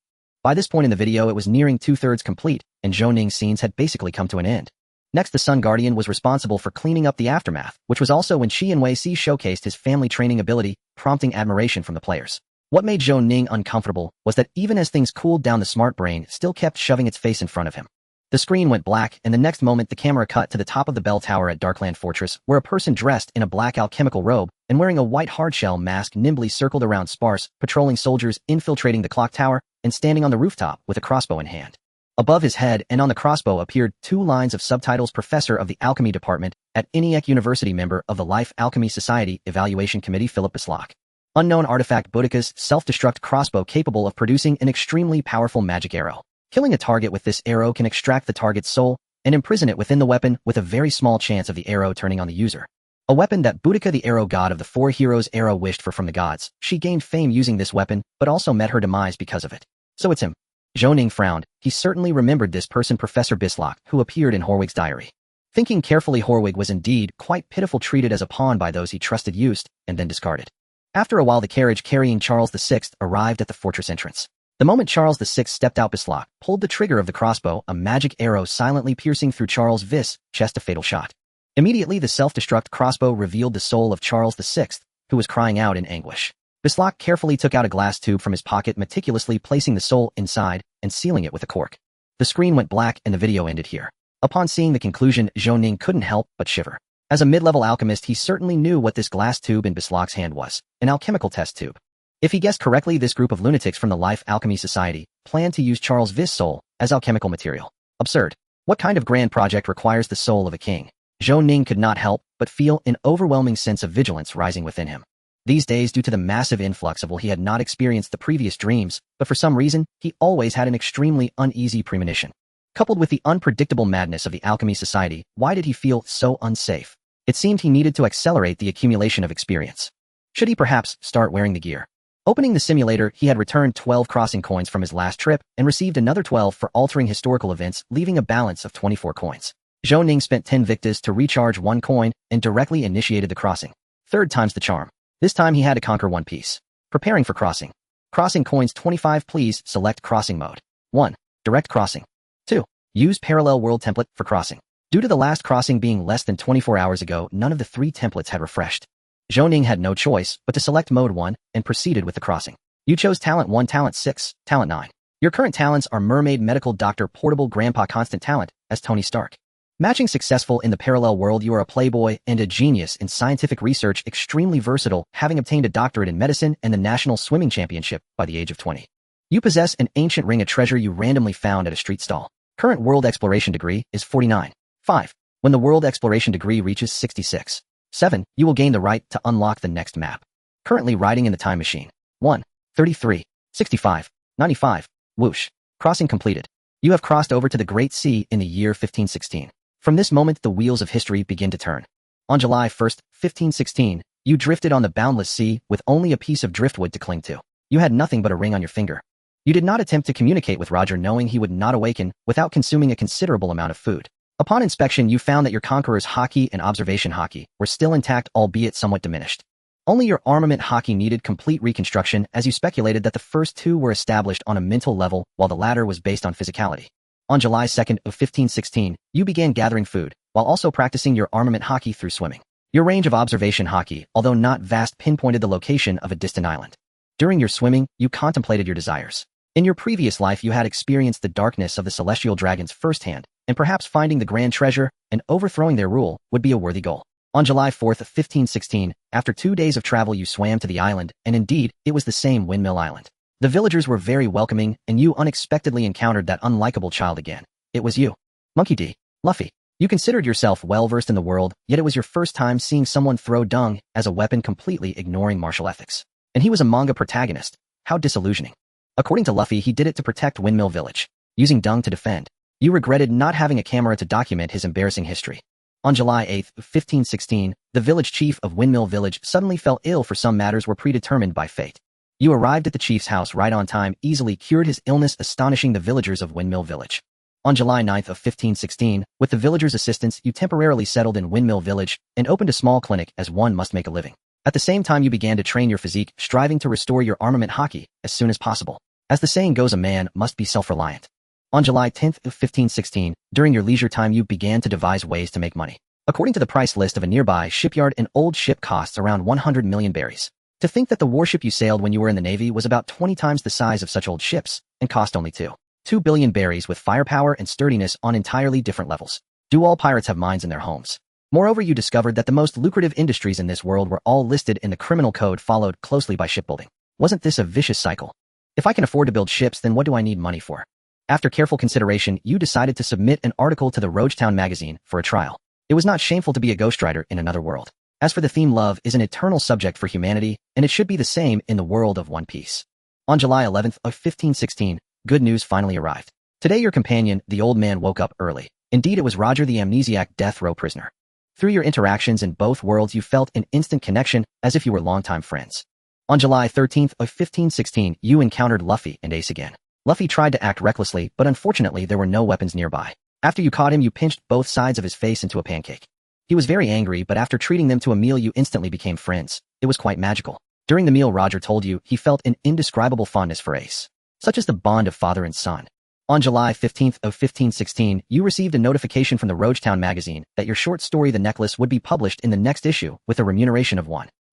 By this point in the video, it was nearing 2/3 complete, and Zhou Ning's scenes had basically come to an end. Next, the Sun Guardian was responsible for cleaning up the aftermath, which was also when Qi and Wei Si showcased his family training ability, prompting admiration from the players. What made Zhou Ning uncomfortable was that even as things cooled down, the smart brain still kept shoving its face in front of him. The screen went black, and the next moment the camera cut to the top of the bell tower at Darkland Fortress, where a person dressed in a black alchemical robe and wearing a white hardshell mask nimbly circled around sparse, patrolling soldiers infiltrating the clock tower and standing on the rooftop with a crossbow in hand. Above his head and on the crossbow appeared 2 lines of subtitles: Professor of the Alchemy Department at ENIAC University, member of the Life Alchemy Society Evaluation Committee, Philip Bislach. Unknown artifact: Boudica's self-destruct crossbow, capable of producing an extremely powerful magic arrow. Killing a target with this arrow can extract the target's soul and imprison it within the weapon, with a very small chance of the arrow turning on the user. A weapon that Boudica, the arrow god of the 4 heroes' arrow, wished for from the gods. She gained fame using this weapon, but also met her demise because of it. So it's him. Zhou Ning frowned. He certainly remembered this person, Professor Bislach, who appeared in Horwig's diary. Thinking carefully, Horwig was indeed quite pitiful, treated as a pawn by those he trusted, used, and then discarded. After a while, the carriage carrying Charles VI arrived at the fortress entrance. The moment Charles VI stepped out, Bislach pulled the trigger of the crossbow, a magic arrow silently piercing through Charles VI's chest, a fatal shot. Immediately, the self-destruct crossbow revealed the soul of Charles VI, who was crying out in anguish. Bislach carefully took out a glass tube from his pocket, meticulously placing the soul inside and sealing it with a cork. The screen went black and the video ended here. Upon seeing the conclusion, Zhou Ning couldn't help but shiver. As a mid-level alchemist, he certainly knew what this glass tube in Bislach's hand was: an alchemical test tube. If he guessed correctly, this group of lunatics from the Life Alchemy Society planned to use Charles VI's soul as alchemical material. Absurd. What kind of grand project requires the soul of a king? Zhou Ning could not help but feel an overwhelming sense of vigilance rising within him. These days, due to the massive influx of will, he had not experienced the previous dreams, but for some reason, he always had an extremely uneasy premonition. Coupled with the unpredictable madness of the Alchemy Society, why did he feel so unsafe? It seemed he needed to accelerate the accumulation of experience. Should he perhaps start wearing the gear? Opening the simulator, he had returned 12 crossing coins from his last trip and received another 12 for altering historical events, leaving a balance of 24 coins. Zhou Ning spent 10 victas to recharge 1 coin and directly initiated the crossing. 3rd time's the charm. This time he had to conquer 1 piece. Preparing for crossing. Crossing coins 25. Please select crossing mode. 1. Direct crossing. 2. Use parallel world template for crossing. Due to the last crossing being less than 24 hours ago, none of the 3 templates had refreshed. Zhou Ning had no choice but to select mode 1 and proceeded with the crossing. You chose talent 1, talent 6, talent 9. Your current talents are Mermaid, Medical, Doctor, Portable, Grandpa, Constant talent as Tony Stark. Matching successful in the parallel world, you are a playboy and a genius in scientific research, extremely versatile, having obtained a doctorate in medicine and the National Swimming Championship by the age of 20. You possess an ancient ring, a treasure you randomly found at a street stall. Current world exploration degree is 49. 5. When the world exploration degree reaches 66. 7. You will gain the right to unlock the next map. Currently riding in the time machine. 1. 33. 65. 95. Whoosh. Crossing completed. You have crossed over to the Great Sea in the year 1516. From this moment, the wheels of history begin to turn. On July 1st, 1516, you drifted on the boundless sea with only a piece of driftwood to cling to. You had nothing but a ring on your finger. You did not attempt to communicate with Roger, knowing he would not awaken without consuming a considerable amount of food. Upon inspection, you found that your Conqueror's Haki and Observation Haki were still intact, albeit somewhat diminished. Only your Armament Haki needed complete reconstruction, as you speculated that the first 2 were established on a mental level while the latter was based on physicality. On July 2nd of 1516, you began gathering food, while also practicing your Armament Haki through swimming. Your range of observation hockey, although not vast, pinpointed the location of a distant island. During your swimming, you contemplated your desires. In your previous life you had experienced the darkness of the celestial dragons firsthand, and perhaps finding the grand treasure and overthrowing their rule would be a worthy goal. On July 4th, 1516, after 2 days of travel you swam to the island, and indeed, it was the same Windmill Island. The villagers were very welcoming, and you unexpectedly encountered that unlikable child again. It was you. Monkey D. Luffy. You considered yourself well-versed in the world, yet it was your first time seeing someone throw dung as a weapon, completely ignoring martial ethics. And he was a manga protagonist. How disillusioning. According to Luffy, he did it to protect Windmill Village, using dung to defend. You regretted not having a camera to document his embarrassing history. On July 8th, 1516, the village chief of Windmill Village suddenly fell ill, for some matters were predetermined by fate. You arrived at the chief's house right on time, easily cured his illness, astonishing the villagers of Windmill Village. On July 9th of 1516, with the villagers' assistance, you temporarily settled in Windmill Village and opened a small clinic, as one must make a living. At the same time you began to train your physique, striving to restore your armament hockey as soon as possible. As the saying goes, a man must be self-reliant. On July 10th of 1516, during your leisure time you began to devise ways to make money. According to the price list of a nearby shipyard, an old ship costs around 100 million berries. To think that the warship you sailed when you were in the Navy was about 20 times the size of such old ships, and cost only 2 billion berries, with firepower and sturdiness on entirely different levels. Do all pirates have mines in their homes? Moreover, you discovered that the most lucrative industries in this world were all listed in the criminal code, followed closely by shipbuilding. Wasn't this a vicious cycle? If I can afford to build ships, then what do I need money for? After careful consideration, you decided to submit an article to the Roachtown magazine for a trial. It was not shameful to be a ghostwriter in another world. As for the theme, love is an eternal subject for humanity, and it should be the same in the world of One Piece. On July 11th of 1516, good news finally arrived. Today your companion, the old man, woke up early. Indeed, it was Roger, the amnesiac death row prisoner. Through your interactions in both worlds you felt an instant connection, as if you were longtime friends. On July 13th of 1516, you encountered Luffy and Ace again. Luffy tried to act recklessly, but unfortunately there were no weapons nearby. After you caught him, you pinched both sides of his face into a pancake. He was very angry, but after treating them to a meal you instantly became friends. It was quite magical. During the meal, Roger told you he felt an indescribable fondness for Ace. Such is the bond of father and son. On July 15th of 1516, you received a notification from the Roachtown magazine that your short story The Necklace would be published in the next issue with a remuneration of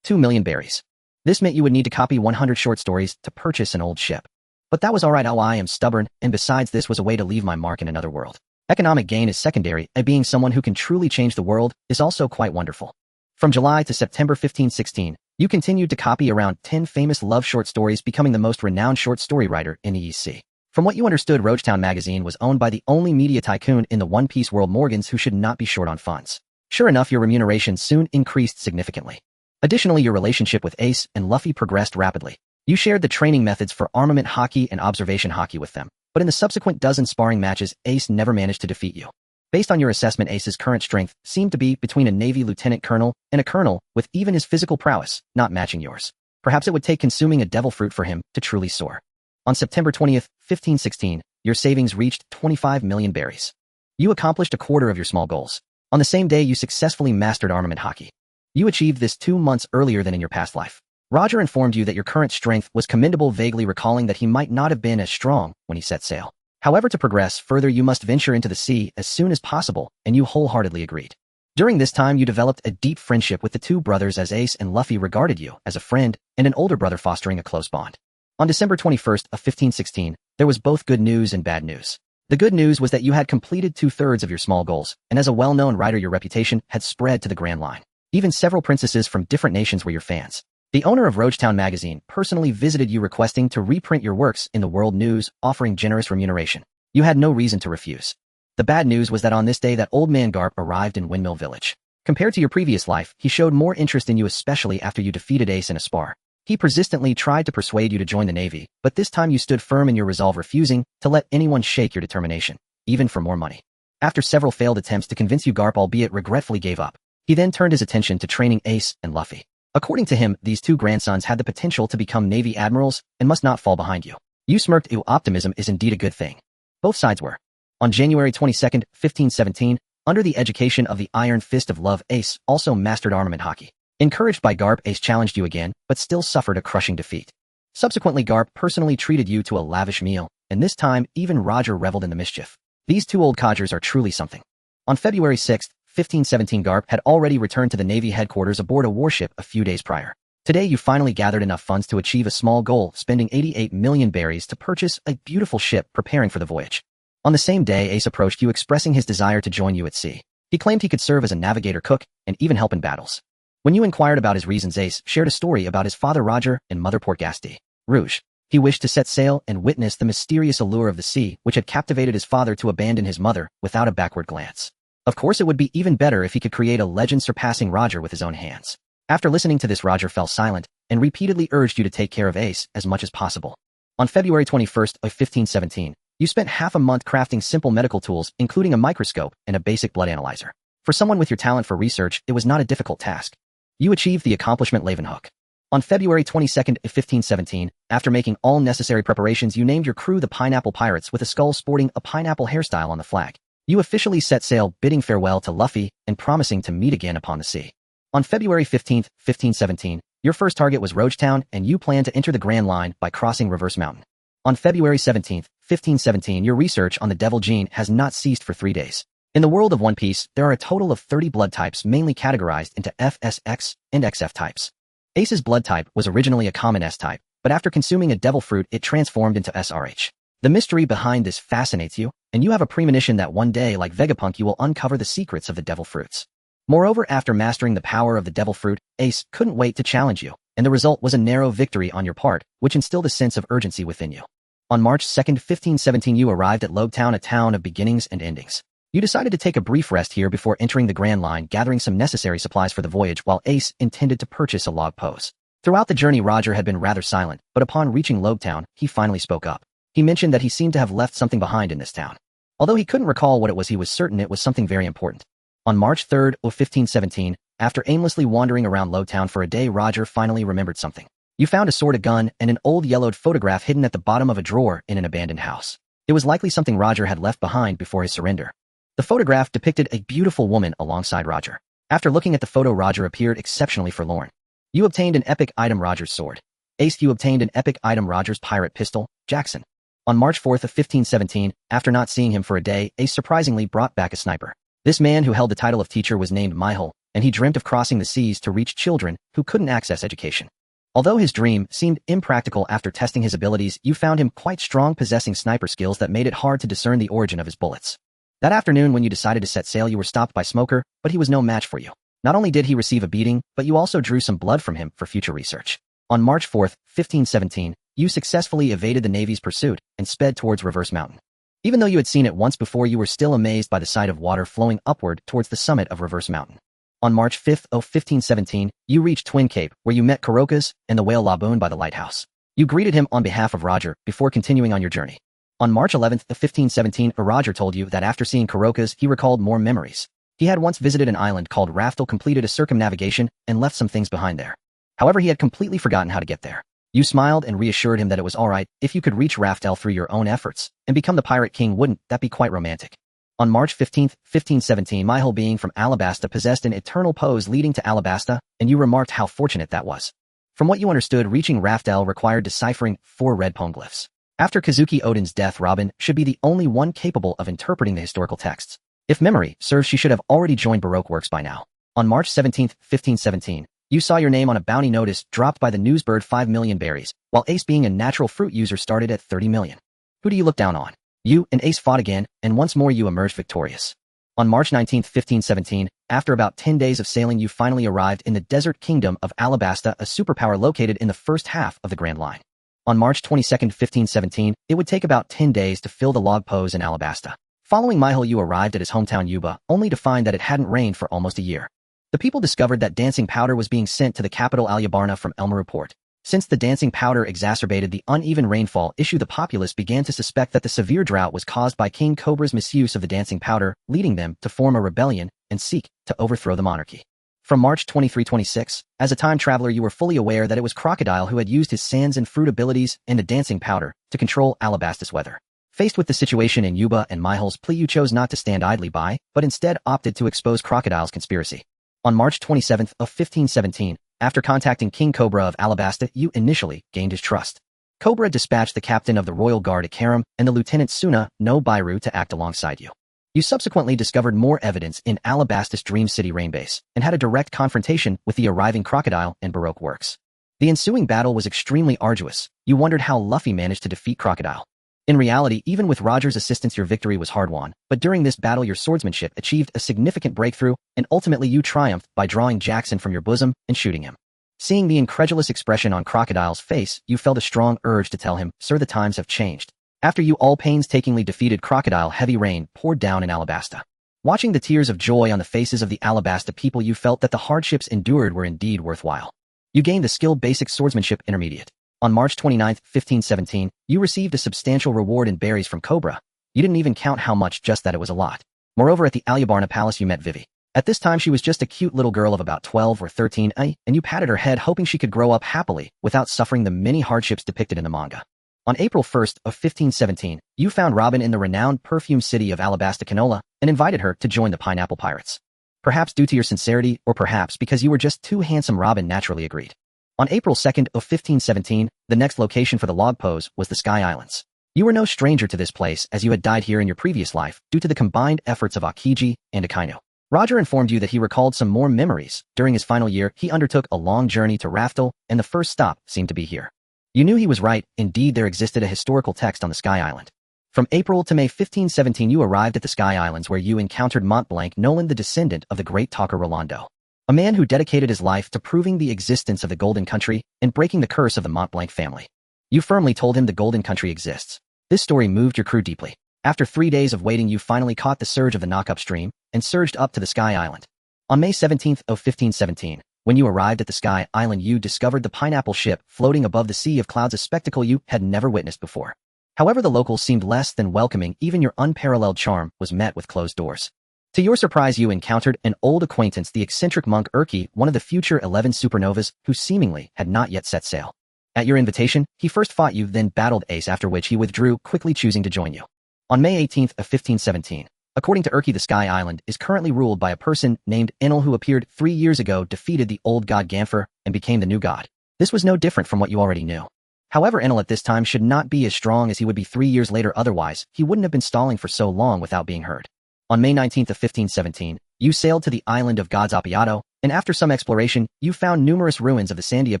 2 million berries. This meant you would need to copy 100 short stories to purchase an old ship. But that was alright. I am stubborn, and besides, this was a way to leave my mark in another world. Economic gain is secondary, and being someone who can truly change the world is also quite wonderful. From July to September 1516, you continued to copy around 10 famous love short stories, becoming the most renowned short story writer in the EC. From what you understood, Roachtown magazine was owned by the only media tycoon in the One Piece world, Morgans, who should not be short on funds. Sure enough, your remuneration soon increased significantly. Additionally, your relationship with Ace and Luffy progressed rapidly. You shared the training methods for armament hockey and observation hockey with them, but in the subsequent dozen sparring matches, Ace never managed to defeat you. Based on your assessment, Ace's current strength seemed to be between a Navy lieutenant colonel and a colonel, with even his physical prowess not matching yours. Perhaps it would take consuming a devil fruit for him to truly soar. On September 20th, 1516, your savings reached 25 million berries. You accomplished a quarter of your small goals. On the same day, you successfully mastered armament hockey. You achieved this 2 months earlier than in your past life. Roger informed you that your current strength was commendable, vaguely recalling that he might not have been as strong when he set sail. However, to progress further, you must venture into the sea as soon as possible, and you wholeheartedly agreed. During this time, you developed a deep friendship with the two brothers, as Ace and Luffy regarded you as a friend and an older brother, fostering a close bond. On December 21st of 1516, there was both good news and bad news. The good news was that you had completed 2/3 of your small goals, and as a well-known writer, your reputation had spread to the Grand Line. Even several princesses from different nations were your fans. The owner of Roachtown magazine personally visited you, requesting to reprint your works in the World News, offering generous remuneration. You had no reason to refuse. The bad news was that on this day that old man Garp arrived in Windmill Village. Compared to your previous life, he showed more interest in you, especially after you defeated Ace in a spar. He persistently tried to persuade you to join the Navy, but this time you stood firm in your resolve, refusing to let anyone shake your determination, even for more money. After several failed attempts to convince you, Garp, albeit regretfully, gave up. He then turned his attention to training Ace and Luffy. According to him, these two grandsons had the potential to become Navy admirals and must not fall behind you. You smirked. Optimism is indeed a good thing. Both sides were. On January 22nd, 1517, under the education of the Iron Fist of Love, Ace also mastered armament hockey. Encouraged by Garp, Ace challenged you again, but still suffered a crushing defeat. Subsequently, Garp personally treated you to a lavish meal, and this time, even Roger reveled in the mischief. These two old codgers are truly something. On February 6th, 1517 Garp had already returned to the Navy headquarters aboard a warship a few days prior. Today you finally gathered enough funds to achieve a small goal, spending 88 million berries to purchase a beautiful ship preparing for the voyage. On the same day, Ace approached you expressing his desire to join you at sea. He claimed he could serve as a navigator, cook, and even help in battles. When you inquired about his reasons, Ace shared a story about his father Roger and mother Port Gasti Rouge. He wished to set sail and witness the mysterious allure of the sea, which had captivated his father to abandon his mother without a backward glance. Of course, it would be even better if he could create a legend-surpassing Roger with his own hands. After listening to this, Roger fell silent and repeatedly urged you to take care of Ace as much as possible. On February 21st of 1517, you spent half a month crafting simple medical tools, including a microscope and a basic blood analyzer. For someone with your talent for research, it was not a difficult task. You achieved the accomplishment Leeuwenhoek. On February 22nd of 1517, after making all necessary preparations, you named your crew the Pineapple Pirates with a skull sporting a pineapple hairstyle on the flag. You officially set sail, bidding farewell to Luffy and promising to meet again upon the sea. On February 15th, 1517, your first target was Rogetown, and you planned to enter the Grand Line by crossing Reverse Mountain. On February 17th, 1517, your research on the Devil Gene has not ceased for 3 days. In the world of One Piece, there are a total of 30 blood types, mainly categorized into FSX and XF types. Ace's blood type was originally a common S type, but after consuming a devil fruit, it transformed into SRH. The mystery behind this fascinates you, and you have a premonition that one day, like Vegapunk, you will uncover the secrets of the devil fruits. Moreover, after mastering the power of the devil fruit, Ace couldn't wait to challenge you, and the result was a narrow victory on your part, which instilled a sense of urgency within you. On March 2nd, 1517, you arrived at Logtown, a town of beginnings and endings. You decided to take a brief rest here before entering the Grand Line, gathering some necessary supplies for the voyage, while Ace intended to purchase a log pose. Throughout the journey, Roger had been rather silent, but upon reaching Logtown, he finally spoke up. He mentioned that he seemed to have left something behind in this town. Although he couldn't recall what it was, he was certain it was something very important. On March 3rd of 1517, after aimlessly wandering around Logtown for a day, Roger finally remembered something. You found a sword, a gun, and an old yellowed photograph hidden at the bottom of a drawer in an abandoned house. It was likely something Roger had left behind before his surrender. The photograph depicted a beautiful woman alongside Roger. After looking at the photo, Roger appeared exceptionally forlorn. You obtained an epic item, Roger's sword. Ace, you obtained an epic item, Roger's pirate pistol, Jackson. On March 4th of 1517, after not seeing him for a day, Ace surprisingly brought back a sniper. This man who held the title of teacher was named Mihal, and he dreamt of crossing the seas to reach children who couldn't access education. Although his dream seemed impractical, after testing his abilities, you found him quite strong, possessing sniper skills that made it hard to discern the origin of his bullets. That afternoon, when you decided to set sail, you were stopped by Smoker, but he was no match for you. Not only did he receive a beating, but you also drew some blood from him for future research. On March 4th, 1517, you successfully evaded the Navy's pursuit and sped towards Reverse Mountain. Even though you had seen it once before, you were still amazed by the sight of water flowing upward towards the summit of Reverse Mountain. On March 5th of 1517, you reached Twin Cape, where you met Kurokas and the whale Laboon by the lighthouse. You greeted him on behalf of Roger before continuing on your journey. On March 11th of 1517, Roger told you that after seeing Kurokas, he recalled more memories. He had once visited an island called Raftel, completed a circumnavigation, and left some things behind there. However, he had completely forgotten how to get there. You smiled and reassured him that it was alright if you could reach Raftel through your own efforts and become the Pirate King. Wouldn't that be quite romantic? On March 15th, 1517, Mihal, being from Alabasta, possessed an eternal pose leading to Alabasta, and you remarked how fortunate that was. From what you understood, reaching Raftel required deciphering 4 red poneglyphs. After Kazuki Oden's death, Robin should be the only one capable of interpreting the historical texts. If memory serves, she should have already joined Baroque Works by now. On March 17th, 1517, you saw your name on a bounty notice dropped by the newsbird 5 million berries, while Ace, being a natural fruit user, started at 30 million. Who do you look down on? You and Ace fought again, and once more you emerged victorious. On March 19th, 1517, after about 10 days of sailing, you finally arrived in the desert kingdom of Alabasta, a superpower located in the first half of the Grand Line. On March 22nd, 1517, it would take about 10 days to fill the log pose in Alabasta. Following Mihal, you arrived at his hometown Yuba, only to find that it hadn't rained for almost a year. The people discovered that dancing powder was being sent to the capital Alyabarna from Elmaru Port. Since the dancing powder exacerbated the uneven rainfall issue, the populace began to suspect that the severe drought was caused by King Cobra's misuse of the dancing powder, leading them to form a rebellion and seek to overthrow the monarchy. From March 23-26, as a time traveler, you were fully aware that it was Crocodile who had used his sands and fruit abilities and the dancing powder to control Alabasta's weather. Faced with the situation in Yuba and Mihal's plea, you chose not to stand idly by, but instead opted to expose Crocodile's conspiracy. On March 27th of 1517, after contacting King Cobra of Alabasta, you initially gained his trust. Cobra dispatched the captain of the Royal Guard at Karam and the Lieutenant Suna no Bairu to act alongside you. You subsequently discovered more evidence in Alabasta's Dream City rain base, and had a direct confrontation with the arriving crocodile and Baroque works. The ensuing battle was extremely arduous. You wondered how Luffy managed to defeat Crocodile. In reality, even with Roger's assistance your victory was hard-won, but during this battle your swordsmanship achieved a significant breakthrough, and ultimately you triumphed by drawing Jackson from your bosom and shooting him. Seeing the incredulous expression on Crocodile's face, you felt a strong urge to tell him, "Sir, the times have changed." After you all painstakingly defeated Crocodile, heavy rain poured down in Alabasta. Watching the tears of joy on the faces of the Alabasta people, you felt that the hardships endured were indeed worthwhile. You gained the skill Basic Swordsmanship Intermediate. On March 29, 1517, you received a substantial reward in berries from Cobra. You didn't even count how much, just that it was a lot. Moreover, at the Alubarna Palace you met Vivi. At this time she was just a cute little girl of about 12 or 13, and you patted her head hoping she could grow up happily without suffering the many hardships depicted in the manga. On April 1st of 1517, you found Robin in the renowned perfume city of Alabasta Canola and invited her to join the Pineapple Pirates. Perhaps due to your sincerity, or perhaps because you were just too handsome, Robin naturally agreed. On April 2nd of 1517, the next location for the log pose was the Sky Islands. You were no stranger to this place as you had died here in your previous life due to the combined efforts of Akiji and Akainu. Roger informed you that he recalled some more memories. During his final year, he undertook a long journey to Raftel, and the first stop seemed to be here. You knew he was right. Indeed, there existed a historical text on the Sky Island. From April to May 1517 you arrived at the Sky Islands where you encountered Montblanc Nolan, the descendant of the great talker Rolando. A man who dedicated his life to proving the existence of the Golden Country and breaking the curse of the Montblanc family. You firmly told him the Golden Country exists. This story moved your crew deeply. After 3 days of waiting you finally caught the surge of the knock-up stream and surged up to the Sky Island. On May 17th of 1517, when you arrived at the Sky Island you discovered the pineapple ship floating above the sea of clouds, a spectacle you had never witnessed before. However, the locals seemed less than welcoming. Even your unparalleled charm was met with closed doors. To your surprise you encountered an old acquaintance, the eccentric monk Urki, one of the future 11 supernovas, who seemingly had not yet set sail. At your invitation, he first fought you, then battled Ace, after which he withdrew, quickly choosing to join you. On May 18th of 1517, according to Urki, the Sky Island is currently ruled by a person named Enel who appeared 3 years ago, defeated the old god Gampher, and became the new god. This was no different from what you already knew. However, Enel at this time should not be as strong as he would be 3 years later, otherwise he wouldn't have been stalling for so long without being heard. On May 19th of 1517, you sailed to the island of gods Appiato, and after some exploration, you found numerous ruins of the Sandia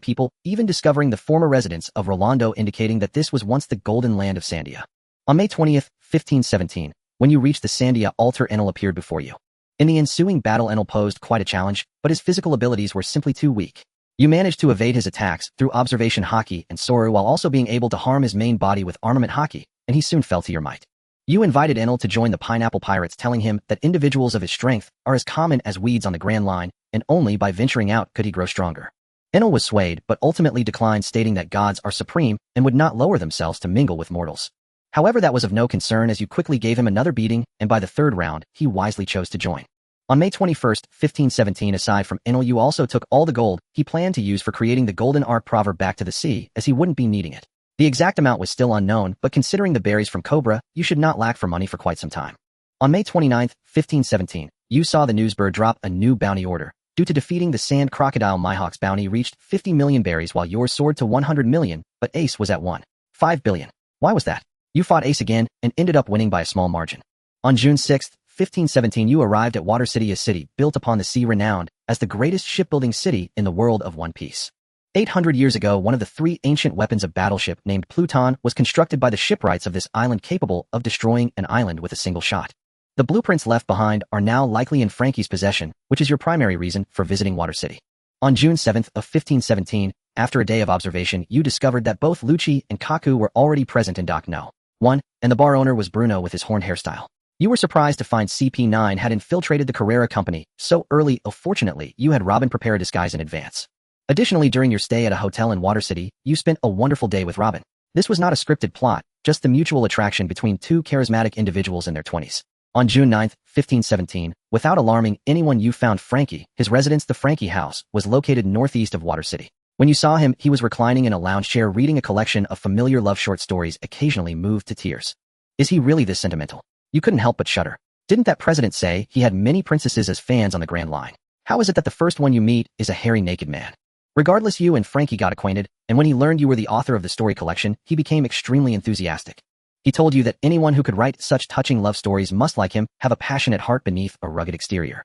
people, even discovering the former residence of Rolando, indicating that this was once the golden land of Sandia. On May 20th, 1517, when you reached the Sandia altar, Enel appeared before you. In the ensuing battle Enel posed quite a challenge, but his physical abilities were simply too weak. You managed to evade his attacks through observation haki and Soru while also being able to harm his main body with armament haki, and he soon fell to your might. You invited Enel to join the Pineapple Pirates, telling him that individuals of his strength are as common as weeds on the Grand Line, and only by venturing out could he grow stronger. Enel was swayed, but ultimately declined, stating that gods are supreme and would not lower themselves to mingle with mortals. However, that was of no concern as you quickly gave him another beating, and by the third round, he wisely chose to join. On May 21st, 1517, aside from Enel, you also took all the gold he planned to use for creating the Golden Arc proverb back to the sea, as he wouldn't be needing it. The exact amount was still unknown, but considering the berries from Cobra, you should not lack for money for quite some time. On May 29th, 1517, you saw the newsbird drop a new bounty order. Due to defeating the Sand Crocodile, Mihawk's bounty reached 50 million berries while yours soared to 100 million, but Ace was at 1.5 billion. Why was that? You fought Ace again, and ended up winning by a small margin. On June 6th, 1517, you arrived at Water City, a city built upon the sea, renowned as the greatest shipbuilding city in the world of One Piece. 800 years ago, one of the 3 ancient weapons of battleship named Pluton was constructed by the shipwrights of this island, capable of destroying an island with a single shot. The blueprints left behind are now likely in Frankie's possession, which is your primary reason for visiting Water City. On June 7th of 1517, after a day of observation, you discovered that both Lucci and Kaku were already present in Dock No. 1, and the bar owner was Bruno with his horned hairstyle. You were surprised to find CP9 had infiltrated the Carrera company so early. Fortunately, you had Robin prepare a disguise in advance. Additionally, during your stay at a hotel in Water City, you spent a wonderful day with Robin. This was not a scripted plot, just the mutual attraction between 2 charismatic individuals in their 20s. On June 9th, 1517, without alarming anyone, you found Frankie. His residence, the Frankie House, was located northeast of Water City. When you saw him, he was reclining in a lounge chair reading a collection of familiar love short stories, occasionally moved to tears. Is he really this sentimental? You couldn't help but shudder. Didn't that president say he had many princesses as fans on the Grand Line? How is it that the first one you meet is a hairy naked man? Regardless, you and Frankie got acquainted, and when he learned you were the author of the story collection, he became extremely enthusiastic. He told you that anyone who could write such touching love stories must, like him, have a passionate heart beneath a rugged exterior.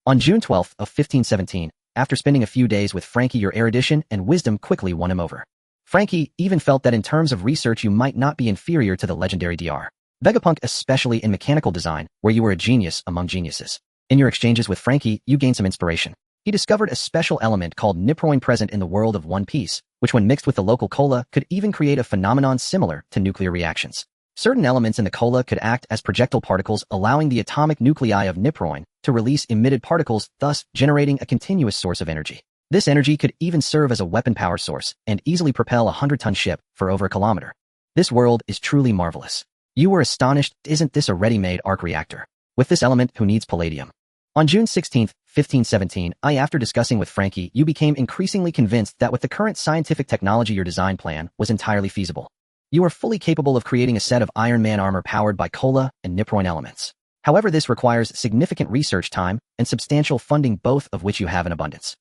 On June 12th of 1517, after spending a few days with Frankie, your erudition and wisdom quickly won him over. Frankie even felt that in terms of research you might not be inferior to the legendary Dr. Vegapunk, especially in mechanical design, where you were a genius among geniuses. In your exchanges with Frankie, you gained some inspiration. He discovered a special element called niproin present in the world of One Piece, which when mixed with the local cola could even create a phenomenon similar to nuclear reactions. Certain elements in the cola could act as projectile particles, allowing the atomic nuclei of niproin to release emitted particles, thus generating a continuous source of energy. This energy could even serve as a weapon power source and easily propel a 100-ton ship for over a kilometer. This world is truly marvelous. You were astonished. Isn't this a ready-made arc reactor? With this element, who needs palladium? On June 16, 1517, after discussing with Frankie, you became increasingly convinced that with the current scientific technology your design plan was entirely feasible. You are fully capable of creating a set of Iron Man armor powered by cola and niproin elements. However, this requires significant research time and substantial funding, both of which you have in abundance.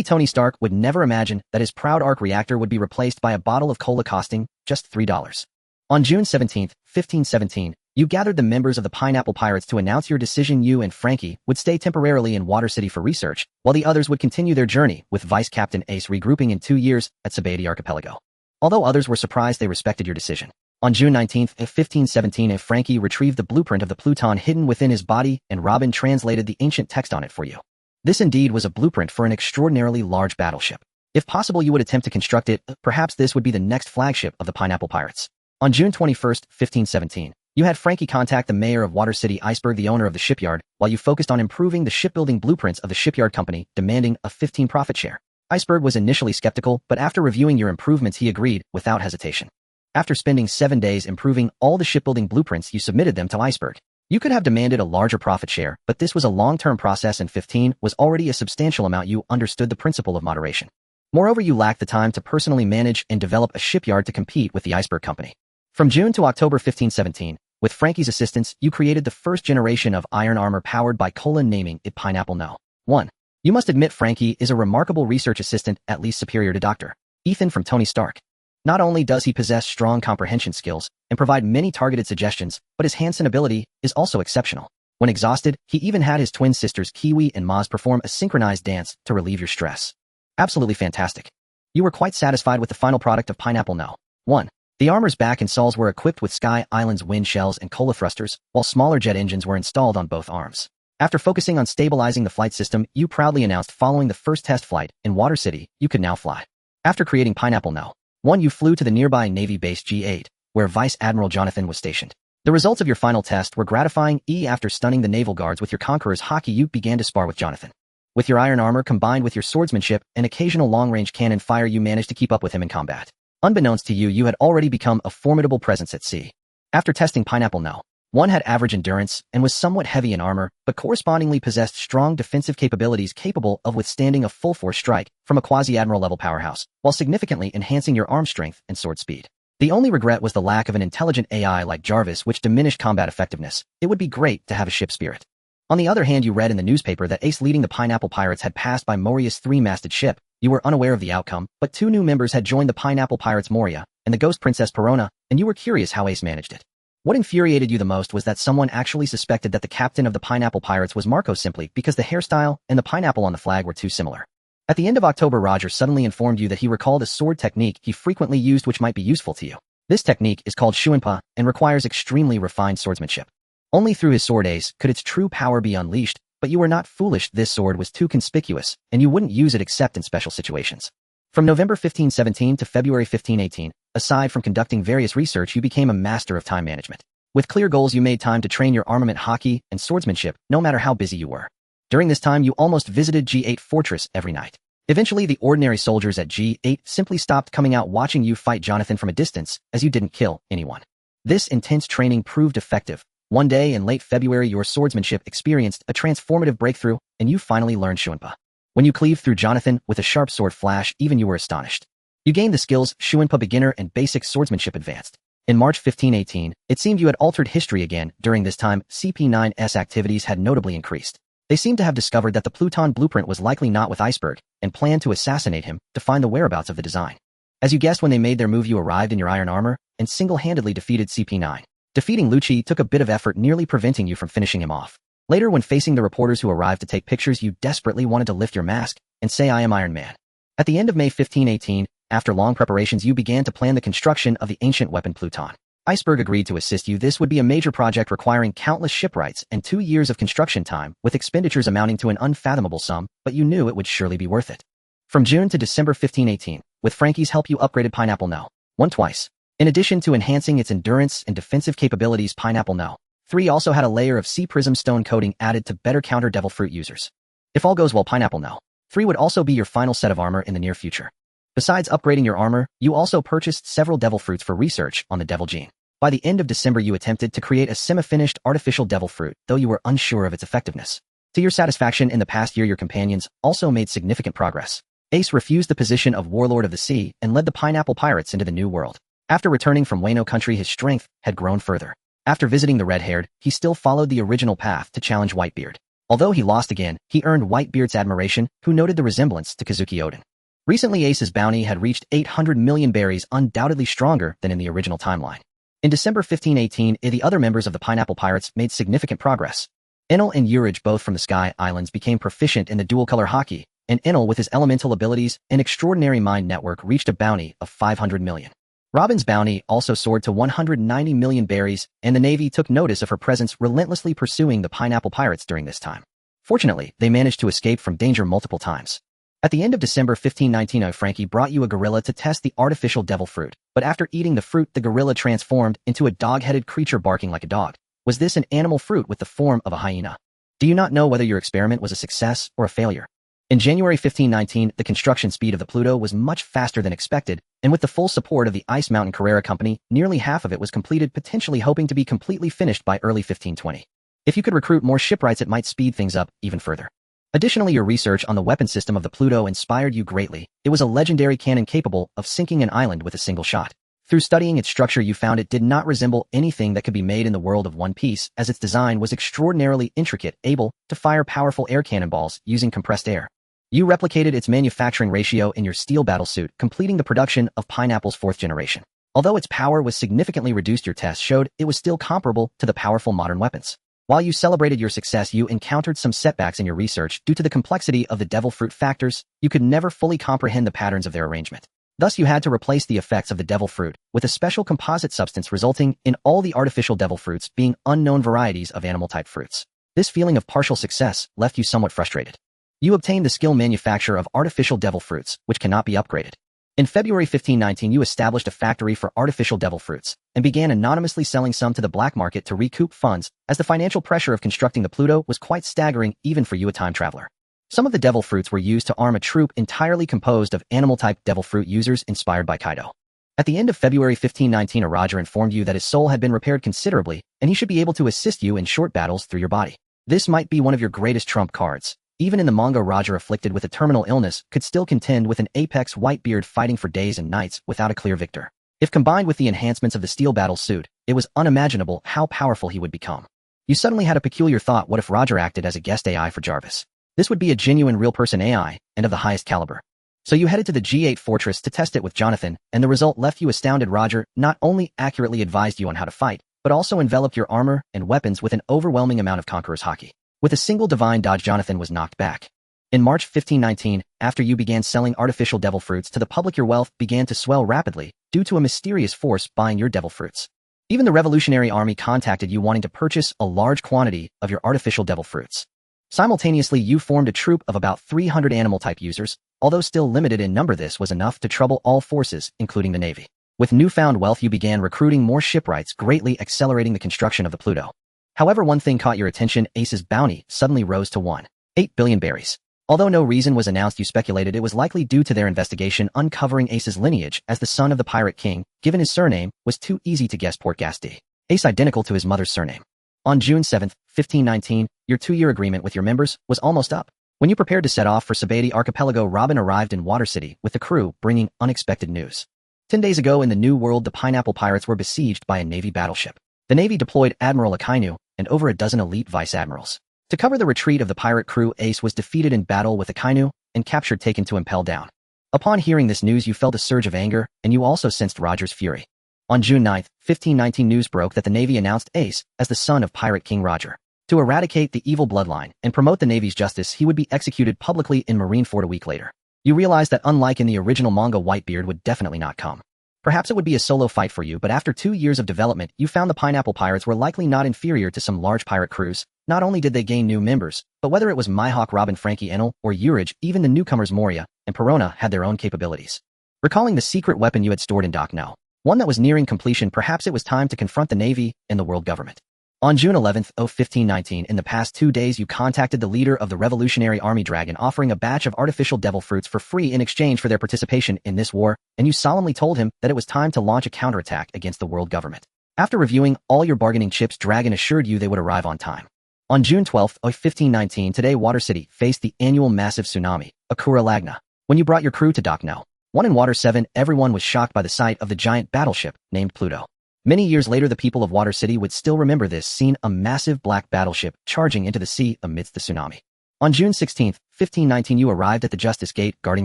Tony Stark would never imagine that his proud arc reactor would be replaced by a bottle of cola costing just $3. On June 17, 1517, you gathered the members of the Pineapple Pirates to announce your decision. You and Frankie would stay temporarily in Water City for research, while the others would continue their journey, with Vice Captain Ace regrouping in 2 years at Sabaody Archipelago. Although others were surprised, they respected your decision. On June 19, 1517, Frankie retrieved the blueprint of the Pluton hidden within his body, and Robin translated the ancient text on it for you. This indeed was a blueprint for an extraordinarily large battleship. If possible, you would attempt to construct it. Perhaps this would be the next flagship of the Pineapple Pirates. On June 21, 1517, you had Frankie contact the mayor of Water City, Iceberg, the owner of the shipyard, while you focused on improving the shipbuilding blueprints of the shipyard company, demanding a 15% profit share. Iceberg was initially skeptical, but after reviewing your improvements he agreed without hesitation. After spending 7 days improving all the shipbuilding blueprints, you submitted them to Iceberg. You could have demanded a larger profit share, but this was a long-term process and 15 was already a substantial amount. You understood the principle of moderation. Moreover, you lacked the time to personally manage and develop a shipyard to compete with the Iceberg company. From June to October 1517, with Frankie's assistance, you created the first generation of iron armor powered by cola, naming it Pineapple No. 1. You must admit Frankie is a remarkable research assistant, at least superior to Dr. Ethan from Tony Stark. Not only does he possess strong comprehension skills and provide many targeted suggestions, but his Hansen ability is also exceptional. When exhausted, he even had his twin sisters Kiwi and Maz perform a synchronized dance to relieve your stress. Absolutely fantastic. You were quite satisfied with the final product of Pineapple No. 1. The armor's back and sawls were equipped with Sky Island's wind shells and cola thrusters, while smaller jet engines were installed on both arms. After focusing on stabilizing the flight system, you proudly announced following the first test flight in Water City, you could now fly. After creating Pineapple No. 1, you flew to the nearby Navy base G8, where Vice Admiral Jonathan was stationed. The results of your final test were gratifying. After stunning the naval guards with your Conqueror's hockey, you began to spar with Jonathan. With your iron armor combined with your swordsmanship and occasional long-range cannon fire, you managed to keep up with him in combat. Unbeknownst to you, you had already become a formidable presence at sea. After testing Pineapple No. 1 had average endurance and was somewhat heavy in armor, but correspondingly possessed strong defensive capabilities capable of withstanding a full-force strike from a quasi-admiral level powerhouse, while significantly enhancing your arm strength and sword speed. The only regret was the lack of an intelligent AI like Jarvis, which diminished combat effectiveness. It would be great to have a ship spirit. On the other hand, you read in the newspaper that Ace leading the Pineapple Pirates had passed by Moria's 3-masted ship. You were unaware of the outcome, but 2 new members had joined the Pineapple Pirates, Moria and the Ghost Princess Perona, and you were curious how Ace managed it. What infuriated you the most was that someone actually suspected that the captain of the Pineapple Pirates was Marco, simply because the hairstyle and the pineapple on the flag were too similar. At the end of October, Roger suddenly informed you that he recalled a sword technique he frequently used which might be useful to you. This technique is called Shuinpa and requires extremely refined swordsmanship. Only through his sword Ace could its true power be unleashed, but you were not foolish. This sword was too conspicuous, and you wouldn't use it except in special situations. From November 1517 to February 1518, aside from conducting various research, you became a master of time management. With clear goals, you made time to train your armament, hockey, and swordsmanship, no matter how busy you were. During this time, you almost visited G8 Fortress every night. Eventually, the ordinary soldiers at G8 simply stopped coming out watching you fight Jonathan from a distance, as you didn't kill anyone. This intense training proved effective. One day in late February, your swordsmanship experienced a transformative breakthrough, and you finally learned Shuinpa. When you cleaved through Jonathan with a sharp sword flash, even you were astonished. You gained the skills Shuinpa Beginner and Basic Swordsmanship Advanced. In March 1518, it seemed you had altered history again. During this time, CP9's activities had notably increased. They seemed to have discovered that the Pluton blueprint was likely not with Iceberg, and planned to assassinate him to find the whereabouts of the design. As you guessed when they made their move, you arrived in your iron armor and single-handedly defeated CP9. Defeating Lucci took a bit of effort, nearly preventing you from finishing him off. Later, when facing the reporters who arrived to take pictures, you desperately wanted to lift your mask and say, "I am Iron Man." At the end of May 1518, after long preparations, you began to plan the construction of the ancient weapon Pluton. Iceberg agreed to assist you. This would be a major project requiring countless shipwrights and 2 years of construction time, with expenditures amounting to an unfathomable sum, but you knew it would surely be worth it. From June to December 1518, with Frankie's help, you upgraded Pineapple No. 1 twice. In addition to enhancing its endurance and defensive capabilities, Pineapple No. 3 also had a layer of sea prism stone coating added to better counter devil fruit users. If all goes well, Pineapple No. 3 would also be your final set of armor in the near future. Besides upgrading your armor, you also purchased several devil fruits for research on the devil gene. By the end of December, you attempted to create a semi-finished artificial devil fruit, though you were unsure of its effectiveness. To your satisfaction, in the past year, your companions also made significant progress. Ace refused the position of Warlord of the Sea and led the Pineapple Pirates into the New World. After returning from Wano country, his strength had grown further. After visiting the Red-Haired, he still followed the original path to challenge Whitebeard. Although he lost again, he earned Whitebeard's admiration, who noted the resemblance to Kazuki Odin. Recently, Ace's bounty had reached 800 million berries, undoubtedly stronger than in the original timeline. In December 1518, the other members of the Pineapple Pirates made significant progress. Enel and Urich, both from the Sky Islands, became proficient in the dual-color hockey, and Enel, with his elemental abilities and extraordinary mind network, reached a bounty of 500 million. Robin's bounty also soared to 190 million berries, and the Navy took notice of her presence, relentlessly pursuing the Pineapple Pirates during this time. Fortunately, they managed to escape from danger multiple times. At the end of December 1519, Frankie brought you a gorilla to test the artificial devil fruit, but after eating the fruit, the gorilla transformed into a dog-headed creature barking like a dog. Was this an animal fruit with the form of a hyena? Do you not know whether your experiment was a success or a failure? In January 1519, the construction speed of the Pluto was much faster than expected, and with the full support of the Ice Mountain Carrera Company, nearly half of it was completed, potentially hoping to be completely finished by early 1520. If you could recruit more shipwrights, it might speed things up even further. Additionally, your research on the weapon system of the Pluto inspired you greatly. It was a legendary cannon capable of sinking an island with a single shot. Through studying its structure, you found it did not resemble anything that could be made in the world of One Piece, as its design was extraordinarily intricate, able to fire powerful air cannonballs using compressed air. You replicated its manufacturing ratio in your steel battlesuit, completing the production of Pineapple's 4th generation. Although its power was significantly reduced, your tests showed it was still comparable to the powerful modern weapons. While you celebrated your success, you encountered some setbacks in your research due to the complexity of the devil fruit factors. You could never fully comprehend the patterns of their arrangement. Thus, you had to replace the effects of the devil fruit with a special composite substance, resulting in all the artificial devil fruits being unknown varieties of animal-type fruits. This feeling of partial success left you somewhat frustrated. You obtained the skill manufacture of artificial devil fruits, which cannot be upgraded. In February 1519, you established a factory for artificial devil fruits and began anonymously selling some to the black market to recoup funds, as the financial pressure of constructing the Pluto was quite staggering even for you, a time traveler. Some of the devil fruits were used to arm a troop entirely composed of animal-type devil fruit users inspired by Kaido. At the end of February 1519, a Roger informed you that his soul had been repaired considerably, and he should be able to assist you in short battles through your body. This might be one of your greatest trump cards. Even in the manga, Roger, afflicted with a terminal illness, could still contend with an apex Whitebeard, fighting for days and nights without a clear victor. If combined with the enhancements of the steel battle suit, it was unimaginable how powerful he would become. You suddenly had a peculiar thought: what if Roger acted as a guest AI for Jarvis? This would be a genuine real-person AI, and of the highest caliber. So you headed to the G8 fortress to test it with Jonathan, and the result left you astounded. Roger not only accurately advised you on how to fight, but also enveloped your armor and weapons with an overwhelming amount of Conqueror's haki. With a single divine dodge, Jonathan was knocked back. In March 1519, after you began selling artificial devil fruits to the public, your wealth began to swell rapidly due to a mysterious force buying your devil fruits. Even the Revolutionary Army contacted you, wanting to purchase a large quantity of your artificial devil fruits. Simultaneously, you formed a troop of about 300 animal-type users. Although still limited in number, this was enough to trouble all forces, including the Navy. With newfound wealth, you began recruiting more shipwrights, greatly accelerating the construction of the Pluto. However, one thing caught your attention: Ace's bounty suddenly rose to 1.8 billion berries. Although no reason was announced, you speculated it was likely due to their investigation uncovering Ace's lineage as the son of the Pirate King. Given his surname was too easy to guess, Portgasti. Ace identical to his mother's surname. On June 7, 1519, your 2-year agreement with your members was almost up. When you prepared to set off for Sabeti Archipelago, Robin arrived in Water City with the crew, bringing unexpected news. 10 days ago in the New World, the Pineapple Pirates were besieged by a Navy battleship. The Navy deployed Admiral Akainu and over a dozen elite vice-admirals. To cover the retreat of the pirate crew, Ace was defeated in battle with Akainu and captured, taken to impel down. Upon hearing this news, you felt a surge of anger, and you also sensed Roger's fury. On June 9, 1519, news broke that the Navy announced Ace as the son of pirate King Roger. To eradicate the evil bloodline and promote the Navy's justice, he would be executed publicly in Marineford a week later. You realized that unlike in the original manga, Whitebeard would definitely not come. Perhaps it would be a solo fight for you, but after 2 years of development, you found the Pineapple Pirates were likely not inferior to some large pirate crews. Not only did they gain new members, but whether it was Mihawk, Robin, Frankie, Enel, or Urage, even the newcomers Moria and Perona had their own capabilities. Recalling the secret weapon you had stored in Dock No. 1 that was nearing completion, perhaps it was time to confront the Navy and the world government. On June 11, 1519, in the past 2 days, you contacted the leader of the Revolutionary Army Dragon, offering a batch of artificial devil fruits for free in exchange for their participation in this war, and you solemnly told him that it was time to launch a counterattack against the world government. After reviewing all your bargaining chips, Dragon assured you they would arrive on time. On June 12, 1519, today Water City faced the annual massive tsunami, Akura Lagna. When you brought your crew to Dock No. 1 in Water 7, everyone was shocked by the sight of the giant battleship named Pluto. Many years later, the people of Water City would still remember this scene, a massive black battleship charging into the sea amidst the tsunami. On June 16, 1519, you arrived at the Justice Gate guarding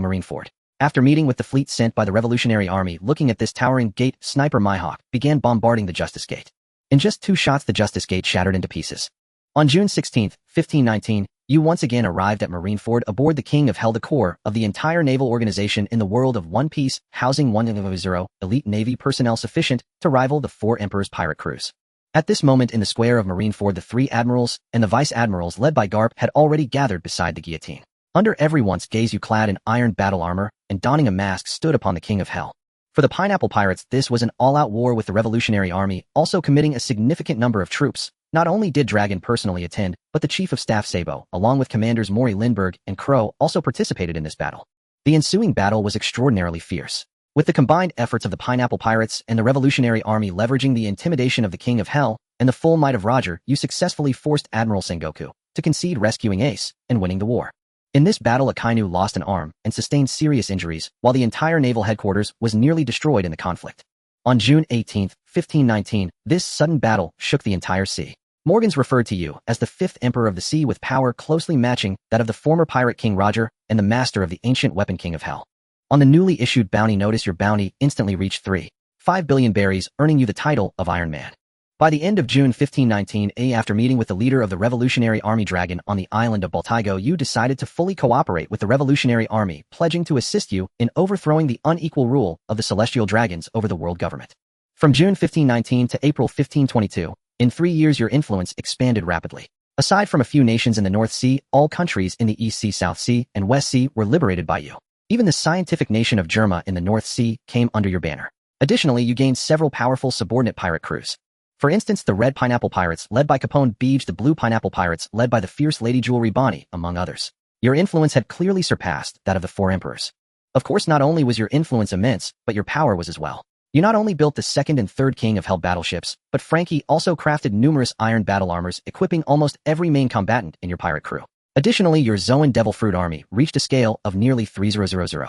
Marineford. After meeting with the fleet sent by the Revolutionary Army, looking at this towering gate, Sniper Mihawk began bombarding the Justice Gate. In just 2 shots, the Justice Gate shattered into pieces. On June 16, 1519, you once again arrived at Marineford aboard the King of Hell, the core of the entire naval organization in the world of One Piece, housing 100 elite Navy personnel sufficient to rival the 4 Emperor's pirate crews. At this moment in the square of Marineford, the 3 admirals and the vice-admirals led by Garp had already gathered beside the guillotine. Under everyone's gaze, you clad in iron battle armor and donning a mask stood upon the King of Hell. For the Pineapple Pirates, this was an all-out war with the Revolutionary Army, also committing a significant number of troops. Not only did Dragon personally attend, but the Chief of Staff Sabo, along with Commanders Maury Lindbergh and Crow, also participated in this battle. The ensuing battle was extraordinarily fierce. With the combined efforts of the Pineapple Pirates and the Revolutionary Army leveraging the intimidation of the King of Hell and the full might of Roger, you successfully forced Admiral Sengoku to concede, rescuing Ace and winning the war. In this battle, Akainu lost an arm and sustained serious injuries, while the entire naval headquarters was nearly destroyed in the conflict. On June 18, 1519, this sudden battle shook the entire sea. Morgans referred to you as the 5th Emperor of the Sea, with power closely matching that of the former pirate King Roger and the master of the ancient weapon King of Hell. On the newly issued bounty notice, your bounty instantly reached 3.5 billion berries, earning you the title of Iron Man. By the end of June 1519, after meeting with the leader of the Revolutionary Army Dragon on the island of Baltigo, you decided to fully cooperate with the Revolutionary Army, pledging to assist you in overthrowing the unequal rule of the Celestial Dragons over the world government. From June 1519 to April 1522, in 3 years, your influence expanded rapidly. Aside from a few nations in the North Sea, all countries in the East Sea, South Sea, and West Sea were liberated by you. Even the scientific nation of Germa in the North Sea came under your banner. Additionally, you gained several powerful subordinate pirate crews. For instance, the Red Pineapple Pirates, led by Capone Beej, the Blue Pineapple Pirates, led by the fierce Lady Jewelry Bonnie, among others. Your influence had clearly surpassed that of the 4 emperors. Of course, not only was your influence immense, but your power was as well. You not only built the 2nd and 3rd King of Hell battleships, but Frankie also crafted numerous iron battle armors, equipping almost every main combatant in your pirate crew. Additionally, your Zoan Devil Fruit army reached a scale of nearly 3000.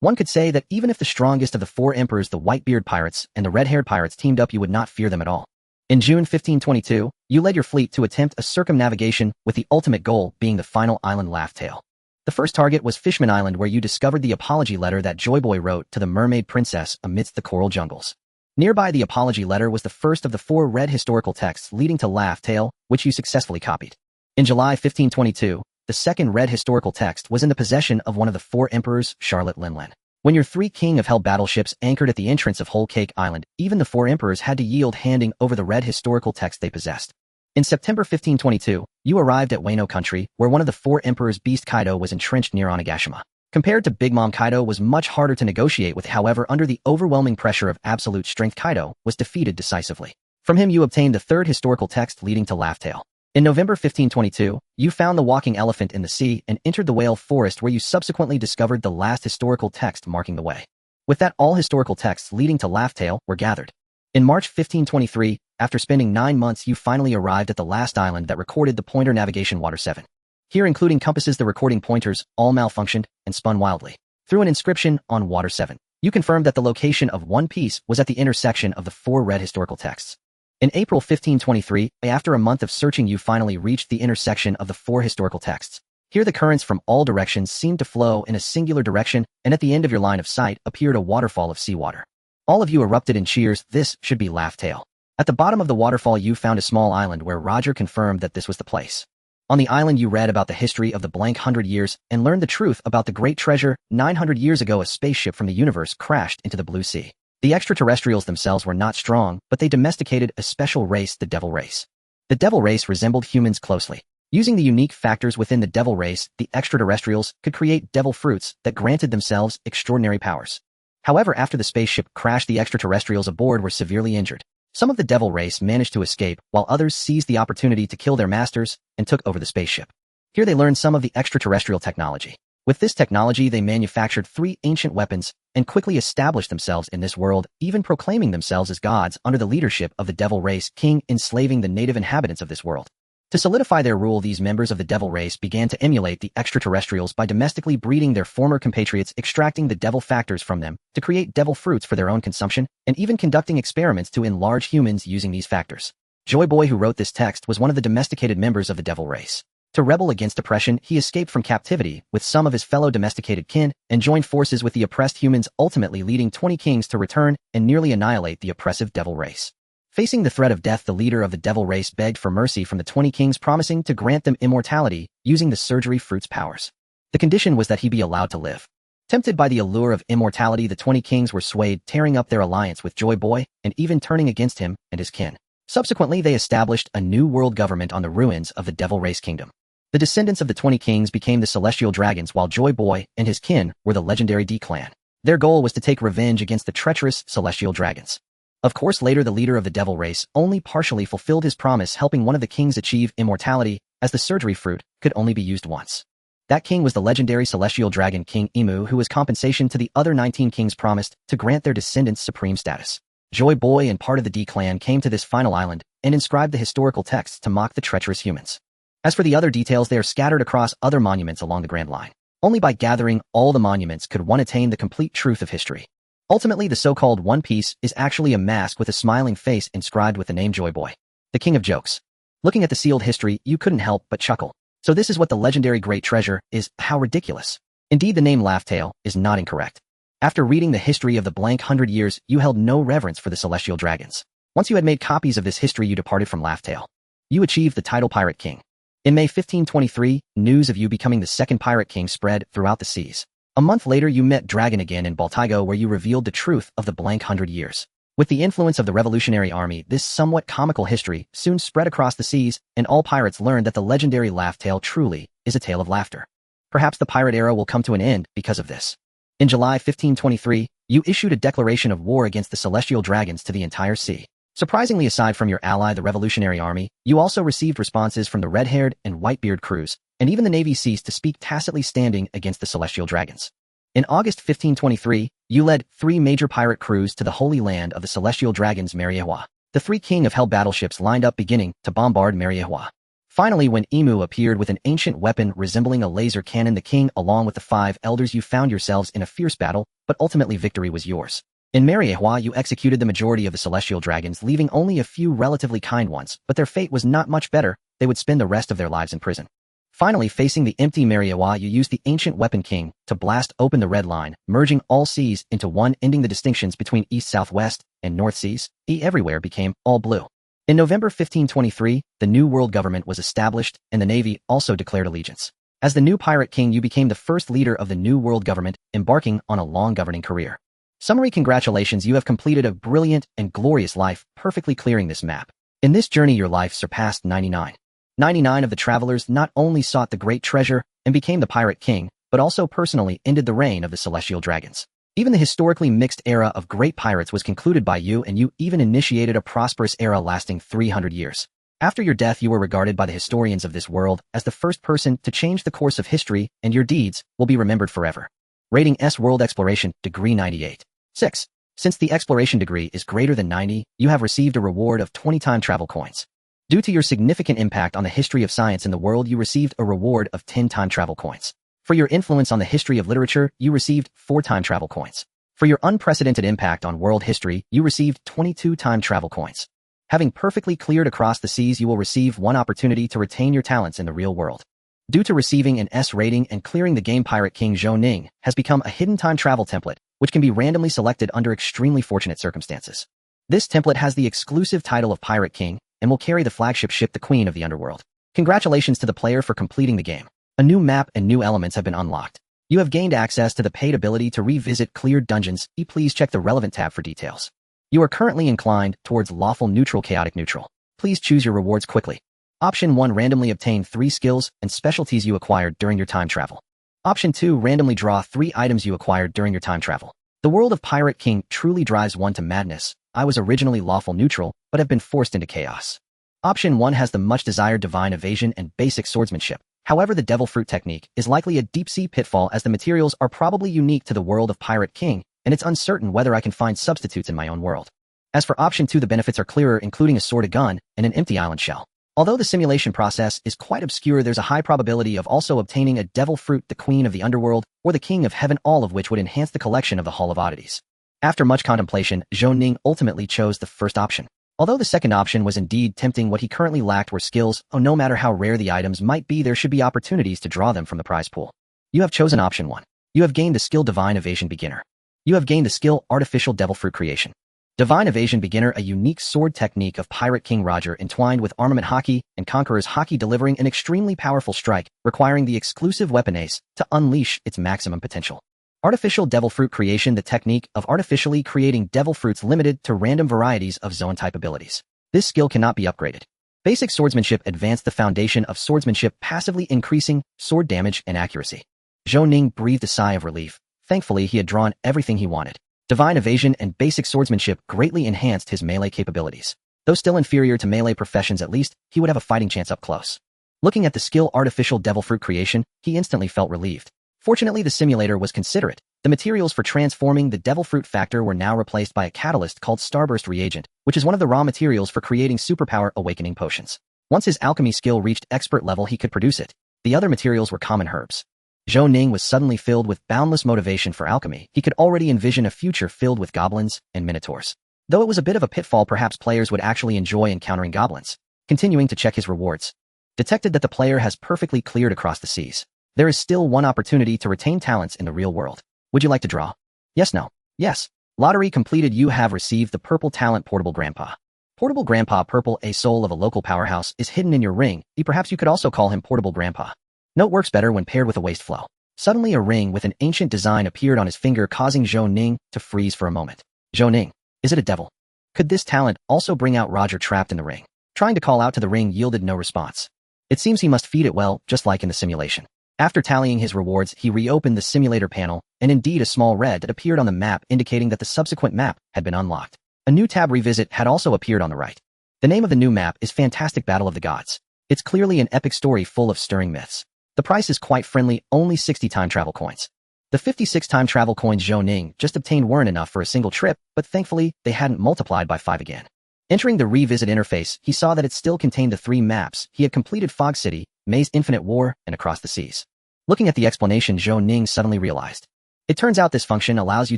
One could say that even if the strongest of the 4 emperors, the Whitebeard Pirates and the Red-Haired Pirates, teamed up, you would not fear them at all. In June 1522, you led your fleet to attempt a circumnavigation, with the ultimate goal being the final island, Laugh Tale. The first target was Fishman Island, where you discovered the apology letter that Joyboy wrote to the Mermaid Princess amidst the coral jungles. Nearby the apology letter was the first of the 4 red historical texts leading to Laugh Tale, which you successfully copied. In July 1522, the 2nd red historical text was in the possession of one of the 4 emperors, Charlotte Linlin. When your 3 King of Hell battleships anchored at the entrance of Whole Cake Island, even the 4 emperors had to yield, handing over the red historical text they possessed. In September 1522, you arrived at Wano country, where one of the 4 emperors, Beast Kaido, was entrenched near Onigashima. Compared to Big Mom, Kaido was much harder to negotiate with. However, under the overwhelming pressure of absolute strength, Kaido was defeated decisively. From him, you obtained the 3rd historical text leading to Laugh Tale. In November 1522, you found the walking elephant in the sea and entered the whale forest, where you subsequently discovered the last historical text marking the way. With that, all historical texts leading to Laugh Tale were gathered. In March 1523, after spending 9 months, you finally arrived at the last island that recorded the pointer navigation, Water 7. Here, including compasses, the recording pointers all malfunctioned and spun wildly. Through an inscription on Water 7, you confirmed that the location of One Piece was at the intersection of the 4 red historical texts. In April 1523, after a month of searching, you finally reached the intersection of the 4 historical texts. Here the currents from all directions seemed to flow in a singular direction, and at the end of your line of sight appeared a waterfall of seawater. All of you erupted in cheers. This should be Laugh Tale. At the bottom of the waterfall you found a small island where Roger confirmed that this was the place. On the island you read about the history of the blank 100 years and learned the truth about the great treasure. 900 years ago a spaceship from the universe crashed into the blue sea. The extraterrestrials themselves were not strong, but they domesticated a special race, the devil race. The devil race resembled humans closely. Using the unique factors within the devil race, the extraterrestrials could create devil fruits that granted themselves extraordinary powers. However, after the spaceship crashed, the extraterrestrials aboard were severely injured. Some of the devil race managed to escape, while others seized the opportunity to kill their masters and took over the spaceship. Here they learned some of the extraterrestrial technology. With this technology, they manufactured 3 ancient weapons and quickly established themselves in this world, even proclaiming themselves as gods under the leadership of the devil race king, enslaving the native inhabitants of this world. To solidify their rule, these members of the devil race began to emulate the extraterrestrials by domestically breeding their former compatriots, extracting the devil factors from them to create devil fruits for their own consumption, and even conducting experiments to enlarge humans using these factors. Joy Boy, who wrote this text, was one of the domesticated members of the devil race. To rebel against oppression, he escaped from captivity with some of his fellow domesticated kin and joined forces with the oppressed humans, ultimately leading 20 kings to return and nearly annihilate the oppressive devil race. Facing the threat of death, the leader of the devil race begged for mercy from the 20 kings, promising to grant them immortality using the surgery fruit's powers. The condition was that he be allowed to live. Tempted by the allure of immortality, the 20 kings were swayed, tearing up their alliance with Joy Boy and even turning against him and his kin. Subsequently, they established a new world government on the ruins of the devil race kingdom. The descendants of the 20 kings became the celestial dragons, while Joy Boy and his kin were the legendary D-clan. Their goal was to take revenge against the treacherous celestial dragons. Of course, later the leader of the devil race only partially fulfilled his promise, helping one of the kings achieve immortality, as the surgery fruit could only be used once. That king was the legendary celestial dragon King Emu, who, as compensation to the other 19 kings, promised to grant their descendants supreme status. Joy Boy and part of the D-clan came to this final island and inscribed the historical texts to mock the treacherous humans. As for the other details, they are scattered across other monuments along the Grand Line. Only by gathering all the monuments could one attain the complete truth of history. Ultimately, the so-called One Piece is actually a mask with a smiling face inscribed with the name Joy Boy, the king of jokes. Looking at the sealed history, you couldn't help but chuckle. So this is what the legendary great treasure is. How ridiculous. Indeed, the name Laugh Tale is not incorrect. After reading the history of the blank 100 years, you held no reverence for the celestial dragons. Once you had made copies of this history, you departed from Laugh Tale. You achieved the title Pirate King. In May 1523, news of you becoming the second Pirate King spread throughout the seas. A month later, you met Dragon again in Baltigo, where you revealed the truth of the blank 100 years. With the influence of the Revolutionary Army, this somewhat comical history soon spread across the seas, and all pirates learned that the legendary Laugh Tale truly is a tale of laughter. Perhaps the pirate era will come to an end because of this. In July 1523, you issued a declaration of war against the celestial dragons to the entire sea. Surprisingly, aside from your ally, the Revolutionary Army, you also received responses from the red-haired and white-beard crews, and even the Navy ceased to speak, tacitly standing against the celestial dragons. In August 1523, you led 3 major pirate crews to the Holy Land of the celestial dragons, Mariewa. The 3 King of Hell battleships lined up, beginning to bombard Mariewa. Finally, when Emu appeared with an ancient weapon resembling a laser cannon, the king, along with the 5 elders, you found yourselves in a fierce battle, but ultimately victory was yours. In Mariewa, you executed the majority of the celestial dragons, leaving only a few relatively kind ones, but their fate was not much better. They would spend the rest of their lives in prison. Finally, facing the empty Mariewa, you used the ancient weapon King to blast open the red line, merging all seas into one, ending the distinctions between east-southwest and north seas. Everywhere became all blue. In November 1523, the new world government was established, and the Navy also declared allegiance. As the new Pirate King, you became the first leader of the new world government, embarking on a long governing career. Summary: congratulations, you have completed a brilliant and glorious life, perfectly clearing this map. In this journey, your life surpassed 99. 99 of the travelers not only sought the great treasure and became the Pirate King, but also personally ended the reign of the celestial dragons. Even the historically mixed era of great pirates was concluded by you, and you even initiated a prosperous era lasting 300 years. After your death, you were regarded by the historians of this world as the first person to change the course of history, and your deeds will be remembered forever. Rating S: World Exploration, Degree 98. 6. Since the exploration degree is greater than 90, you have received a reward of 20 time travel coins. Due to your significant impact on the history of science in the world, you received a reward of 10 time travel coins. For your influence on the history of literature, you received 4 time travel coins. For your unprecedented impact on world history, you received 22 time travel coins. Having perfectly cleared across the seas, you will receive 1 opportunity to retain your talents in the real world. Due to receiving an S rating and clearing the game, Pirate King Zhou Ning has become a hidden time travel template, which can be randomly selected under extremely fortunate circumstances. This template has the exclusive title of Pirate King and will carry the flagship ship, the Queen of the Underworld. Congratulations to the player for completing the game. A new map and new elements have been unlocked. You have gained access to the paid ability to revisit cleared dungeons. Please check the relevant tab for details. You are currently inclined towards lawful neutral, chaotic neutral. Please choose your rewards quickly. Option 1, randomly obtain 3 skills and specialties you acquired during your time travel. Option 2, randomly draw 3 items you acquired during your time travel. The world of Pirate King truly drives one to madness. I was originally lawful neutral, but have been forced into chaos. Option 1 has the much desired divine evasion and basic swordsmanship. However, the devil fruit technique is likely a deep-sea pitfall, as the materials are probably unique to the world of Pirate King, and it's uncertain whether I can find substitutes in my own world. As for option 2, the benefits are clearer, including a sword, a gun, and an empty island shell. Although the simulation process is quite obscure, there's a high probability of also obtaining a devil fruit, the Queen of the Underworld, or the King of Heaven, all of which would enhance the collection of the Hall of Oddities. After much contemplation, Zhou Ning ultimately chose the first option. Although the second option was indeed tempting, what he currently lacked were skills. No matter how rare the items might be, there should be opportunities to draw them from the prize pool. You have chosen option 1. You have gained the skill Divine Evasion Beginner. You have gained the skill Artificial Devil Fruit Creation. Divine Evasion Beginner, a unique sword technique of Pirate King Roger entwined with armament haki and Conqueror's haki, delivering an extremely powerful strike, requiring the exclusive weapon ace to unleash its maximum potential. Artificial Devil Fruit Creation, the technique of artificially creating devil fruits limited to random varieties of zone-type abilities. This skill cannot be upgraded. Basic Swordsmanship, advance the foundation of swordsmanship, passively increasing sword damage and accuracy. Zhou Ning breathed a sigh of relief. Thankfully, he had drawn everything he wanted. Divine Evasion and Basic Swordsmanship greatly enhanced his melee capabilities. Though still inferior to melee professions, at least, he would have a fighting chance up close. Looking at the skill Artificial Devil Fruit Creation, he instantly felt relieved. Fortunately, the simulator was considerate. The materials for transforming the devil fruit factor were now replaced by a catalyst called Starburst Reagent, which is one of the raw materials for creating superpower awakening potions. Once his alchemy skill reached expert level, he could produce it. The other materials were common herbs. Zhou Ning was suddenly filled with boundless motivation for alchemy. He could already envision a future filled with goblins and minotaurs. Though it was a bit of a pitfall, perhaps players would actually enjoy encountering goblins. Continuing to check his rewards. Detected that the player has perfectly cleared across the seas. There is still one opportunity to retain talents in the real world. Would you like to draw? Yes, no. Yes. Lottery completed. You have received the purple talent Portable Grandpa. Portable Grandpa Purple, a soul of a local powerhouse, is hidden in your ring. Perhaps you could also call him Portable Grandpa. Note works better when paired with a waste flow. Suddenly a ring with an ancient design appeared on his finger, causing Zhou Ning to freeze for a moment. Zhou Ning, is it a devil? Could this talent also bring out Roger trapped in the ring? Trying to call out to the ring yielded no response. It seems he must feed it well, just like in the simulation. After tallying his rewards, he reopened the simulator panel, and indeed a small red dot appeared on the map, indicating that the subsequent map had been unlocked. A new tab, Revisit, had also appeared on the right. The name of the new map is Fantastic Battle of the Gods. It's clearly an epic story full of stirring myths. The price is quite friendly, only 60 time travel coins. The 56 time travel coins Zhou Ning just obtained weren't enough for a single trip, but thankfully, they hadn't multiplied by 5 again. Entering the Revisit interface, he saw that it still contained the 3 maps. He had completed Fog City, Maze Infinite War, and Across the Seas. Looking at the explanation, Zhou Ning suddenly realized. It turns out this function allows you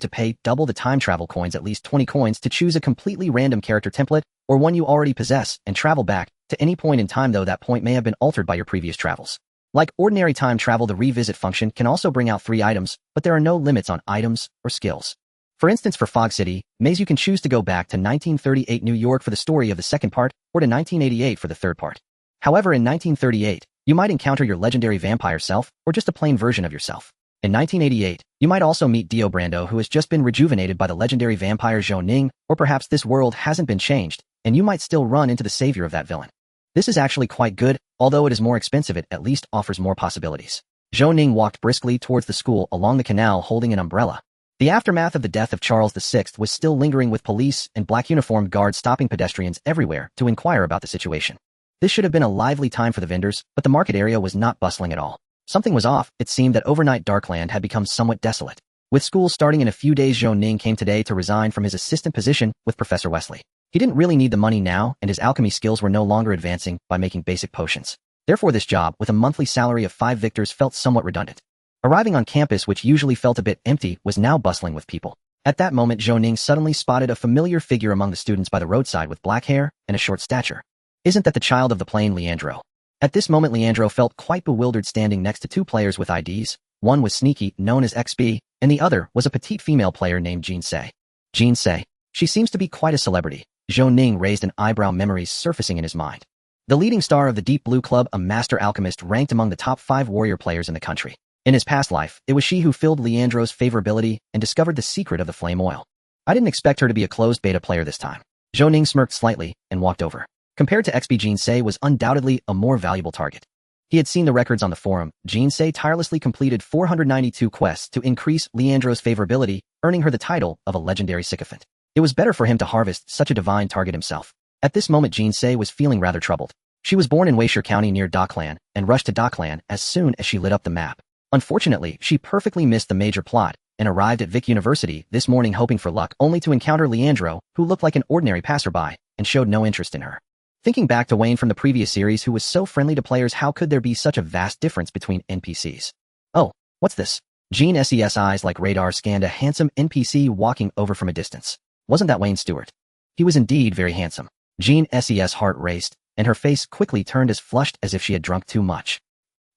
to pay double the time travel coins, at least 20 coins, to choose a completely random character template, or one you already possess, and travel back to any point in time, though that point may have been altered by your previous travels. Like ordinary time travel, the Revisit function can also bring out 3 items, but there are no limits on items or skills. For instance, for Fog City, Maze, you can choose to go back to 1938 New York for the story of the second part, or to 1988 for the third part. However, in 1938, you might encounter your legendary vampire self, or just a plain version of yourself. In 1988, you might also meet Dio Brando, who has just been rejuvenated by the legendary vampire Zhou Ning, or perhaps this world hasn't been changed, and you might still run into the savior of that villain. This is actually quite good, although it is more expensive, it at least offers more possibilities. Zhou Ning walked briskly towards the school along the canal holding an umbrella. The aftermath of the death of Charles VI was still lingering, with police and black uniformed guards stopping pedestrians everywhere to inquire about the situation. This should have been a lively time for the vendors, but the market area was not bustling at all. Something was off. It seemed that overnight Darkland had become somewhat desolate. With school starting in a few days, Zhou Ning came today to resign from his assistant position with Professor Wesley. He didn't really need the money now, and his alchemy skills were no longer advancing by making basic potions. Therefore, this job, with a monthly salary of 5 victors, felt somewhat redundant. Arriving on campus, which usually felt a bit empty, was now bustling with people. At that moment, Zhou Ning suddenly spotted a familiar figure among the students by the roadside with black hair and a short stature. Isn't that the child of the plain, Leandro? At this moment Leandro felt quite bewildered standing next to two players with IDs. One was Sneaky, known as XB, and the other was a petite female player named Jean Se. Jean Se. She seems to be quite a celebrity. Zhou Ning raised an eyebrow, memories surfacing in his mind. The leading star of the Deep Blue Club, a master alchemist ranked among the top 5 warrior players in the country. In his past life, it was she who filled Leandro's favorability and discovered the secret of the flame oil. I didn't expect her to be a closed beta player this time. Zhou Ning smirked slightly and walked over. Compared to XB, Jean Se was undoubtedly a more valuable target. He had seen the records on the forum. Jean Se tirelessly completed 492 quests to increase Leandro's favorability, earning her the title of a legendary sycophant. It was better for him to harvest such a divine target himself. At this moment Jean Se was feeling rather troubled. She was born in Weisher County near Daklan and rushed to Daklan as soon as she lit up the map. Unfortunately, she perfectly missed the major plot and arrived at Vic University this morning hoping for luck, only to encounter Leandro, who looked like an ordinary passerby and showed no interest in her. Thinking back to Wayne from the previous series, who was so friendly to players, how could there be such a vast difference between NPCs? Oh, what's this? Jean Se's eyes like radar scanned a handsome NPC walking over from a distance. Wasn't that Wayne Stewart? He was indeed very handsome. Jean Se's heart raced, and her face quickly turned as flushed as if she had drunk too much.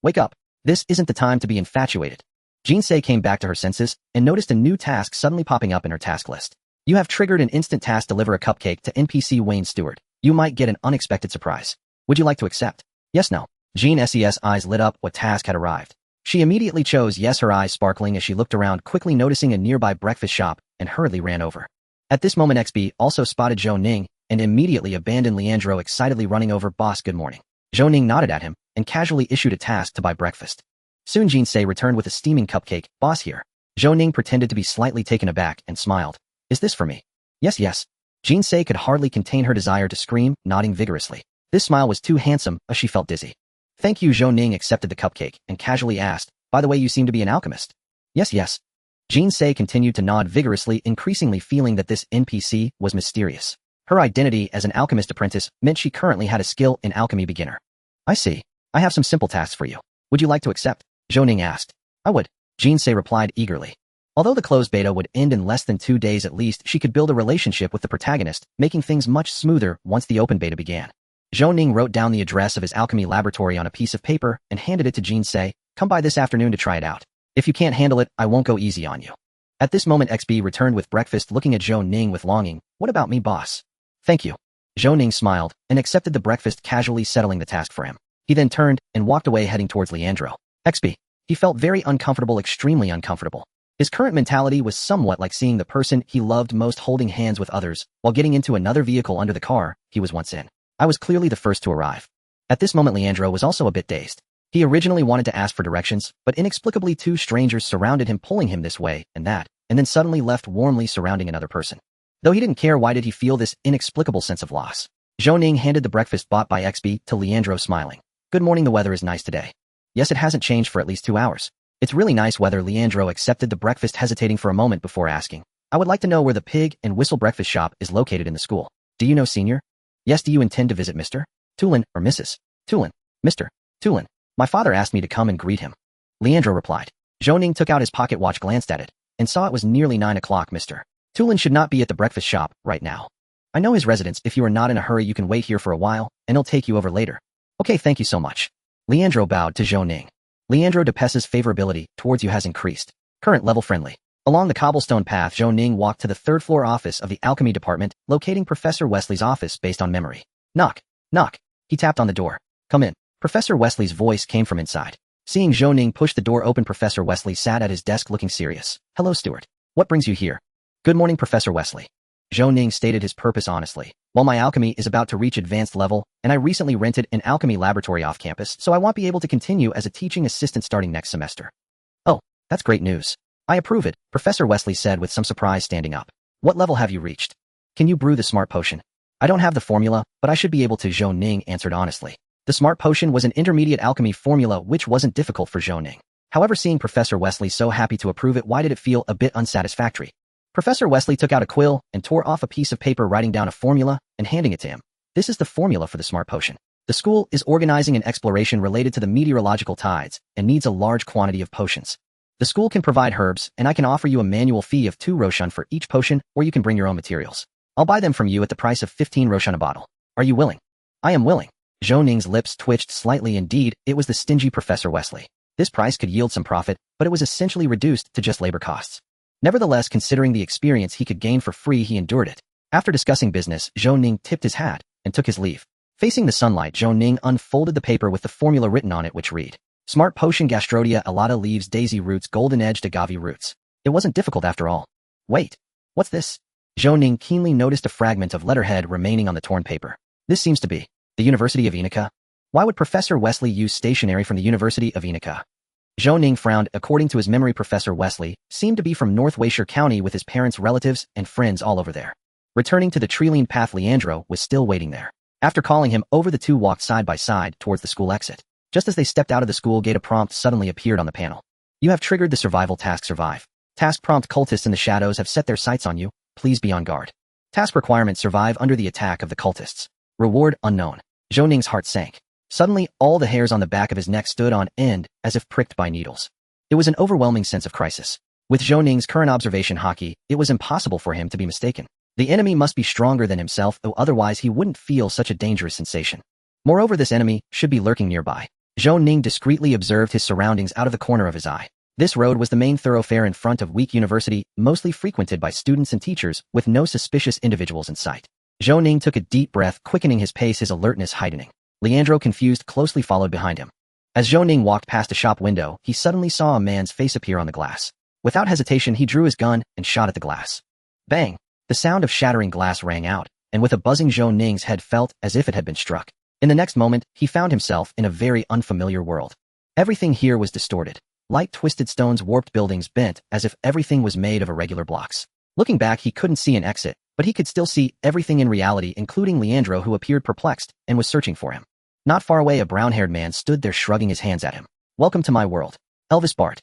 Wake up. This isn't the time to be infatuated. Jean Se came back to her senses and noticed a new task suddenly popping up in her task list. You have triggered an instant task: deliver a cupcake to NPC Wayne Stewart. You might get an unexpected surprise. Would you like to accept? Yes, no. Jean Se's eyes lit up. What task had arrived? She immediately chose yes, her eyes sparkling as she looked around, quickly noticing a nearby breakfast shop, and hurriedly ran over. At this moment XB also spotted Zhou Ning and immediately abandoned Leandro, excitedly running over. Boss, good morning. Zhou Ning nodded at him and casually issued a task to buy breakfast. Soon Jean Se returned with a steaming cupcake. Boss here. Zhou Ning pretended to be slightly taken aback and smiled. Is this for me? Yes, yes. Jean Se could hardly contain her desire to scream, nodding vigorously. This smile was too handsome, as she felt dizzy. Thank you. Zhou Ning accepted the cupcake and casually asked, by the way, you seem to be an alchemist. Yes, yes. Jean Se continued to nod vigorously, increasingly feeling that this NPC was mysterious. Her identity as an alchemist apprentice meant she currently had a skill in alchemy beginner. I see. I have some simple tasks for you. Would you like to accept? Zhou Ning asked. I would. Jean Se replied eagerly. Although the closed beta would end in less than 2 days, at least she could build a relationship with the protagonist, making things much smoother once the open beta began. Zhou Ning wrote down the address of his alchemy laboratory on a piece of paper and handed it to Jean Se. Come by this afternoon to try it out. If you can't handle it, I won't go easy on you. At this moment XB returned with breakfast, looking at Zhou Ning with longing. What about me, boss? Thank you. Zhou Ning smiled and accepted the breakfast, casually settling the task for him. He then turned and walked away, heading towards Leandro. XB. He felt very uncomfortable, extremely uncomfortable. His current mentality was somewhat like seeing the person he loved most holding hands with others while getting into another vehicle under the car he was once in. I was clearly the first to arrive. At this moment Leandro was also a bit dazed. He originally wanted to ask for directions, but inexplicably 2 strangers surrounded him, pulling him this way and that, and then suddenly left warmly surrounding another person. Though he didn't care, why did he feel this inexplicable sense of loss? Zhou Ning handed the breakfast bought by XB to Leandro, smiling. Good morning, the weather is nice today. Yes, it hasn't changed for at least 2 hours. It's really nice weather. Leandro accepted the breakfast, hesitating for a moment before asking. I would like to know where the Pig and Whistle breakfast shop is located in the school. Do you know, senior? Yes, do you intend to visit Mr. Tulin or Mrs. Tulin? Mr. Tulin. My father asked me to come and greet him. Leandro replied. Zhou Ning took out his pocket watch, glanced at it, and saw it was nearly 9 o'clock. Mr. Tulin should not be at the breakfast shop right now. I know his residence. If you are not in a hurry, you can wait here for a while, and he'll take you over later. Okay, thank you so much. Leandro bowed to Zhou Ning. Leandro Depes's favorability towards you has increased. Current level friendly. Along the cobblestone path, Zhou Ning walked to the 3rd floor office of the alchemy department, locating Professor Wesley's office based on memory. Knock, knock. He tapped on the door. Come in. Professor Wesley's voice came from inside. Seeing Zhou Ning push the door open, Professor Wesley sat at his desk looking serious. Hello, Stewart. What brings you here? Good morning, Professor Wesley. Zhou Ning stated his purpose honestly. While my alchemy is about to reach advanced level, and I recently rented an alchemy laboratory off campus, so I won't be able to continue as a teaching assistant starting next semester. Oh, that's great news. I approve it, Professor Wesley said with some surprise, standing up. What level have you reached? Can you brew the smart potion? I don't have the formula, but I should be able to, Zhou Ning answered honestly. The smart potion was an intermediate alchemy formula which wasn't difficult for Zhou Ning. However, seeing Professor Wesley so happy to approve it, why did it feel a bit unsatisfactory? Professor Wesley took out a quill and tore off a piece of paper, writing down a formula and handing it to him. This is the formula for the smart potion. The school is organizing an exploration related to the meteorological tides and needs a large quantity of potions. The school can provide herbs, and I can offer you a manual fee of 2 Roshan for each potion, or you can bring your own materials. I'll buy them from you at the price of 15 Roshan a bottle. Are you willing? I am willing. Zhou Ning's lips twitched slightly. Indeed, it was the stingy Professor Wesley. This price could yield some profit, but it was essentially reduced to just labor costs. Nevertheless, considering the experience he could gain for free, he endured it. After discussing business, Zhou Ning tipped his hat and took his leave. Facing the sunlight, Zhou Ning unfolded the paper with the formula written on it, which read, Smart Potion Gastrodia Alata Leaves Daisy Roots Golden Edged Agave Roots. It wasn't difficult after all. Wait, what's this? Zhou Ning keenly noticed a fragment of letterhead remaining on the torn paper. This seems to be the University of Enica. Why would Professor Wesley use stationery from the University of Enica? Zhou Ning frowned. According to his memory, Professor Wesley seemed to be from North Weisher County with his parents, relatives, and friends all over there. Returning to the tree-lined path, Leandro was still waiting there. After calling him over, the two walked side by side towards the school exit. Just as they stepped out of the school gate, a prompt suddenly appeared on the panel. You have triggered the survival task. Survive. Task prompt: cultists in the shadows have set their sights on you. Please be on guard. Task requirement: survive under the attack of the cultists. Reward: unknown. Zhou Ning's heart sank. Suddenly, all the hairs on the back of his neck stood on end, as if pricked by needles. It was an overwhelming sense of crisis. With Zhou Ning's current observation hockey, it was impossible for him to be mistaken. The enemy must be stronger than himself, though otherwise he wouldn't feel such a dangerous sensation. Moreover, this enemy should be lurking nearby. Zhou Ning discreetly observed his surroundings out of the corner of his eye. This road was the main thoroughfare in front of Week University, mostly frequented by students and teachers, with no suspicious individuals in sight. Zhou Ning took a deep breath, quickening his pace, his alertness heightening. Leandro, confused, closely followed behind him. As Zhou Ning walked past a shop window, he suddenly saw a man's face appear on the glass. Without hesitation, he drew his gun and shot at the glass. Bang! The sound of shattering glass rang out, and with a buzzing, Zhou Ning's head felt as if it had been struck. In the next moment, he found himself in a very unfamiliar world. Everything here was distorted. Light twisted stones, warped buildings, bent as if everything was made of irregular blocks. Looking back, he couldn't see an exit, but he could still see everything in reality, including Leandro, who appeared perplexed and was searching for him. Not far away, a brown-haired man stood there, shrugging his hands at him. Welcome to my world, Elvis Bart.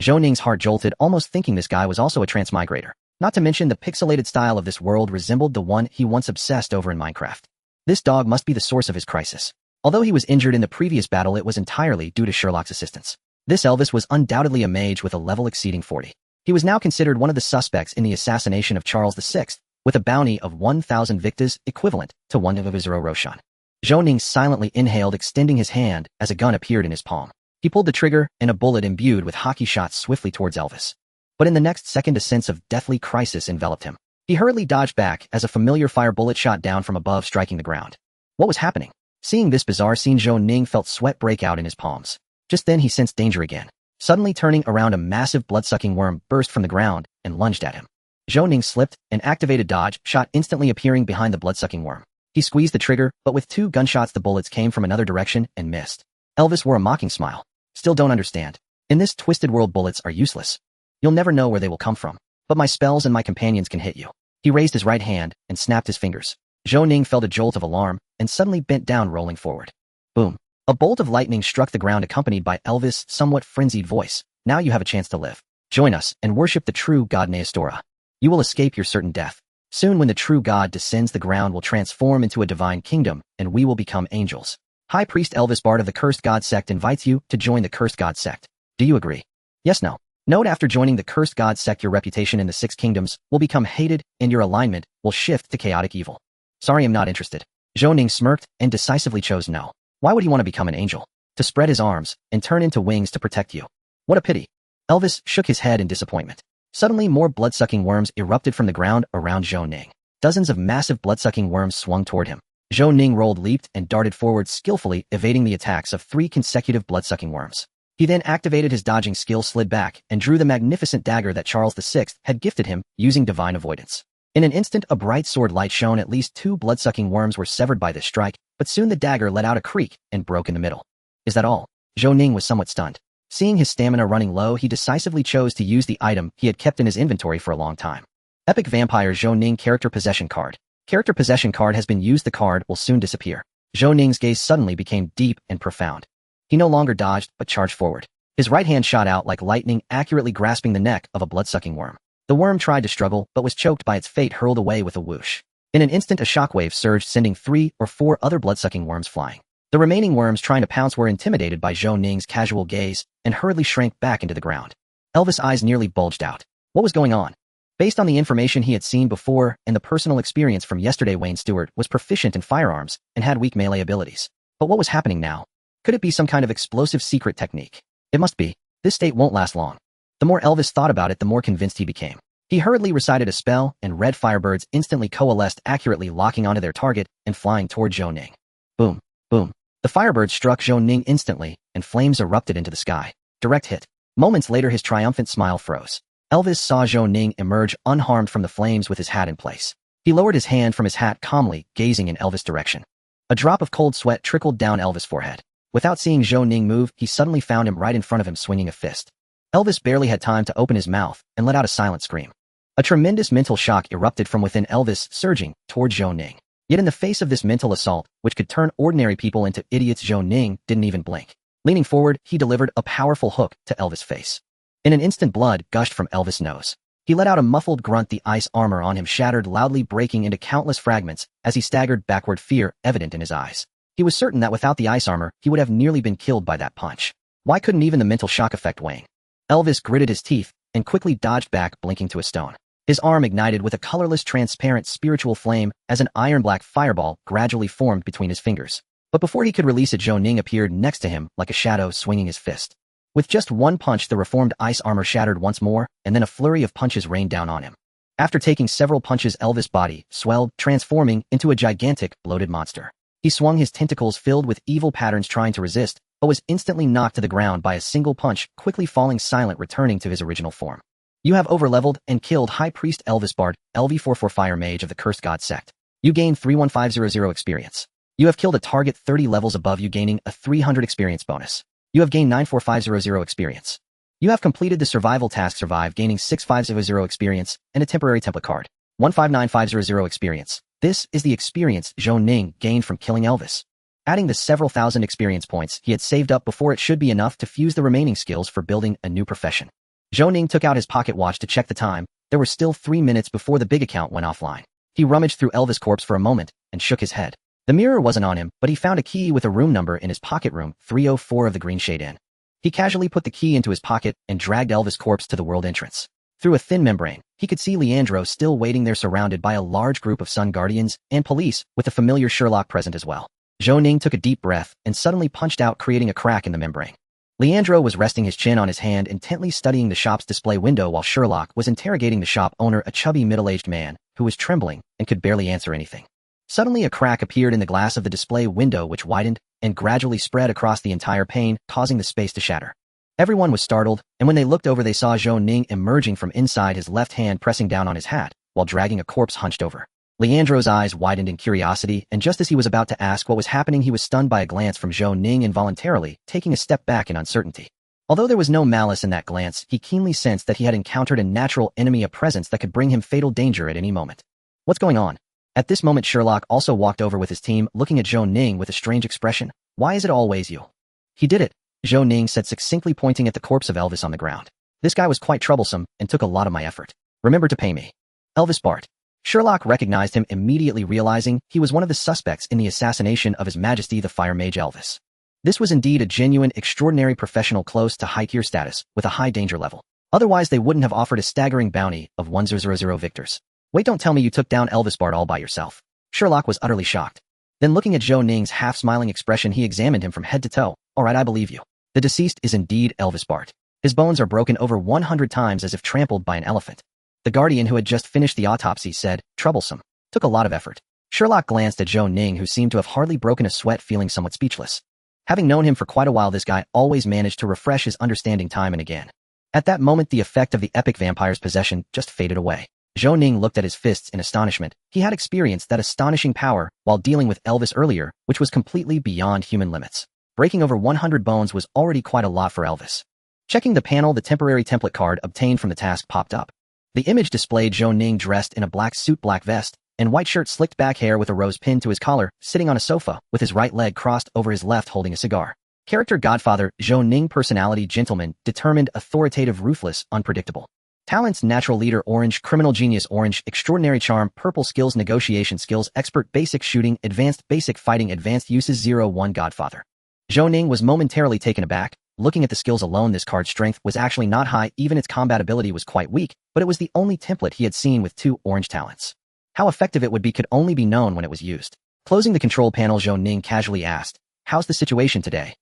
Zhou Ning's heart jolted, almost thinking this guy was also a transmigrator. Not to mention, the pixelated style of this world resembled the one he once obsessed over in Minecraft. This dog must be the source of his crisis. Although he was injured in the previous battle, it was entirely due to Sherlock's assistance. This Elvis was undoubtedly a mage with a level exceeding 40. He was now considered one of the suspects in the assassination of Charles VI, with a bounty of 1,000 victas, equivalent to 1 of his Roshan. Zhou Ning silently inhaled, extending his hand as a gun appeared in his palm. He pulled the trigger, and a bullet imbued with hockey shot swiftly towards Elvis. But in the next second, a sense of deathly crisis enveloped him. He hurriedly dodged back as a familiar fire bullet shot down from above, striking the ground. What was happening? Seeing this bizarre scene, Zhou Ning felt sweat break out in his palms. Just then he sensed danger again. Suddenly turning around, a massive blood-sucking worm burst from the ground and lunged at him. Zhou Ning slipped and activated dodge, shot instantly appearing behind the blood-sucking worm. He squeezed the trigger, but with 2 gunshots the bullets came from another direction and missed. Elvis wore a mocking smile. Still don't understand. In this twisted world, bullets are useless. You'll never know where they will come from. But my spells and my companions can hit you. He raised his right hand and snapped his fingers. Zhou Ning felt a jolt of alarm and suddenly bent down, rolling forward. Boom. A bolt of lightning struck the ground, accompanied by Elvis' somewhat frenzied voice. Now you have a chance to live. Join us and worship the true god Neostora. You will escape your certain death. Soon, when the true god descends, the ground will transform into a divine kingdom, and we will become angels. High Priest Elvis Bart of the Cursed God Sect invites you to join the Cursed God Sect. Do you agree? Yes, no. Note: after joining the Cursed God Sect, your reputation in the 6 kingdoms will become hated, and your alignment will shift to chaotic evil. Sorry, I'm not interested. Zhou Ning smirked and decisively chose no. Why would he want to become an angel? To spread his arms and turn into wings to protect you. What a pity. Elvis shook his head in disappointment. Suddenly, more blood-sucking worms erupted from the ground around Zhou Ning. Dozens of massive blood-sucking worms swung toward him. Zhou Ning rolled, leaped, and darted forward, skillfully evading the attacks of 3 consecutive blood-sucking worms. He then activated his dodging skill, slid back, and drew the magnificent dagger that Charles VI had gifted him, using divine avoidance. In an instant, a bright sword light shone. At least 2 blood-sucking worms were severed by this strike, but soon the dagger let out a creak and broke in the middle. Is that all? Zhou Ning was somewhat stunned. Seeing his stamina running low, he decisively chose to use the item he had kept in his inventory for a long time. Epic Vampire Zhou Ning Character Possession Card. Character Possession Card has been used. The card will soon disappear. Zhou Ning's gaze suddenly became deep and profound. He no longer dodged, but charged forward. His right hand shot out like lightning, accurately grasping the neck of a blood-sucking worm. The worm tried to struggle, but was choked by its fate, hurled away with a whoosh. In an instant, a shockwave surged, sending 3 or 4 other blood-sucking worms flying. The remaining worms trying to pounce were intimidated by Zhou Ning's casual gaze and hurriedly shrank back into the ground. Elvis' eyes nearly bulged out. What was going on? Based on the information he had seen before and the personal experience from yesterday, Wayne Stewart was proficient in firearms and had weak melee abilities. But what was happening now? Could it be some kind of explosive secret technique? It must be. This state won't last long. The more Elvis thought about it, the more convinced he became. He hurriedly recited a spell, and red firebirds instantly coalesced, accurately locking onto their target and flying toward Zhou Ning. Boom, boom. The firebird struck Zhou Ning instantly, and flames erupted into the sky. Direct hit. Moments later, his triumphant smile froze. Elvis saw Zhou Ning emerge unharmed from the flames with his hat in place. He lowered his hand from his hat calmly, gazing in Elvis' direction. A drop of cold sweat trickled down Elvis' forehead. Without seeing Zhou Ning move, he suddenly found him right in front of him, swinging a fist. Elvis barely had time to open his mouth and let out a silent scream. A tremendous mental shock erupted from within Elvis, surging toward Zhou Ning. Yet in the face of this mental assault, which could turn ordinary people into idiots, Zhou Ning didn't even blink. Leaning forward, he delivered a powerful hook to Elvis' face. In an instant, blood gushed from Elvis' nose. He let out a muffled grunt. The ice armor on him shattered loudly, breaking into countless fragments as he staggered backward, fear evident in his eyes. He was certain that without the ice armor, he would have nearly been killed by that punch. Why couldn't even the mental shock affect Wang? Elvis gritted his teeth and quickly dodged back, blinking to a stone. His arm ignited with a colorless, transparent spiritual flame as an iron-black fireball gradually formed between his fingers. But before he could release it, Zhou Ning appeared next to him like a shadow, swinging his fist. With just one punch, the reformed ice armor shattered once more, and then a flurry of punches rained down on him. After taking several punches, Elvis' body swelled, transforming into a gigantic, bloated monster. He swung his tentacles filled with evil patterns, trying to resist, but was instantly knocked to the ground by a single punch, quickly falling silent, returning to his original form. You have overleveled and killed High Priest Elvis Bard, LV44 Fire Mage of the Cursed God Sect. You gain 31500 experience. You have killed a target 30 levels above you, gaining a 300 experience bonus. You have gained 94500 experience. You have completed the survival task Survive, gaining 6500 experience and a temporary template card. 159500 experience. This is the experience Zhou Ning gained from killing Elvis. Adding the several thousand experience points he had saved up before, it should be enough to fuse the remaining skills for building a new profession. Zhou Ning took out his pocket watch to check the time. There were still 3 minutes before the big account went offline. He rummaged through Elvis' corpse for a moment and shook his head. The mirror wasn't on him, but he found a key with a room number in his pocket, room 304 of the Green Shade Inn. He casually put the key into his pocket and dragged Elvis' corpse to the world entrance. Through a thin membrane, he could see Leandro still waiting there, surrounded by a large group of Sun Guardians and police, with the familiar Sherlock present as well. Zhou Ning took a deep breath and suddenly punched out, creating a crack in the membrane. Leandro was resting his chin on his hand, intently studying the shop's display window, while Sherlock was interrogating the shop owner, a chubby middle-aged man who was trembling and could barely answer anything. Suddenly, a crack appeared in the glass of the display window, which widened and gradually spread across the entire pane, causing the space to shatter. Everyone was startled, and when they looked over, they saw Zhou Ning emerging from inside, his left hand pressing down on his hat, while dragging a corpse hunched over. Leandro's eyes widened in curiosity, and just as he was about to ask what was happening, he was stunned by a glance from Zhou Ning, involuntarily taking a step back in uncertainty. Although there was no malice in that glance, he keenly sensed that he had encountered a natural enemy, a presence that could bring him fatal danger at any moment. What's going on? At this moment, Sherlock also walked over with his team, looking at Zhou Ning with a strange expression. Why is it always you? He did it, Zhou Ning said succinctly, pointing at the corpse of Elvis on the ground. This guy was quite troublesome and took a lot of my effort. Remember to pay me. Elvis Bart. Sherlock recognized him immediately, realizing he was one of the suspects in the assassination of His Majesty the Fire Mage Elvis. This was indeed a genuine, extraordinary professional close to high tier status, with a high danger level. Otherwise, they wouldn't have offered a staggering bounty of 1000 victors. Wait, don't tell me you took down Elvis Bart all by yourself. Sherlock was utterly shocked. Then, looking at Zhou Ning's half-smiling expression, he examined him from head to toe. All right, I believe you. The deceased is indeed Elvis Bart. His bones are broken over 100 times as if trampled by an elephant. The guardian who had just finished the autopsy said, troublesome. Took a lot of effort. Sherlock glanced at Zhou Ning, who seemed to have hardly broken a sweat, feeling somewhat speechless. Having known him for quite a while, this guy always managed to refresh his understanding time and again. At that moment, the effect of the epic vampire's possession just faded away. Zhou Ning looked at his fists in astonishment. He had experienced that astonishing power while dealing with Elvis earlier, which was completely beyond human limits. Breaking over 100 bones was already quite a lot for Elvis. Checking the panel, the temporary template card obtained from the task popped up. The image displayed Zhou Ning dressed in a black suit, black vest, and white shirt, slicked back hair with a rose pinned to his collar, sitting on a sofa, with his right leg crossed over his left, holding a cigar. Character: Godfather, Zhou Ning. Personality: gentleman, determined, authoritative, ruthless, unpredictable. Talents: natural leader, orange; criminal genius, orange; extraordinary charm, purple; skills: negotiation skills, expert; basic shooting, advanced; basic fighting, advanced; uses 0-1. Godfather. Zhou Ning was momentarily taken aback. Looking at the skills alone, this card's strength was actually not high, even its combat ability was quite weak, but it was the only template he had seen with 2 orange talents. How effective it would be could only be known when it was used. Closing the control panel, Zhou Ning casually asked, how's the situation today?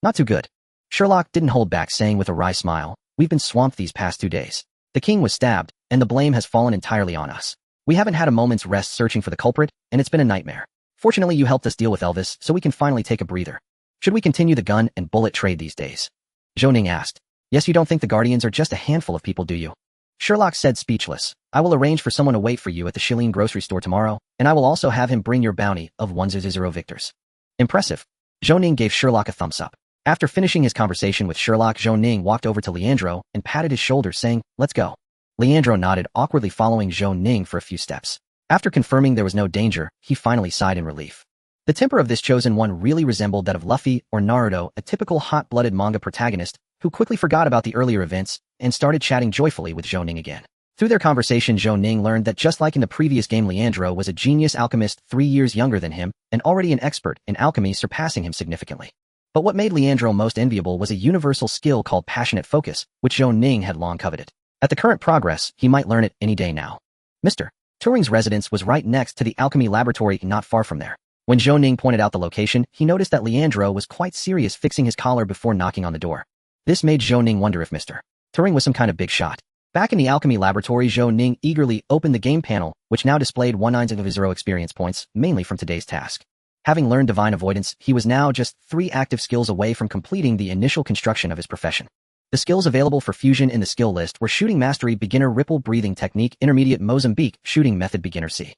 Not too good. Sherlock didn't hold back, saying with a wry smile, we've been swamped these past 2 days. The king was stabbed, and the blame has fallen entirely on us. We haven't had a moment's rest searching for the culprit, and it's been a nightmare. Fortunately, you helped us deal with Elvis, so we can finally take a breather. Should we continue the gun and bullet trade these days? Zhou Ning asked. Yes, you don't think the Guardians are just a handful of people, do you? Sherlock said, speechless. I will arrange for someone to wait for you at the Shilin grocery store tomorrow, and I will also have him bring your bounty of 100 victors. Impressive. Zhou Ning gave Sherlock a thumbs up. After finishing his conversation with Sherlock, Zhou Ning walked over to Leandro and patted his shoulder, saying, let's go. Leandro nodded, awkwardly following Zhou Ning for a few steps. After confirming there was no danger, he finally sighed in relief. The temper of this chosen one really resembled that of Luffy or Naruto, a typical hot-blooded manga protagonist who quickly forgot about the earlier events and started chatting joyfully with Zhou Ning again. Through their conversation, Zhou Ning learned that just like in the previous game, Leandro was a genius alchemist 3 years younger than him and already an expert in alchemy, surpassing him significantly. But what made Leandro most enviable was a universal skill called passionate focus, which Zhou Ning had long coveted. At the current progress, he might learn it any day now. Mr. Turing's residence was right next to the alchemy laboratory, not far from there. When Zhou Ning pointed out the location, he noticed that Leandro was quite serious, fixing his collar before knocking on the door. This made Zhou Ning wonder if Mr. Turing was some kind of big shot. Back in the alchemy laboratory, Zhou Ning eagerly opened the game panel, which now displayed 190 experience points, mainly from today's task. Having learned divine avoidance, he was now just 3 active skills away from completing the initial construction of his profession. The skills available for fusion in the skill list were Shooting Mastery, Beginner, Ripple Breathing Technique, Intermediate, Mozambique, Shooting Method, Beginner C.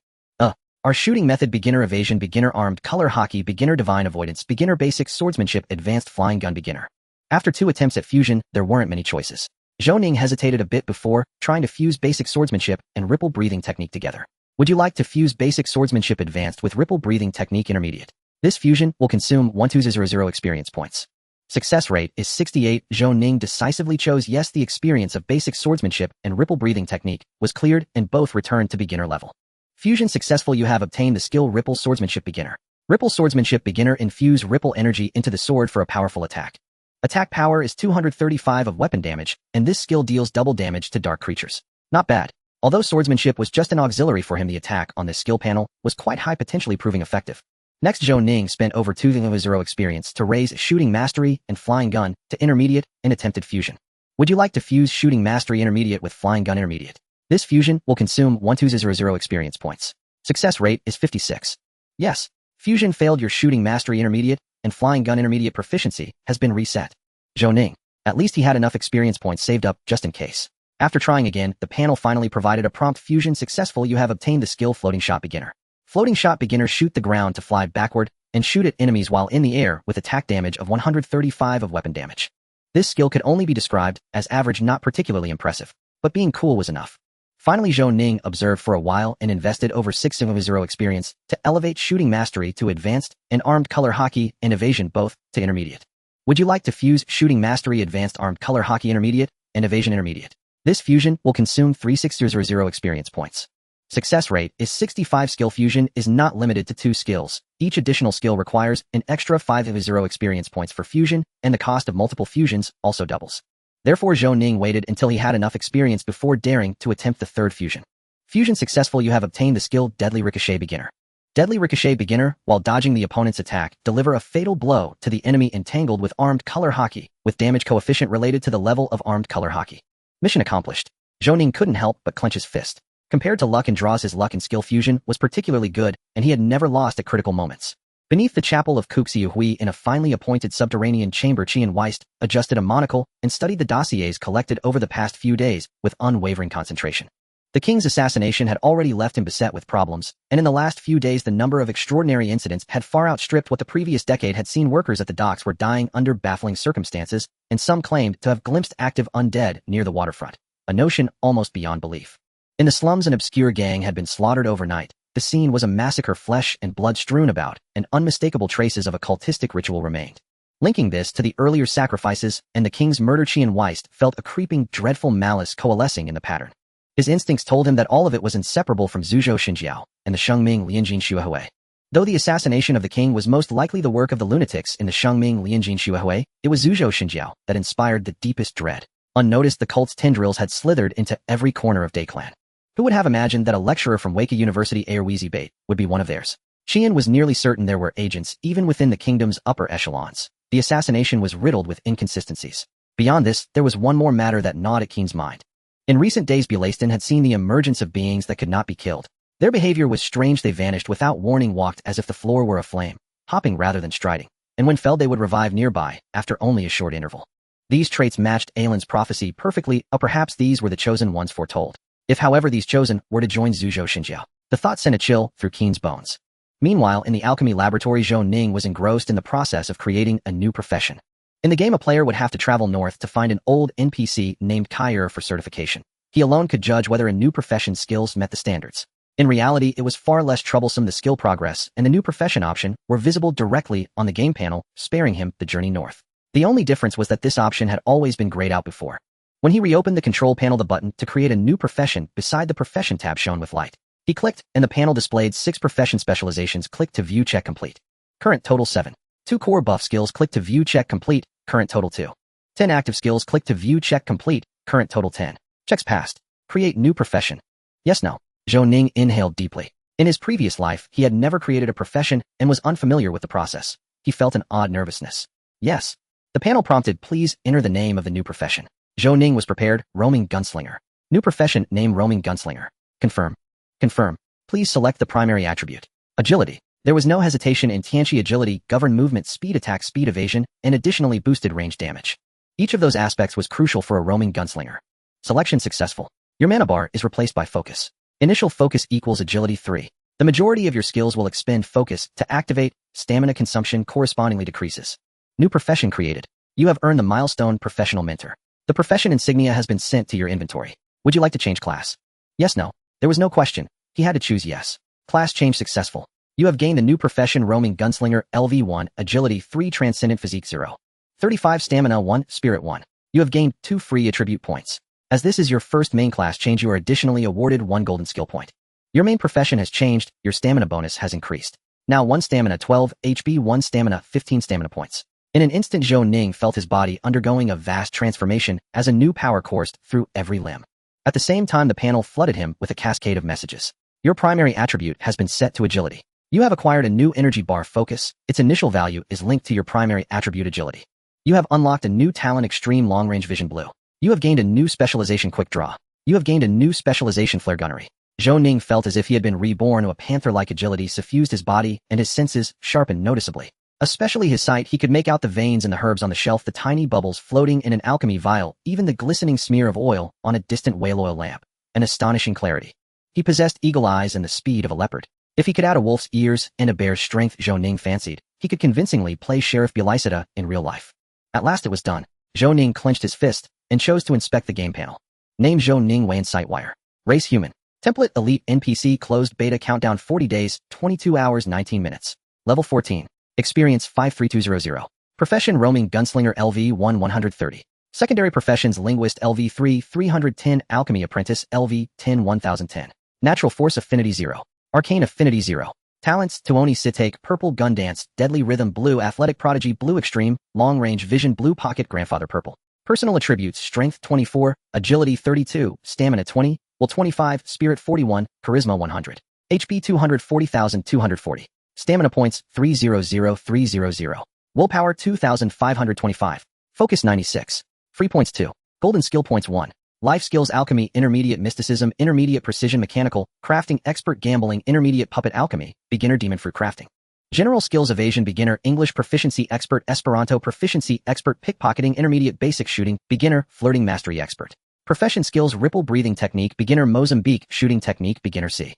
Our Shooting Method, Beginner Evasion, Beginner Armed Color Hockey, Beginner Divine Avoidance, Beginner Basic Swordsmanship, Advanced Flying Gun, Beginner. After 2 attempts at fusion, there weren't many choices. Zhou Ning hesitated a bit before trying to fuse Basic Swordsmanship and Ripple Breathing Technique together. Would you like to fuse Basic Swordsmanship Advanced with Ripple Breathing Technique Intermediate? This fusion will consume 1200 experience points. Success rate is 68. Zhou Ning decisively chose yes. The experience of Basic Swordsmanship and Ripple Breathing Technique was cleared and both returned to beginner level. Fusion successful. You have obtained the skill Ripple Swordsmanship Beginner. Ripple Swordsmanship Beginner infuse Ripple energy into the sword for a powerful attack. Attack power is 235 of weapon damage, and this skill deals double damage to dark creatures. Not bad. Although swordsmanship was just an auxiliary for him, the attack on this skill panel was quite high, potentially proving effective. Next, Zhou Ning spent over 200 experience to raise Shooting Mastery and Flying Gun to Intermediate and attempted fusion. Would you like to fuse Shooting Mastery Intermediate with Flying Gun Intermediate? This fusion will consume 1200 experience points. Success rate is 56. Yes. Fusion failed. Your Shooting Mastery Intermediate and Flying Gun Intermediate proficiency has been reset. Zhou Ning. At least he had enough experience points saved up just in case. After trying again, the panel finally provided a prompt. Fusion successful. You have obtained the skill Floating Shot Beginner. Floating Shot Beginner shoot the ground to fly backward and shoot at enemies while in the air with attack damage of 135 of weapon damage. This skill could only be described as average, not particularly impressive, but being cool was enough. Finally, Zhou Ning observed for a while and invested over 600 experience to elevate Shooting Mastery to Advanced and Armed Color Hockey and Evasion both to Intermediate. Would you like to fuse Shooting Mastery Advanced Armed Color Hockey Intermediate and Evasion Intermediate? This fusion will consume 3600 experience points. Success rate is 65. Skill fusion is not limited to 2 skills. Each additional skill requires an extra 500 experience points for fusion, and the cost of multiple fusions also doubles. Therefore, Zhou Ning waited until he had enough experience before daring to attempt the 3rd fusion. Fusion successful. You have obtained the skill Deadly Ricochet Beginner. Deadly Ricochet Beginner, while dodging the opponent's attack, deliver a fatal blow to the enemy entangled with Armed Color Hockey, with damage coefficient related to the level of Armed Color Hockey. Mission accomplished. Zhou Ning couldn't help but clench his fist. Compared to luck and draws, his luck and skill fusion was particularly good, and he had never lost at critical moments. Beneath the chapel of Kuxiu Hui in a finely appointed subterranean chamber, Qian Weist adjusted a monocle and studied the dossiers collected over the past few days with unwavering concentration. The king's assassination had already left him beset with problems, and in the last few days the number of extraordinary incidents had far outstripped what the previous decade had seen. Workers at the docks were dying under baffling circumstances, and some claimed to have glimpsed active undead near the waterfront, a notion almost beyond belief. In the slums, an obscure gang had been slaughtered overnight. The scene was a massacre, flesh and blood strewn about, and unmistakable traces of a cultistic ritual remained. Linking this to the earlier sacrifices and the king's murder, Qian Weist felt a creeping, dreadful malice coalescing in the pattern. His instincts told him that all of it was inseparable from Zhuzhou Xinjiao and the Shengming Lianjin Shuahui. Though the assassination of the king was most likely the work of the lunatics in the Shengming Lianjin Shuahui, it was Zhuzhou Xinjiao that inspired the deepest dread. Unnoticed, the cult's tendrils had slithered into every corner of Day Clan. Who would have imagined that a lecturer from Wake University, Airweezy Bait, would be one of theirs? Qian was nearly certain there were agents even within the kingdom's upper echelons. The assassination was riddled with inconsistencies. Beyond this, there was one more matter that gnawed at Qian's mind. In recent days, Bewildered had seen the emergence of beings that could not be killed. Their behavior was strange. They vanished without warning, walked as if the floor were aflame, hopping rather than striding, and when felled they would revive nearby, after only a short interval. These traits matched Aylin's prophecy perfectly, or perhaps these were the chosen ones foretold. If however these chosen were to join Zhuzhou Xinjiao, the thought sent a chill through Qian's bones. Meanwhile, in the alchemy laboratory, Zhou Ning was engrossed in the process of creating a new profession. In the game, a player would have to travel north to find an old NPC named Kair for certification. He alone could judge whether a new profession's skills met the standards. In reality, it was far less troublesome. The skill progress and the new profession option were visible directly on the game panel, sparing him the journey north. The only difference was that this option had always been grayed out before. When he reopened the control panel, the button to create a new profession beside the profession tab shone with light. He clicked, and the panel displayed 6 profession specializations. Click to view, check complete. Current total 7. 2 core buff skills. Click to view, check complete. Current total 2. 10 active skills. Click to view, check complete. Current total 10. Checks passed. Create new profession. Yes, no. Zhou Ning inhaled deeply. In his previous life, he had never created a profession and was unfamiliar with the process. He felt an odd nervousness. Yes. The panel prompted, please enter the name of the new profession. Zhou Ning was prepared. Roaming gunslinger. New profession name, roaming gunslinger. Confirm. Confirm. Please select the primary attribute. Agility. There was no hesitation in Tianqi. Agility governed movement, speed, attack speed, evasion, and additionally boosted range damage. Each of those aspects was crucial for a roaming gunslinger. Selection successful. Your mana bar is replaced by focus. Initial focus equals agility 3. The majority of your skills will expend focus to activate. Stamina consumption correspondingly decreases. New profession created. You have earned the milestone professional mentor. The profession insignia has been sent to your inventory. Would you like to change class? Yes, no. There was no question. He had to choose yes. Class change successful. You have gained a new profession, roaming gunslinger, LV1, agility 3, transcendent physique 0. 35 stamina 1, spirit 1. You have gained 2 free attribute points. As this is your first main class change, you are additionally awarded 1 golden skill point. Your main profession has changed, your stamina bonus has increased. Now 1 stamina 12, HP 1 stamina 15 stamina points. In an instant, Zhou Ning felt his body undergoing a vast transformation as a new power coursed through every limb. At the same time, the panel flooded him with a cascade of messages. Your primary attribute has been set to agility. You have acquired a new energy bar, focus. Its initial value is linked to your primary attribute, agility. You have unlocked a new talent, extreme long-range vision, blue. You have gained a new specialization, quick draw. You have gained a new specialization, flare gunnery. Zhou Ning felt as if he had been reborn. A panther-like agility suffused his body, and his senses sharpened noticeably. Especially his sight. He could make out the veins in the herbs on the shelf, the tiny bubbles floating in an alchemy vial, even the glistening smear of oil on a distant whale oil lamp. An astonishing clarity. He possessed eagle eyes and the speed of a leopard. If he could add a wolf's ears and a bear's strength, Zhou Ning fancied, he could convincingly play Sheriff Bewildered in real life. At last it was done. Zhou Ning clenched his fist and chose to inspect the game panel. Name Zhou Ning Wan Sightwire. Race human. Template elite NPC, closed beta, countdown 40 days, 22 hours 19 minutes. Level 14. Experience 53200. Profession roaming gunslinger, LV1 130. Secondary professions linguist, LV3 310. Alchemy apprentice, LV10 1010. Natural force affinity 0. Arcane affinity 0. Talents, Tuoni Sitake, purple, gun dance, deadly rhythm, blue, athletic prodigy, blue, extreme, long range vision, blue, pocket, grandfather, purple. Personal attributes, strength 24, agility 32, stamina 20, will 25, spirit 41, charisma 100. HP 240,240. Stamina points 300,300. Willpower 2,525. Focus 96. Free points 2. Golden skill points 1. Life skills, alchemy, intermediate mysticism, intermediate precision, mechanical, crafting, expert gambling, intermediate puppet, alchemy, beginner, demon fruit crafting. General skills, evasion, beginner, English proficiency, expert, Esperanto proficiency, expert, pickpocketing, intermediate, basic shooting, beginner, flirting, mastery, expert. Profession skills, ripple breathing technique, beginner, Mozambique, shooting technique, beginner, C.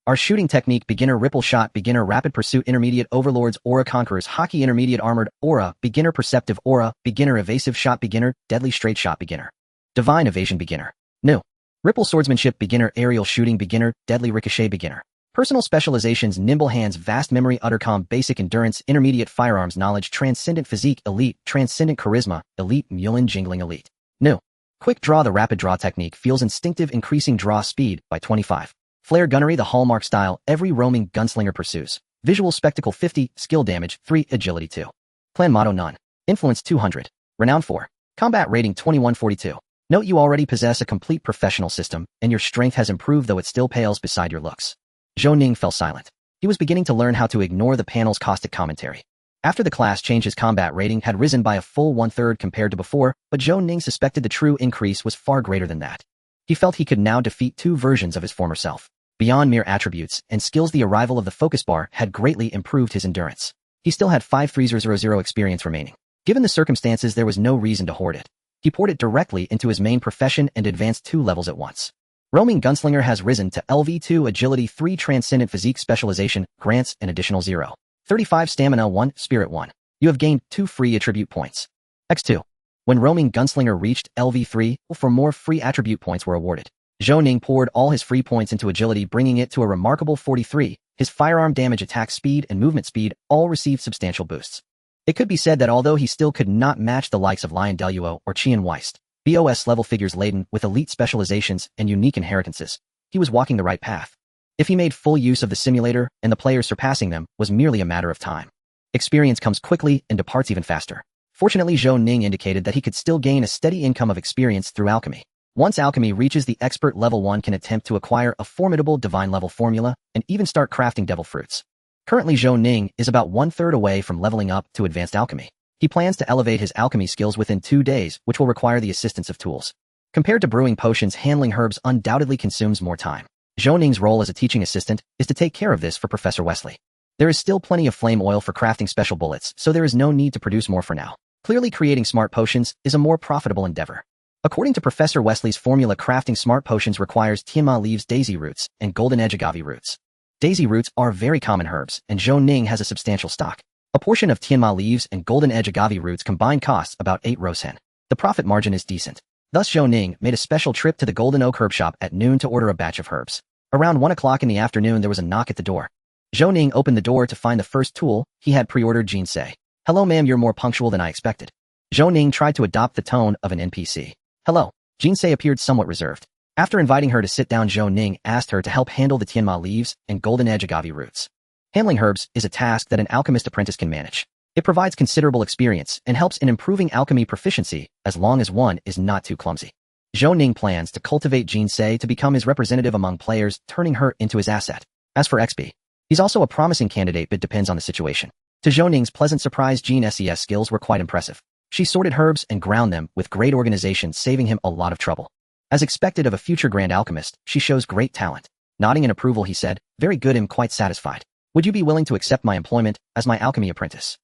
Our shooting technique, beginner, ripple shot, beginner, rapid pursuit, intermediate, overlords, aura, conquerors, hockey, intermediate, armored, aura, beginner, perceptive, aura, beginner, evasive shot, beginner, deadly straight shot, beginner. Divine evasion, beginner. New. Ripple swordsmanship, beginner, aerial shooting, beginner, deadly ricochet, beginner. Personal specializations, nimble hands, vast memory, uttercom, basic endurance, intermediate firearms knowledge, transcendent physique, elite, transcendent charisma, elite, mulin jingling, elite. New. Quick draw, the rapid draw technique feels instinctive, increasing draw speed by 25. Flare gunnery, the hallmark style every roaming gunslinger pursues. Visual spectacle 50, skill damage 3, agility 2. Clan motto none. Influence 200. Renown 4. Combat rating 2142. Note you already possess a complete professional system, and your strength has improved, though it still pales beside your looks. Zhou Ning fell silent. He was beginning to learn how to ignore the panel's caustic commentary. After the class change, his combat rating had risen by a full 1/3 compared to before, but Zhou Ning suspected the true increase was far greater than that. He felt he could now defeat two versions of his former self. Beyond mere attributes and skills, the arrival of the focus bar had greatly improved his endurance. He still had 5300 experience remaining. Given the circumstances, there was no reason to hoard it. He poured it directly into his main profession and advanced 2 levels at once. Roaming Gunslinger has risen to LV2 Agility 3 Transcendent Physique Specialization, grants an additional 0.35 Stamina 1, Spirit 1. You have gained 2 free attribute points. X2. When Roaming Gunslinger reached LV3, for more free attribute points were awarded. Zhou Ning poured all his free points into agility, bringing it to a remarkable 43. His firearm damage, attack speed, and movement speed all received substantial boosts. It could be said that although he still could not match the likes of Lion Deluo or Qian Weist, BOS-level figures laden with elite specializations and unique inheritances, he was walking the right path. If he made full use of the simulator, and the players surpassing them was merely a matter of time. Experience comes quickly and departs even faster. Fortunately, Zhou Ning indicated that he could still gain a steady income of experience through alchemy. Once alchemy reaches the expert level, one can attempt to acquire a formidable divine level formula and even start crafting devil fruits. Currently, Zhou Ning is about 1/3 away from leveling up to advanced alchemy. He plans to elevate his alchemy skills within 2 days, which will require the assistance of tools. Compared to brewing potions, handling herbs undoubtedly consumes more time. Zhou Ning's role as a teaching assistant is to take care of this for Professor Wesley. There is still plenty of flame oil for crafting special bullets, so there is no need to produce more for now. Clearly, creating smart potions is a more profitable endeavor. According to Professor Wesley's formula, crafting smart potions requires tianma leaves, daisy roots, and golden edge agave roots. Daisy roots are very common herbs, and Zhou Ning has a substantial stock. A portion of tianma leaves and golden edge agave roots combined costs about 8 rosen. The profit margin is decent. Thus, Zhou Ning made a special trip to the Golden Oak Herb Shop at noon to order a batch of herbs. Around 1 o'clock in the afternoon, there was a knock at the door. Zhou Ning opened the door to find the first tool he had pre-ordered, Jin Sei. "Hello ma'am, you're more punctual than I expected." Zhou Ning tried to adopt the tone of an NPC. "Hello." Jin Sei appeared somewhat reserved. After inviting her to sit down, Zhou Ning asked her to help handle the tianma leaves and golden edge agave roots. Handling herbs is a task that an alchemist apprentice can manage. It provides considerable experience and helps in improving alchemy proficiency as long as one is not too clumsy. Zhou Ning plans to cultivate Jin Sei to become his representative among players, turning her into his asset. As for XP, he's also a promising candidate, but depends on the situation. To Zhou Ning's pleasant surprise, Jin Sei's skills were quite impressive. She sorted herbs and ground them with great organization, saving him a lot of trouble. As expected of a future grand alchemist, she shows great talent. Nodding in approval, he said, "Very good, I'm quite satisfied. Would you be willing to accept my employment as my alchemy apprentice?"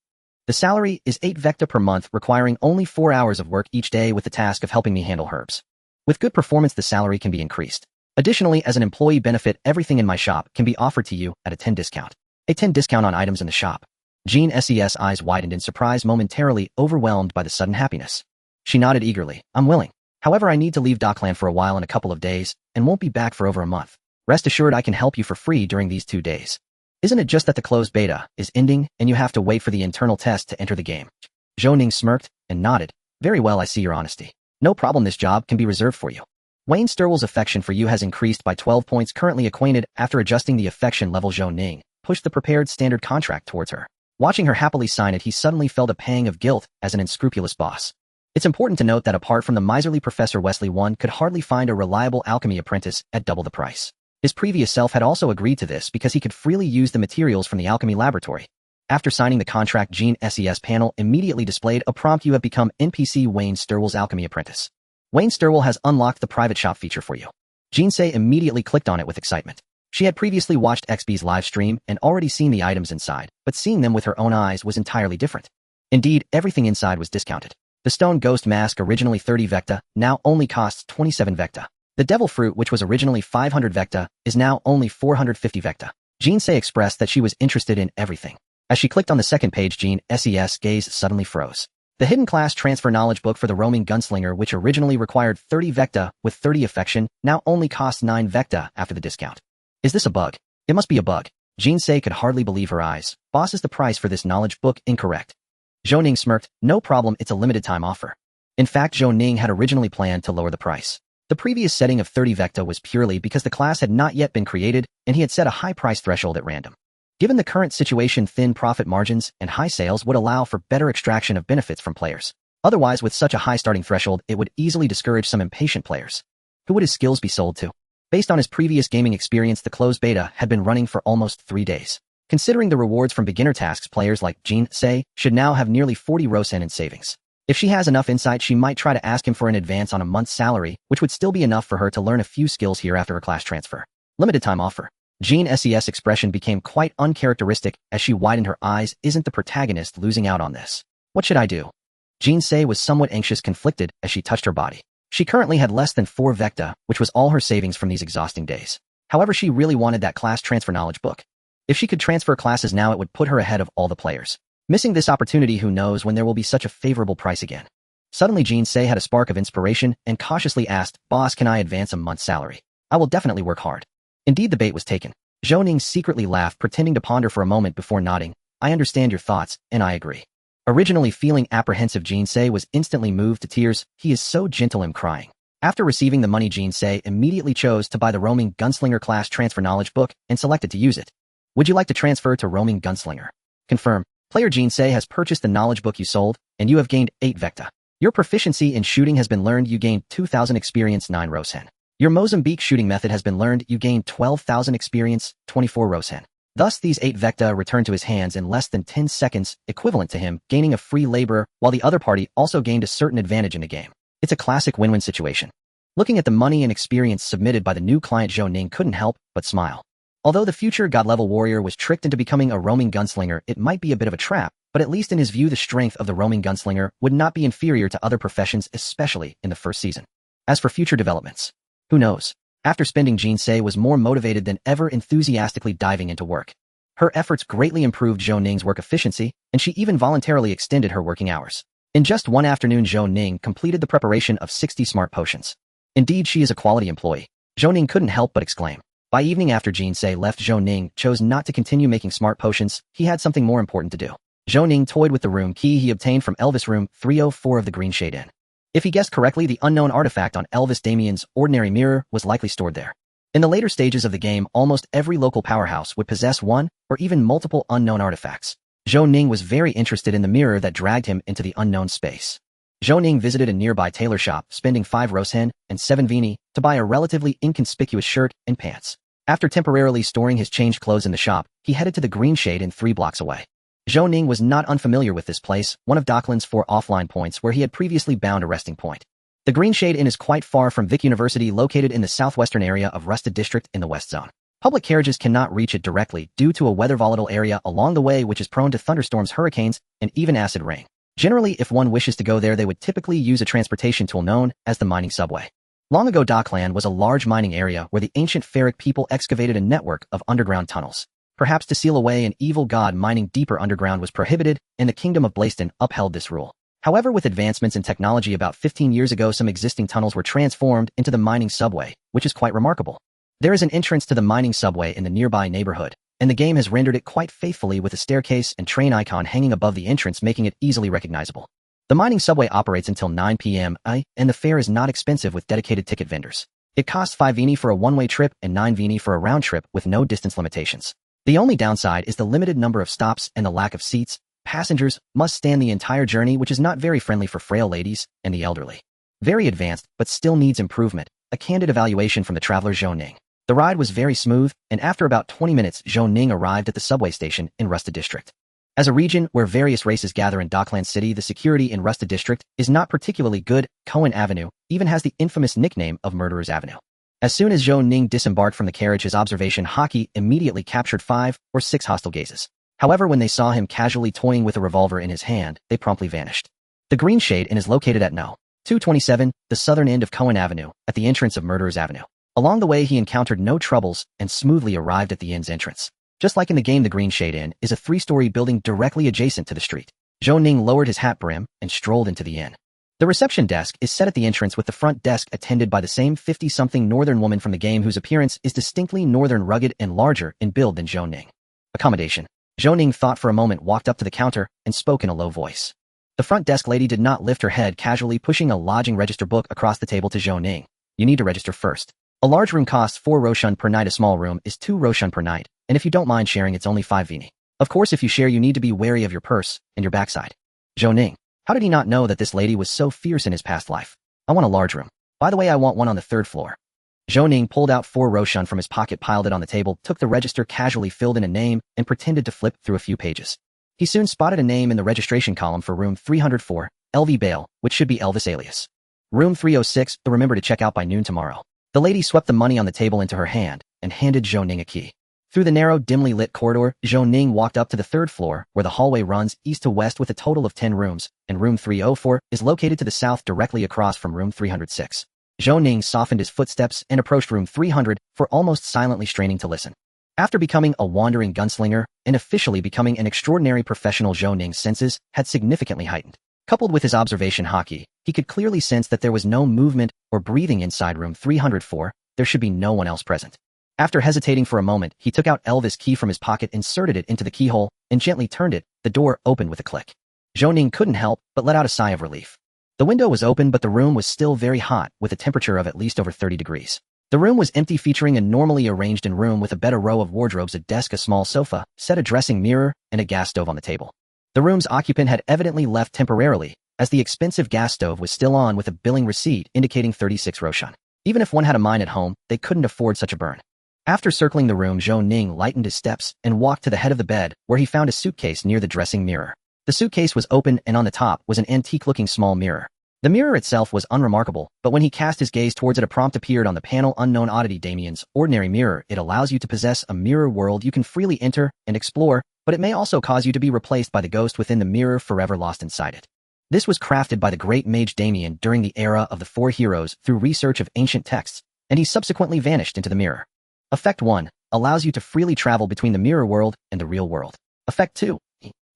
The salary is 8 vecta per month, requiring only 4 hours of work each day with the task of helping me handle herbs. With good performance, the salary can be increased. Additionally, as an employee benefit, everything in my shop can be offered to you at a 10 discount. A 10 discount on items in the shop. Jin Sei's eyes widened in surprise, momentarily overwhelmed by the sudden happiness. She nodded eagerly. "I'm willing. However, I need to leave Dockland for a while in a couple of days, and won't be back for over a month. Rest assured I can help you for free during these 2 days. Isn't it just that the closed beta is ending and you have to wait for the internal test to enter the game?" Zhou Ning smirked and nodded. "Very well, I see your honesty. No problem, this job can be reserved for you." Wayne Sturwell's affection for you has increased by 12 points. Currently acquainted, after adjusting the affection level, Zhou Ning pushed the prepared standard contract towards her. Watching her happily sign it, he suddenly felt a pang of guilt as an unscrupulous boss. It's important to note that apart from the miserly Professor Wesley, one could hardly find a reliable alchemy apprentice at double the price. His previous self had also agreed to this because he could freely use the materials from the alchemy laboratory. After signing the contract, Jin Sei's panel immediately displayed a prompt: "You have become NPC Wayne Sturwell's alchemy apprentice. Wayne Sturwell has unlocked the private shop feature for you." Jin Sei immediately clicked on it with excitement. She had previously watched XB's live stream and already seen the items inside, but seeing them with her own eyes was entirely different. Indeed, everything inside was discounted. The stone ghost mask, originally 30 vecta, now only costs 27 vecta. The devil fruit, which was originally 500 vecta, is now only 450 vecta. Jin Sei expressed that she was interested in everything. As she clicked on the second page, Jin Sei's gaze suddenly froze. The hidden class transfer knowledge book for the roaming gunslinger, which originally required 30 vecta with 30 affection, now only costs 9 vecta after the discount. Is this a bug? It must be a bug. Jin Sei could hardly believe her eyes. "Boss, is the price for this knowledge book incorrect?" Zhou Ning smirked. "No problem, it's a limited time offer." In fact, Zhou Ning had originally planned to lower the price. The previous setting of 30 vecta was purely because the class had not yet been created, and he had set a high price threshold at random. Given the current situation, thin profit margins and high sales would allow for better extraction of benefits from players. Otherwise, with such a high starting threshold, it would easily discourage some impatient players. Who would his skills be sold to? Based on his previous gaming experience, the closed beta had been running for almost 3 days. Considering the rewards from beginner tasks, players like Jin Se should now have nearly 40 Rosen in savings. If she has enough insight, she might try to ask him for an advance on a month's salary, which would still be enough for her to learn a few skills here after her class transfer. Limited time offer. Jean Ses' expression became quite uncharacteristic as she widened her eyes. Isn't the protagonist losing out on this? What should I do? Jean Se was somewhat anxious, conflicted as she touched her body. She currently had less than 4 Vecta, which was all her savings from these exhausting days. However, she really wanted that class transfer knowledge book. If she could transfer classes now, it would put her ahead of all the players. Missing this opportunity, who knows when there will be such a favorable price again. Suddenly, Jean Se had a spark of inspiration and cautiously asked, "Boss, can I advance a month's salary? I will definitely work hard." Indeed, the bait was taken. Zhou Ning secretly laughed, pretending to ponder for a moment before nodding. "I understand your thoughts, and I agree." Originally feeling apprehensive, Jean Se was instantly moved to tears. "He is so gentle," I'm crying. After receiving the money, Jean Se immediately chose to buy the Roaming Gunslinger class transfer knowledge book and selected to use it. Would you like to transfer to Roaming Gunslinger? Confirm. Player Jean Se has purchased the knowledge book you sold, and you have gained 8 Vecta. Your proficiency in shooting has been learned. You gained 2,000 experience, 9 Rosen. Your Mozambique shooting method has been learned. You gained 12,000 experience, 24 Rosen. Thus, these 8 Vecta returned to his hands in less than 10 seconds, equivalent to him gaining a free laborer, while the other party also gained a certain advantage in the game. It's a classic win-win situation. Looking at the money and experience submitted by the new client, Zhou Ning couldn't help but smile. Although the future god-level warrior was tricked into becoming a roaming gunslinger, it might be a bit of a trap, but at least in his view, the strength of the roaming gunslinger would not be inferior to other professions, especially in the first season. As for future developments, who knows? After spending, Jean Se was more motivated than ever, enthusiastically diving into work. Her efforts greatly improved Zhou Ning's work efficiency, and she even voluntarily extended her working hours. In just one afternoon, Zhou Ning completed the preparation of 60 smart potions. Indeed, she is a quality employee. Zhou Ning couldn't help but exclaim. By evening, after Jean Se left, Zhou Ning chose not to continue making smart potions. He had something more important to do. Zhou Ning toyed with the room key he obtained from Elvis Room 304 of the Green Shade Inn. If he guessed correctly, the unknown artifact on Elvis Damien's ordinary mirror was likely stored there. In the later stages of the game, almost every local powerhouse would possess one or even multiple unknown artifacts. Zhou Ning was very interested in the mirror that dragged him into the unknown space. Zhou Ning visited a nearby tailor shop, spending 5 Rosen and 7 Vini to buy a relatively inconspicuous shirt and pants. After temporarily storing his changed clothes in the shop, he headed to the Green Shade Inn 3 blocks away. Zhou Ning was not unfamiliar with this place, one of Dockland's 4 offline points where he had previously bound a resting point. The Green Shade Inn is quite far from Vic University, located in the southwestern area of Rusted District in the West Zone. Public carriages cannot reach it directly due to a weather-volatile area along the way, which is prone to thunderstorms, hurricanes, and even acid rain. Generally, if one wishes to go there, they would typically use a transportation tool known as the mining subway. Long ago, Dockland was a large mining area where the ancient Ferric people excavated a network of underground tunnels. Perhaps to seal away an evil god, mining deeper underground was prohibited, and the Kingdom of Blaiston upheld this rule. However, with advancements in technology about 15 years ago, some existing tunnels were transformed into the mining subway, which is quite remarkable. There is an entrance to the mining subway in the nearby neighborhood, and the game has rendered it quite faithfully with a staircase and train icon hanging above the entrance, making it easily recognizable. The mining subway operates until 9 p.m. and the fare is not expensive with dedicated ticket vendors. It costs 5 Vini for a one-way trip and 9 Vini for a round trip with no distance limitations. The only downside is the limited number of stops and the lack of seats. Passengers must stand the entire journey, which is not very friendly for frail ladies and the elderly. Very advanced, but still needs improvement. A candid evaluation from the traveler Zhou Ning. The ride was very smooth, and after about 20 minutes, Zhou Ning arrived at the subway station in Rusted District. As a region where various races gather in Dockland City, the security in Rusted District is not particularly good. Cohen Avenue even has the infamous nickname of Murderer's Avenue. As soon as Zhou Ning disembarked from the carriage, his observation hockey immediately captured 5 or 6 hostile gazes. However, when they saw him casually toying with a revolver in his hand, they promptly vanished. The Green Shade Inn is located at No. 227, the southern end of Cohen Avenue, at the entrance of Murderer's Avenue. Along the way, he encountered no troubles and smoothly arrived at the inn's entrance. Just like in the game, the Green Shade Inn is a 3-story building directly adjacent to the street. Zhou Ning lowered his hat brim and strolled into the inn. The reception desk is set at the entrance, with the front desk attended by the same 50-something northern woman from the game, whose appearance is distinctly northern, rugged, and larger in build than Zhou Ning. Accommodation. Zhou Ning thought for a moment, walked up to the counter, and spoke in a low voice. The front desk lady did not lift her head, casually pushing a lodging register book across the table to Zhou Ning. You need to register first. A large room costs 4 Roshan per night. A small room is 2 Roshan per night, and if you don't mind sharing, it's only 5 Vini. Of course, if you share, you need to be wary of your purse and your backside. Zhou Ning. How did he not know that this lady was so fierce in his past life? I want a large room. By the way, I want one on the 3rd floor. Zhou Ning pulled out 4 Roshan from his pocket, piled it on the table, took the register, casually filled in a name, and pretended to flip through a few pages. He soon spotted a name in the registration column for room 304, LV Bale, which should be Elvis alias. Room 306, remember to check out by noon tomorrow. The lady swept the money on the table into her hand and handed Zhou Ning a key. Through the narrow, dimly lit corridor, Zhou Ning walked up to the 3rd floor, where the hallway runs east to west with a total of 10 rooms, and room 304 is located to the south directly across from room 306. Zhou Ning softened his footsteps and approached room 300 for almost silently straining to listen. After becoming a wandering gunslinger and officially becoming an extraordinary professional, Zhou Ning's senses had significantly heightened. Coupled with his observation haki, he could clearly sense that there was no movement or breathing inside room 304. There should be no one else present. After hesitating for a moment, he took out Elvis' key from his pocket, inserted it into the keyhole, and gently turned it. The door opened with a click. Zhou Ning couldn't help but let out a sigh of relief. The window was open, but the room was still very hot, with a temperature of at least over 30 degrees. The room was empty, featuring a normally arranged room with a bed, a row of wardrobes, a desk, a small sofa, set, a dressing mirror, and a gas stove on the table. The room's occupant had evidently left temporarily, as the expensive gas stove was still on with a billing receipt indicating 36 Roshan. Even if one had a mine at home, they couldn't afford such a burn. After circling the room, Zhou Ning lightened his steps and walked to the head of the bed, where he found a suitcase near the dressing mirror. The suitcase was open, and on the top was an antique-looking small mirror. The mirror itself was unremarkable, but when he cast his gaze towards it, a prompt appeared on the panel: unknown oddity, Damien's ordinary mirror. It allows you to possess a mirror world you can freely enter and explore, but it may also cause you to be replaced by the ghost within the mirror, forever lost inside it. This was crafted by the great mage Damien during the era of the 4 heroes through research of ancient texts, and he subsequently vanished into the mirror. Effect 1. Allows you to freely travel between the mirror world and the real world. Effect 2.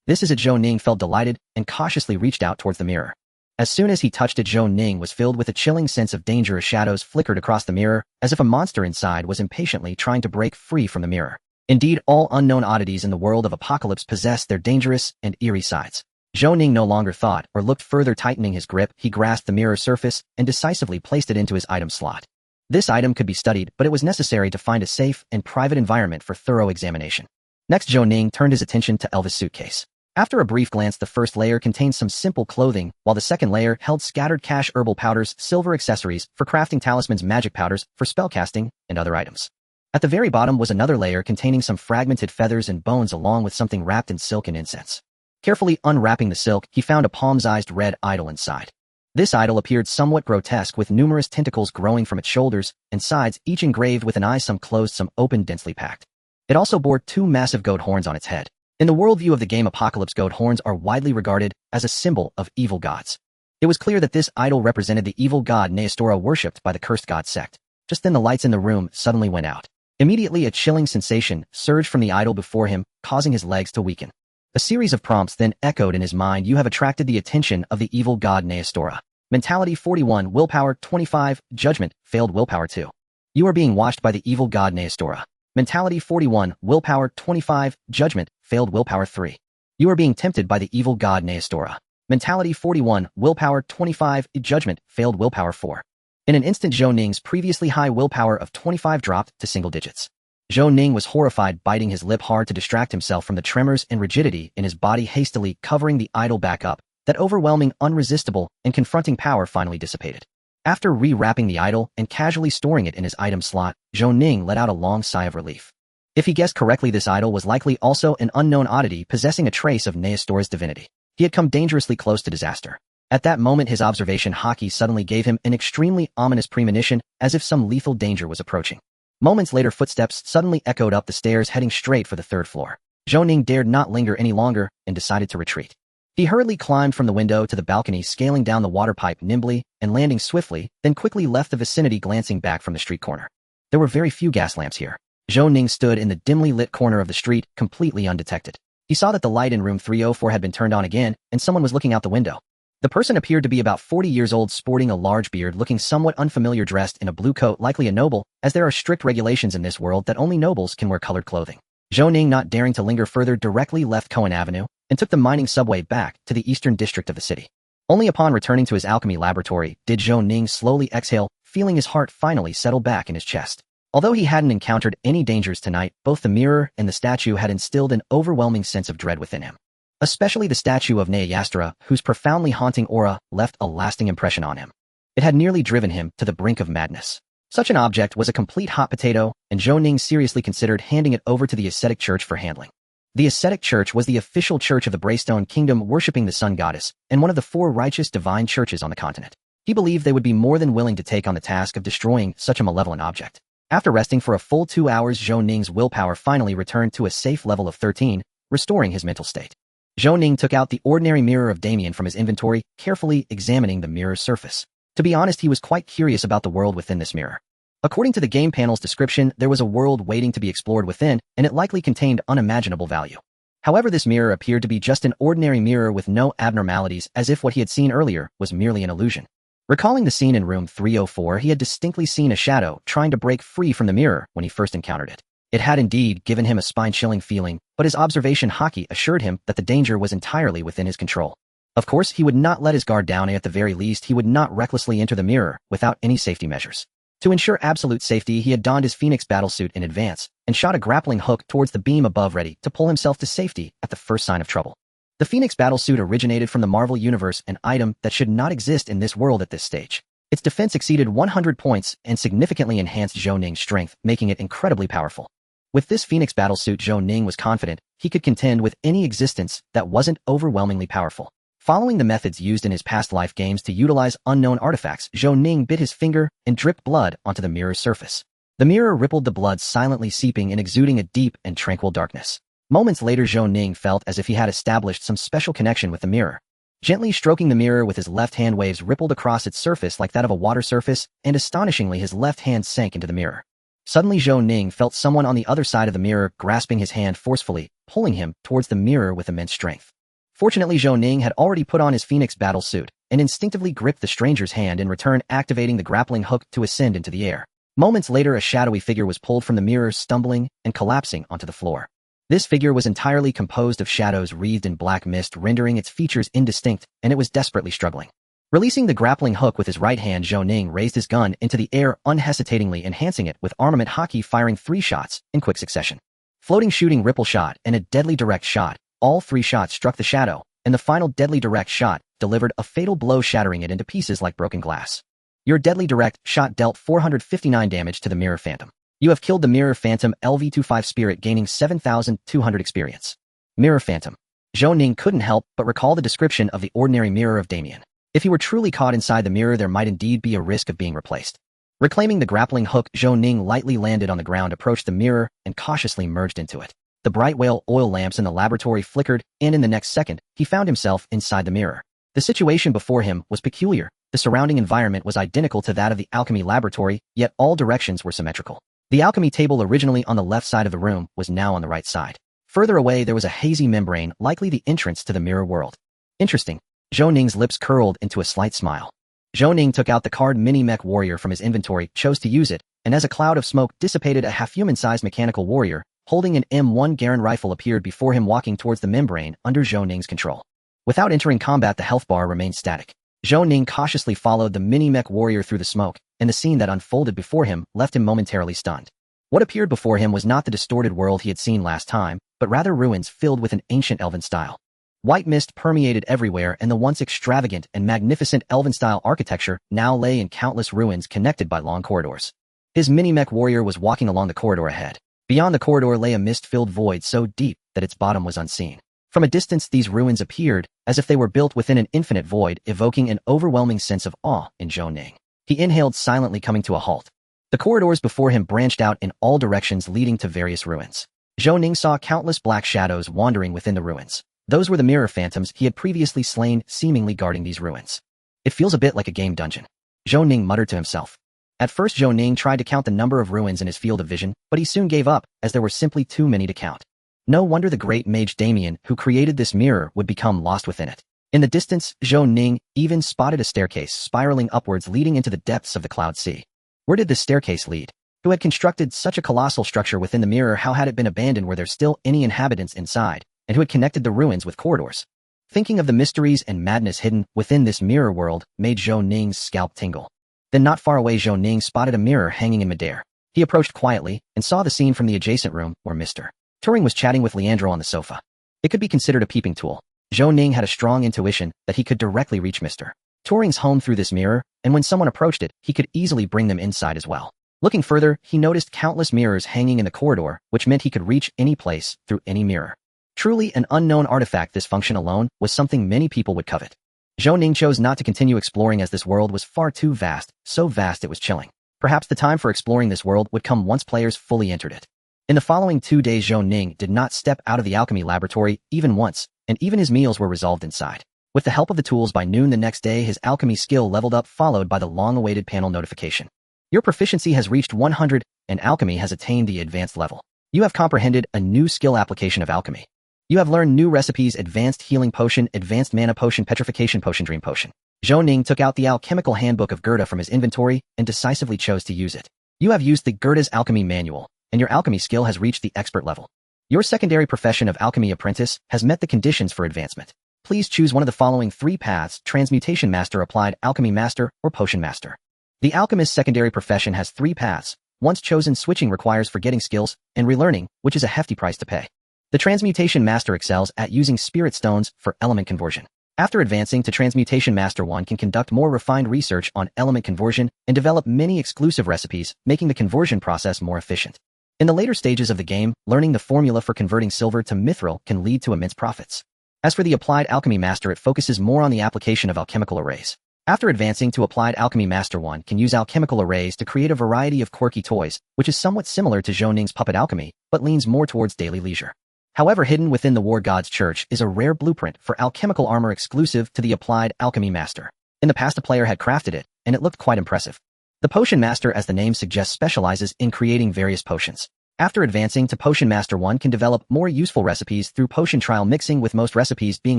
This is it. Zhou Ning felt delighted and cautiously reached out towards the mirror. As soon as he touched it, Zhou Ning was filled with a chilling sense of danger as shadows flickered across the mirror, as if a monster inside was impatiently trying to break free from the mirror. Indeed, all unknown oddities in the world of Apocalypse possess their dangerous and eerie sides. Zhou Ning no longer thought or looked further. Tightening his grip, he grasped the mirror surface and decisively placed it into his item slot. This item could be studied, but it was necessary to find a safe and private environment for thorough examination. Next, Zhou Ning turned his attention to Elvis' suitcase. After a brief glance, the first layer contained some simple clothing, while the second layer held scattered cash, herbal powders, silver accessories for crafting, talismans, magic powders for spellcasting, and other items. At the very bottom was another layer containing some fragmented feathers and bones, along with something wrapped in silk and incense. Carefully unwrapping the silk, he found a palm-sized red idol inside. This idol appeared somewhat grotesque, with numerous tentacles growing from its shoulders and sides, each engraved with an eye, some closed, some open, densely packed. It also bore 2 massive goat horns on its head. In the worldview of the game Apocalypse, goat horns are widely regarded as a symbol of evil gods. It was clear that this idol represented the evil god Neostora, worshipped by the cursed god sect. Just then the lights in the room suddenly went out. Immediately a chilling sensation surged from the idol before him, causing his legs to weaken. A series of prompts then echoed in his mind. You have attracted the attention of the evil god Neostora. Mentality 41, willpower 25, judgment, failed, willpower 2. You are being watched by the evil god Neostora. Mentality 41, willpower 25, judgment, failed, willpower 3. You are being tempted by the evil god Neostora. Mentality 41, willpower 25, judgment, failed, willpower 4. In an instant, Zhou Ning's previously high willpower of 25 dropped to single digits. Zhou Ning was horrified, biting his lip hard to distract himself from the tremors and rigidity in his body, hastily covering the idol back up. That overwhelming, unresistible, and confronting power finally dissipated. After re-wrapping the idol and casually storing it in his item slot, Zhou Ning let out a long sigh of relief. If he guessed correctly, this idol was likely also an unknown oddity possessing a trace of Neostora's divinity. He had come dangerously close to disaster. At that moment, his observation haki suddenly gave him an extremely ominous premonition, as if some lethal danger was approaching. Moments later, footsteps suddenly echoed up the stairs, heading straight for the 3rd floor. Zhou Ning dared not linger any longer and decided to retreat. He hurriedly climbed from the window to the balcony, scaling down the water pipe nimbly and landing swiftly, then quickly left the vicinity, glancing back from the street corner. There were very few gas lamps here. Zhou Ning stood in the dimly lit corner of the street, completely undetected. He saw that the light in room 304 had been turned on again, and someone was looking out the window. The person appeared to be about 40 years old, sporting a large beard, looking somewhat unfamiliar, dressed in a blue coat, likely a noble, as there are strict regulations in this world that only nobles can wear colored clothing. Zhou Ning, not daring to linger further, directly left Cohen Avenue and took the mining subway back to the eastern district of the city. Only upon returning to his alchemy laboratory did Zhou Ning slowly exhale, feeling his heart finally settle back in his chest. Although he hadn't encountered any dangers tonight, both the mirror and the statue had instilled an overwhelming sense of dread within him. Especially the statue of Neostora, whose profoundly haunting aura left a lasting impression on him. It had nearly driven him to the brink of madness. Such an object was a complete hot potato, and Zhou Ning seriously considered handing it over to the ascetic church for handling. The ascetic church was the official church of the Braystone Kingdom, worshipping the sun goddess, and one of the 4 righteous divine churches on the continent. He believed they would be more than willing to take on the task of destroying such a malevolent object. After resting for a full 2 hours, Zhou Ning's willpower finally returned to a safe level of 13, restoring his mental state. Zhou Ning took out the ordinary mirror of Damien from his inventory, carefully examining the mirror's surface. To be honest, he was quite curious about the world within this mirror. According to the game panel's description, there was a world waiting to be explored within, and it likely contained unimaginable value. However, this mirror appeared to be just an ordinary mirror with no abnormalities, as if what he had seen earlier was merely an illusion. Recalling the scene in room 304, he had distinctly seen a shadow trying to break free from the mirror when he first encountered it. It had indeed given him a spine-chilling feeling, but his observation haki assured him that the danger was entirely within his control. Of course, he would not let his guard down, and at the very least, he would not recklessly enter the mirror without any safety measures. To ensure absolute safety, he had donned his Phoenix battlesuit in advance and shot a grappling hook towards the beam above, ready to pull himself to safety at the first sign of trouble. The Phoenix battlesuit originated from the Marvel Universe, an item that should not exist in this world at this stage. Its defense exceeded 100 points and significantly enhanced Zhou Ning's strength, making it incredibly powerful. With this Phoenix battlesuit, Zhou Ning was confident he could contend with any existence that wasn't overwhelmingly powerful. Following the methods used in his past life games to utilize unknown artifacts, Zhou Ning bit his finger and dripped blood onto the mirror's surface. The mirror rippled, the blood silently seeping and exuding a deep and tranquil darkness. Moments later, Zhou Ning felt as if he had established some special connection with the mirror. Gently stroking the mirror with his left hand, waves rippled across its surface like that of a water surface, and astonishingly his left hand sank into the mirror. Suddenly, Zhou Ning felt someone on the other side of the mirror grasping his hand forcefully, pulling him towards the mirror with immense strength. Fortunately, Zhou Ning had already put on his Phoenix battle suit and instinctively gripped the stranger's hand, in return activating the grappling hook to ascend into the air. Moments later, a shadowy figure was pulled from the mirror, stumbling and collapsing onto the floor. This figure was entirely composed of shadows wreathed in black mist, rendering its features indistinct, and it was desperately struggling. Releasing the grappling hook with his right hand, Zhou Ning raised his gun into the air, unhesitatingly enhancing it with armament haki, firing 3 shots in quick succession. Floating, shooting, ripple shot, and a deadly direct shot. All 3 shots struck the shadow, and the final deadly direct shot delivered a fatal blow, shattering it into pieces like broken glass. Your deadly direct shot dealt 459 damage to the Mirror Phantom. You have killed the Mirror Phantom LV25 Spirit, gaining 7,200 experience. Mirror Phantom. Zhou Ning couldn't help but recall the description of the ordinary mirror of Damien. If he were truly caught inside the mirror, there might indeed be a risk of being replaced. Reclaiming the grappling hook, Zhou Ning lightly landed on the ground, approached the mirror, and cautiously merged into it. The bright whale oil lamps in the laboratory flickered, and in the next second, he found himself inside the mirror. The situation before him was peculiar. The surrounding environment was identical to that of the alchemy laboratory, yet all directions were symmetrical. The alchemy table, originally on the left side of the room, was now on the right side. Further away, there was a hazy membrane, likely the entrance to the mirror world. Interesting. Zhou Ning's lips curled into a slight smile. Zhou Ning took out the card Mini-Mech Warrior from his inventory, chose to use it, and as a cloud of smoke dissipated, a half-human-sized mechanical warrior, holding an M1 Garand rifle, appeared before him, walking towards the membrane under Zhou Ning's control. Without entering combat, the health bar remained static. Zhou Ning cautiously followed the Mini-Mech Warrior through the smoke, and the scene that unfolded before him left him momentarily stunned. What appeared before him was not the distorted world he had seen last time, but rather ruins filled with an ancient elven style. White mist permeated everywhere, and the once extravagant and magnificent elven-style architecture now lay in countless ruins connected by long corridors. His Mini-Mech Warrior was walking along the corridor ahead. Beyond the corridor lay a mist-filled void so deep that its bottom was unseen. From a distance, these ruins appeared as if they were built within an infinite void, evoking an overwhelming sense of awe in Zhou Ning. He inhaled silently, coming to a halt. The corridors before him branched out in all directions, leading to various ruins. Zhou Ning saw countless black shadows wandering within the ruins. Those were the mirror phantoms he had previously slain, seemingly guarding these ruins. It feels a bit like a game dungeon, Zhou Ning muttered to himself. At first, Zhou Ning tried to count the number of ruins in his field of vision, but he soon gave up, as there were simply too many to count. No wonder the great mage Damien, who created this mirror, would become lost within it. In the distance, Zhou Ning even spotted a staircase spiraling upwards, leading into the depths of the cloud sea. Where did this staircase lead? Who had constructed such a colossal structure within the mirror? How had it been abandoned? Were there still any inhabitants inside? And who had connected the ruins with corridors? Thinking of the mysteries and madness hidden within this mirror world made Zhou Ning's scalp tingle. Then not far away, Zhou Ning spotted a mirror hanging in midair. He approached quietly and saw the scene from the adjacent room where Mr. Turing was chatting with Leandro on the sofa. It could be considered a peeping tool. Zhou Ning had a strong intuition that he could directly reach Mr. Turing's home through this mirror, and when someone approached it, he could easily bring them inside as well. Looking further, he noticed countless mirrors hanging in the corridor, which meant he could reach any place through any mirror. Truly an unknown artifact, this function alone was something many people would covet. Zhou Ning chose not to continue exploring as this world was far too vast, so vast it was chilling. Perhaps the time for exploring this world would come once players fully entered it. In the following 2 days, Zhou Ning did not step out of the alchemy laboratory even once, and even his meals were resolved inside. With the help of the tools, by noon the next day his alchemy skill leveled up, followed by the long-awaited panel notification. Your proficiency has reached 100, and alchemy has attained the advanced level. You have comprehended a new skill application of alchemy. You have learned new recipes: advanced healing potion, advanced mana potion, petrification potion, dream potion. Zhou Ning took out the alchemical handbook of Gerda from his inventory and decisively chose to use it. You have used the Gerda's alchemy manual, and your alchemy skill has reached the expert level. Your secondary profession of alchemy apprentice has met the conditions for advancement. Please choose one of the following 3 paths: transmutation master, applied alchemy master, or potion master. The alchemist's secondary profession has 3 paths. Once chosen, switching requires forgetting skills and relearning, which is a hefty price to pay. The transmutation master excels at using spirit stones for element conversion. After advancing to transmutation master, one can conduct more refined research on element conversion and develop many exclusive recipes, making the conversion process more efficient. In the later stages of the game, learning the formula for converting silver to mithril can lead to immense profits. As for the applied alchemy master, it focuses more on the application of alchemical arrays. After advancing to applied alchemy master, one can use alchemical arrays to create a variety of quirky toys, which is somewhat similar to Zhou Ning's puppet alchemy, but leans more towards daily leisure. However, hidden within the War God's Church is a rare blueprint for alchemical armor exclusive to the applied alchemy master. In the past, a player had crafted it, and it looked quite impressive. The potion master, as the name suggests, specializes in creating various potions. After advancing to potion master, one can develop more useful recipes through potion trial mixing, with most recipes being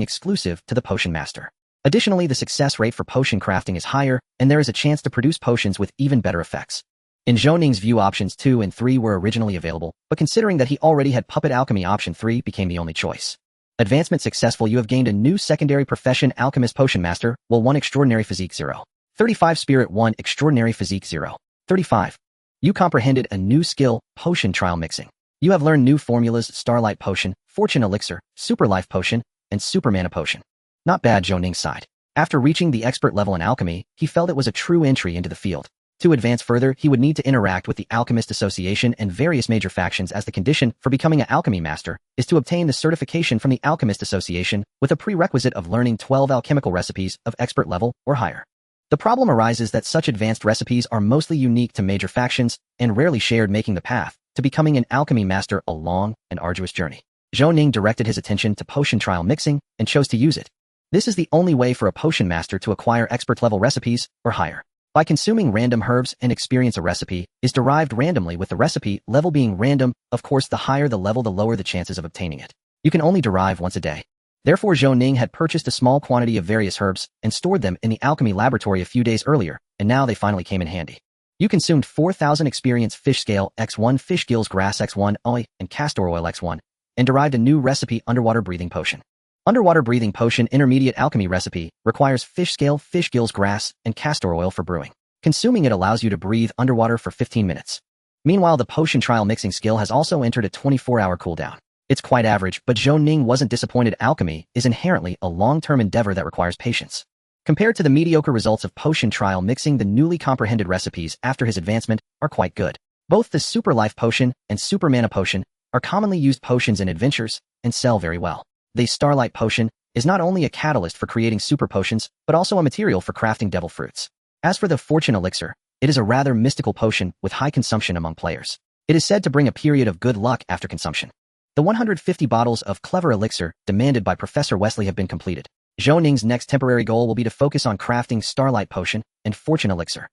exclusive to the potion master. Additionally, the success rate for potion crafting is higher, and there is a chance to produce potions with even better effects. In Zhou Ning's view, options 2 and 3 were originally available, but considering that he already had puppet alchemy, option 3 became the only choice. Advancement successful. You have gained a new secondary profession: alchemist potion master. Will 1 extraordinary physique 0. 35 spirit 1 extraordinary physique 0. 35. You comprehended a new skill: potion trial mixing. You have learned new formulas: starlight potion, fortune elixir, super life potion, and super mana potion. Not bad, Zhou Ning sighed. After reaching the expert level in alchemy, he felt it was a true entry into the field. To advance further, he would need to interact with the Alchemist Association and various major factions, as the condition for becoming an alchemy master is to obtain the certification from the Alchemist Association with a prerequisite of learning 12 alchemical recipes of expert level or higher. The problem arises that such advanced recipes are mostly unique to major factions and rarely shared, making the path to becoming an alchemy master a long and arduous journey. Zhou Ning directed his attention to potion trial mixing and chose to use it. This is the only way for a potion master to acquire expert level recipes or higher. By consuming random herbs and experience, a recipe is derived randomly, with the recipe level being random. Of course, the higher the level, the lower the chances of obtaining it. You can only derive once a day. Therefore, Zhou Ning had purchased a small quantity of various herbs and stored them in the alchemy laboratory a few days earlier, and now they finally came in handy. You consumed 4,000 experience fish scale x1, fish gills grass x1, oil, and castor oil x1, and derived a new recipe: underwater breathing potion. Underwater breathing potion intermediate alchemy recipe requires fish scale, fish gills grass, and castor oil for brewing. Consuming it allows you to breathe underwater for 15 minutes. Meanwhile, the potion trial mixing skill has also entered a 24-hour cooldown. It's quite average, but Zhou Ning wasn't disappointed. Alchemy is inherently a long-term endeavor that requires patience. Compared to the mediocre results of potion trial mixing, the newly comprehended recipes after his advancement are quite good. Both the super life potion and super mana potion are commonly used potions in adventures and sell very well. The starlight potion is not only a catalyst for creating super potions, but also a material for crafting devil fruits. As for the fortune elixir, it is a rather mystical potion with high consumption among players. It is said to bring a period of good luck after consumption. The 150 bottles of clever elixir demanded by Professor Wesley have been completed. Zhou Ning's next temporary goal will be to focus on crafting starlight potion and fortune elixir.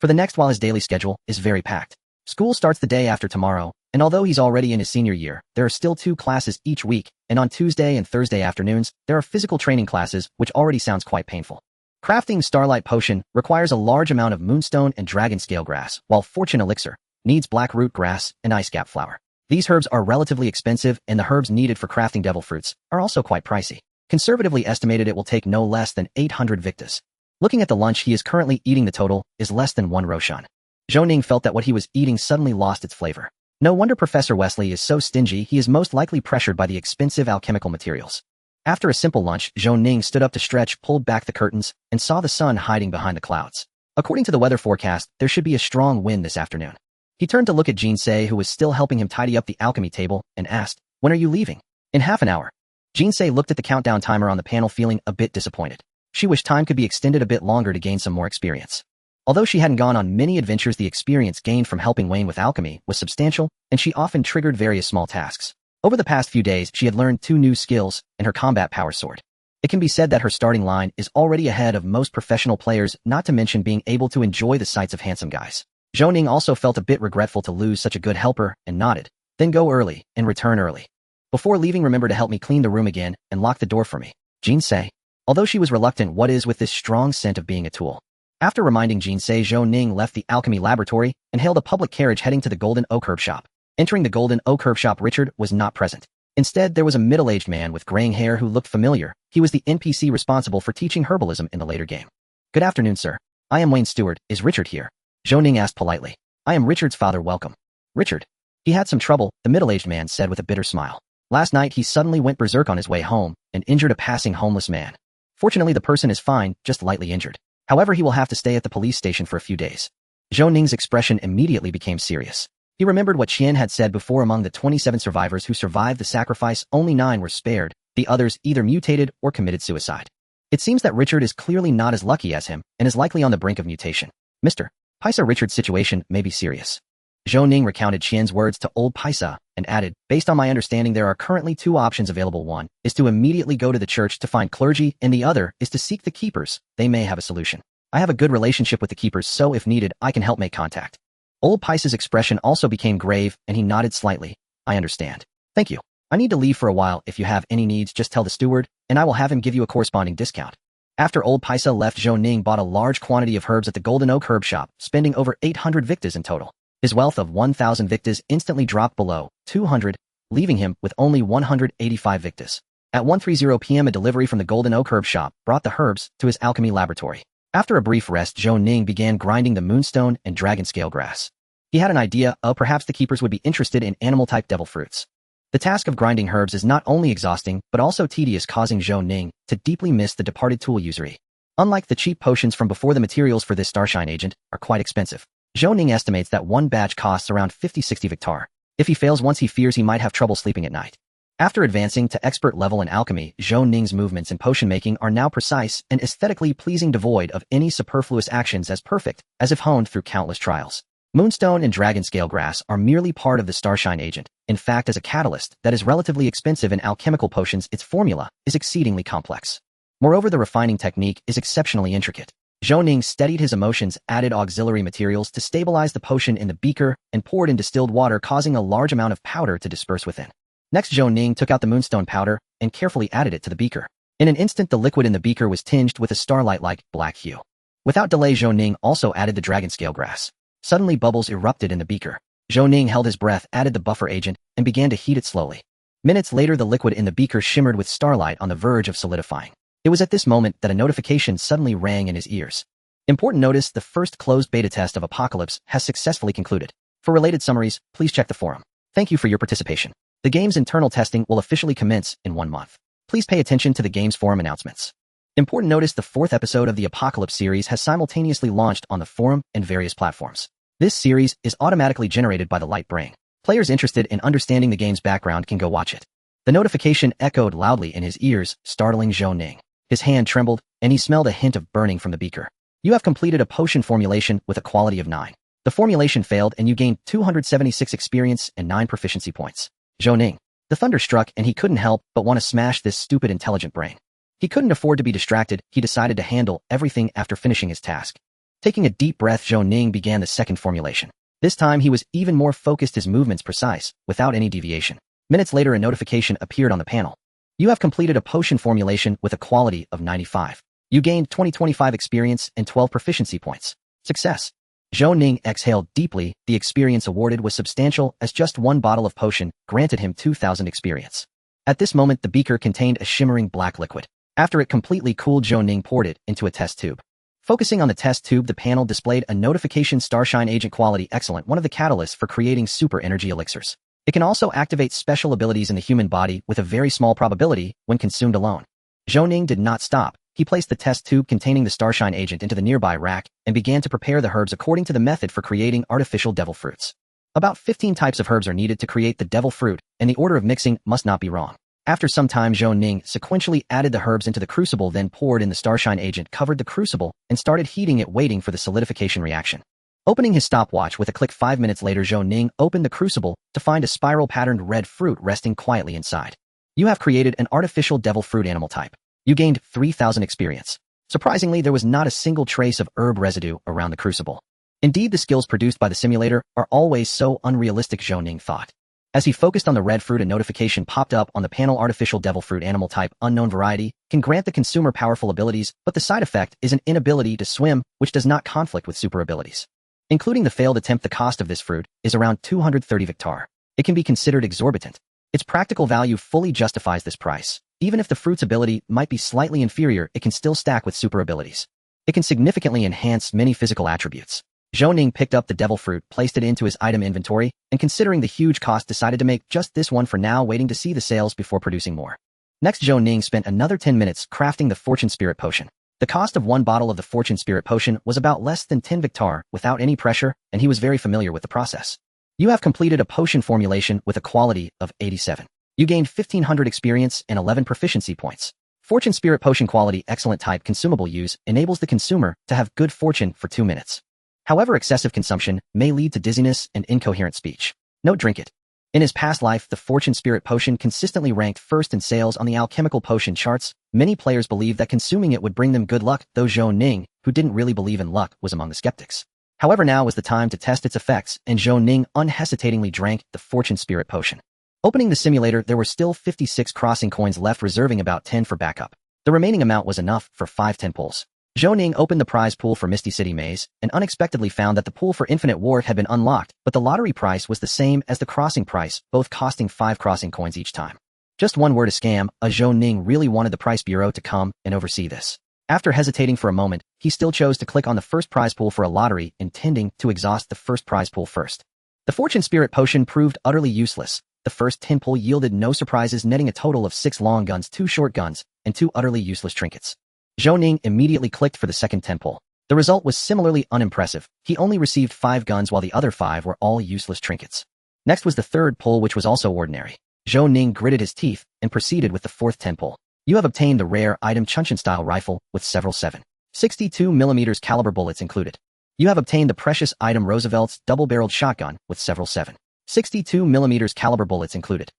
For the next while, his daily schedule is very packed. School starts the day after tomorrow, and although he's already in his senior year, there are still 2 classes each week, and on Tuesday and Thursday afternoons, there are physical training classes, which already sounds quite painful. Crafting starlight potion requires a large amount of moonstone and dragon scale grass, while fortune elixir needs black root grass and ice gap flower. These herbs are relatively expensive, and the herbs needed for crafting devil fruits are also quite pricey. Conservatively estimated, it will take no less than 800 victas. Looking at the lunch he is currently eating, the total is less than 1 roshan. Zhou Ning felt that what he was eating suddenly lost its flavor. No wonder Professor Wesley is so stingy. He is most likely pressured by the expensive alchemical materials. After a simple lunch, Zhou Ning stood up to stretch, pulled back the curtains, and saw the sun hiding behind the clouds. According to the weather forecast, there should be a strong wind this afternoon. He turned to look at Jinsei, who was still helping him tidy up the alchemy table, and asked, "When are you leaving?" "In half an hour." Jinsei looked at the countdown timer on the panel, feeling a bit disappointed. She wished time could be extended a bit longer to gain some more experience. Although she hadn't gone on many adventures, the experience gained from helping Wayne with alchemy was substantial, and she often triggered various small tasks. Over the past few days, she had learned 2 new skills and her combat power sword. It can be said that her starting line is already ahead of most professional players, not to mention being able to enjoy the sights of handsome guys. Zhou Ning also felt a bit regretful to lose such a good helper and nodded, "Then go early and return early. Before leaving, remember to help me clean the room again and lock the door for me." Jinsei. Although she was reluctant, what is with this strong scent of being a tool? After reminding Jinsei, Zhou Ning left the alchemy laboratory and hailed a public carriage heading to the Golden Oak Herb Shop. Entering the Golden Oak Herb Shop, Richard was not present. Instead, there was a middle-aged man with graying hair who looked familiar. He was the NPC responsible for teaching herbalism in the later game. "Good afternoon, sir. I am Wayne Stewart. Is Richard here?" Zhou Ning asked politely. "I am Richard's father. Welcome." "Richard? He had some trouble," the middle-aged man said with a bitter smile. "Last night he suddenly went berserk on his way home and injured a passing homeless man. Fortunately, the person is fine, just lightly injured. However, he will have to stay at the police station for a few days." Zhou Ning's expression immediately became serious. He remembered what Qian had said before. Among the 27 survivors who survived the sacrifice, only 9 were spared. The others either mutated or committed suicide. It seems that Richard is clearly not as lucky as him and is likely on the brink of mutation. "Mr. Paisa, Richard's situation may be serious." Zhou Ning recounted Qian's words to old Paisa and added, "Based on my understanding, there are currently 2 options available. One is to immediately go to the church to find clergy, and the other is to seek the keepers. They may have a solution. I have a good relationship with the keepers, so if needed, I can help make contact." Old Paisa's expression also became grave, and he nodded slightly. "I understand. Thank you. I need to leave for a while. If you have any needs, just tell the steward, and I will have him give you a corresponding discount." After old Paisa left, Zhou Ning bought a large quantity of herbs at the Golden Oak Herb Shop, spending over 800 victas in total. His wealth of 1,000 victas instantly dropped below 200, leaving him with only 185 victas. At 1:30 p.m. a delivery from the Golden Oak Herb Shop brought the herbs to his alchemy laboratory. After a brief rest, Zhou Ning began grinding the moonstone and dragon scale grass. He had an idea of perhaps the keepers would be interested in animal-type devil fruits. The task of grinding herbs is not only exhausting, but also tedious, causing Zhou Ning to deeply miss the departed tool usury. Unlike the cheap potions from before, the materials for this starshine agent are quite expensive. Zhou Ning estimates that one batch costs around 50-60 victar. If he fails once, he fears he might have trouble sleeping at night. After advancing to expert level in alchemy, Zhou Ning's movements in potion making are now precise and aesthetically pleasing, devoid of any superfluous actions, as perfect as if honed through countless trials. Moonstone and dragon scale grass are merely part of the starshine agent. In fact, as a catalyst that is relatively expensive in alchemical potions, its formula is exceedingly complex. Moreover, the refining technique is exceptionally intricate. Zhou Ning steadied his emotions, added auxiliary materials to stabilize the potion in the beaker, and poured in distilled water, causing a large amount of powder to disperse within. Next, Zhou Ning took out the moonstone powder and carefully added it to the beaker. In an instant, the liquid in the beaker was tinged with a starlight-like black hue. Without delay, Zhou Ning also added the dragon scale grass. Suddenly, bubbles erupted in the beaker. Zhou Ning held his breath, added the buffer agent, and began to heat it slowly. Minutes later, the liquid in the beaker shimmered with starlight on the verge of solidifying. It was at this moment that a notification suddenly rang in his ears. Important notice: the first closed beta test of Apocalypse has successfully concluded. For related summaries, please check the forum. Thank you for your participation. The game's internal testing will officially commence in 1 month. Please pay attention to the game's forum announcements. Important notice: the 4th episode of the Apocalypse series has simultaneously launched on the forum and various platforms. This series is automatically generated by the Light Brain. Players interested in understanding the game's background can go watch it. The notification echoed loudly in his ears, startling Zhou Ning. His hand trembled, and he smelled a hint of burning from the beaker. You have completed a potion formulation with a quality of 9. The formulation failed, and you gained 276 experience and 9 proficiency points. Zhou Ning. The thunder struck, and he couldn't help but want to smash this stupid intelligent brain. He couldn't afford to be distracted. He decided to handle everything after finishing his task. Taking a deep breath, Zhou Ning began the second formulation. This time he was even more focused, his movements precise, without any deviation. Minutes later, a notification appeared on the panel. You have completed a potion formulation with a quality of 95. You gained 25 experience and 12 proficiency points. Success. Zhou Ning exhaled deeply. The experience awarded was substantial, as just 1 bottle of potion granted him 2,000 experience. At this moment, the beaker contained a shimmering black liquid. After it completely cooled, Zhou Ning poured it into a test tube. Focusing on the test tube, the panel displayed a notification: Starshine Agent Quality Excellent, one of the catalysts for creating super energy elixirs. It can also activate special abilities in the human body with a very small probability when consumed alone. Zhou Ning did not stop. He placed the test tube containing the Starshine Agent into the nearby rack and began to prepare the herbs according to the method for creating artificial devil fruits. About 15 types of herbs are needed to create the devil fruit, and the order of mixing must not be wrong. After some time, Zhou Ning sequentially added the herbs into the crucible, then poured in the starshine agent, covered the crucible, and started heating it, waiting for the solidification reaction. Opening his stopwatch with a click, 5 minutes later, Zhou Ning opened the crucible to find a spiral-patterned red fruit resting quietly inside. You have created an artificial devil fruit animal type. You gained 3,000 experience. Surprisingly, there was not a single trace of herb residue around the crucible. Indeed, the skills produced by the simulator are always so unrealistic, Zhou Ning thought. As he focused on the red fruit, a notification popped up on the panel. Artificial devil fruit animal type, unknown variety, can grant the consumer powerful abilities, but the side effect is an inability to swim, which does not conflict with super abilities. Including the failed attempt, the cost of this fruit is around 230 Victar. It can be considered exorbitant. Its practical value fully justifies this price. Even if the fruit's ability might be slightly inferior, it can still stack with super abilities. It can significantly enhance many physical attributes. Zhou Ning picked up the devil fruit, placed it into his item inventory, and considering the huge cost, decided to make just this one for now, waiting to see the sales before producing more. Next, Zhou Ning spent another 10 minutes crafting the Fortune Spirit Potion. The cost of one bottle of the Fortune Spirit Potion was about less than 10 Victar, without any pressure, and he was very familiar with the process. You have completed a potion formulation with a quality of 87. You gained 1,500 experience and 11 proficiency points. Fortune Spirit Potion quality excellent. Type consumable use enables the consumer to have good fortune for 2 minutes. However, excessive consumption may lead to dizziness and incoherent speech. Don't drink it. In his past life, the Fortune Spirit Potion consistently ranked first in sales on the alchemical potion charts. Many players believed that consuming it would bring them good luck, though Zhou Ning, who didn't really believe in luck, was among the skeptics. However, now was the time to test its effects, and Zhou Ning unhesitatingly drank the Fortune Spirit Potion. Opening the simulator, there were still 56 crossing coins left, reserving about 10 for backup. The remaining amount was enough for 5 10 pulls. Zhou Ning opened the prize pool for Misty City Maze and unexpectedly found that the pool for Infinite War had been unlocked, but the lottery price was the same as the crossing price, both costing 5 crossing coins each time. Just one word: a scam. Zhou Ning really wanted the price bureau to come and oversee this. After hesitating for a moment, he still chose to click on the first prize pool for a lottery, intending to exhaust the first prize pool first. The Fortune Spirit Potion proved utterly useless. The first 10 pull yielded no surprises, netting a total of 6 long guns, 2 short guns, and 2 utterly useless trinkets. Zhou Ning immediately clicked for the second 10 pull. The result was similarly unimpressive. He only received 5 guns while the other 5 were all useless trinkets. Next was the third pull, which was also ordinary. Zhou Ning gritted his teeth and proceeded with the fourth 10 pull. You have obtained the rare item Chunshin-style rifle with several 7.62mm caliber bullets included. You have obtained the precious item Roosevelt's double-barreled shotgun with several 7.62mm caliber bullets included.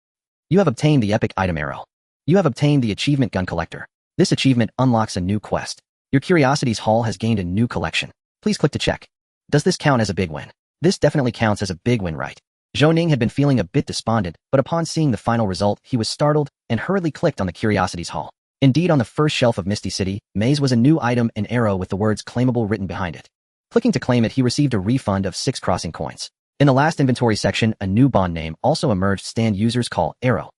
You have obtained the epic item arrow. You have obtained the achievement Gun Collector. This achievement unlocks a new quest. Your Curiosities Hall has gained a new collection. Please click to check. Does this count as a big win? This definitely counts as a big win, right? Zhou Ning had been feeling a bit despondent, but upon seeing the final result, he was startled and hurriedly clicked on the Curiosities Hall. Indeed, on the first shelf of Misty City Maze was a new item, an arrow with the words claimable written behind it. Clicking to claim it, he received a refund of 6 crossing coins. In the last inventory section, a new bond name also emerged: stand users call arrow.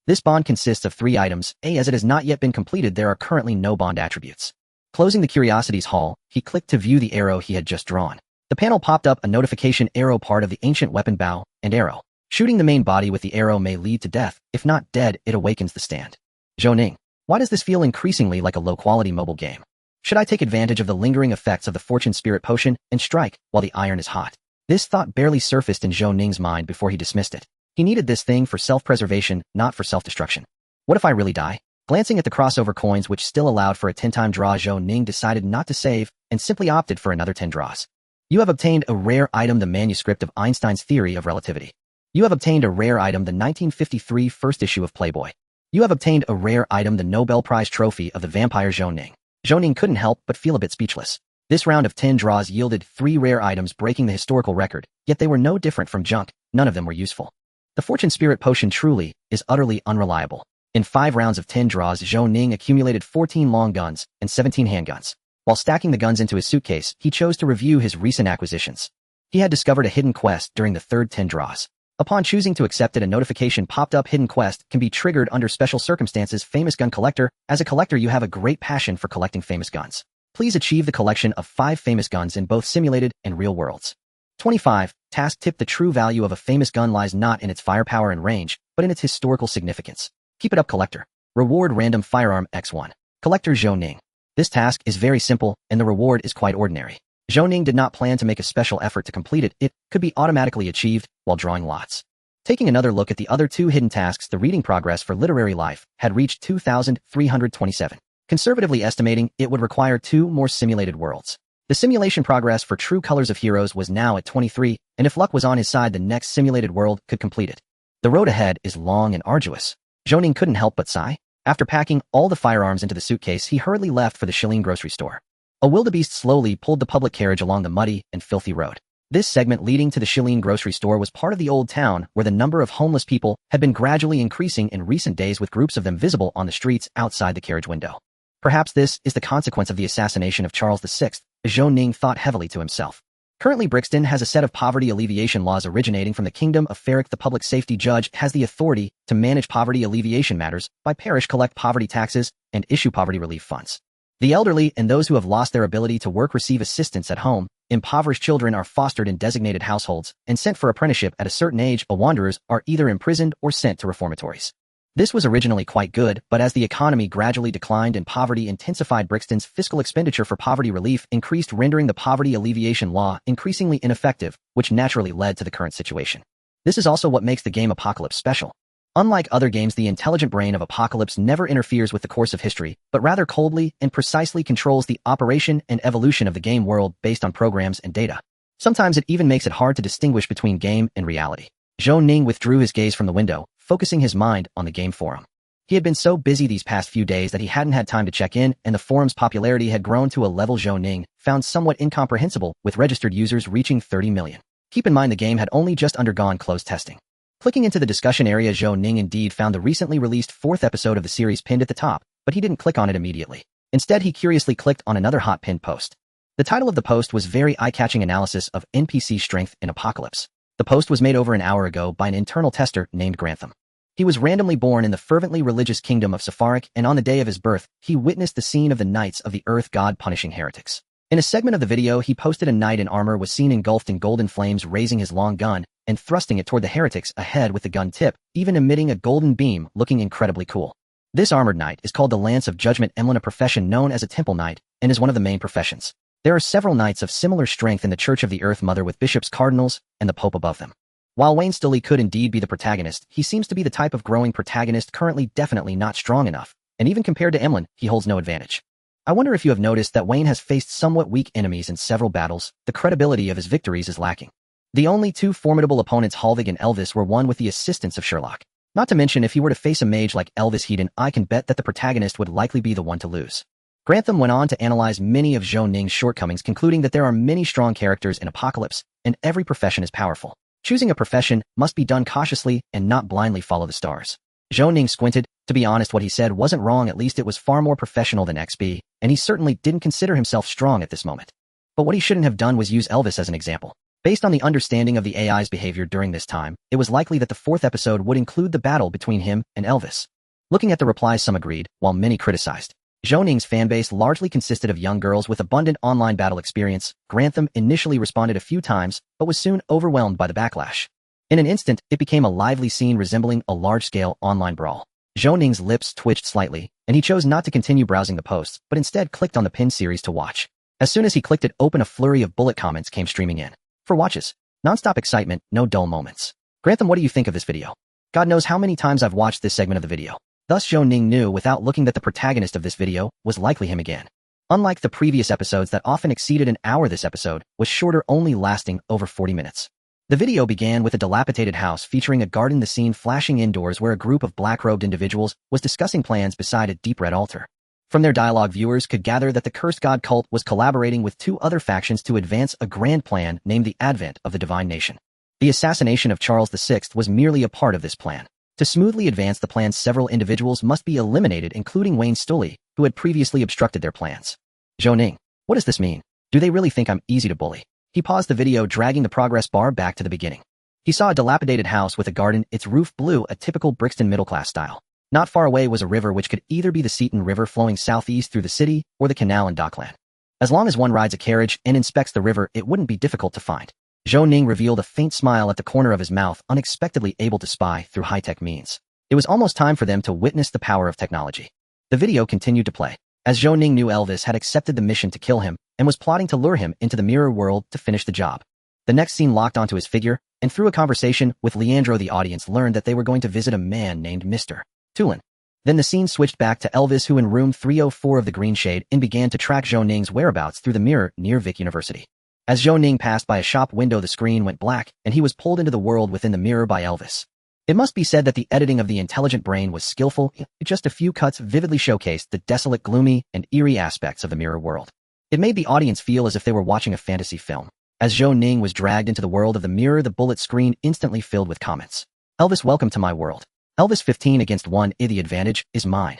This bond consists of 3 items. As it has not yet been completed, there are currently no bond attributes. Closing the Curiosities Hall, he clicked to view the arrow he had just drawn. The panel popped up a notification: arrow part of the ancient weapon bow and arrow. Shooting the main body with the arrow may lead to death. If not dead, it awakens the stand. Zhou Ning, why does this feel increasingly like a low-quality mobile game? Should I take advantage of the lingering effects of the Fortune Spirit Potion and strike while the iron is hot? This thought barely surfaced in Zhou Ning's mind before he dismissed it. He needed this thing for self-preservation, not for self-destruction. What if I really die? Glancing at the crossover coins, which still allowed for a 10-time draw, Zhou Ning decided not to save and simply opted for another 10 draws. You have obtained a rare item, the manuscript of Einstein's theory of relativity. You have obtained a rare item, the 1953 first issue of Playboy. You have obtained a rare item, the Nobel Prize trophy of the vampire Zhou Ning. Zhou Ning couldn't help but feel a bit speechless. This round of 10 draws yielded 3 rare items, breaking the historical record, yet they were no different from junk. None of them were useful. The Fortune Spirit Potion truly is utterly unreliable. In 5 rounds of 10 draws, Zhou Ning accumulated 14 long guns and 17 handguns. While stacking the guns into his suitcase, he chose to review his recent acquisitions. He had discovered a hidden quest during the third 10 draws. Upon choosing to accept it, a notification popped up: hidden quest can be triggered under special circumstances. Famous gun collector. As a collector, you have a great passion for collecting famous guns. Please achieve the collection of 5 famous guns in both simulated and real worlds. 25. Task tip: the true value of a famous gun lies not in its firepower and range, but in its historical significance. Keep it up, collector. Reward: random firearm X1. Collector Zhou Ning. This task is very simple, and the reward is quite ordinary. Zhou Ning did not plan to make a special effort to complete it. It could be automatically achieved while drawing lots. Taking another look at the other two hidden tasks, the reading progress for literary life had reached 2,327. Conservatively estimating, it would require 2 more simulated worlds. The simulation progress for True Colors of Heroes was now at 23, and if luck was on his side, the next simulated world could complete it. The road ahead is long and arduous. Zhou Ning couldn't help but sigh. After packing all the firearms into the suitcase, he hurriedly left for the Shilin grocery store. A wildebeest slowly pulled the public carriage along the muddy and filthy road. This segment leading to the Shilin grocery store was part of the old town where the number of homeless people had been gradually increasing in recent days, with groups of them visible on the streets outside the carriage window. Perhaps this is the consequence of the assassination of Charles VI, Zhou Ning thought heavily to himself. Currently, Brixton has a set of poverty alleviation laws originating from the Kingdom of Ferric. The public safety judge has the authority to manage poverty alleviation matters by parish, collect poverty taxes, and issue poverty relief funds. The elderly and those who have lost their ability to work receive assistance at home. Impoverished children are fostered in designated households and sent for apprenticeship at a certain age. Wanderers are either imprisoned or sent to reformatories. This was originally quite good, but as the economy gradually declined and poverty intensified, Brixton's fiscal expenditure for poverty relief increased, rendering the poverty alleviation law increasingly ineffective, which naturally led to the current situation. This is also what makes the game Apocalypse special. Unlike other games, the intelligent brain of Apocalypse never interferes with the course of history, but rather coldly and precisely controls the operation and evolution of the game world based on programs and data. Sometimes it even makes it hard to distinguish between game and reality. Zhou Ning withdrew his gaze from the window, focusing his mind on the game forum. He had been so busy these past few days that he hadn't had time to check in, and the forum's popularity had grown to a level Zhou Ning found somewhat incomprehensible, with registered users reaching 30 million. Keep in mind the game had only just undergone closed testing. Clicking into the discussion area, Zhou Ning indeed found the recently released 4th episode of the series pinned at the top, but he didn't click on it immediately. Instead, he curiously clicked on another hot pinned post. The title of the post was very eye-catching: analysis of NPC strength in Apocalypse. The post was made over an hour ago by an internal tester named Grantham. He was randomly born in the fervently religious kingdom of Sepharek, and on the day of his birth, he witnessed the scene of the Knights of the Earth God punishing heretics. In a segment of the video, he posted a knight in armor was seen engulfed in golden flames, raising his long gun and thrusting it toward the heretics ahead with the gun tip, even emitting a golden beam, looking incredibly cool. This armored knight is called the Lance of Judgment Emblem, a profession known as a temple knight, and is one of the main professions. There are several knights of similar strength in the Church of the Earth Mother, with bishops, cardinals, and the Pope above them. While Wayne Stully could indeed be the protagonist, he seems to be the type of growing protagonist currently definitely not strong enough, and even compared to Emlyn, he holds no advantage. I wonder if you have noticed that Wayne has faced somewhat weak enemies in several battles. The credibility of his victories is lacking. The only 2 formidable opponents, Halvig and Elvis, were won with the assistance of Sherlock. Not to mention, if he were to face a mage like Elvis Hedon, I can bet that the protagonist would likely be the one to lose. Grantham went on to analyze many of Zhou Ning's shortcomings, concluding that there are many strong characters in Apocalypse, and every profession is powerful. Choosing a profession must be done cautiously and not blindly follow the stars. Zhou Ning squinted. To be honest, what he said wasn't wrong, at least it was far more professional than XP, and he certainly didn't consider himself strong at this moment. But what he shouldn't have done was use Elvis as an example. Based on the understanding of the AI's behavior during this time, it was likely that the 4th episode would include the battle between him and Elvis. Looking at the replies, some agreed, while many criticized. Zhou Ning's fanbase largely consisted of young girls with abundant online battle experience. Grantham initially responded a few times, but was soon overwhelmed by the backlash. In an instant, it became a lively scene resembling a large-scale online brawl. Zhou Ning's lips twitched slightly, and he chose not to continue browsing the posts, but instead clicked on the pinned series to watch. As soon as he clicked it open, a flurry of bullet comments came streaming in. For watches. Non-stop excitement, no dull moments. Grantham, what do you think of this video? God knows how many times I've watched this segment of the video. Thus Zhou Ning knew without looking that the protagonist of this video was likely him again. Unlike the previous episodes that often exceeded an hour, this episode was shorter, only lasting over 40 minutes. The video began with a dilapidated house featuring a garden, the scene flashing indoors where a group of black-robed individuals was discussing plans beside a deep red altar. From their dialogue, viewers could gather that the cursed god cult was collaborating with 2 other factions to advance a grand plan named the Advent of the Divine Nation. The assassination of Charles VI was merely a part of this plan. To smoothly advance the plan, several individuals must be eliminated, including Wayne Stully, who had previously obstructed their plans. Zhou Ning, what does this mean? Do they really think I'm easy to bully? He paused the video, dragging the progress bar back to the beginning. He saw a dilapidated house with a garden, its roof blue, a typical Brixton middle-class style. Not far away was a river, which could either be the Seaton River flowing southeast through the city or the canal in Dockland. As long as one rides a carriage and inspects the river, it wouldn't be difficult to find. Zhou Ning revealed a faint smile at the corner of his mouth, unexpectedly able to spy through high-tech means. It was almost time for them to witness the power of technology. The video continued to play. As Zhou Ning knew, Elvis had accepted the mission to kill him, and was plotting to lure him into the mirror world to finish the job. The next scene locked onto his figure, and through a conversation with Leandro the audience learned that they were going to visit a man named Mr. Tulin. Then the scene switched back to Elvis, who in room 304 of the Green Shade Inn began to track Zhou Ning's whereabouts through the mirror near Vic University. As Zhou Ning passed by a shop window, the screen went black, and he was pulled into the world within the mirror by Elvis. It must be said that the editing of the intelligent brain was skillful. Just a few cuts vividly showcased the desolate, gloomy, and eerie aspects of the mirror world. It made the audience feel as if they were watching a fantasy film. As Zhou Ning was dragged into the world of the mirror, the bullet screen instantly filled with comments. Elvis, welcome to my world. Elvis 15 against 1, the advantage is mine.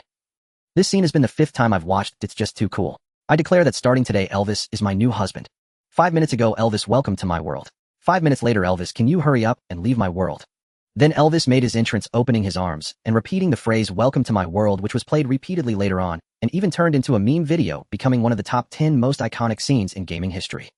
This scene has been the 5th time I've watched, it's just too cool. I declare that starting today, Elvis is my new husband. 5 minutes ago, Elvis, welcome to my world. 5 minutes later, Elvis, can you hurry up and leave my world? Then Elvis made his entrance, opening his arms and repeating the phrase, welcome to my world, which was played repeatedly later on, and even turned into a meme video, becoming one of the top 10 most iconic scenes in gaming history.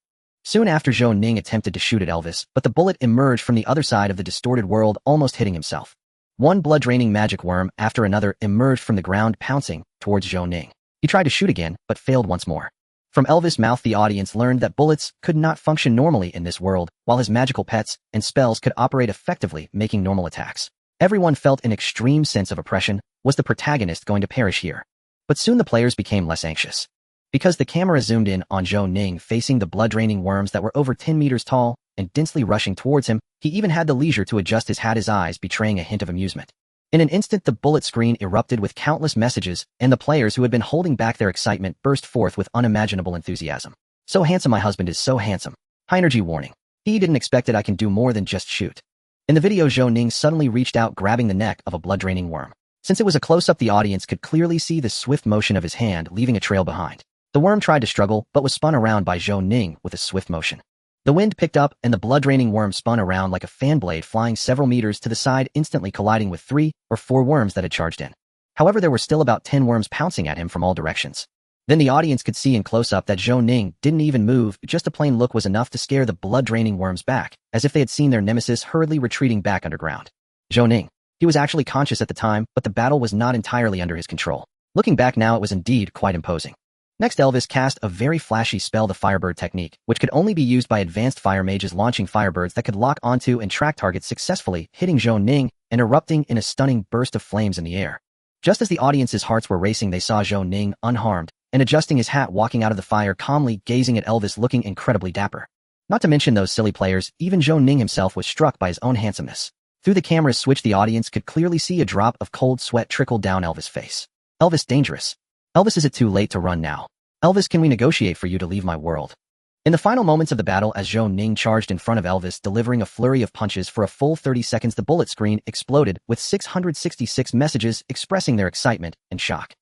Soon after, Zhou Ning attempted to shoot at Elvis, but the bullet emerged from the other side of the distorted world, almost hitting himself. One blood-draining magic worm after another emerged from the ground, pouncing towards Zhou Ning. He tried to shoot again, but failed once more. From Elvis' mouth, the audience learned that bullets could not function normally in this world, while his magical pets and spells could operate effectively, making normal attacks. Everyone felt an extreme sense of oppression. Was the protagonist going to perish here? But soon the players became less anxious. Because the camera zoomed in on Zhou Ning facing the blood-draining worms that were over 10 meters tall and densely rushing towards him, he even had the leisure to adjust his hat, his eyes betraying a hint of amusement. In an instant, the bullet screen erupted with countless messages, and the players who had been holding back their excitement burst forth with unimaginable enthusiasm. So handsome, my husband is so handsome. High energy warning. He didn't expect it, I can do more than just shoot. In the video, Zhou Ning suddenly reached out, grabbing the neck of a blood-draining worm. Since it was a close-up, the audience could clearly see the swift motion of his hand, leaving a trail behind. The worm tried to struggle, but was spun around by Zhou Ning with a swift motion. The wind picked up, and the blood-draining worm spun around like a fan blade, flying several meters to the side, instantly colliding with 3 or 4 worms that had charged in. However, there were still about 10 worms pouncing at him from all directions. Then the audience could see in close-up that Zhou Ning didn't even move, just a plain look was enough to scare the blood-draining worms back, as if they had seen their nemesis hurriedly retreating back underground. Zhou Ning. He was actually conscious at the time, but the battle was not entirely under his control. Looking back now, it was indeed quite imposing. Next, Elvis cast a very flashy spell, the Firebird technique, which could only be used by advanced fire mages, launching firebirds that could lock onto and track targets successfully, hitting Zhou Ning and erupting in a stunning burst of flames in the air. Just as the audience's hearts were racing, they saw Zhou Ning unharmed and adjusting his hat, walking out of the fire, calmly gazing at Elvis, looking incredibly dapper. Not to mention those silly players, even Zhou Ning himself was struck by his own handsomeness. Through the camera's switch, the audience could clearly see a drop of cold sweat trickle down Elvis' face. Elvis, dangerous. Elvis, is it too late to run now? Elvis, can we negotiate for you to leave my world? In the final moments of the battle, as Zhou Ning charged in front of Elvis, delivering a flurry of punches for a full 30 seconds, the bullet screen exploded with 666 messages expressing their excitement and shock.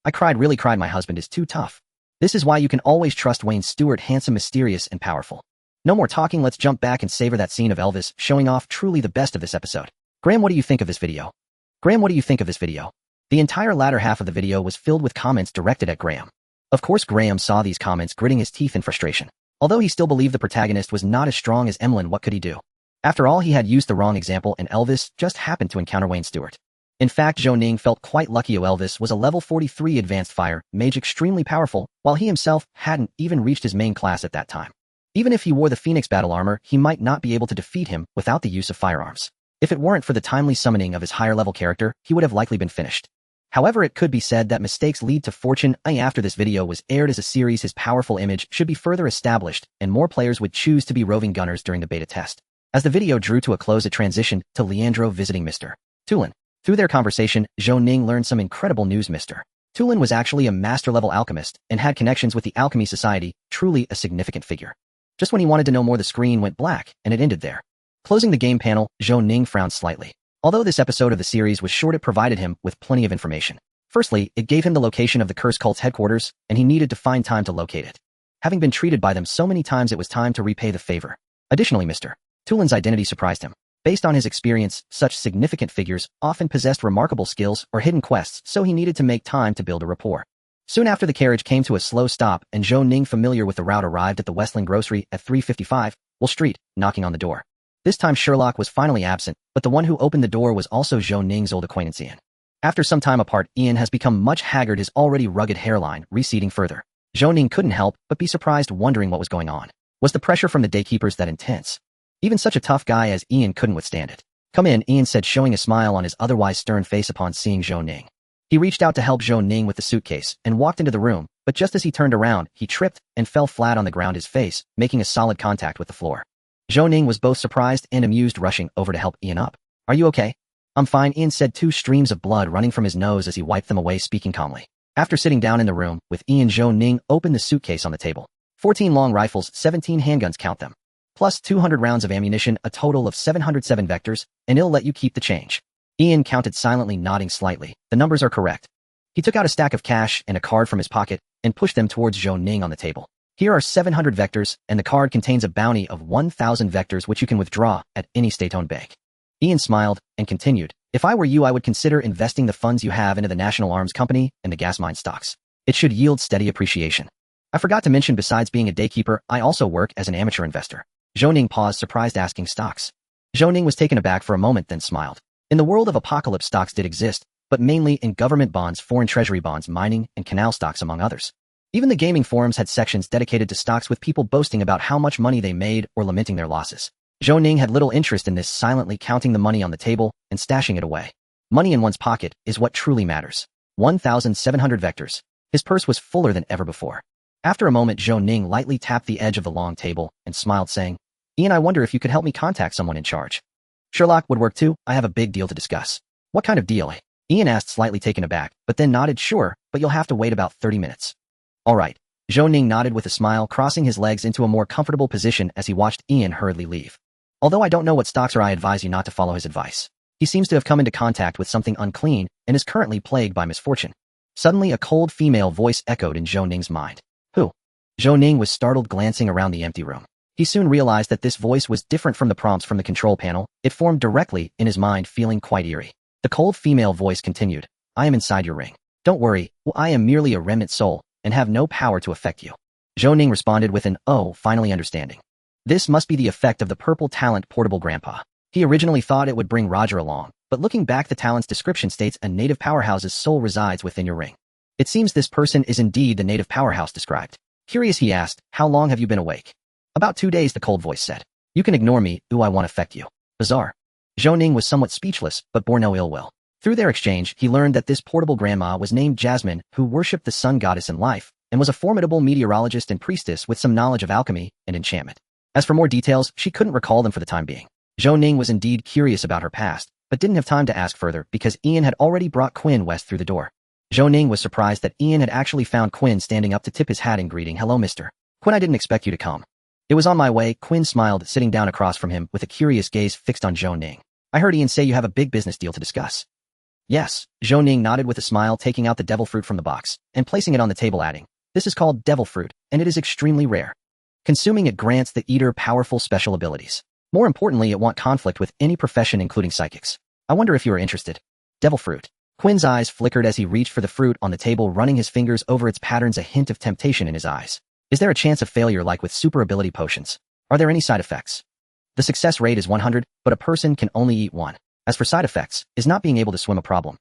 I cried, really cried, my husband is too tough. This is why you can always trust Wayne Stewart, handsome, mysterious, and powerful. No more talking, let's jump back and savor that scene of Elvis showing off truly the best of this episode. Graham, what do you think of this video? Graham, what do you think of this video? The entire latter half of the video was filled with comments directed at Graham. Of course, Graham saw these comments, gritting his teeth in frustration. Although he still believed the protagonist was not as strong as Emlyn, what could he do? After all, he had used the wrong example, and Elvis just happened to encounter Wayne Stewart. In fact, Zhou Ning felt quite lucky. Elvis was a level 43 advanced fire mage, extremely powerful, while he himself hadn't even reached his main class at that time. Even if he wore the Phoenix battle armor, he might not be able to defeat him without the use of firearms. If it weren't for the timely summoning of his higher-level character, he would have likely been finished. However, it could be said that mistakes lead to fortune. After this video was aired as a series, his powerful image should be further established, and more players would choose to be roving gunners during the beta test. As the video drew to a close, it transitioned to Leandro visiting Mr. Tulin. Through their conversation, Zhou Ning learned some incredible news. Mr. Tulin was actually a master-level alchemist and had connections with the Alchemy Society, truly a significant figure. Just when he wanted to know more, the screen went black, and it ended there. Closing the game panel, Zhou Ning frowned slightly. Although this episode of the series was short, it provided him with plenty of information. Firstly, it gave him the location of the Curse Cult's headquarters, and he needed to find time to locate it. Having been treated by them so many times, it was time to repay the favor. Additionally, Mr. Tulin's identity surprised him. Based on his experience, such significant figures often possessed remarkable skills or hidden quests, so he needed to make time to build a rapport. Soon after, the carriage came to a slow stop, and Zhou Ning, familiar with the route, arrived at the Westland Grocery at 355 Wall Street, knocking on the door. This time Sherlock was finally absent, but the one who opened the door was also Zhou Ning's old acquaintance Ian. After some time apart, Ian has become much haggard, his already rugged hairline receding further. Zhou Ning couldn't help but be surprised, wondering what was going on. Was the pressure from the daykeepers that intense? Even such a tough guy as Ian couldn't withstand it. Come in, Ian said, showing a smile on his otherwise stern face upon seeing Zhou Ning. He reached out to help Zhou Ning with the suitcase and walked into the room, but just as he turned around, he tripped and fell flat on the ground, his face making a solid contact with the floor. Zhou Ning was both surprised and amused, rushing over to help Ian up. Are you okay? I'm fine, Ian said, 2 streams of blood running from his nose as he wiped them away, speaking calmly. After sitting down in the room with Ian, Zhou Ning opened the suitcase on the table. 14 long rifles, 17 handguns, count them, plus 200 rounds of ammunition, a total of 707 vectors, and he'll let you keep the change. Ian counted silently, nodding slightly. The numbers are correct. He took out a stack of cash and a card from his pocket and pushed them towards Zhou Ning on the table. Here are 700 vectors, and the card contains a bounty of 1,000 vectors which you can withdraw at any state-owned bank. Ian smiled and continued, if I were you, I would consider investing the funds you have into the National Arms Company and the gas mine stocks. It should yield steady appreciation. I forgot to mention, besides being a daykeeper, I also work as an amateur investor. Zhou Ning paused, surprised, asking, stocks? Zhou Ning was taken aback for a moment, then smiled. In the world of Apocalypse, stocks did exist, but mainly in government bonds, foreign treasury bonds, mining, and canal stocks, among others. Even the gaming forums had sections dedicated to stocks, with people boasting about how much money they made or lamenting their losses. Zhou Ning had little interest in this, silently counting the money on the table and stashing it away. Money in one's pocket is what truly matters. 1,700 vectors. His purse was fuller than ever before. After a moment, Zhou Ning lightly tapped the edge of the long table and smiled, saying, Ian, I wonder if you could help me contact someone in charge. Sherlock would work too. I have a big deal to discuss. What kind of deal? Ian asked, slightly taken aback, but then nodded, sure, but you'll have to wait about 30 minutes. All right. Zhou Ning nodded with a smile, crossing his legs into a more comfortable position as he watched Ian hurriedly leave. Although I don't know what stocks are, I advise you not to follow his advice. He seems to have come into contact with something unclean and is currently plagued by misfortune. Suddenly, a cold female voice echoed in Zhou Ning's mind. Who? Zhou Ning was startled, glancing around the empty room. He soon realized that this voice was different from the prompts from the control panel. It formed directly in his mind, feeling quite eerie. The cold female voice continued, I am inside your ring. Don't worry, I am merely a remnant soul and have no power to affect you. Zhou Ning responded with an, oh, finally understanding. This must be the effect of the purple talent portable grandpa. He originally thought it would bring Roger along, but looking back, the talent's description states a native powerhouse's soul resides within your ring. It seems this person is indeed the native powerhouse described. Curious, he asked, how long have you been awake? About 2 days, the cold voice said. You can ignore me, I won't affect you. Bizarre. Zhou Ning was somewhat speechless, but bore no ill will. Through their exchange, he learned that this portable grandma was named Jasmine, who worshipped the sun goddess in life, and was a formidable meteorologist and priestess with some knowledge of alchemy and enchantment. As for more details, she couldn't recall them for the time being. Zhou Ning was indeed curious about her past, but didn't have time to ask further because Ian had already brought Quinn West through the door. Zhou Ning was surprised that Ian had actually found Quinn standing up to tip his hat in greeting. Hello, mister. Quinn, I didn't expect you to come. It was on my way, Quinn smiled, sitting down across from him with a curious gaze fixed on Zhou Ning. I heard Ian say you have a big business deal to discuss. Yes, Zhou Ning nodded with a smile, taking out the devil fruit from the box and placing it on the table, adding, this is called devil fruit, and it is extremely rare. Consuming it grants the eater powerful special abilities. More importantly, it won't conflict with any profession, including psychics. I wonder if you are interested. Devil fruit. Quinn's eyes flickered as he reached for the fruit on the table, running his fingers over its patterns, a hint of temptation in his eyes. Is there a chance of failure like with super ability potions? Are there any side effects? The success rate is 100, but a person can only eat one. As for side effects, is not being able to swim a problem?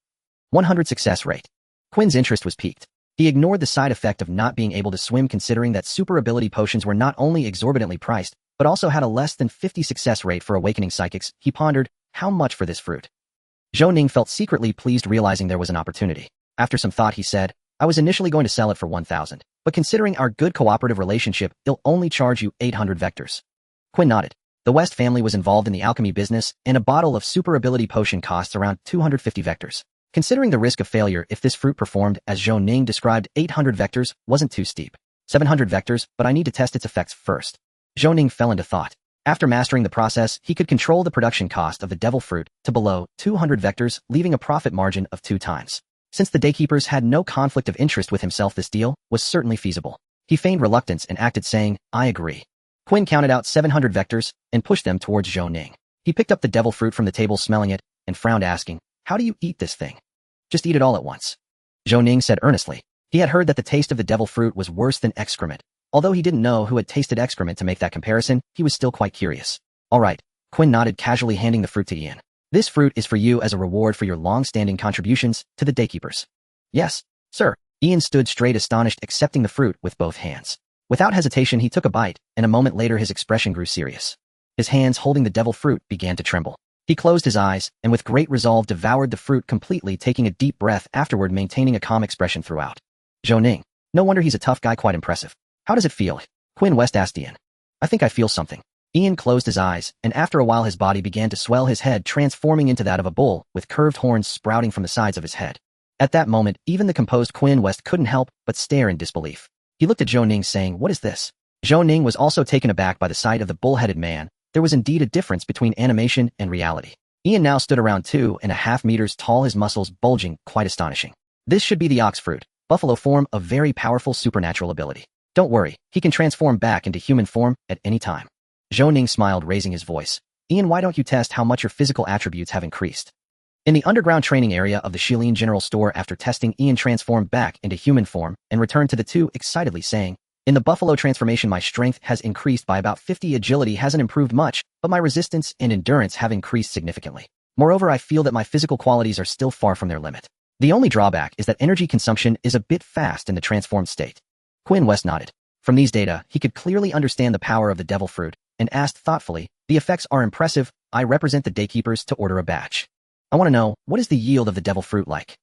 100 success rate. Quinn's interest was piqued. He ignored the side effect of not being able to swim, considering that super ability potions were not only exorbitantly priced, but also had a less than 50 success rate for awakening psychics. He pondered, how much for this fruit? Zhou Ning felt secretly pleased, realizing there was an opportunity. After some thought, he said, I was initially going to sell it for 1,000, but considering our good cooperative relationship, I'll only charge you 800 vectors. Quinn nodded. The West family was involved in the alchemy business, and a bottle of super ability potion costs around 250 vectors. Considering the risk of failure if this fruit performed as Zhou Ning described, 800 vectors wasn't too steep. 700 vectors, but I need to test its effects first. Zhou Ning fell into thought. After mastering the process, he could control the production cost of the devil fruit to below 200 vectors, leaving a profit margin of 2 times. Since the daykeepers had no conflict of interest with himself, this deal was certainly feasible. He feigned reluctance and acted, saying, I agree. Quinn counted out 700 vectors and pushed them towards Zhou Ning. He picked up the devil fruit from the table, smelling it, and frowned, asking, how do you eat this thing? Just eat it all at once. Zhou Ning said earnestly. He had heard that the taste of the devil fruit was worse than excrement. Although he didn't know who had tasted excrement to make that comparison, he was still quite curious. All right. Quinn nodded, casually handing the fruit to Ian. This fruit is for you as a reward for your long-standing contributions to the daykeepers. Yes, sir. Ian stood straight, astonished, accepting the fruit with both hands. Without hesitation, he took a bite, and a moment later his expression grew serious. His hands holding the devil fruit began to tremble. He closed his eyes, and with great resolve devoured the fruit completely, taking a deep breath afterward, maintaining a calm expression throughout. Zhou Ning. No wonder he's a tough guy, quite impressive. How does it feel? Quinn West asked Ian. I think I feel something. Ian closed his eyes, and after a while his body began to swell, his head transforming into that of a bull, with curved horns sprouting from the sides of his head. At that moment, even the composed Quinn West couldn't help but stare in disbelief. He looked at Zhou Ning, saying, "What is this?" Zhou Ning was also taken aback by the sight of the bull-headed man. There was indeed a difference between animation and reality. Ian now stood around 2.5 meters tall, his muscles bulging, quite astonishing. This should be the ox fruit, buffalo form, of very powerful supernatural ability. Don't worry, he can transform back into human form at any time. Zhou Ning smiled, raising his voice. Ian, why don't you test how much your physical attributes have increased? In the underground training area of the Shilin General Store, after testing, Ian transformed back into human form and returned to the two excitedly, saying, "In the buffalo transformation, my strength has increased by about 50, agility hasn't improved much, but my resistance and endurance have increased significantly. Moreover, I feel that my physical qualities are still far from their limit. The only drawback is that energy consumption is a bit fast in the transformed state." Quinn West nodded. From these data, he could clearly understand the power of the devil fruit, and asked thoughtfully, "The effects are impressive. I represent the Daykeepers to order a batch. I want to know, what is the yield of the devil fruit like?"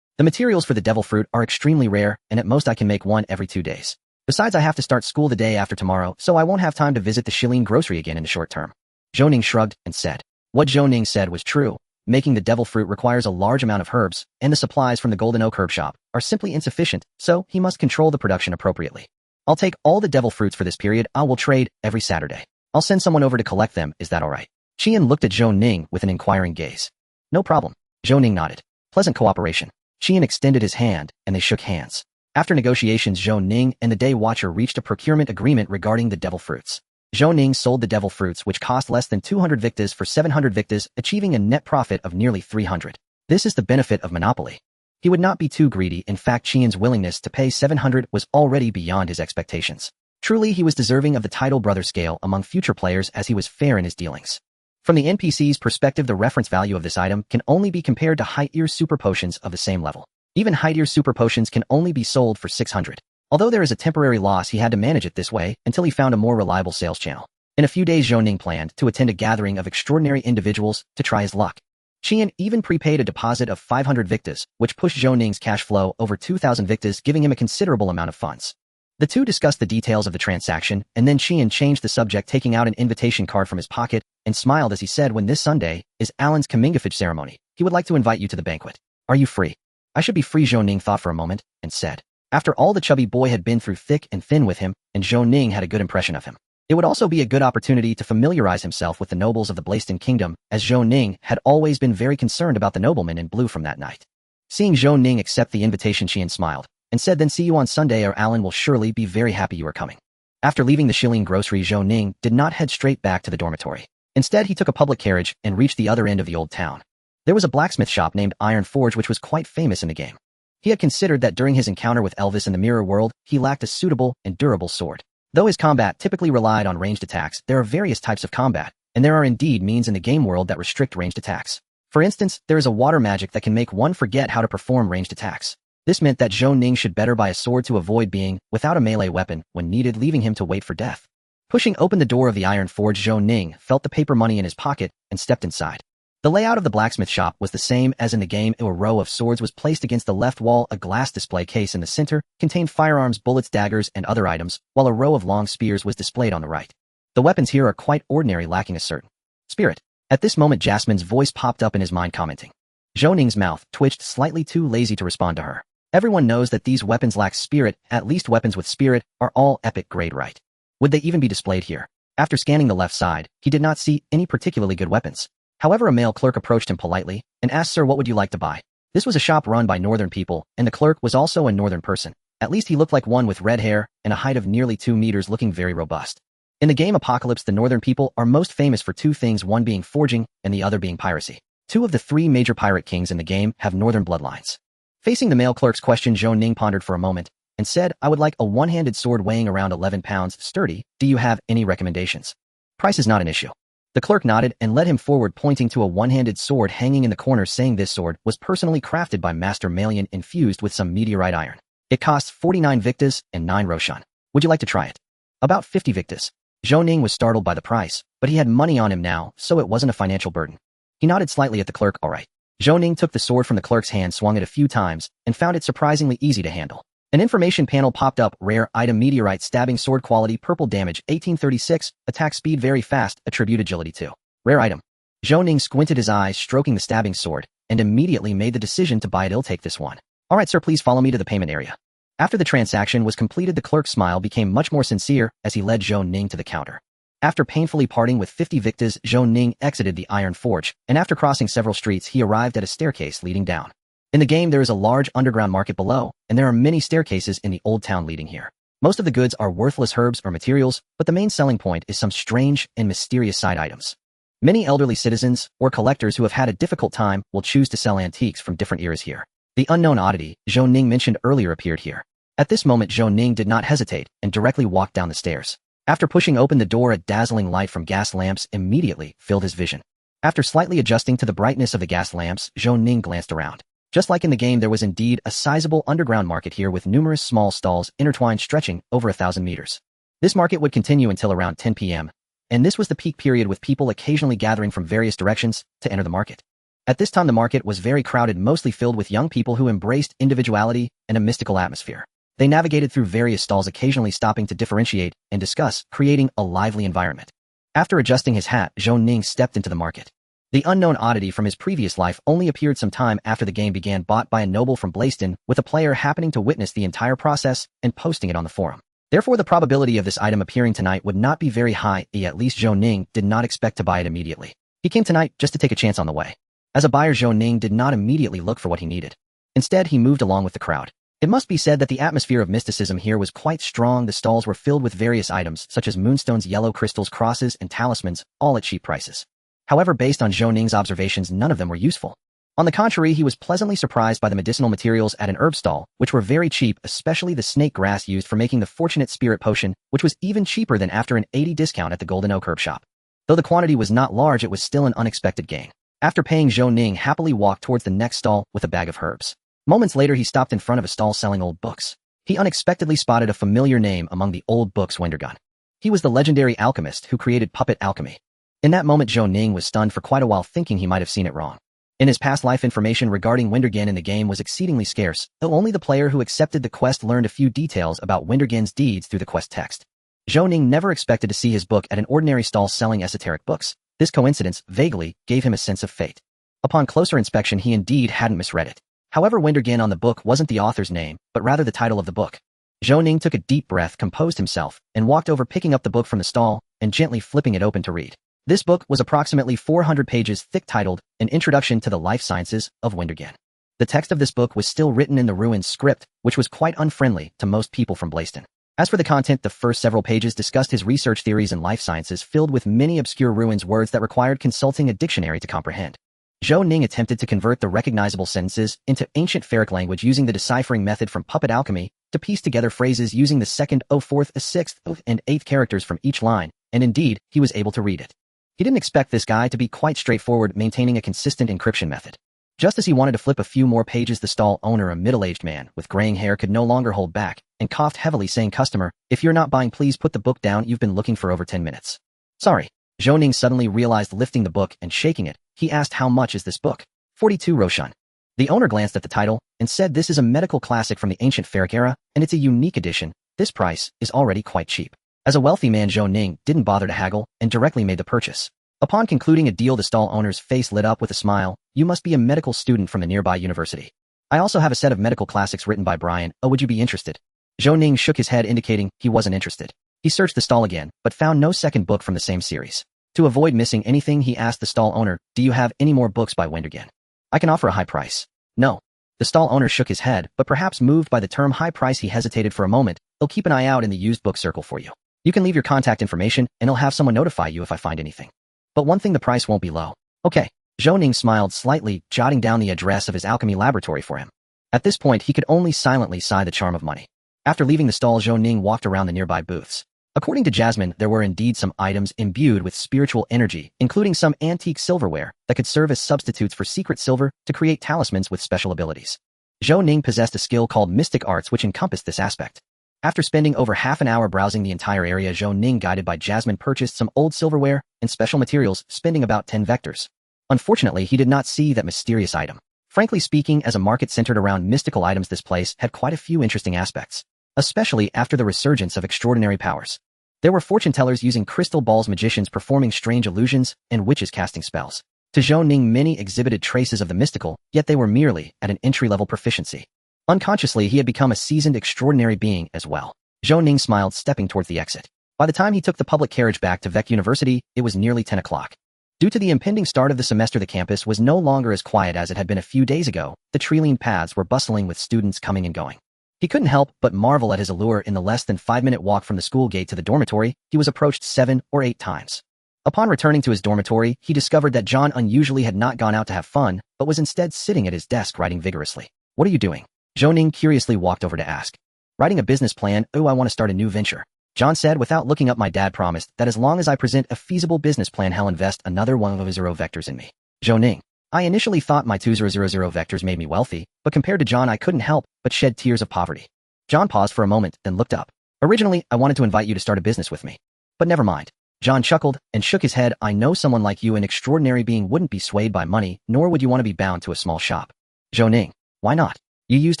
"The materials for the devil fruit are extremely rare, and at most I can make one every 2 days. Besides, I have to start school the day after tomorrow, so I won't have time to visit the Shilin grocery again in the short term." Zhou Ning shrugged and said. What Zhou Ning said was true. Making the devil fruit requires a large amount of herbs, and the supplies from the Golden Oak herb shop are simply insufficient, so he must control the production appropriately. "I'll take all the devil fruits for this period. I will trade every Saturday. I'll send someone over to collect them, is that alright?" Qian looked at Zhou Ning with an inquiring gaze. "No problem." Zhou Ning nodded. "Pleasant cooperation." Qian extended his hand, and they shook hands. After negotiations, Zhou Ning and the Day Watcher reached a procurement agreement regarding the devil fruits. Zhou Ning sold the devil fruits, which cost less than 200 victas, for 700 victas, achieving a net profit of nearly 300. This is the benefit of monopoly. He would not be too greedy. In fact, Qian's willingness to pay 700 was already beyond his expectations. Truly, he was deserving of the title brother scale among future players, as he was fair in his dealings. From the NPC's perspective, the reference value of this item can only be compared to high-tier super potions of the same level. Even high-tier super potions can only be sold for 600. Although there is a temporary loss, he had to manage it this way until he found a more reliable sales channel. In a few days, Zhou Ning planned to attend a gathering of extraordinary individuals to try his luck. Qian even prepaid a deposit of 500 victas, which pushed Zhou Ning's cash flow over 2,000 victas, giving him a considerable amount of funds. The two discussed the details of the transaction, and then Qian changed the subject, taking out an invitation card from his pocket, and smiled as he said, "When this Sunday is Alan's Kamingafage ceremony, he would like to invite you to the banquet. Are you free?" "I should be free," Zhou Ning thought for a moment, and said. After all, the chubby boy had been through thick and thin with him, and Zhou Ning had a good impression of him. It would also be a good opportunity to familiarize himself with the nobles of the Destined Kingdom, as Zhou Ning had always been very concerned about the nobleman in blue from that night. Seeing Zhou Ning accept the invitation, Qian smiled, and said, "Then see you on Sunday, or Alan will surely be very happy you are coming." After leaving the Shilin grocery, Zhou Ning did not head straight back to the dormitory. Instead, he took a public carriage and reached the other end of the old town. There was a blacksmith shop named Iron Forge, which was quite famous in the game. He had considered that during his encounter with Elvis in the mirror world, he lacked a suitable and durable sword. Though his combat typically relied on ranged attacks, there are various types of combat, and there are indeed means in the game world that restrict ranged attacks. For instance, there is a water magic that can make one forget how to perform ranged attacks. This meant that Zhou Ning should better buy a sword to avoid being without a melee weapon when needed, leaving him to wait for death. Pushing open the door of the Iron Forge, Zhou Ning felt the paper money in his pocket and stepped inside. The layout of the blacksmith shop was the same as in the game. A row of swords was placed against the left wall. A glass display case in the center contained firearms, bullets, daggers, and other items, while a row of long spears was displayed on the right. The weapons here are quite ordinary, lacking a certain spirit. At this moment, Jasmine's voice popped up in his mind, commenting. Zhou Ning's mouth twitched, slightly too lazy to respond to her. Everyone knows that these weapons lack spirit. At least weapons with spirit are all epic grade, right? Would they even be displayed here? After scanning the left side, he did not see any particularly good weapons. However, a male clerk approached him politely and asked, "Sir, what would you like to buy?" This was a shop run by northern people, and the clerk was also a northern person. At least he looked like one with red hair and a height of nearly 2 meters, looking very robust. In the game Apocalypse, the northern people are most famous for two things, one being forging and the other being piracy. 2 of the 3 major pirate kings in the game have northern bloodlines. Facing the male clerk's question, Zhou Ning pondered for a moment and said, "I would like a one-handed sword weighing around 11 pounds, sturdy. Do you have any recommendations?" "Price is not an issue." The clerk nodded and led him forward, pointing to a one-handed sword hanging in the corner, saying this sword was personally crafted by Master Malian, infused with some meteorite iron. It costs 49 victas and 9 roshan. Would you like to try it? About 50 victas. Zhou Ning was startled by the price, but he had money on him now, so it wasn't a financial burden. He nodded slightly at the clerk. All right. Zhou Ning took the sword from the clerk's hand, swung it a few times, and found it surprisingly easy to handle. An information panel popped up. Rare item, meteorite stabbing sword, quality purple, damage 1836, attack speed very fast, attribute agility 2. Rare item. Zhou Ning squinted his eyes, stroking the stabbing sword, and immediately made the decision to buy it. I'll take this one. All right, sir, please follow me to the payment area. After the transaction was completed, the clerk's smile became much more sincere as he led Zhou Ning to the counter. After painfully parting with 50 victas, Zhou Ning exited the Iron Forge, and after crossing several streets, he arrived at a staircase leading down. In the game, there is a large underground market below, and there are many staircases in the old town leading here. Most of the goods are worthless herbs or materials, but the main selling point is some strange and mysterious side items. Many elderly citizens or collectors who have had a difficult time will choose to sell antiques from different eras here. The unknown oddity Zhou Ning mentioned earlier appeared here. At this moment, Zhou Ning did not hesitate and directly walked down the stairs. After pushing open the door, a dazzling light from gas lamps immediately filled his vision. After slightly adjusting to the brightness of the gas lamps, Zhou Ning glanced around. Just like in the game, there was indeed a sizable underground market here with numerous small stalls intertwined stretching over 1,000 meters. This market would continue until around 10 p.m., and this was the peak period with people occasionally gathering from various directions to enter the market. At this time, the market was very crowded, mostly filled with young people who embraced individuality and a mystical atmosphere. They navigated through various stalls, occasionally stopping to differentiate and discuss, creating a lively environment. After adjusting his hat, Zhou Ning stepped into the market. The unknown oddity from his previous life only appeared some time after the game began, bought by a noble from Blaston, with a player happening to witness the entire process and posting it on the forum. Therefore, the probability of this item appearing tonight would not be very high. At least Zhou Ning did not expect to buy it immediately. He came tonight just to take a chance on the way. As a buyer, Zhou Ning did not immediately look for what he needed. Instead, he moved along with the crowd. It must be said that the atmosphere of mysticism here was quite strong. The stalls were filled with various items, such as moonstones, yellow crystals, crosses, and talismans, all at cheap prices. However, based on Zhou Ning's observations, none of them were useful. On the contrary, he was pleasantly surprised by the medicinal materials at an herb stall, which were very cheap, especially the snake grass used for making the Fortunate Spirit Potion, which was even cheaper than after an 80% discount at the Golden Oak herb shop. Though the quantity was not large, it was still an unexpected gain. After paying, Zhou Ning happily walked towards the next stall with a bag of herbs. Moments later, he stopped in front of a stall selling old books. He unexpectedly spotted a familiar name among the old books: Wendergun. He was the legendary alchemist who created puppet alchemy. In that moment, Zhou Ning was stunned for quite a while, thinking he might have seen it wrong. In his past life, information regarding Wendergun in the game was exceedingly scarce, though only the player who accepted the quest learned a few details about Wendergun's deeds through the quest text. Zhou Ning never expected to see his book at an ordinary stall selling esoteric books. This coincidence vaguely gave him a sense of fate. Upon closer inspection, he indeed hadn't misread it. However, Wendergun on the book wasn't the author's name, but rather the title of the book. Zhou Ning took a deep breath, composed himself, and walked over, picking up the book from the stall and gently flipping it open to read. This book was approximately 400 pages thick, titled An Introduction to the Life Sciences of Wendergun. The text of this book was still written in the Ruined script, which was quite unfriendly to most people from Blaston. As for the content, the first several pages discussed his research theories in life sciences, filled with many obscure Ruins words that required consulting a dictionary to comprehend. Zhou Ning attempted to convert the recognizable sentences into ancient Pharaonic language using the deciphering method from puppet alchemy to piece together phrases using the second, fourth, sixth, and eighth characters from each line, and indeed, he was able to read it. He didn't expect this guy to be quite straightforward, maintaining a consistent encryption method. Just as he wanted to flip a few more pages, the stall owner, a middle-aged man with graying hair, could no longer hold back and coughed heavily, saying, "Customer, if you're not buying, please put the book down. You've been looking for over 10 minutes. Sorry." Zhou Ning suddenly realized, lifting the book and shaking it, he asked, "How much is this book?" 42 Roshan. The owner glanced at the title and said, "This is a medical classic from the ancient Pharaonic era, and it's a unique edition. This price is already quite cheap." As a wealthy man, Zhou Ning didn't bother to haggle and directly made the purchase. Upon concluding a deal, the stall owner's face lit up with a smile. "You must be a medical student from the nearby university. I also have a set of medical classics written by Brian. Oh, would you be interested?" Zhou Ning shook his head, indicating he wasn't interested. He searched the stall again, but found no second book from the same series. To avoid missing anything, he asked the stall owner, "Do you have any more books by Wendergun? I can offer a high price." "No." The stall owner shook his head, but perhaps moved by the term high price, he hesitated for a moment. "I'll keep an eye out in the used book circle for you. You can leave your contact information, and I'll have someone notify you if I find anything. But one thing, the price won't be low." "Okay." Zhou Ning smiled slightly, jotting down the address of his alchemy laboratory for him. At this point, he could only silently sigh the charm of money. After leaving the stall, Zhou Ning walked around the nearby booths. According to Jasmine, there were indeed some items imbued with spiritual energy, including some antique silverware that could serve as substitutes for secret silver to create talismans with special abilities. Zhou Ning possessed a skill called mystic arts which encompassed this aspect. After spending over half an hour browsing the entire area, Zhou Ning, guided by Jasmine, purchased some old silverware and special materials, spending about 10 vectors. Unfortunately, he did not see that mysterious item. Frankly speaking, as a market centered around mystical items, this place had quite a few interesting aspects, especially after the resurgence of extraordinary powers. There were fortune tellers using crystal balls, magicians performing strange illusions, and witches casting spells. To Zhou Ning, many exhibited traces of the mystical, yet they were merely at an entry-level proficiency. Unconsciously, he had become a seasoned extraordinary being as well. Zhou Ning smiled, stepping towards the exit. By the time he took the public carriage back to Vec University, it was nearly 10 o'clock. Due to the impending start of the semester, the campus was no longer as quiet as it had been a few days ago. The tree-lined paths were bustling with students coming and going. He couldn't help but marvel at his allure. In the less than 5-minute walk from the school gate to the dormitory, he was approached 7 or 8 times. Upon returning to his dormitory, he discovered that John unusually had not gone out to have fun, but was instead sitting at his desk writing vigorously. "What are you doing?" Zhou Ning curiously walked over to ask. "Writing a business plan. Oh, I want to start a new venture," John said without looking up. "My dad promised that as long as I present a feasible business plan, he'll invest another 100 vectors in me." Zhou Ning: "I initially thought my 2000 vectors made me wealthy, but compared to John, I couldn't help but shed tears of poverty." John paused for a moment, then looked up. "Originally, I wanted to invite you to start a business with me. But never mind." John chuckled and shook his head. "I know someone like you, an extraordinary being, wouldn't be swayed by money, nor would you want to be bound to a small shop." Zhou Ning: "Why not? You used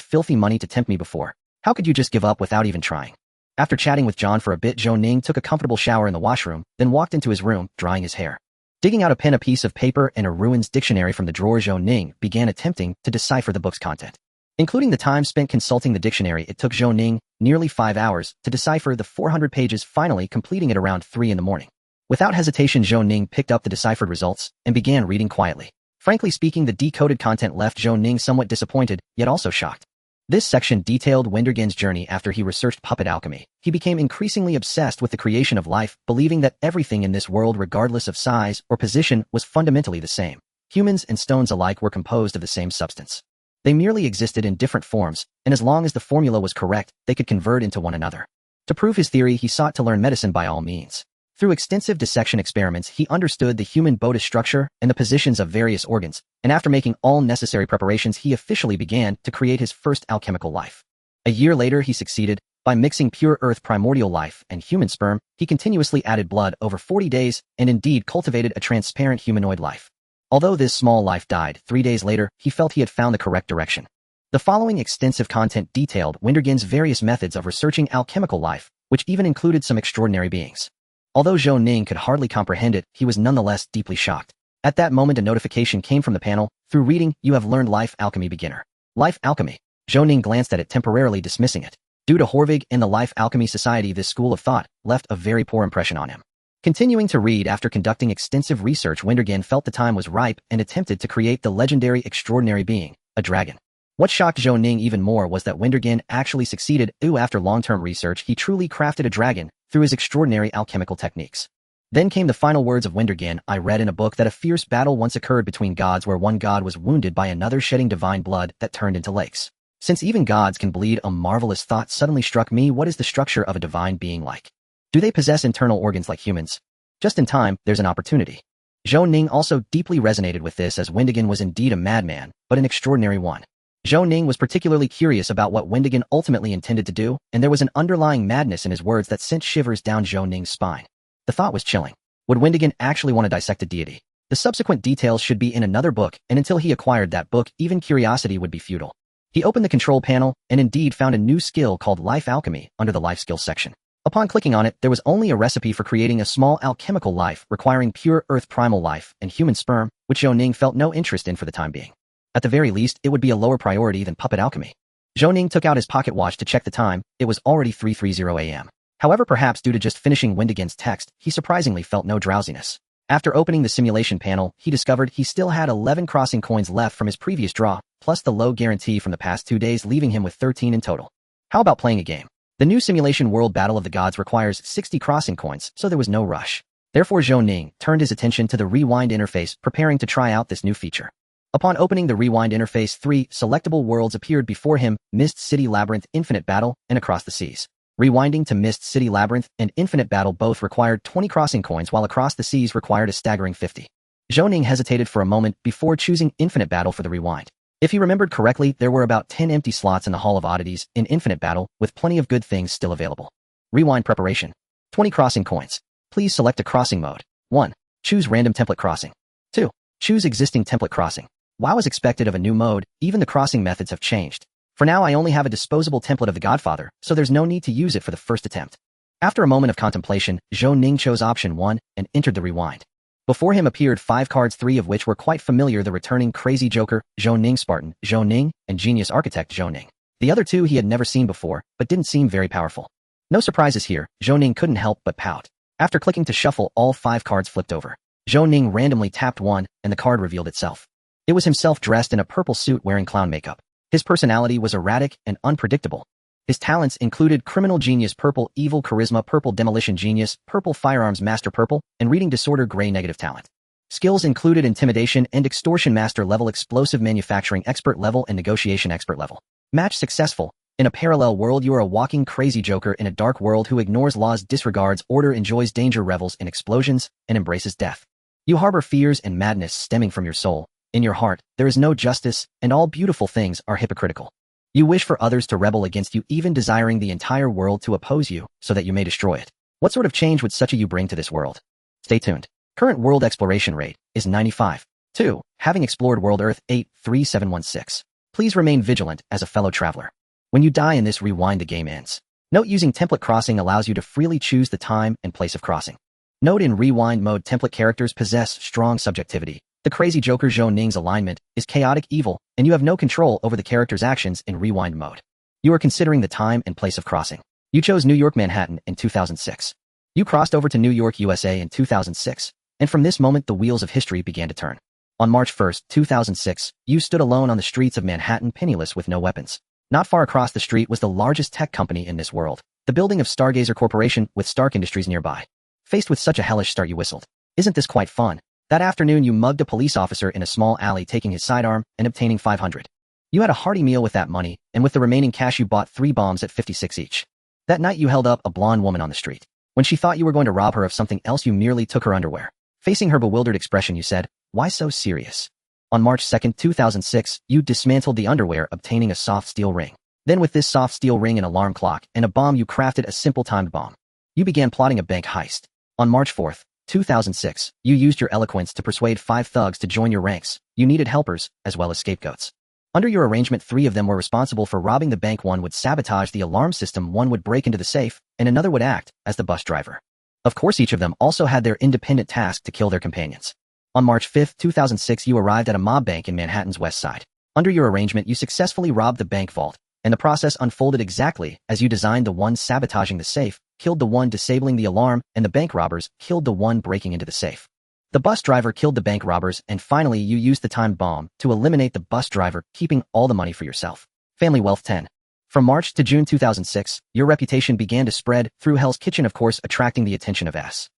filthy money to tempt me before. How could you just give up without even trying?" After chatting with John for a bit, Zhou Ning took a comfortable shower in the washroom, then walked into his room, drying his hair. Digging out a pen, a piece of paper, and a Ruins dictionary from the drawer, Zhou Ning began attempting to decipher the book's content. Including the time spent consulting the dictionary, it took Zhou Ning nearly 5 hours to decipher the 400 pages, finally completing it around 3 in the morning. Without hesitation, Zhou Ning picked up the deciphered results and began reading quietly. Frankly speaking, the decoded content left Zhou Ning somewhat disappointed, yet also shocked. This section detailed Wendergen's journey after he researched puppet alchemy. He became increasingly obsessed with the creation of life, believing that everything in this world, regardless of size or position, was fundamentally the same. Humans and stones alike were composed of the same substance. They merely existed in different forms, and as long as the formula was correct, they could convert into one another. To prove his theory, he sought to learn medicine by all means. Through extensive dissection experiments, he understood the human body structure and the positions of various organs, and after making all necessary preparations, he officially began to create his first alchemical life. A year later, he succeeded. By mixing pure earth primordial life and human sperm, he continuously added blood over 40 days and indeed cultivated a transparent humanoid life. Although this small life died 3 days later, he felt he had found the correct direction. The following extensive content detailed Wendergen's various methods of researching alchemical life, which even included some extraordinary beings. Although Zhou Ning could hardly comprehend it, he was nonetheless deeply shocked. At that moment, a notification came from the panel. "Through reading, you have learned Life Alchemy Beginner." Life Alchemy. Zhou Ning glanced at it, temporarily dismissing it. Due to Horvig and the Life Alchemy Society, this school of thought left a very poor impression on him. Continuing to read, after conducting extensive research, Wendergen felt the time was ripe and attempted to create the legendary extraordinary being, a dragon. What shocked Zhou Ning even more was that Wendergen actually succeeded. After long-term research, he truly crafted a dragon through his extraordinary alchemical techniques. Then came the final words of Wendergen. "I read in a book that a fierce battle once occurred between gods, where one god was wounded by another, shedding divine blood that turned into lakes. Since even gods can bleed, a marvelous thought suddenly struck me. What is the structure of a divine being like? Do they possess internal organs like humans? Just in time, there's an opportunity." Zhou Ning also deeply resonated with this, as Wendergen was indeed a madman, but an extraordinary one. Zhou Ning was particularly curious about what Wendergen ultimately intended to do, and there was an underlying madness in his words that sent shivers down Zhou Ning's spine. The thought was chilling. Would Wendergen actually want to dissect a deity? The subsequent details should be in another book, and until he acquired that book, even curiosity would be futile. He opened the control panel, and indeed found a new skill called Life Alchemy under the Life Skills section. Upon clicking on it, there was only a recipe for creating a small alchemical life requiring pure earth primal life and human sperm, which Zhou Ning felt no interest in for the time being. At the very least, it would be a lower priority than puppet alchemy. Zhou Ning took out his pocket watch to check the time. It was already 3:30 a.m. However, perhaps due to just finishing Wendergen's text, he surprisingly felt no drowsiness. After opening the simulation panel, he discovered he still had 11 crossing coins left from his previous draw, plus the low guarantee from the past 2 days, leaving him with 13 in total. How about playing a game? The new simulation world Battle of the Gods requires 60 crossing coins, so there was no rush. Therefore, Zhou Ning turned his attention to the Rewind interface, preparing to try out this new feature. Upon opening the Rewind interface, 3 selectable worlds appeared before him: Mist City Labyrinth, Infinite Battle, and Across the Seas. Rewinding to Mist City Labyrinth and Infinite Battle both required 20 crossing coins, while Across the Seas required a staggering 50. Zhou Ning hesitated for a moment before choosing Infinite Battle for the rewind. If he remembered correctly, there were about 10 empty slots in the Hall of Oddities in Infinite Battle, with plenty of good things still available. Rewind preparation. 20 crossing coins. Please select a crossing mode. 1. Choose random template crossing. 2. Choose existing template crossing. WoW is expected of a new mode, even the crossing methods have changed. For now, I only have a disposable template of the Godfather, so there's no need to use it for the first attempt. After a moment of contemplation, Zhou Ning chose option 1 and entered the rewind. Before him appeared 5 cards, 3 of which were quite familiar: the returning Crazy Joker, Zhou Ning Spartan, Zhou Ning, and Genius Architect Zhou Ning. The other 2 he had never seen before, but didn't seem very powerful. No surprises here, Zhou Ning couldn't help but pout. After clicking to shuffle, all 5 cards flipped over. Zhou Ning randomly tapped one, and the card revealed itself. It was himself dressed in a purple suit wearing clown makeup. His personality was erratic and unpredictable. His talents included Criminal Genius Purple, Evil Charisma Purple, Demolition Genius Purple, Firearms Master Purple, and Reading Disorder Gray Negative Talent. Skills included Intimidation and Extortion Master Level, Explosive Manufacturing Expert Level, and Negotiation Expert Level. Match successful. In a parallel world, you are a walking Crazy Joker in a dark world who ignores laws, disregards order, enjoys danger, revels in explosions, and embraces death. You harbor fears and madness stemming from your soul. In your heart, there is no justice, and all beautiful things are hypocritical. You wish for others to rebel against you, even desiring the entire world to oppose you, so that you may destroy it. What sort of change would such a you bring to this world? Stay tuned. Current world exploration rate is 95. 2. Having explored world Earth 83716. Please remain vigilant as a fellow traveler. When you die in this rewind, the game ends. Note: using template crossing allows you to freely choose the time and place of crossing. Note: in rewind mode, template characters possess strong subjectivity. The Crazy Joker Zhou Ning's alignment is chaotic evil, and you have no control over the character's actions in rewind mode. You are considering the time and place of crossing. You chose New York, Manhattan in 2006. You crossed over to New York, USA in 2006, and from this moment the wheels of history began to turn. On March 1, 2006, you stood alone on the streets of Manhattan, penniless with no weapons. Not far across the street was the largest tech company in this world, the building of Stargazer Corporation, with Stark Industries nearby. Faced with such a hellish start, you whistled. Isn't this quite fun? That afternoon, you mugged a police officer in a small alley, taking his sidearm and obtaining 500. You had a hearty meal with that money, and with the remaining cash you bought 3 bombs at 56 each. That night you held up a blonde woman on the street. When she thought you were going to rob her of something else, you merely took her underwear. Facing her bewildered expression, you said, "Why so serious?" On March 2, 2006, you dismantled the underwear, obtaining a soft steel ring. Then with this soft steel ring, an alarm clock, and a bomb, you crafted a simple timed bomb. You began plotting a bank heist. On March 4, 2006, you used your eloquence to persuade 5 thugs to join your ranks. You needed helpers, as well as scapegoats. Under your arrangement, 3 of them were responsible for robbing the bank. 1 would sabotage the alarm system, 1 would break into the safe, and another would act as the bus driver. Of course, each of them also had their independent task to kill their companions. On March 5, 2006, you arrived at a mob bank in Manhattan's West Side. Under your arrangement, you successfully robbed the bank vault, and the process unfolded exactly as you designed. The one sabotaging the safe killed the one disabling the alarm, and the bank robbers killed the one breaking into the safe. The bus driver killed the bank robbers, and finally you used the timed bomb to eliminate the bus driver, keeping all the money for yourself. Family wealth 10. From March to June 2006, your reputation began to spread through Hell's Kitchen, of course, attracting the attention of SHIELD.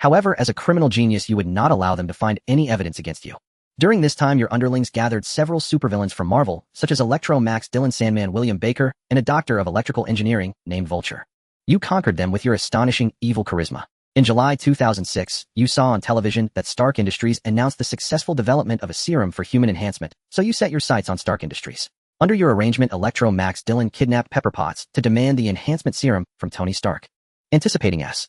However, as a criminal genius, you would not allow them to find any evidence against you. During this time, your underlings gathered several supervillains from Marvel, such as Electro, Max, Dylan, Sandman, William Baker, and a doctor of electrical engineering named Vulture. You conquered them with your astonishing evil charisma. In July 2006, you saw on television that Stark Industries announced the successful development of a serum for human enhancement, so you set your sights on Stark Industries. Under your arrangement, Electro, Max, Dylan kidnapped Pepper Potts to demand the enhancement serum from Tony Stark. Anticipating SHIELD's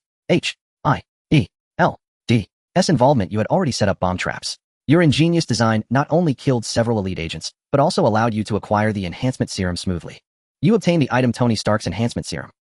involvement, you had already set up bomb traps. Your ingenious design not only killed several elite agents, but also allowed you to acquire the enhancement serum smoothly. You obtained the item Tony Stark's enhancement serum.